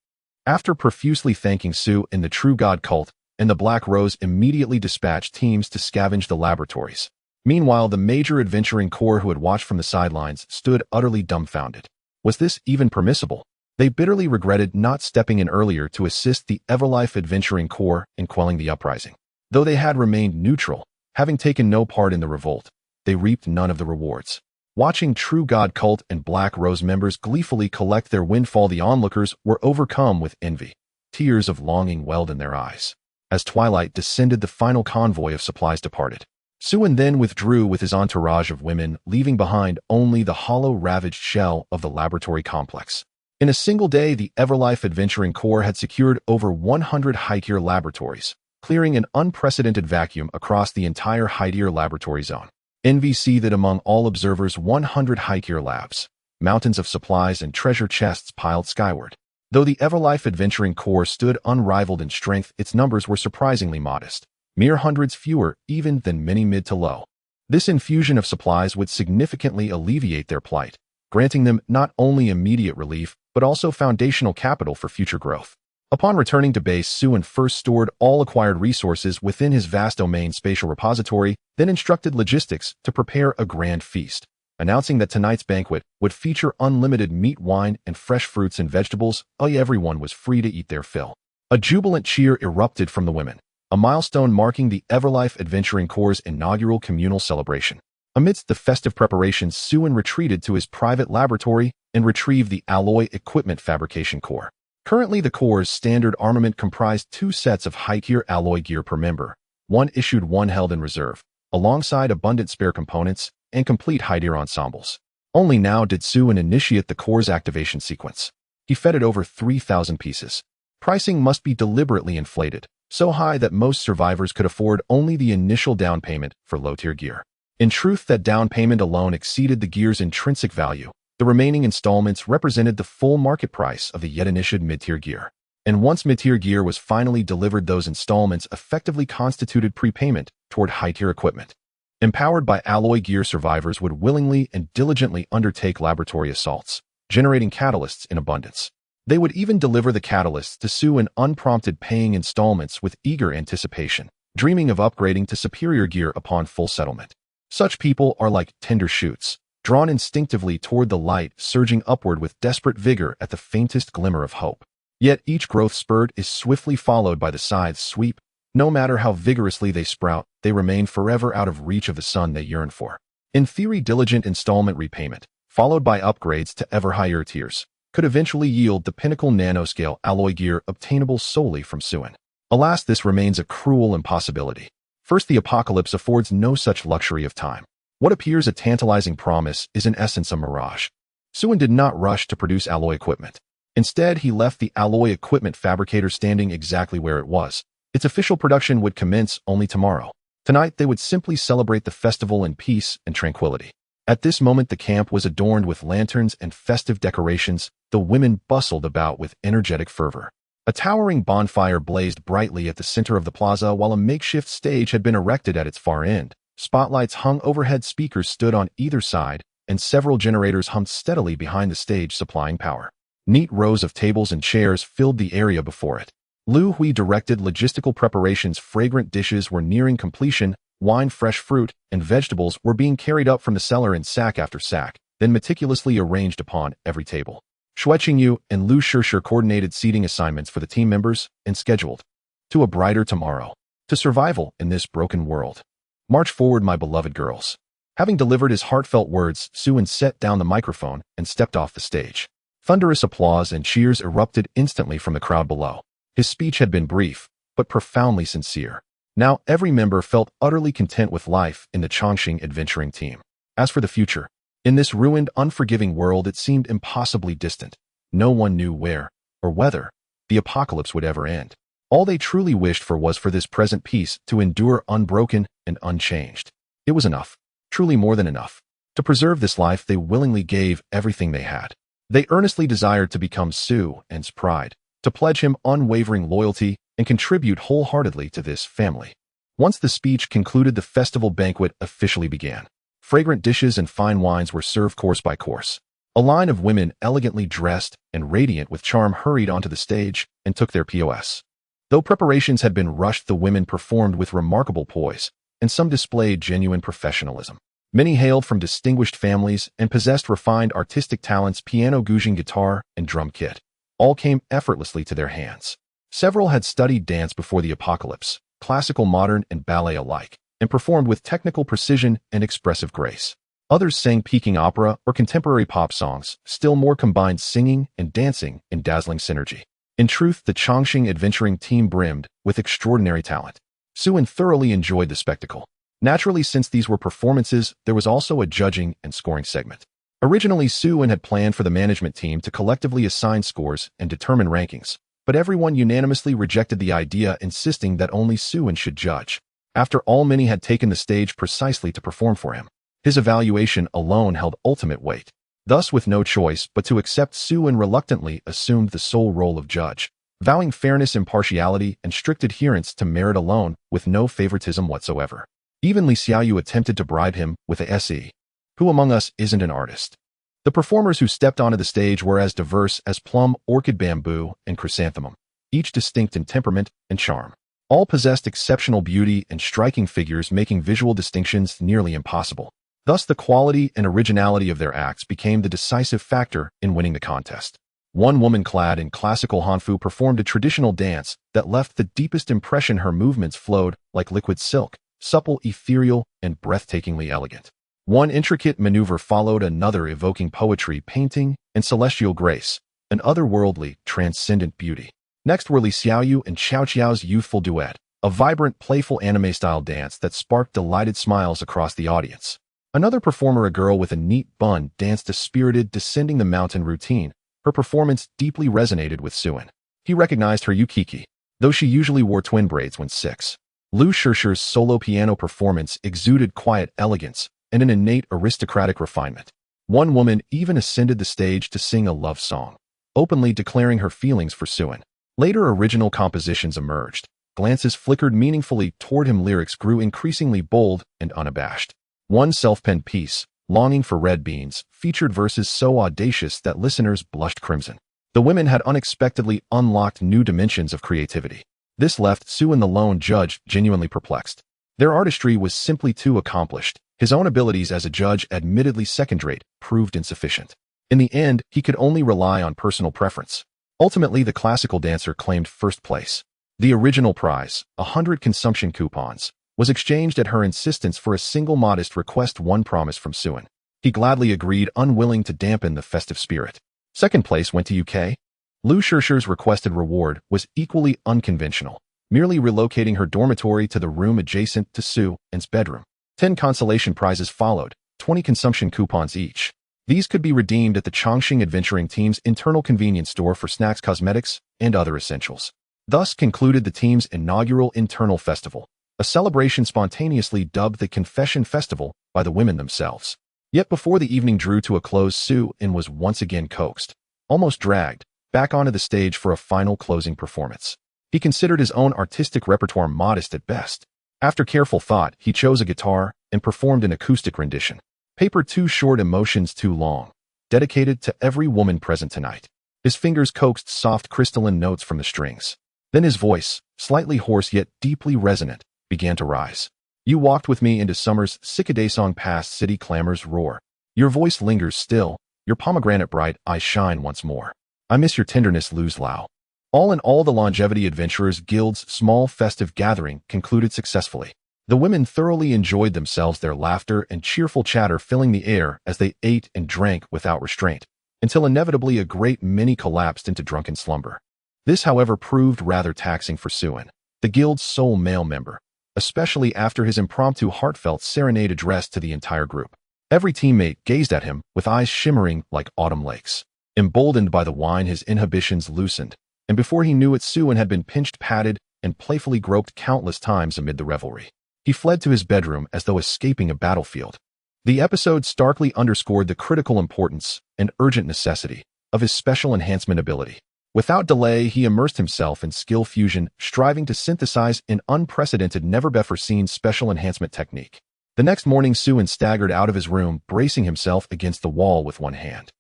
After profusely thanking Su and the True God cult, and the Black Rose immediately dispatched teams to scavenge the laboratories. Meanwhile, the major adventuring corps who had watched from the sidelines stood utterly dumbfounded. Was this even permissible? They bitterly regretted not stepping in earlier to assist the Everlife adventuring corps in quelling the uprising. Though they had remained neutral, having taken no part in the revolt, they reaped none of the rewards. Watching True God cult and Black Rose members gleefully collect their windfall, the onlookers were overcome with envy. Tears of longing welled in their eyes. As twilight descended, the final convoy of supplies departed. Suen then withdrew with his entourage of women, leaving behind only the hollow, ravaged shell of the laboratory complex. In a single day, the Everlife Adventuring Corps had secured over 100 high-tier laboratories, clearing an unprecedented vacuum across the entire Hydeer laboratory zone. NVC that among all observers 100 Hydeer labs, mountains of supplies and treasure chests piled skyward. Though the Everlife Adventuring Corps stood unrivaled in strength, its numbers were surprisingly modest, mere hundreds fewer even than many mid to low. This infusion of supplies would significantly alleviate their plight, granting them not only immediate relief, but also foundational capital for future growth. Upon returning to base, Suin first stored all acquired resources within his vast domain spatial repository, then instructed logistics to prepare a grand feast, announcing that tonight's banquet would feature unlimited meat, wine, and fresh fruits and vegetables. Everyone was free to eat their fill. A jubilant cheer erupted from the women, a milestone marking the Everlife Adventuring Corps' inaugural communal celebration. Amidst the festive preparations, Suin retreated to his private laboratory and retrieved the alloy equipment fabrication core. Currently, the Corps' standard armament comprised 2 sets of high-tier alloy gear per member, one issued, one held in reserve, alongside abundant spare components and complete Hydeer ensembles. Only now did Suin initiate the Corps' activation sequence. He fed it over 3,000 pieces. Pricing must be deliberately inflated, so high that most survivors could afford only the initial down payment for low-tier gear. In truth, that down payment alone exceeded the gear's intrinsic value. The remaining installments represented the full market price of the yet-initiated mid-tier gear. And once mid-tier gear was finally delivered, those installments effectively constituted prepayment toward high-tier equipment. Empowered by alloy gear, survivors would willingly and diligently undertake laboratory assaults, generating catalysts in abundance. They would even deliver the catalysts to Suin unprompted, paying installments with eager anticipation, dreaming of upgrading to superior gear upon full settlement. Such people are like tender shoots, drawn instinctively toward the light, surging upward with desperate vigor at the faintest glimmer of hope. Yet each growth spurt is swiftly followed by the scythe's sweep. No matter how vigorously they sprout, they remain forever out of reach of the sun they yearn for. In theory, diligent installment repayment, followed by upgrades to ever higher tiers, could eventually yield the pinnacle nanoscale alloy gear obtainable solely from Suin. Alas, this remains a cruel impossibility. First, the apocalypse affords no such luxury of time. What appears a tantalizing promise is in essence a mirage. Suin did not rush to produce alloy equipment. Instead, he left the alloy equipment fabricator standing exactly where it was. Its official production would commence only tomorrow. Tonight, they would simply celebrate the festival in peace and tranquility. At this moment, the camp was adorned with lanterns and festive decorations. The women bustled about with energetic fervor. A towering bonfire blazed brightly at the center of the plaza, while a makeshift stage had been erected at its far end. Spotlights hung overhead, speakers stood on either side, and several generators hummed steadily behind the stage, supplying power. Neat rows of tables and chairs filled the area before it. Lu Hui directed logistical preparations. Fragrant dishes were nearing completion. Wine, fresh fruit, and vegetables were being carried up from the cellar in sack after sack, then meticulously arranged upon every table. Xue Qingyu and Lu Shishir coordinated seating assignments for the team members and scheduled to a brighter tomorrow, to survival in this broken world. March forward, my beloved girls. Having delivered his heartfelt words, Suin set down the microphone and stepped off the stage. Thunderous applause and cheers erupted instantly from the crowd below. His speech had been brief, but profoundly sincere. Now every member felt utterly content with life in the Chongqing adventuring team. As for the future, in this ruined, unforgiving world, it seemed impossibly distant. No one knew where, or whether, the apocalypse would ever end. All they truly wished for was for this present peace to endure unbroken and unchanged. It was enough, truly more than enough. To preserve this life, they willingly gave everything they had. They earnestly desired to become Suin's pride, to pledge him unwavering loyalty and contribute wholeheartedly to this family. Once the speech concluded, the festival banquet officially began. Fragrant dishes and fine wines were served course by course. A line of women, elegantly dressed and radiant with charm, hurried onto the stage and took their POS. Though preparations had been rushed, the women performed with remarkable poise, and some displayed genuine professionalism. Many hailed from distinguished families and possessed refined artistic talents. Piano, guzheng, guitar, and drum kit all came effortlessly to their hands. Several had studied dance before the apocalypse, classical, modern, and ballet alike, and performed with technical precision and expressive grace. Others sang Peking opera or contemporary pop songs. Still more combined singing and dancing in dazzling synergy. In truth, the Chongqing adventuring team brimmed with extraordinary talent. Suin thoroughly enjoyed the spectacle. Naturally, since these were performances, there was also a judging and scoring segment. Originally, Suin had planned for the management team to collectively assign scores and determine rankings, but everyone unanimously rejected the idea, insisting that only Suin should judge. After all, many had taken the stage precisely to perform for him. His evaluation alone held ultimate weight. Thus, with no choice but to accept, Suin reluctantly assumed the sole role of judge, vowing fairness, impartiality, and strict adherence to merit alone, with no favoritism whatsoever. Even Li Xiaoyu attempted to bribe him with a SE. Who among us isn't an artist? The performers who stepped onto the stage were as diverse as plum, orchid, bamboo, and chrysanthemum, each distinct in temperament and charm. All possessed exceptional beauty and striking figures, making visual distinctions nearly impossible. Thus, the quality and originality of their acts became the decisive factor in winning the contest. One woman clad in classical Hanfu performed a traditional dance that left the deepest impression. Her movements flowed like liquid silk, supple, ethereal, and breathtakingly elegant. One intricate maneuver followed another, evoking poetry, painting, and celestial grace, an otherworldly, transcendent beauty. Next were Li Xiaoyu and Xiaoqiao's youthful duet, a vibrant, playful anime-style dance that sparked delighted smiles across the audience. Another performer, a girl with a neat bun, danced a spirited descending the mountain routine. Her performance deeply resonated with Suin. He recognized her Yukiki, though she usually wore twin braids when 6. Lu Shishir's solo piano performance exuded quiet elegance and an innate aristocratic refinement. One woman even ascended the stage to sing a love song, openly declaring her feelings for Suin. Later, original compositions emerged. Glances flickered meaningfully toward him. Lyrics grew increasingly bold and unabashed. One self-penned piece, Longing for Red Beans, featured verses so audacious that listeners blushed crimson. The women had unexpectedly unlocked new dimensions of creativity. This left Suin, the lone judge, genuinely perplexed. Their artistry was simply too accomplished. His own abilities as a judge, admittedly second-rate, proved insufficient. In the end, he could only rely on personal preference. Ultimately, the classical dancer claimed first place. The original prize, 100 consumption coupons, was exchanged at her insistence for a single modest request. One promise from Suin. He gladly agreed, unwilling to dampen the festive spirit. Second place went to UK. Lu Shishir's requested reward was equally unconventional, merely relocating her dormitory to the room adjacent to Suin's bedroom. 10 consolation prizes followed, 20 consumption coupons each. These could be redeemed at the Chongqing Adventuring Team's internal convenience store for snacks, cosmetics, and other essentials. Thus concluded the team's inaugural internal festival, a celebration spontaneously dubbed the Confession Festival by the women themselves. Yet before the evening drew to a close, Suin was once again coaxed, almost dragged, back onto the stage for a final closing performance. He considered his own artistic repertoire modest at best. After careful thought, he chose a guitar and performed an acoustic rendition. Paper Too Short, Emotions Too Long, dedicated to every woman present tonight. His fingers coaxed soft crystalline notes from the strings. Then his voice, slightly hoarse yet deeply resonant, began to rise. You walked with me into summer's cicadae song, past city clamors roar. Your voice lingers still, your pomegranate bright eyes shine once more. I miss your tenderness, Luz Lao. All in all, the Longevity Adventurers Guild's small festive gathering concluded successfully. The women thoroughly enjoyed themselves, their laughter and cheerful chatter filling the air as they ate and drank without restraint, until inevitably a great many collapsed into drunken slumber. This, however, proved rather taxing for Suin, the guild's sole male member, especially after his impromptu heartfelt serenade addressed to the entire group. Every teammate gazed at him with eyes shimmering like autumn lakes. Emboldened by the wine, his inhibitions loosened, and before he knew it, Suin had been pinched, patted, and playfully groped countless times amid the revelry. He fled to his bedroom as though escaping a battlefield. The episode starkly underscored the critical importance and urgent necessity of his special enhancement ability. Without delay, he immersed himself in skill fusion, striving to synthesize an unprecedented, never-before-seen special enhancement technique. The next morning, Suin staggered out of his room, bracing himself against the wall with one hand.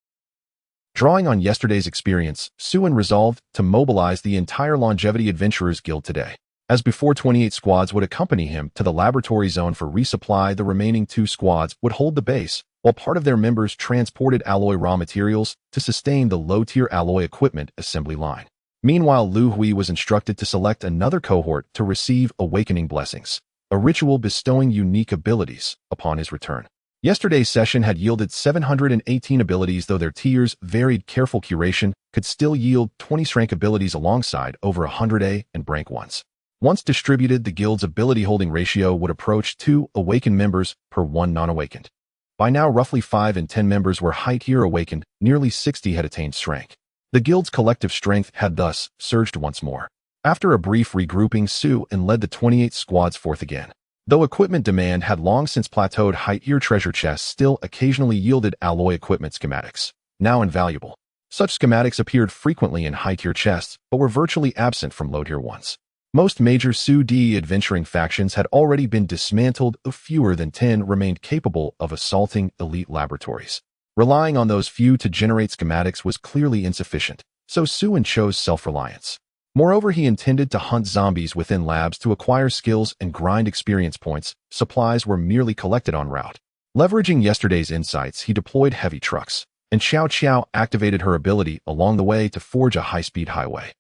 Drawing on yesterday's experience, Suin resolved to mobilize the entire Longevity Adventurers Guild today. As before, 28 squads would accompany him to the laboratory zone for resupply. The remaining 2 squads would hold the base, while part of their members transported alloy raw materials to sustain the low-tier alloy equipment assembly line. Meanwhile, Lu Hui was instructed to select another cohort to receive Awakening Blessings, a ritual bestowing unique abilities upon his return. Yesterday's session had yielded 718 abilities, though their tiers varied. Careful curation could still yield 20 rank abilities alongside over 100 A and rank ones. Once distributed, the guild's ability holding ratio would approach 2 awakened members per 1 non-awakened. By now, roughly 5 and 10 members were high-tier awakened, nearly 60 had attained rank. The guild's collective strength had thus surged once more. After a brief regrouping, Su-in led the 28 squads forth again. Though equipment demand had long since plateaued, high-tier treasure chests still occasionally yielded alloy equipment schematics, now invaluable. Such schematics appeared frequently in high-tier chests, but were virtually absent from low-tier ones. Most major Su-D adventuring factions had already been dismantled, fewer than 10 remained capable of assaulting elite laboratories. Relying on those few to generate schematics was clearly insufficient, so Su-in chose self-reliance. Moreover, he intended to hunt zombies within labs to acquire skills and grind experience points. Supplies were merely collected en route. Leveraging yesterday's insights, he deployed heavy trucks, and Xiao Qiao activated her ability along the way to forge a high-speed highway.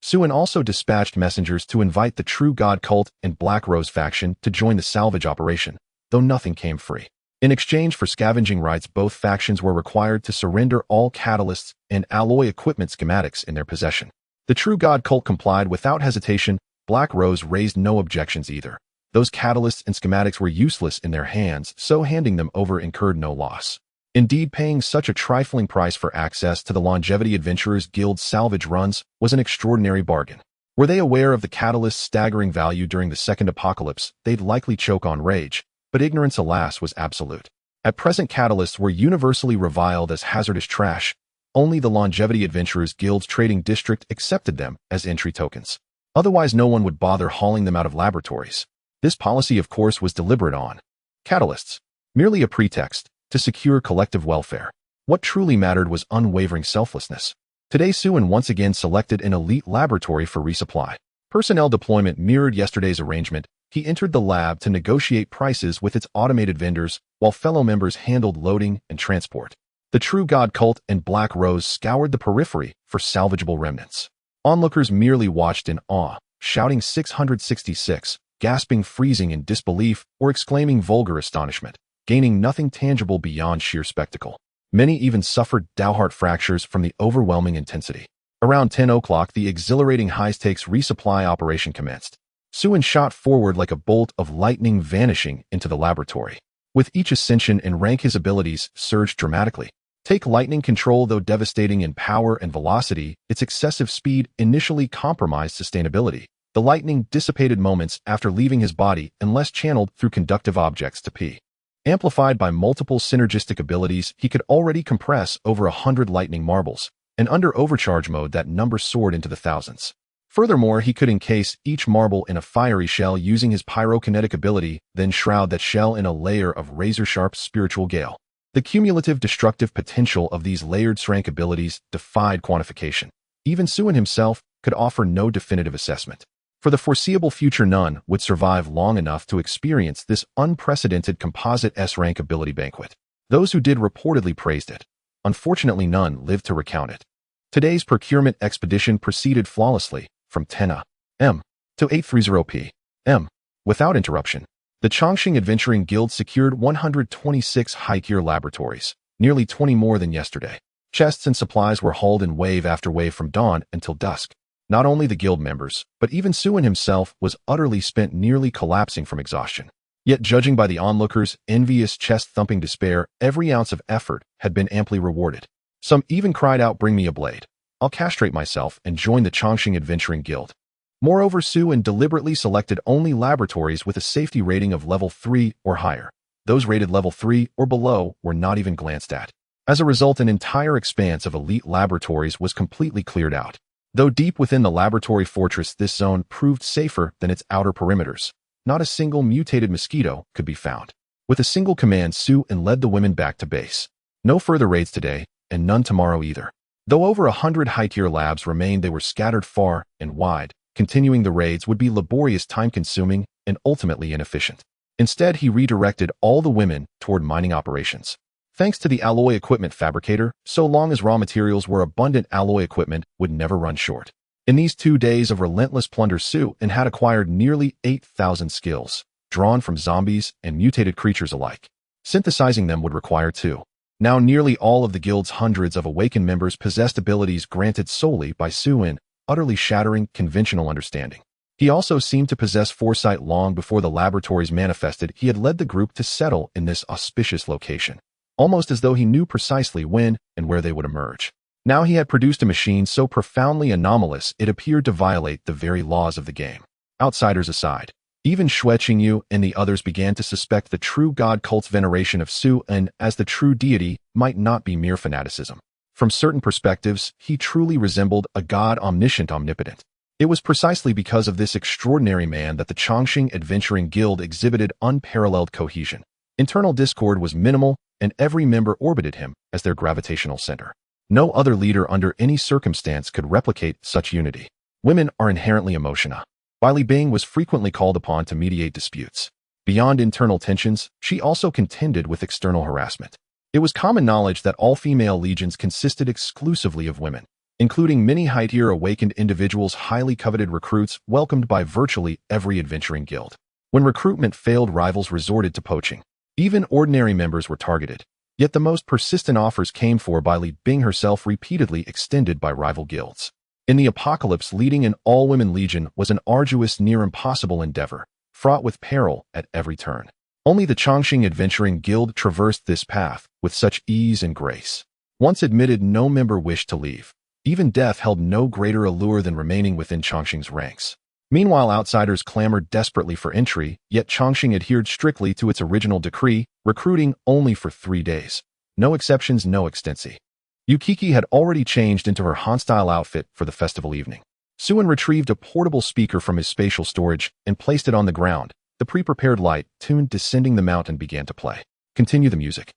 Su-in also dispatched messengers to invite the True God Cult and Black Rose faction to join the salvage operation, though nothing came free. In exchange for scavenging rights, both factions were required to surrender all catalysts and alloy equipment schematics in their possession. The True God Cult complied without hesitation. Black Rose raised no objections either. Those catalysts and schematics were useless in their hands, so handing them over incurred no loss. Indeed, paying such a trifling price for access to the Longevity Adventurers Guild's salvage runs was an extraordinary bargain. Were they aware of the catalyst's staggering value during the second apocalypse, they'd likely choke on rage, but ignorance, alas, was absolute. At present, catalysts were universally reviled as hazardous trash. Only the Longevity Adventurers Guild's trading district accepted them as entry tokens. Otherwise, no one would bother hauling them out of laboratories. This policy, of course, was deliberate on catalysts, merely a pretext to secure collective welfare. What truly mattered was unwavering selflessness. Today, Su-in once again selected an elite laboratory for resupply. Personnel deployment mirrored yesterday's arrangement. He entered the lab to negotiate prices with its automated vendors, while fellow members handled loading and transport. The True God Cult and Black Rose scoured the periphery for salvageable remnants. Onlookers merely watched in awe, shouting 666, gasping, freezing in disbelief, or exclaiming vulgar astonishment, gaining nothing tangible beyond sheer spectacle. Many even suffered heart fractures from the overwhelming intensity. Around 10 o'clock, the exhilarating high-stakes resupply operation commenced. Su-in shot forward like a bolt of lightning, vanishing into the laboratory. With each ascension in rank, his abilities surged dramatically. Take lightning control. Though devastating in power and velocity, its excessive speed initially compromised sustainability. The lightning dissipated moments after leaving his body unless channeled through conductive objects to P. Amplified by multiple synergistic abilities, he could already compress over 100 lightning marbles, and under overcharge mode that number soared into the thousands. Furthermore, he could encase each marble in a fiery shell using his pyrokinetic ability, then shroud that shell in a layer of razor-sharp spiritual gale. The cumulative destructive potential of these layered strength abilities defied quantification. Even Su-in himself could offer no definitive assessment. For the foreseeable future, none would survive long enough to experience this unprecedented composite S-rank ability banquet. Those who did reportedly praised it. Unfortunately, none lived to recount it. Today's procurement expedition proceeded flawlessly from 10 a.m. to 8:30 p.m. without interruption. The Chongqing Adventuring Guild secured 126 high-tier laboratories, nearly 20 more than yesterday. Chests and supplies were hauled in wave after wave from dawn until dusk. Not only the guild members, but even Su-in himself was utterly spent, nearly collapsing from exhaustion. Yet, judging by the onlookers' envious chest-thumping despair, every ounce of effort had been amply rewarded. Some even cried out, "Bring me a blade. I'll castrate myself and join the Chongqing Adventuring Guild." Moreover, Su-in deliberately selected only laboratories with a safety rating of level 3 or higher. Those rated level 3 or below were not even glanced at. As a result, an entire expanse of elite laboratories was completely cleared out. Though deep within the laboratory fortress, this zone proved safer than its outer perimeters. Not a single mutated mosquito could be found. With a single command, Su-in led the women back to base. No further raids today, and none tomorrow either. Though over 100 high-tier labs remained, they were scattered far and wide. Continuing the raids would be laborious, time-consuming, and ultimately inefficient. Instead, he redirected all the women toward mining operations. Thanks to the alloy equipment fabricator, so long as raw materials were abundant, alloy equipment would never run short. In these 2 days of relentless plunder, Su-in had acquired nearly 8,000 skills, drawn from zombies and mutated creatures alike. Synthesizing them would require 2. Now nearly all of the guild's hundreds of awakened members possessed abilities granted solely by Su-in, utterly shattering conventional understanding. He also seemed to possess foresight. Long before the laboratories manifested, he had led the group to settle in this auspicious location, almost as though he knew precisely when and where they would emerge. Now he had produced a machine so profoundly anomalous it appeared to violate the very laws of the game. Outsiders aside, even Xue Qingyu and the others began to suspect the true god cult's veneration of Su-an as the true deity might not be mere fanaticism. From certain perspectives, he truly resembled a god omniscient omnipotent. It was precisely because of this extraordinary man that the Chongqing Adventuring Guild exhibited unparalleled cohesion. Internal discord was minimal, and every member orbited him as their gravitational center. No other leader under any circumstance could replicate such unity. Women are inherently emotional. Li Bing was frequently called upon to mediate disputes. Beyond internal tensions, she also contended with external harassment. It was common knowledge that all female legions consisted exclusively of women, including many high-tier awakened individuals, highly coveted recruits welcomed by virtually every adventuring guild. When recruitment failed, rivals resorted to poaching. Even ordinary members were targeted. Yet the most persistent offers came for Li Bing herself, repeatedly extended by rival guilds. In the apocalypse, leading an all-women legion was an arduous, near-impossible endeavor, fraught with peril at every turn. Only the Chongqing Adventuring Guild traversed this path with such ease and grace. Once admitted, no member wished to leave. Even death held no greater allure than remaining within Chongqing's ranks. Meanwhile, outsiders clamored desperately for entry, yet Chongqing adhered strictly to its original decree, recruiting only for 3 days. No exceptions, no extensi. Yukiki had already changed into her Han-style outfit for the festival evening. Su-an retrieved a portable speaker from his spatial storage and placed it on the ground. The pre-prepared light, tuned Descending the Mountain, began to play. Continue the music.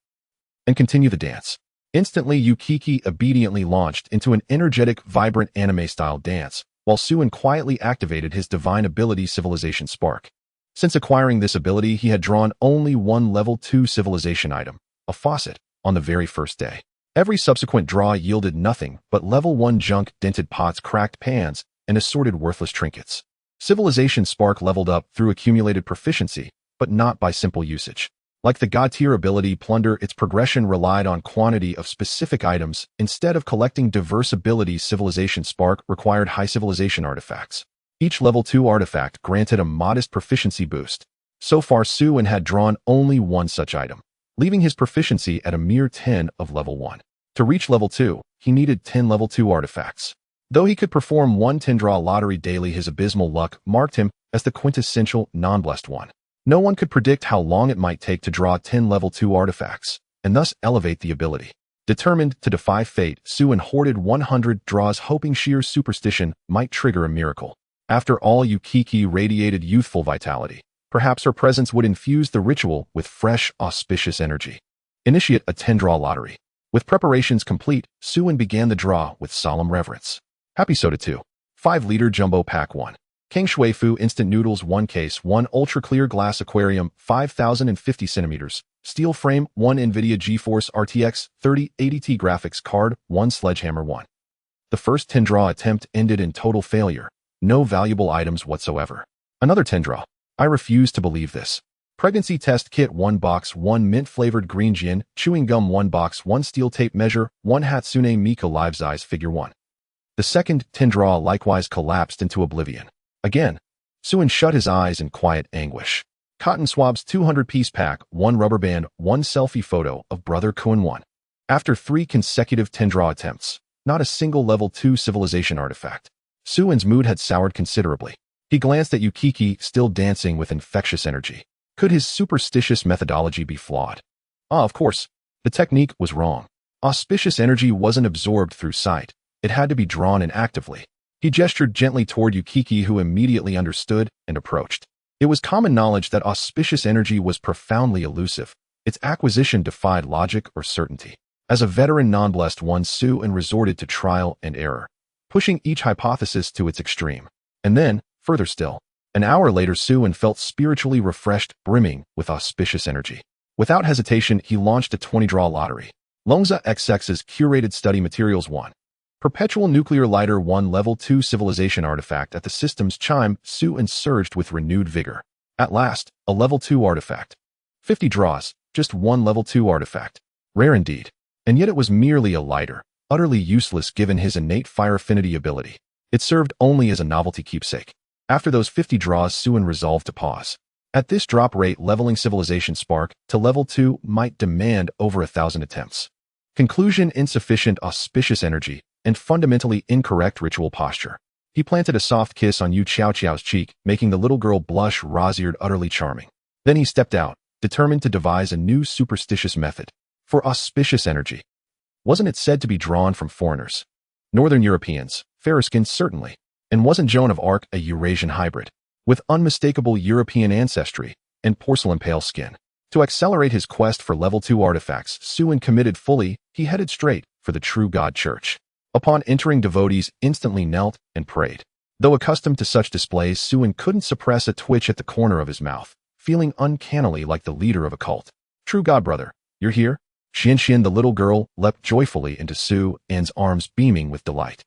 And continue the dance. Instantly, Yukiki obediently launched into an energetic, vibrant anime-style dance, while Su-an quietly activated his divine ability, Civilization Spark. Since acquiring this ability, he had drawn only one level 2 civilization item, a faucet, on the very first day. Every subsequent draw yielded nothing but level 1 junk, dented pots, cracked pans, and assorted worthless trinkets. Civilization Spark leveled up through accumulated proficiency, but not by simple usage. Like the god-tier ability Plunder, its progression relied on quantity of specific items. Instead of collecting diverse abilities, Civilization Spark required high civilization artifacts. Each level 2 artifact granted a modest proficiency boost. So far, Su-an had drawn only one such item, leaving his proficiency at a mere 10 of level 1. To reach level 2, he needed 10 level 2 artifacts. Though he could perform one 10-draw lottery daily, his abysmal luck marked him as the quintessential non-blessed one. No one could predict how long it might take to draw 10 level 2 artifacts, and thus elevate the ability. Determined to defy fate, Su-an hoarded 100 draws, hoping sheer superstition might trigger a miracle. After all, Yukiki radiated youthful vitality. Perhaps her presence would infuse the ritual with fresh, auspicious energy. Initiate a 10-draw lottery. With preparations complete, Su-an began the draw with solemn reverence. Happy Soda 2. 5-liter Jumbo Pack 1. King Shui Fu Instant Noodles 1 case 1 Ultra Clear Glass Aquarium 5050 centimeters. Steel Frame 1 NVIDIA GeForce RTX 3080 Graphics Card 1 Sledgehammer 1. The first 10-draw attempt ended in total failure. No valuable items whatsoever. Another 10-draw. I refuse to believe this. Pregnancy Test Kit 1 box 1 mint-flavored green gin, chewing gum 1 box 1 steel tape measure 1 Hatsune Miku Live Size Figure 1. The second 10-draw likewise collapsed into oblivion. Again, Su-an shut his eyes in quiet anguish. Cotton Swabs 200-piece pack 1 rubber band 1 selfie photo of Brother Kun 1. After 3 consecutive 10-draw attempts, not a single level 2 civilization artifact. Su-an's mood had soured considerably. He glanced at Yukiki, still dancing with infectious energy. Could his superstitious methodology be flawed? Of course, the technique was wrong. Auspicious energy wasn't absorbed through sight. It had to be drawn in actively. He gestured gently toward Yukiki, who immediately understood and approached. It was common knowledge that auspicious energy was profoundly elusive. Its acquisition defied logic or certainty. As a veteran non-blessed one, Su-an resorted to trial and error, pushing each hypothesis to its extreme. And then, further still. An hour later, Su-an felt spiritually refreshed, brimming with auspicious energy. Without hesitation, he launched a 20-draw lottery. Longza XX's Curated Study Materials 1. Perpetual Nuclear Lighter 1 Level 2 Civilization Artifact. At the system's chime, Su-an surged with renewed vigor. At last, a Level 2 artifact. 50 draws, just one Level 2 artifact. Rare indeed. And yet it was merely a lighter, utterly useless given his innate fire affinity ability. It served only as a novelty keepsake. After those 50 draws, Su-an resolved to pause. At this drop rate, leveling Civilization Spark to level 2 might demand over 1,000 attempts. Conclusion: insufficient auspicious energy and fundamentally incorrect ritual posture. He planted a soft kiss on Yu Qiaoqiao's cheek, making the little girl blush rose-eared, utterly charming. Then he stepped out, determined to devise a new superstitious method. For auspicious energy. Wasn't it said to be drawn from foreigners? Northern Europeans, fair-skinned certainly. And wasn't Joan of Arc a Eurasian hybrid? With unmistakable European ancestry and porcelain pale skin. To accelerate his quest for level 2 artifacts, Suin committed fully. He headed straight for the True God Church. Upon entering, devotees instantly knelt and prayed. Though accustomed to such displays, Suin couldn't suppress a twitch at the corner of his mouth, feeling uncannily like the leader of a cult. True God brother, you're here? Xian, the little girl, leapt joyfully into Suin's arms, beaming with delight.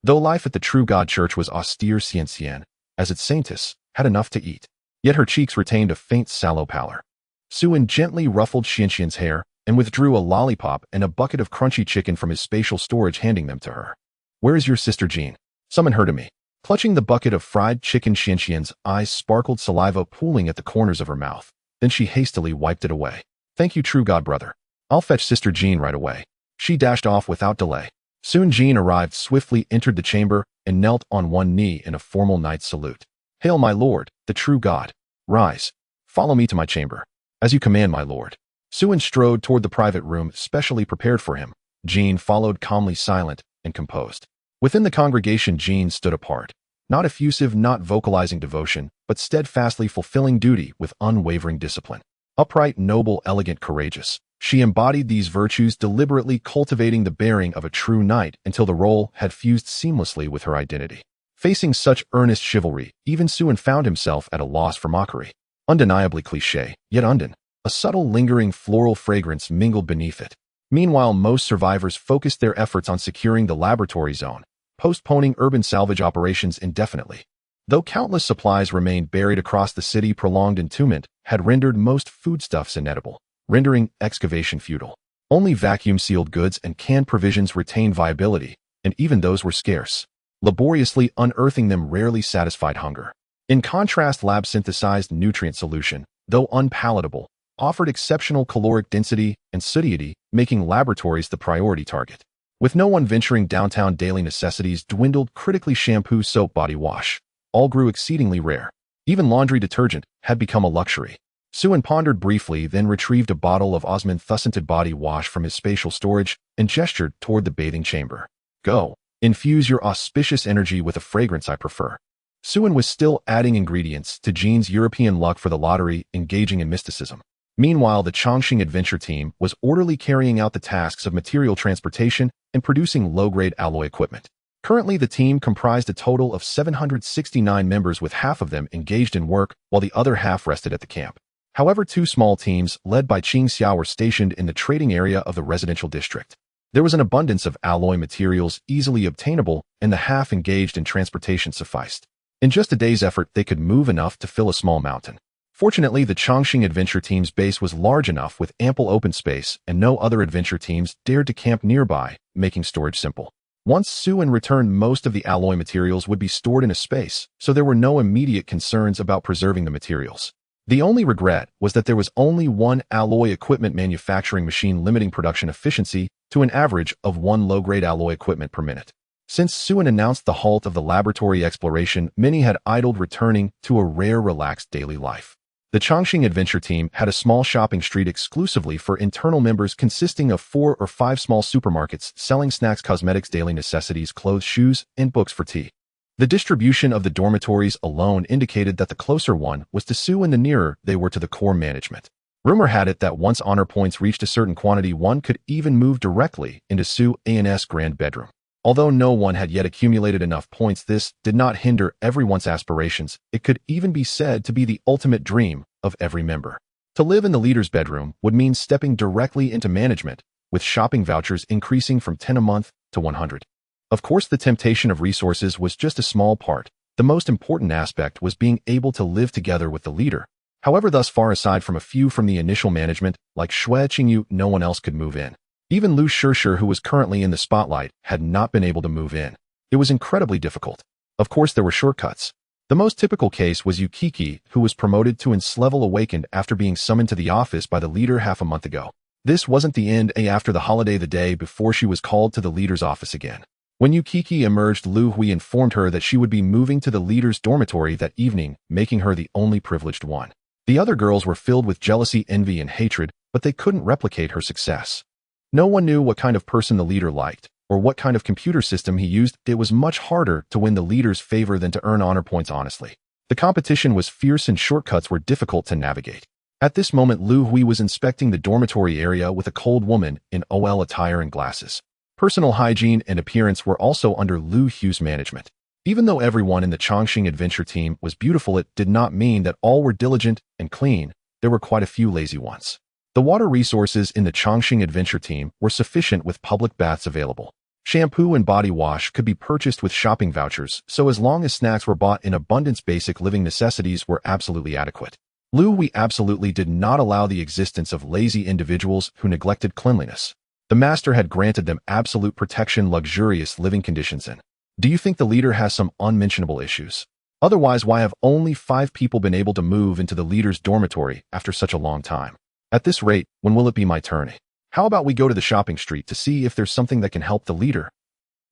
Though life at the True God Church was austere, Xian, as its saintess, had enough to eat. Yet her cheeks retained a faint sallow pallor. Suin gently ruffled Xian's hair and withdrew a lollipop and a bucket of crunchy chicken from his spatial storage, handing them to her. Where is your sister Jean? Summon her to me. Clutching the bucket of fried chicken, Xian's eyes sparkled, saliva pooling at the corners of her mouth. Then she hastily wiped it away. Thank you, True God brother. I'll fetch Sister Jean right away. She dashed off without delay. Soon Jean arrived, swiftly entered the chamber, and knelt on one knee in a formal knight's salute. Hail, my lord, the true God. Rise. Follow me to my chamber. As you command, my lord. Suin strode toward the private room specially prepared for him. Jean followed, calmly silent and composed. Within the congregation, Jean stood apart. Not effusive, not vocalizing devotion, but steadfastly fulfilling duty with unwavering discipline. Upright, noble, elegant, courageous. She embodied these virtues, deliberately cultivating the bearing of a true knight until the role had fused seamlessly with her identity. Facing such earnest chivalry, even Suin found himself at a loss for mockery. Undeniably cliché, yet undone. A subtle, lingering floral fragrance mingled beneath it. Meanwhile, most survivors focused their efforts on securing the laboratory zone, postponing urban salvage operations indefinitely. Though countless supplies remained buried across the city, prolonged entombment had rendered most foodstuffs inedible, rendering excavation futile. Only vacuum-sealed goods and canned provisions retained viability, and even those were scarce. Laboriously unearthing them rarely satisfied hunger. In contrast, lab-synthesized nutrient solution, though unpalatable, offered exceptional caloric density and satiety, making laboratories the priority target. With no one venturing downtown, daily necessities dwindled. Critically, shampoo, soap, body wash all grew exceedingly rare. Even laundry detergent had become a luxury. Suin pondered briefly, then retrieved a bottle of osmanthusscented body wash from his spatial storage and gestured toward the bathing chamber. Go. Infuse your auspicious energy with a fragrance I prefer. Suin was still adding ingredients to Jean's European luck for the lottery, engaging in mysticism. Meanwhile, the Chongqing adventure team was orderly carrying out the tasks of material transportation and producing low-grade alloy equipment. Currently, the team comprised a total of 769 members, with half of them engaged in work while the other half rested at the camp. However, two small teams, led by Qing Xiao, were stationed in the trading area of the residential district. There was an abundance of alloy materials easily obtainable, and the half engaged in transportation sufficed. In just a day's effort, they could move enough to fill a small mountain. Fortunately, the Chongqing adventure team's base was large enough with ample open space, and no other adventure teams dared to camp nearby, making storage simple. Once Suin returned, most of the alloy materials would be stored in a space, so there were no immediate concerns about preserving the materials. The only regret was that there was only one alloy equipment manufacturing machine, limiting production efficiency to an average of one low-grade alloy equipment per minute. Since Suin announced the halt of the laboratory exploration, many had idled, returning to a rare, relaxed daily life. The Chongqing adventure team had a small shopping street exclusively for internal members, consisting of 4 or 5 small supermarkets selling snacks, cosmetics, daily necessities, clothes, shoes, and books for tea. The distribution of the dormitories alone indicated that the closer one was to Suin, the nearer they were to the core management. Rumor had it that once honor points reached a certain quantity, one could even move directly into Suin's grand bedroom. Although no one had yet accumulated enough points, this did not hinder everyone's aspirations. It could even be said to be the ultimate dream of every member. To live in the leader's bedroom would mean stepping directly into management, with shopping vouchers increasing from 10 a month to 100. Of course, the temptation of resources was just a small part. The most important aspect was being able to live together with the leader. However, thus far, aside from a few from the initial management, like Xue Qingyu, no one else could move in. Even Lu Shishir, who was currently in the spotlight, had not been able to move in. It was incredibly difficult. Of course, there were shortcuts. The most typical case was Yukiki, who was promoted to ins level, awakened after being summoned to the office by the leader half a month ago. This wasn't the end. After the holiday, the day before, she was called to the leader's office again. When Yukiki emerged, Lu Hui informed her that she would be moving to the leader's dormitory that evening, making her the only privileged one. The other girls were filled with jealousy, envy, and hatred, but they couldn't replicate her success. No one knew what kind of person the leader liked, or what kind of computer system he used. It was much harder to win the leader's favor than to earn honor points honestly. The competition was fierce and shortcuts were difficult to navigate. At this moment, Lu Hui was inspecting the dormitory area with a cold woman in OL attire and glasses. Personal hygiene and appearance were also under Lu Hui's management. Even though everyone in the Chongqing adventure team was beautiful, it did not mean that all were diligent and clean. There were quite a few lazy ones. The water resources in the Chongqing adventure team were sufficient with public baths available. Shampoo and body wash could be purchased with shopping vouchers, so as long as snacks were bought in abundance, basic living necessities were absolutely adequate. Lu Hui absolutely did not allow the existence of lazy individuals who neglected cleanliness. The master had granted them absolute protection, luxurious living conditions, and do you think the leader has some unmentionable issues? Otherwise, why have only 5 people been able to move into the leader's dormitory after such a long time? At this rate, when will it be my turn? How about we go to the shopping street to see if there's something that can help the leader?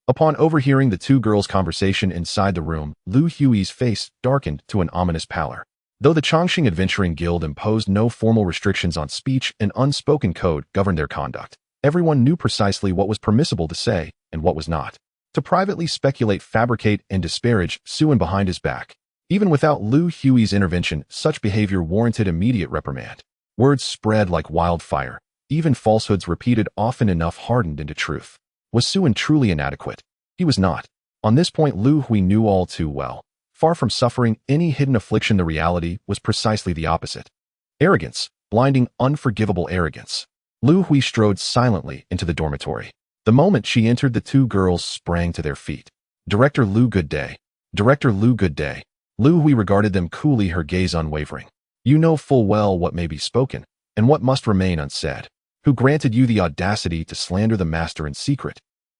Upon overhearing the two girls' conversation inside the room, Lu Hui's face darkened to an ominous pallor. Though the Chongqing Adventuring Guild imposed no formal restrictions on speech, an unspoken code governed their conduct. Everyone knew precisely what was permissible to say and what was not. To privately speculate, fabricate, and disparage Suin behind his back. Even without Lu Hui's intervention, such behavior warranted immediate reprimand. Words spread like wildfire. Even falsehoods repeated often enough hardened into truth. Was Suin truly inadequate? He was not. On this point, Lu Hui knew all too well. Far from suffering any hidden affliction, the reality was precisely the opposite. Arrogance, blinding, unforgivable arrogance. Lu Hui strode silently into the dormitory. The moment she entered, the two girls sprang to their feet. Director Lu, good day. Director Lu, good day. Lu Hui regarded them coolly, her gaze unwavering. You know full well what may be spoken, and what must remain unsaid. Who granted you the audacity to slander the master in secret?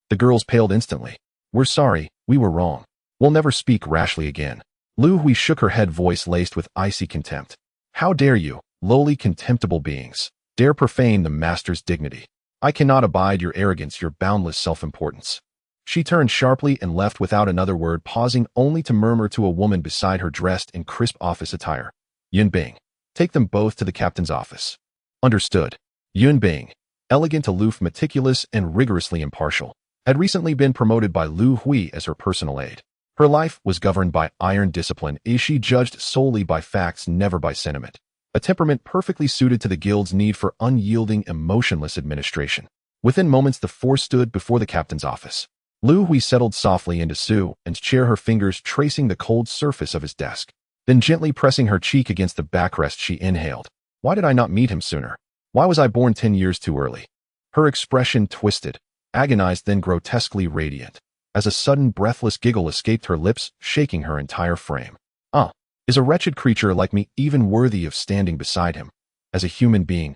The girls paled instantly. We're sorry, we were wrong. We'll never speak rashly again. Lu Hui shook her head, voice laced with icy contempt. How dare you, lowly, contemptible beings, dare profane the master's dignity? I cannot abide your arrogance, your boundless self-importance. She turned sharply and left without another word, pausing only to murmur to a woman beside her dressed in crisp office attire. Yun Bing, take them both to the captain's office. Understood. Yun Bing, elegant, aloof, meticulous, and rigorously impartial, had recently been promoted by Lu Hui as her personal aide. Her life was governed by iron discipline, as she judged solely by facts, never by sentiment. A temperament perfectly suited to the guild's need for unyielding, emotionless administration. Within moments, the four stood before the captain's office. Lu Hui settled softly into Suin's chair, her fingers tracing the cold surface of his desk. Then gently pressing her cheek against the backrest, she inhaled. Why did I not meet him sooner? Why was I born 10 years too early? Her expression twisted, agonized, then grotesquely radiant, as a sudden breathless giggle escaped her lips, shaking her entire frame. Is a wretched creature like me even worthy of standing beside him? As a human being?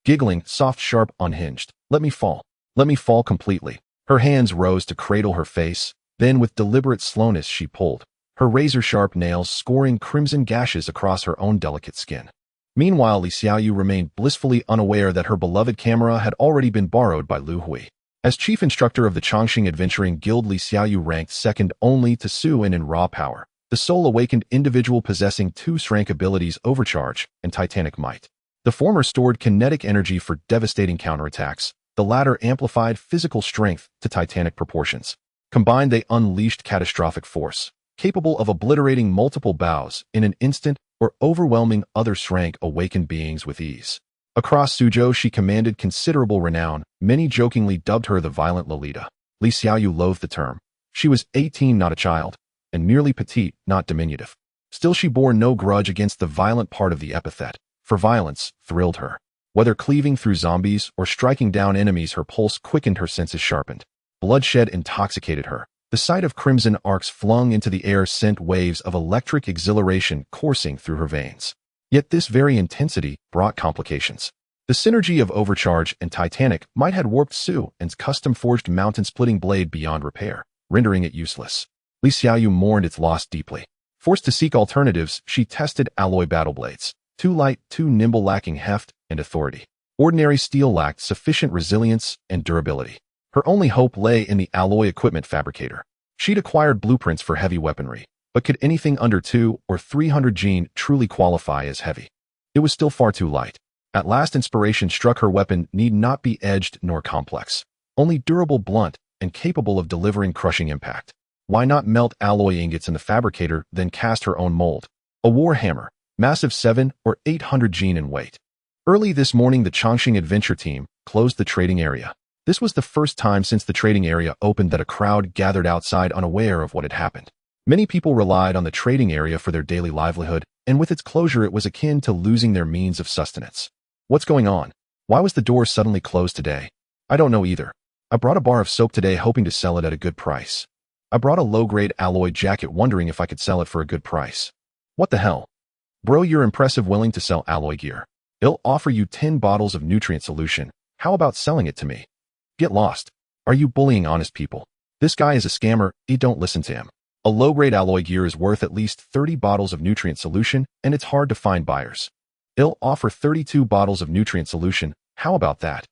Giggling, soft, sharp, unhinged. Let me fall completely. Her hands rose to cradle her face, then with deliberate slowness she pulled, her razor-sharp nails scoring crimson gashes across her own delicate skin. Meanwhile, Li Xiaoyu remained blissfully unaware that her beloved camera had already been borrowed by Lu Hui. As chief instructor of the Chongqing Adventuring Guild, Li Xiaoyu ranked second only to Suin in raw power, the sole awakened individual possessing 2 rank abilities, Overcharge and Titanic Might. The former stored kinetic energy for devastating counterattacks, the latter amplified physical strength to titanic proportions. Combined, they unleashed catastrophic force, capable of obliterating multiple bows in an instant or overwhelming other rank awakened beings with ease. Across Suzhou, she commanded considerable renown. Many jokingly dubbed her the violent Lolita. Li Xiaoyu loathed the term. She was 18, not a child, and merely petite, not diminutive. Still, she bore no grudge against the violent part of the epithet, for violence thrilled her. Whether cleaving through zombies or striking down enemies, her pulse quickened, her senses sharpened. Bloodshed intoxicated her. The sight of crimson arcs flung into the air sent waves of electric exhilaration coursing through her veins. Yet this very intensity brought complications. The synergy of Overcharge and Titanic Might had warped Suin's custom-forged mountain-splitting blade beyond repair, rendering it useless. Li Xiaoyu mourned its loss deeply. Forced to seek alternatives, she tested alloy battle blades. Too light, too nimble, lacking heft and authority. Ordinary steel lacked sufficient resilience and durability. Her only hope lay in the alloy equipment fabricator. She'd acquired blueprints for heavy weaponry, but could anything under 2 or 300 gene truly qualify as heavy? It was still far too light. At last inspiration struck. Her weapon need not be edged nor complex, only durable, blunt, and capable of delivering crushing impact. Why not melt alloy ingots in the fabricator, then cast her own mold? A war hammer, massive 7 or 800 gene in weight. Early this morning, the Chongqing adventure team closed the trading area. This was the first time since the trading area opened that a crowd gathered outside unaware of what had happened. Many people relied on the trading area for their daily livelihood, and with its closure it was akin to losing their means of sustenance. What's going on? Why was the door suddenly closed today? I don't know either. I brought a bar of soap today hoping to sell it at a good price. I brought a low-grade alloy jacket wondering if I could sell it for a good price. What the hell? Bro, you're impressive willing to sell alloy gear. I'll offer you 10 bottles of nutrient solution. How about selling it to me? Get lost. Are you bullying honest people? This guy is a scammer. Don't listen to him. A low-grade alloy gear is worth at least 30 bottles of nutrient solution, and it's hard to find buyers. I'll offer 32 bottles of nutrient solution. How about that?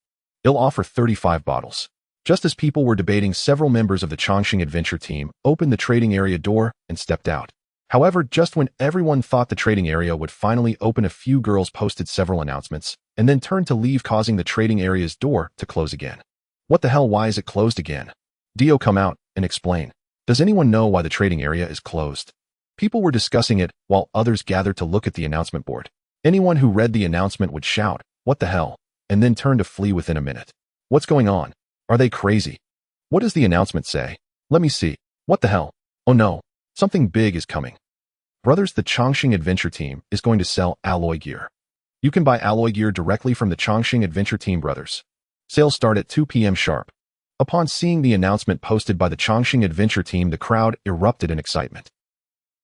I'll offer 35 bottles. Just as people were debating, several members of the Chongqing adventure team opened the trading area door and stepped out. However, just when everyone thought the trading area would finally open, a few girls posted several announcements and then turned to leave, causing the trading area's door to close again. What the hell? Why is it closed again? Dio, come out and explain. Does anyone know why the trading area is closed? People were discussing it while others gathered to look at the announcement board. Anyone who read the announcement would shout, "What the hell?" and then turn to flee within a minute. What's going on? Are they crazy? What does the announcement say? Let me see. What the hell? Oh no. Something big is coming. Brothers, the Chongqing adventure team is going to sell alloy gear. You can buy alloy gear directly from the Chongqing adventure team, brothers. Sales start at 2 p.m. sharp. Upon seeing the announcement posted by the Chongqing adventure team, the crowd erupted in excitement.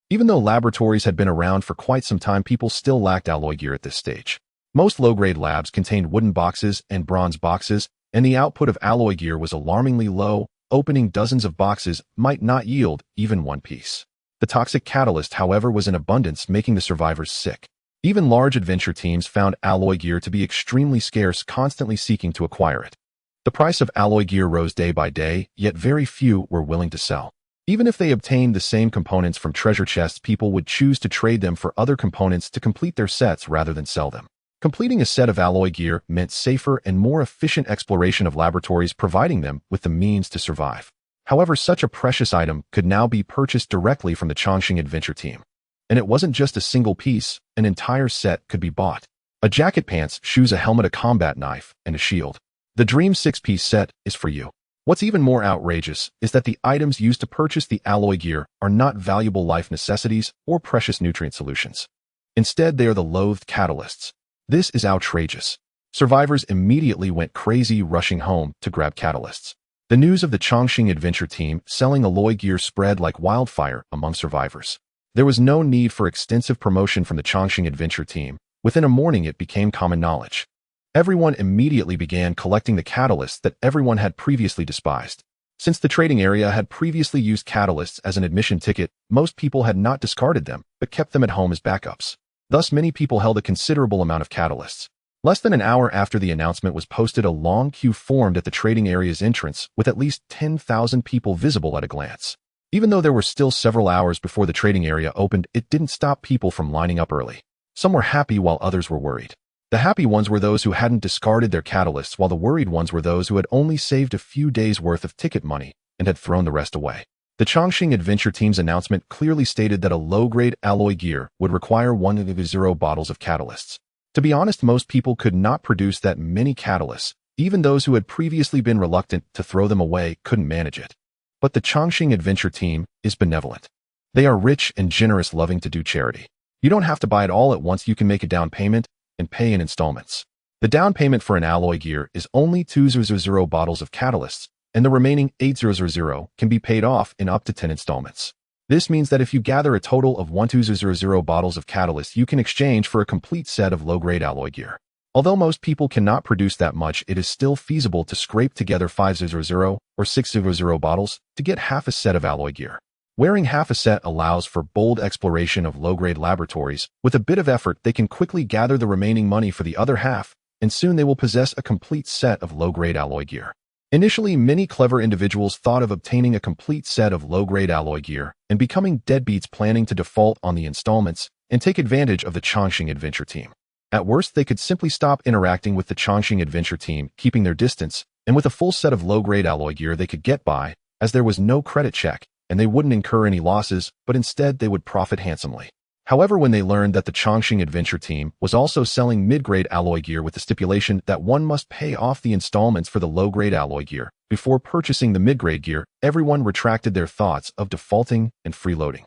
Even though laboratories had been around for quite some time, people still lacked alloy gear at this stage. Most low-grade labs contained wooden boxes and bronze boxes, and the output of alloy gear was alarmingly low. Opening dozens of boxes might not yield even one piece. The toxic catalyst, however, was in abundance, making the survivors sick. Even large adventure teams found alloy gear to be extremely scarce, constantly seeking to acquire it. The price of alloy gear rose day by day, yet very few were willing to sell. Even if they obtained the same components from treasure chests, people would choose to trade them for other components to complete their sets rather than sell them. Completing a set of alloy gear meant safer and more efficient exploration of laboratories, providing them with the means to survive. However, such a precious item could now be purchased directly from the Chongqing adventure team. And it wasn't just a single piece, an entire set could be bought. A jacket, pants, shoes, a helmet, a combat knife, and a shield. The Dream 6-piece set is for you. What's even more outrageous is that the items used to purchase the alloy gear are not valuable life necessities or precious nutrient solutions. Instead, they are the loathed catalysts. This is outrageous. Survivors immediately went crazy, rushing home to grab catalysts. The news of the Chongqing adventure team selling alloy gear spread like wildfire among survivors. There was no need for extensive promotion from the Chongqing adventure team. Within a morning, it became common knowledge. Everyone immediately began collecting the catalysts that everyone had previously despised. Since the trading area had previously used catalysts as an admission ticket, most people had not discarded them, but kept them at home as backups. Thus, many people held a considerable amount of catalysts. Less than an hour after the announcement was posted, a long queue formed at the trading area's entrance, with at least 10,000 people visible at a glance. Even though there were still several hours before the trading area opened, it didn't stop people from lining up early. Some were happy while others were worried. The happy ones were those who hadn't discarded their catalysts, while the worried ones were those who had only saved a few days' worth of ticket money and had thrown the rest away. The Chongqing adventure team's announcement clearly stated that a low-grade alloy gear would require 100 bottles of catalysts. To be honest, most people could not produce that many catalysts. Even those who had previously been reluctant to throw them away couldn't manage it. But the Chongqing adventure team is benevolent. They are rich and generous, loving to do charity. You don't have to buy it all at once. You can make a down payment and pay in installments. The down payment for an alloy gear is only 200 bottles of catalysts, and the remaining 800 can be paid off in up to 10 installments. This means that if you gather a total of 1200 bottles of catalyst, you can exchange for a complete set of low-grade alloy gear. Although most people cannot produce that much, it is still feasible to scrape together 500 or 600 bottles to get half a set of alloy gear. Wearing half a set allows for bold exploration of low-grade laboratories. With a bit of effort, they can quickly gather the remaining money for the other half and soon they will possess a complete set of low-grade alloy gear. Initially, many clever individuals thought of obtaining a complete set of low-grade alloy gear and becoming deadbeats planning to default on the installments and take advantage of the Chongqing Adventure Team. At worst, they could simply stop interacting with the Chongqing Adventure Team, keeping their distance, and with a full set of low-grade alloy gear they could get by, as there was no credit check, and they wouldn't incur any losses, but instead they would profit handsomely. However, when they learned that the Chongqing Adventure Team was also selling mid-grade alloy gear with the stipulation that one must pay off the installments for the low-grade alloy gear before purchasing the mid-grade gear, everyone retracted their thoughts of defaulting and freeloading.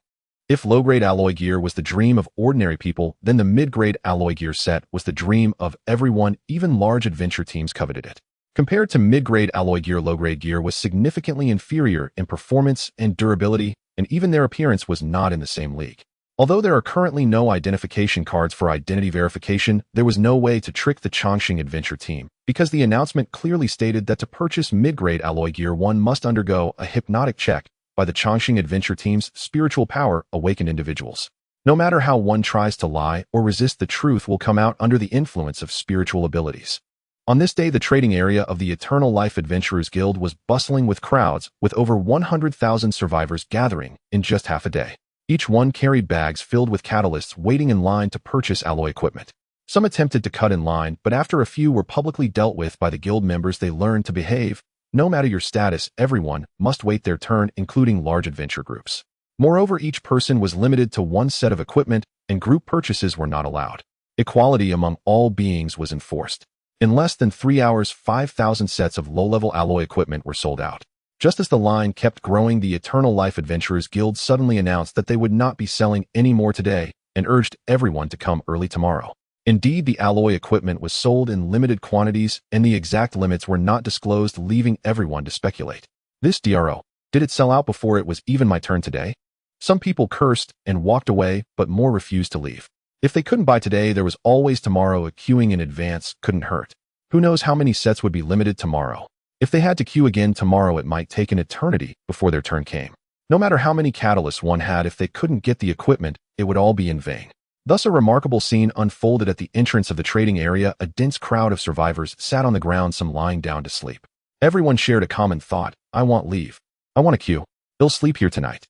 If low-grade alloy gear was the dream of ordinary people, then the mid-grade alloy gear set was the dream of everyone, even large adventure teams coveted it. Compared to mid-grade alloy gear, low-grade gear was significantly inferior in performance and durability, and even their appearance was not in the same league. Although there are currently no identification cards for identity verification, there was no way to trick the Chongqing Adventure Team, because the announcement clearly stated that to purchase mid-grade alloy gear one must undergo a hypnotic check by the Chongqing Adventure Team's spiritual power awakened individuals. No matter how one tries to lie or resist, the truth will come out under the influence of spiritual abilities. On this day, the trading area of the Eternal Life Adventurers Guild was bustling with crowds, with over 100,000 survivors gathering in just half a day. Each one carried bags filled with catalysts waiting in line to purchase alloy equipment. Some attempted to cut in line, but after a few were publicly dealt with by the guild members, they learned to behave. No matter your status, everyone must wait their turn, including large adventure groups. Moreover, each person was limited to one set of equipment, and group purchases were not allowed. Equality among all beings was enforced. In less than 3 hours, 5,000 sets of low-level alloy equipment were sold out. Just as the line kept growing, the Eternal Life Adventurers Guild suddenly announced that they would not be selling any more today and urged everyone to come early tomorrow. Indeed, the alloy equipment was sold in limited quantities and the exact limits were not disclosed, leaving everyone to speculate. This DRO, did it sell out before it was even my turn today? Some people cursed and walked away, but more refused to leave. If they couldn't buy today, there was always tomorrow. A queuing in advance couldn't hurt. Who knows how many sets would be limited tomorrow? If they had to queue again tomorrow, it might take an eternity before their turn came. No matter how many catalysts one had, if they couldn't get the equipment, it would all be in vain. Thus, a remarkable scene unfolded at the entrance of the trading area. A dense crowd of survivors sat on the ground, some lying down to sleep. Everyone shared a common thought: I want leave. I want to queue. They'll sleep here tonight.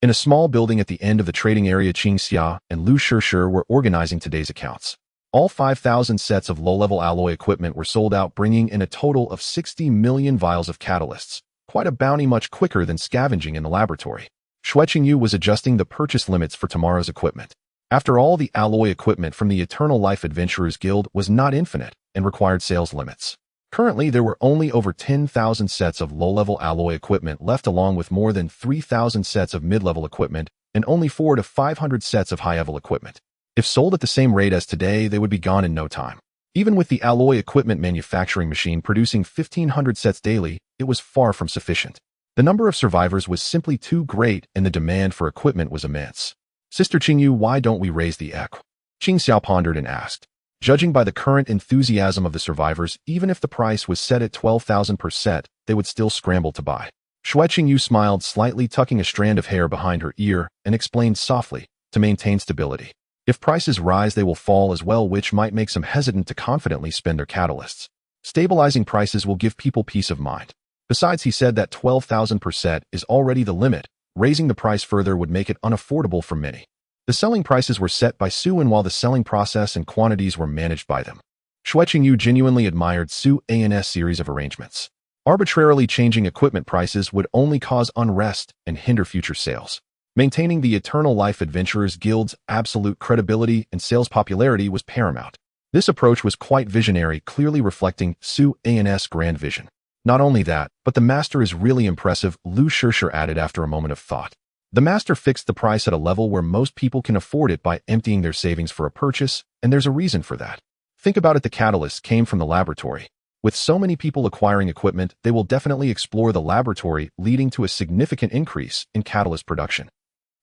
In a small building at the end of the trading area, Qing Xia and Lu Shishir were organizing today's accounts. All 5,000 sets of low-level alloy equipment were sold out, bringing in a total of 60 million vials of catalysts. Quite a bounty, much quicker than scavenging in the laboratory. Xueqingyu was adjusting the purchase limits for tomorrow's equipment. After all, the alloy equipment from the Eternal Life Adventurers Guild was not infinite and required sales limits. Currently, there were only over 10,000 sets of low-level alloy equipment left, along with more than 3,000 sets of mid-level equipment and only 400 to 500 sets of high-level equipment. If sold at the same rate as today, they would be gone in no time. Even with the alloy equipment manufacturing machine producing 1,500 sets daily, it was far from sufficient. The number of survivors was simply too great and the demand for equipment was immense. Sister Qingyu, why don't we raise the eq? Qing Xiao pondered and asked. Judging by the current enthusiasm of the survivors, even if the price was set at 12,000 per set, they would still scramble to buy. Xueqingyu smiled slightly, tucking a strand of hair behind her ear, and explained softly, to maintain stability. If prices rise, they will fall as well, which might make some hesitant to confidently spend their catalysts. Stabilizing prices will give people peace of mind. Besides, he said that 12,000 per set is already the limit. Raising the price further would make it unaffordable for many. The selling prices were set by Su An, while the selling process and quantities were managed by them. Xueqingyu genuinely admired Su An's series of arrangements. Arbitrarily changing equipment prices would only cause unrest and hinder future sales. Maintaining the Eternal Life Adventurers Guild's absolute credibility and sales popularity was paramount. This approach was quite visionary, clearly reflecting Su An's grand vision. Not only that, but the master is really impressive, Lu Shishir added after a moment of thought. The master fixed the price at a level where most people can afford it by emptying their savings for a purchase, and there's a reason for that. Think about it, the catalysts came from the laboratory. With so many people acquiring equipment, they will definitely explore the laboratory, leading to a significant increase in catalyst production.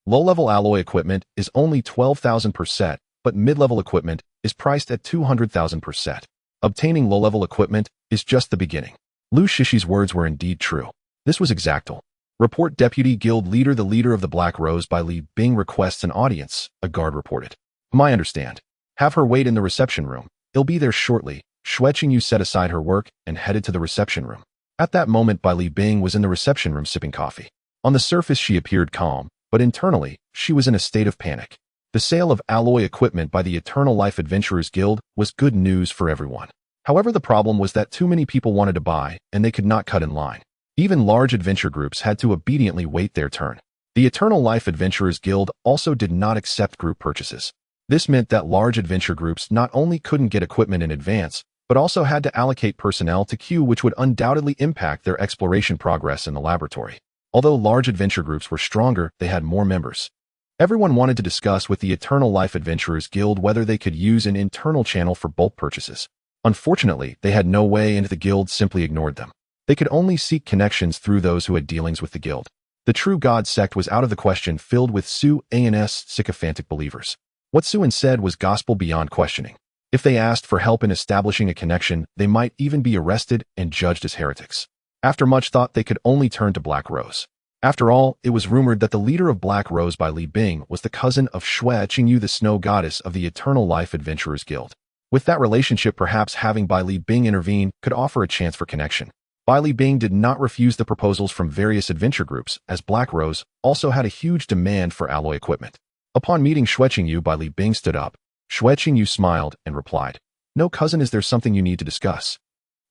Low-level alloy equipment is only 12,000 per set, but mid-level equipment is priced at 200,000 per set. Obtaining low-level equipment is just the beginning. Lu Shishi's words were indeed true. This was Exactal. Report Deputy Guild Leader. The leader of the Black Rose by Li Bing requests an audience, a guard reported. I understand. Have her wait in the reception room. He'll be there shortly, Xue Qingyu set aside her work and headed to the reception room. At that moment, Bai Li Bing was in the reception room sipping coffee. On the surface, she appeared calm, but internally, she was in a state of panic. The sale of alloy equipment by the Eternal Life Adventurers Guild was good news for everyone. However, the problem was that too many people wanted to buy, and they could not cut in line. Even large adventure groups had to obediently wait their turn. The Eternal Life Adventurers Guild also did not accept group purchases. This meant that large adventure groups not only couldn't get equipment in advance, but also had to allocate personnel to queue, which would undoubtedly impact their exploration progress in the laboratory. Although large adventure groups were stronger, they had more members. Everyone wanted to discuss with the Eternal Life Adventurers Guild whether they could use an internal channel for bulk purchases. Unfortunately, they had no way, and the guild simply ignored them. They could only seek connections through those who had dealings with the guild. The True God sect was out of the question, filled with Su-An's sycophantic believers. What Su-An said was gospel beyond questioning. If they asked for help in establishing a connection, they might even be arrested and judged as heretics. After much thought, they could only turn to Black Rose. After all, it was rumored that the leader of Black Rose, Bai Li Bing, was the cousin of Xue Qingyu, the snow goddess of the Eternal Life Adventurers Guild. With that relationship, perhaps having Bai Li Bing intervene could offer a chance for connection. Bai Li Bing did not refuse the proposals from various adventure groups, as Black Rose also had a huge demand for alloy equipment. Upon meeting Xue Qingyu, Bai Li Bing stood up. Xue Qingyu smiled and replied, "No, cousin, is there something you need to discuss?"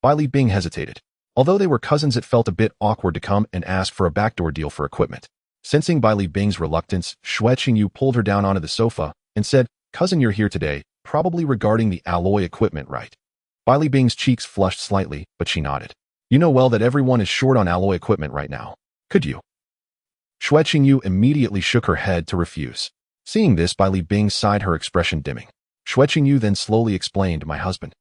Bai Li Bing hesitated. Although they were cousins, it felt a bit awkward to come and ask for a backdoor deal for equipment. Sensing Bai Li Bing's reluctance, Xue Qingyu pulled her down onto the sofa and said, "Cousin, you're here today, probably regarding the alloy equipment, right?" Bai Li Bing's cheeks flushed slightly, but she nodded. "You know well that everyone is short on alloy equipment right now. Could you?" Xue Qingyu immediately shook her head to refuse. Seeing this, Bai Li Bing sighed, her expression dimming. Xue Qingyu then slowly explained, "My husband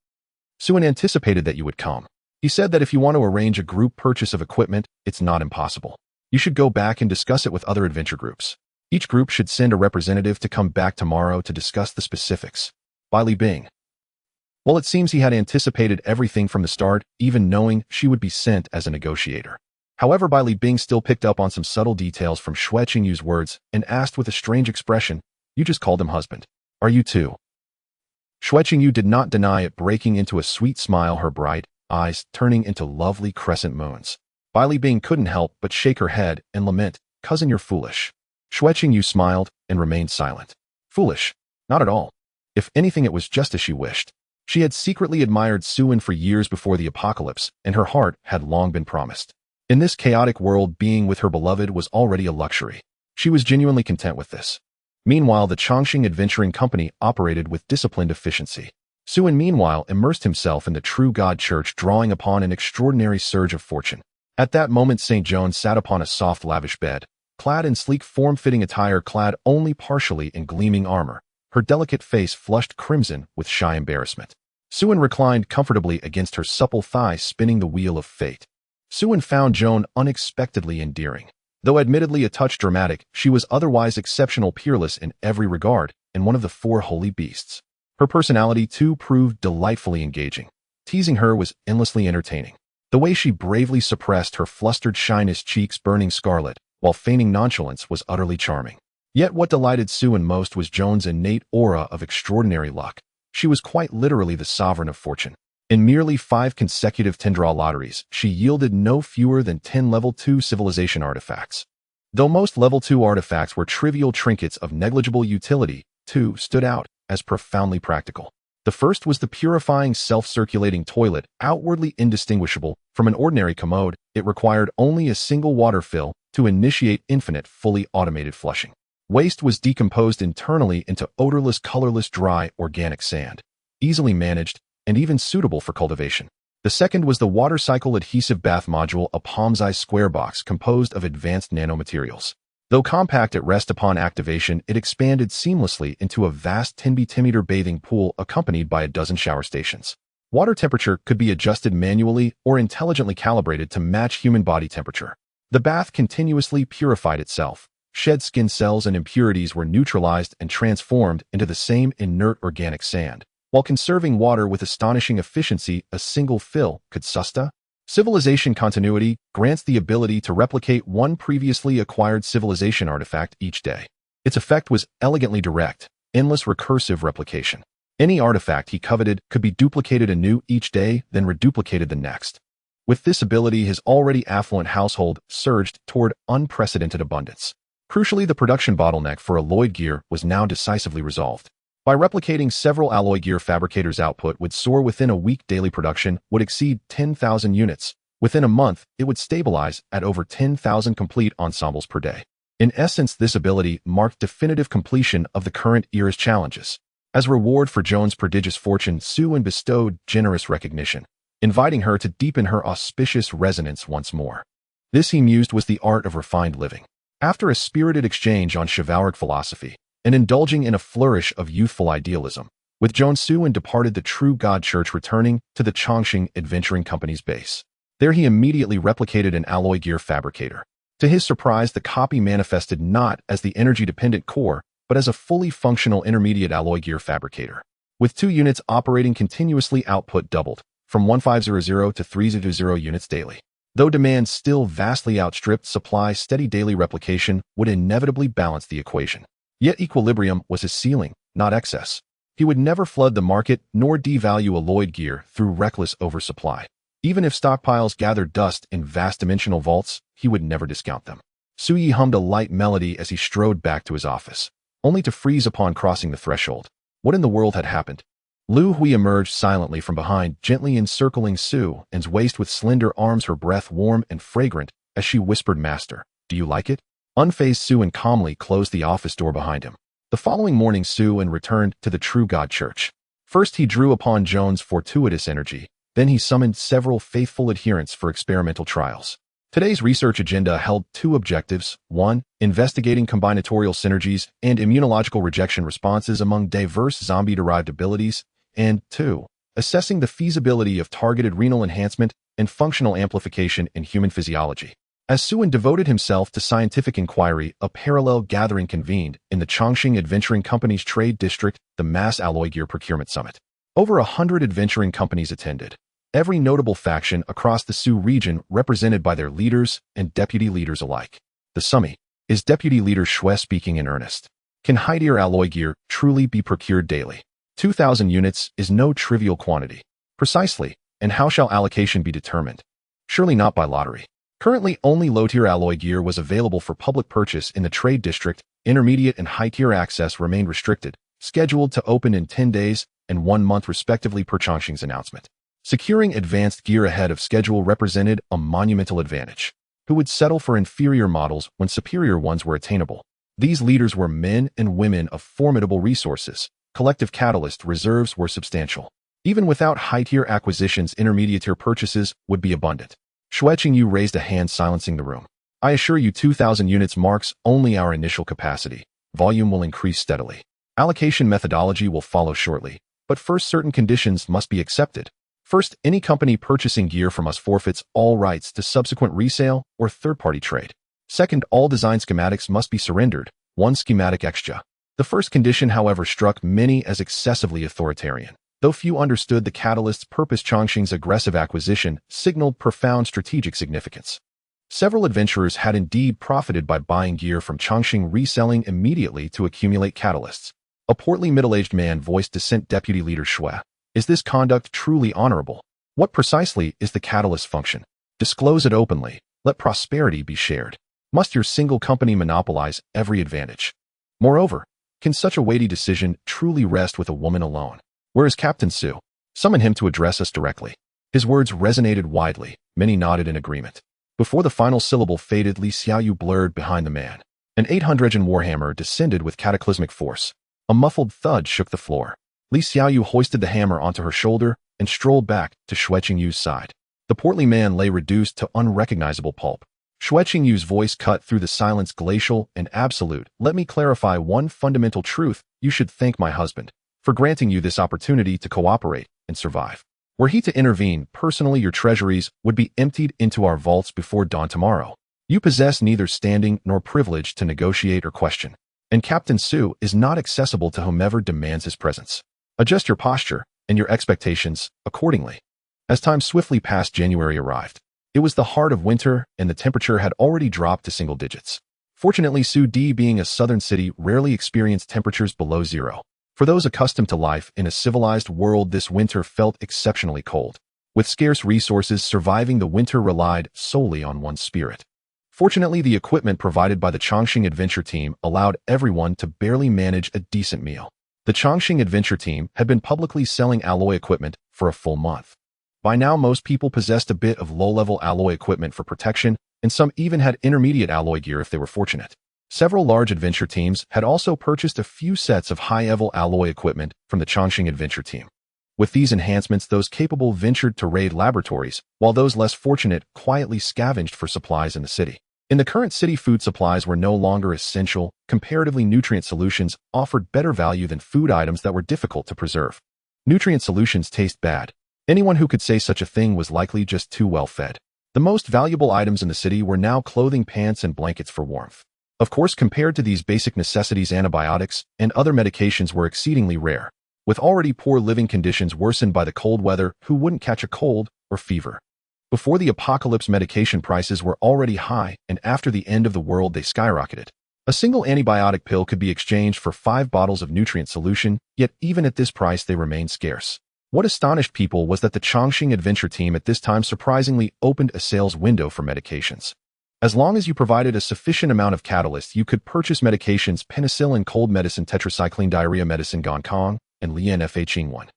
Su-An anticipated that you would come. He said that if you want to arrange a group purchase of equipment, it's not impossible. You should go back and discuss it with other adventure groups. Each group should send a representative to come back tomorrow to discuss the specifics." Bai Li Bing. Well, it seems he had anticipated everything from the start, even knowing she would be sent as a negotiator. However, Bai Li Bing still picked up on some subtle details from Xue Qingyu's words and asked with a strange expression, "You just called him husband. Are you too?" Xue Qingyu did not deny it, breaking into a sweet smile, her bright eyes turning into lovely crescent moons. Bai Li Bing couldn't help but shake her head and lament, "Cousin, you're foolish." Xue Qingyu smiled and remained silent. Foolish? Not at all. If anything, it was just as she wished. She had secretly admired Su-An for years before the apocalypse, and her heart had long been promised. In this chaotic world, being with her beloved was already a luxury. She was genuinely content with this. Meanwhile, the Chongqing Adventuring Company operated with disciplined efficiency. Su-An, meanwhile, immersed himself in the True God Church, drawing upon an extraordinary surge of fortune. At that moment, St. Joan sat upon a soft, lavish bed, clad in sleek, form-fitting attire, clad only partially in gleaming armor, her delicate face flushed crimson with shy embarrassment. Su-An reclined comfortably against her supple thigh, spinning the wheel of fate. Su-An found Joan unexpectedly endearing. Though admittedly a touch dramatic, she was otherwise exceptional, peerless in every regard, and one of the four holy beasts. Her personality, too, proved delightfully engaging. Teasing her was endlessly entertaining. The way she bravely suppressed her flustered shyness, cheeks burning scarlet, while feigning nonchalance, was utterly charming. Yet what delighted Su-An most was Joan's innate aura of extraordinary luck. She was quite literally the sovereign of fortune. In merely 5 consecutive 10-draw lotteries, she yielded no fewer than 10 level 2 civilization artifacts. Though most level 2 artifacts were trivial trinkets of negligible utility, 2 stood out as profoundly practical. The first was the purifying self-circulating toilet, outwardly indistinguishable from an ordinary commode. It required only a single water fill to initiate infinite, fully automated flushing. Waste was decomposed internally into odorless, colorless, dry, organic sand, easily managed and even suitable for cultivation. The second was the water cycle adhesive bath module, a palm-sized square box composed of advanced nanomaterials. Though compact at rest, upon activation, it expanded seamlessly into a vast 10-meter bathing pool accompanied by a dozen shower stations. Water temperature could be adjusted manually or intelligently calibrated to match human body temperature. The bath continuously purified itself. Shed skin cells and impurities were neutralized and transformed into the same inert organic sand, while conserving water with astonishing efficiency. A single fill could sustain civilization continuity, grants the ability to replicate one previously acquired civilization artifact each day. Its effect was elegantly direct, endless recursive replication. Any artifact he coveted could be duplicated anew each day, then reduplicated the next. With this ability, his already affluent household surged toward unprecedented abundance. Crucially, the production bottleneck for alloyed gear was now decisively resolved. By replicating several alloy gear fabricators' output would soar within a week. Daily production would exceed 10,000 units. Within a month, it would stabilize at over 10,000 complete ensembles per day. In essence, this ability marked definitive completion of the current era's challenges. As a reward for Joan's prodigious fortune, Sue bestowed generous recognition, inviting her to deepen her auspicious resonance once more. This, he mused, was the art of refined living. After a spirited exchange on chivalric philosophy, and indulging in a flourish of youthful idealism, with Joan, Sue departed the True God Church, returning to the Chongqing Adventuring Company's base. There he immediately replicated an alloy gear fabricator. To his surprise, the copy manifested not as the energy-dependent core, but as a fully functional intermediate alloy gear fabricator. With 2 units operating continuously, output doubled, from 1500 to 300 units daily. Though demand still vastly outstripped supply, steady daily replication would inevitably balance the equation. Yet equilibrium was his ceiling, not excess. He would never flood the market nor devalue alloyed gear through reckless oversupply. Even if stockpiles gathered dust in vast dimensional vaults, he would never discount them. Sui hummed a light melody as he strode back to his office, only to freeze upon crossing the threshold. What in the world had happened? Lu Hui emerged silently from behind, gently encircling Su's waist with slender arms, her breath warm and fragrant as she whispered, "Master, do you like it?" Unfazed, Su calmly closed the office door behind him. The following morning, Su returned to the True God Church. First, he drew upon Joan's fortuitous energy. Then he summoned several faithful adherents for experimental trials. Today's research agenda held 2 objectives: 1. Investigating combinatorial synergies and immunological rejection responses among diverse zombie-derived abilities, and 2. Assessing the feasibility of targeted renal enhancement and functional amplification in human physiology. As Su devoted himself to scientific inquiry, a parallel gathering convened in the Chongqing Adventuring Company's trade district, the Mass Alloy Gear Procurement Summit. Over 100 adventuring companies attended. Every notable faction across the Su region represented by their leaders and deputy leaders alike. The summit. Is Deputy Leader Xue speaking in earnest? Can high-tier alloy gear truly be procured daily? 2,000 units is no trivial quantity. Precisely, and how shall allocation be determined? Surely not by lottery. Currently, only low-tier alloy gear was available for public purchase in the trade district. Intermediate and high-tier access remained restricted, scheduled to open in 10 days and 1 month respectively per Chongqing's announcement. Securing advanced gear ahead of schedule represented a monumental advantage. Who would settle for inferior models when superior ones were attainable? These leaders were men and women of formidable resources. Collective catalyst reserves were substantial. Even without high-tier acquisitions, intermediate-tier purchases would be abundant. Xue Qingyu raised a hand, silencing the room. I assure you, 2,000 units marks only our initial capacity. Volume will increase steadily. Allocation methodology will follow shortly, but first certain conditions must be accepted. First, any company purchasing gear from us forfeits all rights to subsequent resale or third-party trade. Second, all design schematics must be surrendered, 1 schematic extra. The first condition, however, struck many as excessively authoritarian. Though few understood the catalyst's purpose, Chongqing's aggressive acquisition signaled profound strategic significance. Several adventurers had indeed profited by buying gear from Chongqing, reselling immediately to accumulate catalysts. A portly middle-aged man voiced dissent. Deputy Leader Xue. Is this conduct truly honorable? What precisely is the catalyst's function? Disclose it openly. Let prosperity be shared. Must your single company monopolize every advantage? Moreover, can such a weighty decision truly rest with a woman alone? Where is Captain Su? Summon him to address us directly. His words resonated widely. Many nodded in agreement. Before the final syllable faded, Li Xiaoyu blurred behind the man. An 800 warhammer descended with cataclysmic force. A muffled thud shook the floor. Li Xiaoyu hoisted the hammer onto her shoulder and strolled back to Xue Qingyu's side. The portly man lay reduced to unrecognizable pulp. Xue Qingyu's voice cut through the silence, glacial and absolute. Let me clarify one fundamental truth. You should thank my husband for granting you this opportunity to cooperate and survive. Were he to intervene personally, your treasuries would be emptied into our vaults before dawn tomorrow. You possess neither standing nor privilege to negotiate or question, and Captain Su is not accessible to whomever demands his presence. Adjust your posture and your expectations accordingly. As time swiftly passed, January arrived. It was the heart of winter, and the temperature had already dropped to single digits. Fortunately, Su, being a southern city, rarely experienced temperatures below 0. For those accustomed to life in a civilized world, this winter felt exceptionally cold. With scarce resources, surviving the winter relied solely on one's spirit. Fortunately, the equipment provided by the Chongqing Adventure Team allowed everyone to barely manage a decent meal. The Chongqing Adventure Team had been publicly selling alloy equipment for a full month. By now, most people possessed a bit of low-level alloy equipment for protection, and some even had intermediate alloy gear if they were fortunate. Several large adventure teams had also purchased a few sets of high-level alloy equipment from the Chongqing Adventure Team. With these enhancements, those capable ventured to raid laboratories, while those less fortunate quietly scavenged for supplies in the city. In the current city, food supplies were no longer essential. Comparatively, nutrient solutions offered better value than food items that were difficult to preserve. Nutrient solutions taste bad. Anyone who could say such a thing was likely just too well fed. The most valuable items in the city were now clothing, pants, and blankets for warmth. Of course, compared to these basic necessities, antibiotics and other medications were exceedingly rare. With already poor living conditions worsened by the cold weather, who wouldn't catch a cold or fever? Before the apocalypse, medication prices were already high, and after the end of the world, they skyrocketed. A single antibiotic pill could be exchanged for 5 bottles of nutrient solution, yet even at this price, they remained scarce. What astonished people was that the Chongqing Adventure Team at this time surprisingly opened a sales window for medications. As long as you provided a sufficient amount of catalyst, you could purchase medications: penicillin, cold medicine, tetracycline, diarrhea medicine, Gongkong, and Lian-Fa-Qing-1,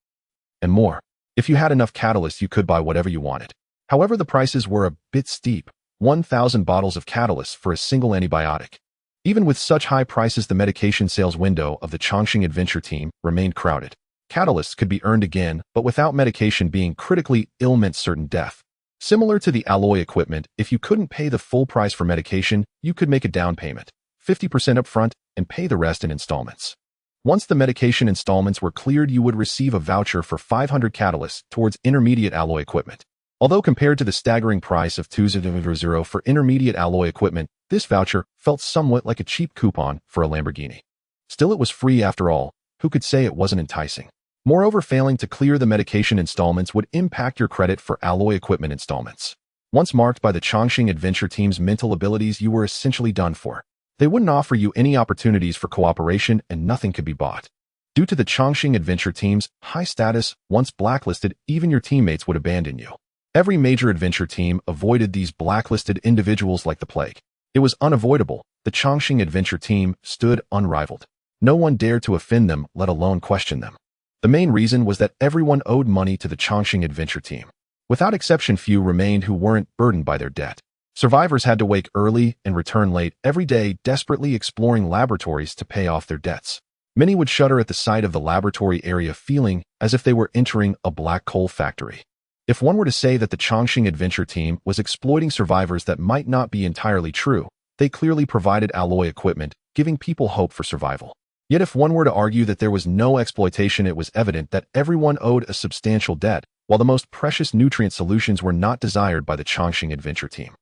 and more. If you had enough catalyst, you could buy whatever you wanted. However, the prices were a bit steep: 1,000 bottles of catalyst for a single antibiotic. Even with such high prices, the medication sales window of the Chongqing Adventure Team remained crowded. Catalysts could be earned again, but without medication, being critically ill meant certain death. Similar to the alloy equipment, if you couldn't pay the full price for medication, you could make a down payment, 50% upfront, and pay the rest in installments. Once the medication installments were cleared, you would receive a voucher for 500 catalysts towards intermediate alloy equipment. Although compared to the staggering price of 200 for intermediate alloy equipment, this voucher felt somewhat like a cheap coupon for a Lamborghini. Still, it was free after all. Who could say it wasn't enticing? Moreover, failing to clear the medication installments would impact your credit for alloy equipment installments. Once marked by the Chongqing Adventure Team's mental abilities, you were essentially done for. They wouldn't offer you any opportunities for cooperation, and nothing could be bought. Due to the Chongqing Adventure Team's high status, once blacklisted, even your teammates would abandon you. Every major adventure team avoided these blacklisted individuals like the plague. It was unavoidable. The Chongqing Adventure Team stood unrivaled. No one dared to offend them, let alone question them. The main reason was that everyone owed money to the Chongqing Adventure Team. Without exception, few remained who weren't burdened by their debt. Survivors had to wake early and return late every day, desperately exploring laboratories to pay off their debts. Many would shudder at the sight of the laboratory area, feeling as if they were entering a black coal factory. If one were to say that the Chongqing Adventure Team was exploiting survivors, that might not be entirely true. They clearly provided alloy equipment, giving people hope for survival. Yet if one were to argue that there was no exploitation, it was evident that everyone owed a substantial debt, while the most precious nutrient solutions were not desired by the Chongqing Adventure Team.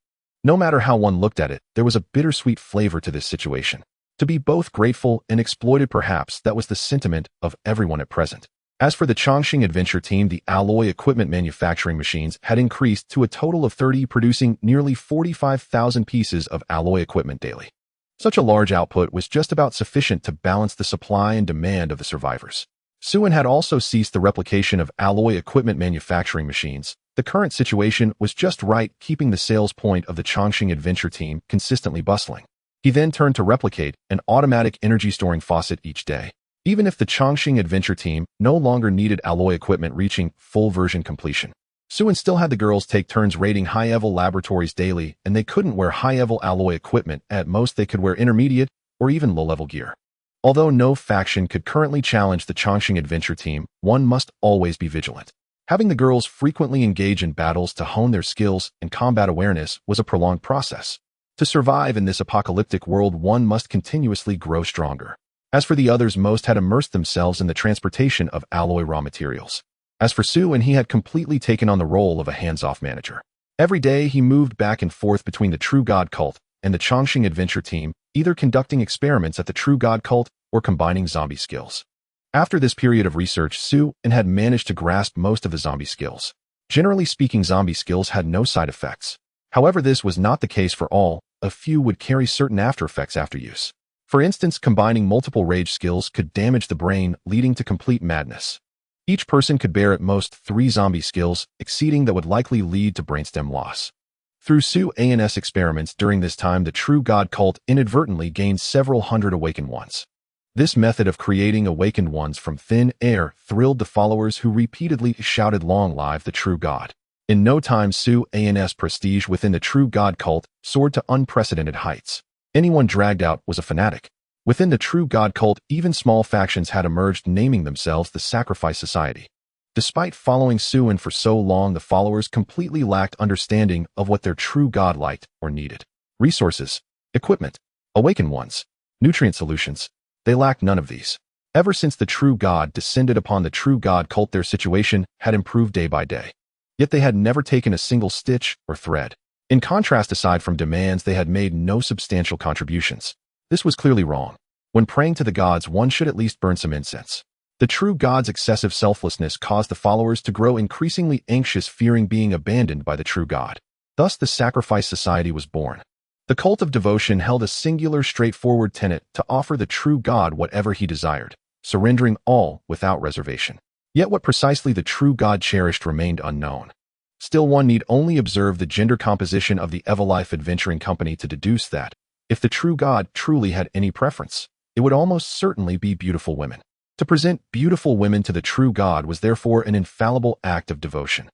No matter how one looked at it, there was a bittersweet flavor to this situation. To be both grateful and exploited, perhaps that was the sentiment of everyone at present. As for the Chongqing Adventure Team, the alloy equipment manufacturing machines had increased to a total of 30, producing nearly 45,000 pieces of alloy equipment daily. Such a large output was just about sufficient to balance the supply and demand of the survivors. Suin had also ceased the replication of alloy equipment manufacturing machines. The current situation was just right, keeping the sales point of the Chongqing Adventure Team consistently bustling. He then turned to replicate an automatic energy storing faucet each day. Even if the Chongqing Adventure Team no longer needed alloy equipment reaching full version completion, Suin still had the girls take turns raiding high-level laboratories daily, and they couldn't wear high-level alloy equipment. At most, they could wear intermediate or even low-level gear. Although no faction could currently challenge the Chongqing Adventure Team, one must always be vigilant. Having the girls frequently engage in battles to hone their skills and combat awareness was a prolonged process. To survive in this apocalyptic world, one must continuously grow stronger. As for the others, most had immersed themselves in the transportation of alloy raw materials. As for Suin, he had completely taken on the role of a hands-off manager. Every day, he moved back and forth between the True God Cult and the Chongqing Adventure Team, either conducting experiments at the True God Cult or combining zombie skills. After this period of research, Suin had managed to grasp most of the zombie skills. Generally speaking, zombie skills had no side effects. However, this was not the case for all. A few would carry certain after effects after use. For instance, combining multiple rage skills could damage the brain, leading to complete madness. Each person could bear at most 3 zombie skills, exceeding that would likely lead to brainstem loss. Through Sue-An's experiments during this time, the True God cult inadvertently gained several hundred awakened ones. This method of creating awakened ones from thin air thrilled the followers who repeatedly shouted "Long live the True God." In no time, Sue-An's prestige within the True God cult soared to unprecedented heights. Anyone dragged out was a fanatic. Within the True God cult, even small factions had emerged, naming themselves the Sacrifice Society. Despite following Sue-An for so long, the followers completely lacked understanding of what their true God liked or needed. Resources, equipment, awakened ones, nutrient solutions. They lacked none of these. Ever since the True God descended upon the True God cult, their situation had improved day by day. Yet they had never taken a single stitch or thread. In contrast, aside from demands, they had made no substantial contributions. This was clearly wrong. When praying to the gods, one should at least burn some incense. The True God's excessive selflessness caused the followers to grow increasingly anxious, fearing being abandoned by the True God. Thus, the Sacrifice Society was born. The cult of devotion held a singular, straightforward tenet: to offer the True God whatever he desired, surrendering all without reservation. Yet what precisely the True God cherished remained unknown. Still, one need only observe the gender composition of the Everlife Adventuring Company to deduce that, if the True God truly had any preference, it would almost certainly be beautiful women. To present beautiful women to the True God was therefore an infallible act of devotion.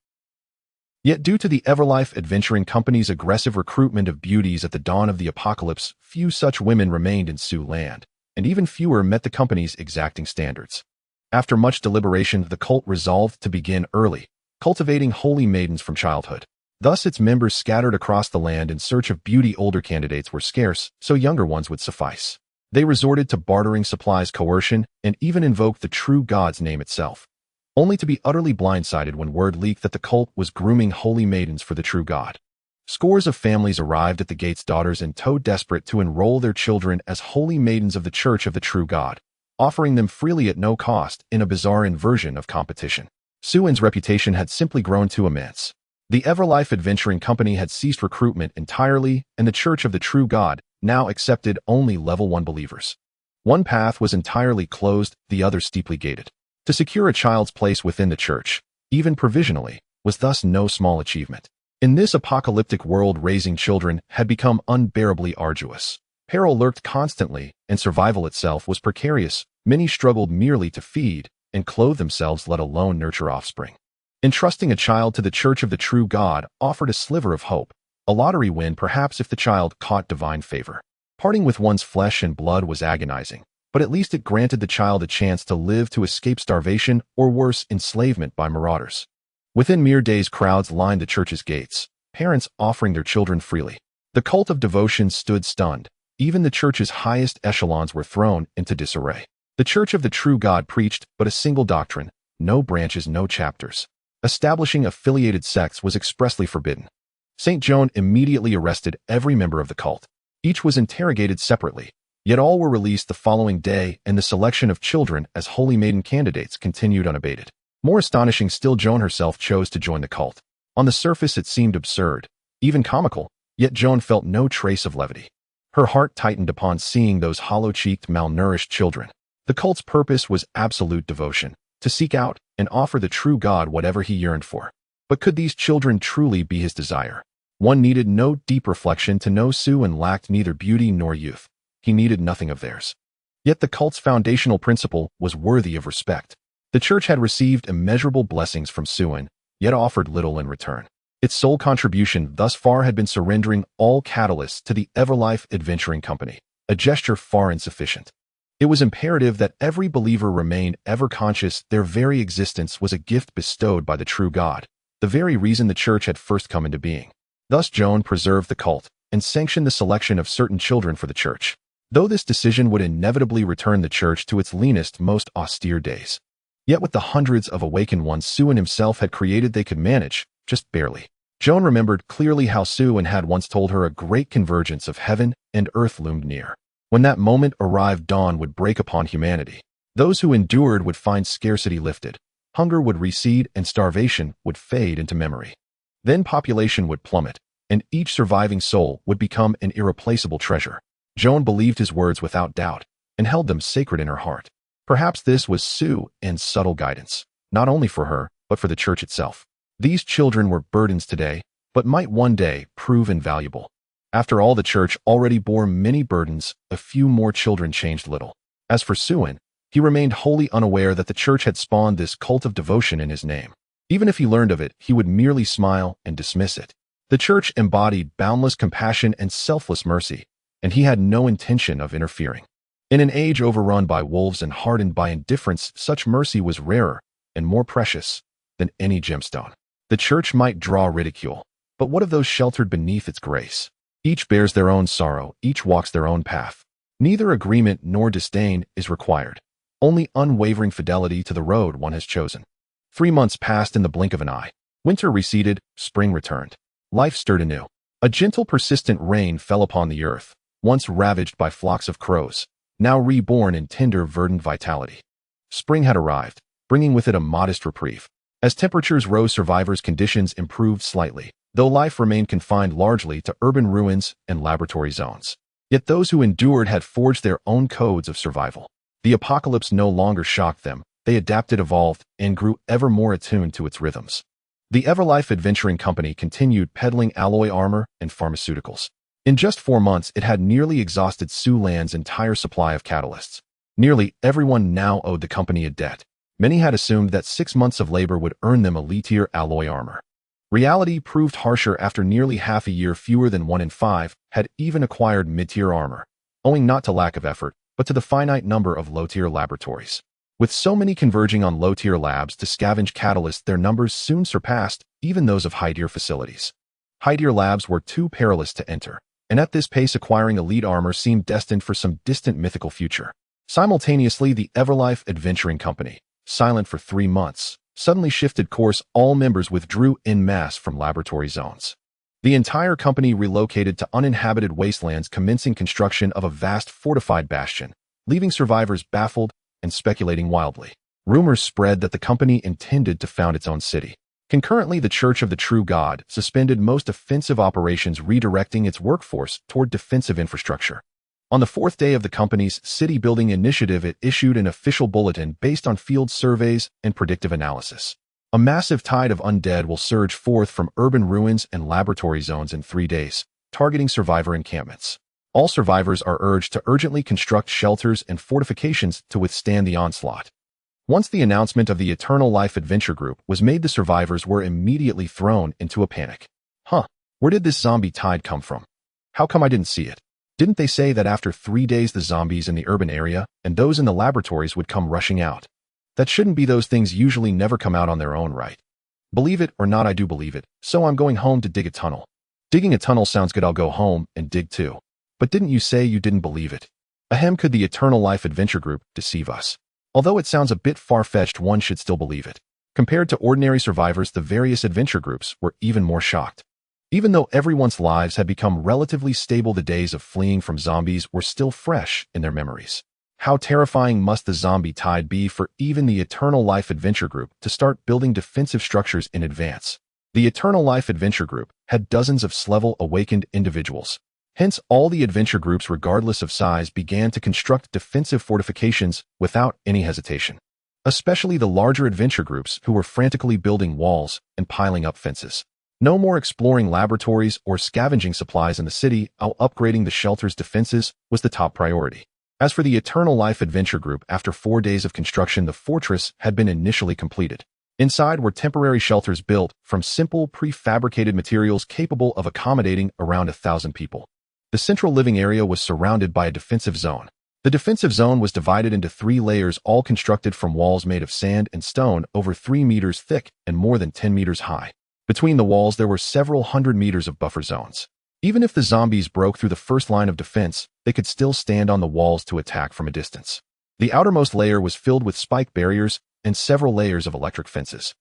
Yet due to the Everlife Adventuring Company's aggressive recruitment of beauties at the dawn of the apocalypse, few such women remained in Sioux Land, and even fewer met the company's exacting standards. After much deliberation, the cult resolved to begin early, cultivating holy maidens from childhood. Thus, its members scattered across the land in search of beauty. Older candidates were scarce, so younger ones would suffice. They resorted to bartering supplies, coercion, and even invoked the True God's name itself, only to be utterly blindsided when word leaked that the cult was grooming holy maidens for the True God. Scores of families arrived at the gates, daughters in tow, desperate to enroll their children as holy maidens of the Church of the True God, offering them freely at no cost in a bizarre inversion of competition. Sue-An's reputation had simply grown too immense. The Everlife Adventuring Company had ceased recruitment entirely, and the Church of the True God now accepted only level 1 believers. One path was entirely closed, the other steeply gated. To secure a child's place within the church, even provisionally, was thus no small achievement. In this apocalyptic world, raising children had become unbearably arduous. Peril lurked constantly, and survival itself was precarious. Many struggled merely to feed and clothe themselves, let alone nurture offspring. Entrusting a child to the Church of the True God offered a sliver of hope, a lottery win perhaps if the child caught divine favor. Parting with one's flesh and blood was agonizing, but at least it granted the child a chance to live, to escape starvation or worse, enslavement by marauders. Within mere days, crowds lined the church's gates, parents offering their children freely. The cult of devotion stood stunned. Even the church's highest echelons were thrown into disarray. The Church of the True God preached but a single doctrine: no branches, no chapters. Establishing affiliated sects was expressly forbidden. St. Joan immediately arrested every member of the cult. Each was interrogated separately, yet all were released the following day, and the selection of children as holy maiden candidates continued unabated. More astonishing still, Joan herself chose to join the cult. On the surface it seemed absurd, even comical, yet Joan felt no trace of levity. Her heart tightened upon seeing those hollow-cheeked, malnourished children. The cult's purpose was absolute devotion, to seek out and offer the True God whatever he yearned for. But could these children truly be his desire? One needed no deep reflection to know Sue-An lacked neither beauty nor youth. He needed nothing of theirs. Yet the cult's foundational principle was worthy of respect. The church had received immeasurable blessings from Sue-An, yet offered little in return. Its sole contribution thus far had been surrendering all catalysts to the Everlife Adventuring Company, a gesture far insufficient. It was imperative that every believer remain ever conscious their very existence was a gift bestowed by the True God, the very reason the church had first come into being. Thus Joan preserved the cult and sanctioned the selection of certain children for the church, though this decision would inevitably return the church to its leanest, most austere days. Yet with the hundreds of awakened ones Sue-An himself had created, they could manage, just barely. Joan remembered clearly how Sue-An had once told her a great convergence of heaven and earth loomed near. When that moment arrived, dawn would break upon humanity. Those who endured would find scarcity lifted, hunger would recede, and starvation would fade into memory. Then population would plummet, and each surviving soul would become an irreplaceable treasure. Joan believed his words without doubt and held them sacred in her heart. Perhaps this was Sue-Ann's subtle guidance, not only for her, but for the church itself. These children were burdens today, but might one day prove invaluable. After all, the church already bore many burdens, a few more children changed little. As for Sue-Ann, he remained wholly unaware that the church had spawned this cult of devotion in his name. Even if he learned of it, he would merely smile and dismiss it. The church embodied boundless compassion and selfless mercy, and he had no intention of interfering. In an age overrun by wolves and hardened by indifference, such mercy was rarer and more precious than any gemstone. The church might draw ridicule, but what of those sheltered beneath its grace? Each bears their own sorrow, each walks their own path. Neither agreement nor disdain is required, only unwavering fidelity to the road one has chosen. 3 months passed in the blink of an eye. Winter receded, spring returned. Life stirred anew. A gentle, persistent rain fell upon the earth, once ravaged by flocks of crows, now reborn in tender, verdant vitality. Spring had arrived, bringing with it a modest reprieve. As temperatures rose, survivors' conditions improved slightly, though life remained confined largely to urban ruins and laboratory zones. Yet those who endured had forged their own codes of survival. The apocalypse no longer shocked them. They adapted, evolved, and grew ever more attuned to its rhythms. The Everlife Adventuring Company continued peddling alloy armor and pharmaceuticals. In just 4 months, it had nearly exhausted Sue-Ann's entire supply of catalysts. Nearly everyone now owed the company a debt. Many had assumed that 6 months of labor would earn them elite-tier alloy armor. Reality proved harsher. After nearly half a year, fewer than 1 in 5 had even acquired mid-tier armor, owing not to lack of effort, but to the finite number of low-tier laboratories. With so many converging on low-tier labs to scavenge catalysts, their numbers soon surpassed even those of high-tier facilities. High-tier labs were too perilous to enter, and at this pace acquiring elite armor seemed destined for some distant mythical future. Simultaneously, the Everlife Adventuring Company, silent for 3 months, suddenly shifted course. All members withdrew en masse from laboratory zones. The entire company relocated to uninhabited wastelands, commencing construction of a vast fortified bastion, leaving survivors baffled and speculating wildly. Rumors spread that the company intended to found its own city. Concurrently, the Church of the True God suspended most offensive operations, redirecting its workforce toward defensive infrastructure. On the 4th day of the company's city-building initiative, it issued an official bulletin based on field surveys and predictive analysis. A massive tide of undead will surge forth from urban ruins and laboratory zones in 3 days, targeting survivor encampments. All survivors are urged to urgently construct shelters and fortifications to withstand the onslaught. Once the announcement of the Eternal Life Adventure Group was made, the survivors were immediately thrown into a panic. Where did this zombie tide come from? How come I didn't see it? Didn't they say that after 3 days the zombies in the urban area and those in the laboratories would come rushing out? That shouldn't be. Those things usually never come out on their own right. Believe it or not, I do believe it, so I'm going home to dig a tunnel. Digging a tunnel sounds good. I'll go home and dig too. But didn't you say you didn't believe it? Ahem, could the Eternal Life Adventure Group deceive us? Although it sounds a bit far-fetched, one should still believe it. Compared to ordinary survivors, the various adventure groups were even more shocked. Even though everyone's lives had become relatively stable, the days of fleeing from zombies were still fresh in their memories. How terrifying must the zombie tide be for even the Eternal Life Adventure Group to start building defensive structures in advance? The Eternal Life Adventure Group had dozens of level awakened individuals. Hence, all the adventure groups, regardless of size, began to construct defensive fortifications without any hesitation. Especially the larger adventure groups, who were frantically building walls and piling up fences. No more exploring laboratories or scavenging supplies in the city, while upgrading the shelter's defenses was the top priority. As for the Eternal Life Adventure Group, after 4 days of construction, the fortress had been initially completed. Inside were temporary shelters built from simple prefabricated materials capable of accommodating around 1,000 people. The central living area was surrounded by a defensive zone. The defensive zone was divided into 3 layers, all constructed from walls made of sand and stone over 3 meters thick and more than 10 meters high. Between the walls, there were several hundred meters of buffer zones. Even if the zombies broke through the first line of defense, they could still stand on the walls to attack from a distance. The outermost layer was filled with spike barriers and several layers of electric fences.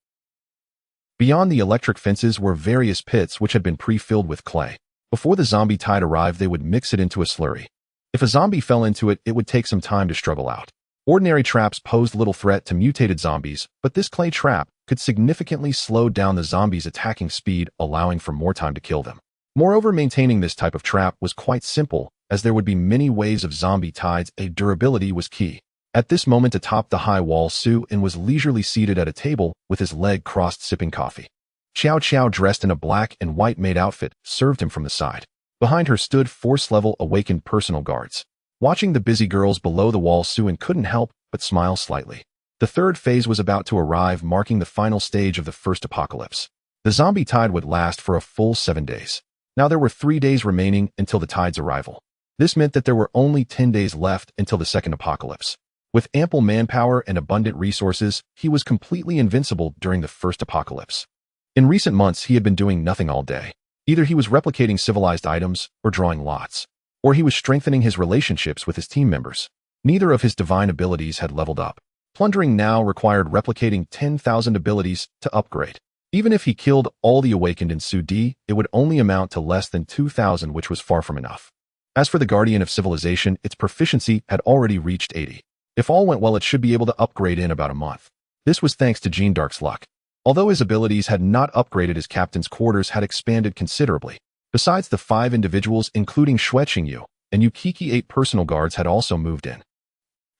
Beyond the electric fences were various pits which had been pre-filled with clay. Before the zombie tide arrived, they would mix it into a slurry. If a zombie fell into it, it would take some time to struggle out. Ordinary traps posed little threat to mutated zombies, but this clay trap could significantly slow down the zombies' attacking speed, allowing for more time to kill them. Moreover, maintaining this type of trap was quite simple, as there would be many waves of zombie tides, durability was key. At this moment atop the high wall, Su-in was leisurely seated at a table with his leg crossed sipping coffee. Xiao Xiao, dressed in a black and white maid outfit, served him from the side. Behind her stood force-level awakened personal guards. Watching the busy girls below the wall, Su-in couldn't help but smile slightly. The third phase was about to arrive, marking the final stage of the first apocalypse. The zombie tide would last for a full 7 days. Now there were 3 days remaining until the tide's arrival. This meant that there were only 10 days left until the second apocalypse. With ample manpower and abundant resources, he was completely invincible during the first apocalypse. In recent months, he had been doing nothing all day. Either he was replicating civilized items or drawing lots, or he was strengthening his relationships with his team members. Neither of his divine abilities had leveled up. Plundering now required replicating 10,000 abilities to upgrade. Even if he killed all the awakened in Su-di, it would only amount to less than 2,000, which was far from enough. As for the Guardian of Civilization, its proficiency had already reached 80. If all went well, it should be able to upgrade in about a month. This was thanks to Jean Dark's luck. Although his abilities had not upgraded, his captain's quarters had expanded considerably. Besides, the 5 individuals, including Xueqingyu and Yukiki, 8 personal guards had also moved in.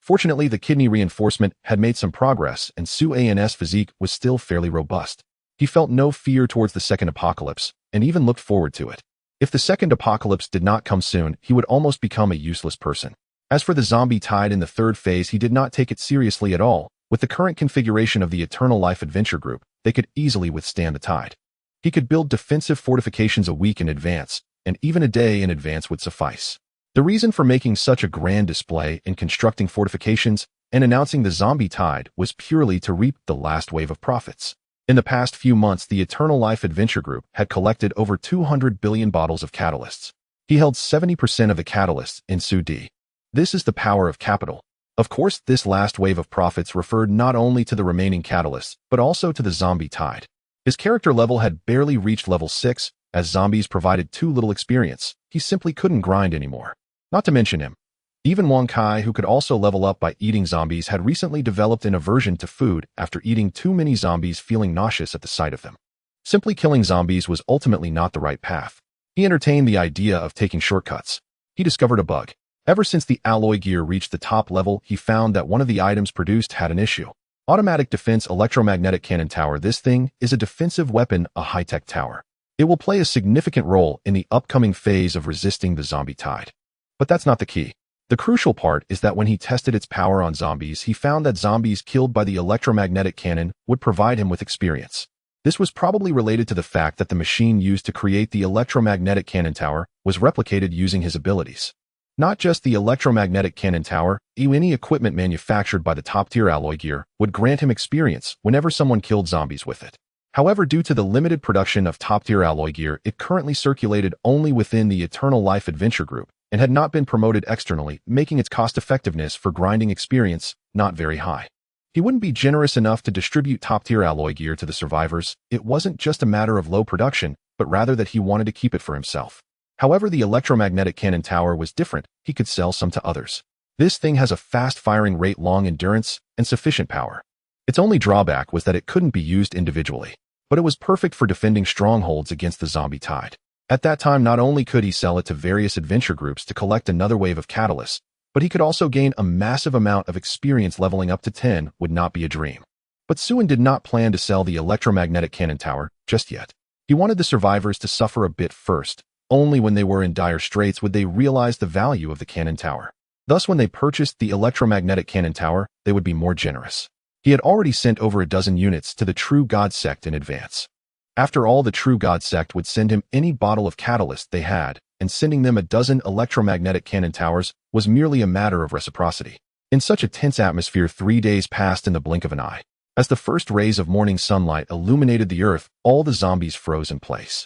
Fortunately, the kidney reinforcement had made some progress, and Su-an's physique was still fairly robust. He felt no fear towards the second apocalypse, and even looked forward to it. If the second apocalypse did not come soon, he would almost become a useless person. As for the zombie tide in the third phase, he did not take it seriously at all. With the current configuration of the Eternal Life Adventure Group, they could easily withstand the tide. He could build defensive fortifications a week in advance, and even a day in advance would suffice. The reason for making such a grand display in constructing fortifications and announcing the zombie tide was purely to reap the last wave of profits. In the past few months, the Eternal Life Adventure Group had collected over 200 billion bottles of catalysts. He held 70% of the catalysts in Su-di. This is the power of capital. Of course, this last wave of profits referred not only to the remaining catalysts, but also to the zombie tide. His character level had barely reached level 6, as zombies provided too little experience. He simply couldn't grind anymore. Not to mention him. Even Wang Kai, who could also level up by eating zombies, had recently developed an aversion to food after eating too many zombies, feeling nauseous at the sight of them. Simply killing zombies was ultimately not the right path. He entertained the idea of taking shortcuts. He discovered a bug. Ever since the alloy gear reached the top level, he found that one of the items produced had an issue. Automatic Defense Electromagnetic Cannon Tower. This thing is a defensive weapon, a high-tech tower. It will play a significant role in the upcoming phase of resisting the zombie tide. But that's not the key. The crucial part is that when he tested its power on zombies, he found that zombies killed by the electromagnetic cannon would provide him with experience. This was probably related to the fact that the machine used to create the electromagnetic cannon tower was replicated using his abilities. Not just the electromagnetic cannon tower, any equipment manufactured by the top-tier alloy gear would grant him experience whenever someone killed zombies with it. However, due to the limited production of top-tier alloy gear, it currently circulated only within the Eternal Life Adventure Group and had not been promoted externally, making its cost-effectiveness for grinding experience not very high. He wouldn't be generous enough to distribute top-tier alloy gear to the survivors. It wasn't just a matter of low production, but rather that he wanted to keep it for himself. However, the electromagnetic cannon tower was different. He could sell some to others. This thing has a fast firing rate, long endurance, and sufficient power. Its only drawback was that it couldn't be used individually, but it was perfect for defending strongholds against the zombie tide. At that time, not only could he sell it to various adventure groups to collect another wave of catalysts, but he could also gain a massive amount of experience. Leveling up to 10 would not be a dream. But Su-in did not plan to sell the electromagnetic cannon tower just yet. He wanted the survivors to suffer a bit first. Only when they were in dire straits would they realize the value of the cannon tower. Thus, when they purchased the electromagnetic cannon tower, they would be more generous. He had already sent over a dozen units to the True God sect in advance. After all, the True God sect would send him any bottle of catalyst they had, and sending them a dozen electromagnetic cannon towers was merely a matter of reciprocity. In such a tense atmosphere, 3 days passed in the blink of an eye. As the first rays of morning sunlight illuminated the earth, all the zombies froze in place.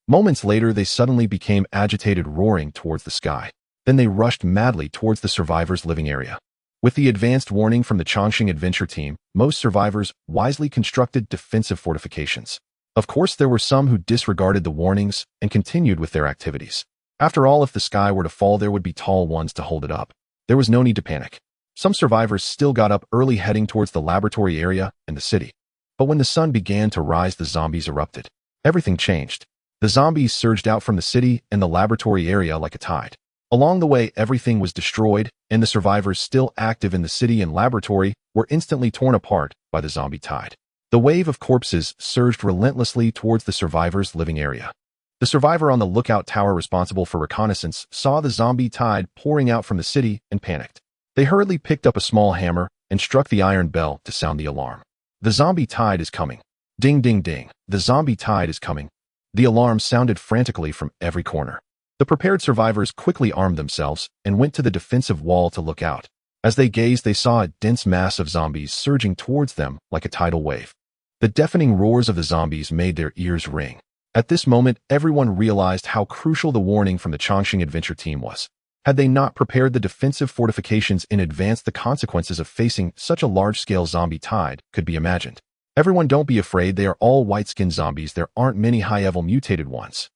Moments later, they suddenly became agitated, roaring towards the sky. Then they rushed madly towards the survivors' living area. With the advanced warning from the Chongqing Adventure Team, most survivors wisely constructed defensive fortifications. Of course, there were some who disregarded the warnings and continued with their activities. After all, if the sky were to fall, there would be tall ones to hold it up. There was no need to panic. Some survivors still got up early, heading towards the laboratory area and the city. But when the sun began to rise, the zombies erupted. Everything changed. The zombies surged out from the city and the laboratory area like a tide. Along the way, everything was destroyed, and the survivors still active in the city and laboratory were instantly torn apart by the zombie tide. The wave of corpses surged relentlessly towards the survivors' living area. The survivor on the lookout tower responsible for reconnaissance saw the zombie tide pouring out from the city and panicked. They hurriedly picked up a small hammer and struck the iron bell to sound the alarm. The zombie tide is coming. Ding, ding, ding. The zombie tide is coming. The alarm sounded frantically from every corner. The prepared survivors quickly armed themselves and went to the defensive wall to look out. As they gazed, they saw a dense mass of zombies surging towards them like a tidal wave. The deafening roars of the zombies made their ears ring. At this moment, everyone realized how crucial the warning from the Chongqing adventure team was. Had they not prepared the defensive fortifications in advance, the consequences of facing such a large-scale zombie tide could be imagined. Everyone, don't be afraid, they are all white-skinned zombies, there aren't many high-level mutated ones.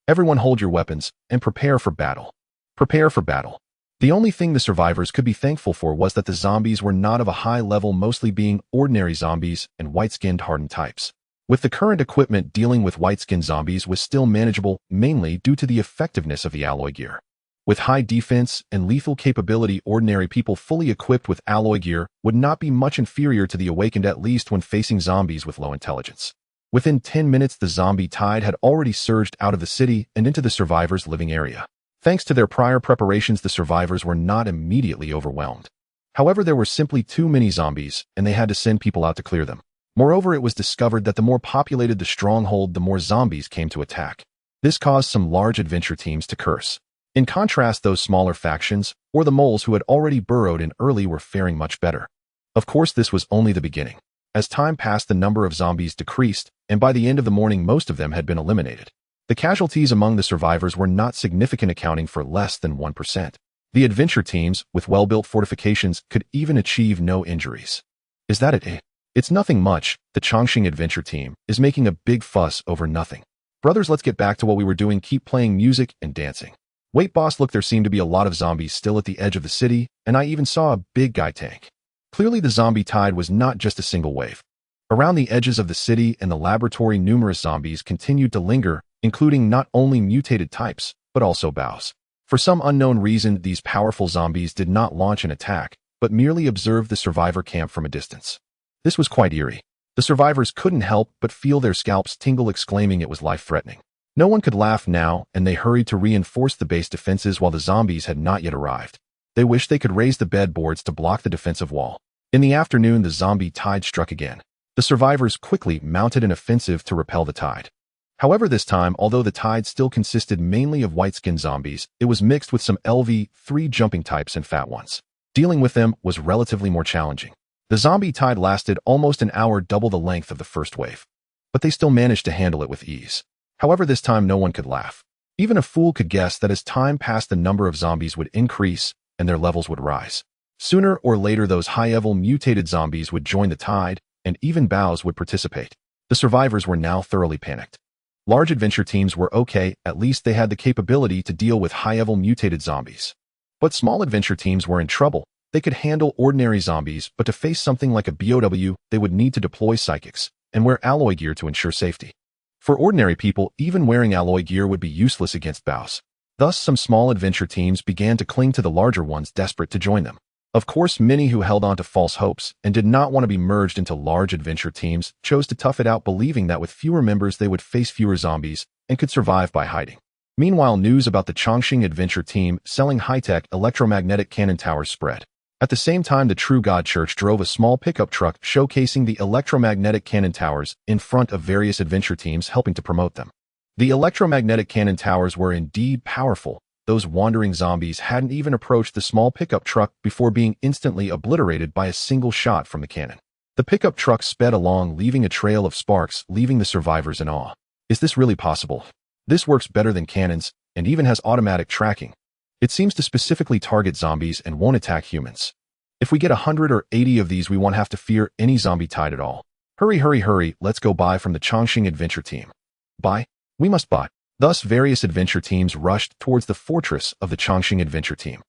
Everyone hold your weapons and prepare for battle. Prepare for battle. The only thing the survivors could be thankful for was that the zombies were not of a high level, mostly being ordinary zombies and white-skinned hardened types. With the current equipment, dealing with white-skinned zombies was still manageable, mainly due to the effectiveness of the alloy gear. With high defense and lethal capability, ordinary people fully equipped with alloy gear would not be much inferior to the awakened, at least when facing zombies with low intelligence. Within 10 minutes, the zombie tide had already surged out of the city and into the survivors' living area. Thanks to their prior preparations, the survivors were not immediately overwhelmed. However, there were simply too many zombies, and they had to send people out to clear them. Moreover, it was discovered that the more populated the stronghold, the more zombies came to attack. This caused some large adventure teams to curse. In contrast, those smaller factions, or the moles who had already burrowed in early, were faring much better. Of course, this was only the beginning. As time passed, the number of zombies decreased, and by the end of the morning, most of them had been eliminated. The casualties among the survivors were not significant, accounting for less than 1%. The adventure teams, with well-built fortifications, could even achieve no injuries. Is that it? It's nothing much. The Chongqing adventure team is making a big fuss over nothing. Brothers, let's get back to what we were doing. Keep playing music and dancing. Wait, boss, look, there seem to be a lot of zombies still at the edge of the city, and I even saw a big guy tank. Clearly, the zombie tide was not just a single wave. Around the edges of the city and the laboratory, numerous zombies continued to linger, including not only mutated types, but also bows. For some unknown reason, these powerful zombies did not launch an attack, but merely observed the survivor camp from a distance. This was quite eerie. The survivors couldn't help but feel their scalps tingle, exclaiming it was life-threatening. No one could laugh now, and they hurried to reinforce the base defenses while the zombies had not yet arrived. They wished they could raise the bedboards to block the defensive wall. In the afternoon, the zombie tide struck again. The survivors quickly mounted an offensive to repel the tide. However, this time, although the tide still consisted mainly of white-skinned zombies, it was mixed with some LV-3 jumping types and fat ones. Dealing with them was relatively more challenging. The zombie tide lasted almost an hour, double the length of the first wave. But they still managed to handle it with ease. However, this time no one could laugh. Even a fool could guess that as time passed, the number of zombies would increase and their levels would rise. Sooner or later, those high-level mutated zombies would join the tide, and even bows would participate. The survivors were now thoroughly panicked. Large adventure teams were okay, at least they had the capability to deal with high-level mutated zombies. But small adventure teams were in trouble. They could handle ordinary zombies, but to face something like a BOW, they would need to deploy psychics and wear alloy gear to ensure safety. For ordinary people, even wearing alloy gear would be useless against bows. Thus, some small adventure teams began to cling to the larger ones, desperate to join them. Of course, many who held on to false hopes and did not want to be merged into large adventure teams chose to tough it out, believing that with fewer members they would face fewer zombies and could survive by hiding. Meanwhile, news about the Chongqing adventure team selling high-tech electromagnetic cannon towers spread. At the same time, the True God Church drove a small pickup truck showcasing the electromagnetic cannon towers in front of various adventure teams, helping to promote them. The electromagnetic cannon towers were indeed powerful. Those wandering zombies hadn't even approached the small pickup truck before being instantly obliterated by a single shot from the cannon. The pickup truck sped along, leaving a trail of sparks, leaving the survivors in awe. Is this really possible? This works better than cannons, and even has automatic tracking. It seems to specifically target zombies and won't attack humans. If we get 100 or 80 of these, we won't have to fear any zombie tide at all. Hurry, hurry, hurry, let's go buy from the Chongqing adventure team. Buy? We must buy. Thus, various adventure teams rushed towards the fortress of the Chongqing adventure team.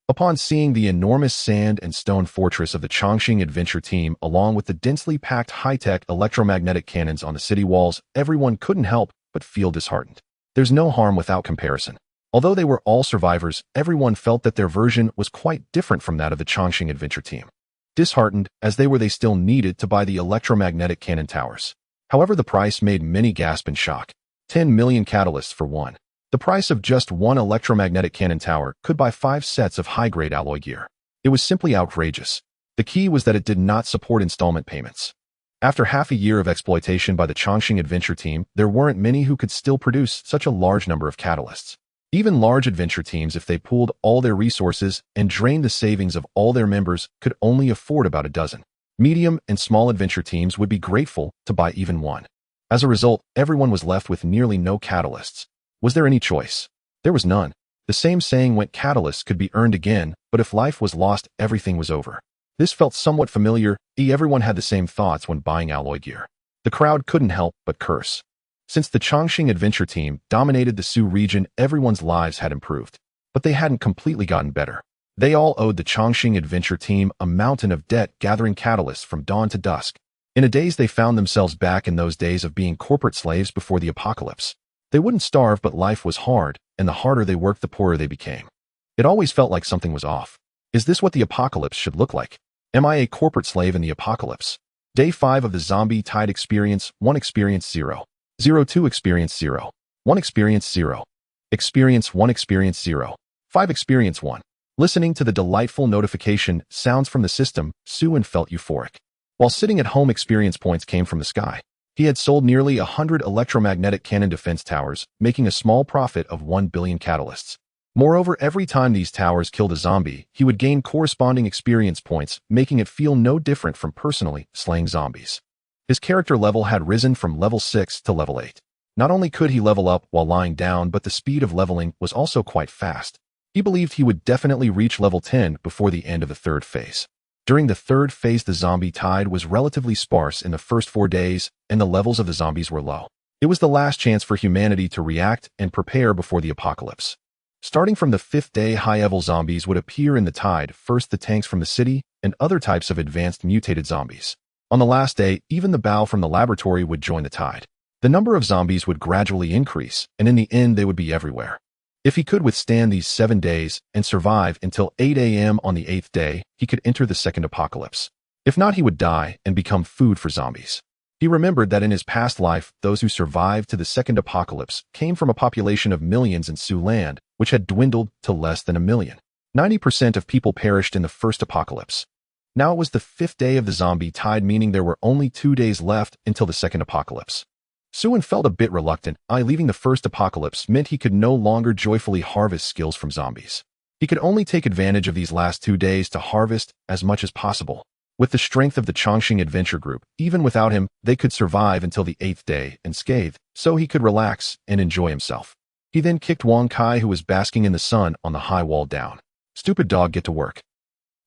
Upon seeing the enormous sand and stone fortress of the Chongqing adventure team, along with the densely packed high-tech electromagnetic cannons on the city walls, everyone couldn't help but feel disheartened. There's no harm without comparison. Although they were all survivors, everyone felt that their version was quite different from that of the Chongqing adventure team. Disheartened, as they still needed to buy the electromagnetic cannon towers. However, the price made many gasp in shock. 10 million catalysts for one. The price of just one electromagnetic cannon tower could buy 5 sets of high-grade alloy gear. It was simply outrageous. The key was that it did not support installment payments. After half a year of exploitation by the Chongqing adventure team, there weren't many who could still produce such a large number of catalysts. Even large adventure teams, if they pooled all their resources and drained the savings of all their members, could only afford about a dozen. Medium and small adventure teams would be grateful to buy even one. As a result, everyone was left with nearly no catalysts. Was there any choice? There was none. The same saying went: catalysts could be earned again, but if life was lost, everything was over. This felt somewhat familiar. Everyone had the same thoughts when buying alloy gear. The crowd couldn't help but curse. Since the Chongqing adventure team dominated the Su region, everyone's lives had improved. But they hadn't completely gotten better. They all owed the Chongqing adventure team a mountain of debt, gathering catalysts from dawn to dusk. In a daze, they found themselves back in those days of being corporate slaves before the apocalypse. They wouldn't starve, but life was hard, and the harder they worked, the poorer they became. It always felt like something was off. Is this what the apocalypse should look like? Am I a corporate slave in the apocalypse? Day 5 of the Zombie Tide Experience. 1 Experience 0. 02 Experience 0. 1 Experience 0. Experience 1 Experience 0. 5 Experience 1. Listening to the delightful notification sounds from the system, Su felt euphoric. While sitting at home, experience points came from the sky. He had sold nearly 100 electromagnetic cannon defense towers, making a small profit of 1 billion catalysts. Moreover, every time these towers killed a zombie, he would gain corresponding experience points, making it feel no different from personally slaying zombies. His character level had risen from level 6 to level 8. Not only could he level up while lying down, but the speed of leveling was also quite fast. He believed he would definitely reach level 10 before the end of the 3rd phase. During the 3rd phase, the zombie tide was relatively sparse in the first 4 days, and the levels of the zombies were low. It was the last chance for humanity to react and prepare before the apocalypse. Starting from the 5th day, high-level zombies would appear in the tide, first the tanks from the city, and other types of advanced mutated zombies. On the last day, even the bow from the laboratory would join the tide. The number of zombies would gradually increase, and in the end they would be everywhere. If he could withstand these 7 days and survive until 8 a.m. on the 8th day, he could enter the 2nd apocalypse. If not, he would die and become food for zombies. He remembered that in his past life, those who survived to the 2nd apocalypse came from a population of millions in Su land, which had dwindled to less than 1 million. 90% of people perished in the 1st apocalypse. Now it was the 5th day of the zombie tide, meaning there were only 2 days left until the 2nd apocalypse. Su felt a bit reluctant. Leaving the 1st apocalypse meant he could no longer joyfully harvest skills from zombies. He could only take advantage of these last 2 days to harvest as much as possible. With the strength of the Chongqing adventure group, even without him, they could survive until the 8th day unscathed, so he could relax and enjoy himself. He then kicked Wang Kai, who was basking in the sun on the high wall, down. Stupid dog, get to work.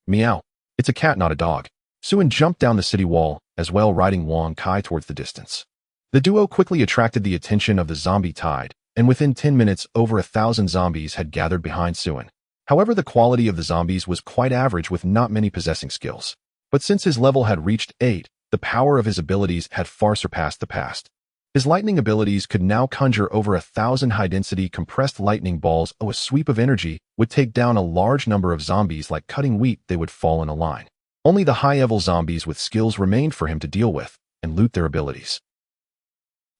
Meow. It's a cat, not a dog. Su jumped down the city wall, as well riding Wang Kai towards the distance. The duo quickly attracted the attention of the zombie tide, and within 10 minutes, over 1,000 zombies had gathered behind Su. However, the quality of the zombies was quite average, with not many possessing skills. But since his level had reached 8, the power of his abilities had far surpassed the past. His lightning abilities could now conjure over 1,000 high-density compressed lightning balls. A sweep of energy would take down a large number of zombies like cutting wheat. They would fall in a line. Only the high-level zombies with skills remained for him to deal with and loot their abilities.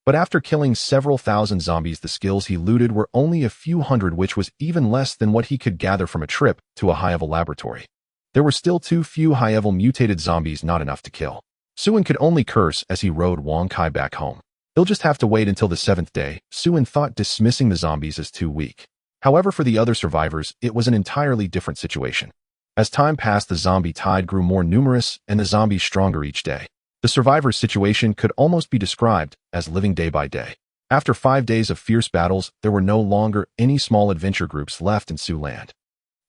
But after killing several thousand zombies, the skills he looted were only a few hundred, which was even less than what he could gather from a trip to a high-level laboratory. There were still too few high-level mutated zombies, not enough to kill. Su could only curse as he rode Wang Kai back home. He'll just have to wait until the 7th day, Su thought, dismissing the zombies as too weak. However, for the other survivors, it was an entirely different situation. As time passed, the zombie tide grew more numerous and the zombies stronger each day. The survivors' situation could almost be described as living day by day. After 5 days of fierce battles, there were no longer any small adventure groups left in Su land.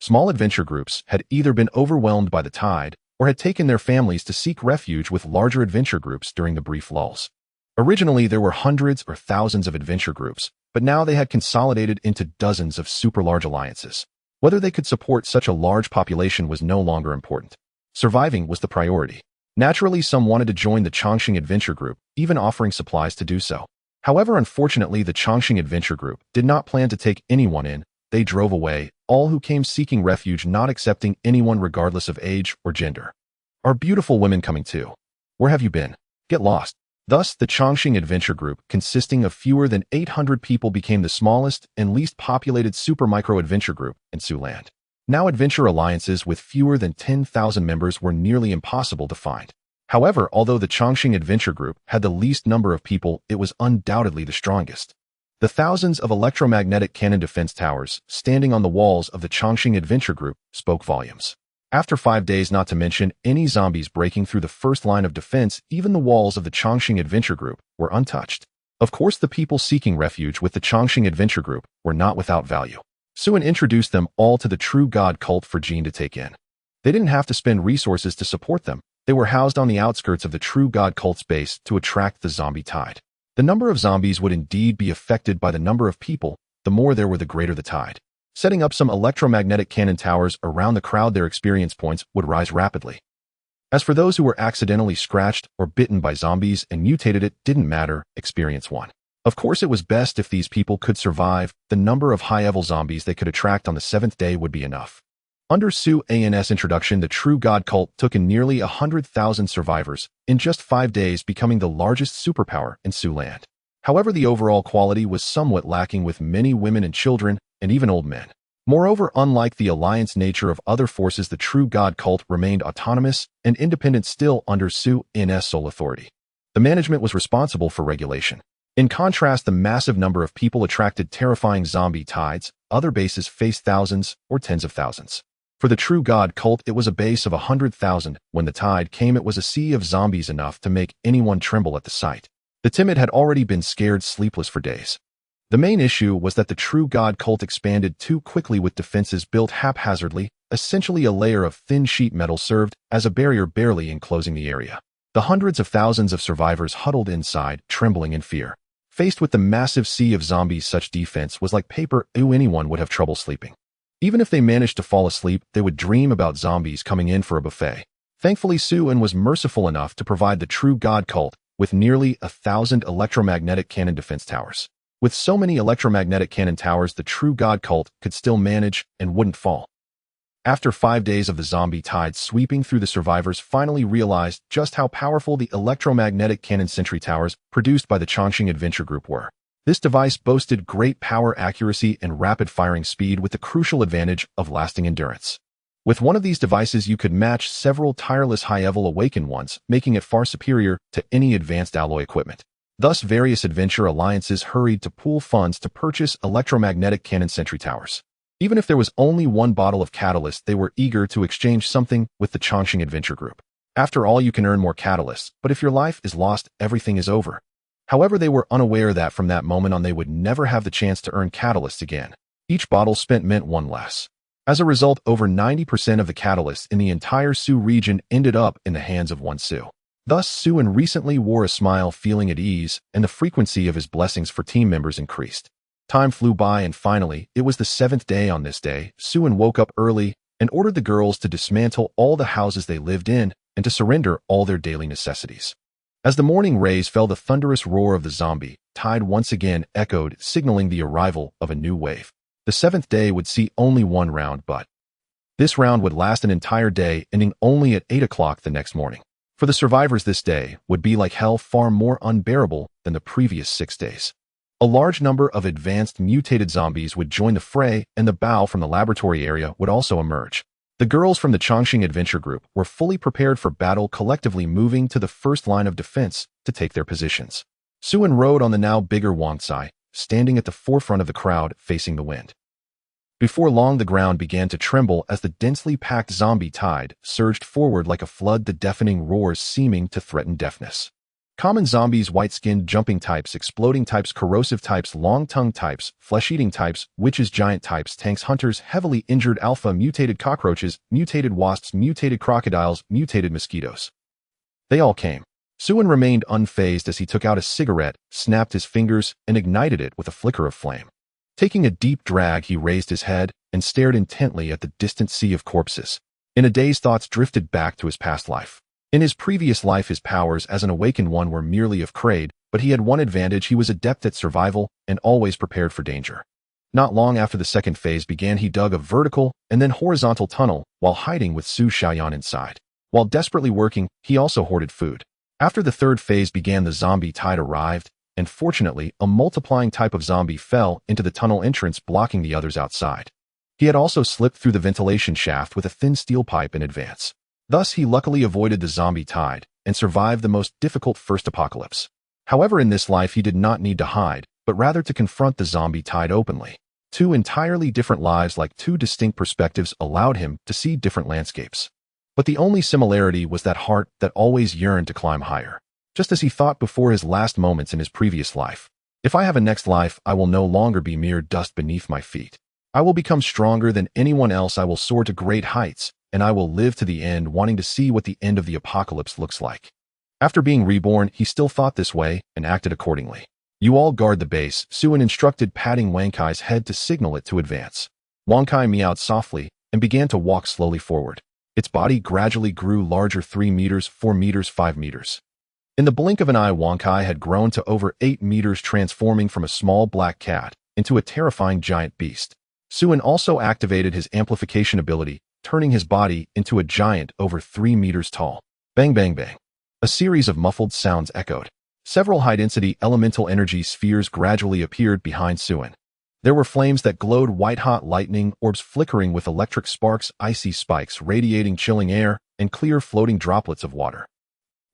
Small adventure groups had either been overwhelmed by the tide or had taken their families to seek refuge with larger adventure groups during the brief lulls. Originally, there were hundreds or thousands of adventure groups, but now they had consolidated into dozens of super large alliances. Whether they could support such a large population was no longer important. Surviving was the priority. Naturally, some wanted to join the Chongqing adventure group, even offering supplies to do so. However, unfortunately, the Chongqing adventure group did not plan to take anyone in. they drove away, all who came seeking refuge, not accepting anyone regardless of age or gender. Are beautiful women coming too? Where have you been? Get lost. Thus, the Chongqing Adventure Group, consisting of fewer than 800 people, became the smallest and least populated super-micro adventure group in Siuland. Now, adventure alliances with fewer than 10,000 members were nearly impossible to find. However, although the Chongqing Adventure Group had the least number of people, it was undoubtedly the strongest. The thousands of electromagnetic cannon defense towers standing on the walls of the Chongqing Adventure Group spoke volumes. After 5 days, not to mention any zombies breaking through the first line of defense, even the walls of the Chongqing Adventure Group were untouched. Of course, the people seeking refuge with the Chongqing Adventure Group were not without value. Suin introduced them all to the true god cult for Jean to take in. They didn't have to spend resources to support them. They were housed on the outskirts of the true god cult's base to attract the zombie tide. The number of zombies would indeed be affected by the number of people. The more there were, the greater the tide. Setting up some electromagnetic cannon towers around the crowd, their experience points would rise rapidly. As for those who were accidentally scratched or bitten by zombies and mutated, it didn't matter, experience 1. Of course, it was best if these people could survive. The number of high-level zombies they could attract on the 7th day would be enough. Under Su-An's introduction, the true god cult took in nearly 100,000 survivors in just 5 days, becoming the largest superpower in Siuland. However, the overall quality was somewhat lacking, with many women and children, and even old men. Moreover, unlike the alliance nature of other forces, the true god cult remained autonomous and independent, still under Su-An's sole authority. The management was responsible for regulation. In contrast, the massive number of people attracted terrifying zombie tides. Other bases faced thousands or tens of thousands. For the true god cult, it was a base of 100,000. When the tide came, it was a sea of zombies, enough to make anyone tremble at the sight. The timid had already been scared sleepless for days. The main issue was that the true god cult expanded too quickly, with defenses built haphazardly. Essentially, a layer of thin sheet metal served as a barrier, barely enclosing the area. The hundreds of thousands of survivors huddled inside, trembling in fear. Faced with the massive sea of zombies, such defense was like paper. Anyone would have trouble sleeping. Even if they managed to fall asleep, they would dream about zombies coming in for a buffet. Thankfully, Su-An was merciful enough to provide the true god cult with nearly 1,000 electromagnetic cannon defense towers. With so many electromagnetic cannon towers, the true god cult could still manage and wouldn't fall. After 5 days of the zombie tide sweeping through, the survivors finally realized just how powerful the electromagnetic cannon sentry towers produced by the Chongqing Adventure Group were. This device boasted great power, accuracy, and rapid firing speed, with the crucial advantage of lasting endurance. With one of these devices, you could match several tireless high-level awakened ones, making it far superior to any advanced alloy equipment. Thus, various adventure alliances hurried to pool funds to purchase electromagnetic cannon sentry towers. Even if there was only one bottle of catalyst, they were eager to exchange something with the Chongqing Adventure Group. After all, you can earn more catalysts, but if your life is lost, everything is over. However, they were unaware that from that moment on, they would never have the chance to earn catalysts again. Each bottle spent meant one less. As a result, over 90% of the catalysts in the entire Su region ended up in the hands of one Su. Thus, Su-An recently wore a smile, feeling at ease, and the frequency of his blessings for team members increased. Time flew by, and finally, it was the 7th day. On this day, Su-An woke up early and ordered the girls to dismantle all the houses they lived in and to surrender all their daily necessities. As the morning rays fell, the thunderous roar of the zombie tide once again echoed, signaling the arrival of a new wave. The 7th day would see only one round, but this round would last an entire day, ending only at 8 o'clock the next morning. For the survivors, this day would be like hell, far more unbearable than the previous 6 days. A large number of advanced mutated zombies would join the fray, and the bow from the laboratory area would also emerge. The girls from the Chongqing Adventure Group were fully prepared for battle, collectively moving to the first line of defense to take their positions. Su-An rode on the now bigger Wangcai, standing at the forefront of the crowd, facing the wind. Before long, the ground began to tremble as the densely packed zombie tide surged forward like a flood, the deafening roars seeming to threaten deafness. Common zombies, white-skinned jumping types, exploding types, corrosive types, long-tongued types, flesh-eating types, witches, giant types, tanks, hunters, heavily injured alpha, mutated cockroaches, mutated wasps, mutated crocodiles, mutated mosquitoes. They all came. Su-An remained unfazed as he took out a cigarette, snapped his fingers, and ignited it with a flicker of flame. Taking a deep drag, he raised his head and stared intently at the distant sea of corpses. In a daze, thoughts drifted back to his past life. In his previous life, his powers as an awakened one were merely of Kraid, but he had one advantage: he was adept at survival and always prepared for danger. Not long after the second phase began, he dug a vertical and then horizontal tunnel while hiding with Su Xiaoyan inside. While desperately working, he also hoarded food. After the third phase began, the zombie tide arrived, and fortunately, a multiplying type of zombie fell into the tunnel entrance, blocking the others outside. He had also slipped through the ventilation shaft with a thin steel pipe in advance. Thus, he luckily avoided the zombie tide and survived the most difficult first apocalypse. However, in this life, he did not need to hide, but rather to confront the zombie tide openly. Two entirely different lives, like two distinct perspectives, allowed him to see different landscapes. But the only similarity was that heart that always yearned to climb higher. Just as he thought before his last moments in his previous life. If I have a next life, I will no longer be mere dust beneath my feet. I will become stronger than anyone else. I will soar to great heights, and I will live to the end, wanting to see what the end of the apocalypse looks like. After being reborn, he still thought this way and acted accordingly. You all guard the base, Suin instructed, patting Wang Kai's head to signal it to advance. Wang Kai meowed softly and began to walk slowly forward. Its body gradually grew larger, 3 meters, 4 meters, 5 meters. In the blink of an eye, Wang Kai had grown to over 8 meters, transforming from a small black cat into a terrifying giant beast. Suin also activated his amplification ability, turning his body into a giant over 3 meters tall. Bang, bang, bang. A series of muffled sounds echoed. Several high-density elemental energy spheres gradually appeared behind Suin. There were flames that glowed white-hot, lightning orbs flickering with electric sparks, icy spikes radiating chilling air, and clear floating droplets of water.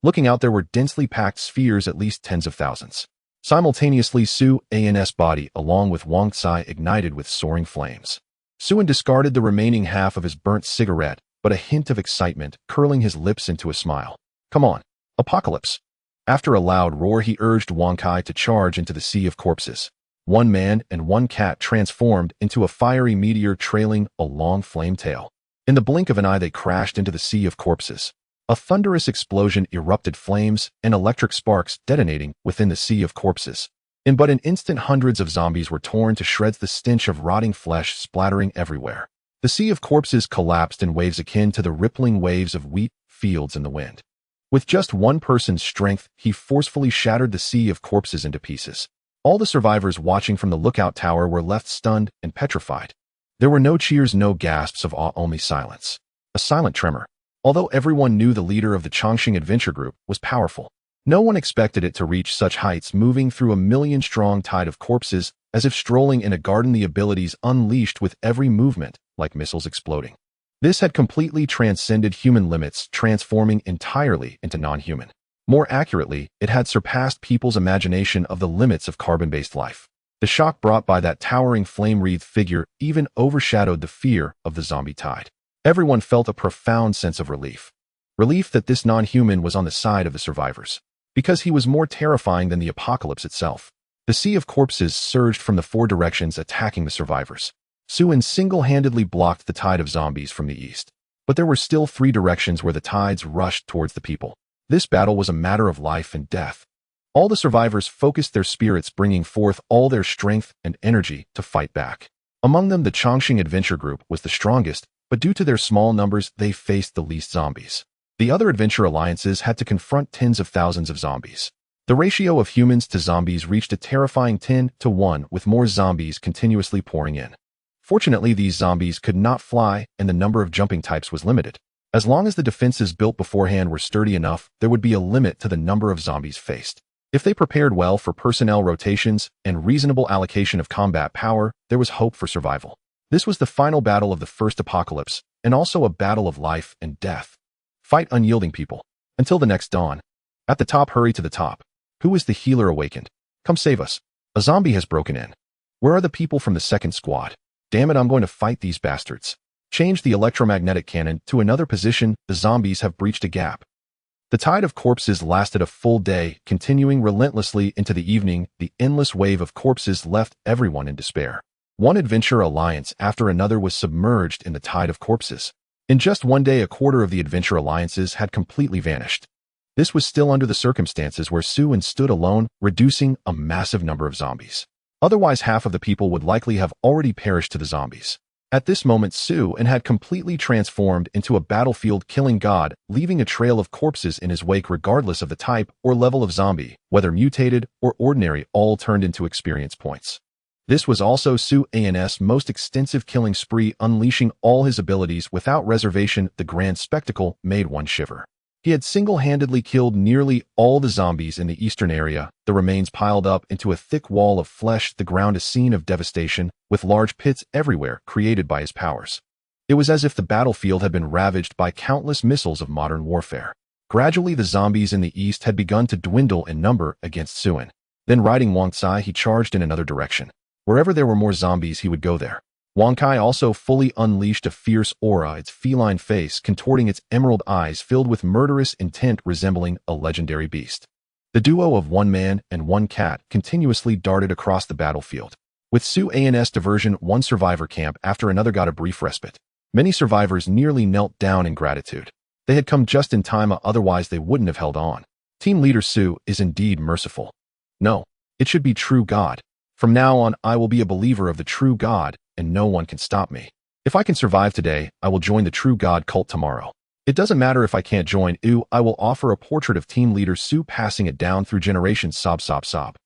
Looking out, there were densely packed spheres, at least tens of thousands. Simultaneously, Suin's body, along with Wang Tsai, ignited with soaring flames. Suin discarded the remaining half of his burnt cigarette, but a hint of excitement curling his lips into a smile. Come on, apocalypse. After a loud roar, he urged Wang Kai to charge into the sea of corpses. One man and one cat transformed into a fiery meteor trailing a long flame tail. In the blink of an eye, they crashed into the sea of corpses. A thunderous explosion erupted, flames and electric sparks detonating within the sea of corpses. In but an instant, hundreds of zombies were torn to shreds, the stench of rotting flesh splattering everywhere. The sea of corpses collapsed in waves akin to the rippling waves of wheat fields in the wind. With just one person's strength, he forcefully shattered the sea of corpses into pieces. All the survivors watching from the lookout tower were left stunned and petrified. There were no cheers, no gasps of awe, only silence. A silent tremor. Although everyone knew the leader of the Chongqing adventure group was powerful, no one expected it to reach such heights, moving through a million-strong tide of corpses as if strolling in a garden, the abilities unleashed with every movement, like missiles exploding. This had completely transcended human limits, transforming entirely into non-human. More accurately, it had surpassed people's imagination of the limits of carbon-based life. The shock brought by that towering flame-wreathed figure even overshadowed the fear of the zombie tide. Everyone felt a profound sense of relief. Relief that this non-human was on the side of the survivors. Because he was more terrifying than the apocalypse itself. The sea of corpses surged from the 4 directions, attacking the survivors. Suin single-handedly blocked the tide of zombies from the east. But there were still 3 directions where the tides rushed towards the people. This battle was a matter of life and death. All the survivors focused their spirits, bringing forth all their strength and energy to fight back. Among them, the Chongqing adventure group was the strongest, but due to their small numbers, they faced the least zombies. The other adventure alliances had to confront tens of thousands of zombies. The ratio of humans to zombies reached a terrifying 10-1, with more zombies continuously pouring in. Fortunately, these zombies could not fly, and the number of jumping types was limited. As long as the defenses built beforehand were sturdy enough, there would be a limit to the number of zombies faced. If they prepared well for personnel rotations and reasonable allocation of combat power, there was hope for survival. This was the final battle of the first apocalypse, and also a battle of life and death. Fight, unyielding people. Until the next dawn. At the top, hurry to the top. Who is the healer awakened? Come save us. A zombie has broken in. Where are the people from the second squad? Damn it, I'm going to fight these bastards. Change the electromagnetic cannon to another position. The zombies have breached a gap. The tide of corpses lasted a full day, continuing relentlessly into the evening. The endless wave of corpses left everyone in despair. One adventure alliance after another was submerged in the tide of corpses. In just one day, a quarter of the adventure alliances had completely vanished. This was still under the circumstances where Suin stood alone, reducing a massive number of zombies. Otherwise, half of the people would likely have already perished to the zombies. At this moment, Suin had completely transformed into a battlefield-killing god, leaving a trail of corpses in his wake regardless of the type or level of zombie, whether mutated or ordinary, all turned into experience points. This was also Su-An's most extensive killing spree, unleashing all his abilities without reservation. The grand spectacle made one shiver. He had single-handedly killed nearly all the zombies in the eastern area, the remains piled up into a thick wall of flesh, the ground a scene of devastation, with large pits everywhere created by his powers. It was as if the battlefield had been ravaged by countless missiles of modern warfare. Gradually, the zombies in the east had begun to dwindle in number against Su-An. Then, riding Wang Cai, he charged in another direction. Wherever there were more zombies, he would go there. Wang Cai also fully unleashed a fierce aura, its feline face contorting, its emerald eyes filled with murderous intent resembling a legendary beast. The duo of one man and one cat continuously darted across the battlefield. With Su-An's diversion, one survivor camp after another got a brief respite. Many survivors nearly knelt down in gratitude. They had come just in time, otherwise they wouldn't have held on. Team leader Su is indeed merciful. No, it should be true God. From now on, I will be a believer of the true God, and no one can stop me. If I can survive today, I will join the true God cult tomorrow. It doesn't matter if I can't join. I will offer a portrait of team leader Su, passing it down through generations. Sob, sob, sob.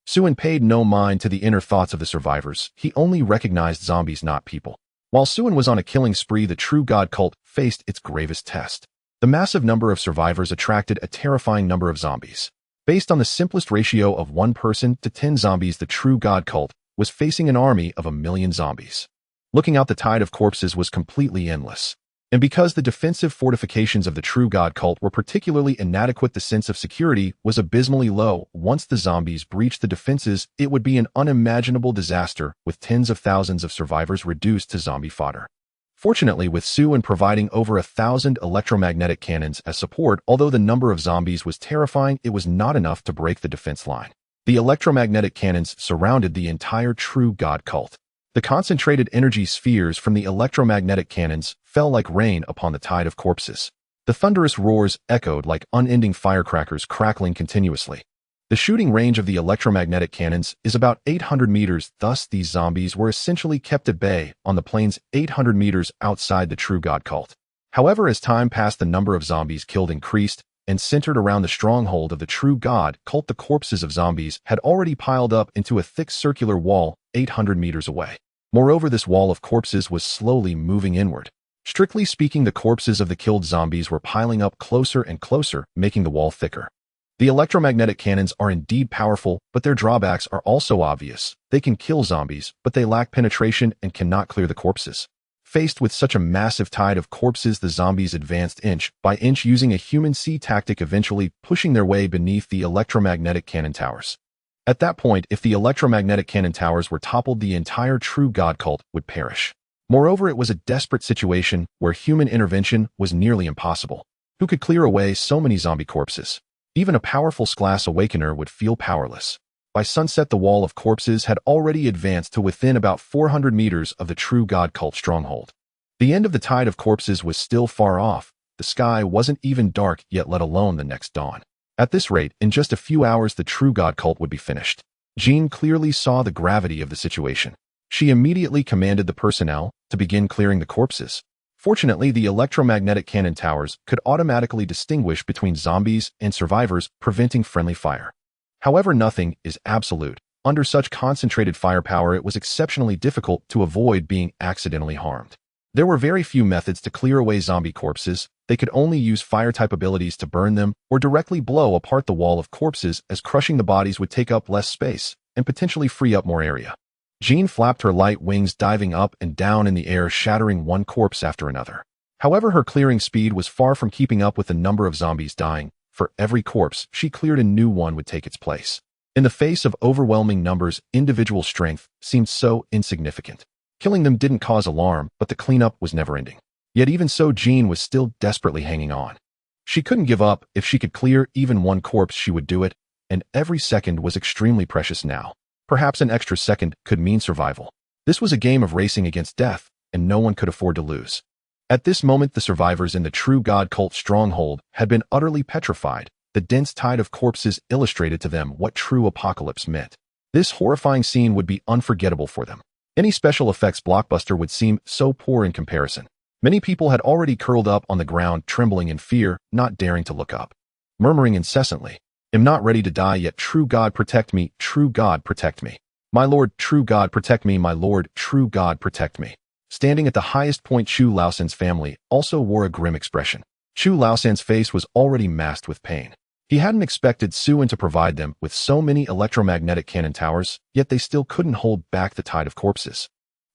Su-An paid no mind to the inner thoughts of the survivors. He only recognized zombies, not people. While Su-An was on a killing spree, the true God cult faced its gravest test. The massive number of survivors attracted a terrifying number of zombies. Based on the simplest ratio of 1 person to 10 zombies, the true God cult was facing an army of 1,000,000 zombies. Looking out, the tide of corpses was completely endless. And because the defensive fortifications of the true God cult were particularly inadequate, the sense of security was abysmally low. Once the zombies breached the defenses, it would be an unimaginable disaster, with tens of thousands of survivors reduced to zombie fodder. Fortunately, with Su-An providing over 1,000 electromagnetic cannons as support, although the number of zombies was terrifying, it was not enough to break the defense line. The electromagnetic cannons surrounded the entire true God cult. The concentrated energy spheres from the electromagnetic cannons fell like rain upon the tide of corpses. The thunderous roars echoed like unending firecrackers crackling continuously. The shooting range of the electromagnetic cannons is about 800 meters, thus these zombies were essentially kept at bay on the plains 800 meters outside the true God cult. However, as time passed, the number of zombies killed increased, and centered around the stronghold of the true God cult, the corpses of zombies had already piled up into a thick circular wall 800 meters away. Moreover, this wall of corpses was slowly moving inward. Strictly speaking, the corpses of the killed zombies were piling up closer and closer, making the wall thicker. The electromagnetic cannons are indeed powerful, but their drawbacks are also obvious. They can kill zombies, but they lack penetration and cannot clear the corpses. Faced with such a massive tide of corpses, the zombies advanced inch by inch using a human sea tactic, eventually pushing their way beneath the electromagnetic cannon towers. At that point, if the electromagnetic cannon towers were toppled, the entire true God cult would perish. Moreover, it was a desperate situation where human intervention was nearly impossible. Who could clear away so many zombie corpses? Even a powerful class awakener would feel powerless. By sunset, the wall of corpses had already advanced to within about 400 meters of the true God cult stronghold. The end of the tide of corpses was still far off. The sky wasn't even dark yet, let alone the next dawn. At this rate, in just a few hours, the true God cult would be finished. Jean clearly saw the gravity of the situation. She immediately commanded the personnel to begin clearing the corpses. Fortunately, the electromagnetic cannon towers could automatically distinguish between zombies and survivors, preventing friendly fire. However, nothing is absolute. Under such concentrated firepower, it was exceptionally difficult to avoid being accidentally harmed. There were very few methods to clear away zombie corpses. They could only use fire-type abilities to burn them or directly blow apart the wall of corpses, as crushing the bodies would take up less space and potentially free up more area. Jean flapped her light wings, diving up and down in the air, shattering one corpse after another. However, her clearing speed was far from keeping up with the number of zombies dying. For every corpse she cleared, a new one would take its place. In the face of overwhelming numbers, individual strength seemed so insignificant. Killing them didn't cause alarm, but the cleanup was never-ending. Yet even so, Jean was still desperately hanging on. She couldn't give up. If she could clear even one corpse, she would do it, and every second was extremely precious now. Perhaps an extra second could mean survival. This was a game of racing against death, and no one could afford to lose. At this moment, the survivors in the true God cult stronghold had been utterly petrified. The dense tide of corpses illustrated to them what true apocalypse meant. This horrifying scene would be unforgettable for them. Any special effects blockbuster would seem so poor in comparison. Many people had already curled up on the ground, trembling in fear, not daring to look up, murmuring incessantly, "Am not ready to die yet. True God, protect me. True God, protect me." My lord, true God, protect me, my lord, true God, protect me. Standing at the highest point, Chu Laosan's family also wore a grim expression. Chu Laosan's face was already masked with pain. He hadn't expected Suin to provide them with so many electromagnetic cannon towers, yet they still couldn't hold back the tide of corpses.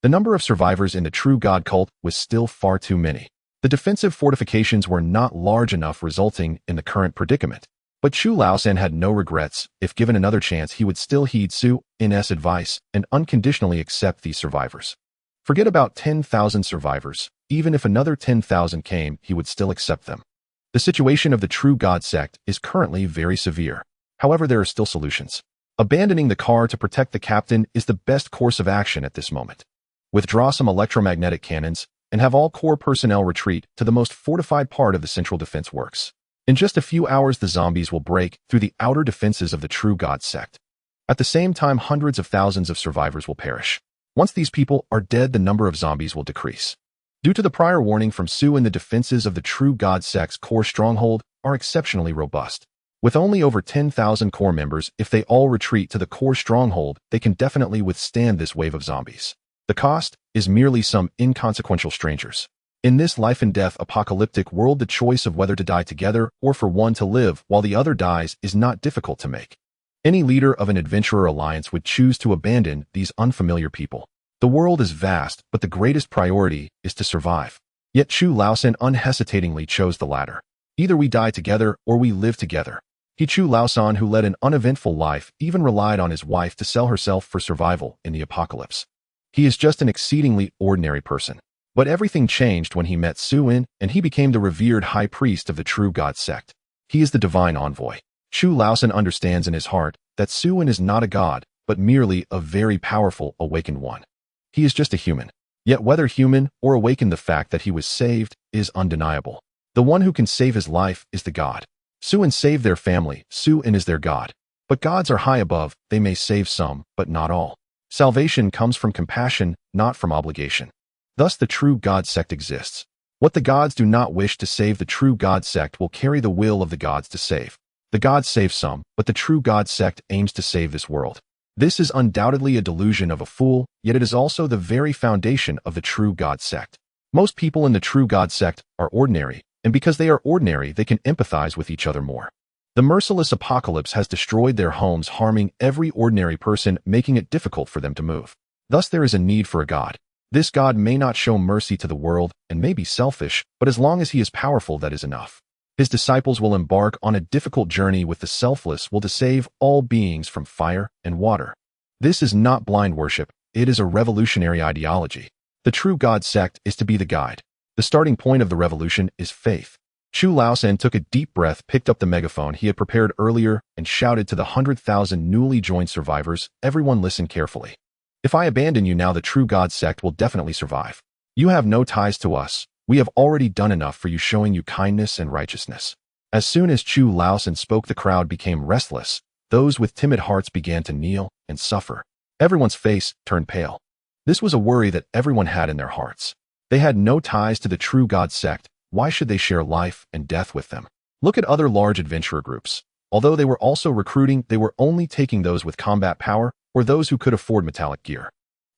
The number of survivors in the True God cult was still far too many. The defensive fortifications were not large enough, resulting in the current predicament. But Chu Laosan had no regrets. If given another chance, he would still heed Suin's advice and unconditionally accept these survivors. Forget about 10,000 survivors. Even if another 10,000 came, he would still accept them. The situation of the True God sect is currently very severe. However, there are still solutions. Abandoning the car to protect the captain is the best course of action at this moment. Withdraw some electromagnetic cannons and have all core personnel retreat to the most fortified part of the central defense works. In just a few hours, the zombies will break through the outer defenses of the True God sect. At the same time, hundreds of thousands of survivors will perish. Once these people are dead, the number of zombies will decrease. Due to the prior warning from Suin, the defenses of the True God sect's core stronghold are exceptionally robust. With only over 10,000 core members, if they all retreat to the core stronghold, they can definitely withstand this wave of zombies. The cost is merely some inconsequential strangers. In this life-and-death apocalyptic world, the choice of whether to die together or for one to live while the other dies is not difficult to make. Any leader of an adventurer alliance would choose to abandon these unfamiliar people. The world is vast, but the greatest priority is to survive. Yet Chu Laosan unhesitatingly chose the latter. Either we die together or we live together. Chu Laosan, who led an uneventful life, even relied on his wife to sell herself for survival in the apocalypse. He is just an exceedingly ordinary person. But everything changed when he met Suin, and he became the revered high priest of the True God sect. He is the divine envoy. Chu Laosan understands in his heart that Suin is not a god, but merely a very powerful awakened one. He is just a human. Yet whether human or awakened, the fact that he was saved is undeniable. The one who can save his life is the god. Suin saved their family. Suin is their god. But gods are high above. They may save some, but not all. Salvation comes from compassion, not from obligation. Thus the True God sect exists. What the gods do not wish to save, the True God sect will carry the will of the gods to save. The gods save some, but the True God sect aims to save this world. This is undoubtedly a delusion of a fool, yet it is also the very foundation of the True God sect. Most people in the True God sect are ordinary, and because they are ordinary, they can empathize with each other more. The merciless apocalypse has destroyed their homes, harming every ordinary person, making it difficult for them to move. Thus there is a need for a god. This god may not show mercy to the world and may be selfish, but as long as he is powerful, that is enough. His disciples will embark on a difficult journey with the selfless will to save all beings from fire and water. This is not blind worship, it is a revolutionary ideology. The True God sect is to be the guide. The starting point of the revolution is faith. Chu Laosan took a deep breath, picked up the megaphone he had prepared earlier, and shouted to the 100,000 newly joined survivors. Everyone listen carefully. If I abandon you now, the True God sect will definitely survive. You have no ties to us. We have already done enough for you, showing you kindness and righteousness. As soon as Chu Laosan spoke, the crowd became restless. Those with timid hearts began to kneel and suffer. Everyone's face turned pale. This was a worry that everyone had in their hearts. They had no ties to the True God sect. Why should they share life and death with them? Look at other large adventurer groups. Although they were also recruiting, they were only taking those with combat power or those who could afford metallic gear.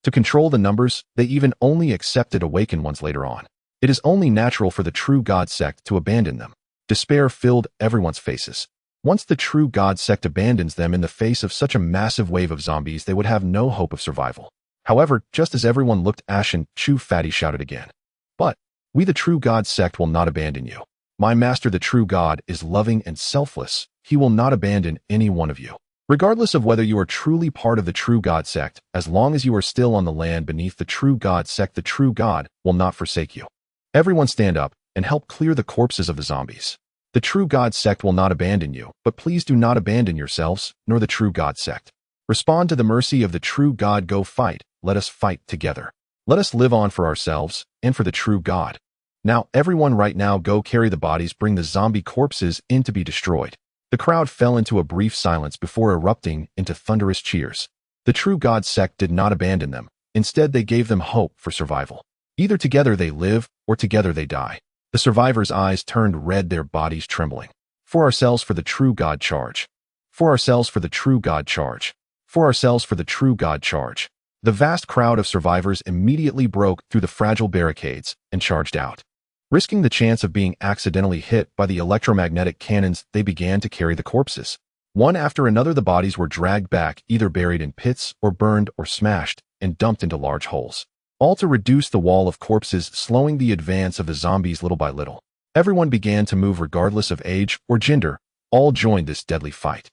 To control the numbers, they even only accepted awakened ones later on. It is only natural for the True God sect to abandon them. Despair filled everyone's faces. Once the True God sect abandons them in the face of such a massive wave of zombies, they would have no hope of survival. However, just as everyone looked ashen, Chu Fatty shouted again. But we, the True God sect, will not abandon you. My master, the True God, is loving and selfless. He will not abandon any one of you. Regardless of whether you are truly part of the True God sect, as long as you are still on the land beneath the True God sect, the True God will not forsake you. Everyone stand up and help clear the corpses of the zombies. The True God sect will not abandon you, but please do not abandon yourselves, nor the True God sect. Respond to the mercy of the True God. Go fight. Let us fight together. Let us live on for ourselves and for the True God. Now, everyone right now, go carry the bodies, bring the zombie corpses in to be destroyed. The crowd fell into a brief silence before erupting into thunderous cheers. The True God sect did not abandon them. Instead, they gave them hope for survival. Either together they live, or together they die. The survivors' eyes turned red, their bodies trembling. For ourselves, for the True God, charge. For ourselves, for the True God, charge. for ourselves for the true God charge. The vast crowd of survivors immediately broke through the fragile barricades and charged out. Risking the chance of being accidentally hit by the electromagnetic cannons, they began to carry the corpses. One after another, the bodies were dragged back, either buried in pits or burned or smashed and dumped into large holes, all to reduce the wall of corpses, slowing the advance of the zombies little by little. Everyone began to move regardless of age or gender. All joined this deadly fight.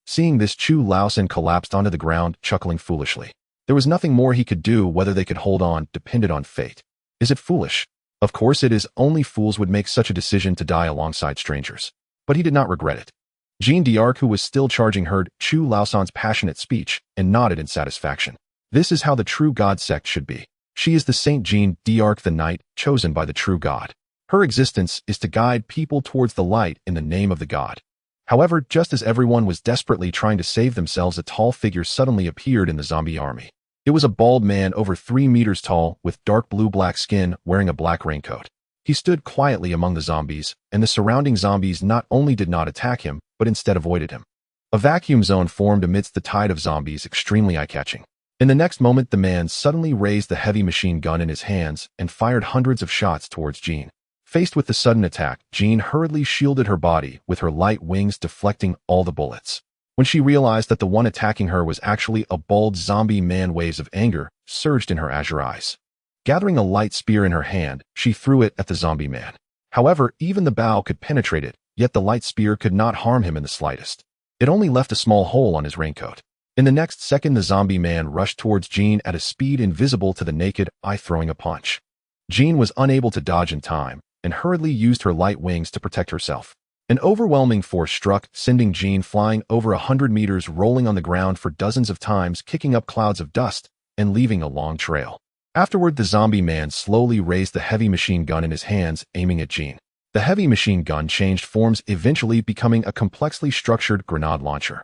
Seeing this, Chu Laosan collapsed onto the ground, chuckling foolishly. There was nothing more he could do. Whether they could hold on depended on fate. Is it foolish? Of course it is. Only fools would make such a decision to die alongside strangers. But he did not regret it. Jean d'Arc, who was still charging, heard Chu Laosan's passionate speech and nodded in satisfaction. This is how the true God sect should be. She is the Saint Jean d'Arc, the knight chosen by the true God. Her existence is to guide people towards the light in the name of the God. However, just as everyone was desperately trying to save themselves, a tall figure suddenly appeared in the zombie army. It was a bald man over 3 meters tall, with dark blue-black skin, wearing a black raincoat. He stood quietly among the zombies, and the surrounding zombies not only did not attack him, but instead avoided him. A vacuum zone formed amidst the tide of zombies, extremely eye-catching. In the next moment, the man suddenly raised the heavy machine gun in his hands and fired hundreds of shots towards Jean. Faced with the sudden attack, Jean hurriedly shielded her body with her light wings, deflecting all the bullets. When she realized that the one attacking her was actually a bald zombie man, waves of anger surged in her azure eyes. Gathering a light spear in her hand, she threw it at the zombie man. However, even the bow could penetrate it, yet the light spear could not harm him in the slightest. It only left a small hole on his raincoat. In the next second, the zombie man rushed towards Jean at a speed invisible to the naked eye, throwing a punch. Jean was unable to dodge in time and hurriedly used her light wings to protect herself. An overwhelming force struck, sending Jean flying over 100 meters, rolling on the ground for dozens of times, kicking up clouds of dust and leaving a long trail. Afterward, the zombie man slowly raised the heavy machine gun in his hands, aiming at Jean. The heavy machine gun changed forms, eventually becoming a complexly structured grenade launcher.